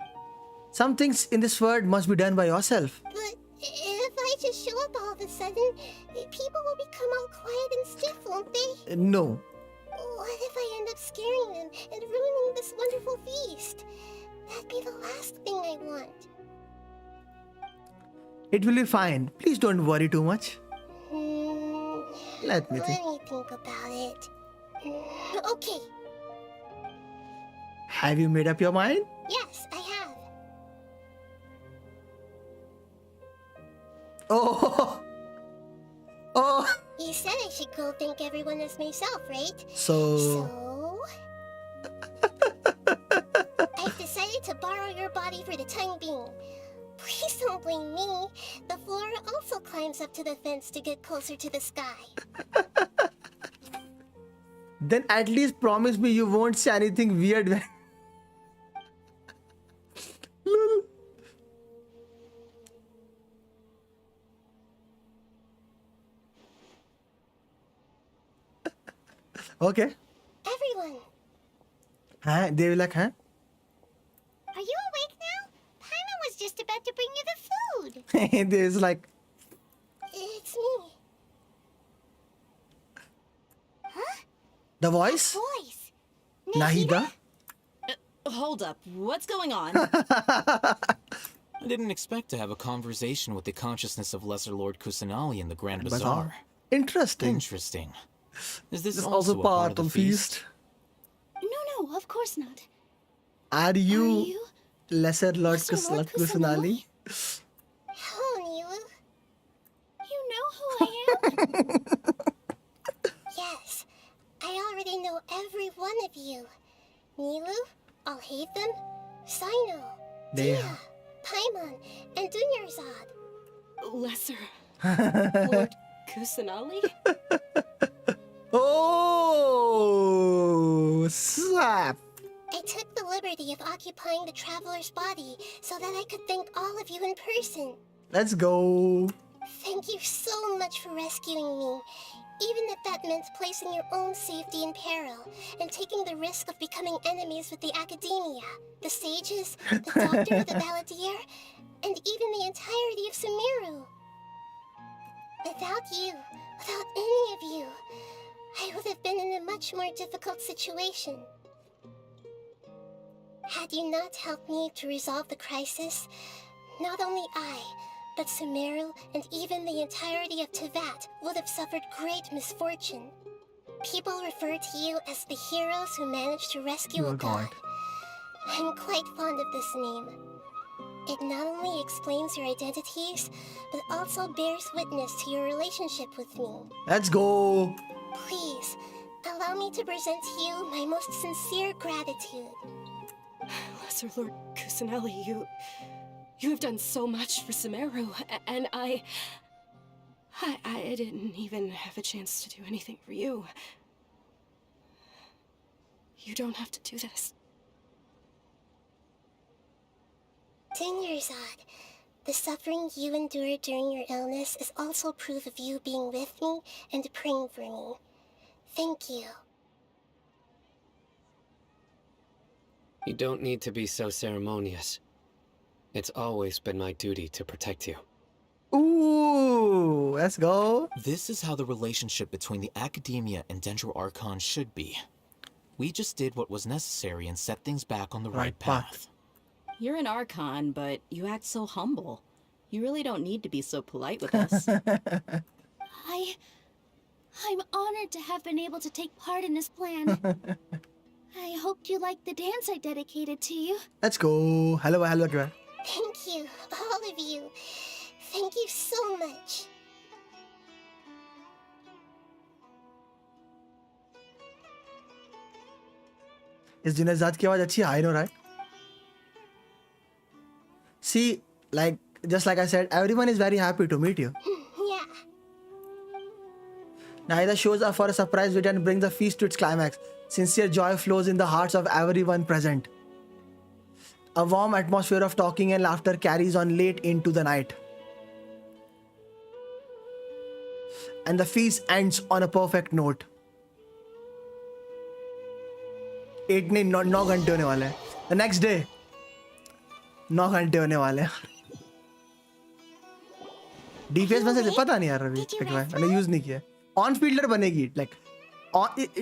Some things in this world must be done by yourself. But if I just show up all of a sudden, people will become all quiet and stiff, won't they? No. What if I end up scaring them and ruining this wonderful feast? That'd be the last thing I want. It will be fine. Please don't worry too much. Let me think. Let me think about it. Okay. Have you made up your mind? Yes, I have. Oh. Oh. You said I should go thank everyone as myself, right? So? I've decided to borrow your body for the time being. Please don't blame me. The flora also climbs up to the fence to get closer to the sky. Then at least promise me you won't say anything weird when... Okay. Everyone. Huh? They will like, huh? Are you awake now? Paimon was just about to bring you the food. There's like... It's me. Huh? The voice? Voice. Nahida? Hold up. What's going on? I didn't expect to have a conversation with the consciousness of Lesser Lord Kusanali in the Grand Bazaar. Interesting. Interesting. Is this It's also a part of the feast? No, of course not. Are you Lesser Lord Kusanali? Hello, Nilu. You know who I am? Yes, I already know every one of you. Nilu, Alhaitham, Sino, Dia, Paimon, and Dunyarzad. Lesser Lord Kusanali? Oh, slap. I took the liberty of occupying the traveler's body so that I could thank all of you in person. Let's go. Thank you so much for rescuing me, even if that meant placing your own safety in peril and taking the risk of becoming enemies with the academia, the sages, the doctor of the Balladeer, and even the entirety of Sumeru. Without you, without any of you, I would have been in a much more difficult situation. Had you not helped me to resolve the crisis, not only I, but Sumeru and even the entirety of Teyvat would have suffered great misfortune. People refer to you as the heroes who managed to rescue a god. I'm quite fond of this name. It not only explains your identities, but also bears witness to your relationship with me. Let's go. Please, allow me to present to you my most sincere gratitude. Lesser Lord Kusanali, you have done so much for Sumeru, and I didn't even have a chance to do anything for you. You don't have to do this. Dinyerzad, the suffering you endured during your illness is also proof of you being with me and praying for me. Thank you. You don't need to be so ceremonious. It's always been my duty to protect you. Ooh, let's go. This is how the relationship between the Academia and Dendro Archon should be. We just did what was necessary and set things back on the right path. You're an Archon, but you act so humble. You really don't need to be so polite with us. I'm honored to have been able to take part in this plan. I hoped you liked the dance I dedicated to you. Let's go. Hello. Thank you, all of you. Thank you so much. Is Dinyerzad की आवाज अच्छी है? I know, right? See, just like I said, everyone is very happy to meet you. Yeah. Nahida shows up for a surprise visit and brings the feast to its climax. Sincere joy flows in the hearts of everyone present. A warm atmosphere of talking and laughter carries on late into the night. And the feast ends on a perfect note. 8 नहीं 9 घंटे होने वाले हैं. The next day 9 घंटे होने वाले हैं. DPS में से पता नहीं यार अभी तक मैंने यूज नहीं किया. ऑन फील्डर बनेगी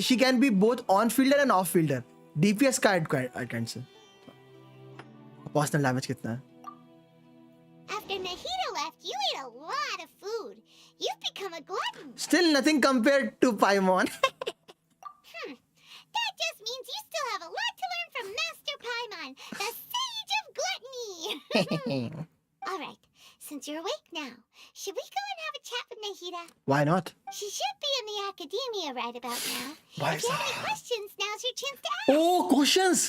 she can be both on fielder and off fielder. DPS का एड से. Personal damage कितना है? After Nahida left, you ate a lot of food. You've become a glutton. Still nothing compared to Paimon. That just means you still have a lot to learn from Master Paimon, the sage of gluttony. All right, since you're awake now, should we go and have a chat with Nahida? Why not? She should be in the academia right about now. Why If you have any questions, now's your chance to ask. Oh, questions!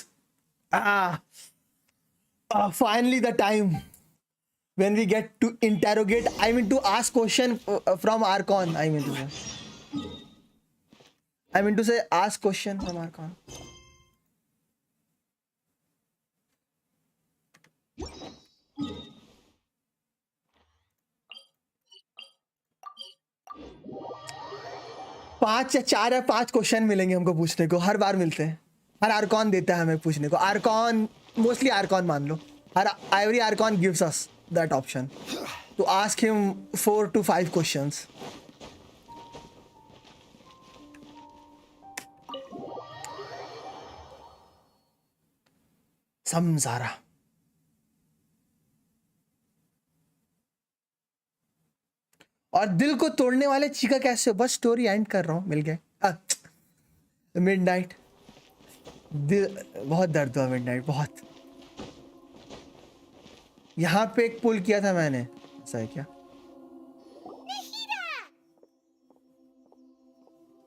Finally the time when we get to interrogate, to ask question from Archon. To say ask question from Archon. पांच या 4 या 5 question मिलेंगे हमको पूछने को. हर बार मिलते हैं. हर Arcon देता है हमें पूछने को. आर्कॉन मोस्टली आर्कॉन मान लो. Every Archon gives us that option to ask him 4 to 5 questions. Samsara. और दिल को तोड़ने वाले चीका कैसे? बस स्टोरी एंड कर रहा हूँ. मिल गए. मिडनाइट. बहुत दर्द हुआ मिडनाइट. बहुत. यहाँ पे एक पुल किया था मैंने. ऐसा है क्या?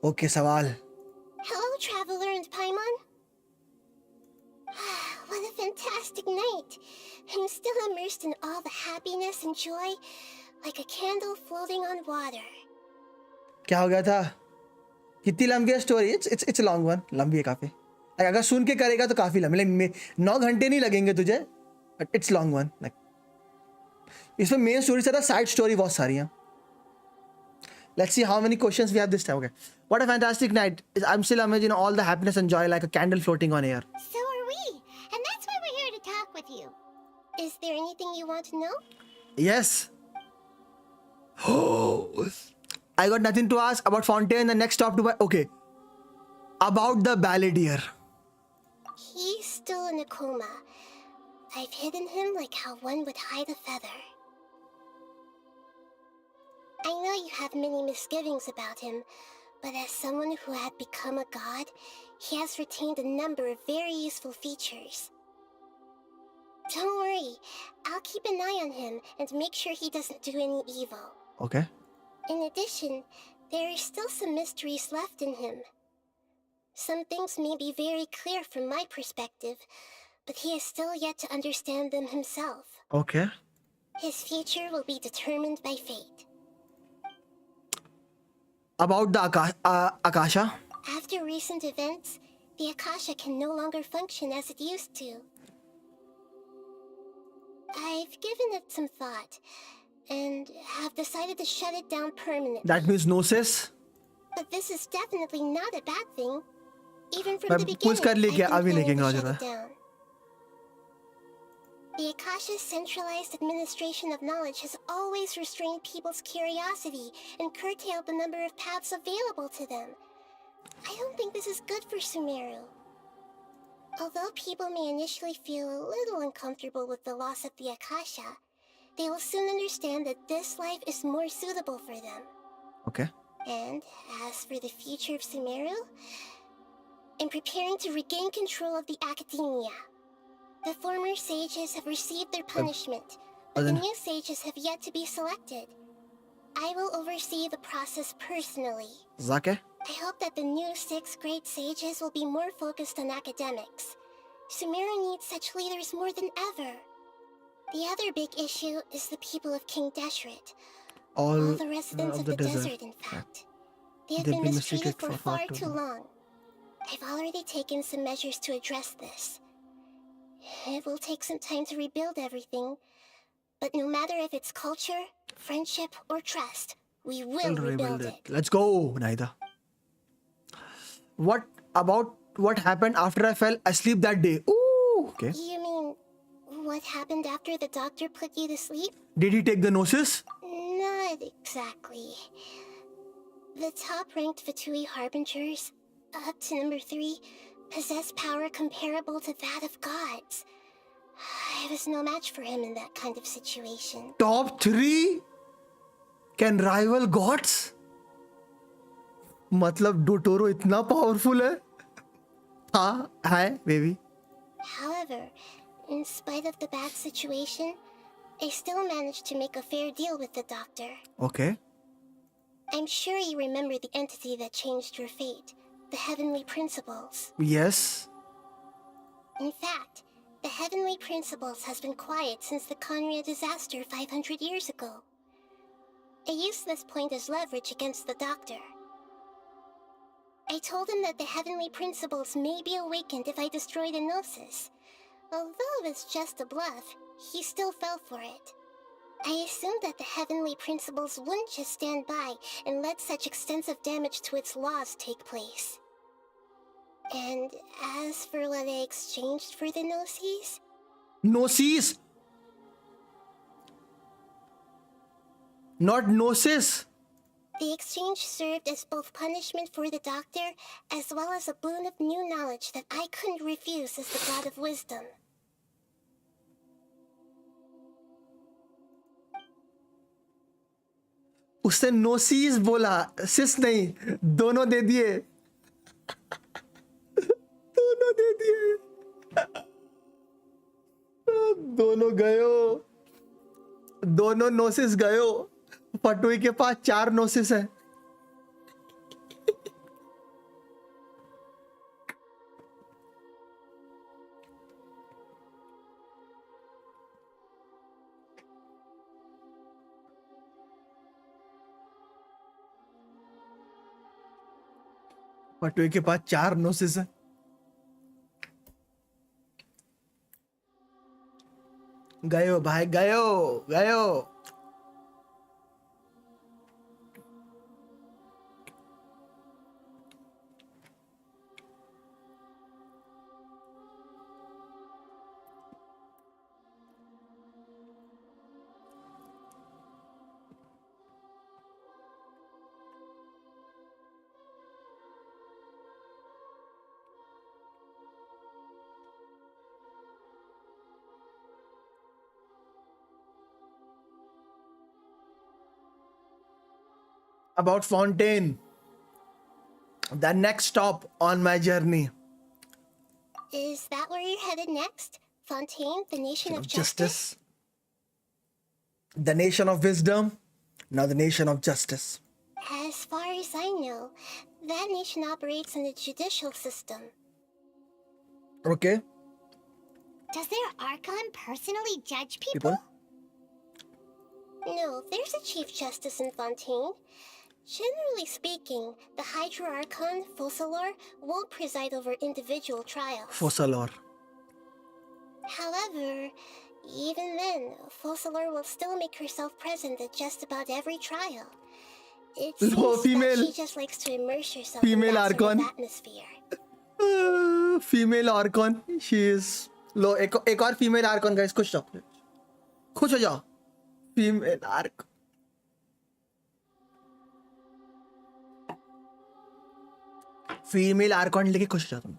ओके सवाल. Hello, traveler and Paimon. What a fantastic night. I'm still immersed in all the happiness and joy, like a candle floating on water. क्या हो गया था? कितनी लंबी है स्टोरी? इट्स लॉन्ग वन, लंबी है काफी। Like, अगर सुन के करेगा तो काफी लंबी, लाइक 9 घंटे नहीं लगेंगे तुझे, but it's long one. Like इसमें मेन स्टोरी से साइड स्टोरी बहुत सारी हैं। Let's see how many questions we have this time. Okay. What a fantastic night. I'm still imagining all the happiness and joy like a candle floating on air. So are we, and that's why we're here to talk with you. Is there anything you want to know? Yes. Oh, I got nothing to ask about Fontaine. The next stop to buy. Okay. About the balladeer. He's still in a coma. I've hidden him like how one would hide a feather. I know you have many misgivings about him, but as someone who had become a god, he has retained a number of very useful features. Don't worry, I'll keep an eye on him and make sure he doesn't do any evil. Okay. In addition, there are still some mysteries left in him. Some things may be very clear from my perspective, but he is still yet to understand them himself. Okay. His future will be determined by fate. About the Akasha. After recent events, the Akasha can no longer function as it used to. I've given it some thought, and have decided to shut it down permanently. That means gnosis. But this is definitely not a bad thing. Even from मैं the पूछ कर ली beginning, क्या? I've अभी been नहीं planning to कहना shut it down. The Akasha's centralized administration of knowledge has always restrained people's curiosity and curtailed the number of paths available to them. I don't think this is good for Sumeru. Although people may initially feel a little uncomfortable with the loss of the Akasha, they will soon understand that this life is more suitable for them. Okay. And as for the future of Sumeru, I'm preparing to regain control of the academia. The former sages have received their punishment, but the new sages have yet to be selected. I will oversee the process personally. Zake? I hope that the new 6th grade sages will be more focused on academics. Sumeru needs such leaders more than ever. The other big issue is the people of King Deshret. All the residents of the desert, in fact. They have been mistreated for far too long. I've already taken some measures to address this. It will take some time to rebuild everything, but no matter if it's culture, friendship, or trust, we will rebuild it. Let's go, Naida. What about what happened after I fell asleep that day? Ooh, okay. You mean what happened after the doctor put you to sleep? Did he take the gnosis? Not exactly. The top-ranked Fatui Harbingers, up to number 3, possess power comparable to that of gods. I was no match for him in that kind of situation. Top 3 can rival gods? मतलब डोटोरो इतना powerful है? हाँ, है, baby. However, in spite of the bad situation, I still managed to make a fair deal with the doctor. Okay. I'm sure you remember the entity that changed your fate. The Heavenly Principles. Yes. In fact, the Heavenly Principles has been quiet since the Conria disaster 500 years ago. I used this point as leverage against the doctor. I told him that the Heavenly Principles may be awakened if I destroy the Gnosis. Although it's just a bluff, he still fell for it. I assumed that the Heavenly Principles wouldn't just stand by and let such extensive damage to its laws take place. And as for what I exchanged for the Gnosis? Gnosis? Not Gnosis. The exchange served as both punishment for the doctor as well as a boon of new knowledge that I couldn't refuse as the God of Wisdom. उसने नोसीस बोला, सिस नहीं, दोनों दे दिए. दोनों दे दिए. दोनों गयो. दोनों नोसिस गयो. फटुई के पास 4 नोसिस है. पटुए के पास 4 नोसिस है। गयो भाई, गयो गयो। About Fontaine, the next stop on my journey. Is that where you're headed next? Fontaine, the nation of justice? The nation of wisdom, now the nation of justice. As far as I know, that nation operates in the judicial system. Okay. Does their Archon personally judge people? No, there's a Chief Justice in Fontaine. Generally speaking, the Hydra Archon, Fossalor, won't preside over individual trials. Fossalor. However, even then, Fossalor will still make herself present at just about every trial. It seems that she just likes to immerse herself in that sort of atmosphere. Female Archon, she is. लो एक और female Arcon guys, खुश हो जाओ। Female arc, female Arcon लेके खुश हो जाओ तुम।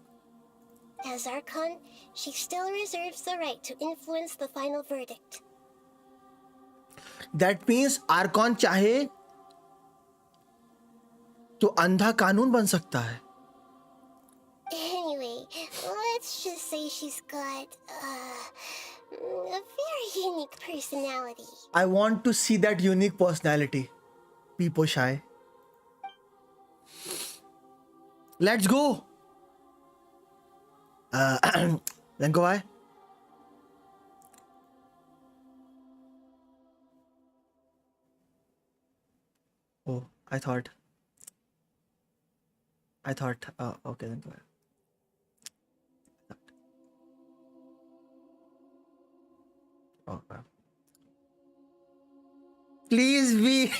As Archon, she still reserves the right to influence the final verdict. That means Arcon चाहे तो अंधा कानून बन सकता है। Anyway, let's just say she's got a very unique personality. I want to see that unique personality. People shy. Let's go. Then go by. Oh, I thought. Okay, then go ahead. Oh, wow. Please be.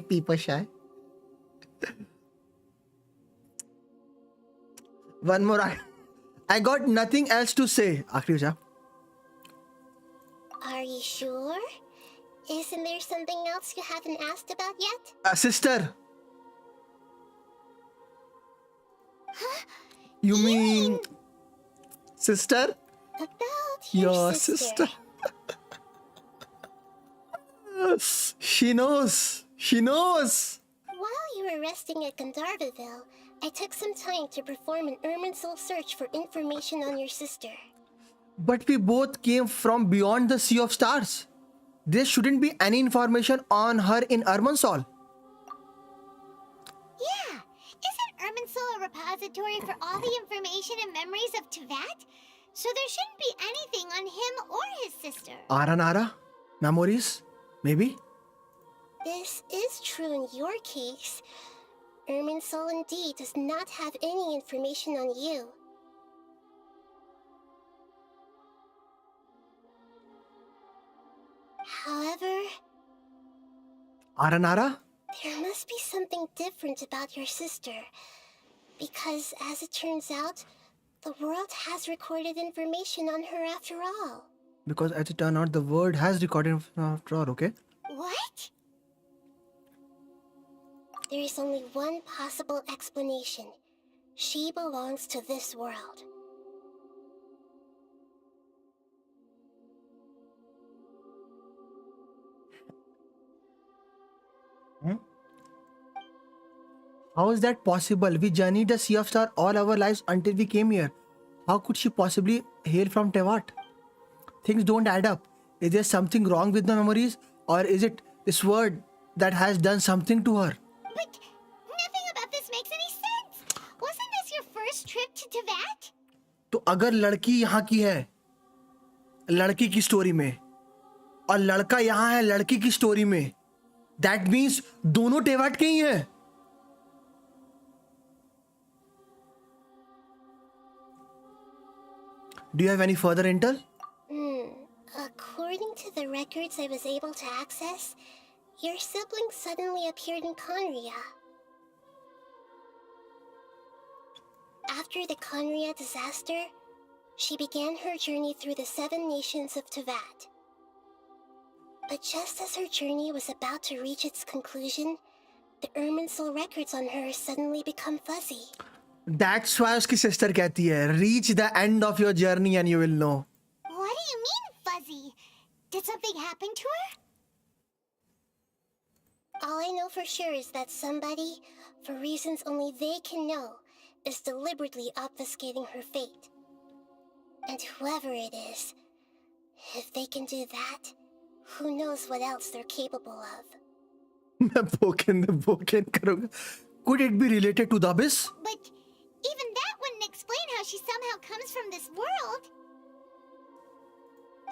People shy. One more. I got nothing else to say. आखिरी बचा. Are you sure? Isn't there something else you haven't asked about yet? Sister. Huh? You mean sister? About your sister. She knows. While you were resting at Gandharvaville, I took some time to perform an Irminsul search for information on your sister. But we both came from beyond the Sea of Stars. There shouldn't be any information on her in Irminsul. Yeah, isn't Irminsul a repository for all the information and memories of Teyvat? So there shouldn't be anything on him or his sister. Aranara? Memories? Maybe? This is true in your case. Irminsul indeed does not have any information on you. However, Aranara? There must be something different about your sister. Because, as it turns out, the world has recorded information on her after all. Because as it turned out, the world has recorded after all, okay? What? There is only one possible explanation. She belongs to this world. How is that possible? We journeyed the Sea of Stars all our lives until we came here. How could she possibly hail from Teyvat? Things don't add up. Is there something wrong with the memories? Or is it this word that has done something to her? But nothing about this makes any sense. Wasn't this your first trip to Teyvat? तो अगर लड़की यहाँ की है लड़की की story में और लड़का यहाँ है लड़की की स्टोरी में, That means दोनों टेवाट के ही हैं. Do you have any further intel? According to the records I was able to access, your sibling suddenly appeared in Conria. After the Conria disaster, she began her journey through the 7 nations of Tevat. But just as her journey was about to reach its conclusion, the Irminsul records on her suddenly become fuzzy. That's why उसकी sister कहती है, reach the end of your journey and you will know. What do you mean, fuzzy? Did something happen to her? All I know for sure is that somebody, for reasons only they can know, is deliberately obfuscating her fate. And whoever it is, if they can do that, who knows what else they're capable of. मैं बोकेन करूँगा. Could it be related to the abyss? But even that wouldn't explain how she somehow comes from this world.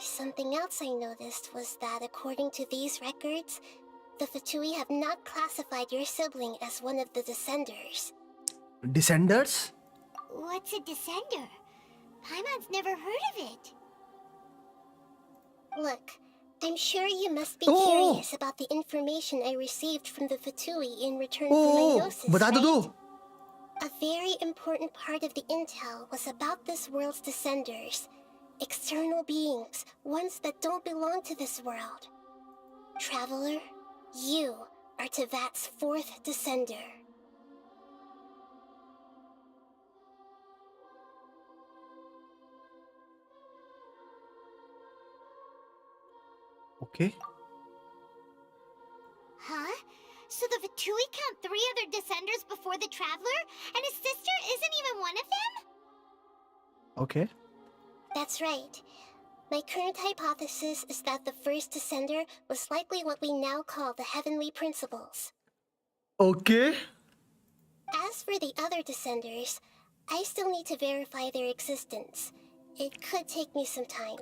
Something else I noticed was that according to these records, the Fatui have not classified your sibling as one of the Descenders. Descenders? What's a descender? Paimon's never heard of it. Look, I'm sure you must be curious about the information I received from the Fatui in return for my gnosis, बता दो right? दो. A very important part of the intel was about this world's Descenders. External beings, ones that don't belong to this world. Traveler, you are Tevat's 4th Descender. Okay. Huh? So the Fatui count 3 other Descenders before the Traveler, and his sister isn't even one of them? Okay. That's right. My current hypothesis is that the first Descender was likely what we now call the Heavenly Principles. Okay. As for the other Descenders, I still need to verify their existence. It could take me some time.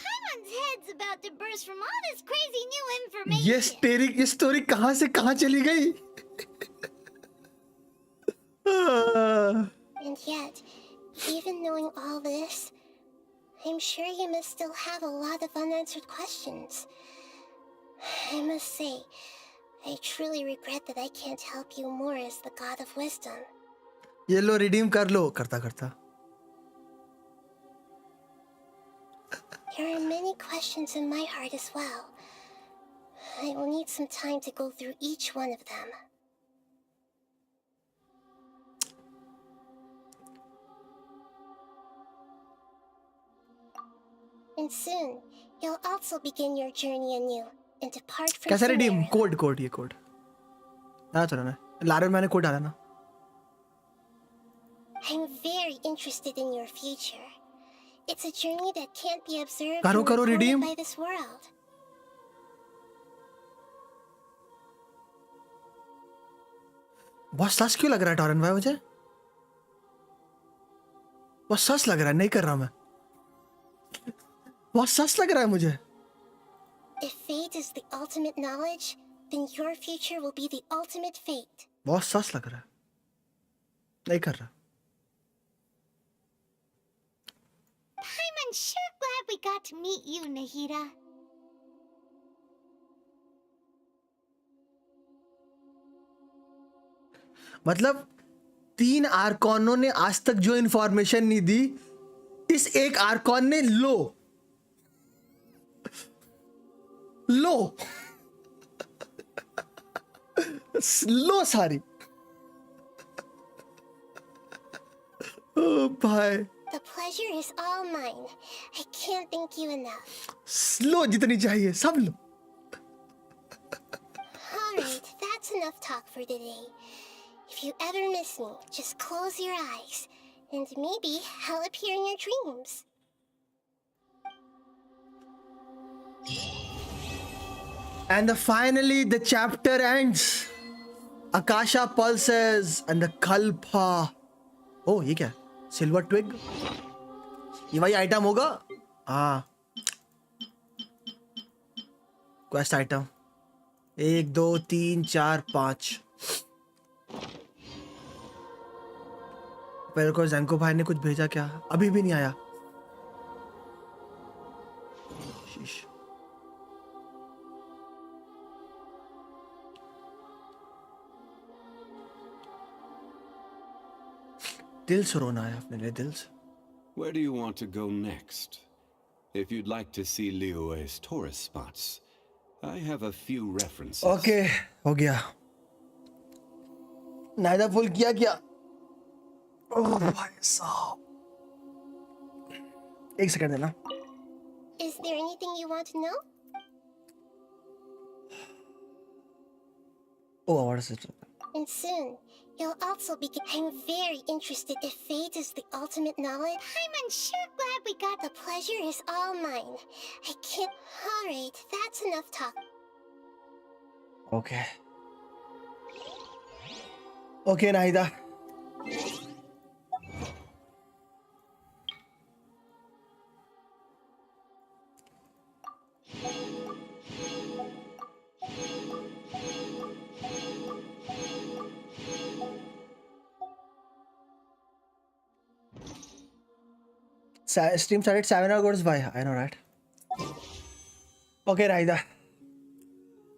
Paimon's head's about to burst from all this crazy new information. ये story कहाँ से कहाँ चली गई? And yet, even knowing all this, I'm sure you must still have a lot of unanswered questions. I must say, I truly regret that I can't help you more as the God of Wisdom. ये लो redeem कर लो करता. There are many questions in my heart as well. I will need some time to go through each one of them. And soon, you'll also begin your journey anew and depart from कैसा redeem? Scenario. Code ये code. ना तो ना. लारे मैंने code डाला ना. I'm very interested in your future. It's a journey that can't be observed करो and करो recorded redeem. by this world. बहुत सस क्यों लग रहा है टॉरन भाई मुझे? बहुत सस लग रहा है, नहीं कर रहा मैं. बहुत सस लग रहा है मुझे. If fate is the ultimate knowledge, then your future will be the ultimate fate. बहुत सस लग रहा है. नहीं कर रहा. Paimon's sure glad we got to meet you, Nahida. मतलब 3 आर्कॉनों ने आज तक जो इंफॉर्मेशन नहीं दी, इस एक आर्कॉन ने लो सारी. ओ भाई. The pleasure is all mine. I can't thank you enough. लो जितनी चाहिए सब लो. Alright, that's enough talk for today. If you ever miss me, just close your eyes, and maybe I'll appear in your dreams. And finally the chapter ends. Akasha pulses and the Kalpa. Oh, ये क्या? Silver twig? ये वही item होगा? हाँ. Quest item 1 2 3 4 5। पहले को जैंको भाई ने कुछ भेजा क्या? अभी भी नहीं आया। शीश। दिल से रोना है अपने लिए, दिल से। Where do you want to go next? If you'd like to see Liyue's tourist spots, I have a few references. Okay, हो गया। नायदा फुल किया क्या? ओह भाई साहब, एक सेकंड देना। Is there anything you want to know? Oh, what is it? And soon, you'll also be. I'm very interested if fate is the ultimate knowledge. I'm sure glad we got. The pleasure is all mine. I can't. Alright, that's enough talk. Okay. Okay, Nahida. Stream started 7 hours by. I know, right? Okay, Nahida.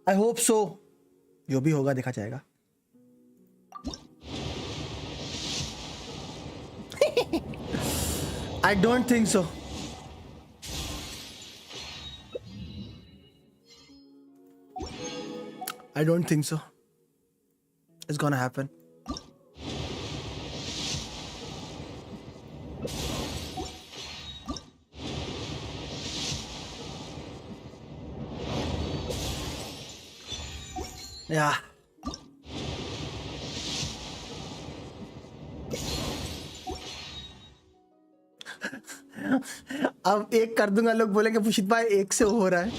I hope so. जो भी होगा देखा जाएगा। I don't think so. I don't think so. It's gonna happen. Yeah. अब एक कर दूंगा, लोग बोलेंगे पुशित भाई एक से हो रहा है।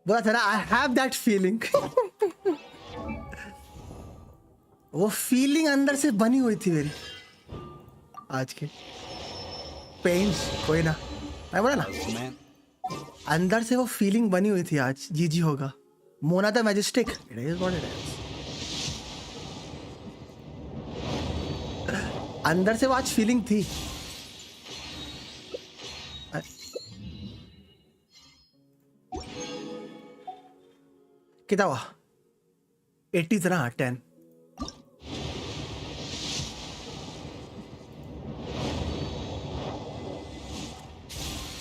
बोला था ना, I have that feeling. वो फीलिंग अंदर से बनी हुई थी मेरी आज के। पेन्स कोई ना, मैं बोला ना अंदर से वो फीलिंग बनी हुई थी आज जीजी होगा। Mona the majestic, it is what it is. अंदर से वो आज फीलिंग थी। कितना हुआ? 80 था, 10।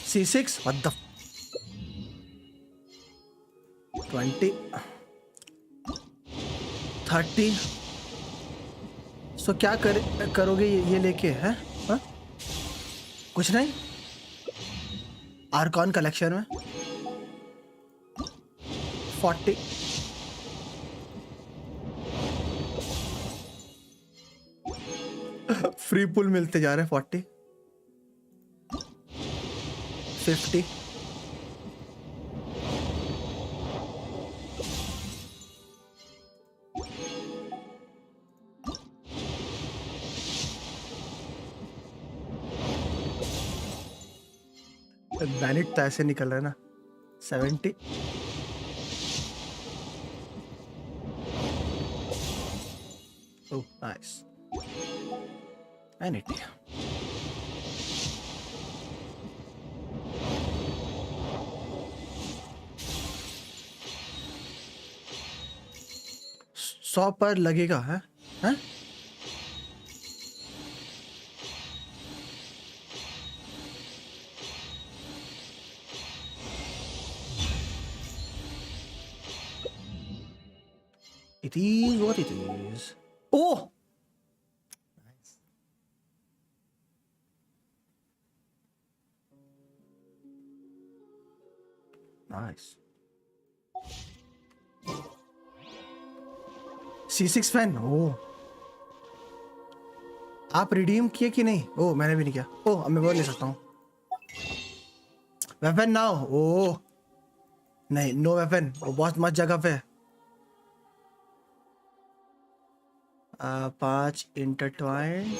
C6, what the 20 30। सो क्या करोगे ये लेके हैं? हाँ? कुछ नहीं, आर्कॉन कलेक्शन में 40। फ्री पुल मिलते जा रहे हैं। 40 50। बैनिट तो ऐसे निकल रहा है ना। 70। Oh nice. बैनिट $100 पर लगेगा है? हैं? It is what it is. Oh! Nice. Nice. C6 fan. Oh, आप रिडीम किए कि नहीं? ओह मैंने भी नहीं किया। ओह अब मैं वो ले सकता हूँ। Weapon now. ओह नहीं, नो वेपन। वो बहुत मस्त जगह पे है। 5 इंटरट्वाइंड,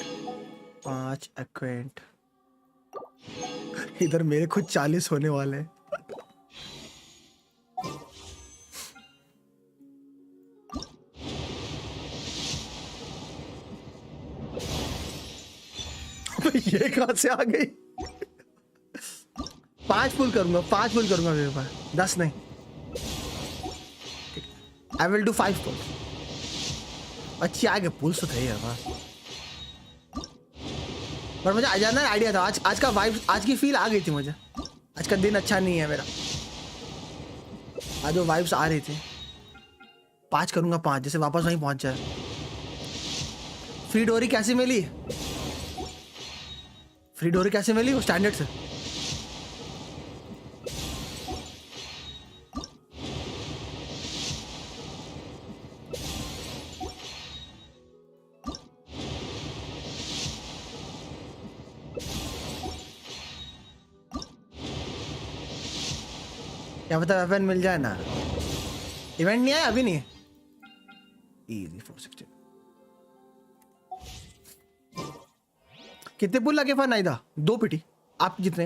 5 एक्वेंट। इधर मेरे खुद 40 होने वाले हैं। ये कहां से आ गई? 5 फुल करूंगा, 5 फुल करूंगा मेरे पास, 10 नहीं। I will do 5 full. अच्छी आगे पुल्स तो थे यार पास, पर मुझे अचानक आइडिया था। आज का वाइब, आज की फील आ गई थी मुझे। आज का दिन अच्छा नहीं है मेरा, आज वो वाइब्स आ रही थी। 5 करूंगा, 5 जैसे वापस वहीं पहुंच जाए। फ्री डोरी कैसे मिली? फ्री डोरी कैसे मिली? वो स्टैंडर्ड से। क्या पता वेपन मिल जाए ना। इवेंट नहीं आया अभी, नहीं। इजी 460। कितने पुल लगे फन? नहीं था 2 पीटी। आप जितने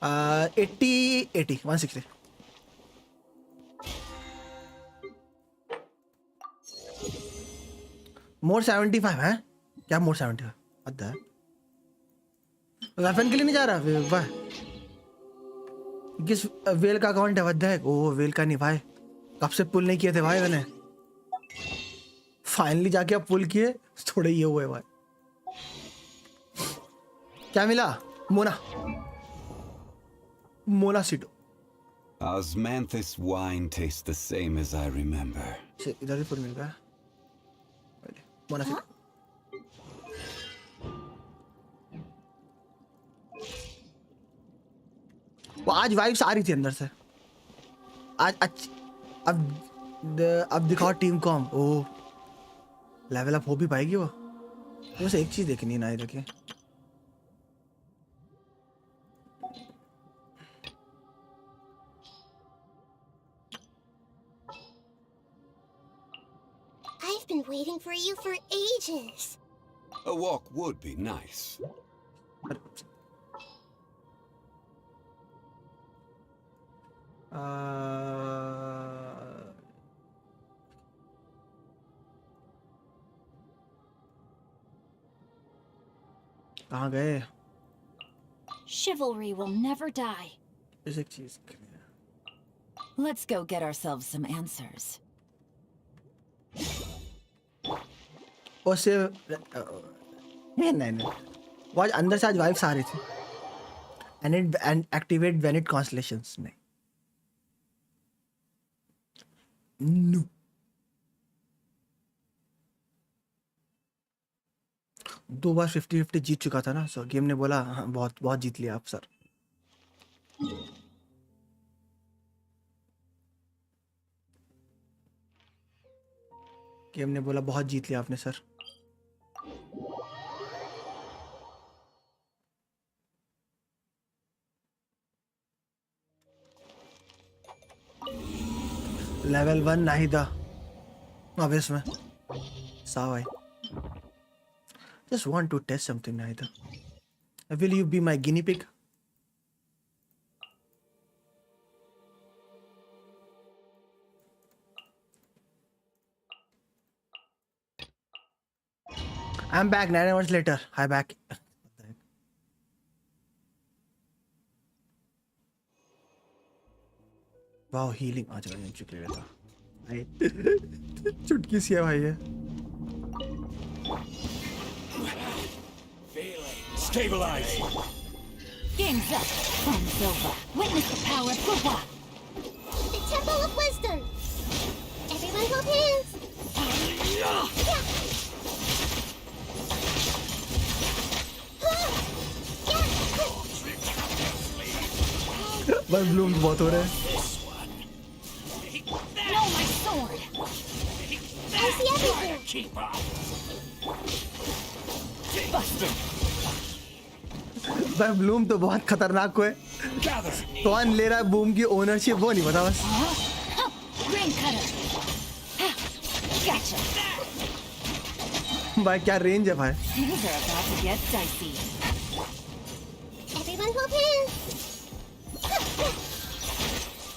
80 160। मोर 75 है क्या? मोर 75 अद्धा है। वेपन के लिए नहीं जा रहा वाह। किस वेल का अकाउंट है? वद्दा है। ओ वेल का नहीं भाई, कब से पुल नहीं किए थे भाई मैंने। फाइनली जाके अब पुल किए, थोड़े ये हुए भाई। क्या मिला? मोना सीटो। Osmanthus wine tastes the same as I remember. इधर भी पुल मिल गया। मोना सीटो। वो आज वाइब्स आ रही थी अंदर से। आज अब दिखाओ team comp. Oh level up हो भी पाएगी वो। बस एक चीज देखनी ना रखे। I've been waiting for you for ages. A walk would be nice. कहाँ गए? Chivalry will never die. इस एक चीज। Let's go get ourselves some answers. उससे नहीं वो आज अंदर से आज वाइब्स आ रही थी। and activate when it constellations नहीं। No. दो बार 50-50 जीत चुका था ना, सो गेम ने बोला हाँ, बहुत जीत लिया आप सर। गेम ने बोला बहुत जीत लिया आपने सर। लेवल 1 नाहिदा अब इसमें सावाई। Just want to test something, Naida. Will you be my guinea pig? I'm back 9 hours later. Hi back. Wow, healing. आ चला जम चुके लेता। चुटकी सी है भाई ये। Stabilize. Game's up. From Silva. Witness the power of Silva. The Temple of Wisdom. Everyone hold hands. बस Bloom बहुत हो रहे हैं। Know my sword. I see everything. Keep up. Busted. भाई ब्लूम तो बहुत खतरनाक हुए। कौन ले रहा है बूम की ओनरशिप वो नहीं पता बस। Grain cutter. Gotcha. भाई क्या रेंज है भाई। Things are about to get dicey. Everyone hold hands.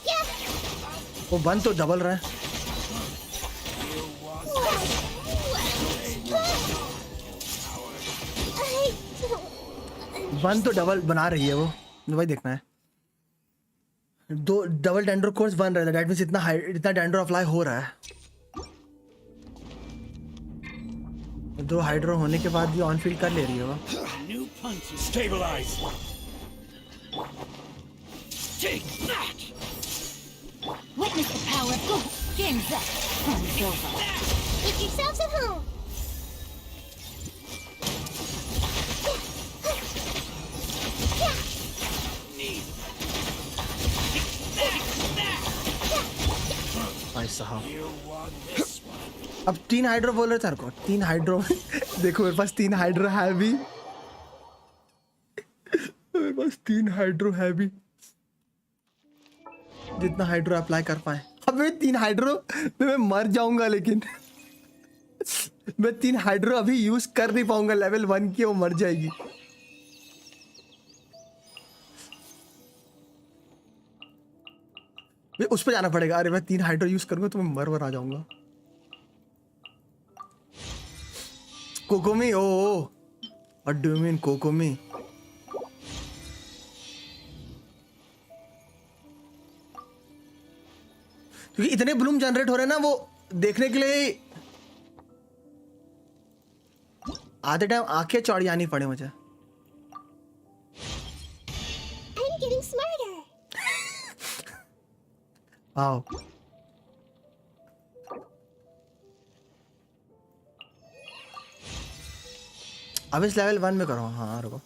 Yeah. वो बंद तो डबल रहा है। बंद तो डबल बना रही है वो, वही देखना है। दो डबल डेंड्रो कोर्स बन रहा है, दैट मींस इतना डेंड्रो अप्लाई हो रहा है। दो हाइड्रो होने के बाद भी ऑन फील्ड कर ले रही है वो। Stabilize. Take that. Witness the power of Google. Game's up. Fun's over. Make yourselves at home. भाई साहब अब 3 हाइड्रो बोल रहे थे को 3 हाइड्रो देखो मेरे पास 3 हाइड्रो है भी, मेरे पास 3 हाइड्रो है भी, जितना हाइड्रो अप्लाई कर पाए। अब मैं 3 हाइड्रो मैं मर जाऊंगा, लेकिन मैं 3 हाइड्रो अभी यूज कर नहीं पाऊंगा। लेवल 1 की वो मर जाएगी। उस पर जाना पड़ेगा। अरे मैं 3 हाइड्रो यूज करूंगा तो मैं मर आ जाऊंगा। कोकोमी, ओ what do you mean Kokomi? क्योंकि इतने ब्लूम जनरेट हो रहे हैं ना, वो देखने के लिए आधे टाइम आंखें चौड़ी आनी पड़े मुझे। I'm getting smarter. वाओ, अब इस लेवल 1 में करो। हाँ रुको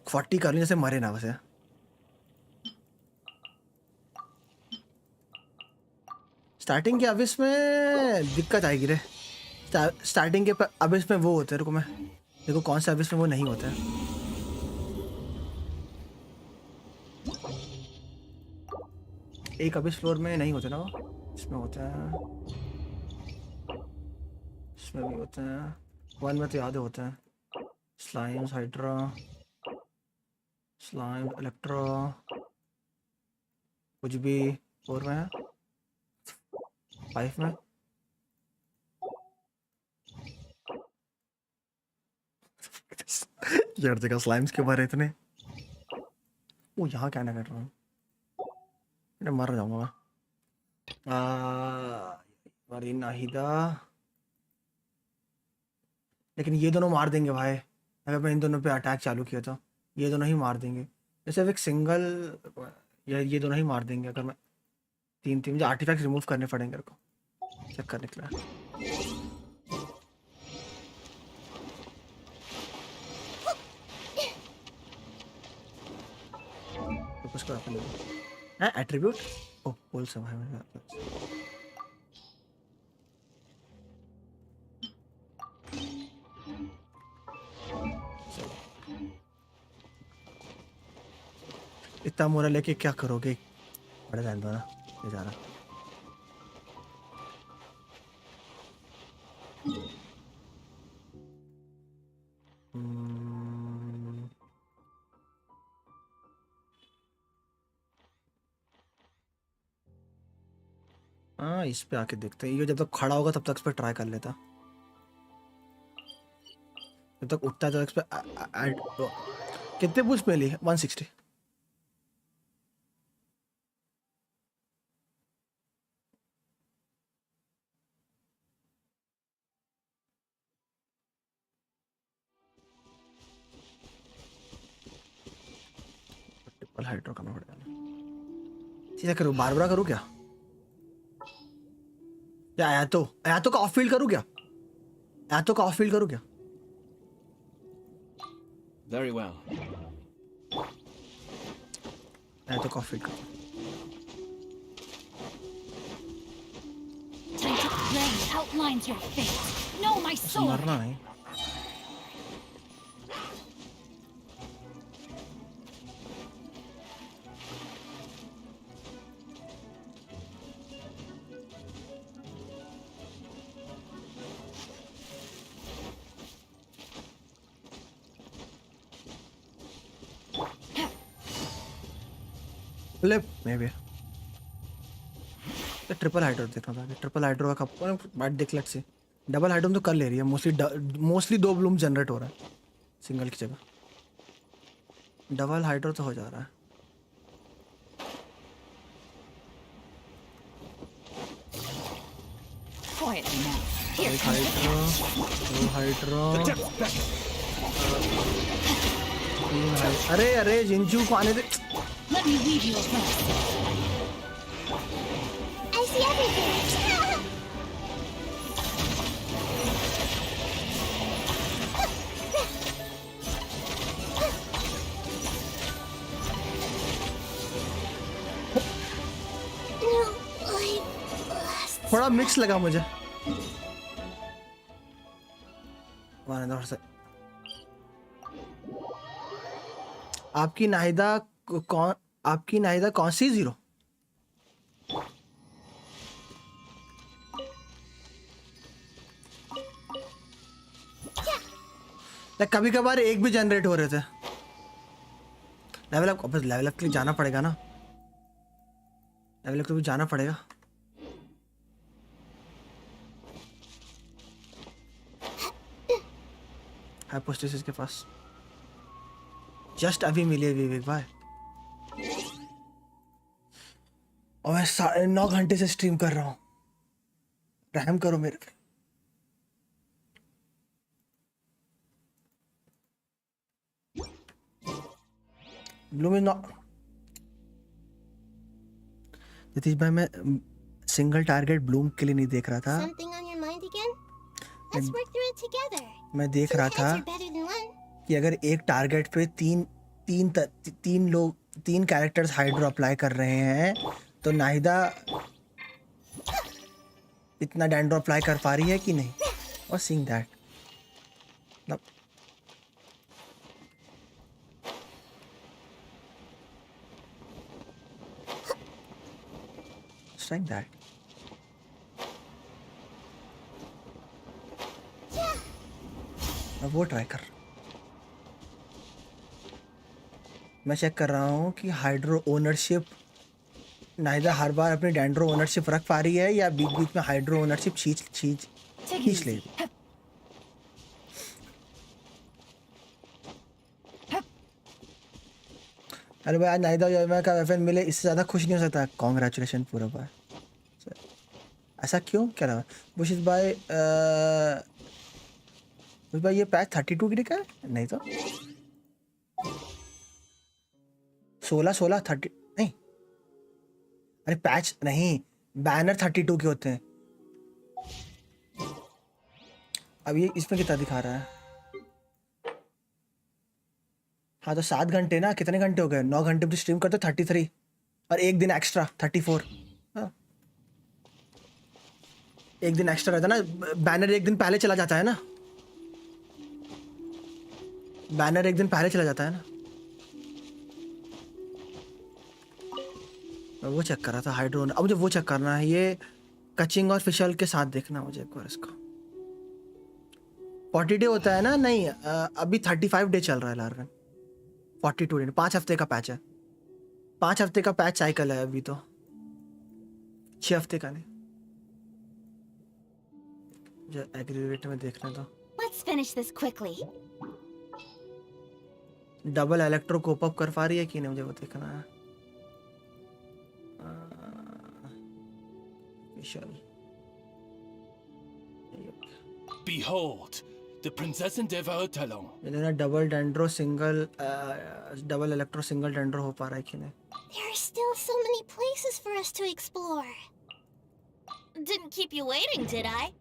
40 कर लूं जैसे मरे ना वैसे। स्टार्टिंग के अबिस में दिक्कत आएगी रे। स्टार्टिंग के अबिस में वो होते हैं, रुको मैं देखो कौन से अबिस में वो नहीं होता है। एक अबिस फ्लोर में नहीं होते ना वो, इसमें होते हैं, इसमें भी होते हैं। 1 में तो याद होते हैं। स्लाइम्स, हाइड्रा, स्लाइम, इलेक्ट्रो, कुछ भी 4 में है, 5 में। यार देखा स्लाइम्स के बारे इतने। वो यहाँ क्या ना कर रहा हूँ, मर जाऊंगा मैं। मरी नाहिदा, लेकिन ये दोनों मार देंगे भाई। अगर मैं इन दोनों पे अटैक चालू किया तो ये दोनों ही मार देंगे। जैसे एक सिंगल ये दोनों ही मार देंगे। अगर मैं 3 मुझे आर्टिफैक्ट रिमूव करने पड़ेंगे को चेक करने के लिए। तो कुछ कर एट्रीब्यूट ओ बोल सब है मेरे। इतना मोरा लेके क्या करोगे? बड़े जान दो ना, ये जा रहा। हाँ इस पे आके देखते हैं। ये जब तक खड़ा होगा तब तक इस पे ट्राई कर लेता। जब तक उठता है तो इस पे कितने बूस्ट मिली? 160। ट्रिपल हाइड्रो करना पड़ेगा। सीधा करूँ, बारबरा करूँ क्या? या आयातो का ऑफ फील्ड करूँ क्या? आयातो का ऑफ फील्ड करूँ क्या? Very well. आयातो का ऑफ फील्ड करूँ। Time to play outlines your fate. Know my sword. मरना नहीं। फ्लिप में भी ट्रिपल हाइड्रो देखना था, ट्रिपल हाइड्रो का कब बात देख लेट से। डबल हाइड्रो तो कर ले रही है, मोस्टली 2 ब्लूम जनरेट हो रहा है सिंगल की जगह, डबल हाइड्रो तो हो जा रहा है। Quietly now. Here एक comes the hydro, 2 hydro, 3 hydro. अरे अरे जिंजू को आने दे। Let me weave you a web. I see everything. थोड़ा मिक्स लगा मुझे। आपकी नाहिदा कौन सी 0? कभी कभार एक भी जनरेट हो रहे थे। लेवल अप के लिए जाना पड़ेगा ना, लेवल अप तो भी जाना पड़ेगा। हाइपोस्टेसिस के पास जस्ट अभी मिली है विवेक भाई, और मैं 9.5 घंटे से स्ट्रीम कर रहा हूँ, रहम करो मेरे पे। ब्लूम इज नॉट नितीश भाई, मैं सिंगल टारगेट ब्लूम के लिए नहीं देख रहा था। मैं देख रहा था कि अगर एक टारगेट पे तीन कैरेक्टर्स हाइड्रो अप्लाई कर रहे हैं तो नाहिदा इतना डैंड्रो अप्लाई कर पा रही है कि नहीं, और सीइंग दैट like that. मैं वो ट्राई कर, मैं चेक कर रहा हूँ कि हाइड्रो ओनरशिप नाहिदा हर बार अपनी डैंड्रो ओनरशिप रख पा रही है या बीच बीच में हाइड्रो ओनरशिप खींच ले। अरे भाई आज नाहिदा योमा का वेपन मिले, इससे ज़्यादा खुश नहीं हो सकता। कॉन्ग्रेचुलेशन पूरा भाई। ऐसा क्यों, क्या रहा बुशित भाई? भाई ये पैच 32 गिरी का है? नहीं तो 16 30 नहीं, अरे पैच नहीं, बैनर 32 के होते हैं। अब ये इसमें कितना दिखा रहा है? हाँ तो 7 घंटे ना, कितने घंटे हो गए? 9 घंटे भी स्ट्रीम करते 33 और एक दिन एक्स्ट्रा 34। हाँ एक दिन एक्स्ट्रा रहता ना, बैनर एक दिन पहले चला जाता है ना, बैनर एक दिन पहले चला जाता है ना। मैं वो चेक कर रहा था हाइड्रो, अब मुझे वो चेक करना है, ये कचिंग और फिशल के साथ देखना मुझे एक बार इसको। 40 डे होता है ना? नहीं अभी 35 डे चल रहा है लार्गन। 42 डे 5 हफ्ते का पैच है, 5 हफ्ते का पैच साइकिल है अभी तो, 6 हफ्ते का नहीं। एग्रीगेट में देखना तो Let's finish this quickly. Double electro cope up कर पा रही है कि नहीं, मुझे वो देखना है। Behold, the princess in Dever Talon. इन्होंने double dendro single double electro single dendro हो पा रहा है कि नहीं? There are still so many places for us to explore. Didn't keep you waiting, did I?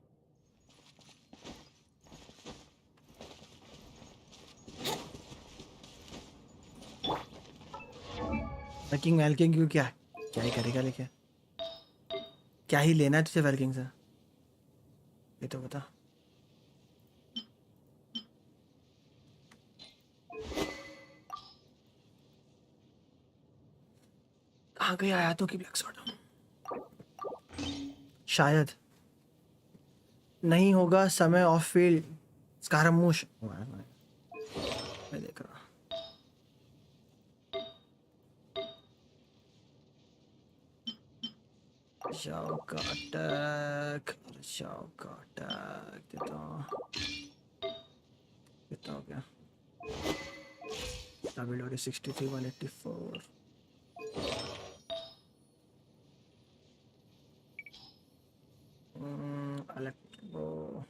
वेल्किंग वेल्किंग क्यों, क्या क्या ही करेगा लेके, क्या ही लेना है तुझे वेल्किंग से, ये तो बता। कहाँ गया आयातों की ब्लैक सॉर्ड? शायद नहीं होगा समय ऑफ फील्ड स्कारमूश। मैं देख रहा शाओ का अटैक, शाओ का अटैक देता हूँ। कितना हो गया? WD 63 184। Electro.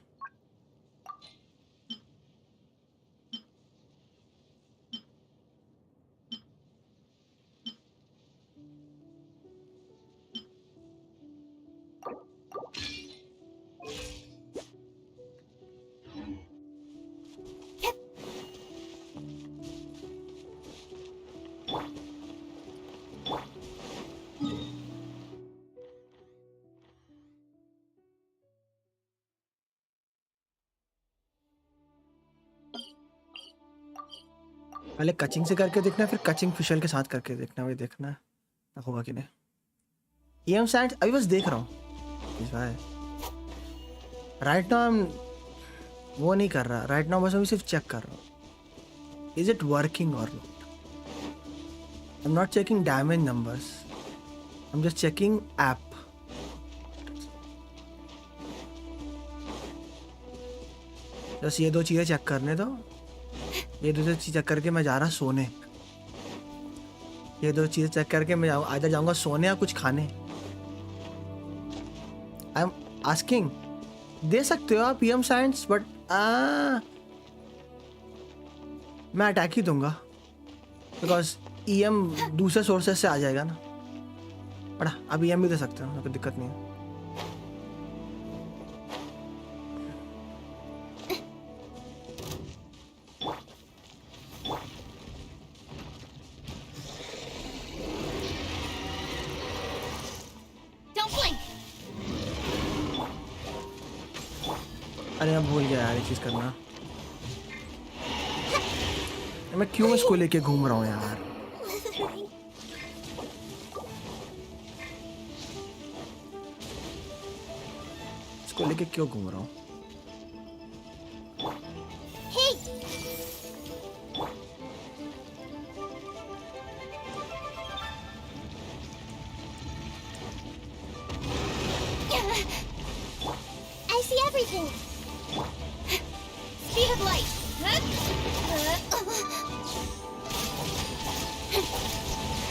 पहले कचिंग से करके देखना है, फिर कचिंग फिशल के साथ करके देखना, वही देखना है होगा कि नहीं। EM साइड अभी बस देख रहा हूँ राइट नाउ। वो नहीं कर रहा राइट नाउ, बस अभी सिर्फ चेक कर रहा हूँ इज इट वर्किंग और not. I am not checking damage numbers, I am just checking app. बस ये 2 चीज़ें चेक करने दो। ये 2 चीज़ चेक करके मैं जा रहा सोने। ये 2 चीज़ें चेक करके मैं आधा जाऊंगा सोने या कुछ खाने। आई एम आस्किंग, दे सकते हो आप PM साइंस, बट मैं अटैक ही दूंगा बिकॉज EM दूसरे सोर्सेस से आ जाएगा ना। बड़ा अब EM भी दे सकते हो, कोई दिक्कत नहीं है। अरे मैं भूल गया यार ये चीज़ करना। मैं क्यों इसको लेके घूम रहा हूँ यार। इसको लेके क्यों घूम रहा हूँ। I see everything. Speed of light.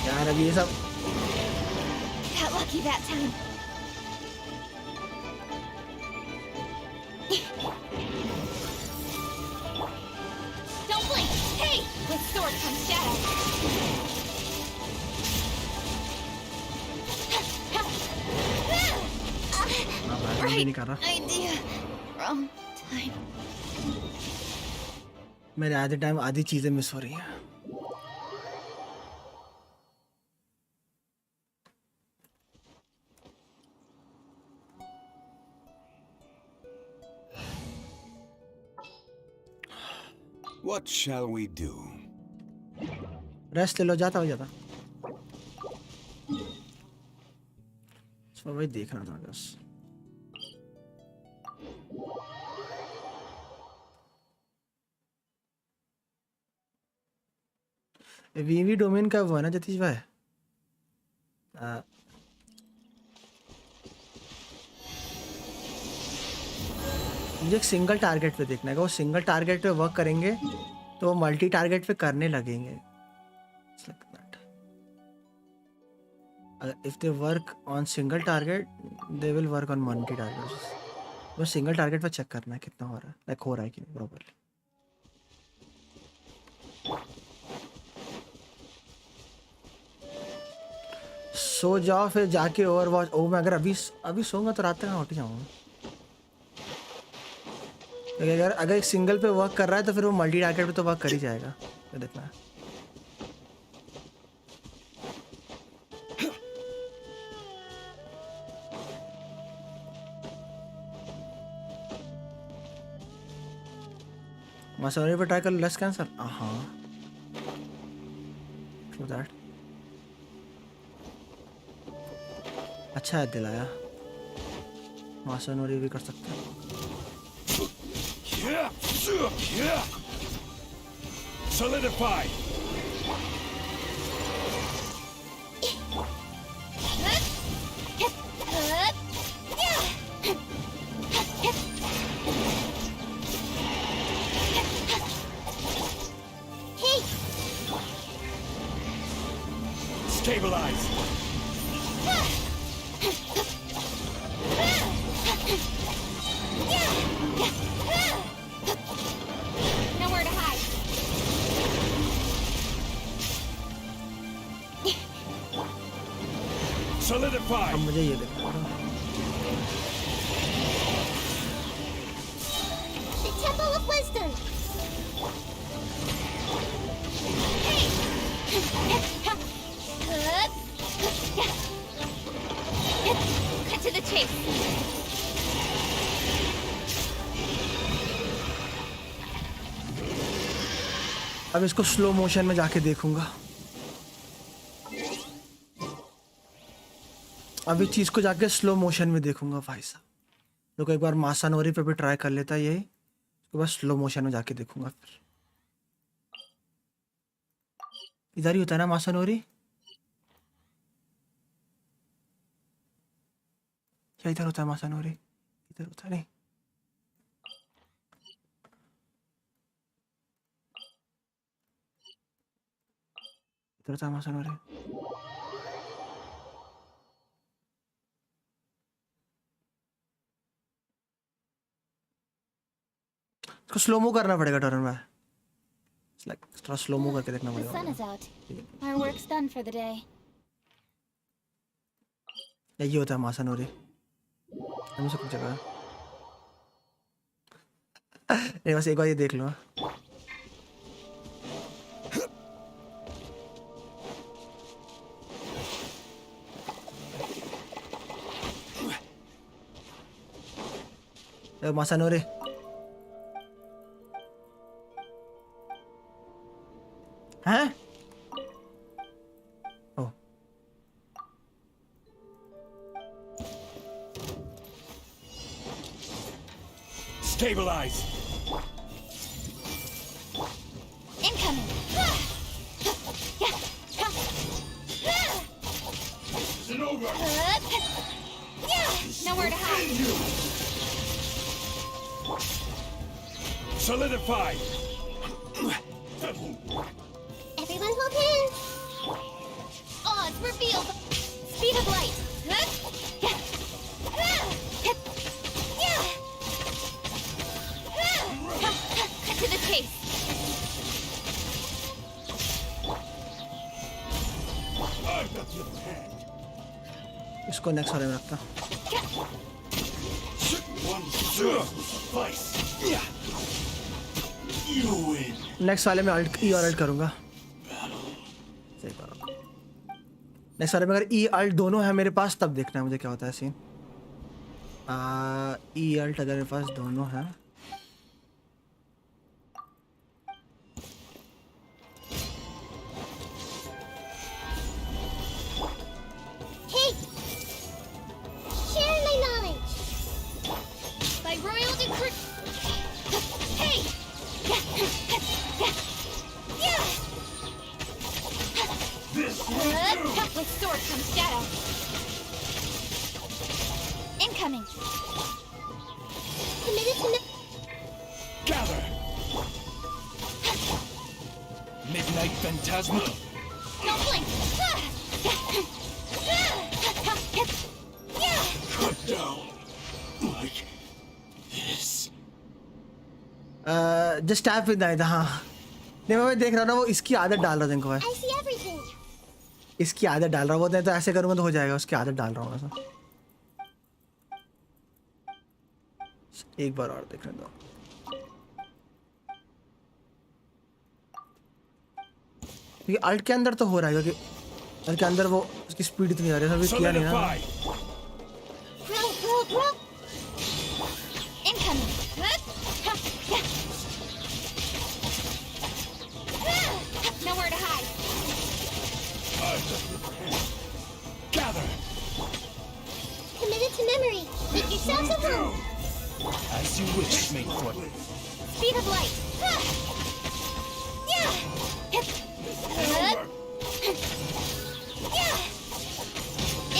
यार अभी ये सब Got lucky that time. Don't blink. Hey, with sword comes shadow. नहीं कर रहा। Idea. Wrong time. मेरे आधे टाइम आधी चीजें मिस हो रही हैं। What shall we do? Rest ले लो, जाता हो जाता। वही देखना था बस। वीवी डोमेन का वो है ना जतीश भाई। मुझे एक सिंगल टारगेट पे देखना है। वो सिंगल टारगेट पे वर्क करेंगे तो वो मल्टी टारगेट पे करने लगेंगे। If they work on single target, they will work on multi targets. वो सिंगल टारगेट पे चेक करना है कितना हो रहा है, लाइक हो रहा है कि नहीं प्रॉपर्ली। सो जाओ फिर जाके ओवरवॉच। ओ मैं अगर अभी सोऊंगा तो रात तक उठ जाऊंगा। अगर एक सिंगल पे वर्क कर रहा है तो फिर वो मल्टी टारगेट पे तो वर्क कर ही जाएगा। तो देखना है। मसौरी पे ट्राई कर लेस कैंसर। हाँ ट्रू दैट। अच्छा है दिलाया। मसौरी भी कर सकते हैं। Solidify. Stabilize. Nowhere to hide. Solidify. अब मुझे ये देखना है। The Temple of Wisdom. Cut to the chase. अब इसको स्लो मोशन में जाके देखूंगा। अब इस चीज को जाके स्लो मोशन में देखूंगा भाई साहब। तो एक बार मासानोरी पे भी ट्राई कर लेता है यही, उसके बाद स्लो मोशन में जाके देखूंगा। फिर इधर ही होता है ना मासानोरी, क्या इधर होता है मासानोरी? इधर होता नहीं। इधर होता है मासानोरी। इसको स्लोमो करना पड़ेगा टर्न में। लाइक थोड़ा स्लोमो करके देखना The पड़ेगा। sun is out. Our work's done for the day. यही होता है मासानोरी। हम सब कुछ जगह नहीं, बस एक बार ये देख लो। मासानोरी हैं? ओ Stabilize. Incoming. Isn't over. Nowhere to hide. Solidify. Everyone hold hands. Oh, it's revealed. Speed of light. Cut to the chase. I've got your hand. इसको नेक्स्ट वाले में रखता। One serve will suffice. You win. Next वाले में alt ई और alt करूंगा। सही बात। नेक्स्ट वाले में अगर ई अल्ट दोनों है मेरे पास तब देखना है मुझे क्या होता है सीन। ई अल्ट अगर मेरे पास दोनों है Hey! Share my knowledge. By royal decree. Hey! This With sword comes shadow. Incoming. Committed to Gather. Midnight Phantasma. No blink. cut down like this. Just tap with night. हाँ नहीं, मैं देख रहा था वो इसकी आदत डाल रहा था इनको। I see everything. इसकी आदत डाल रहा हूँ, नहीं तो ऐसे करूँगा तो हो जाएगा। उसकी आदत डाल रहा हूँ ऐसा। एक बार और देखने दो। क्योंकि अल्ट के अंदर तो हो रहा है, क्योंकि अल्ट के अंदर वो उसकी स्पीड इतनी आ रही है। अभी किया नहीं ना। Incoming. Nowhere to hide. Gather. Committed to memory. Make yourselves at home. As you wish, mate foot. Speed of light.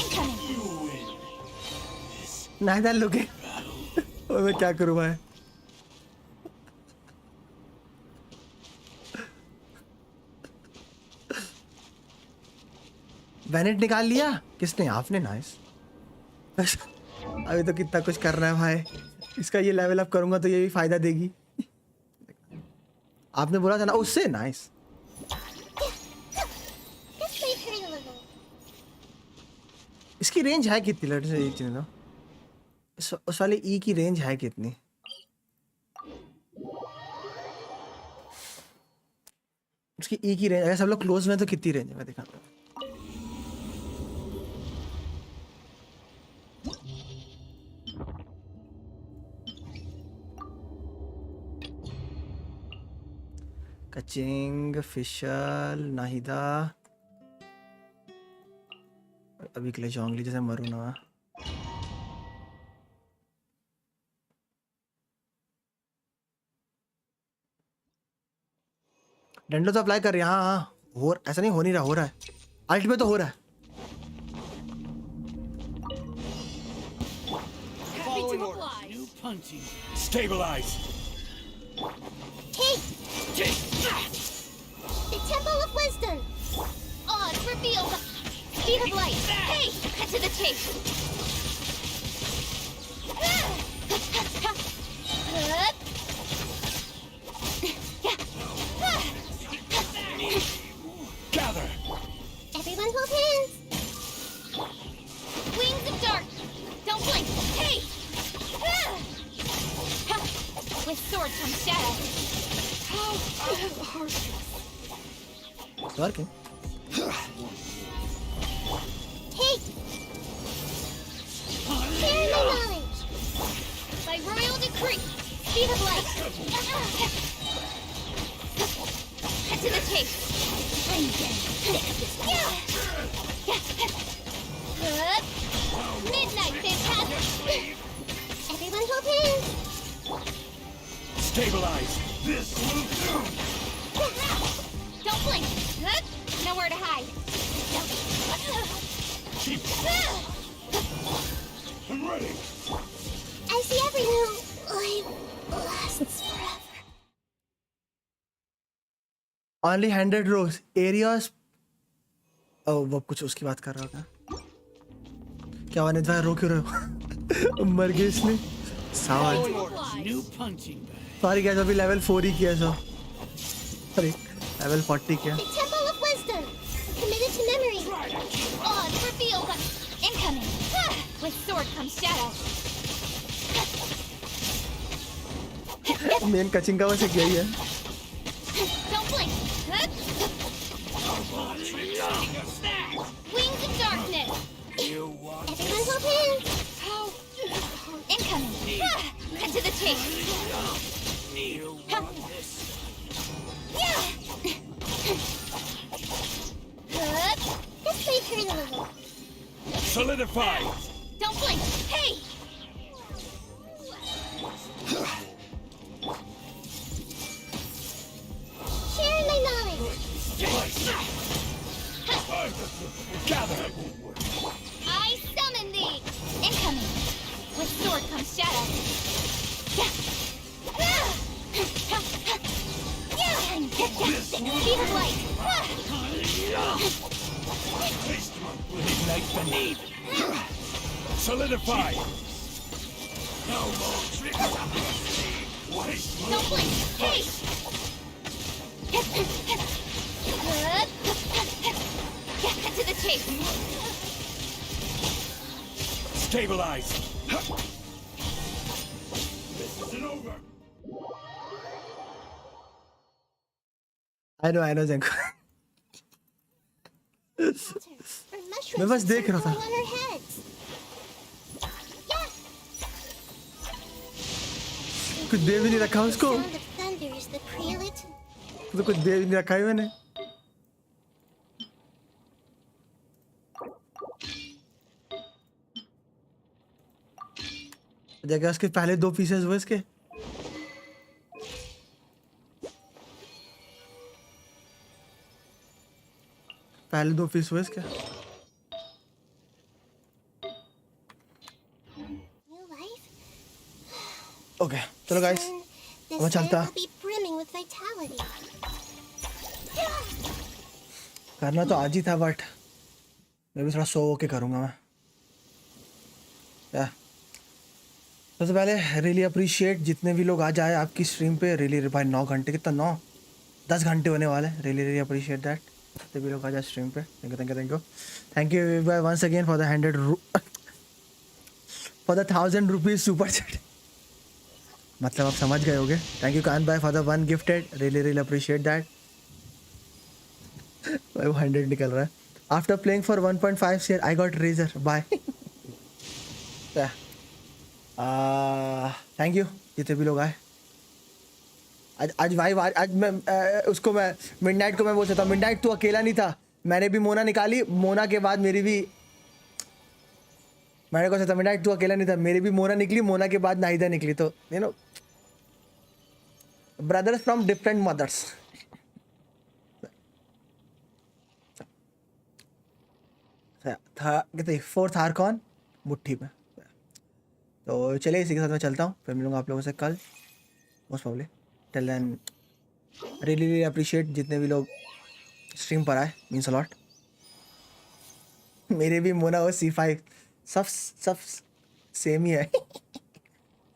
Incoming. नहीं डाल लोगे। मैं क्या करूँ भाई? वेनेट निकाल लिया किसने? आपने। नाइस। अभी तो कितना कुछ करना है भाई। इसका ये लेवल अप करूंगा तो ये भी फायदा देगी। आपने बोला था ना उससे। नाइस। इसकी रेंज है कितनी? लड़ से एक चीज उस वाले ई की रेंज है कितनी? उसकी ई की रेंज अगर सब लोग क्लोज में तो कितनी रेंज है मैं दिखाता हूँ। कचिंग फिशल नाहिदा अभी के लिए जोंगली जैसे मरू ना। डंडो तो अप्लाई कर रही है। हाँ हाँ हो ऐसा नहीं हो नहीं रहा, हो रहा है। अल्ट में तो हो रहा है। Stabilize. Hey! The Temple of Wisdom! Odds revealed! Speed of light! Hey! Cut to the chase! Gather! Everyone hold hands! Wings of dark! Don't blink! Hey! With sword comes shadow! Working. Hey! Share my knowledge! By royal decree! Speed of light! Cut to the chase! Midnight fantastic! Everyone hold hands! Stabilize. This will do. Don't blink! Nowhere to hide! I'm ready. I see every new life lasts forever. Only 100 rows. Areas. Oh, वो कुछ उसकी बात कर रहा था। क्या वानित भाई रो क्यों रहे हो? मर गए इसने। सावल। सॉरी क्या अभी लेवल 4 ही किया सो। सॉरी लेवल 40 किया। The Temple of Wisdom, committed to memory. Odds revealed. Incoming. With sword comes shadow. Main कचिंग का वैसे क्या ही है? Don't blink. Wings of darkness. Everyone hold hands. Incoming. Cut to the chase. This may hurt a little. Solidify. Don't blink. Hey! Share my knowledge. Gather. I summon thee. Incoming. With sword comes shadow. Speed of light. Ignite the need. Solidify. No more tricks. Don't blink. Hey! Cut to the chase. Stabilize. This isn't over. I know Zenko. मैं बस देख रहा था। कुछ दे भी नहीं रखा उसको। तो कुछ दे भी नहीं रखा है मैंने। जगह उसके पहले 2 पीसेस हुए इसके। पहले 2 पीस हुए इसके। ओके चलो गाइस मैं चलता। करना तो आज ही था बट मैं भी थोड़ा सो के करूँगा मैं। या सबसे पहले रियली अप्रिशिएट जितने भी लोग आज आए आपकी स्ट्रीम पे। रियली भाई 9 घंटे, कितना 9-10 घंटे होने वाले। रियली अप्रिशिएट दैट जितने भी लोग आज आए स्ट्रीम पे। थैंक यू थैंक यू भाई once again for the 1000 rupees super chat. मतलब आप समझ गए होगे। थैंक यू कान भाई for the 1 gifted. Really appreciate that. भाई 100 निकल रहा है। After playing for 1.5 years I got Razor by. Thank you जितने भी लोग आए आज भाई। आज मैं उसको मैं मिडनाइट को मैं बोल सकता हूँ, मिडनाइट तू अकेला नहीं था, मैंने भी मोना निकाली। मोना के बाद मेरी भी, मैंने को सकता मिडनाइट तू अकेला नहीं था, मेरी भी मोना निकली। मोना के बाद नाहिदा निकली। तो you know brothers from different mothers. था कितने 4th आर्कॉन मुट्ठी में। तो चलिए इसी के साथ मैं चलता हूँ, फिर मिलूंगा आप लोगों से कल most probably. Till then really appreciate जितने भी लोग स्ट्रीम पर आए, मीन्स अ लॉट। मेरे भी मोना और C5 सब सेम ही है।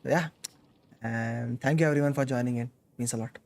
या and thank you everyone for joining in, means a lot.